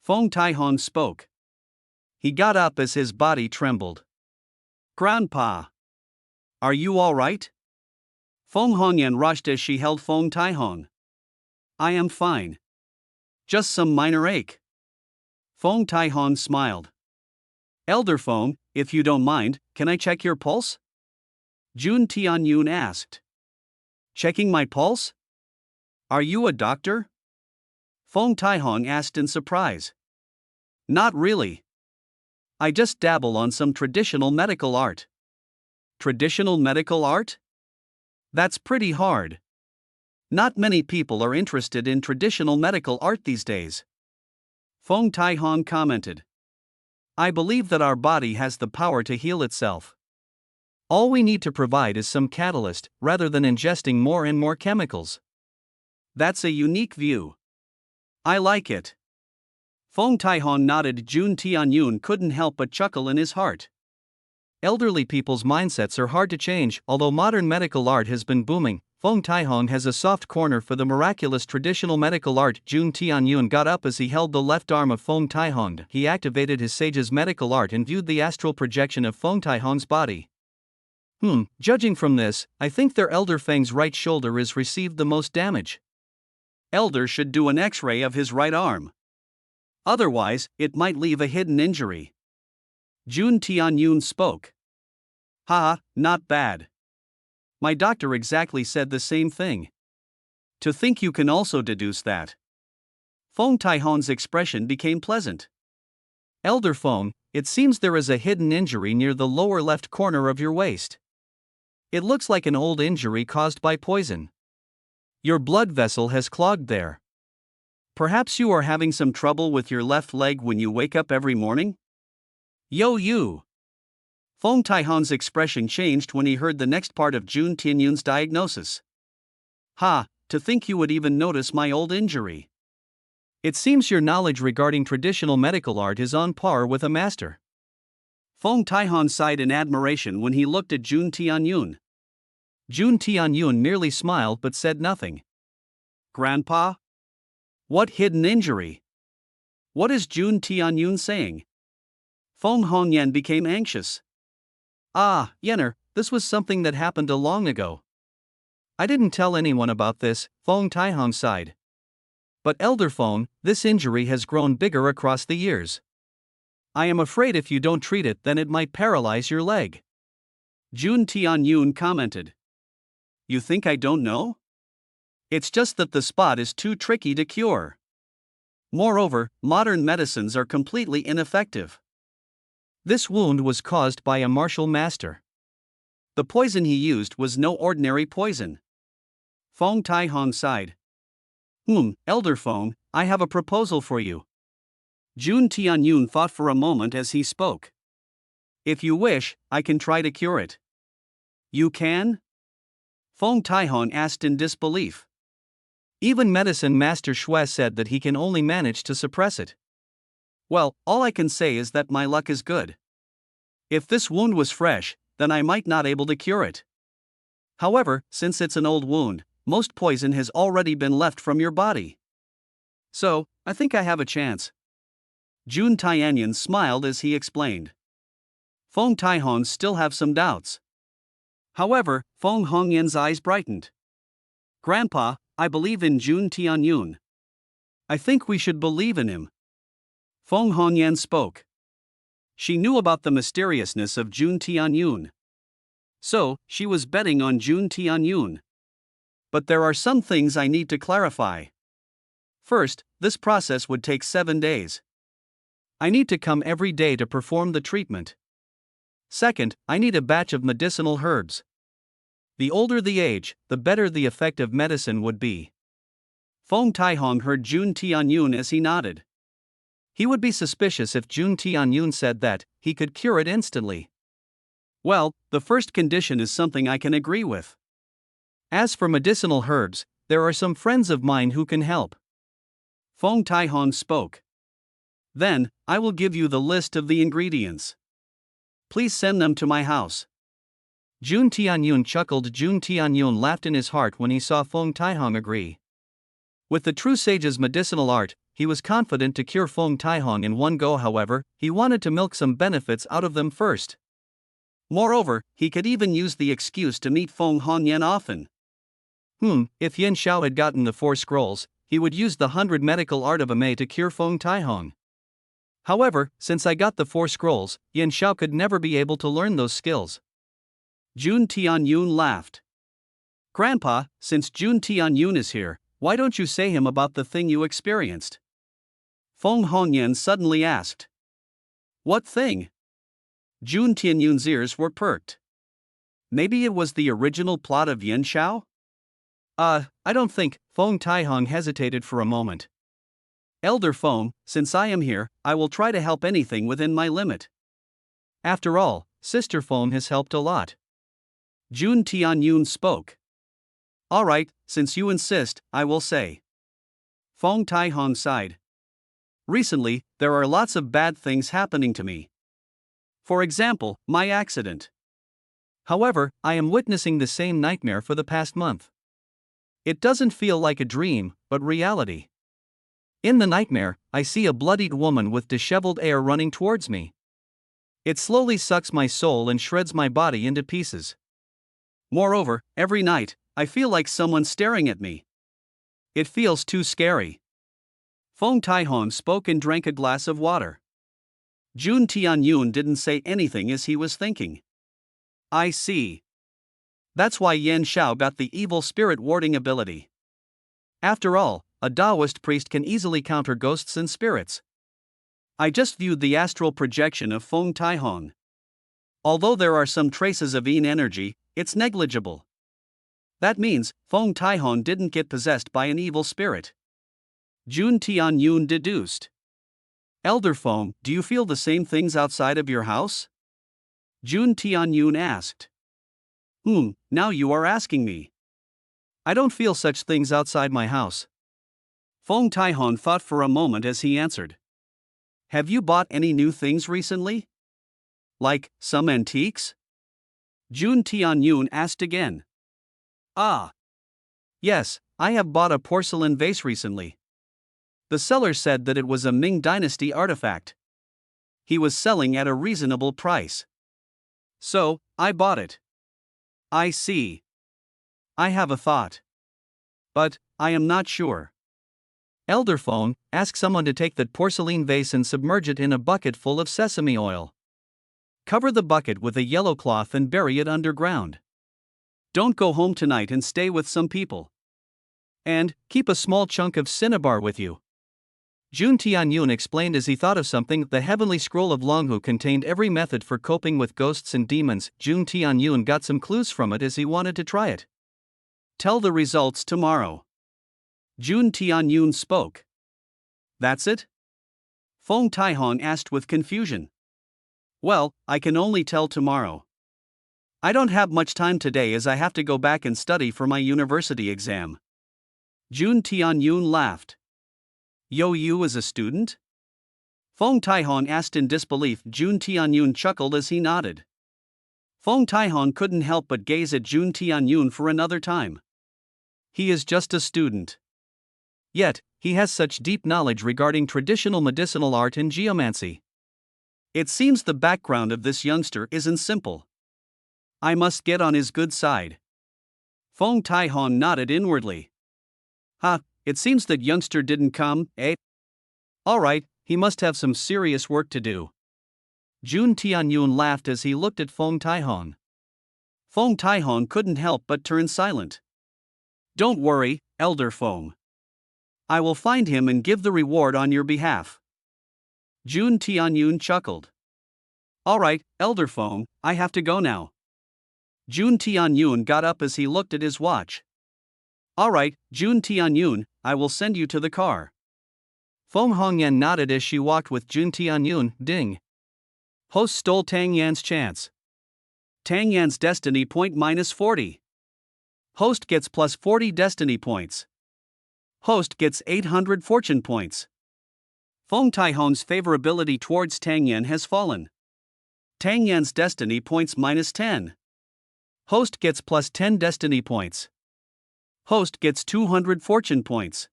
Feng Taihong spoke. He got up as his body trembled. Grandpa! Are you all right? Feng Hongyan rushed as she held Feng Taihong. I am fine. Just some minor ache. Feng Taihong smiled. Elder Feng, if you don't mind, can I check your pulse? Jun Tianyun asked. Checking my pulse? Are you a doctor? Feng Taihong asked in surprise. Not really. I just dabble on some traditional medical art. Traditional medical art? That's pretty hard. Not many people are interested in traditional medical art these days. Feng Taihong commented. I believe that our body has the power to heal itself. All we need to provide is some catalyst, rather than ingesting more and more chemicals. That's a unique view. I like it. Feng Taihong nodded. Jun Tianyun couldn't help but chuckle in his heart. Elderly people's mindsets are hard to change. Although modern medical art has been booming, Feng Taihong has a soft corner for the miraculous traditional medical art. Jun Tianyun got up as he held the left arm of Feng Taihong. He activated his sage's medical art and viewed the astral projection of Feng Taihong's body. Judging from this, I think their Elder Feng's right shoulder is received the most damage. Elder should do an X-ray of his right arm. Otherwise, it might leave a hidden injury. Jun Tianyun spoke. Haha, not bad. My doctor exactly said the same thing. To think you can also deduce that. Feng Taihong's expression became pleasant. Elder Feng, it seems there is a hidden injury near the lower left corner of your waist. It looks like an old injury caused by poison. Your blood vessel has clogged there. Perhaps you are having some trouble with your left leg when you wake up every morning? Yo you! Fong Taihan's expression changed when he heard the next part of Jun Tianyun's diagnosis. Ha, to think you would even notice my old injury. It seems your knowledge regarding traditional medical art is on par with a master. Fong Taihan sighed in admiration when he looked at Jun Tianyun. Jun Tianyun merely smiled but said nothing. Grandpa? What hidden injury? What is Jun Tianyun saying? Fong Hongyan became anxious. Ah, Yenner, this was something that happened a long ago. I didn't tell anyone about this, Fong Taihong sighed. But Elder Fong, this injury has grown bigger across the years. I am afraid if you don't treat it then it might paralyze your leg. Jun Tianyun commented. You think I don't know? It's just that the spot is too tricky to cure. Moreover, modern medicines are completely ineffective. This wound was caused by a martial master. The poison he used was no ordinary poison. Fong Taihong sighed. Elder Fong, I have a proposal for you. Jun Tianyun thought for a moment as he spoke. If you wish, I can try to cure it. You can? Fong Taihong asked in disbelief. Even medicine master Shui said that he can only manage to suppress it. Well, all I can say is that my luck is good. If this wound was fresh, then I might not able to cure it. However, since it's an old wound, most poison has already been left from your body. So, I think I have a chance. Jun Tianyun smiled as he explained. Fong Taihong still have some doubts. However, Fong Hongyan's eyes brightened. Grandpa, I believe in Jun Tianyun. I think we should believe in him. Fong Hongyan spoke. She knew about the mysteriousness of Jun Tianyun. So, she was betting on Jun Tianyun. But there are some things I need to clarify. First, this process would take 7 days. I need to come every day to perform the treatment. Second, I need a batch of medicinal herbs. The older the age, the better the effective medicine would be. Fong Taihong heard Jun Tianyun as he nodded. He would be suspicious if Jun Tianyun said that he could cure it instantly. Well, the first condition is something I can agree with. As for medicinal herbs, there are some friends of mine who can help. Fong Taihong spoke. Then, I will give you the list of the ingredients. Please send them to my house. Jun Tianyun chuckled. Jun Tianyun laughed in his heart when he saw Fong Taihong agree. With the true sage's medicinal art, he was confident to cure Fong Taihong in one go. However, he wanted to milk some benefits out of them first. Moreover, he could even use the excuse to meet Fong Hongyan often. If Yen Xiao had gotten the 4 scrolls, he would use the 100 medical art of a Mei to cure Fong Taihong. However, since I got the 4 scrolls, Yen Xiao could never be able to learn those skills. Jun Tianyun laughed. Grandpa, since Jun Tianyun is here, why don't you say him about the thing you experienced? Fong Hongyan suddenly asked. What thing? Jun Tianyun's ears were perked. Maybe it was the original plot of Yen Xiao? I don't think. Fong Taihong hesitated for a moment. Elder Fong, since I am here, I will try to help anything within my limit. After all, Sister Fong has helped a lot. Jun Tianyun spoke. Alright, since you insist, I will say. Fong Taihong sighed. Recently, there are lots of bad things happening to me. For example, my accident. However, I am witnessing the same nightmare for the past month. It doesn't feel like a dream, but reality. In the nightmare, I see a bloodied woman with disheveled hair running towards me. It slowly sucks my soul and shreds my body into pieces. Moreover, every night, I feel like someone staring at me. It feels too scary. Fong Taihong spoke and drank a glass of water. Jun Tianyun didn't say anything as he was thinking. I see. That's why Yen Xiao got the evil spirit warding ability. After all, a Taoist priest can easily counter ghosts and spirits. I just viewed the astral projection of Fong Taihong. Although there are some traces of Yin energy, it's negligible. That means Fong Taihong didn't get possessed by an evil spirit. Jun Tianyun deduced. Elder Fong, do you feel the same things outside of your house? Jun Tianyun asked. Now you are asking me. I don't feel such things outside my house. Fong Taihon thought for a moment as he answered. Have you bought any new things recently? Like, some antiques? Jun Tianyun asked again. Ah. Yes, I have bought a porcelain vase recently. The seller said that it was a Ming Dynasty artifact. He was selling at a reasonable price. So, I bought it. I see. I have a thought. But, I am not sure. Elder Fong, ask someone to take that porcelain vase and submerge it in a bucket full of sesame oil. Cover the bucket with a yellow cloth and bury it underground. Don't go home tonight and stay with some people. And, keep a small chunk of cinnabar with you. Jun Tianyun explained as he thought of something. The heavenly scroll of Longhu contained every method for coping with ghosts and demons. Jun Tianyun got some clues from it as he wanted to try it. Tell the results tomorrow. Jun Tianyun spoke. That's it? Fong Taihon asked with confusion. Well, I can only tell tomorrow. I don't have much time today as I have to go back and study for my university exam. Jun Tianyun laughed. You as a student? Fong Taihon asked in disbelief. Jun Tianyun chuckled as he nodded. Fong Taihon couldn't help but gaze at Jun Tianyun for another time. He is just a student. Yet, he has such deep knowledge regarding traditional medicinal art and geomancy. It seems the background of this youngster isn't simple. I must get on his good side. Fong Taihon nodded inwardly. It seems that youngster didn't come, eh? Alright, he must have some serious work to do. Jun Tianyun laughed as he looked at Fong Taihon. Fong Taihon couldn't help but turn silent. Don't worry, Elder Fong. I will find him and give the reward on your behalf. Jun Tianyun chuckled. Alright, Elder Fong, I have to go now. Jun Tianyun got up as he looked at his watch. Alright, Jun Tianyun, I will send you to the car. Fong Hongyan nodded as she walked with Jun Tianyun. Ding. Host stole Tang Yan's chance. Tang Yan's destiny point -40. Host gets plus 40 destiny points. Host gets 800 fortune points. Fong Taihon's favorability towards Tang Yan has fallen. Tang Yan's destiny points -10. Host gets plus 10 destiny points. Host gets 200 fortune points.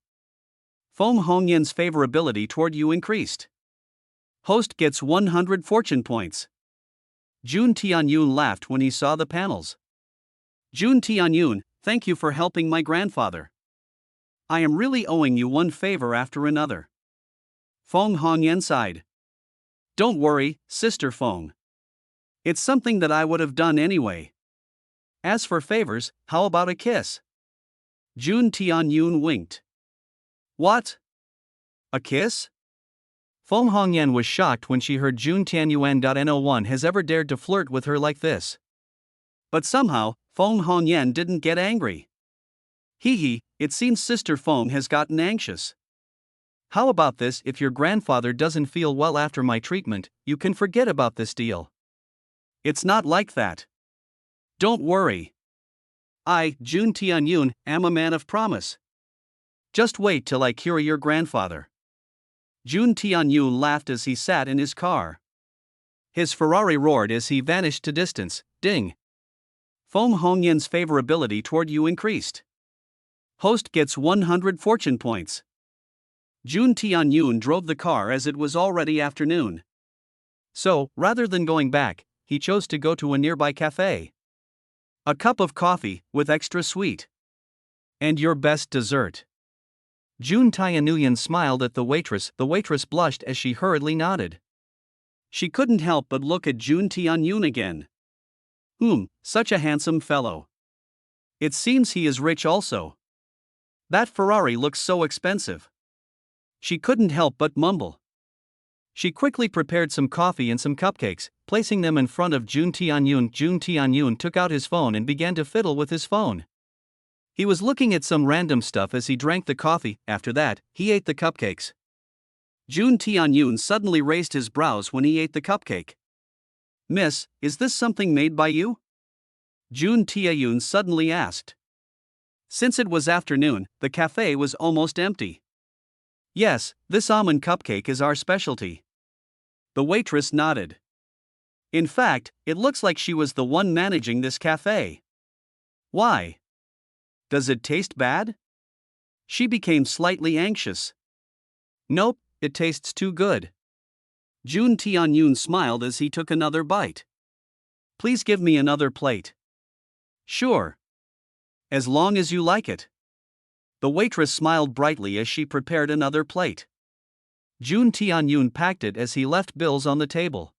Fong Hongyan's favorability toward you increased. Host gets 100 fortune points. Jun Tianyun laughed when he saw the panels. Jun Tianyun, thank you for helping my grandfather. I am really owing you one favor after another. Fong Hongyan sighed. Don't worry, Sister Fong. It's something that I would have done anyway. As for favors, how about a kiss? Jun Tianyun winked. What? A kiss? Fong Hongyan was shocked when she heard Jun Tianyuan. No one has ever dared to flirt with her like this. But somehow, Fong Hongyan didn't get angry. It seems Sister Fong has gotten anxious. How about this? If your grandfather doesn't feel well after my treatment, you can forget about this deal. It's not like that. Don't worry. I, Jun Tianyun, am a man of promise. Just wait till I cure your grandfather. Jun Tianyun laughed as he sat in his car. His Ferrari roared as he vanished to distance. Ding. Fong Hongyan's favorability toward you increased. Host gets 100 fortune points. Jun Tianyun drove the car as it was already afternoon. So, rather than going back, he chose to go to a nearby cafe. A cup of coffee, with extra sweet. And your best dessert. Jun Tianyun smiled at the waitress. The waitress blushed as she hurriedly nodded. She couldn't help but look at Jun Tianyun again. Such a handsome fellow. It seems he is rich also. That Ferrari looks so expensive. She couldn't help but mumble. She quickly prepared some coffee and some cupcakes, placing them in front of Jun Tianyun. Jun Tianyun took out his phone and began to fiddle with his phone. He was looking at some random stuff as he drank the coffee. After that, he ate the cupcakes. Jun Tianyun suddenly raised his brows when he ate the cupcake. Miss, is this something made by you? Jun Taeyun suddenly asked. Since it was afternoon, the cafe was almost empty. Yes, this almond cupcake is our specialty. The waitress nodded. In fact, it looks like she was the one managing this cafe. Why? Does it taste bad? She became slightly anxious. Nope, it tastes too good. Jun Tianyun smiled as he took another bite. Please give me another plate. Sure. As long as you like it. The waitress smiled brightly as she prepared another plate. Jun Tianyun packed it as he left bills on the table.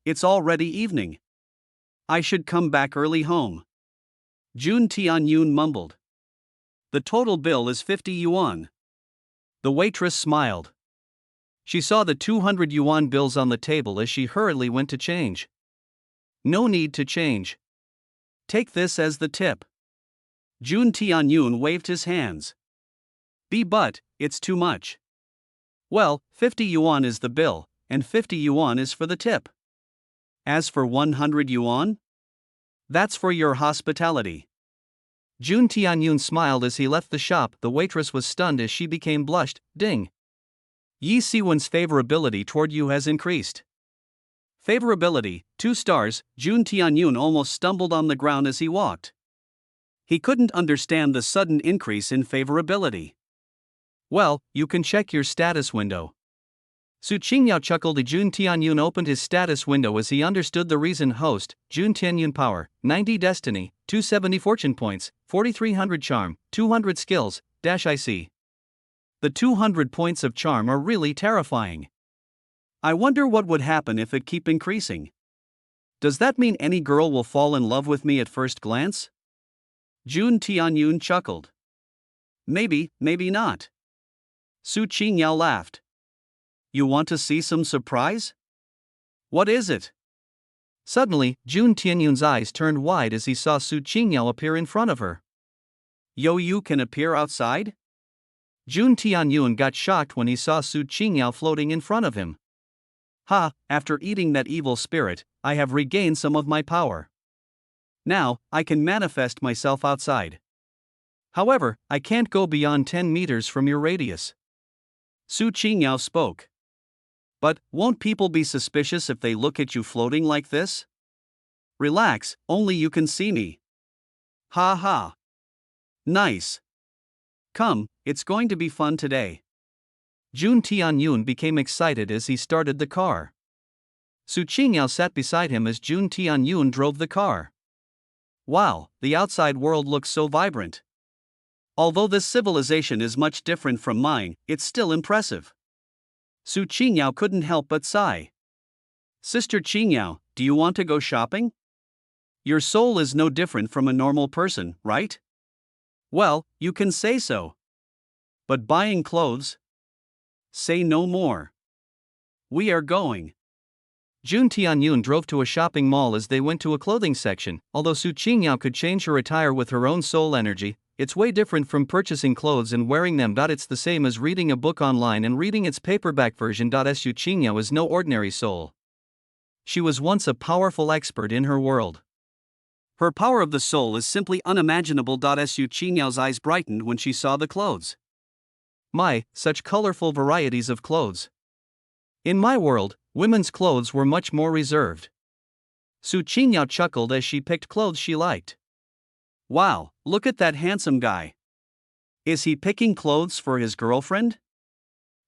It's already evening. I should come back early home. Jun Tianyun mumbled. The total bill is 50 yuan. The waitress smiled. She saw the 200 yuan bills on the table as she hurriedly went to change. No need to change. Take this as the tip. Jun Tianyun waved his hands. But, it's too much. Well, 50 yuan is the bill, and 50 yuan is for the tip. As for 100 yuan? That's for your hospitality. Jun Tianyun smiled as he left the shop. The waitress was stunned as she became blushed. Ding. Yi Siwon's favorability toward you has increased. Favorability, 2 stars. Jun Tianyun almost stumbled on the ground as he walked. He couldn't understand the sudden increase in favorability. Well, you can check your status window. Su Qingyao chuckled as Jun Tianyun opened his status window as he understood the reason. Host, Jun Tianyun power, 90 destiny, 270 fortune points, 4300 charm, 200 skills, -IC. The 200 points of charm are really terrifying. I wonder what would happen if it keep increasing. Does that mean any girl will fall in love with me at first glance? Jun Tianyun chuckled. Maybe, maybe not. Su Qingyao laughed. You want to see some surprise? What is it? Suddenly, Jun Tianyun's eyes turned wide as he saw Su Qingyao appear in front of her. You can appear outside? Jun Tianyun got shocked when he saw Su Qingyao floating in front of him. After eating that evil spirit, I have regained some of my power. Now, I can manifest myself outside. However, I can't go beyond 10 meters from your radius. Su Qingyao spoke. But, won't people be suspicious if they look at you floating like this? Relax, only you can see me. Ha ha. Nice. Come, it's going to be fun today. Jun Tianyun became excited as he started the car. Su Qingyao sat beside him as Jun Tianyun drove the car. Wow, the outside world looks so vibrant. Although this civilization is much different from mine, it's still impressive. Su Qingyao couldn't help but sigh. Sister Qingyao, do you want to go shopping? Your soul is no different from a normal person, right? Well, you can say so. But buying clothes? Say no more. We are going. Jun Tianyun drove to a shopping mall as they went to a clothing section. Although Su Qingyao could change her attire with her own soul energy, it's way different from purchasing clothes and wearing them. It's the same as reading a book online and reading its paperback version. Su Qingyao is no ordinary soul. She was once a powerful expert in her world. Her power of the soul is simply unimaginable. Su Qingyao's eyes brightened when she saw the clothes. My, such colorful varieties of clothes. In my world, women's clothes were much more reserved. Su Qingyao chuckled as she picked clothes she liked. Wow, look at that handsome guy. Is he picking clothes for his girlfriend?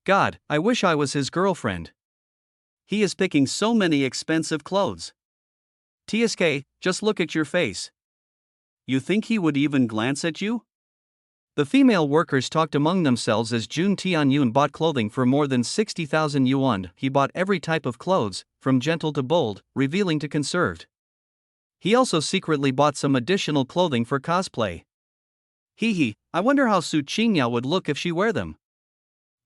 God, I wish I was his girlfriend. He is picking so many expensive clothes. TSK, just look at your face. You think he would even glance at you? The female workers talked among themselves as Jun Tianyun bought clothing for more than 60,000 yuan. He bought every type of clothes, from gentle to bold, revealing to conserved. He also secretly bought some additional clothing for cosplay. I wonder how Su Qingyao would look if she wear them.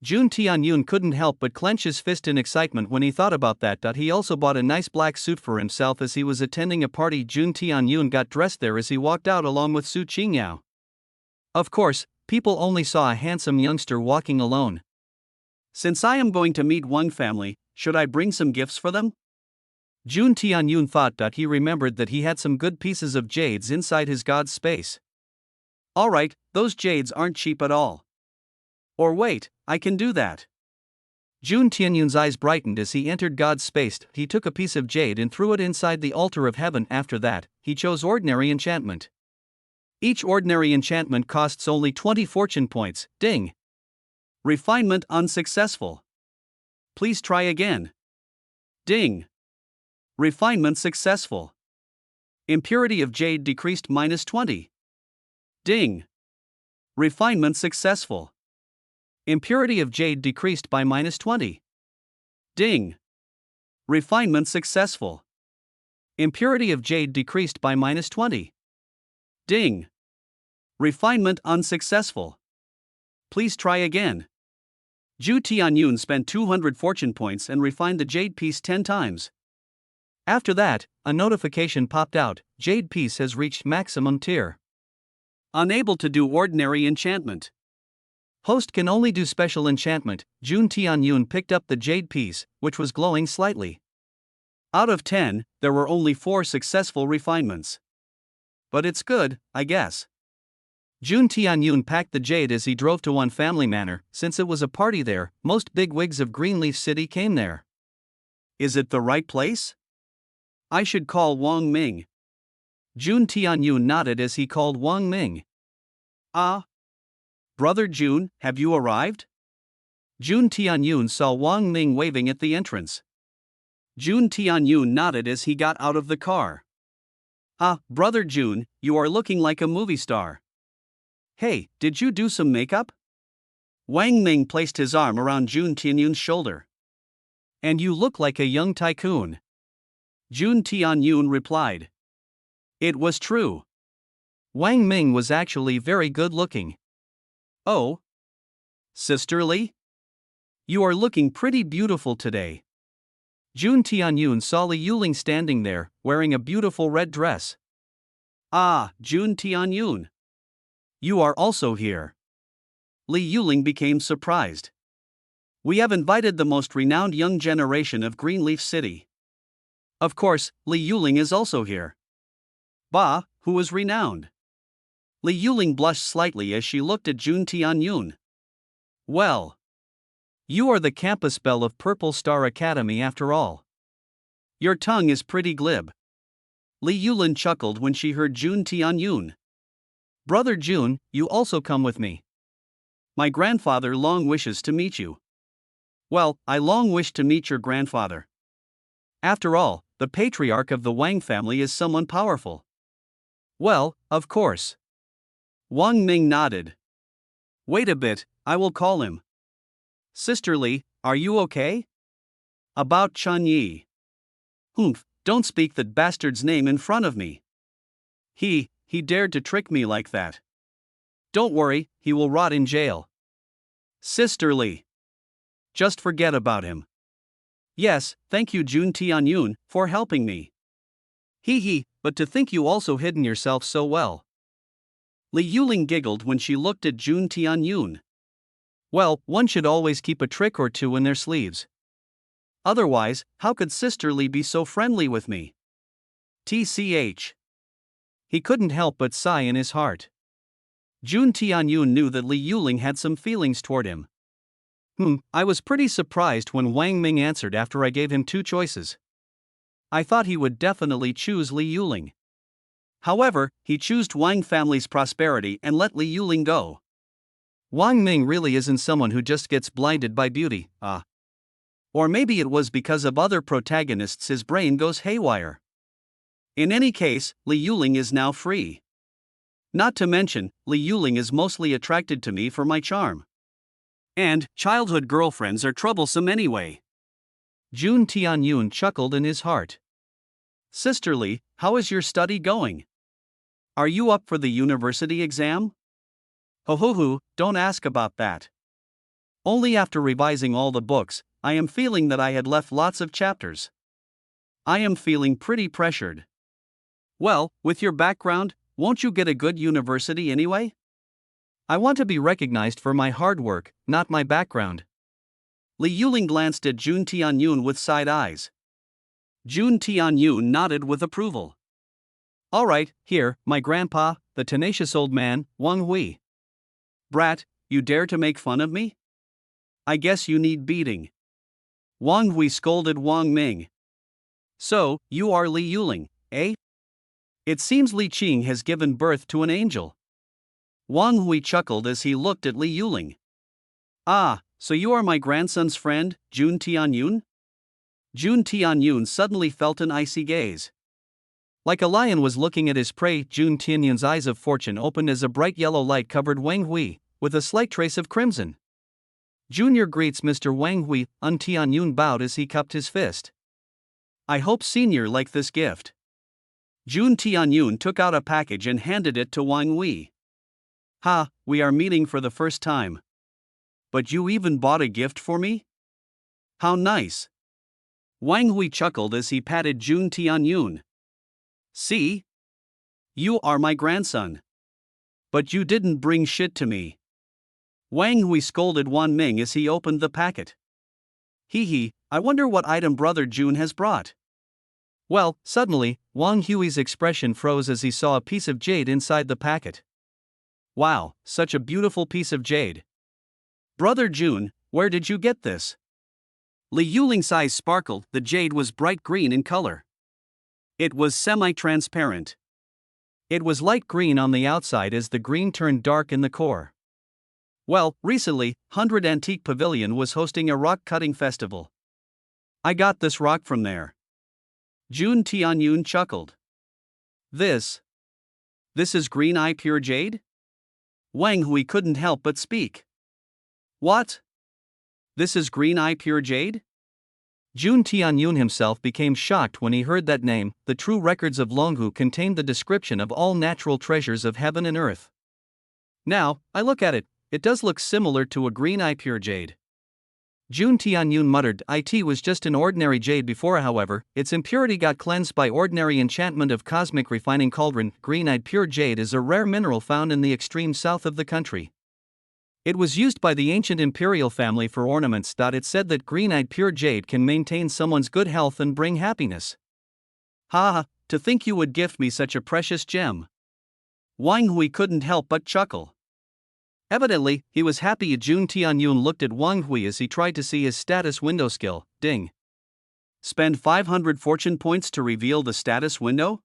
Jun Tianyun couldn't help but clench his fist in excitement when he thought about that. He also bought a nice black suit for himself as he was attending a party. Jun Tianyun got dressed there as he walked out along with Su Qingyao. Of course, people only saw a handsome youngster walking alone. Since I am going to meet one family, should I bring some gifts for them? Jun Tianyun thought that he remembered that he had some good pieces of jades inside his god's space. Alright, those jades aren't cheap at all. Or wait, I can do that. Jun Tianyun's eyes brightened as he entered God's space. He took a piece of jade and threw it inside the altar of heaven. After that, he chose ordinary enchantment. Each ordinary enchantment costs only 20 fortune points. Ding! Refinement unsuccessful. Please try again. Ding! Refinement successful. Impurity of jade decreased -20. Ding! Refinement successful. Impurity of jade decreased by -20. Ding! Refinement successful. Impurity of jade decreased by -20. Ding! Refinement unsuccessful. Please try again. Ju Tianyun spent 200 fortune points and refined the jade piece 10 times. After that, a notification popped out: Jade piece has reached maximum tier. Unable to do ordinary enchantment. Host can only do special enchantment. Jun Tianyun picked up the jade piece, which was glowing slightly. Out of 10, there were only 4 successful refinements. But it's good, I guess. Jun Tianyun packed the jade as he drove to One Family Manor. Since it was a party there, most bigwigs of Greenleaf City came there. Is it the right place? I should call Wang Ming. Jun Tianyun nodded as he called Wang Ming. Ah. Brother Jun, have you arrived? Jun Tianyun saw Wang Ming waving at the entrance. Jun Tianyun nodded as he got out of the car. Ah, Brother Jun, you are looking like a movie star. Hey, did you do some makeup? Wang Ming placed his arm around Jun Tianyun's shoulder. And you look like a young tycoon. Jun Tianyun replied. It was true. Wang Ming was actually very good looking. Oh. Sister Li? You are looking pretty beautiful today. Jun Tianyun saw Li Yuling standing there, wearing a beautiful red dress. Ah, Jun Tianyun. You are also here. Li Yuling became surprised. We have invited the most renowned young generation of Greenleaf City. Of course, Li Yuling is also here. Ba, who is renowned? Li Yuling blushed slightly as she looked at Jun Tianyun. Well. You are the campus belle of Purple Star Academy after all. Your tongue is pretty glib. Li Yuling chuckled when she heard Jun Tianyun. Brother Jun, you also come with me. My grandfather long wishes to meet you. Well, I long wish to meet your grandfather. After all, the patriarch of the Wang family is someone powerful. Well, of course. Wang Ming nodded. Wait a bit, I will call him. Sister Li, are you okay? About Chun Yi. Humph, don't speak that bastard's name in front of me. He dared to trick me like that. Don't worry, he will rot in jail. Sister Li. Just forget about him. Yes, thank you Jun Tianyun, for helping me. But to think you also hidden yourself so well. Li Yuling giggled when she looked at Jun Tianyun. Well, one should always keep a trick or two in their sleeves. Otherwise, how could Sister Li be so friendly with me? TCH. He couldn't help but sigh in his heart. Jun Tianyun knew that Li Yuling had some feelings toward him. I was pretty surprised when Wang Ming answered after I gave him 2 choices. I thought he would definitely choose Li Yuling. However, he chose Wang family's prosperity and let Li Yuling go. Wang Ming really isn't someone who just gets blinded by beauty. Or maybe it was because of other protagonists his brain goes haywire. In any case, Li Yuling is now free. Not to mention, Li Yuling is mostly attracted to me for my charm. And childhood girlfriends are troublesome anyway. Jun Tianyun chuckled in his heart. Sister Li, how is your study going? Are you up for the university exam? Ho, don't ask about that. Only after revising all the books, I am feeling that I had left lots of chapters. I am feeling pretty pressured. Well, with your background, won't you get a good university anyway? I want to be recognized for my hard work, not my background. Li Yuling glanced at Jun Tianyun with side eyes. Jun Tianyun nodded with approval. All right, here, my grandpa, the tenacious old man, Wang Hui. Brat, you dare to make fun of me? I guess you need beating. Wang Hui scolded Wang Ming. So, you are Li Yuling, eh? It seems Li Qing has given birth to an angel. Wang Hui chuckled as he looked at Li Yuling. Ah, so you are my grandson's friend, Jun Tianyun? Jun Tianyun suddenly felt an icy gaze. Like a lion was looking at his prey, Jun Tianyun's eyes of fortune opened as a bright yellow light covered Wang Hui, with a slight trace of crimson. Junior greets Mr. Wang Hui, Tianyun bowed as he cupped his fist. I hope Senior liked this gift. Jun Tianyun took out a package and handed it to Wang Hui. Ha, we are meeting for the first time. But you even bought a gift for me? How nice. Wang Hui chuckled as he patted Jun Tianyun. See? You are my grandson. But you didn't bring shit to me. Wang Hui scolded Wan Ming as he opened the packet. Hee hee, I wonder what item brother Jun has brought. Well, suddenly, Wang Hui's expression froze as he saw a piece of jade inside the packet. Wow, such a beautiful piece of jade. Brother Jun, where did you get this? Li Yuling's eyes sparkled, the jade was bright green in color. It was semi-transparent. It was light green on the outside as the green turned dark in the core. Well, recently, 100 Antique Pavilion was hosting a rock-cutting festival. I got this rock from there. Jun Tianyun chuckled. This is green eye pure jade? Wang Hui couldn't help but speak. What? This is green eye pure jade? Jun Tianyun himself became shocked when he heard that name. The true records of Longhu contained the description of all natural treasures of heaven and earth. Now, I look at it, it does look similar to a green eye pure jade. Jun Tianyun muttered, it was just an ordinary jade before, however, its impurity got cleansed by ordinary enchantment of cosmic refining cauldron. Green-eyed pure jade is a rare mineral found in the extreme south of the country. It was used by the ancient imperial family for ornaments. It said that green-eyed pure jade can maintain someone's good health and bring happiness. Ha ha, to think you would gift me such a precious gem. Wang Hui couldn't help but chuckle. Evidently, he was happy. Jun Tianyun looked at Wang Hui as he tried to see his status window skill. Ding. Spend 500 fortune points to reveal the status window?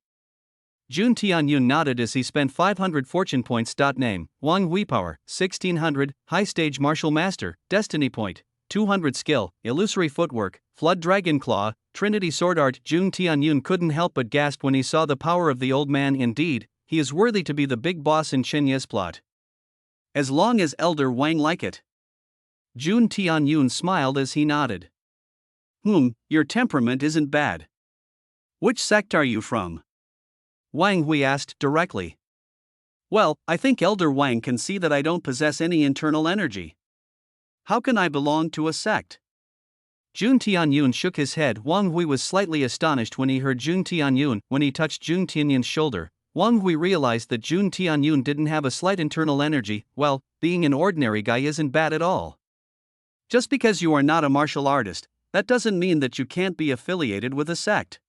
Jun Tianyun nodded as he spent 500 fortune points. Name, Wang Hui. Power, 1600, High Stage Martial Master, Destiny Point, 200 Skill, Illusory Footwork, Flood Dragon Claw, Trinity Sword Art. Jun Tianyun couldn't help but gasp when he saw the power of the old man. Indeed, he is worthy to be the big boss in Chenye's plot. As long as Elder Wang like it. Jun Tianyun smiled as he nodded. Your temperament isn't bad. Which sect are you from? Wang Hui asked directly. Well, I think Elder Wang can see that I don't possess any internal energy. How can I belong to a sect? Jun Tianyun shook his head. Wang Hui was slightly astonished when he heard Jun Tianyun. When he touched Jun Tianyun's shoulder, Wang Hui realized that Jun Tianyun didn't have a slight internal energy. Well, being an ordinary guy isn't bad at all. Just because you are not a martial artist, that doesn't mean that you can't be affiliated with a sect.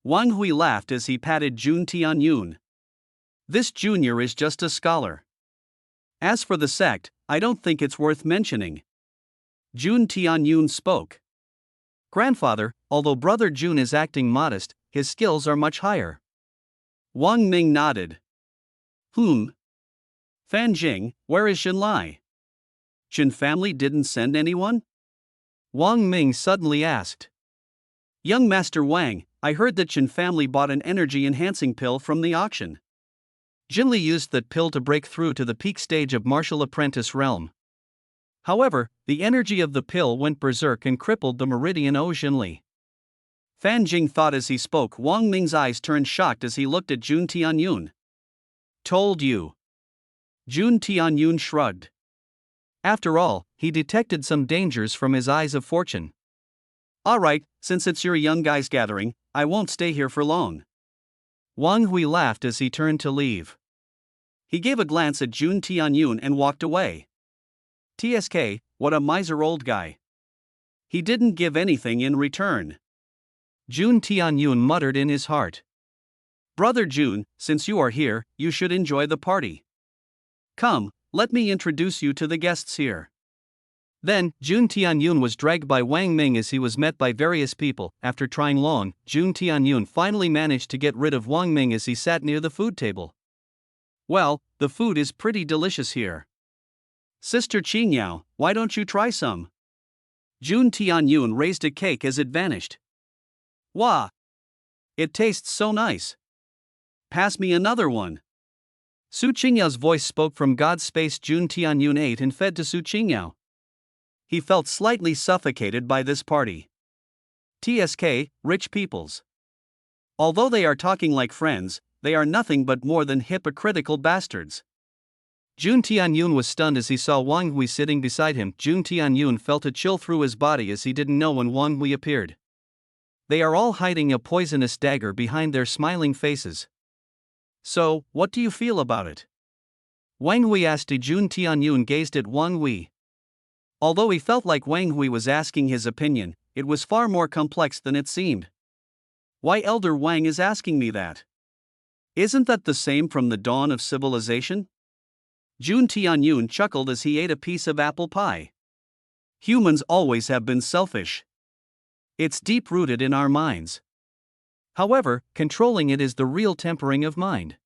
Wang Hui laughed as he patted Jun Tianyun. This junior is just a scholar. As for the sect, I don't think it's worth mentioning. Jun Tianyun spoke. Grandfather, although brother Jun is acting modest, his skills are much higher. Wang Ming nodded. Fan Jing, where is Xin Lai? Xin family didn't send anyone? Wang Ming suddenly asked. Young Master Wang, I heard that Xin family bought an energy-enhancing pill from the auction. Jinli used that pill to break through to the peak stage of martial apprentice realm. However, the energy of the pill went berserk and crippled the meridian O Jinli. Fan Jing thought as he spoke. Wang Ming's eyes turned shocked as he looked at Jun Tianyun. Told you. Jun Tianyun shrugged. After all, he detected some dangers from his eyes of fortune. Alright, since it's your young guys gathering, I won't stay here for long. Wang Hui laughed as he turned to leave. He gave a glance at Jun Tianyun and walked away. TSK, what a miser old guy. He didn't give anything in return. Jun Tianyun muttered in his heart. Brother Jun, since you are here, you should enjoy the party. Come, let me introduce you to the guests here. Then, Jun Tianyun was dragged by Wang Ming as he was met by various people. After trying long, Jun Tianyun finally managed to get rid of Wang Ming as he sat near the food table. Well, the food is pretty delicious here. Sister Qingyao, why don't you try some? Jun Tianyun raised a cake as it vanished. Wah! It tastes so nice. Pass me another one. Su Qingyao's voice spoke from God's space. Jun Tianyun ate and fed to Su Qingyao. He felt slightly suffocated by this party. TSK, rich peoples. Although they are talking like friends, they are nothing but more than hypocritical bastards. Jun Tianyun was stunned as he saw Wang Hui sitting beside him. Jun Tianyun felt a chill through his body as he didn't know when Wang Hui appeared. They are all hiding a poisonous dagger behind their smiling faces. So, what do you feel about it? Wang Hui asked. Jun Tianyun gazed at Wang Hui. Although he felt like Wang Hui was asking his opinion, it was far more complex than it seemed. Why Elder Wang is asking me that? Isn't that the same from the dawn of civilization? Jun Tianyun chuckled as he ate a piece of apple pie. Humans always have been selfish. It's deep-rooted in our minds. However, controlling it is the real tempering of mind.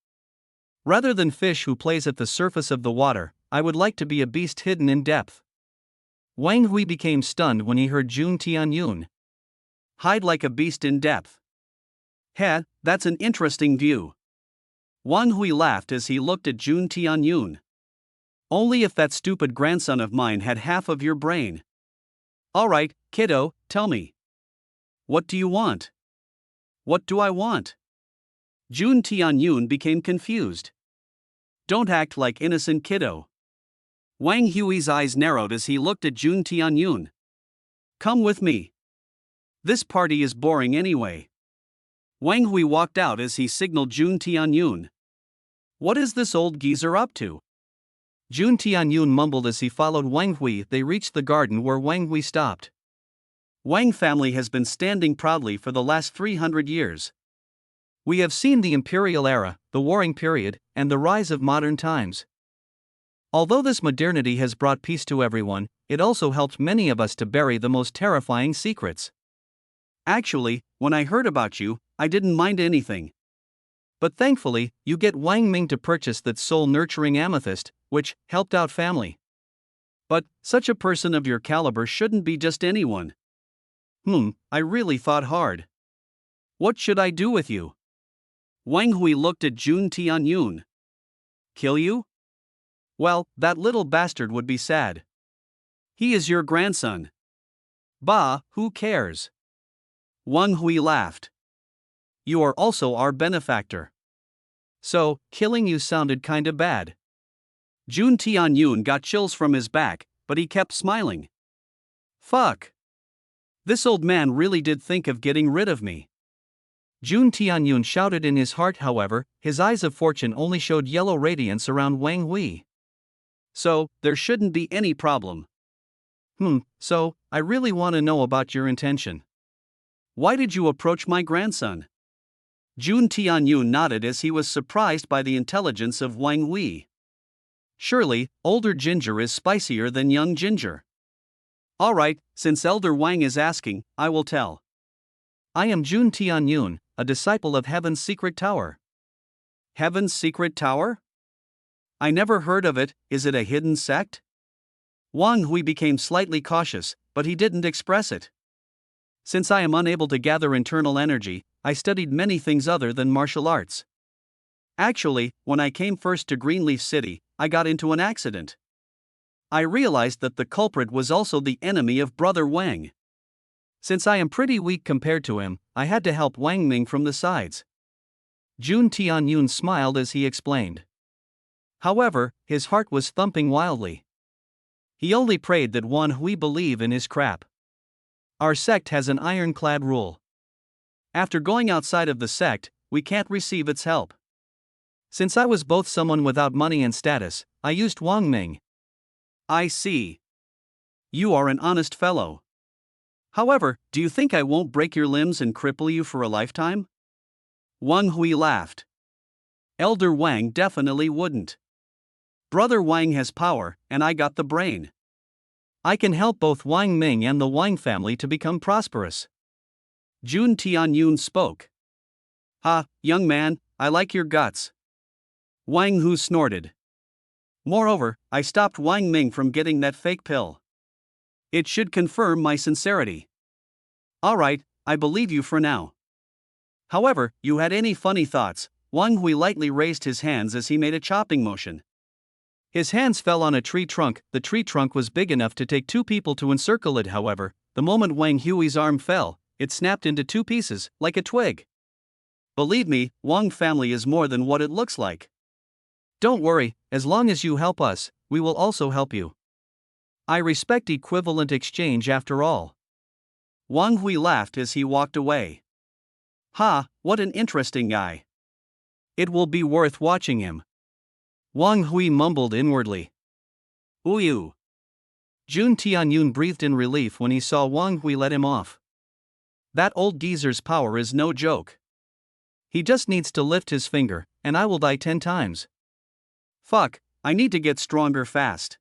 Rather than fish who plays at the surface of the water, I would like to be a beast hidden in depth. Wang Hui became stunned when he heard Jun Tianyun. Hide like a beast in depth. Heh, that's an interesting view. Wang Hui laughed as he looked at Jun Tianyun. Only if that stupid grandson of mine had half of your brain. Alright, kiddo, tell me. What do you want? What do I want? Jun Tianyun became confused. Don't act like innocent kiddo. Wang Hui's eyes narrowed as he looked at Jun Tianyun. Come with me. This party is boring anyway. Wang Hui walked out as he signaled Jun Tianyun. What is this old geezer up to? Jun Tianyun mumbled as he followed Wang Hui. They reached the garden where Wang Hui stopped. Wang family has been standing proudly for the last 300 years. We have seen the imperial era, the warring period, and the rise of modern times. Although this modernity has brought peace to everyone, it also helped many of us to bury the most terrifying secrets. Actually, when I heard about you, I didn't mind anything. But thankfully, you get Wang Ming to purchase that soul-nurturing amethyst, which helped out family. But such a person of your caliber shouldn't be just anyone. I really thought hard. What should I do with you? Wang Hui looked at Jun Tianyun. Kill you? Well, that little bastard would be sad. He is your grandson. Bah, who cares? Wang Hui laughed. You are also our benefactor. So, killing you sounded kinda bad. Jun Tianyun got chills from his back, but he kept smiling. Fuck. This old man really did think of getting rid of me. Jun Tianyun shouted in his heart. However, his eyes of fortune only showed yellow radiance around Wang Hui. So, there shouldn't be any problem. So, I really want to know about your intention. Why did you approach my grandson? Jun Tianyun nodded as he was surprised by the intelligence of Wang Hui. Surely, older ginger is spicier than young ginger. Alright, since Elder Wang is asking, I will tell. I am Jun Tianyun, a disciple of Heaven's Secret Tower. Heaven's Secret Tower? I never heard of it. Is it a hidden sect? Wang Hui became slightly cautious, but he didn't express it. Since I am unable to gather internal energy, I studied many things other than martial arts. Actually, when I came first to Greenleaf City, I got into an accident. I realized that the culprit was also the enemy of Brother Wang. Since I am pretty weak compared to him, I had to help Wang Ming from the sides. Jun Tianyun smiled as he explained. However, his heart was thumping wildly. He only prayed that Wang Hui believe in his crap. Our sect has an ironclad rule. After going outside of the sect, we can't receive its help. Since I was both someone without money and status, I used Wang Ming. I see. You are an honest fellow. However, do you think I won't break your limbs and cripple you for a lifetime? Wang Hui laughed. Elder Wang definitely wouldn't. Brother Wang has power, and I got the brain. I can help both Wang Ming and the Wang family to become prosperous. Jun Tianyun spoke. Ha, young man, I like your guts. Wang Hu snorted. Moreover, I stopped Wang Ming from getting that fake pill. It should confirm my sincerity. Alright, I believe you for now. However, you had any funny thoughts? Wang Hui lightly raised his hands as he made a chopping motion. His hands fell on a tree trunk. The tree trunk was big enough to take two people to encircle it. However, the moment Wang Hui's arm fell, it snapped into two pieces, like a twig. Believe me, Wang family is more than what it looks like. Don't worry, as long as you help us, we will also help you. I respect equivalent exchange after all. Wang Hui laughed as he walked away. Ha, what an interesting guy. It will be worth watching him. Wang Hui mumbled inwardly. Ooh. Jun Tianyun breathed in relief when he saw Wang Hui let him off. That old geezer's power is no joke. He just needs to lift his finger, and I will die 10 times. Fuck, I need to get stronger fast.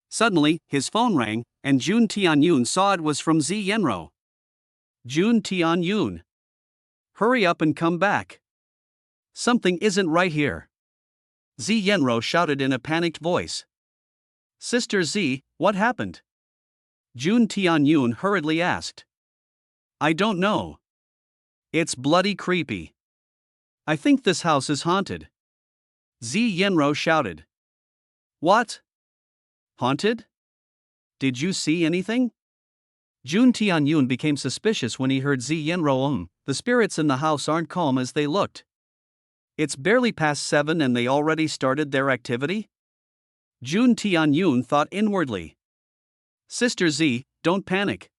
Suddenly, his phone rang, and Jun Tianyun saw it was from Zi Yenro. Jun Tianyun. Hurry up and come back. Something isn't right here. Zi Yenro shouted in a panicked voice. Sister Zi, what happened? Jun Tianyun hurriedly asked. I don't know. It's bloody creepy. I think this house is haunted. Zi Yenro shouted. What? Haunted? Did you see anything? Jun Tianyun became suspicious when he heard Zi Yenro. The spirits in the house aren't calm as they looked. It's barely past 7 and they already started their activity? Jun Tianyun thought inwardly. Sister Zi, don't panic.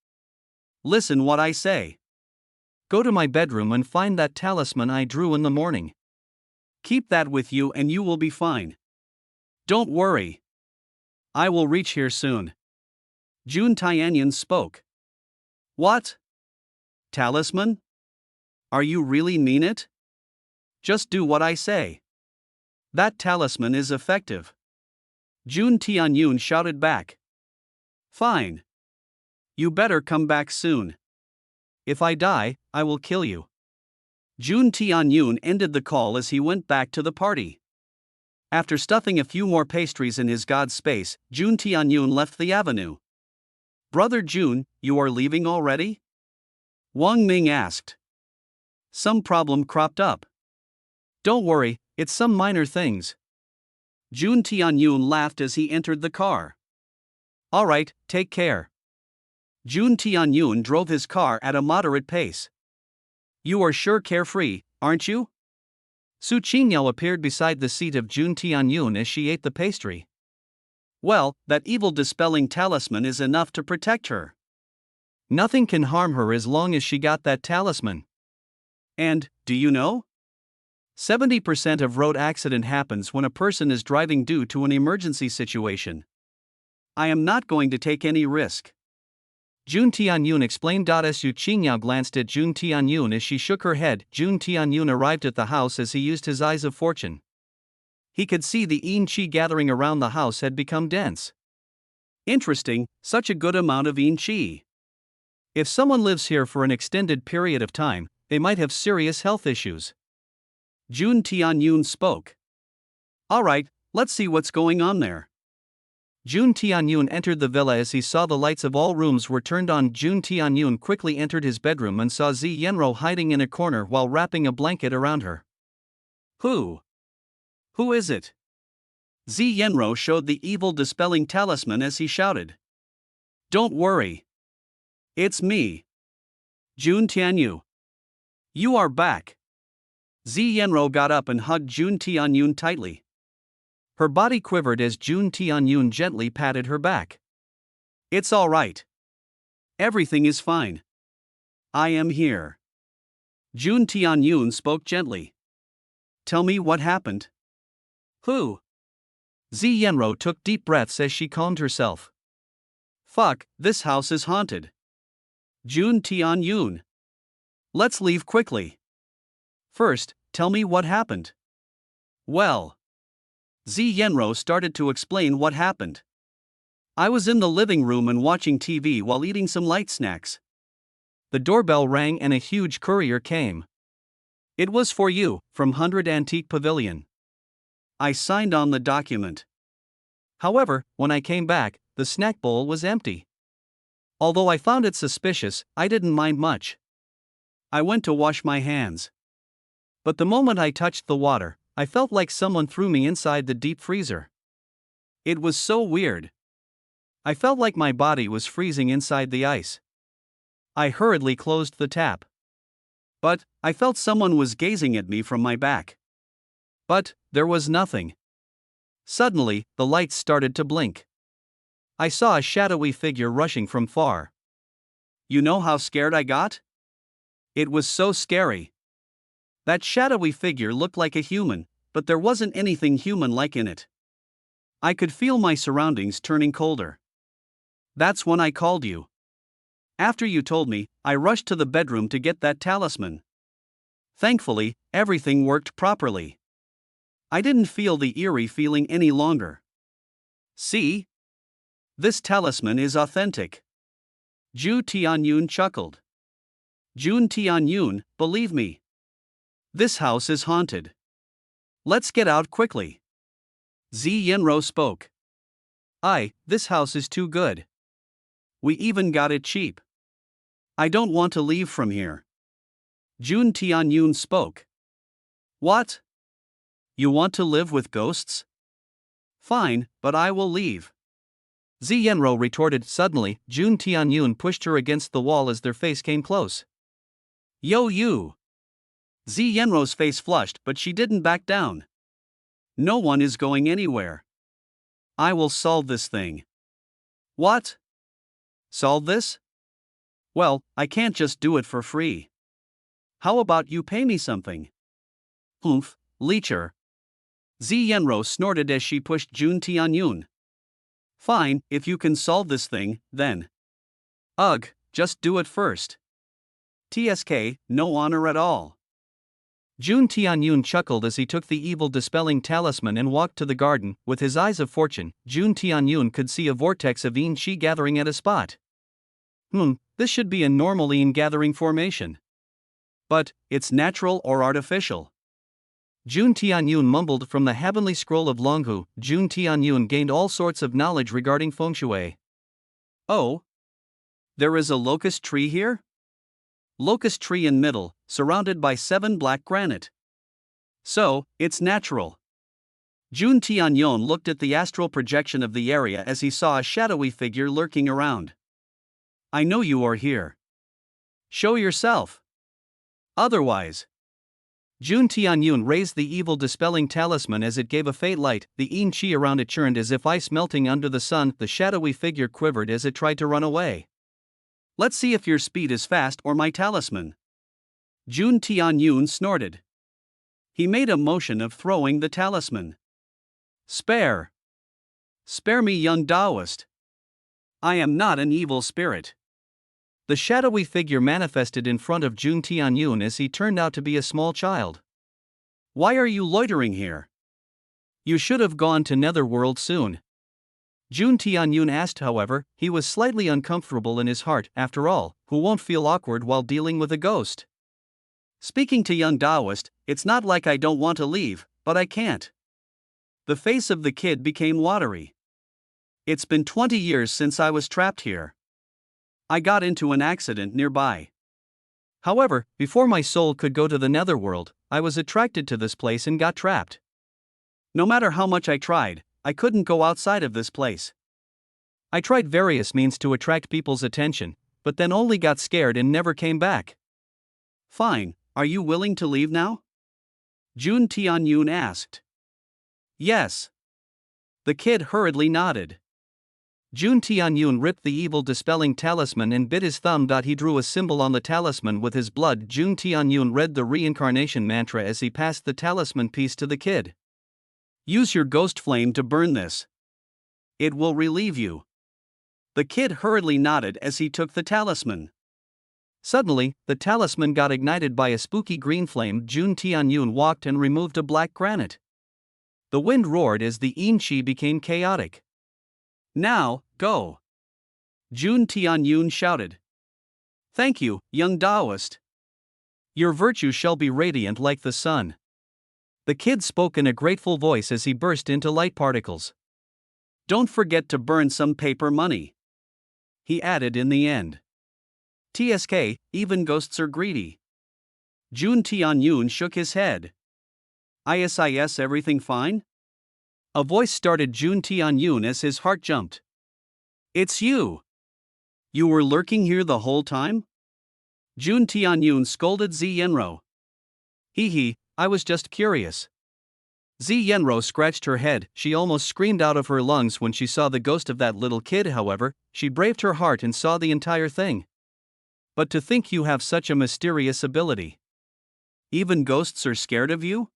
Listen what I say. Go to my bedroom and find that talisman I drew in the morning. Keep that with you and you will be fine. Don't worry. I will reach here soon. Jun Tianyun spoke. What? Talisman? Are you really mean it? Just do what I say. That talisman is effective. Jun Tianyun shouted back. Fine. You better come back soon. If I die, I will kill you. Jun Tianyun ended the call as he went back to the party. After stuffing a few more pastries in his god's space, Jun Tianyun left the avenue. Brother Jun, you are leaving already? Wang Ming asked. Some problem cropped up. Don't worry, it's some minor things. Jun Tianyun laughed as he entered the car. Alright, take care. Jun Tianyun drove his car at a moderate pace. You are sure carefree, aren't you? Su Qingyao appeared beside the seat of Jun Tianyun as she ate the pastry. Well, that evil-dispelling talisman is enough to protect her. Nothing can harm her as long as she got that talisman. And, do you know? 70% of road accident happens when a person is driving due to an emergency situation. I am not going to take any risk. Jun Tianyun explained. Su Qingyao glanced at Jun Tianyun as she shook her head. Jun Tianyun arrived at the house as he used his eyes of fortune. He could see the yin qi gathering around the house had become dense. Interesting, such a good amount of yin qi. If someone lives here for an extended period of time, they might have serious health issues. Jun Tianyun spoke. Alright, let's see what's going on there. Jun Tianyun entered the villa as he saw the lights of all rooms were turned on. Jun Tianyun quickly entered his bedroom and saw Zi Yenro hiding in a corner while wrapping a blanket around her. Who is it? Zi Yenro showed the evil-dispelling talisman as he shouted. Don't worry. It's me. Jun Tianyun. You are back. Zi Yenro got up and hugged Jun Tianyun tightly. Her body quivered as Jun Tianyun gently patted her back. It's all right. Everything is fine. I am here. Jun Tianyun spoke gently. Tell me what happened. Who? Zi Yenro took deep breaths as she calmed herself. Fuck, this house is haunted. Jun Tianyun. Let's leave quickly. First, tell me what happened. Well, Zi Yenro started to explain what happened. I was in the living room and watching TV while eating some light snacks. The doorbell rang and a huge courier came. It was for you, from 100 Antique Pavilion. I signed on the document. However, when I came back, the snack bowl was empty. Although I found it suspicious, I didn't mind much. I went to wash my hands. But the moment I touched the water, I felt like someone threw me inside the deep freezer. It was so weird. I felt like my body was freezing inside the ice. I hurriedly closed the tap. But I felt someone was gazing at me from my back. But there was nothing. Suddenly, the lights started to blink. I saw a shadowy figure rushing from far. You know how scared I got? It was so scary. That shadowy figure looked like a human, but there wasn't anything human-like in it. I could feel my surroundings turning colder. That's when I called you. After you told me, I rushed to the bedroom to get that talisman. Thankfully, everything worked properly. I didn't feel the eerie feeling any longer. See? This talisman is authentic. Ju Tianyun chuckled. Jun Tianyun, believe me. This house is haunted. Let's get out quickly. Zi Yenro spoke. This house is too good. We even got it cheap. I don't want to leave from here. Jun Tianyun spoke. What? You want to live with ghosts? Fine, but I will leave. Zi Yenro retorted. Suddenly, Jun Tianyun pushed her against the wall as their face came close. Yo you! Zi Yenro's face flushed, but she didn't back down. No one is going anywhere. I will solve this thing. What? Solve this? Well, I can't just do it for free. How about you pay me something? Humph, leecher. Zi Yenro snorted as she pushed Jun Tianyun. Fine, if you can solve this thing, then. Ugh, just do it first. TSK, no honor at all. Jun Tianyun chuckled as he took the evil-dispelling talisman and walked to the garden. With his eyes of fortune, Jun Tianyun could see a vortex of yin chi gathering at a spot. This should be a normal yin gathering formation. But, it's natural or artificial? Jun Tianyun mumbled from the heavenly scroll of Longhu. Jun Tianyun gained all sorts of knowledge regarding feng shui. Oh? There is a locust tree here? Locust tree in middle, surrounded by 7 black granite. So, it's natural. Jun Tianyun looked at the astral projection of the area as he saw a shadowy figure lurking around. I know you are here. Show yourself. Otherwise. Jun Tianyun raised the evil-dispelling talisman as it gave a faint light. The yin chi around it churned as if ice melting under the sun. The shadowy figure quivered as it tried to run away. Let's see if your speed is fast or my talisman. Jun Tianyun snorted. He made a motion of throwing the talisman. Spare. Spare me, young Taoist. I am not an evil spirit. The shadowy figure manifested in front of Jun Tianyun as he turned out to be a small child. Why are you loitering here? You should have gone to Netherworld soon. Jun Tianyun asked. However, he was slightly uncomfortable in his heart. After all, who won't feel awkward while dealing with a ghost? Speaking to young Taoist, it's not like I don't want to leave, but I can't. The face of the kid became watery. It's been 20 years since I was trapped here. I got into an accident nearby. However, before my soul could go to the Netherworld, I was attracted to this place and got trapped. No matter how much I tried, I couldn't go outside of this place. I tried various means to attract people's attention, but then only got scared and never came back. Fine, are you willing to leave now? Jun Tianyun asked. Yes. The kid hurriedly nodded. Jun Tianyun ripped the evil-dispelling talisman and bit his thumb. He drew a symbol on the talisman with his blood. Jun Tianyun read the reincarnation mantra as he passed the talisman piece to the kid. Use your ghost flame to burn this. It will relieve you. The kid hurriedly nodded as he took the talisman. Suddenly, the talisman got ignited by a spooky green flame. Jun Tianyun walked and removed a black granite. The wind roared as the yin chi became chaotic. Now, go! Jun Tianyun shouted. Thank you, young Taoist. Your virtue shall be radiant like the sun. The kid spoke in a grateful voice as he burst into light particles. Don't forget to burn some paper money, he added in the end. TSK, even ghosts are greedy. Jun Tianyun shook his head. ISIS, everything fine? A voice started Jun Tianyun as his heart jumped. It's you! You were lurking here the whole time? Jun Tianyun scolded Zi Yenro. Hee, I was just curious. Zi Yenro scratched her head. She almost screamed out of her lungs when she saw the ghost of that little kid. However, she braved her heart and saw the entire thing. But to think you have such a mysterious ability. Even ghosts are scared of you?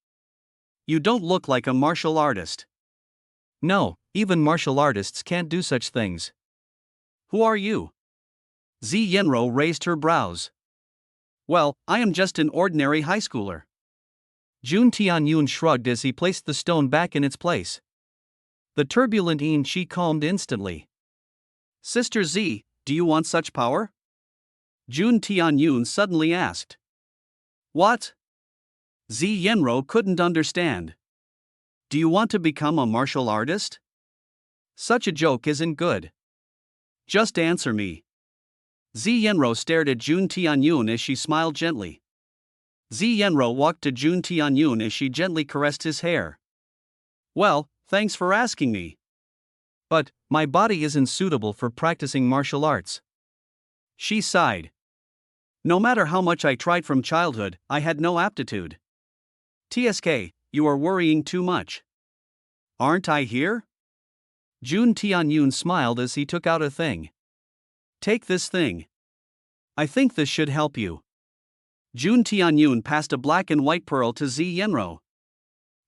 You don't look like a martial artist. No, even martial artists can't do such things. Who are you? Zi Yenro raised her brows. Well, I am just an ordinary high schooler. Jun Tianyun shrugged as he placed the stone back in its place. The turbulent yin chi calmed instantly. Sister Z, do you want such power? Jun Tianyun suddenly asked. What? Zi Yenro couldn't understand. Do you want to become a martial artist? Such a joke isn't good. Just answer me. Zi Yenro stared at Jun Tianyun as she smiled gently. Zi Yenro walked to Jun Tianyun as she gently caressed his hair. Well, thanks for asking me. But, my body isn't suitable for practicing martial arts. She sighed. No matter how much I tried from childhood, I had no aptitude. TSK, you are worrying too much. Aren't I here? Jun Tianyun smiled as he took out a thing. Take this thing. I think this should help you. Jun Tianyun passed a black and white pearl to Zi Yenro.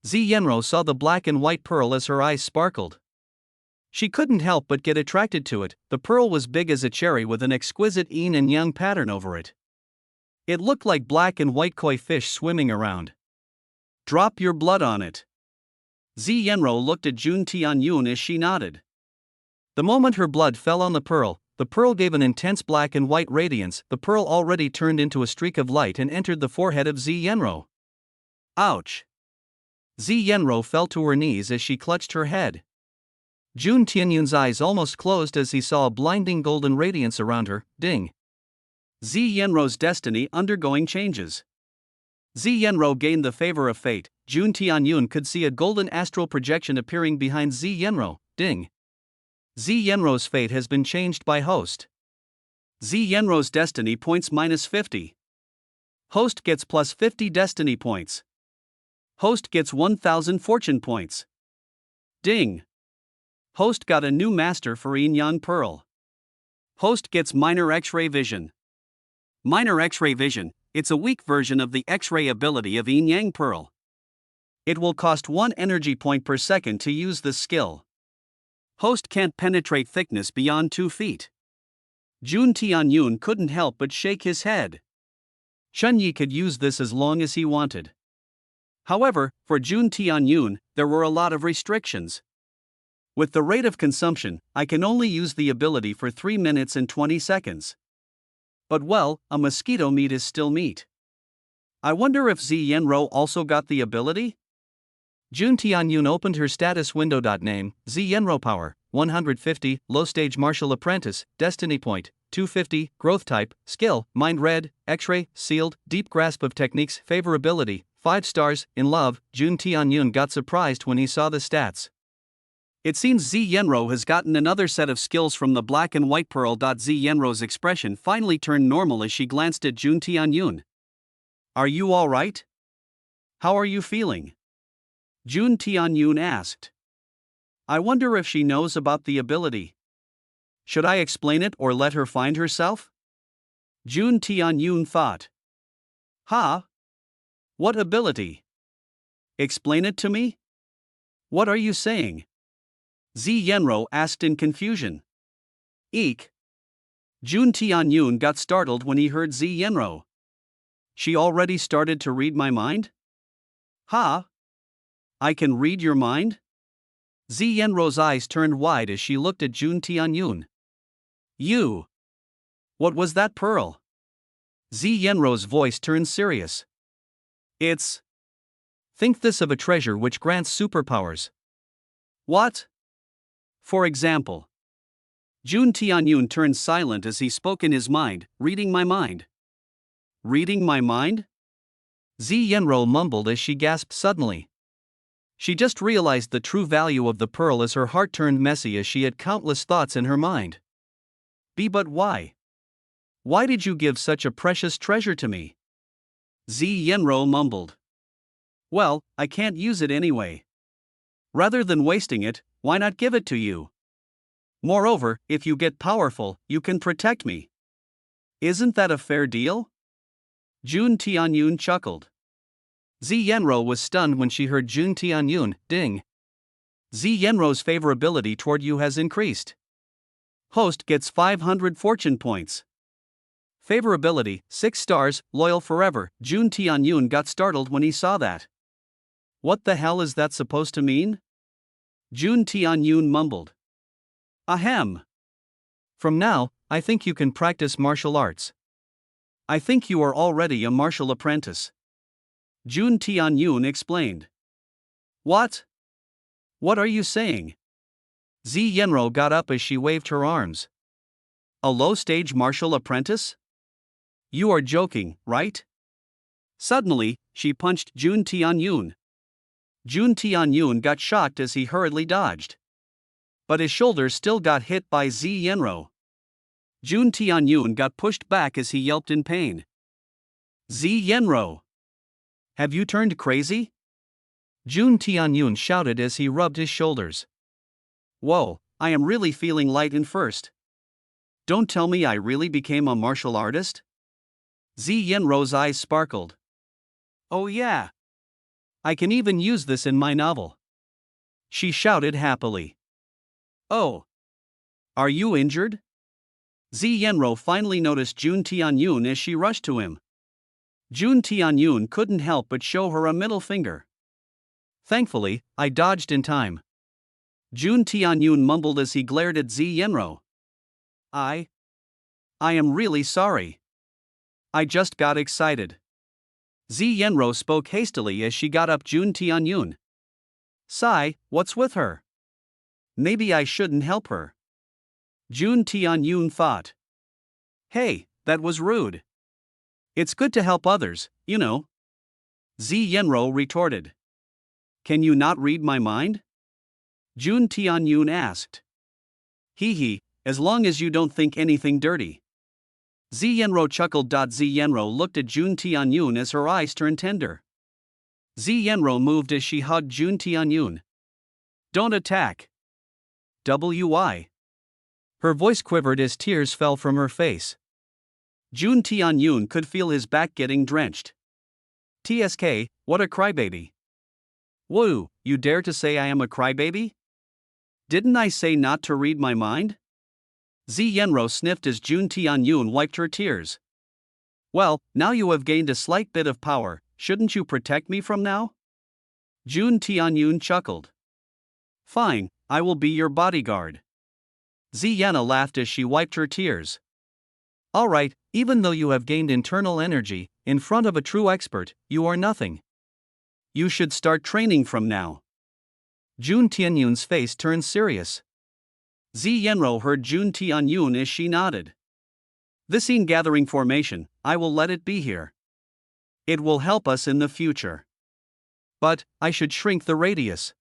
Zi Yenro saw the black and white pearl as her eyes sparkled. She couldn't help but get attracted to it. The pearl was big as a cherry with an exquisite yin and yang pattern over it. It looked like black and white koi fish swimming around. Drop your blood on it. Zi Yenro looked at Jun Tianyun as she nodded. The moment her blood fell on the pearl gave an intense black and white radiance. The pearl already turned into a streak of light and entered the forehead of Zi Yenro. Ouch! Zi Yenro fell to her knees as she clutched her head. Jun Tianyun's eyes almost closed as he saw a blinding golden radiance around her. Ding! Zi Yenro's destiny undergoing changes. Zi Yenro gained the favor of fate. Jun Tianyun could see a golden astral projection appearing behind Zi Yenro. Ding! Zi Yenro's fate has been changed by host. Zi Yenro's destiny points -50. Host gets +50 destiny points. Host gets 1000 fortune points. Ding! Host got a new master for Yin Yang Pearl. Host gets minor X-ray vision. Minor X-ray vision, it's a weak version of the X-ray ability of Yin Yang Pearl. It will cost 1 energy point per second to use this skill. Host can't penetrate thickness beyond 2 feet. Jun Tianyun couldn't help but shake his head. Chunyi could use this as long as he wanted. However, for Jun Tianyun, there were a lot of restrictions. With the rate of consumption, I can only use the ability for 3 minutes and 20 seconds. But well, a mosquito meat is still meat. I wonder if Zi Yenro also got the ability? Jun Tianyun opened her status window. Name, Zi Yenro power, 150, low stage martial apprentice, destiny point, 250, growth type, skill, mind read, X-ray, sealed, deep grasp of techniques, favorability, 5 stars, in love. Jun Tianyun got surprised when he saw the stats. It seems Zi Yenro has gotten another set of skills from the black and white pearl. Zi Yenro's expression finally turned normal as she glanced at Jun Tianyun. Are you alright? How are you feeling? Jun Tianyun asked. I wonder if she knows about the ability. Should I explain it or let her find herself? Jun Tianyun thought. Huh? What ability? Explain it to me? What are you saying? Zi Yenro asked in confusion. Eek. Jun Tianyun got startled when he heard Zi Yenro. She already started to read my mind? Ha! I can read your mind? Zi Yenro's eyes turned wide as she looked at Jun Tianyun. You! What was that pearl? Zi Yenro's voice turned serious. It's. Think this of a treasure which grants superpowers. What? For example. Jun Tianyun turned silent as he spoke in his mind, reading my mind. Reading my mind? Zi Yenro mumbled as she gasped suddenly. She just realized the true value of the pearl as her heart turned messy as she had countless thoughts in her mind. But why? Why did you give such a precious treasure to me? Zi Yenro mumbled. Well, I can't use it anyway. Rather than wasting it, why not give it to you? Moreover, if you get powerful, you can protect me. Isn't that a fair deal? Jun Tianyun chuckled. Zi Yenro was stunned when she heard Jun Tianyun ding. Zi Yenro's favorability toward you has increased. Host gets 500 fortune points. Favorability, 6 stars, loyal forever. Jun Tianyun got startled when he saw that. What the hell is that supposed to mean? Jun Tianyun mumbled. Ahem. From now, I think you can practice martial arts. I think you are already a martial apprentice. Jun Tianyun explained. What? What are you saying? Zi Yenro got up as she waved her arms. A low-stage martial apprentice? You are joking, right? Suddenly, she punched Jun Tianyun. Jun Tianyun got shocked as he hurriedly dodged. But his shoulders still got hit by Zi Yenro. Jun Tianyun got pushed back as he yelped in pain. Zi Yenro! Have you turned crazy? Jun Tianyun shouted as he rubbed his shoulders. Whoa, I am really feeling light in first. Don't tell me I really became a martial artist? Zi Yenro's eyes sparkled. Oh yeah. I can even use this in my novel. She shouted happily. Oh. Are you injured? Zi Yenro finally noticed Jun Tianyun as she rushed to him. Jun Tianyun couldn't help but show her a middle finger. Thankfully, I dodged in time. Jun Tianyun mumbled as he glared at Zi Yenro. I am really sorry. I just got excited. Zi Yenro spoke hastily as she got up Jun Tianyun. Sai, what's with her? Maybe I shouldn't help her. Jun Tianyun thought. Hey, that was rude. It's good to help others, you know. Zi Yenro retorted. Can you not read my mind? Jun Tianyun asked. Hee, as long as you don't think anything dirty. Zi Yenro chuckled. Zi Yenro looked at Jun Tianyun as her eyes turned tender. Zi Yenro moved as she hugged Jun Tianyun. Don't attack. Why? Her voice quivered as tears fell from her face. Jun Tianyun could feel his back getting drenched. TSK, what a crybaby. Woo, you dare to say I am a crybaby? Didn't I say not to read my mind? Zi Yenro sniffed as Jun Tianyun wiped her tears. Well, now you have gained a slight bit of power, shouldn't you protect me from now? Jun Tianyun chuckled. Fine, I will be your bodyguard. Zi Yenna laughed as she wiped her tears. Alright, even though you have gained internal energy, in front of a true expert, you are nothing. You should start training from now. Jun Tianyun's face turned serious. Zi Yenro heard Jun Tianyun as she nodded. The scene gathering formation, I will let it be here. It will help us in the future. But, I should shrink the radius.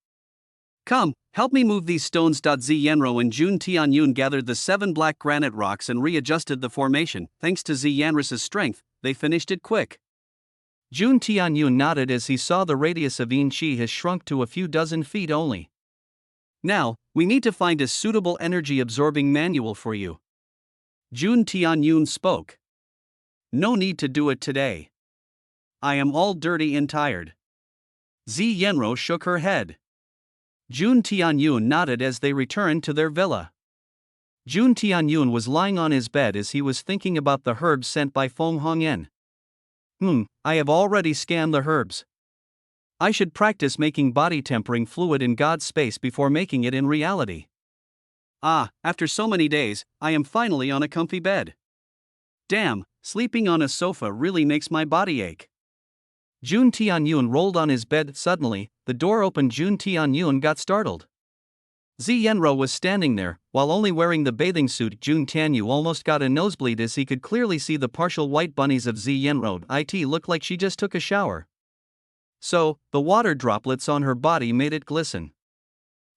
Come, help me move these stones. Zi Yenro and Jun Tianyun gathered the 7 black granite rocks and readjusted the formation. Thanks to Zi Yanris's strength, they finished it quick. Jun Tianyun nodded as he saw the radius of Yin Chi has shrunk to a few dozen feet only. Now, we need to find a suitable energy-absorbing manual for you. Jun Tianyun spoke. No need to do it today. I am all dirty and tired. Zi Yenro shook her head. Jun Tianyun nodded as they returned to their villa. Jun Tianyun was lying on his bed as he was thinking about the herbs sent by Feng Hongyan. I have already scanned the herbs. I should practice making body tempering fluid in God's space before making it in reality. After so many days, I am finally on a comfy bed. Damn, sleeping on a sofa really makes my body ache. Jun Tianyun rolled on his bed suddenly. The door opened. Jun Tianyun got startled. Zi Yenro was standing there, while only wearing the bathing suit. Jun Tianyu almost got a nosebleed as he could clearly see the partial white bunnies of Zi Yenro. It looked like she just took a shower. So, the water droplets on her body made it glisten.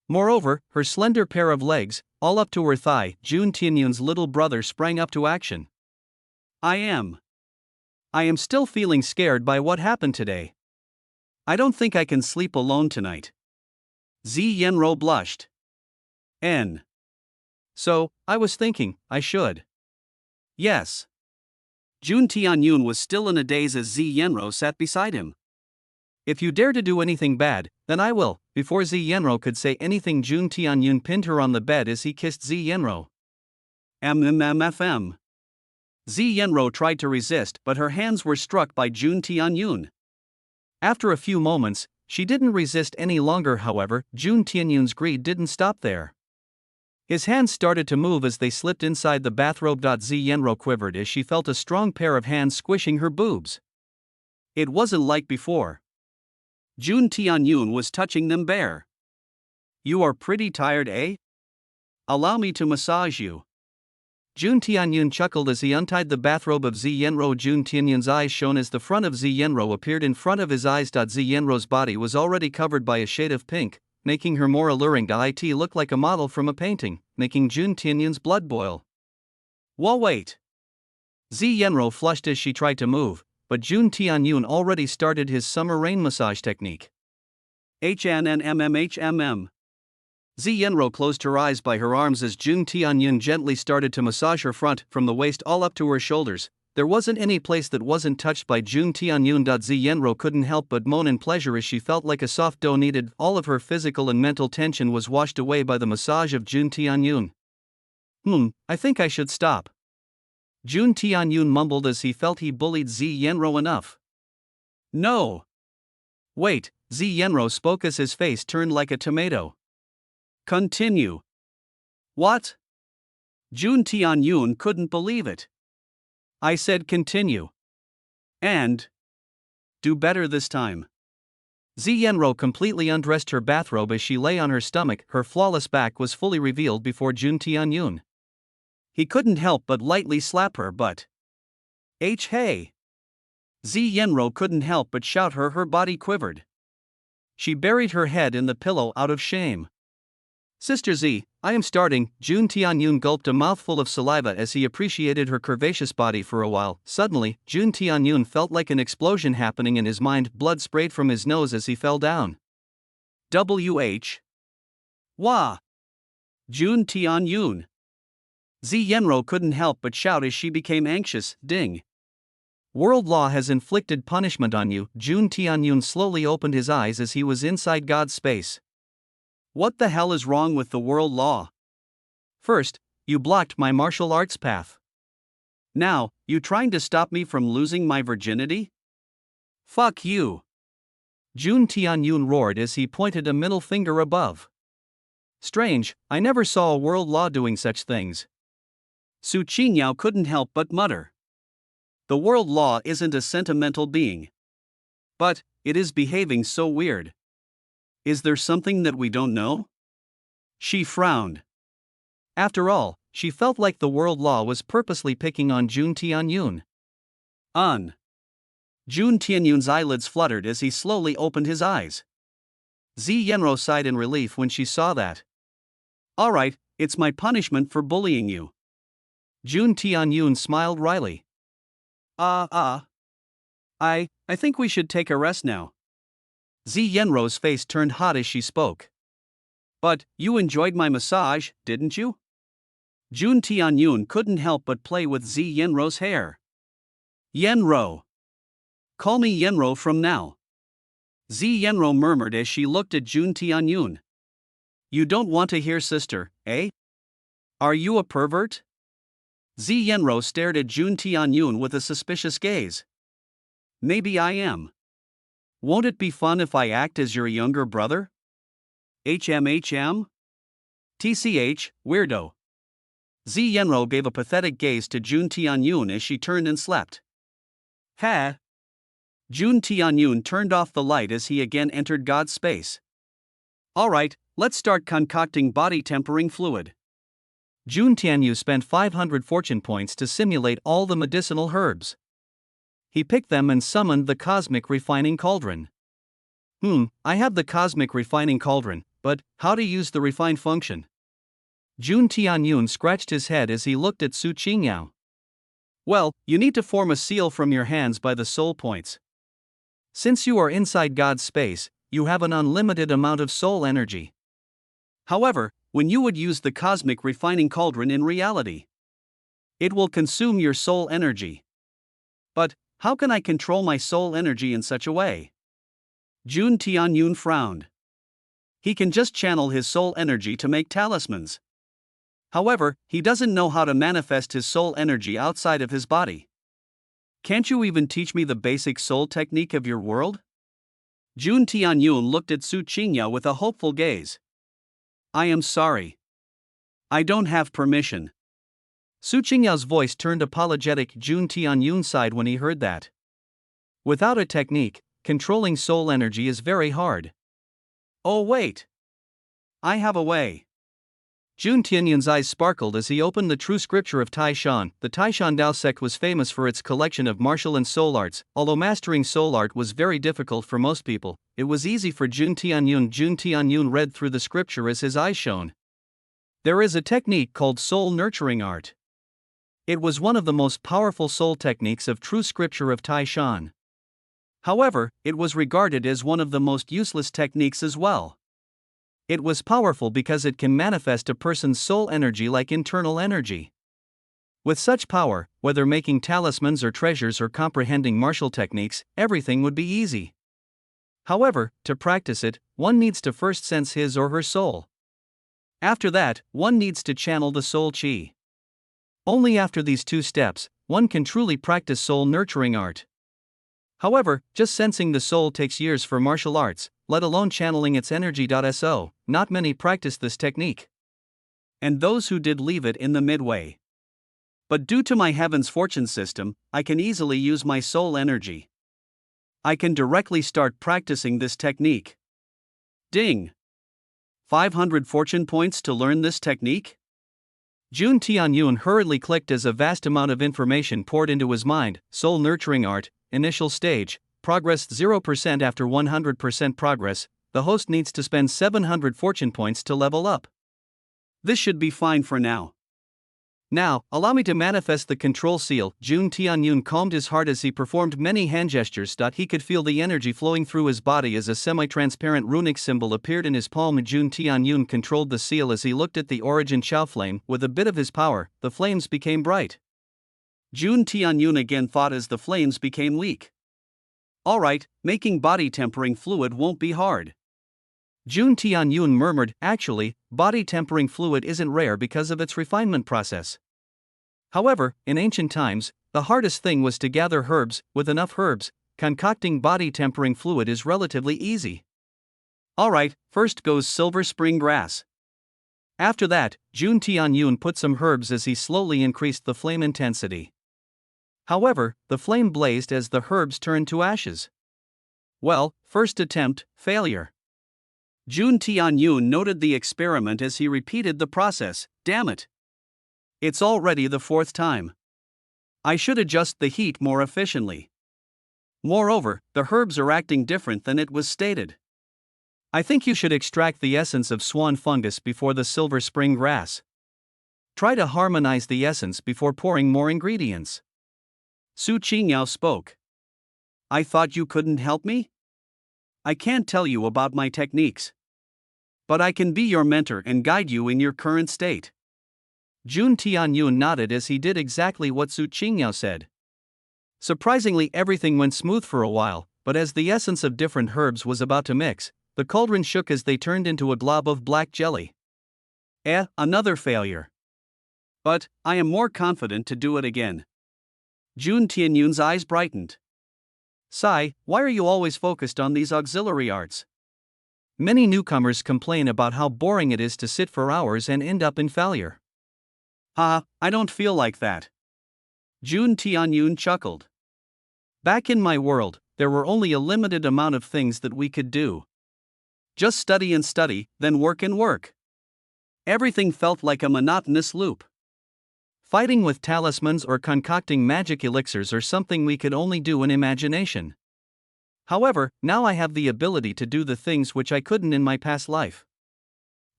Moreover, her slender pair of legs, all up to her thigh. Jun Tianyun's little brother sprang up to action. I am still feeling scared by what happened today. I don't think I can sleep alone tonight. Zi Yenro blushed. So, I was thinking, I should. Yes. Jun Tianyun was still in a daze as Zi Yenro sat beside him. If you dare to do anything bad, then I will. Before Zi Yenro could say anything, Jun Tianyun pinned her on the bed as he kissed Zi Yenro. MMFM. Zi Yenro tried to resist, but her hands were struck by Jun Tianyun. After a few moments, she didn't resist any longer. However, Jun Tianyun's greed didn't stop there. His hands started to move as they slipped inside the bathrobe. Zi Yenro quivered as she felt a strong pair of hands squishing her boobs. It wasn't like before. Jun Tianyun was touching them bare. You are pretty tired, eh? Allow me to massage you. Jun Tianyun chuckled as he untied the bathrobe of Zi Yenro. Jun Tianyun's eyes shone as the front of Zi Yenro appeared in front of his eyes. Zi Yenro's body was already covered by a shade of pink, making her more alluring. It looked like a model from a painting, making Jun Tianyun's blood boil. Whoa, wait. Zi Yenro flushed as she tried to move, but Jun Tianyun already started his summer rain massage technique. HNNMMHMM. Zi Yenro closed her eyes by her arms as Jun Tianyun gently started to massage her front, from the waist all up to her shoulders. There wasn't any place that wasn't touched by Jun Tianyun. Zi Yenro couldn't help but moan in pleasure as she felt like a soft dough needed. All of her physical and mental tension was washed away by the massage of Jun Tianyun. I think I should stop. Jun Tianyun mumbled as he felt he bullied Zi Yenro enough. No. Wait, Zi Yenro spoke as his face turned like a tomato. Continue. What? Jun Tianyun couldn't believe it. I said continue. And do better this time. Zi Yenro completely undressed her bathrobe as she lay on her stomach. Her flawless back was fully revealed before Jun Tianyun. He couldn't help but lightly slap her butt. Hey! Zi Yenro couldn't help but shout. Her body quivered. She buried her head in the pillow out of shame. Sister Z, I am starting. Jun Tianyun gulped a mouthful of saliva as he appreciated her curvaceous body for a while. Suddenly, Jun Tianyun felt like an explosion happening in his mind. Blood sprayed from his nose as he fell down. WH. Wah! Jun Tianyun. Zi Yenro couldn't help but shout as she became anxious. Ding. World law has inflicted punishment on you. Jun Tianyun slowly opened his eyes as he was inside God's space. What the hell is wrong with the world law? First, you blocked my martial arts path. Now, you trying to stop me from losing my virginity? Fuck you. Jun Tianyun roared as he pointed a middle finger above. Strange, I never saw a world law doing such things. Su Qinyao couldn't help but mutter. The world law isn't a sentimental being. But, it is behaving so weird. Is there something that we don't know? She frowned. After all, she felt like the world law was purposely picking on Jun Tianyun. Jun Tianyun's eyelids fluttered as he slowly opened his eyes. Zi Yenro sighed in relief when she saw that. Alright, it's my punishment for bullying you. Jun Tianyun smiled wryly. I think we should take a rest now. Zi Yenro's face turned hot as she spoke. But, you enjoyed my massage, didn't you? Jun Tianyun couldn't help but play with Zi Yenro's hair. Yenro. Call me Yenro from now. Zi Yenro murmured as she looked at Jun Tianyun. You don't want to hear sister, eh? Are you a pervert? Zi Yenro stared at Jun Tianyun with a suspicious gaze. Maybe I am. Won't it be fun if I act as your younger brother? HMHM? TCH, weirdo. Zi Yenro gave a pathetic gaze to Jun Tianyun as she turned and slept. Ha! Jun Tianyun turned off the light as he again entered God's space. Alright, let's start concocting body tempering fluid. Jun Tianyu spent 500 fortune points to simulate all the medicinal herbs. He picked them and summoned the cosmic refining cauldron. I have the cosmic refining cauldron, but how to use the refine function? Jun Tianyun scratched his head as he looked at Su Qingyao. Well, you need to form a seal from your hands by the soul points. Since you are inside God's space, you have an unlimited amount of soul energy. However, when you would use the cosmic refining cauldron in reality, it will consume your soul energy. But, how can I control my soul energy in such a way? Jun Tianyun frowned. He can just channel his soul energy to make talismans. However, he doesn't know how to manifest his soul energy outside of his body. Can't you even teach me the basic soul technique of your world? Jun Tianyun looked at Su Qingyao with a hopeful gaze. I am sorry. I don't have permission. Su Qingyao's voice turned apologetic. Jun Tianyun sighed when he heard that. Without a technique, controlling soul energy is very hard. Oh wait. I have a way. Jun Tianyun's eyes sparkled as he opened the true scripture of Taishan. The Taishan Dao sect was famous for its collection of martial and soul arts. Although mastering soul art was very difficult for most people, it was easy for Jun Tianyun. Jun Tianyun read through the scripture as his eyes shone. There is a technique called soul nurturing art. It was one of the most powerful soul techniques of true scripture of Taishan. However, it was regarded as one of the most useless techniques as well. It was powerful because it can manifest a person's soul energy like internal energy. With such power, whether making talismans or treasures or comprehending martial techniques, everything would be easy. However, to practice it, one needs to first sense his or her soul. After that, one needs to channel the soul qi. Only after these two steps, one can truly practice soul nurturing art. However, just sensing the soul takes years for martial arts, let alone channeling its energy. So, not many practice this technique. And those who did leave it in the midway. But due to my heaven's fortune system, I can easily use my soul energy. I can directly start practicing this technique. Ding! 500 fortune points to learn this technique? Jun Tianyun hurriedly clicked as a vast amount of information poured into his mind. Soul nurturing art, initial stage, progress 0% after 100% progress. The host needs to spend 700 fortune points to level up. This should be fine for now. Now, allow me to manifest the control seal. Jun Tianyun calmed his heart as he performed many hand gestures. He could feel the energy flowing through his body as a semi-transparent runic symbol appeared in his palm. Jun Tianyun controlled the seal as he looked at the origin Chao flame. With a bit of his power, the flames became bright. Jun Tianyun again thought as the flames became weak. Alright, making body tempering fluid won't be hard. Jun Tianyun murmured, actually, body tempering fluid isn't rare because of its refinement process. However, in ancient times, the hardest thing was to gather herbs. With enough herbs, concocting body tempering fluid is relatively easy. Alright, first goes silver spring grass. After that, Jun Tianyun put some herbs as he slowly increased the flame intensity. However, the flame blazed as the herbs turned to ashes. Well, first attempt, failure. Jun Tianyun noted the experiment as he repeated the process. Damn it! It's already the fourth time. I should adjust the heat more efficiently. Moreover, the herbs are acting different than it was stated. I think you should extract the essence of swan fungus before the silver spring grass. Try to harmonize the essence before pouring more ingredients. Su Qingyao spoke. I thought you couldn't help me? I can't tell you about my techniques. But I can be your mentor and guide you in your current state. Jun Tianyun nodded as he did exactly what Su Qingyao said. Surprisingly, everything went smooth for a while, but as the essence of different herbs was about to mix, the cauldron shook as they turned into a glob of black jelly. Another failure. but I am more confident to do it again. Jun Tianyun's eyes brightened. Sai, why are you always focused on these auxiliary arts? Many newcomers complain about how boring it is to sit for hours and end up in failure. I don't feel like that. Jun Tianyun chuckled. Back in my world, there were only a limited amount of things that we could do. Just study and study, then work and work. Everything felt like a monotonous loop. Fighting with talismans or concocting magic elixirs are something we could only do in imagination. However, now I have the ability to do the things which I couldn't in my past life.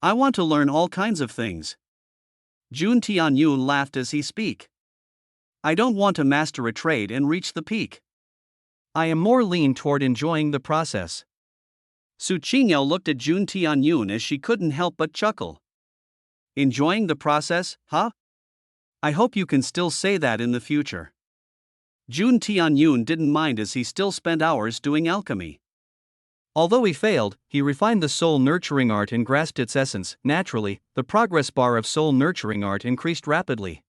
I want to learn all kinds of things. Jun Tianyun laughed as he spoke. I don't want to master a trade and reach the peak. I am more lean toward enjoying the process. Su Qingyao looked at Jun Tianyun as she couldn't help but chuckle. Enjoying the process, huh? I hope you can still say that in the future. Jun Tianyun didn't mind as he still spent hours doing alchemy. Although he failed, he refined the soul nurturing art and grasped its essence. Naturally, the progress bar of soul nurturing art increased rapidly.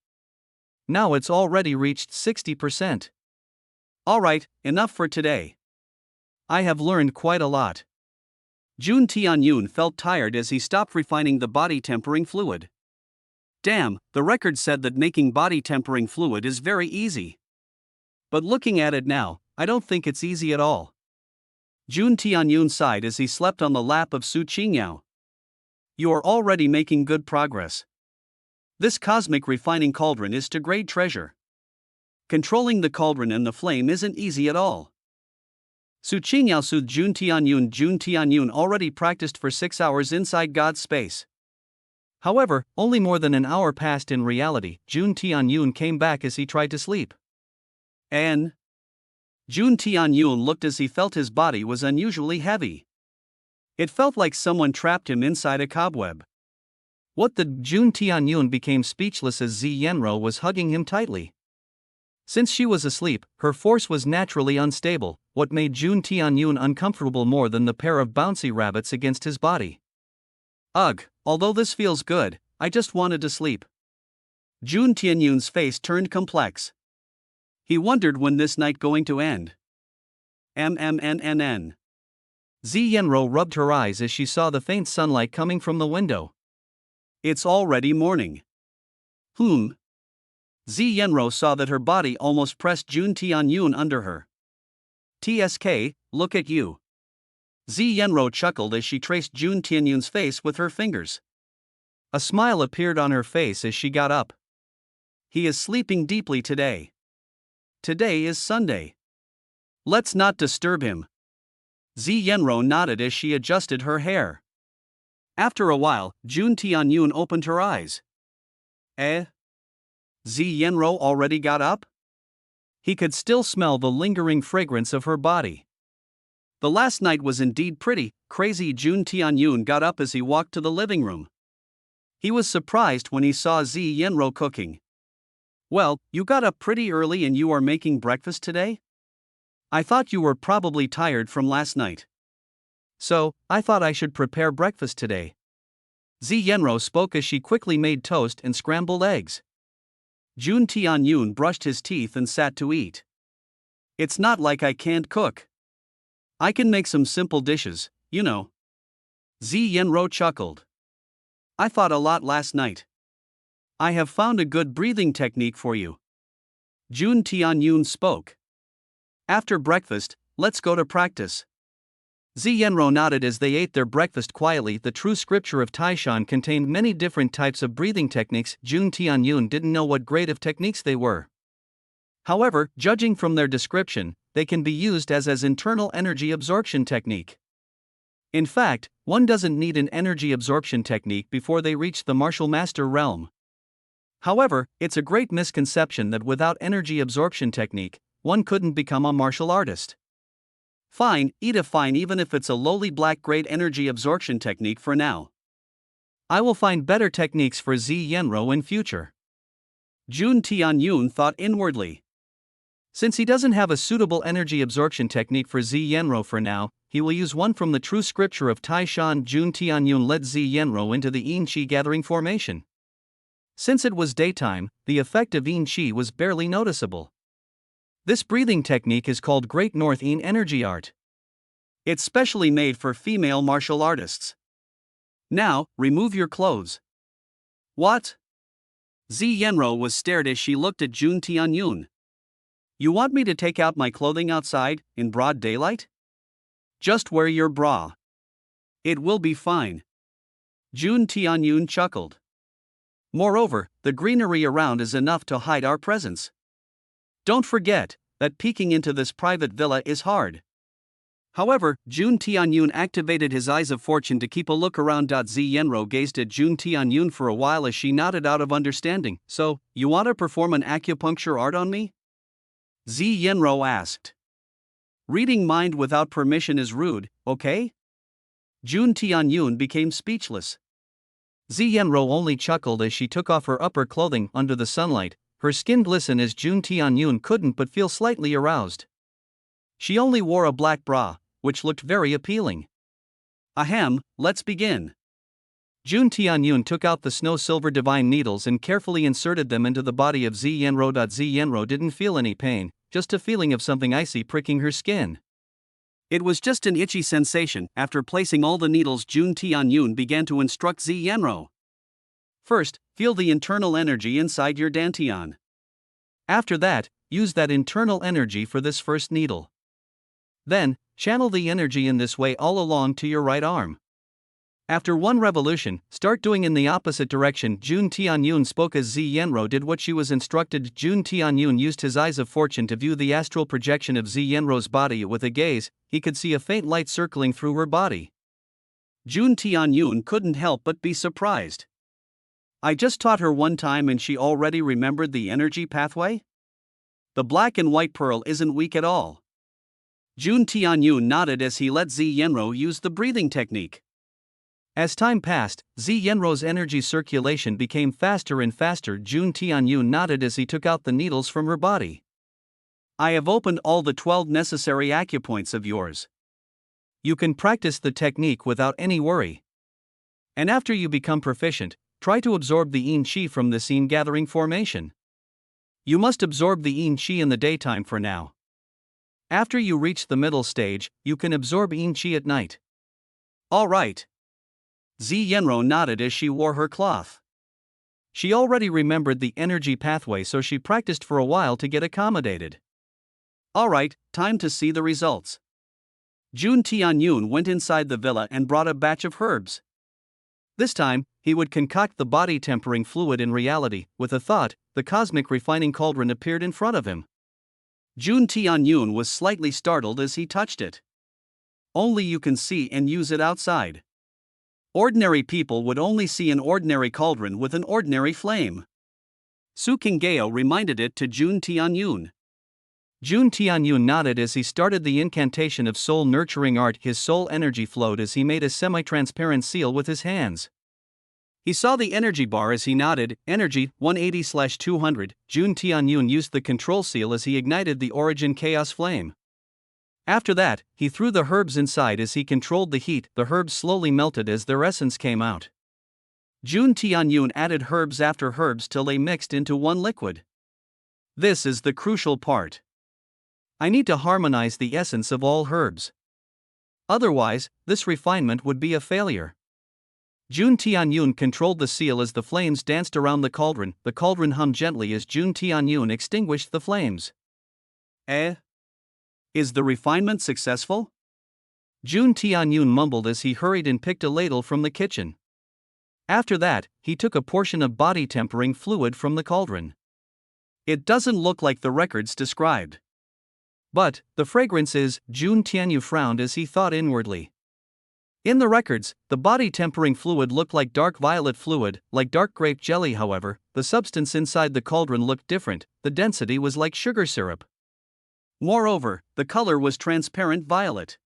Now it's already reached 60%. Alright, enough for today. I have learned quite a lot. Jun Tianyun felt tired as he stopped refining the body tempering fluid. Damn, the record said that making body tempering fluid is very easy. But looking at it now, I don't think it's easy at all. Jun Tianyun sighed as he slept on the lap of Su Qingyao. You are already making good progress. This cosmic refining cauldron is to great treasure. Controlling the cauldron and the flame isn't easy at all. Su Qingyao soothed Jun Tianyun. Jun Tianyun already practiced for 6 hours inside God's space. However, only more than an hour passed in reality. Jun Tianyun came back as he tried to sleep. And Jun Tianyun looked as he felt his body was unusually heavy. It felt like someone trapped him inside a cobweb. What the Jun Tianyun became speechless as Zi Yenro was hugging him tightly. Since she was asleep, her force was naturally unstable, what made Jun Tianyun uncomfortable more than the pair of bouncy rabbits against his body. Ugh, although this feels good, I just wanted to sleep. Jun Tianyun's face turned complex. He wondered when this night going to end. MMNNN. Zi Yenro rubbed her eyes as she saw the faint sunlight coming from the window. It's already morning. Zi Yenro saw that her body almost pressed Jun Tianyun under her. TSK, look at you. Zi Yenro chuckled as she traced Jun Tianyun's face with her fingers. A smile appeared on her face as she got up. He is sleeping deeply today. Today is Sunday. Let's not disturb him. Zi Yenro nodded as she adjusted her hair. After a while, Jun Tianyun opened her eyes. Zi Yenro already got up? He could still smell the lingering fragrance of her body. The last night was indeed pretty crazy. Jun Tianyun got up as he walked to the living room. He was surprised when he saw Zi Yenro cooking. Well, you got up pretty early and you are making breakfast today? I thought you were probably tired from last night. So, I thought I should prepare breakfast today. Zi Yenro spoke as she quickly made toast and scrambled eggs. Jun Tianyun brushed his teeth and sat to eat. It's not like I can't cook. I can make some simple dishes, you know. Zi Yenro chuckled. I thought a lot last night. I have found a good breathing technique for you. Jun Tianyun spoke. After breakfast, let's go to practice. Zi Yenro nodded as they ate their breakfast quietly. The true scripture of Taishan contained many different types of breathing techniques. Jun Tianyun didn't know what grade of techniques they were. However, judging from their description, they can be used as internal energy absorption technique. In fact, one doesn't need an energy absorption technique before they reach the martial master realm. However, it's a great misconception that without energy absorption technique, one couldn't become a martial artist. Fine, even if it's a lowly black grade energy absorption technique for now. I will find better techniques for Zi Yenro in future. Jun Tianyun thought inwardly. Since he doesn't have a suitable energy absorption technique for Zi Yenro for now, he will use one from the true scripture of Taishan. Jun Tianyun led Zi Yenro into the Yin Qi gathering formation. Since it was daytime, the effect of yin qi was barely noticeable. This breathing technique is called Great North Yin Energy Art. It's specially made for female martial artists. Now, remove your clothes. What? Zi Yenro was stared as she looked at Jun Tianyun. You want me to take out my clothing outside, in broad daylight? Just wear your bra. It will be fine. Jun Tianyun chuckled. Moreover, the greenery around is enough to hide our presence. Don't forget that peeking into this private villa is hard. However, Jun Tianyun activated his eyes of fortune to keep a look around. Zi Yenro gazed at Jun Tianyun for a while as she nodded out of understanding. So, you want to perform an acupuncture art on me? Zi Yenro asked. Reading mind without permission is rude, okay? Jun Tianyun became speechless. Zi Yenro only chuckled as she took off her upper clothing under the sunlight. Her skin glistened as Jun Tianyun couldn't but feel slightly aroused. She only wore a black bra, which looked very appealing. Ahem, let's begin. Jun Tianyun took out the snow-silver divine needles and carefully inserted them into the body of Zi Yenro. Zi Yenro didn't feel any pain, just a feeling of something icy pricking her skin. It was just an itchy sensation. After placing all the needles, Jun Tianyun began to instruct Zi Yenro. First, feel the internal energy inside your dantian. After that, use that internal energy for this first needle. Then, channel the energy in this way all along to your right arm. After one revolution, start doing in the opposite direction. Jun Tianyun spoke as Zi Yenro did what she was instructed. Jun Tianyun used his eyes of fortune to view the astral projection of Zi Yenro's body. With a gaze, he could see a faint light circling through her body. Jun Tianyun couldn't help but be surprised. I just taught her one time and she already remembered the energy pathway? The black and white pearl isn't weak at all. Jun Tianyun nodded as he let Zi Yenro use the breathing technique. As time passed, Zi Yenro's energy circulation became faster and faster. Jun Tianyun nodded as he took out the needles from her body. I have opened all the 12 necessary acupoints of yours. You can practice the technique without any worry. And after you become proficient, try to absorb the yin qi from this yin gathering formation. You must absorb the yin qi in the daytime for now. After you reach the middle stage, you can absorb yin qi at night. All right. Zi Yenro nodded as she wore her cloth. She already remembered the energy pathway, so she practiced for a while to get accommodated. All right, time to see the results. Jun Tianyun went inside the villa and brought a batch of herbs. This time, he would concoct the body-tempering fluid in reality. With a thought, the cosmic refining cauldron appeared in front of him. Jun Tianyun was slightly startled as he touched it. Only you can see and use it outside. Ordinary people would only see an ordinary cauldron with an ordinary flame. Su Kingeo reminded it to Jun Tianyun. Jun Tianyun nodded as he started the incantation of soul-nurturing art. His soul energy flowed as he made a semi-transparent seal with his hands. He saw the energy bar as he nodded, energy 180/200. Jun Tianyun used the control seal as he ignited the origin chaos flame. After that, he threw the herbs inside as he controlled the heat. The herbs slowly melted as their essence came out. Jun Tianyun added herbs after herbs till they mixed into one liquid. This is the crucial part. I need to harmonize the essence of all herbs. Otherwise, this refinement would be a failure. Jun Tianyun controlled the seal as the flames danced around the cauldron. The cauldron hummed gently as Jun Tianyun extinguished the flames. Is the refinement successful? Jun Tianyun mumbled as he hurried and picked a ladle from the kitchen. After that, he took a portion of body-tempering fluid from the cauldron. It doesn't look like the records described. But, the fragrance is, Jun Tianyun frowned as he thought inwardly. In the records, the body-tempering fluid looked like dark violet fluid, like dark grape jelly. However, the substance inside the cauldron looked different. The density was like sugar syrup. Moreover, the color was transparent violet.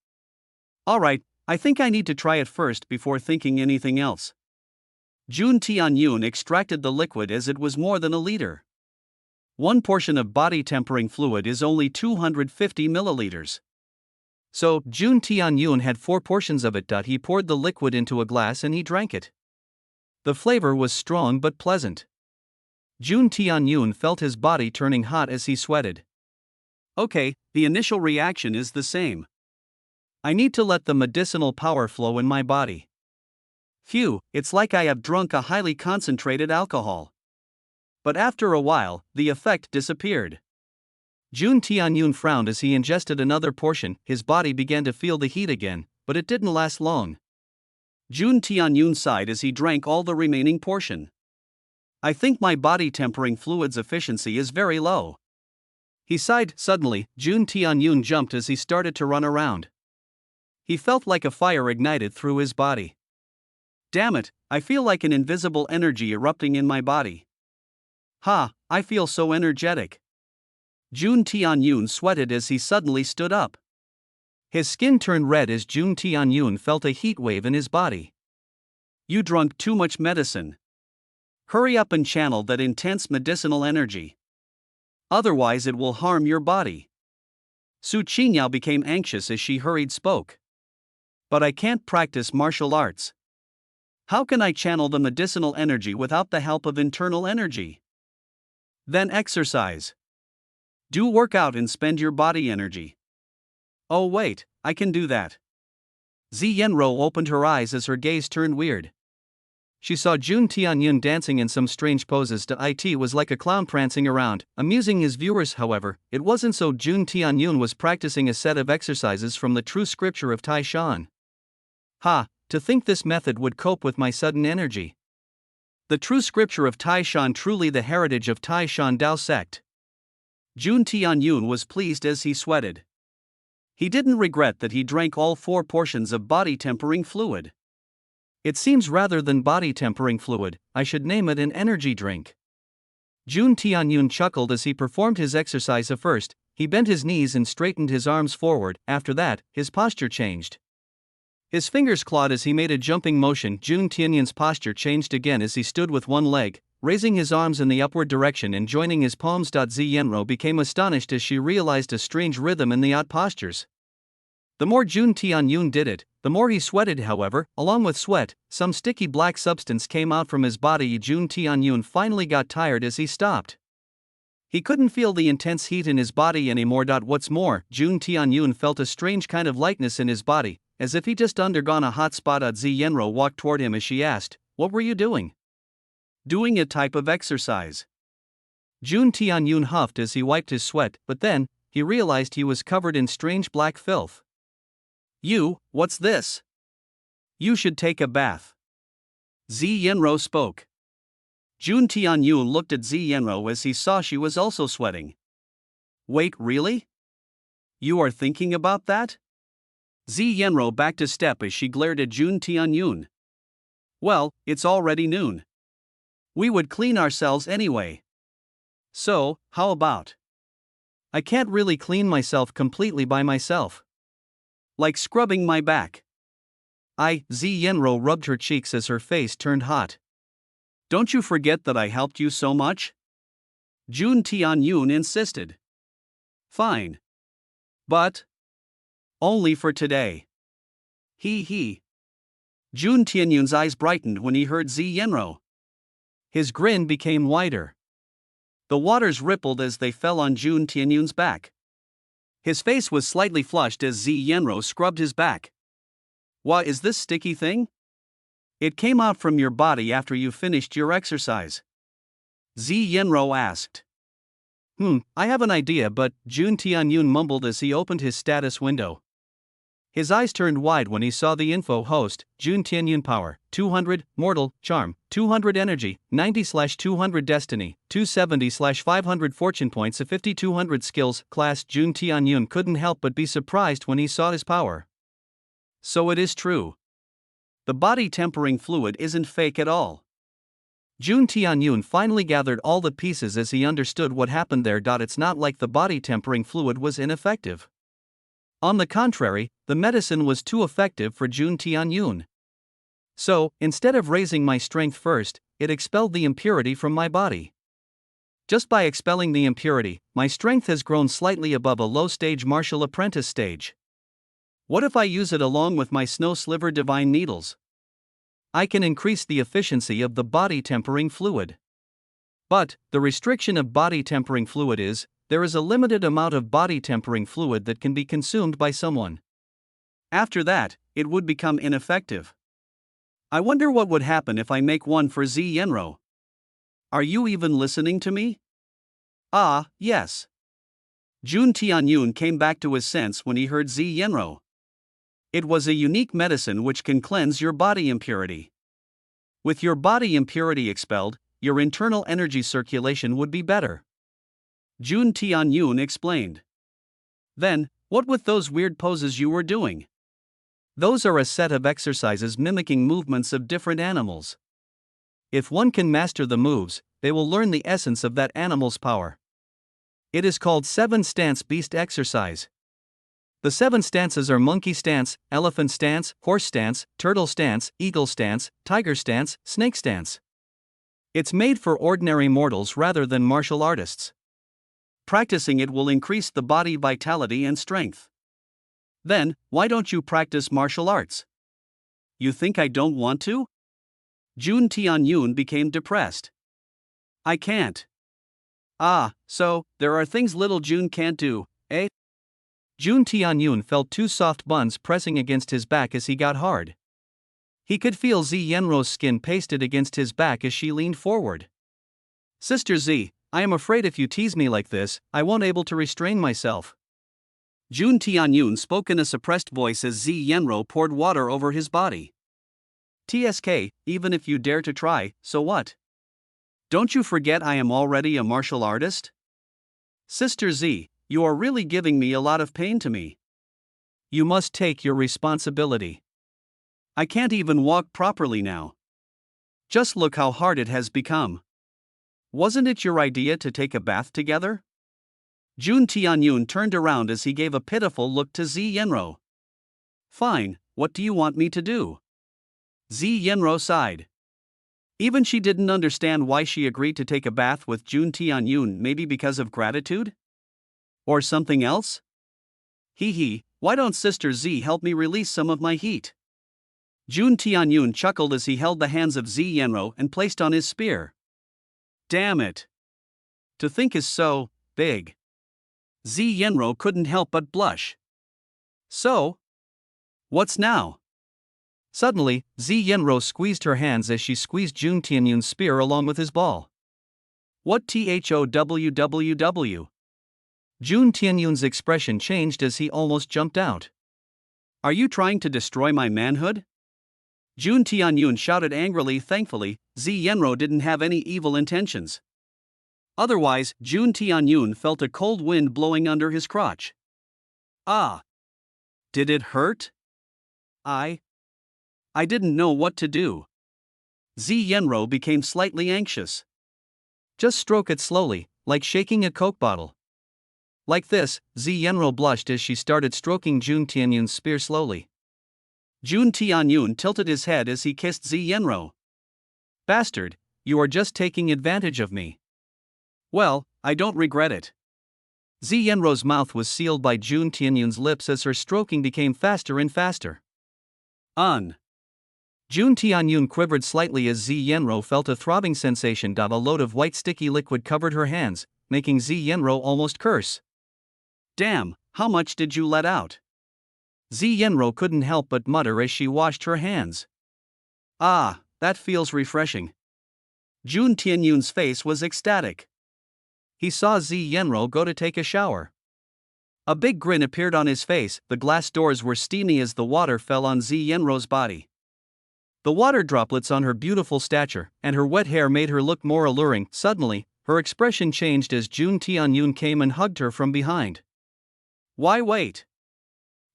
Alright, I think I need to try it first before thinking anything else. Jun Tianyun extracted the liquid as it was more than a liter. One portion of body-tempering fluid is only 250 milliliters. So, Jun Tianyun had 4 portions of it. He poured the liquid into a glass and he drank it. The flavor was strong but pleasant. Jun Tianyun felt his body turning hot as he sweated. Okay, the initial reaction is the same. I need to let the medicinal power flow in my body. Phew, it's like I have drunk a highly concentrated alcohol. But after a while, the effect disappeared. Jun Tianyun frowned as he ingested another portion. His body began to feel the heat again, but it didn't last long. Jun Tianyun sighed as he drank all the remaining portion. I think my body tempering fluids efficiency is very low. He sighed. Suddenly, Jun Tianyun jumped as he started to run around. He felt like a fire ignited through his body. Damn it, I feel like an invisible energy erupting in my body. Ha, I feel so energetic. Jun Tianyun sweated as he suddenly stood up. His skin turned red as Jun Tianyun felt a heat wave in his body. You drunk too much medicine. Hurry up and channel that intense medicinal energy. Otherwise it will harm your body. Su Qingyao became anxious as she hurried spoke. But I can't practice martial arts. How can I channel the medicinal energy without the help of internal energy? Then exercise. Do workout and spend your body energy. Oh wait, I can do that. Zi Yenro opened her eyes as her gaze turned weird. She saw Jun Tianyun dancing in some strange poses. It was like a clown prancing around, amusing his viewers. However, it wasn't so. Jun Tianyun was practicing a set of exercises from the true scripture of Tai Shan. Ha, to think this method would cope with my sudden energy. The true scripture of Tai Shan, truly the heritage of Tai Shan Dao sect. Jun Tianyun was pleased as he sweated. He didn't regret that he drank all 4 portions of body tempering fluid. It seems rather than body tempering fluid, I should name it an energy drink. Jun Tianyun chuckled as he performed his exercise. At first, he bent his knees and straightened his arms forward. After that, his posture changed. His fingers clawed as he made a jumping motion. Jun Tianyun's posture changed again as he stood with one leg, raising his arms in the upward direction and joining his palms. Zi Yenro became astonished as she realized a strange rhythm in the odd postures. The more Jun Tianyun did it, the more he sweated. However, along with sweat, some sticky black substance came out from his body. Jun Tianyun finally got tired as he stopped. He couldn't feel the intense heat in his body anymore. What's more, Jun Tianyun felt a strange kind of lightness in his body, as if he just undergone a hot spot. Zi Yenro walked toward him as she asked, "What were you doing?" Doing a type of exercise. Jun Tianyun huffed as he wiped his sweat, but then, he realized he was covered in strange black filth. What's this? You should take a bath. Zi Yenro spoke. Jun Tianyun looked at Zi Yenro as he saw she was also sweating. Wait, really? You are thinking about that? Zi Yenro backed a step as she glared at Jun Tianyun. Well, it's already noon. We would clean ourselves anyway. So, how about? I can't really clean myself completely by myself. Like scrubbing my back. Zi Yenro rubbed her cheeks as her face turned hot. Don't you forget that I helped you so much? Jun Tianyun insisted. Fine. But only for today. He. Jun Tianyun's eyes brightened when he heard Zi Yenro. His grin became wider. The waters rippled as they fell on Jun Tianyun's back. His face was slightly flushed as Zi Yenro scrubbed his back. What is this sticky thing? It came out from your body after you finished your exercise. Zi Yenro asked. I have an idea, but Jun Tianyun mumbled as he opened his status window. His eyes turned wide when he saw the info host, Jun Tianyun power, 200, mortal, charm, 200 energy, 90/200 destiny, 270/500 fortune points, 5200 skills, class. Jun Tianyun couldn't help but be surprised when he saw his power. So it is true. The body tempering fluid isn't fake at all. Jun Tianyun finally gathered all the pieces as he understood what happened there. It's not like the body tempering fluid was ineffective. On the contrary, the medicine was too effective for Jun Tianyun. So, instead of raising my strength first, it expelled the impurity from my body. Just by expelling the impurity, my strength has grown slightly above a low-stage martial apprentice stage. What if I use it along with my snow sliver divine needles? I can increase the efficiency of the body tempering fluid. But, the restriction of body tempering fluid is, there is a limited amount of body tempering fluid that can be consumed by someone. After that, it would become ineffective. I wonder what would happen if I make one for Z Yenro. Are you even listening to me? Ah, yes. Jun Tianyun came back to his sense when he heard Z Yenro. It was a unique medicine which can cleanse your body impurity. With your body impurity expelled, your internal energy circulation would be better. Jun Tianyun explained. Then, what with those weird poses you were doing? Those are a set of exercises mimicking movements of different animals. If one can master the moves, they will learn the essence of that animal's power. It is called 7-stance beast exercise. The 7 stances are monkey stance, elephant stance, horse stance, turtle stance, eagle stance, tiger stance, snake stance. It's made for ordinary mortals rather than martial artists. Practicing it will increase the body vitality and strength. Then, why don't you practice martial arts? You think I don't want to? Jun Tianyun became depressed. I can't. Ah, so, there are things little Jun can't do, eh? Jun Tianyun felt 2 soft buns pressing against his back as he got hard. He could feel Z Yenro's skin pasted against his back as she leaned forward. Sister Z, I am afraid if you tease me like this, I won't able to restrain myself. Jun Tianyun spoke in a suppressed voice as Z Yenro poured water over his body. TSK, even if you dare to try, so what? Don't you forget I am already a martial artist? Sister Z, you are really giving me a lot of pain to me. You must take your responsibility. I can't even walk properly now. Just look how hard it has become. Wasn't it your idea to take a bath together? Jun Tianyun turned around as he gave a pitiful look to Z Yenro. Fine, what do you want me to do? Z Yenro sighed. Even she didn't understand why she agreed to take a bath with Jun Tianyun, maybe because of gratitude? Or something else? Why don't Sister Z help me release some of my heat? Jun Tianyun chuckled as he held the hands of Z Yenro and placed on his spear. Damn it! To think is so big. Z Yenro couldn't help but blush. So? What's now? Suddenly, Z Yenro squeezed her hands as she squeezed Jun Tianyun's spear along with his ball. What THOWWW? Jun Tianyun's expression changed as he almost jumped out. Are you trying to destroy my manhood? Jun Tianyun shouted angrily. Thankfully, Z Yenro didn't have any evil intentions. Otherwise, Jun Tianyun felt a cold wind blowing under his crotch. Ah! Did it hurt? I didn't know what to do. Z Yenro became slightly anxious. Just stroke it slowly, like shaking a Coke bottle. Like this, Z Yenro blushed as she started stroking Jun Tianyun's spear slowly. Jun Tianyun tilted his head as he kissed Z Yenro. Bastard, you are just taking advantage of me. Well, I don't regret it. Z Yenro's mouth was sealed by Jun Tianyun's lips as her stroking became faster and faster. Jun Tianyun quivered slightly as Z Yenro felt a throbbing sensation. A load of white sticky liquid covered her hands, making Z Yenro almost curse. Damn, how much did you let out? Z Yenro couldn't help but mutter as she washed her hands. Ah, that feels refreshing. Jun Tianyun's face was ecstatic. He saw Z Yenro go to take a shower. A big grin appeared on his face. The glass doors were steamy as the water fell on Z Yenro's body. The water droplets on her beautiful stature and her wet hair made her look more alluring. Suddenly, her expression changed as Jun Tianyun came and hugged her from behind. Why wait?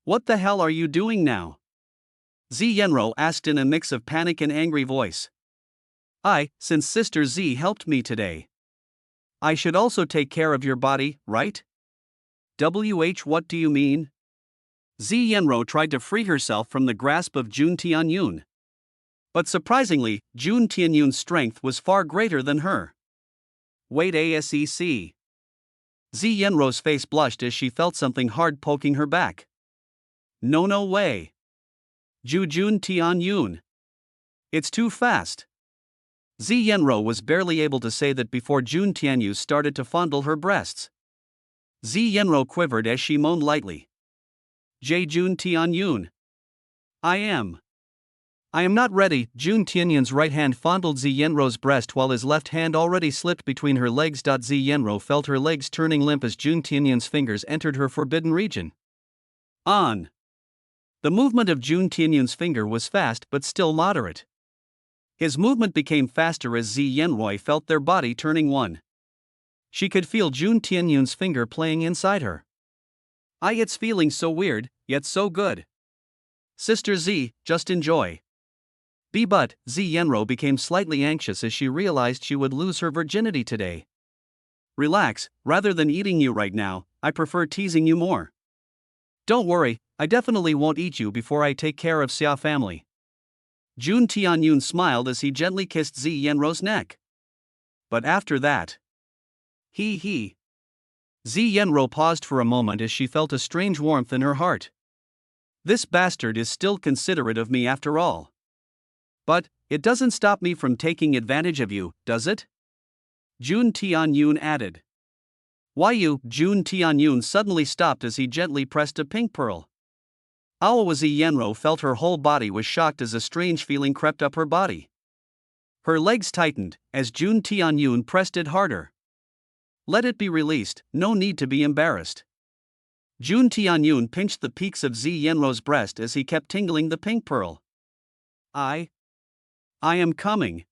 What the hell are you doing now? Z Yenro asked in a mix of panic and angry voice. Since Sister Z helped me today. I should also take care of your body, right? What do you mean? Z Yenro tried to free herself from the grasp of Jun Tianyun. But surprisingly, Jun Tianyun's strength was far greater than her. Wait ASEC. Z Yenro's face blushed as she felt something hard poking her back. No way. Jun Tianyun. It's too fast. Zi Yenro was barely able to say that before Jun Tianyu started to fondle her breasts. Zi Yenro quivered as she moaned lightly. Jun Tianyun. I am not ready. Jun Tianyun's right hand fondled Zi Yenro's breast while his left hand already slipped between her legs. Zi Yenro felt her legs turning limp as Jun Tianyun's fingers entered her forbidden region. On. The movement of Jun Tianyun's finger was fast but still moderate. His movement became faster as Zi Yenroi felt their body turning one. She could feel Jun Tianyun's finger playing inside her. It's feeling so weird, yet so good. Sister Z, just enjoy. But Zi Yenro became slightly anxious as she realized she would lose her virginity today. Relax, rather than eating you right now, I prefer teasing you more. Don't worry, I definitely won't eat you before I take care of Xia family. Jun Tianyun smiled as he gently kissed Zi Yenro's neck. But after that. Zi Yenro paused for a moment as she felt a strange warmth in her heart. This bastard is still considerate of me after all. But, it doesn't stop me from taking advantage of you, does it? Jun Tianyun added. Why you? Jun Tianyun suddenly stopped as he gently pressed a pink pearl. Zi Yenro felt her whole body was shocked as a strange feeling crept up her body. Her legs tightened as Jun Tianyun pressed it harder. Let it be released, no need to be embarrassed. Jun Tianyun pinched the peaks of Zi Yenro's breast as he kept tingling the pink pearl. I am coming.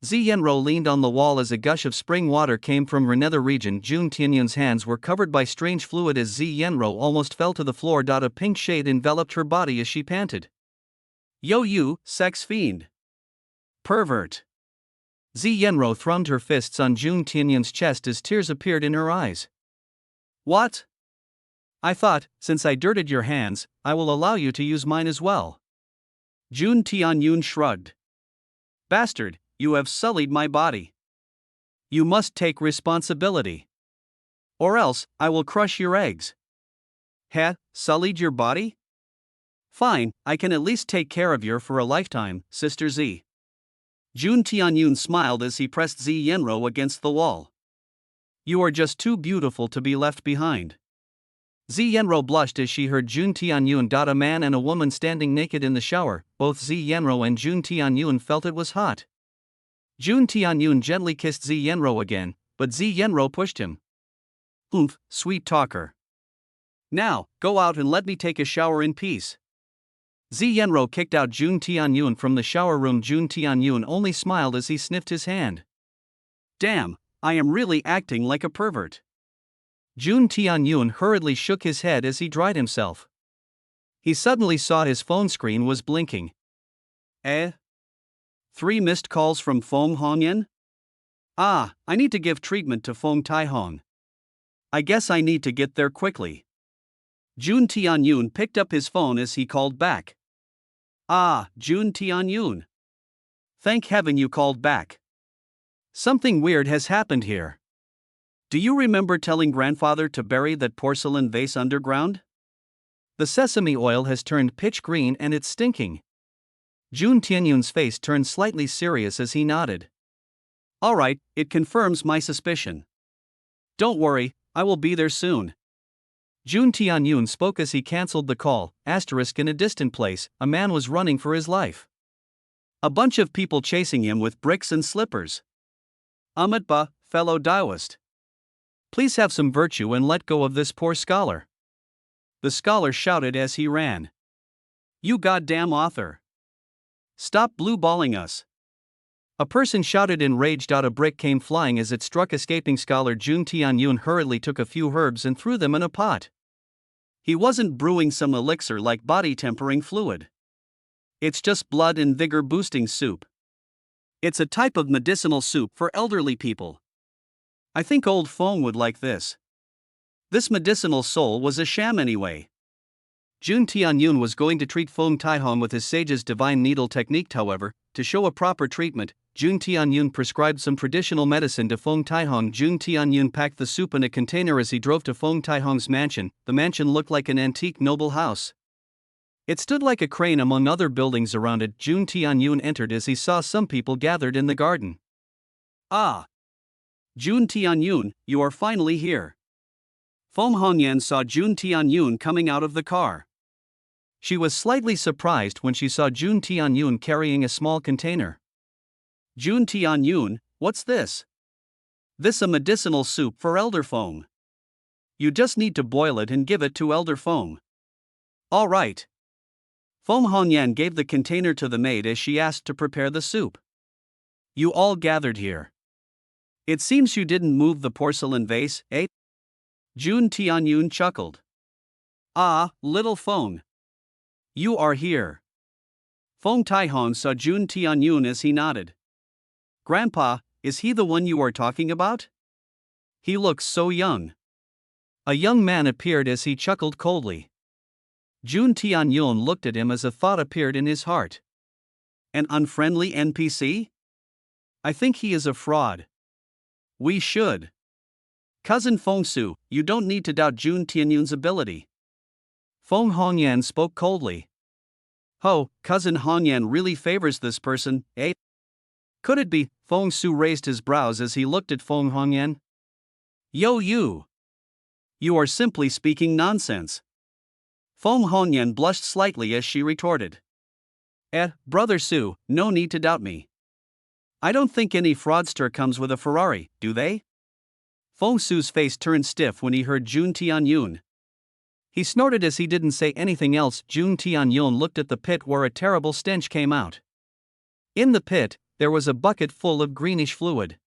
Zi Yenro leaned on the wall as a gush of spring water came from her nether region. Jun Tianyun's hands were covered by strange fluid as Zi Yenro almost fell to the floor. A pink shade enveloped her body as she panted. Yo you, sex fiend. Pervert. Zi Yenro thrummed her fists on Jun Tianyun's chest as tears appeared in her eyes. What? I thought, since I dirted your hands, I will allow you to use mine as well. Jun Tianyun shrugged. Bastard, you have sullied my body. You must take responsibility. Or else, I will crush your eggs. Sullied your body? Fine, I can at least take care of you for a lifetime, Sister Z. Jun Tianyun smiled as he pressed Zi Yenro against the wall. You are just too beautiful to be left behind. Zi Yenro blushed as she heard Jun Tianyun. A man and a woman standing naked in the shower. Both Zi Yenro and Jun Tianyun felt it was hot. Jun Tianyun gently kissed Zi Yenro again, but Zi Yenro pushed him. Oomph, sweet talker. Now, go out and let me take a shower in peace. Zi Yenro kicked out Jun Tianyun from the shower room. Jun Tianyun only smiled as he sniffed his hand. Damn, I am really acting like a pervert. Jun Tianyun hurriedly shook his head as he dried himself. He suddenly saw his phone screen was blinking. 3 missed calls from Fong Hongyan? I need to give treatment to Fong Taihong. I guess I need to get there quickly. Jun Tianyun picked up his phone as he called back. Jun Tianyun. Thank heaven you called back. Something weird has happened here. Do you remember telling grandfather to bury that porcelain vase underground? The sesame oil has turned pitch green and it's stinking. Jun Tianyun's face turned slightly serious as he nodded. Alright, it confirms my suspicion. Don't worry, I will be there soon. Jun Tianyun spoke as he cancelled the call. In a distant place, a man was running for his life. A bunch of people chasing him with bricks and slippers. Amitba, fellow Taoist. Please have some virtue and let go of this poor scholar. The scholar shouted as he ran. You goddamn author. Stop blue-balling us. A person shouted enraged. A brick came flying as it struck escaping scholar. Jun Tianyun hurriedly took a few herbs and threw them in a pot. He wasn't brewing some elixir like body-tempering fluid. It's just blood and vigor-boosting soup. It's a type of medicinal soup for elderly people. I think old Fong would like this. This medicinal soul was a sham anyway. Jun Tianyun was going to treat Fong Taihong with his sage's divine needle technique. However, to show a proper treatment, Jun Tianyun prescribed some traditional medicine to Fong Taihong. Jun Tianyun packed the soup in a container as he drove to Fong Taihong's mansion. The mansion looked like an antique noble house. It stood like a crane among other buildings around it. Jun Tianyun entered as he saw some people gathered in the garden. Ah! Jun Tianyun, you are finally here. Feng Hongyan saw Jun Tianyun coming out of the car. She was slightly surprised when she saw Jun Tianyun carrying a small container. Jun Tianyun, what's this? This a medicinal soup for Elder Feng. You just need to boil it and give it to Elder Feng. All right. Feng Hongyan gave the container to the maid as she asked to prepare the soup. You all gathered here. It seems you didn't move the porcelain vase, eh? Jun Tianyun chuckled. Ah, little Feng. You are here. Feng Taihong saw Jun Tianyun as he nodded. Grandpa, is he the one you are talking about? He looks so young. A young man appeared as he chuckled coldly. Jun Tianyun looked at him as a thought appeared in his heart. An unfriendly NPC? I think he is a fraud. We should. Cousin Feng Su, you don't need to doubt Jun Tianyun's ability. Feng Hongyan spoke coldly. Oh, Cousin Hongyan really favors this person, eh? Could it be? Feng Su raised his brows as he looked at Feng Hongyan. Yo you! You are simply speaking nonsense. Feng Hongyan blushed slightly as she retorted. Brother Su, no need to doubt me. I don't think any fraudster comes with a Ferrari, do they? Feng Su's face turned stiff when he heard Jun Tianyun. He snorted as he didn't say anything else. Jun Tianyun looked at the pit where a terrible stench came out. In the pit, there was a bucket full of greenish fluid.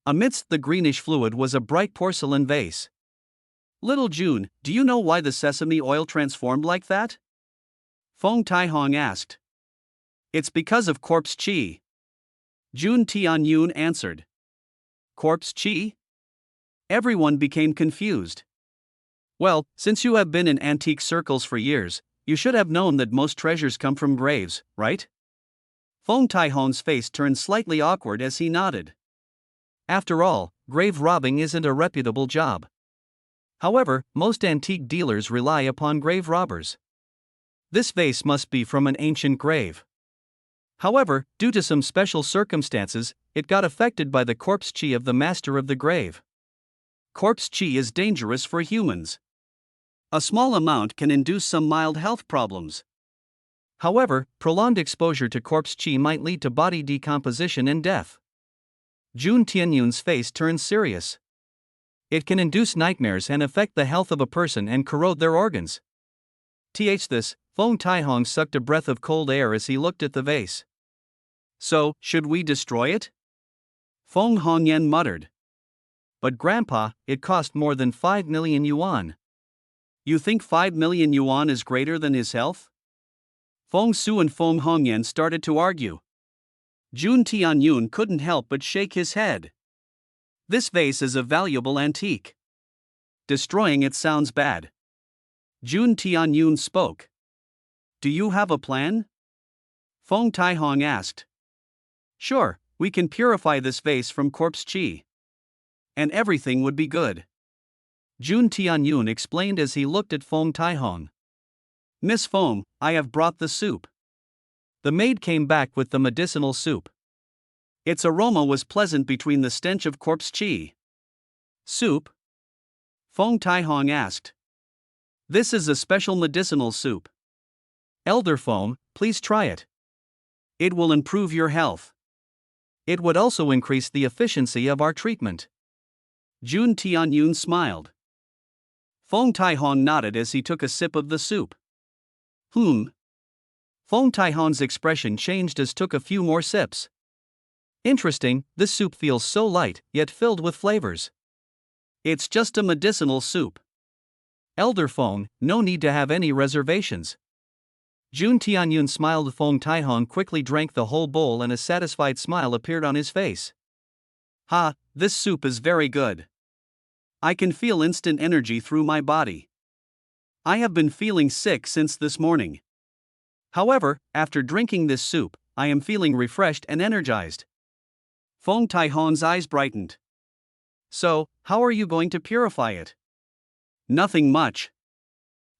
Amidst the greenish fluid was a bright porcelain vase. Little Jun, do you know why the sesame oil transformed like that? Feng Taihong asked. It's because of corpse qi. Jun Tianyun answered. Corpse qi? Everyone became confused. Well, since you have been in antique circles for years, you should have known that most treasures come from graves, right? Feng Taihong's face turned slightly awkward as he nodded. After all, grave robbing isn't a reputable job. However, most antique dealers rely upon grave robbers. This vase must be from an ancient grave. However, due to some special circumstances, it got affected by the corpse qi of the master of the grave. Corpse qi is dangerous for humans. A small amount can induce some mild health problems. However, prolonged exposure to corpse qi might lead to body decomposition and death. Jun Tianyun's face turned serious. It can induce nightmares and affect the health of a person and corrode their organs. This, Feng Taihong sucked a breath of cold air as he looked at the vase. So, should we destroy it? Feng Hongyan muttered. But Grandpa, it cost more than 5 million yuan. You think 5 million yuan is greater than his health? Feng Su and Feng Hongyan started to argue. Jun Tianyun couldn't help but shake his head. This vase is a valuable antique. Destroying it sounds bad. Jun Tianyun spoke. Do you have a plan? Feng Taihong asked. Sure, we can purify this vase from corpse qi. And everything would be good. Jun Tianyun explained as he looked at Feng Taihong. Miss Feng, I have brought the soup. The maid came back with the medicinal soup. Its aroma was pleasant between the stench of corpse qi. Soup? Feng Taihong asked. This is a special medicinal soup. Elder Feng, please try it. It will improve your health. It would also increase the efficiency of our treatment. Jun Tianyun smiled. Feng Taihong nodded as he took a sip of the soup. Feng Taihong's expression changed as took a few more sips. Interesting, this soup feels so light, yet filled with flavors. It's just a medicinal soup. Elder Feng, no need to have any reservations. Jun Tianyun smiled. Feng Taihong quickly drank the whole bowl and a satisfied smile appeared on his face. Ha, this soup is very good. I can feel instant energy through my body. I have been feeling sick since this morning. However, after drinking this soup, I am feeling refreshed and energized. Feng Taihong's eyes brightened. So, how are you going to purify it? Nothing much.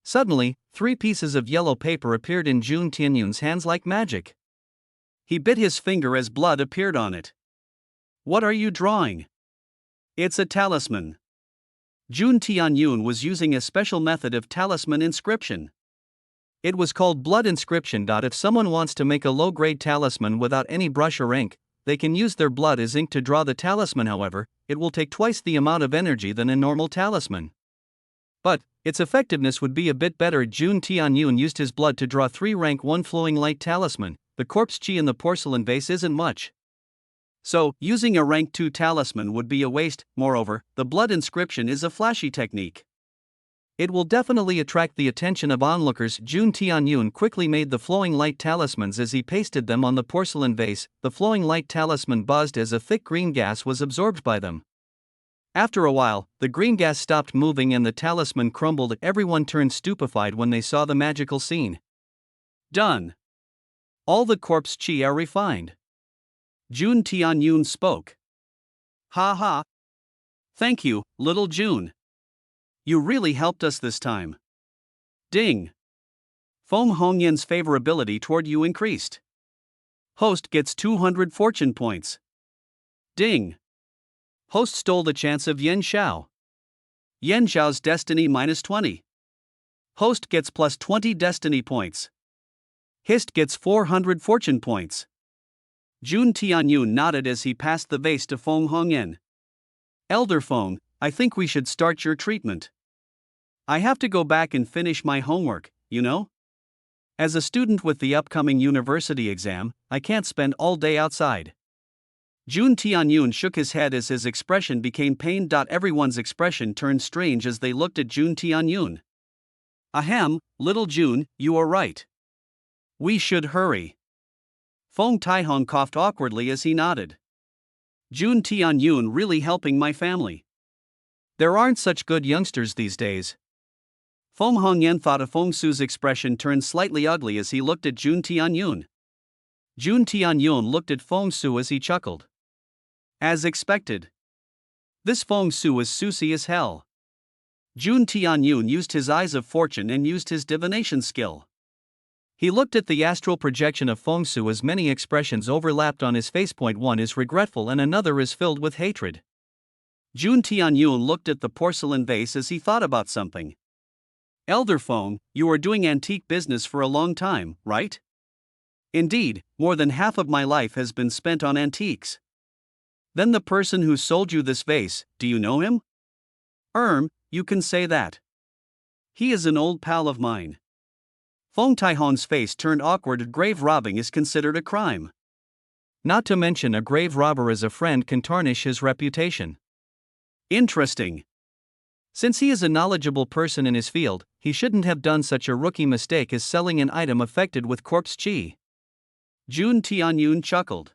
Suddenly, 3 pieces of yellow paper appeared in Jun Tianyun's hands like magic. He bit his finger as blood appeared on it. What are you drawing? It's a talisman. Jun Tianyun was using a special method of talisman inscription. It was called blood inscription. If someone wants to make a low-grade talisman without any brush or ink, they can use their blood as ink to draw the talisman. However, it will take twice the amount of energy than a normal talisman. But its effectiveness would be a bit better. Jun Tianyun used his blood to draw 3 rank 1 flowing light talisman. The corpse chi in the porcelain vase isn't much. So, using a rank 2 talisman would be a waste. Moreover, the blood inscription is a flashy technique. It will definitely attract the attention of onlookers. Jun Tianyun quickly made the flowing light talismans as he pasted them on the porcelain vase. The flowing light talisman buzzed as a thick green gas was absorbed by them. After a while, the green gas stopped moving and the talisman crumbled. Everyone turned stupefied when they saw the magical scene. Done. All the corpse chi are refined. Jun Tianyun spoke. Ha ha. Thank you, little Jun. You really helped us this time. Ding. Feng Hongyan's favorability toward you increased. Host gets 200 fortune points. Ding. Host stole the chance of Yen Xiao. Yen Xiao's destiny -20. Host gets +20 destiny points. Hist gets 400 fortune points. Jun Tianyun nodded as he passed the vase to Feng Hongyan. Elder Feng, I think we should start your treatment. I have to go back and finish my homework, you know? As a student with the upcoming university exam, I can't spend all day outside. Jun Tianyun shook his head as his expression became pained. Everyone's expression turned strange as they looked at Jun Tianyun. Ahem, little Jun, you are right. We should hurry. Feng Taihong coughed awkwardly as he nodded. Jun Tianyun really helping my family. There aren't such good youngsters these days. Feng Hongyan thought of Feng Su's expression turned slightly ugly as he looked at Jun Tianyun. Jun Tianyun looked at Feng Su as he chuckled. As expected. This Feng Su is sussy as hell. Jun Tianyun used his eyes of fortune and used his divination skill. He looked at the astral projection of Feng Su as many expressions overlapped on his face. One is regretful and another is filled with hatred. Jun Tianyun looked at the porcelain vase as he thought about something. Elder Feng, you are doing antique business for a long time, right? Indeed, more than half of my life has been spent on antiques. Then the person who sold you this vase, do you know him? You can say that. He is an old pal of mine. Feng Taihong's face turned awkward. Grave robbing is considered a crime. Not to mention a grave robber as a friend can tarnish his reputation. Interesting. Since he is a knowledgeable person in his field, he shouldn't have done such a rookie mistake as selling an item affected with corpse chi. Jun Tianyun chuckled.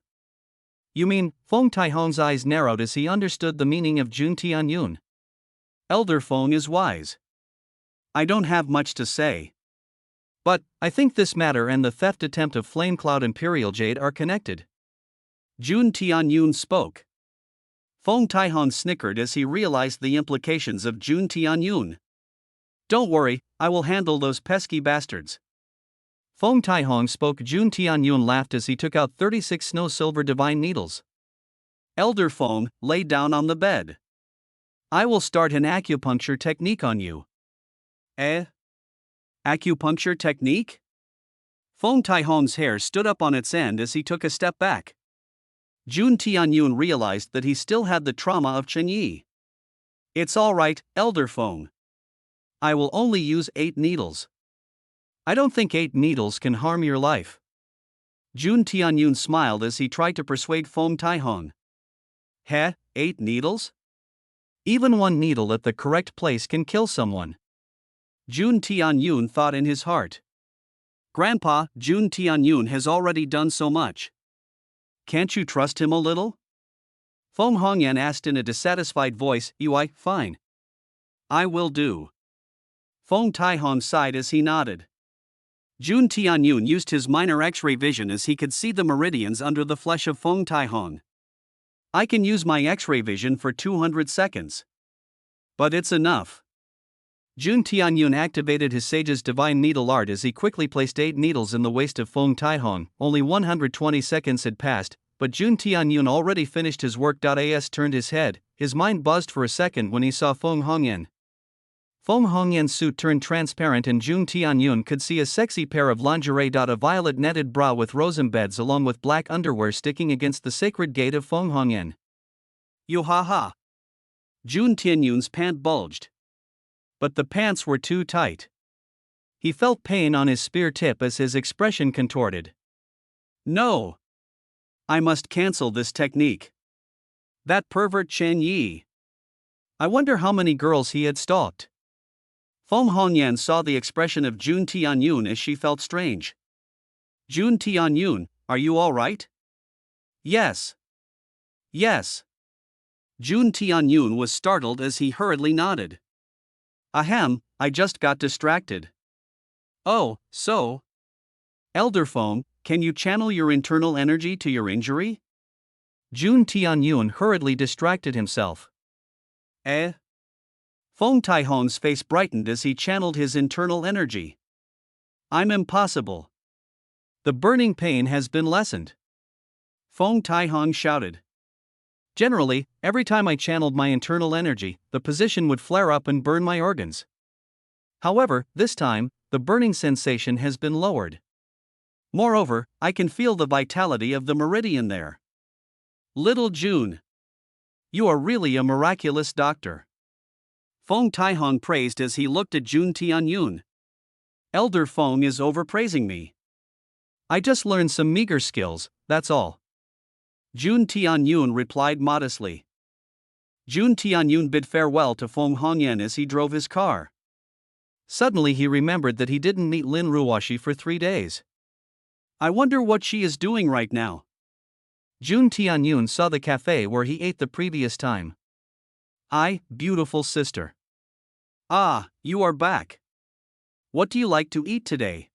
You mean, Feng Taihong's eyes narrowed as he understood the meaning of Jun Tianyun. Elder Feng is wise. I don't have much to say. But, I think this matter and the theft attempt of Flamecloud Imperial Jade are connected. Jun Tianyun spoke. Feng Taihong snickered as he realized the implications of Jun Tianyun. Don't worry, I will handle those pesky bastards. Feng Taihong spoke. Jun Tianyun laughed as he took out 36 snow silver divine needles. Elder Feng, lay down on the bed. I will start an acupuncture technique on you. Acupuncture technique? Feng Taihong's hair stood up on its end as he took a step back. Jun Tianyun realized that he still had the trauma of Chen Yi. It's all right, Elder Feng. I will only use 8 needles. I don't think 8 needles can harm your life. Jun Tianyun smiled as he tried to persuade Feng Taihong. 8 needles? Even 1 needle at the correct place can kill someone. Jun Tianyun thought in his heart. Grandpa, Jun Tianyun has already done so much. Can't you trust him a little? Feng Hongyan asked in a dissatisfied voice. Fine. I will do. Feng Taihong sighed as he nodded. Jun Tianyun used his minor X-ray vision as he could see the meridians under the flesh of Feng Taihong. I can use my X-ray vision for 200 seconds. But it's enough. Jun Tianyun activated his sage's divine needle art as he quickly placed 8 needles in the waist of Feng Taihong. Only 120 seconds had passed, but Jun Tianyun already finished his work. As turned his head, his mind buzzed for a second when he saw Feng Hongyan. Feng Hongyan's suit turned transparent and Jun Tianyun could see a sexy pair of lingerie. A violet netted bra with rose embeds along with black underwear sticking against the sacred gate of Feng Hongyan. Yo ha ha! Jun Tianyun's pant bulged. But the pants were too tight. He felt pain on his spear tip as his expression contorted. No! I must cancel this technique. That pervert Chen Yi. I wonder how many girls he had stalked. Feng Hongyan saw the expression of Jun Tianyun as she felt strange. Jun Tianyun, are you all right? Yes. Yes. Jun Tianyun was startled as he hurriedly nodded. Ahem, I just got distracted. Oh, so? Elder Feng, can you channel your internal energy to your injury? Jun Tianyun hurriedly distracted himself. Eh? Feng Taihong's face brightened as he channeled his internal energy. I'm impossible. The burning pain has been lessened. Feng Taihong shouted. Generally, every time I channeled my internal energy, the position would flare up and burn my organs. However, this time, the burning sensation has been lowered. Moreover, I can feel the vitality of the meridian there. Little June. You are really a miraculous doctor. Feng Taihong praised as he looked at Jun Tianyun. Elder Feng is overpraising me. I just learned some meager skills, that's all. Jun Tianyun replied modestly. Jun Tianyun bid farewell to Feng Hongyan as he drove his car. Suddenly he remembered that he didn't meet Lin Ruoshi for 3 days. I wonder what she is doing right now. Jun Tianyun saw the cafe where he ate the previous time. Beautiful sister. Ah, you are back. What do you like to eat today?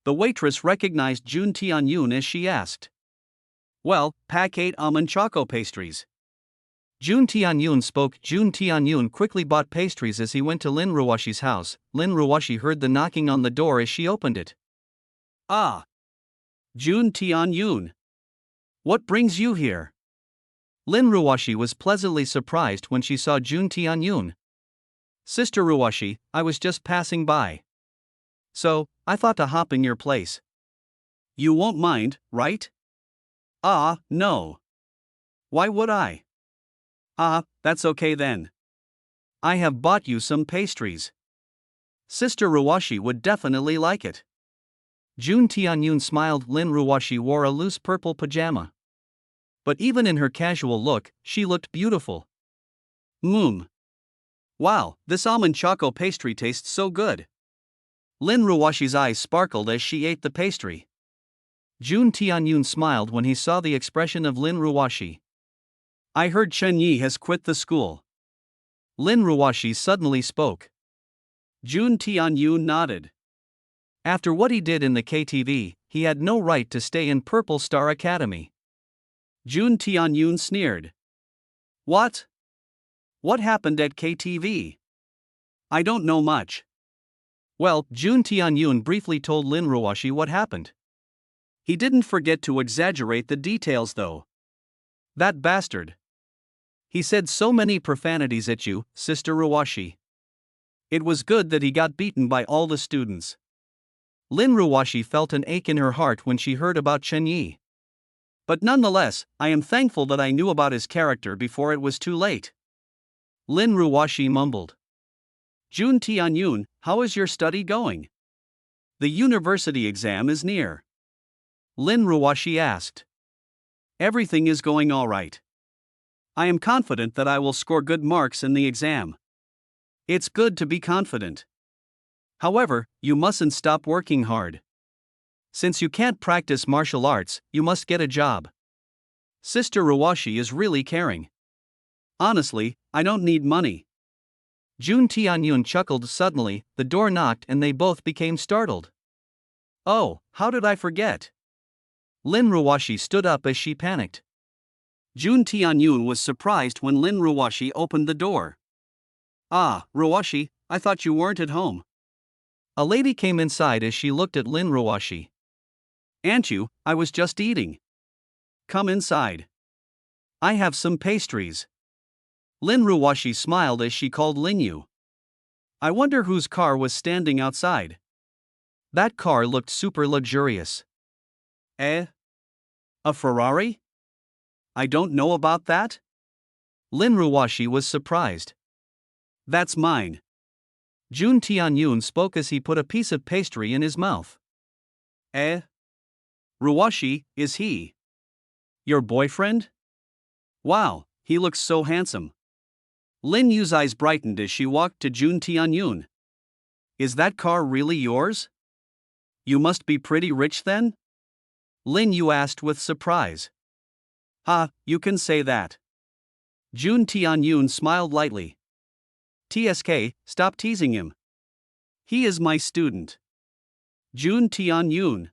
The waitress recognized Jun Tianyun as she asked. Well, pack 8 almond choco pastries. Jun Tianyun spoke. Jun Tianyun quickly bought pastries as he went to Lin Ruoshi's house. Lin Ruoshi heard the knocking on the door as she opened it. Ah! Jun Tianyun. What brings you here? Lin Ruoshi was pleasantly surprised when she saw Jun Tianyun. Sister Ruoshi, I was just passing by. So, I thought to hop in your place. You won't mind, right? Ah, no. Why would I? Ah, that's okay then. I have bought you some pastries. Sister Ruoshi would definitely like it. Jun Tianyun smiled. Lin Ruoshi wore a loose purple pajama. But even in her casual look, she looked beautiful. Wow, this almond choco pastry tastes so good. Lin Ruoshi's eyes sparkled as she ate the pastry. Jun Tianyun smiled when he saw the expression of Lin Ruoshi. I heard Chen Yi has quit the school. Lin Ruoshi suddenly spoke. Jun Tianyun nodded. After what he did in the KTV, he had no right to stay in Purple Star Academy. Jun Tianyun sneered. What? What happened at KTV? I don't know much. Well, Jun Tianyun briefly told Lin Ruoshi what happened. He didn't forget to exaggerate the details though. That bastard. He said so many profanities at you, Sister Ruoshi. It was good that he got beaten by all the students. Lin Ruoshi felt an ache in her heart when she heard about Chen Yi. But nonetheless, I am thankful that I knew about his character before it was too late. Lin Ruoshi mumbled. Jun Tianyun, how is your study going? The university exam is near. Lin Ruoshi asked. Everything is going all right. I am confident that I will score good marks in the exam. It's good to be confident. However, you mustn't stop working hard. Since you can't practice martial arts, you must get a job. Sister Ruoshi is really caring. Honestly, I don't need money. Jun Tianyun chuckled suddenly. The door knocked and they both became startled. Oh, how did I forget? Lin Ruoshi stood up as she panicked. Jun Tianyun was surprised when Lin Ruoshi opened the door. Ah, Ruwashi, I thought you weren't at home. A lady came inside as she looked at Lin Ruwashi. Aren't you? I was just eating. Come inside. I have some pastries. Lin Ruwashi smiled as she called Linyu. I wonder whose car was standing outside. That car looked super luxurious. Eh? A Ferrari? I don't know about that. Lin Ruwashi was surprised. That's mine. Jun Tianyun spoke as he put a piece of pastry in his mouth. Eh? Ruwashi, is he your boyfriend? Wow, he looks so handsome. Lin Yu's eyes brightened as she walked to Jun Tianyun. Is that car really yours? You must be pretty rich then? Lin Yu asked with surprise. Ha, you can say that. Jun Tianyun smiled lightly. TSK, stop teasing him. He is my student. Jun Tianyun.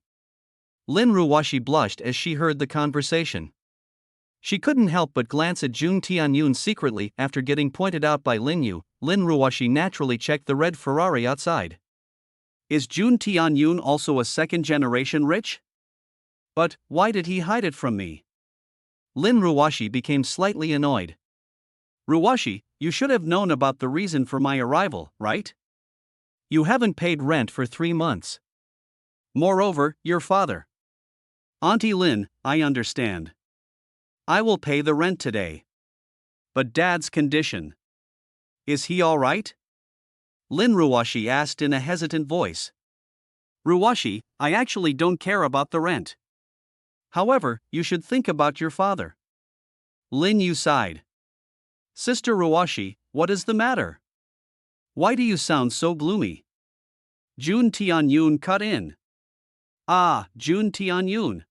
Lin Ruwashi blushed as she heard the conversation. She couldn't help but glance at Jun Tianyun secretly after getting pointed out by Lin Yu. Lin Ruwashi naturally checked the red Ferrari outside. Is Jun Tianyun also a second-generation rich? But why did he hide it from me? Lin Ruwashi became slightly annoyed. Ruwashi, you should have known about the reason for my arrival, right? You haven't paid rent for 3 months. Moreover, your father. Auntie Lin, I understand. I will pay the rent today. But Dad's condition. Is he all right? Lin Ruwashi asked in a hesitant voice. Ruwashi, I actually don't care about the rent. However, you should think about your father. Lin Yu sighed. Sister Ruwashi, what is the matter? Why do you sound so gloomy? Jun Tianyun cut in. Ah, Jun Tianyun.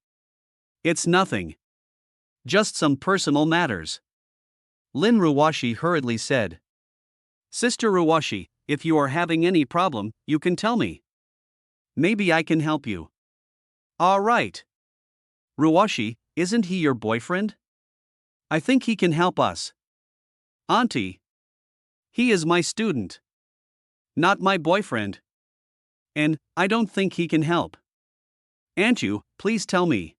It's nothing. Just some personal matters. Lin Ruwashi hurriedly said. Sister Ruwashi, if you are having any problem, you can tell me. Maybe I can help you. All right. Ruwashi, isn't he your boyfriend? I think he can help us. Auntie. He is my student. Not my boyfriend. And I don't think he can help. Aunt you, please tell me.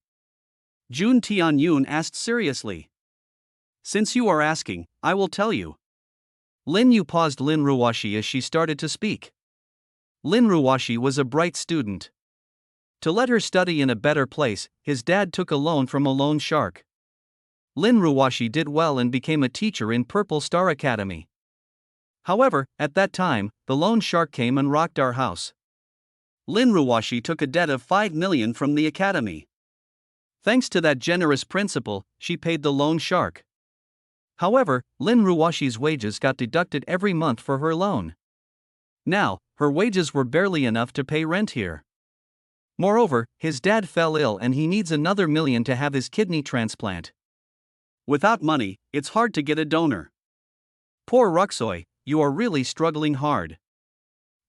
Jun Tianyun asked seriously. Since you are asking, I will tell you. Lin Yu paused Lin Ruwashi as she started to speak. Lin Ruwashi was a bright student. To let her study in a better place, his dad took a loan from a loan shark. Lin Ruwashi did well and became a teacher in Purple Star Academy. However, at that time, the loan shark came and rocked our house. Lin Ruwashi took a debt of 5 million from the academy. Thanks to that generous principal, she paid the loan shark. However, Lin Ruwashi's wages got deducted every month for her loan. Now, her wages were barely enough to pay rent here. Moreover, his dad fell ill and he needs another million to have his kidney transplant. Without money, it's hard to get a donor. Poor Ruxoy, you are really struggling hard.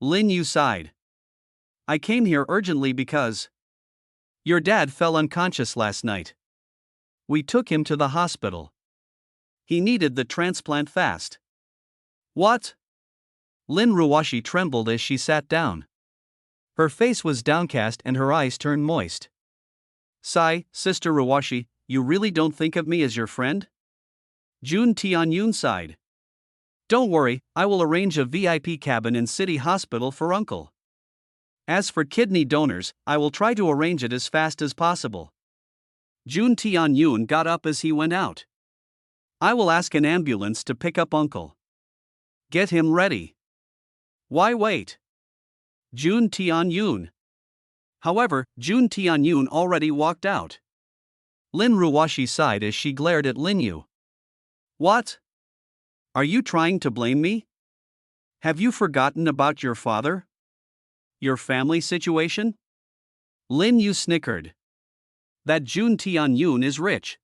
Lin Yu sighed. I came here urgently because your dad fell unconscious last night. We took him to the hospital. He needed the transplant fast. What? Lin Ruwashi trembled as she sat down. Her face was downcast and her eyes turned moist. Sigh, Sister Ruwashi, you really don't think of me as your friend? Jun Tianyun sighed. Don't worry, I will arrange a VIP cabin in City Hospital for Uncle. As for kidney donors, I will try to arrange it as fast as possible. Jun Tianyun got up as he went out. I will ask an ambulance to pick up Uncle. Get him ready. Why wait? Jun Tianyun. However, Jun Tianyun already walked out. Lin Ruwashi sighed as she glared at Lin Yu. What? Are you trying to blame me? Have you forgotten about your father? Your family situation? Lin Yu snickered. That Jun Tianyun is rich.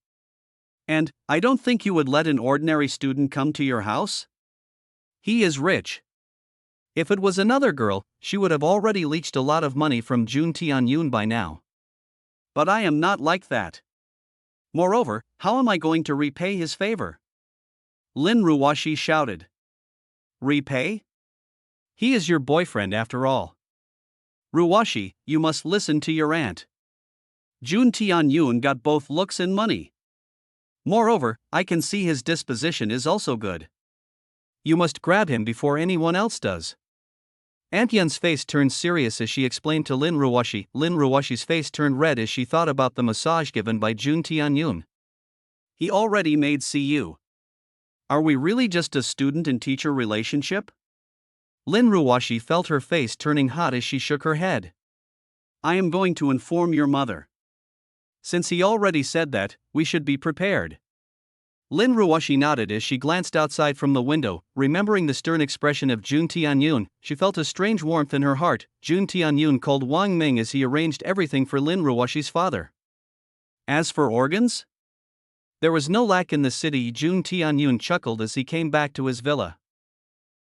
And I don't think you would let an ordinary student come to your house? He is rich. If it was another girl, she would have already leached a lot of money from Jun Tianyun by now. But I am not like that. Moreover, how am I going to repay his favor? Lin Ruwashi shouted. Repay? He is your boyfriend after all. Ruwashi, you must listen to your aunt. Jun Tianyun got both looks and money. Moreover, I can see his disposition is also good. You must grab him before anyone else does. Aunt Yun's face turned serious as she explained to Lin Ruwashi. Lin Ruwashi's face turned red as she thought about the massage given by Jun Tianyun. He already made CU. Are we really just a student and teacher relationship? Lin Ruwashi felt her face turning hot as she shook her head. I am going to inform your mother. Since he already said that, we should be prepared. Lin Ruwashi nodded as she glanced outside from the window. Remembering the stern expression of Jun Tianyun, she felt a strange warmth in her heart. Jun Tianyun called Wang Ming as he arranged everything for Lin Ruwashi's father. As for organs? There was no lack in the city. Jun Tianyun chuckled as he came back to his villa.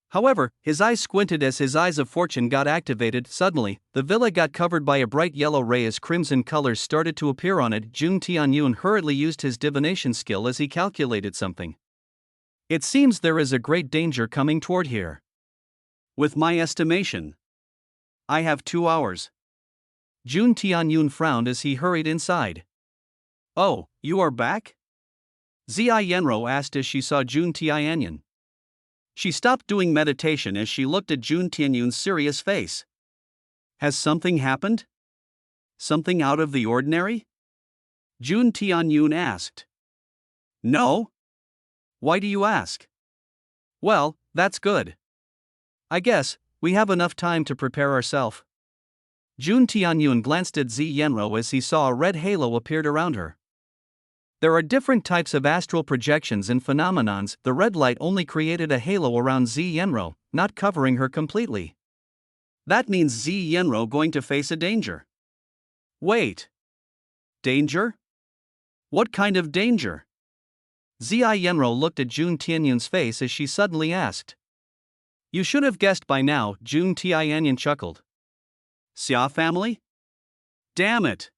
However, his eyes squinted as his eyes of fortune got activated. Suddenly, the villa got covered by a bright yellow ray as crimson colors started to appear on it. Jun Tianyun hurriedly used his divination skill as he calculated something. It seems there is a great danger coming toward here. With my estimation, I have 2 hours. Jun Tianyun frowned as he hurried inside. Oh, you are back? Zai Yenro asked as she saw Jun Tianyun. She stopped doing meditation as she looked at Jun Tianyun's serious face. Has something happened? Something out of the ordinary? Jun Tianyun asked. No? Why do you ask? Well, that's good. I guess we have enough time to prepare ourselves. Jun Tianyun glanced at Zi Yenro as he saw a red halo appeared around her. There are different types of astral projections and phenomenons. The red light only created a halo around Zi Yenro, not covering her completely. That means Zi Yenro going to face a danger. Wait. Danger? What kind of danger? Zi Yenro looked at Jun Tianyun's face as she suddenly asked. You should have guessed by now, Jun Tianyun chuckled. Xia family? Damn it.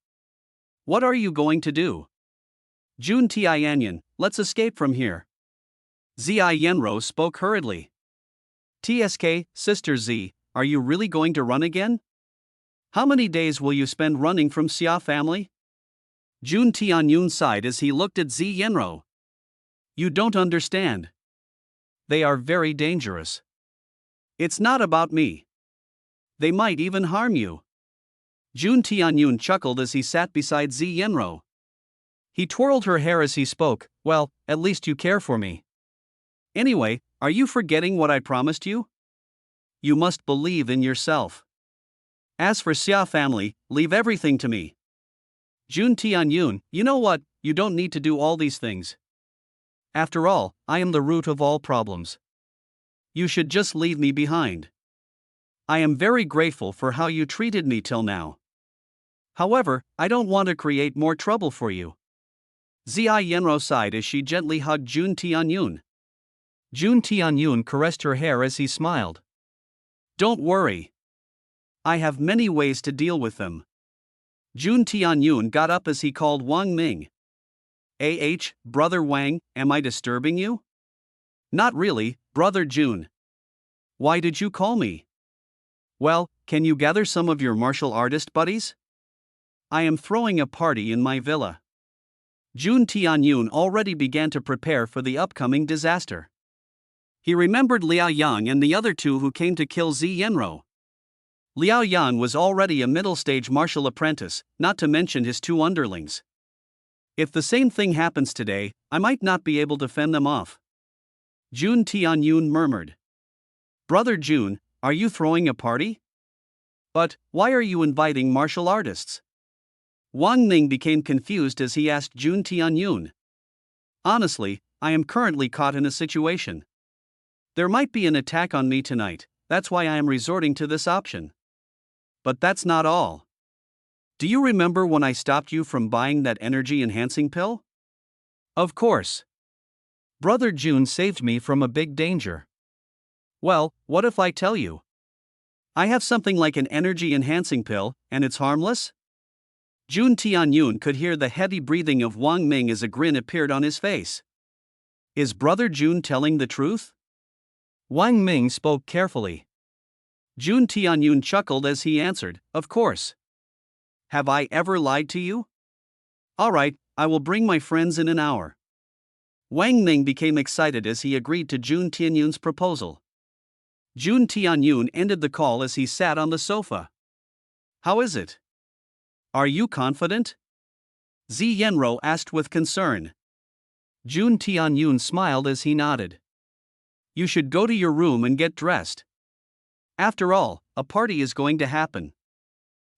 What are you going to do? Jun Tianyun, let's escape from here. Zi Yenro spoke hurriedly. TSK, Sister Z, are you really going to run again? How many days will you spend running from Xia family? Jun Tianyun sighed as he looked at Zi Yenro. You don't understand. They are very dangerous. It's not about me. They might even harm you. Jun Tianyun chuckled as he sat beside Zi Yenro. He twirled her hair as he spoke. Well, at least you care for me. Anyway, are you forgetting what I promised you? You must believe in yourself. As for Xia family, leave everything to me. Jun Tianyun, you know what, you don't need to do all these things. After all, I am the root of all problems. You should just leave me behind. I am very grateful for how you treated me till now. However, I don't want to create more trouble for you. Zi Yenro sighed as she gently hugged Jun Tianyun. Jun Tianyun caressed her hair as he smiled. Don't worry. I have many ways to deal with them. Jun Tianyun got up as he called Wang Ming. Brother Wang, am I disturbing you? Not really, Brother Jun. Why did you call me? Well, can you gather some of your martial artist buddies? I am throwing a party in my villa. Jun Tianyun already began to prepare for the upcoming disaster. He remembered Liao Yang and the other two who came to kill Zi Yenro. Liao Yang was already a middle-stage martial apprentice, not to mention his 2 underlings. If the same thing happens today, I might not be able to fend them off. Jun Tianyun murmured. Brother Jun, are you throwing a party? But, why are you inviting martial artists? Wang Ning became confused as he asked Jun Tianyun. Honestly, I am currently caught in a situation. There might be an attack on me tonight, that's why I am resorting to this option. But that's not all. Do you remember when I stopped you from buying that energy-enhancing pill? Of course. Brother Jun saved me from a big danger. Well, what if I tell you? I have something like an energy-enhancing pill, and it's harmless? Jun Tianyun could hear the heavy breathing of Wang Ming as a grin appeared on his face. Is Brother Jun telling the truth? Wang Ming spoke carefully. Jun Tianyun chuckled as he answered, "Of course. Have I ever lied to you? Alright, I will bring my friends in an hour." Wang Ming became excited as he agreed to Jun Tianyun's proposal. Jun Tianyun ended the call as he sat on the sofa. "How is it? Are you confident?" Zi Yenro asked with concern. Jun Tianyun smiled as he nodded. "You should go to your room and get dressed. After all, a party is going to happen."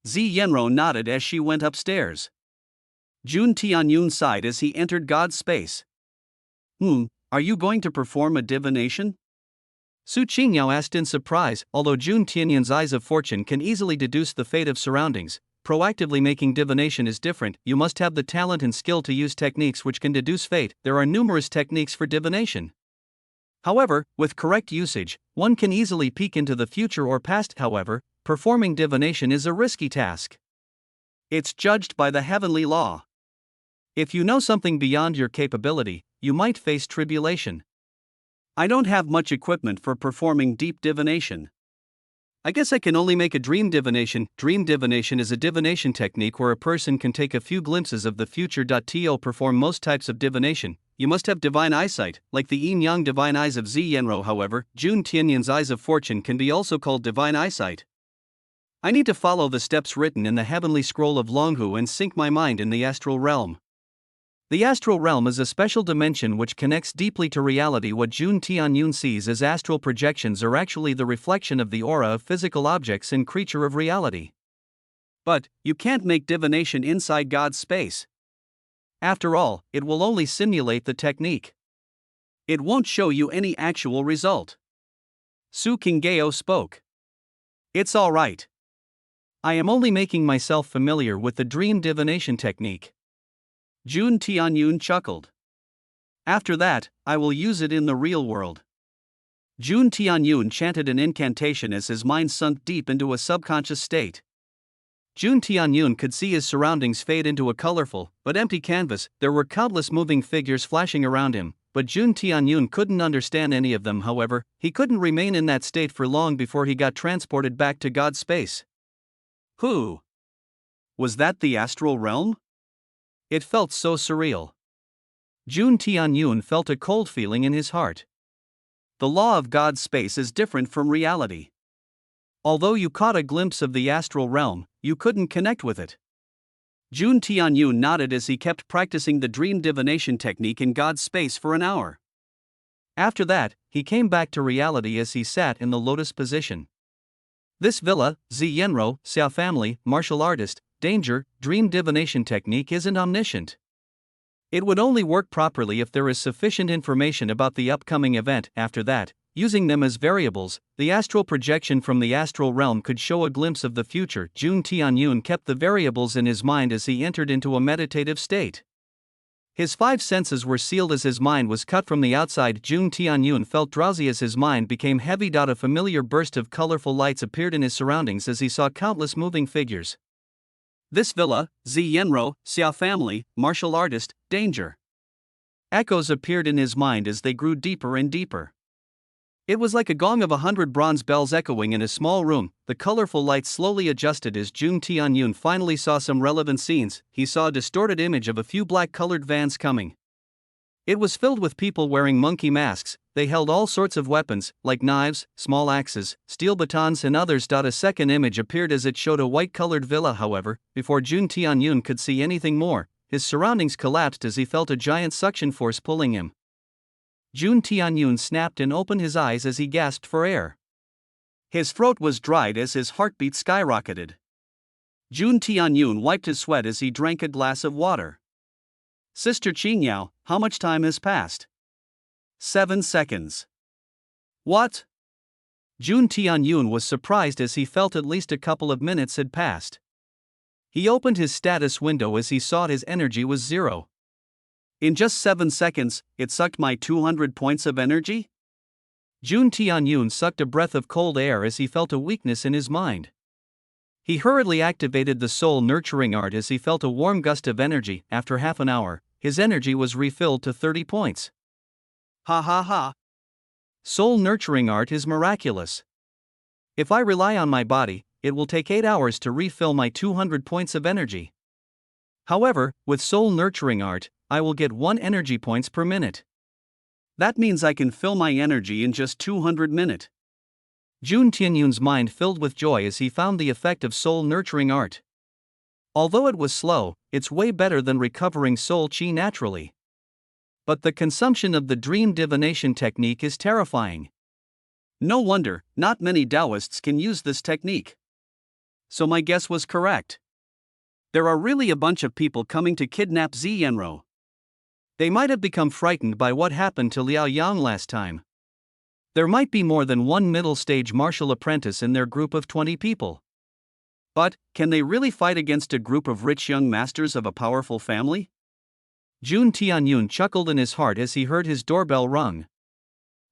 Zi Yenro nodded as she went upstairs. Jun Tianyun sighed as he entered God's space. Are you going to perform a divination?" Su Qingyao asked in surprise. Although Jun Tianyun's eyes of fortune can easily deduce the fate of surroundings, proactively making divination is different. You must have the talent and skill to use techniques which can deduce fate. There are numerous techniques for divination. However, with correct usage, one can easily peek into the future or past. However, performing divination is a risky task. It's judged by the heavenly law. If you know something beyond your capability, you might face tribulation. I don't have much equipment for performing deep divination. I guess I can only make a dream divination. Dream divination is a divination technique where a person can take a few glimpses of the future. To perform most types of divination, you must have divine eyesight, like the yin-yang divine eyes of Zi Yenro. However, Jun Tianyun's eyes of fortune can be also called divine eyesight. I need to follow the steps written in the heavenly scroll of Longhu and sink my mind in the astral realm. The astral realm is a special dimension which connects deeply to reality. What Jun Tianyun sees as astral projections are actually the reflection of the aura of physical objects and creature of reality. But, you can't make divination inside God's space. After all, it will only simulate the technique. It won't show you any actual result. Su Qingyao spoke. It's alright. I am only making myself familiar with the dream divination technique. Jun Tianyun chuckled. After that, I will use it in the real world. Jun Tianyun chanted an incantation as his mind sunk deep into a subconscious state. Jun Tianyun could see his surroundings fade into a colorful, but empty canvas. There were countless moving figures flashing around him, but Jun Tianyun couldn't understand any of them. However, he couldn't remain in that state for long before he got transported back to God's space. Who? Was that the astral realm? It felt so surreal. Jun Tianyun felt a cold feeling in his heart. The law of God's space is different from reality. Although you caught a glimpse of the astral realm, you couldn't connect with it. Jun Tianyun nodded as he kept practicing the dream divination technique in God's space for an hour. After that, he came back to reality as he sat in the lotus position. This villa, Zi Yenro, Xiao family, martial artist, danger, dream divination technique isn't omniscient. It would only work properly if there is sufficient information about the upcoming event. After that, using them as variables, the astral projection from the astral realm could show a glimpse of the future. Jun Tianyun kept the variables in his mind as he entered into a meditative state. His five senses were sealed as his mind was cut from the outside. Jun Tianyun felt drowsy as his mind became heavy. A familiar burst of colorful lights appeared in his surroundings as he saw countless moving figures. This villa, Zi Yenro, Xiao family, martial artist, danger. Echoes appeared in his mind as they grew deeper and deeper. It was like a gong of 100 bronze bells echoing in a small room. The colorful lights slowly adjusted as Jun Tianyun finally saw some relevant scenes. He saw a distorted image of a few black-colored vans coming. It was filled with people wearing monkey masks. They held all sorts of weapons, like knives, small axes, steel batons and others. A second image appeared as it showed a white-colored villa. However, before Jun Tianyun could see anything more, his surroundings collapsed as he felt a giant suction force pulling him. Jun Tianyun snapped and opened his eyes as he gasped for air. His throat was dried as his heartbeat skyrocketed. Jun Tianyun wiped his sweat as he drank a glass of water. Sister Qingyao, how much time has passed? 7 seconds. What? Jun Tianyun was surprised as he felt at least a couple of minutes had passed. He opened his status window as he saw his energy was 0. In just 7 seconds, it sucked my 200 points of energy? Jun Tianyun sucked a breath of cold air as he felt a weakness in his mind. He hurriedly activated the soul nurturing art as he felt a warm gust of energy. After half an hour, his energy was refilled to 30 points. Ha ha ha. Soul nurturing art is miraculous. If I rely on my body, it will take 8 hours to refill my 200 points of energy. However, with soul nurturing art, I will get 1 energy points per minute. That means I can fill my energy in just 200 minutes. Jun Tianyun's mind filled with joy as he found the effect of soul nurturing art. Although it was slow, it's way better than recovering soul chi naturally. But the consumption of the dream divination technique is terrifying. No wonder, not many Taoists can use this technique. So my guess was correct. There are really a bunch of people coming to kidnap Ziyenro. They might have become frightened by what happened to Liao Yang last time. There might be more than one middle-stage martial apprentice in their group of 20 people. But, can they really fight against a group of rich young masters of a powerful family? Jun Tianyun chuckled in his heart as he heard his doorbell rung.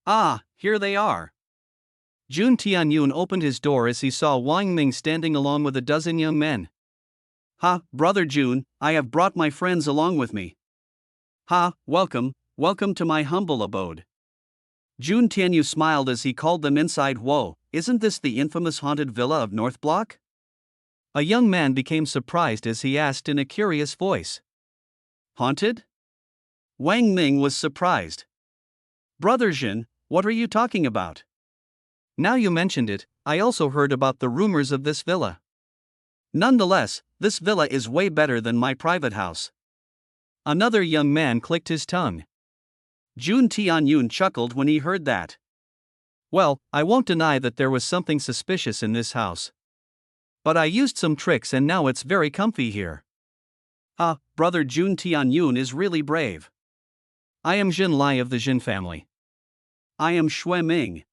Ah, here they are. Jun Tianyun opened his door as he saw Wang Ming standing along with a dozen young men. Ha, Brother Jun, I have brought my friends along with me. Ha, welcome to my humble abode. Jun Tianyu smiled as he called them inside. Whoa, isn't this the infamous haunted villa of North Block? A young man became surprised as he asked in a curious voice. Haunted? Wang Ming was surprised. Brother Jin, what are you talking about? Now you mentioned it, I also heard about the rumors of this villa. Nonetheless, this villa is way better than my private house. Another young man clicked his tongue. Jun Tianyun chuckled when he heard that. Well, I won't deny that there was something suspicious in this house. But I used some tricks and now it's very comfy here. Ah, Brother Jun Tianyun is really brave. I am Jin Lai of the Jin family. I am Shui Ming.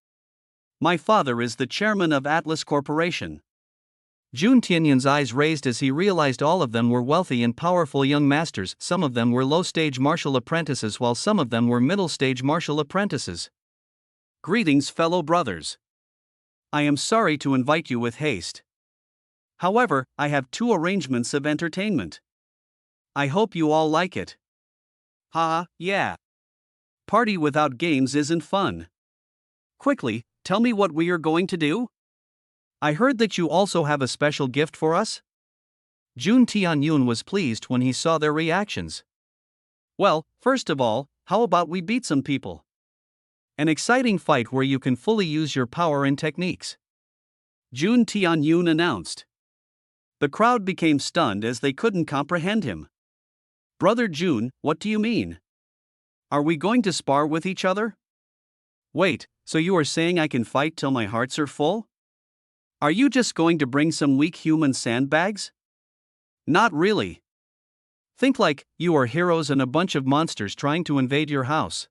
My father is the chairman of Atlas Corporation. Jun Tianyun's eyes raised as he realized all of them were wealthy and powerful young masters. Some of them were low-stage martial apprentices while some of them were middle-stage martial apprentices. Greetings, fellow brothers. I am sorry to invite you with haste. However, I have 2 arrangements of entertainment. I hope you all like it. Ha, yeah. Party without games isn't fun. Quickly, tell me what we are going to do? I heard that you also have a special gift for us? Jun Tianyun was pleased when he saw their reactions. Well, first of all, how about we beat some people? An exciting fight where you can fully use your power and techniques. Jun Tianyun announced. The crowd became stunned as they couldn't comprehend him. Brother Jun, what do you mean? Are we going to spar with each other? Wait, so you are saying I can fight till my hearts are full? Are you just going to bring some weak human sandbags? Not really. Think like you are heroes and a bunch of monsters trying to invade your house.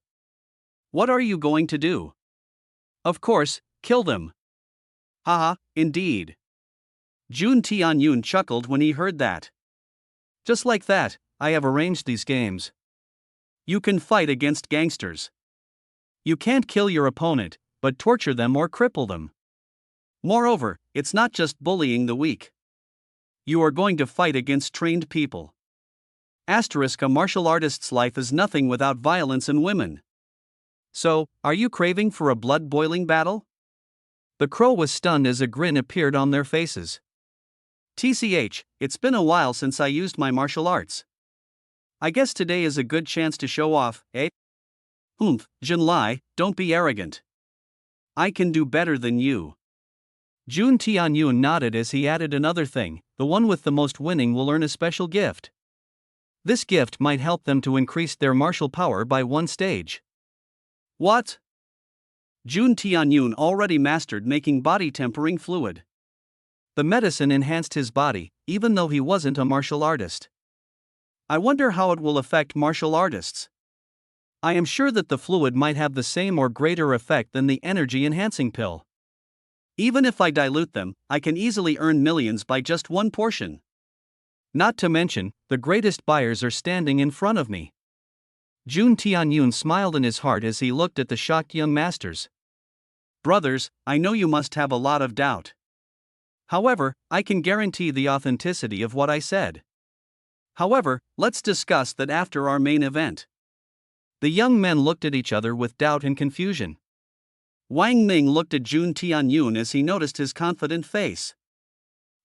What are you going to do? Of course, kill them. Haha, indeed. Jun Tianyun chuckled when he heard that. Just like that, I have arranged these games. You can fight against gangsters. You can't kill your opponent, but torture them or cripple them. Moreover, it's not just bullying the weak. You are going to fight against trained people. Asterisk, a martial artist's life is nothing without violence and women. So, are you craving for a blood-boiling battle? The crow was stunned as a grin appeared on their faces. TCH, it's been a while since I used my martial arts. I guess today is a good chance to show off, eh? Jin Lai, don't be arrogant. I can do better than you. Jun Tianyun nodded as he added another thing, the one with the most winning will earn a special gift. This gift might help them to increase their martial power by 1 stage. What? Jun Tianyun already mastered making body tempering fluid. The medicine enhanced his body, even though he wasn't a martial artist. I wonder how it will affect martial artists. I am sure that the fluid might have the same or greater effect than the energy-enhancing pill. Even if I dilute them, I can easily earn millions by just 1 portion. Not to mention, the greatest buyers are standing in front of me. Jun Tianyun smiled in his heart as he looked at the shocked young masters. Brothers, I know you must have a lot of doubt. However, I can guarantee the authenticity of what I said. However, let's discuss that after our main event. The young men looked at each other with doubt and confusion. Wang Ming looked at Jun Tianyun as he noticed his confident face.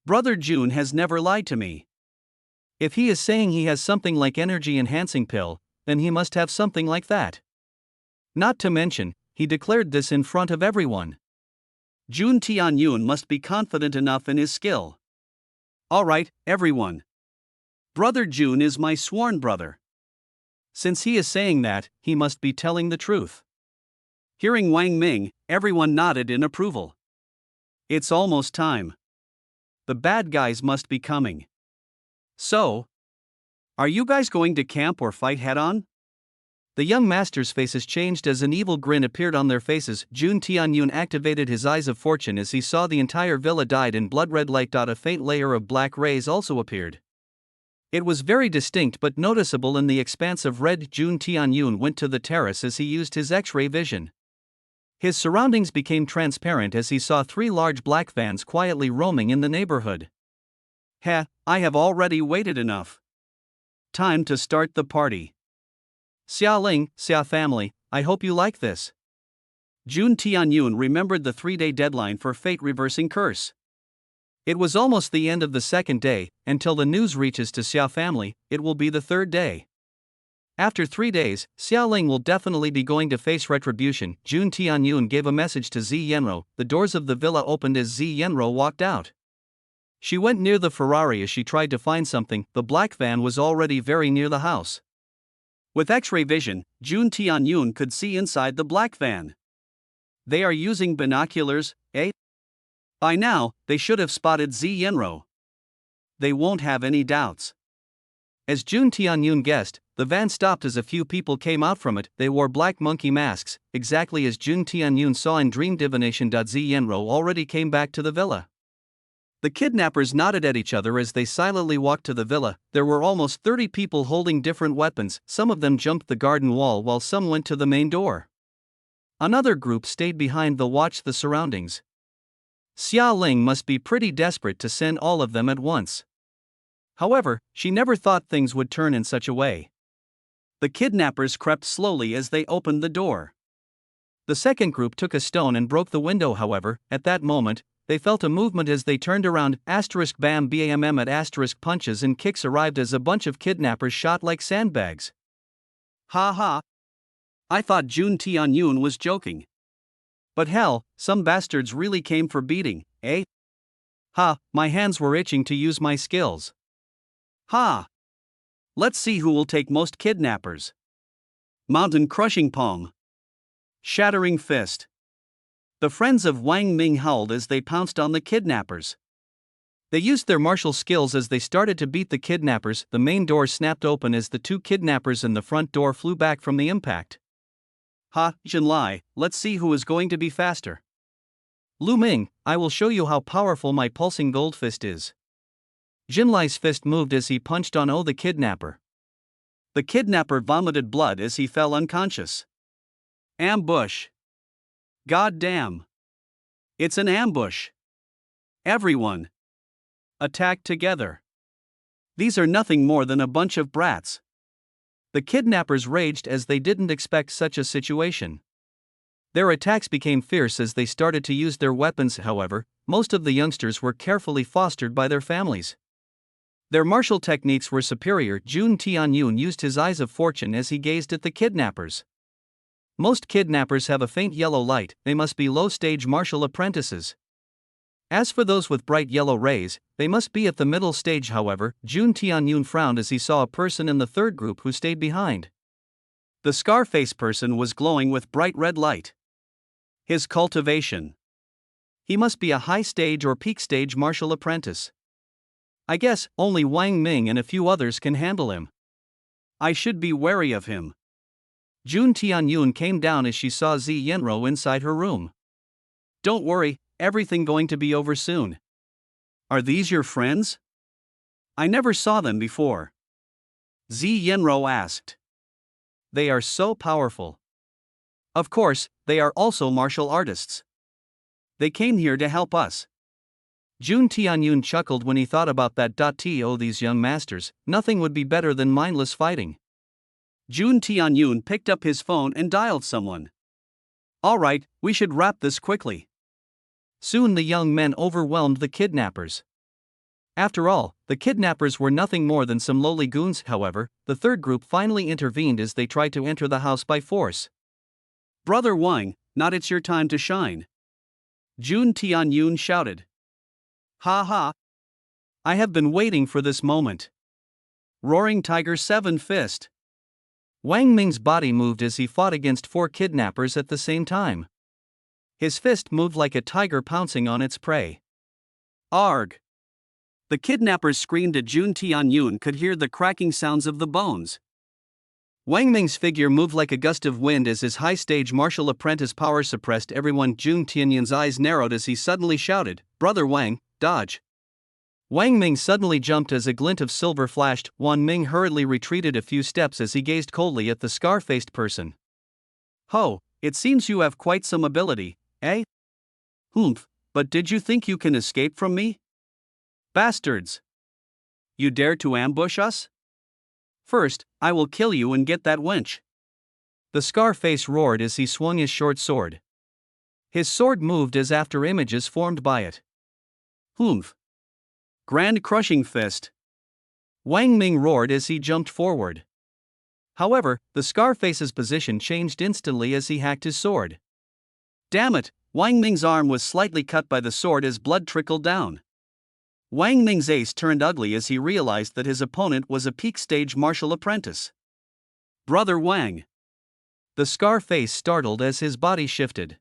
Brother Jun has never lied to me. If he is saying he has something like energy enhancing pill, then he must have something like that. Not to mention, he declared this in front of everyone. Jun Tianyun must be confident enough in his skill. Alright, everyone. Brother Jun is my sworn brother. Since he is saying that, he must be telling the truth. Hearing Wang Ming, everyone nodded in approval. It's almost time. The bad guys must be coming. So, are you guys going to camp or fight head-on? The young masters' faces changed as an evil grin appeared on their faces. Jun Tianyun activated his eyes of fortune as he saw the entire villa dyed in blood-red light. A faint layer of black rays also appeared. It was very distinct but noticeable in the expanse of red. Jun Tianyun went to the terrace as he used his X-ray vision. His surroundings became transparent as he saw 3 large black vans quietly roaming in the neighborhood. Heh, I have already waited enough. Time to start the party. Xia Ling, Xia family, I hope you like this. Jun Tianyun remembered the 3-day deadline for fate reversing curse. It was almost the end of the 2nd day, until the news reaches to Xia family, it will be the 3rd day. After 3 days, Xia Ling will definitely be going to face retribution. Jun Tianyun gave a message to Zi Yenro. The doors of the villa opened as Zi Yenro walked out. She went near the Ferrari as she tried to find something. The black van was already very near the house. With X-ray vision, Jun Tianyun could see inside the black van. They are using binoculars, eh? By now, they should have spotted Zi Yenro. They won't have any doubts. As Jun Tianyun guessed, the van stopped as a few people came out from it. They wore black monkey masks, exactly as Jun Tianyun saw in dream divination. Zi Yenro already came back to the villa. The kidnappers nodded at each other as they silently walked to the villa. There were almost 30 people holding different weapons. Some of them jumped the garden wall while some went to the main door. Another group stayed behind to watch the surroundings. Xia Ling must be pretty desperate to send all of them at once. However, she never thought things would turn in such a way. The kidnappers crept slowly as they opened the door. The second group took a stone and broke the window. However, at that moment, they felt a movement as they turned around. Bam bam at punches and kicks arrived as a bunch of kidnappers shot like sandbags. Ha ha. I thought Jun Tianyun was joking. But hell, some bastards really came for beating, eh? Ha, my hands were itching to use my skills. Ha. Let's see who will take most kidnappers. Mountain crushing palm. Shattering fist. The friends of Wang Ming howled as they pounced on the kidnappers. They used their martial skills as they started to beat the kidnappers. The main door snapped open as the 2 kidnappers in the front door flew back from the impact. Ha, Jinlai, let's see who is going to be faster. Lu Ming, I will show you how powerful my pulsing gold fist is. Jinlai's fist moved as he punched on the kidnapper. The kidnapper vomited blood as he fell unconscious. Ambush. God damn. It's an ambush. Everyone. Attack together. These are nothing more than a bunch of brats. The kidnappers raged as they didn't expect such a situation. Their attacks became fierce as they started to use their weapons. However, most of the youngsters were carefully fostered by their families. Their martial techniques were superior. Jun Tianyun used his eyes of fortune as he gazed at the kidnappers. Most kidnappers have a faint yellow light. They must be low-stage martial apprentices. As for those with bright yellow rays, they must be at the middle stage. However, Jun Tianyun frowned as he saw a person in the third group who stayed behind. The Scarface person was glowing with bright red light. His cultivation. He must be a high-stage or peak-stage martial apprentice. I guess only Wang Ming and a few others can handle him. I should be wary of him. Jun Tianyun came down as she saw Zi Yenro inside her room. Don't worry, everything going to be over soon. Are these your friends? I never saw them before. Zi Yenro asked. They are so powerful. Of course, they are also martial artists. They came here to help us. Jun Tianyun chuckled when he thought about that. These young masters, nothing would be better than mindless fighting. Jun Tianyun picked up his phone and dialed someone. All right, we should wrap this quickly. Soon the young men overwhelmed the kidnappers. After all, the kidnappers were nothing more than some lowly goons. However, the third group finally intervened as they tried to enter the house by force. Brother Wang, not it's your time to shine. Jun Tianyun shouted. Ha ha. I have been waiting for this moment. Roaring Tiger 7 Fist. Wang Ming's body moved as he fought against 4 kidnappers at the same time. His fist moved like a tiger pouncing on its prey. Arg! The kidnappers screamed at Jun Tianyun could hear the cracking sounds of the bones. Wang Ming's figure moved like a gust of wind as his high-stage martial apprentice power suppressed everyone. Jun Tianyun's eyes narrowed as he suddenly shouted, "Brother Wang, dodge!" Wang Ming suddenly jumped as a glint of silver flashed. Wang Ming hurriedly retreated a few steps as he gazed coldly at the scar-faced person. Ho, it seems you have quite some ability, eh? Humph, but did you think you can escape from me? Bastards! You dare to ambush us? First, I will kill you and get that wench. The scar-face roared as he swung his short sword. His sword moved as after images formed by it. Humph! Grand crushing fist. Wang Ming roared as he jumped forward. However, the Scarface's position changed instantly as he hacked his sword. Damn it, Wang Ming's arm was slightly cut by the sword as blood trickled down. Wang Ming's ace turned ugly as he realized that his opponent was a peak-stage martial apprentice. Brother Wang. The Scarface startled as his body shifted.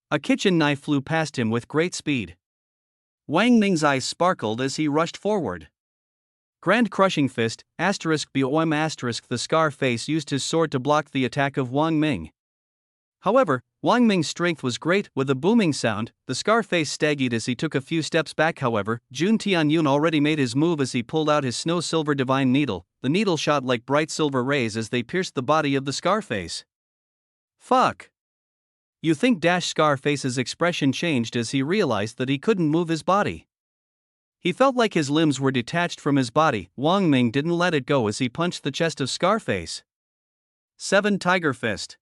A kitchen knife flew past him with great speed. Wang Ming's eyes sparkled as he rushed forward. Grand crushing fist, *BOM*. The Scarface used his sword to block the attack of Wang Ming. However, Wang Ming's strength was great. With a booming sound, the Scarface staggered as he took a few steps back. However, Jun Tianyun already made his move as he pulled out his snow silver divine needle. The needle shot like bright silver rays as they pierced the body of the Scarface. Fuck! You think Scarface's expression changed as he realized that he couldn't move his body. He felt like his limbs were detached from his body. Wang Ming didn't let it go as he punched the chest of Scarface. 7 Tiger Fist.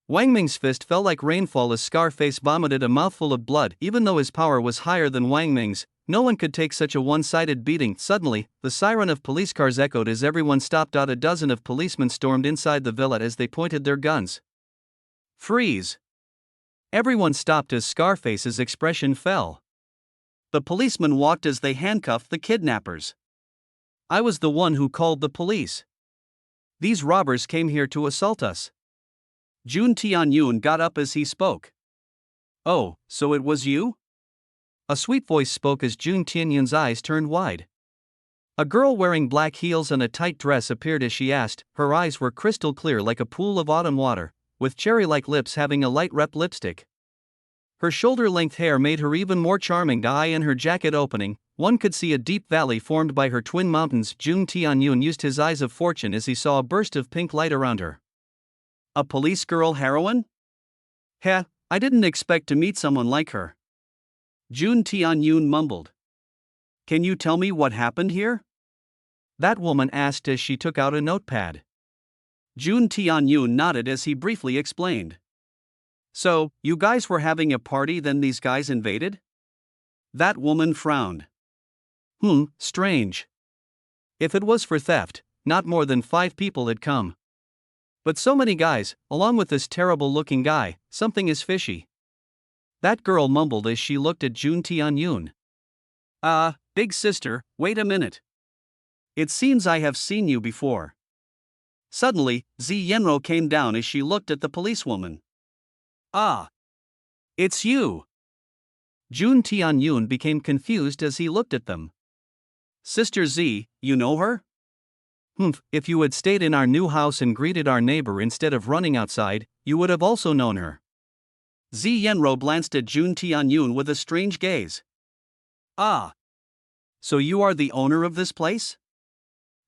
Wang Ming's fist fell like rainfall as Scarface vomited a mouthful of blood. Even though his power was higher than Wang Ming's, no one could take such a one-sided beating. Suddenly, the siren of police cars echoed as everyone stopped. A dozen of policemen stormed inside the villa as they pointed their guns. Freeze! Everyone stopped as Scarface's expression fell. The policemen walked as they handcuffed the kidnappers. I was the one who called the police. These robbers came here to assault us. Jun Tianyun got up as he spoke. Oh, so it was you? A sweet voice spoke as Jun Tianyun's eyes turned wide. A girl wearing black heels and a tight dress appeared as she asked. Her eyes were crystal clear like a pool of autumn water, with cherry-like lips having a light rep lipstick. Her shoulder-length hair made her even more charming. The eye in her jacket opening, one could see a deep valley formed by her twin mountains. Jun Tianyun used his eyes of fortune as he saw a burst of pink light around her. A police girl heroine? Heh, I didn't expect to meet someone like her. Jun Tianyun mumbled. Can you tell me what happened here? That woman asked as she took out a notepad. Jun Tianyun nodded as he briefly explained. So, you guys were having a party, then these guys invaded? That woman frowned. Strange. If it was for theft, not more than 5 people had come. But so many guys, along with this terrible-looking guy, something is fishy. That girl mumbled as she looked at Jun Tianyun. Big sister, wait a minute. It seems I have seen you before. Suddenly, Zi Yenro came down as she looked at the policewoman. Ah! It's you! Jun Tianyun became confused as he looked at them. Sister Zi, you know her? If you had stayed in our new house and greeted our neighbor instead of running outside, you would have also known her. Zi Yenro glanced at Jun Tianyun with a strange gaze. Ah! So you are the owner of this place?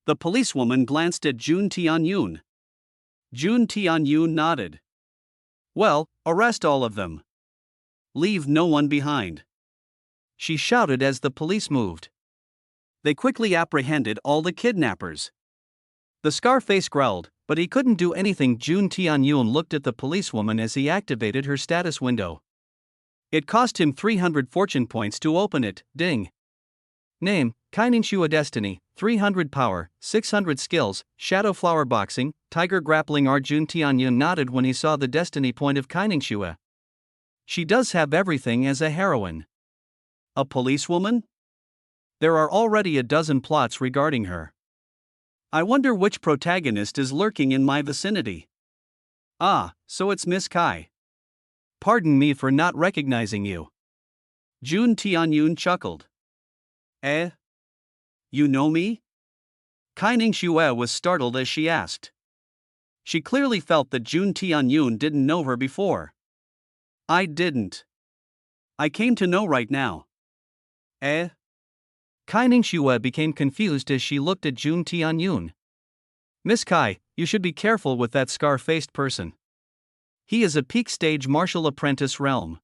The policewoman glanced at Jun Tianyun. Jun Tianyun nodded. Well, arrest all of them. Leave no one behind. She shouted as the police moved. They quickly apprehended all the kidnappers. The Scarface growled, But he couldn't do anything. Jun Tianyun looked at the policewoman as he activated her status window. It cost him 300 fortune points to open it. Ding. Name, Kainingshua Destiny, 300 power, 600 skills, Shadow Flower Boxing, Tiger Grappling. Jun Tianyun nodded when he saw the destiny point of Kainingshua. She does have everything as a heroine. A policewoman? There are already a dozen plots regarding her. I wonder which protagonist is lurking in my vicinity. Ah, so it's Miss Kai. Pardon me for not recognizing you. Jun Tianyun chuckled. Eh? You know me? Kainingshua was startled as she asked. She clearly felt that Jun Tianyun didn't know her before. I didn't. I came to know right now. Eh? Kainingshua became confused as she looked at Jun Tianyun. Miss Kai, you should be careful with that scar-faced person. He is a peak stage martial apprentice realm.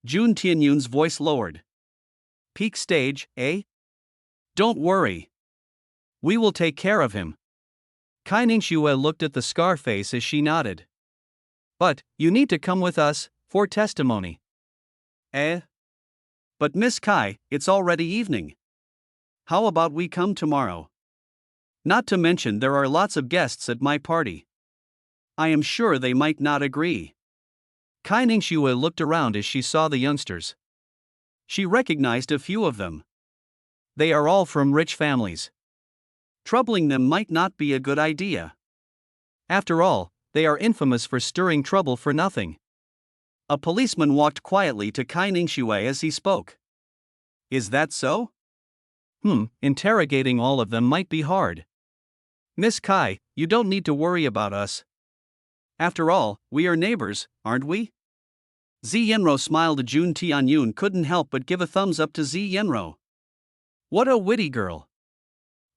Jun Tianyun's voice lowered. Peak stage, eh? Don't worry. We will take care of him. Kainingshua looked at the scar face as she nodded. But, you need to come with us, for testimony. Eh? But Miss Kai, it's already evening. How about we come tomorrow? Not to mention there are lots of guests at my party. I am sure they might not agree. Kainingshua looked around as she saw the youngsters. She recognized a few of them. They are all from rich families. Troubling them might not be a good idea. After all, they are infamous for stirring trouble for nothing. A policeman walked quietly to Kainingshua as he spoke. Is that so? Interrogating all of them might be hard. Miss Kai, you don't need to worry about us. After all, we are neighbors, aren't we? Zi Yenro smiled. Jun Tianyun couldn't help but give a thumbs up to Zi Yenro. What a witty girl.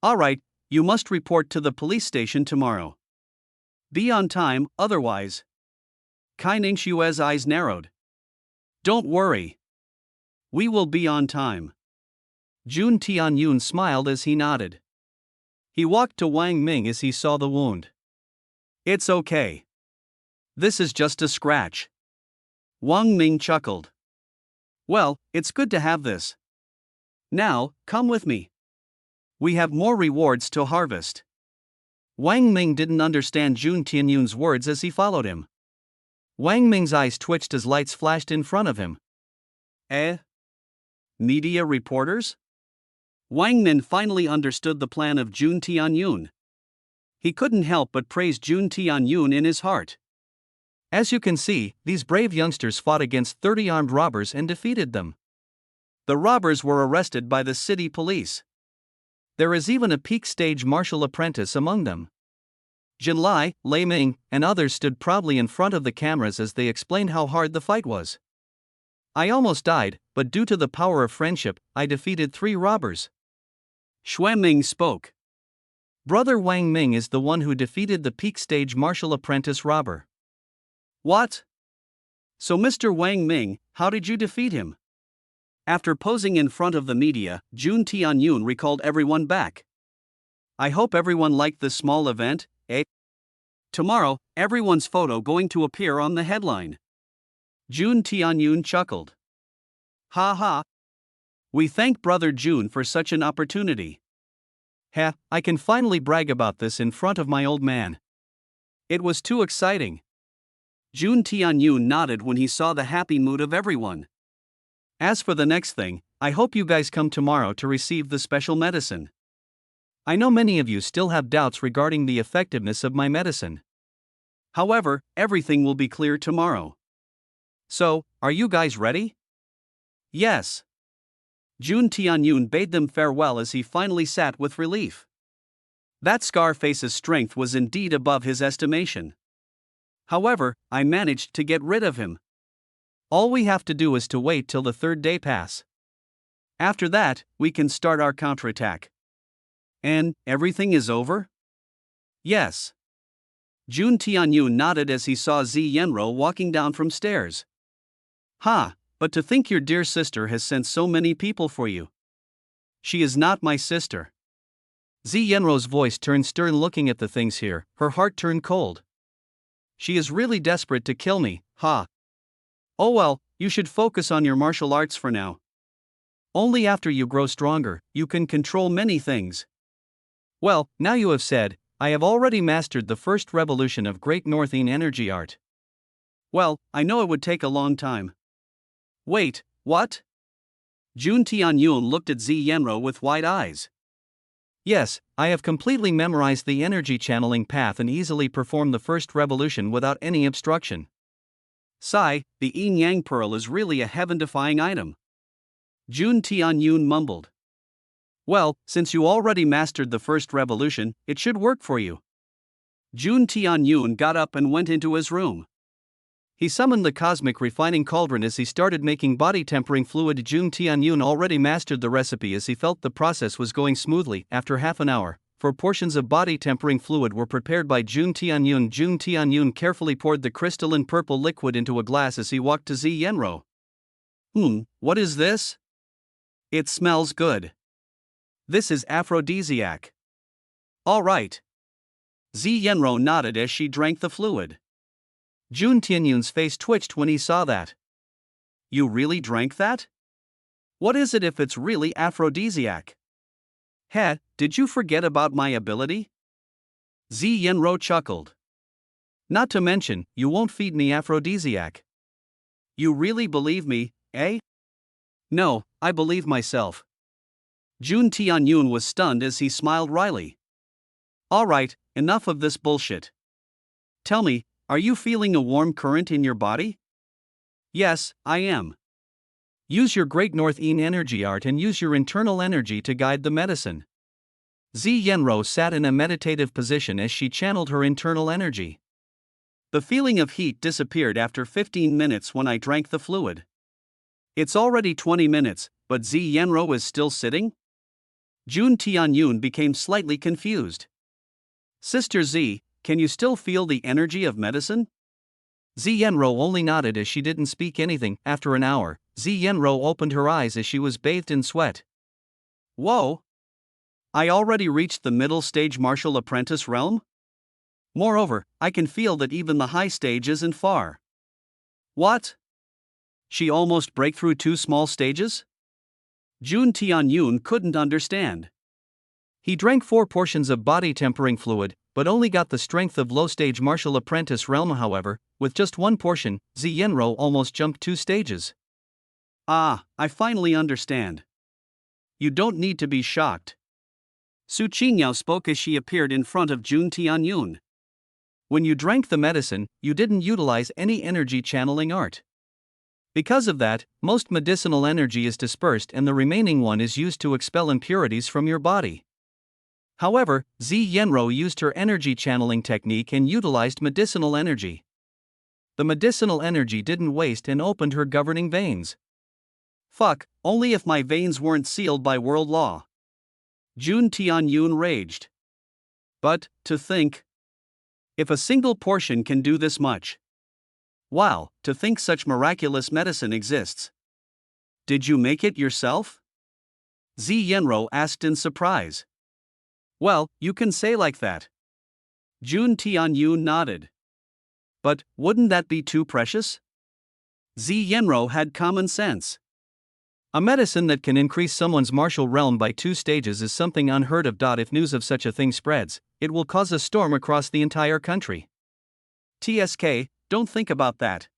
Alright, you must report to the police station tomorrow. Be on time, otherwise. Kainingshua's eyes narrowed. Don't worry. We will be on time. Jun Tianyun smiled as he nodded. He walked to Wang Ming as he saw the wound. It's okay. This is just a scratch. Wang Ming chuckled. Well, it's good to have this. Now, come with me. We have more rewards to harvest. Wang Ming didn't understand Jun Tianyun's words as he followed him. Wang Ming's eyes twitched as lights flashed in front of him. Eh? Media reporters? Wang Min finally understood the plan of Jun Tianyun. He couldn't help but praise Jun Tianyun in his heart. As you can see, these brave youngsters fought against 30 armed robbers and defeated them. The robbers were arrested by the city police. There is even a peak stage martial apprentice among them. Jin Lai, Lei Ming, and others stood proudly in front of the cameras as they explained how hard the fight was. I almost died, but due to the power of friendship, I defeated 3 robbers. Xue Ming spoke. Brother Wang Ming is the one who defeated the peak stage martial apprentice robber. What? So Mr. Wang Ming, how did you defeat him? After posing in front of the media, Jun Tianyun recalled everyone back. I hope everyone liked this small event, eh? Tomorrow, everyone's photo going to appear on the headline. Jun Tianyun chuckled. Ha ha. We thank Brother Jun for such an opportunity. I can finally brag about this in front of my old man. It was too exciting. Jun Tianyun nodded when he saw the happy mood of everyone. As for the next thing, I hope you guys come tomorrow to receive the special medicine. I know many of you still have doubts regarding the effectiveness of my medicine. However, everything will be clear tomorrow. So, are you guys ready? Yes. Jun Tianyun bade them farewell as he finally sat with relief. That Scarface's strength was indeed above his estimation. However, I managed to get rid of him. All we have to do is to wait till the 3rd day pass. After that, we can start our counterattack. And, everything is over? Yes. Jun Tianyun nodded as he saw Zi Yenro walking down from stairs. But to think your dear sister has sent so many people for you. She is not my sister. Zi Yenro's voice turned stern. Looking at the things here, her heart turned cold. She is really desperate to kill me, ha. Oh well, you should focus on your martial arts for now. Only after you grow stronger, you can control many things. Well, now you have said, I have already mastered the first revolution of Great Northern energy art. Well, I know it would take a long time. Wait, what? Jun Tianyun looked at Zi Yenro with wide eyes. Yes, I have completely memorized the energy channeling path and easily performed the first revolution without any obstruction. Sigh, the Yin Yang Pearl is really a heaven-defying item. Jun Tianyun mumbled. Well, since you already mastered the first revolution, it should work for you. Jun Tianyun got up and went into his room. He summoned the cosmic refining cauldron as he started making body tempering fluid. Jun Tianyun already mastered the recipe as he felt the process was going smoothly. After half an hour, 4 portions of body tempering fluid were prepared by Jun Tianyun. Jun Tianyun carefully poured the crystalline purple liquid into a glass as he walked to Zi Yenro. What is this? It smells good. This is aphrodisiac. All right. Zi Yenro nodded as she drank the fluid. Jun Tianyun's face twitched when he saw that. You really drank that? What is it if it's really aphrodisiac? Heh, did you forget about my ability? Zi Yenro chuckled. Not to mention, you won't feed me aphrodisiac. You really believe me, eh? No, I believe myself. Jun Tianyun was stunned as he smiled wryly. All right, enough of this bullshit. Tell me, are you feeling a warm current in your body? Yes, I am. Use your Great Northern energy art and use your internal energy to guide the medicine. Zi Yenro sat in a meditative position as she channeled her internal energy. The feeling of heat disappeared after 15 minutes when I drank the fluid. It's already 20 minutes, but Zi Yenro is still sitting? Jun Tianyun became slightly confused. Sister Zi, can you still feel the energy of medicine? Zi Yenro only nodded as she didn't speak anything. After an hour, Zi Yenro opened her eyes as she was bathed in sweat. Whoa! I already reached the middle stage martial apprentice realm? Moreover, I can feel that even the high stage isn't far. What? She almost break through 2 small stages? Jun Tianyun couldn't understand. He drank 4 portions of body tempering fluid, but only got the strength of low-stage martial apprentice realm. However, with just 1 portion, Zi Yenro almost jumped 2 stages. Ah, I finally understand. You don't need to be shocked. Su Qingyao spoke as she appeared in front of Jun Tianyun. When you drank the medicine, you didn't utilize any energy channeling art. Because of that, most medicinal energy is dispersed and the remaining one is used to expel impurities from your body. However, Zi Yenro used her energy channeling technique and utilized medicinal energy. The medicinal energy didn't waste and opened her governing veins. Fuck, only if my veins weren't sealed by world law. Jun Tianyun raged. But, to think. If a single portion can do this much. Wow, to think such miraculous medicine exists. Did you make it yourself? Zi Yenro asked in surprise. Well, you can say like that. Jun Tianyun nodded. But, wouldn't that be too precious? Zi Yenro had common sense. A medicine that can increase someone's martial realm by 2 stages is something unheard of. If news of such a thing spreads, it will cause a storm across the entire country. TSK, don't think about that.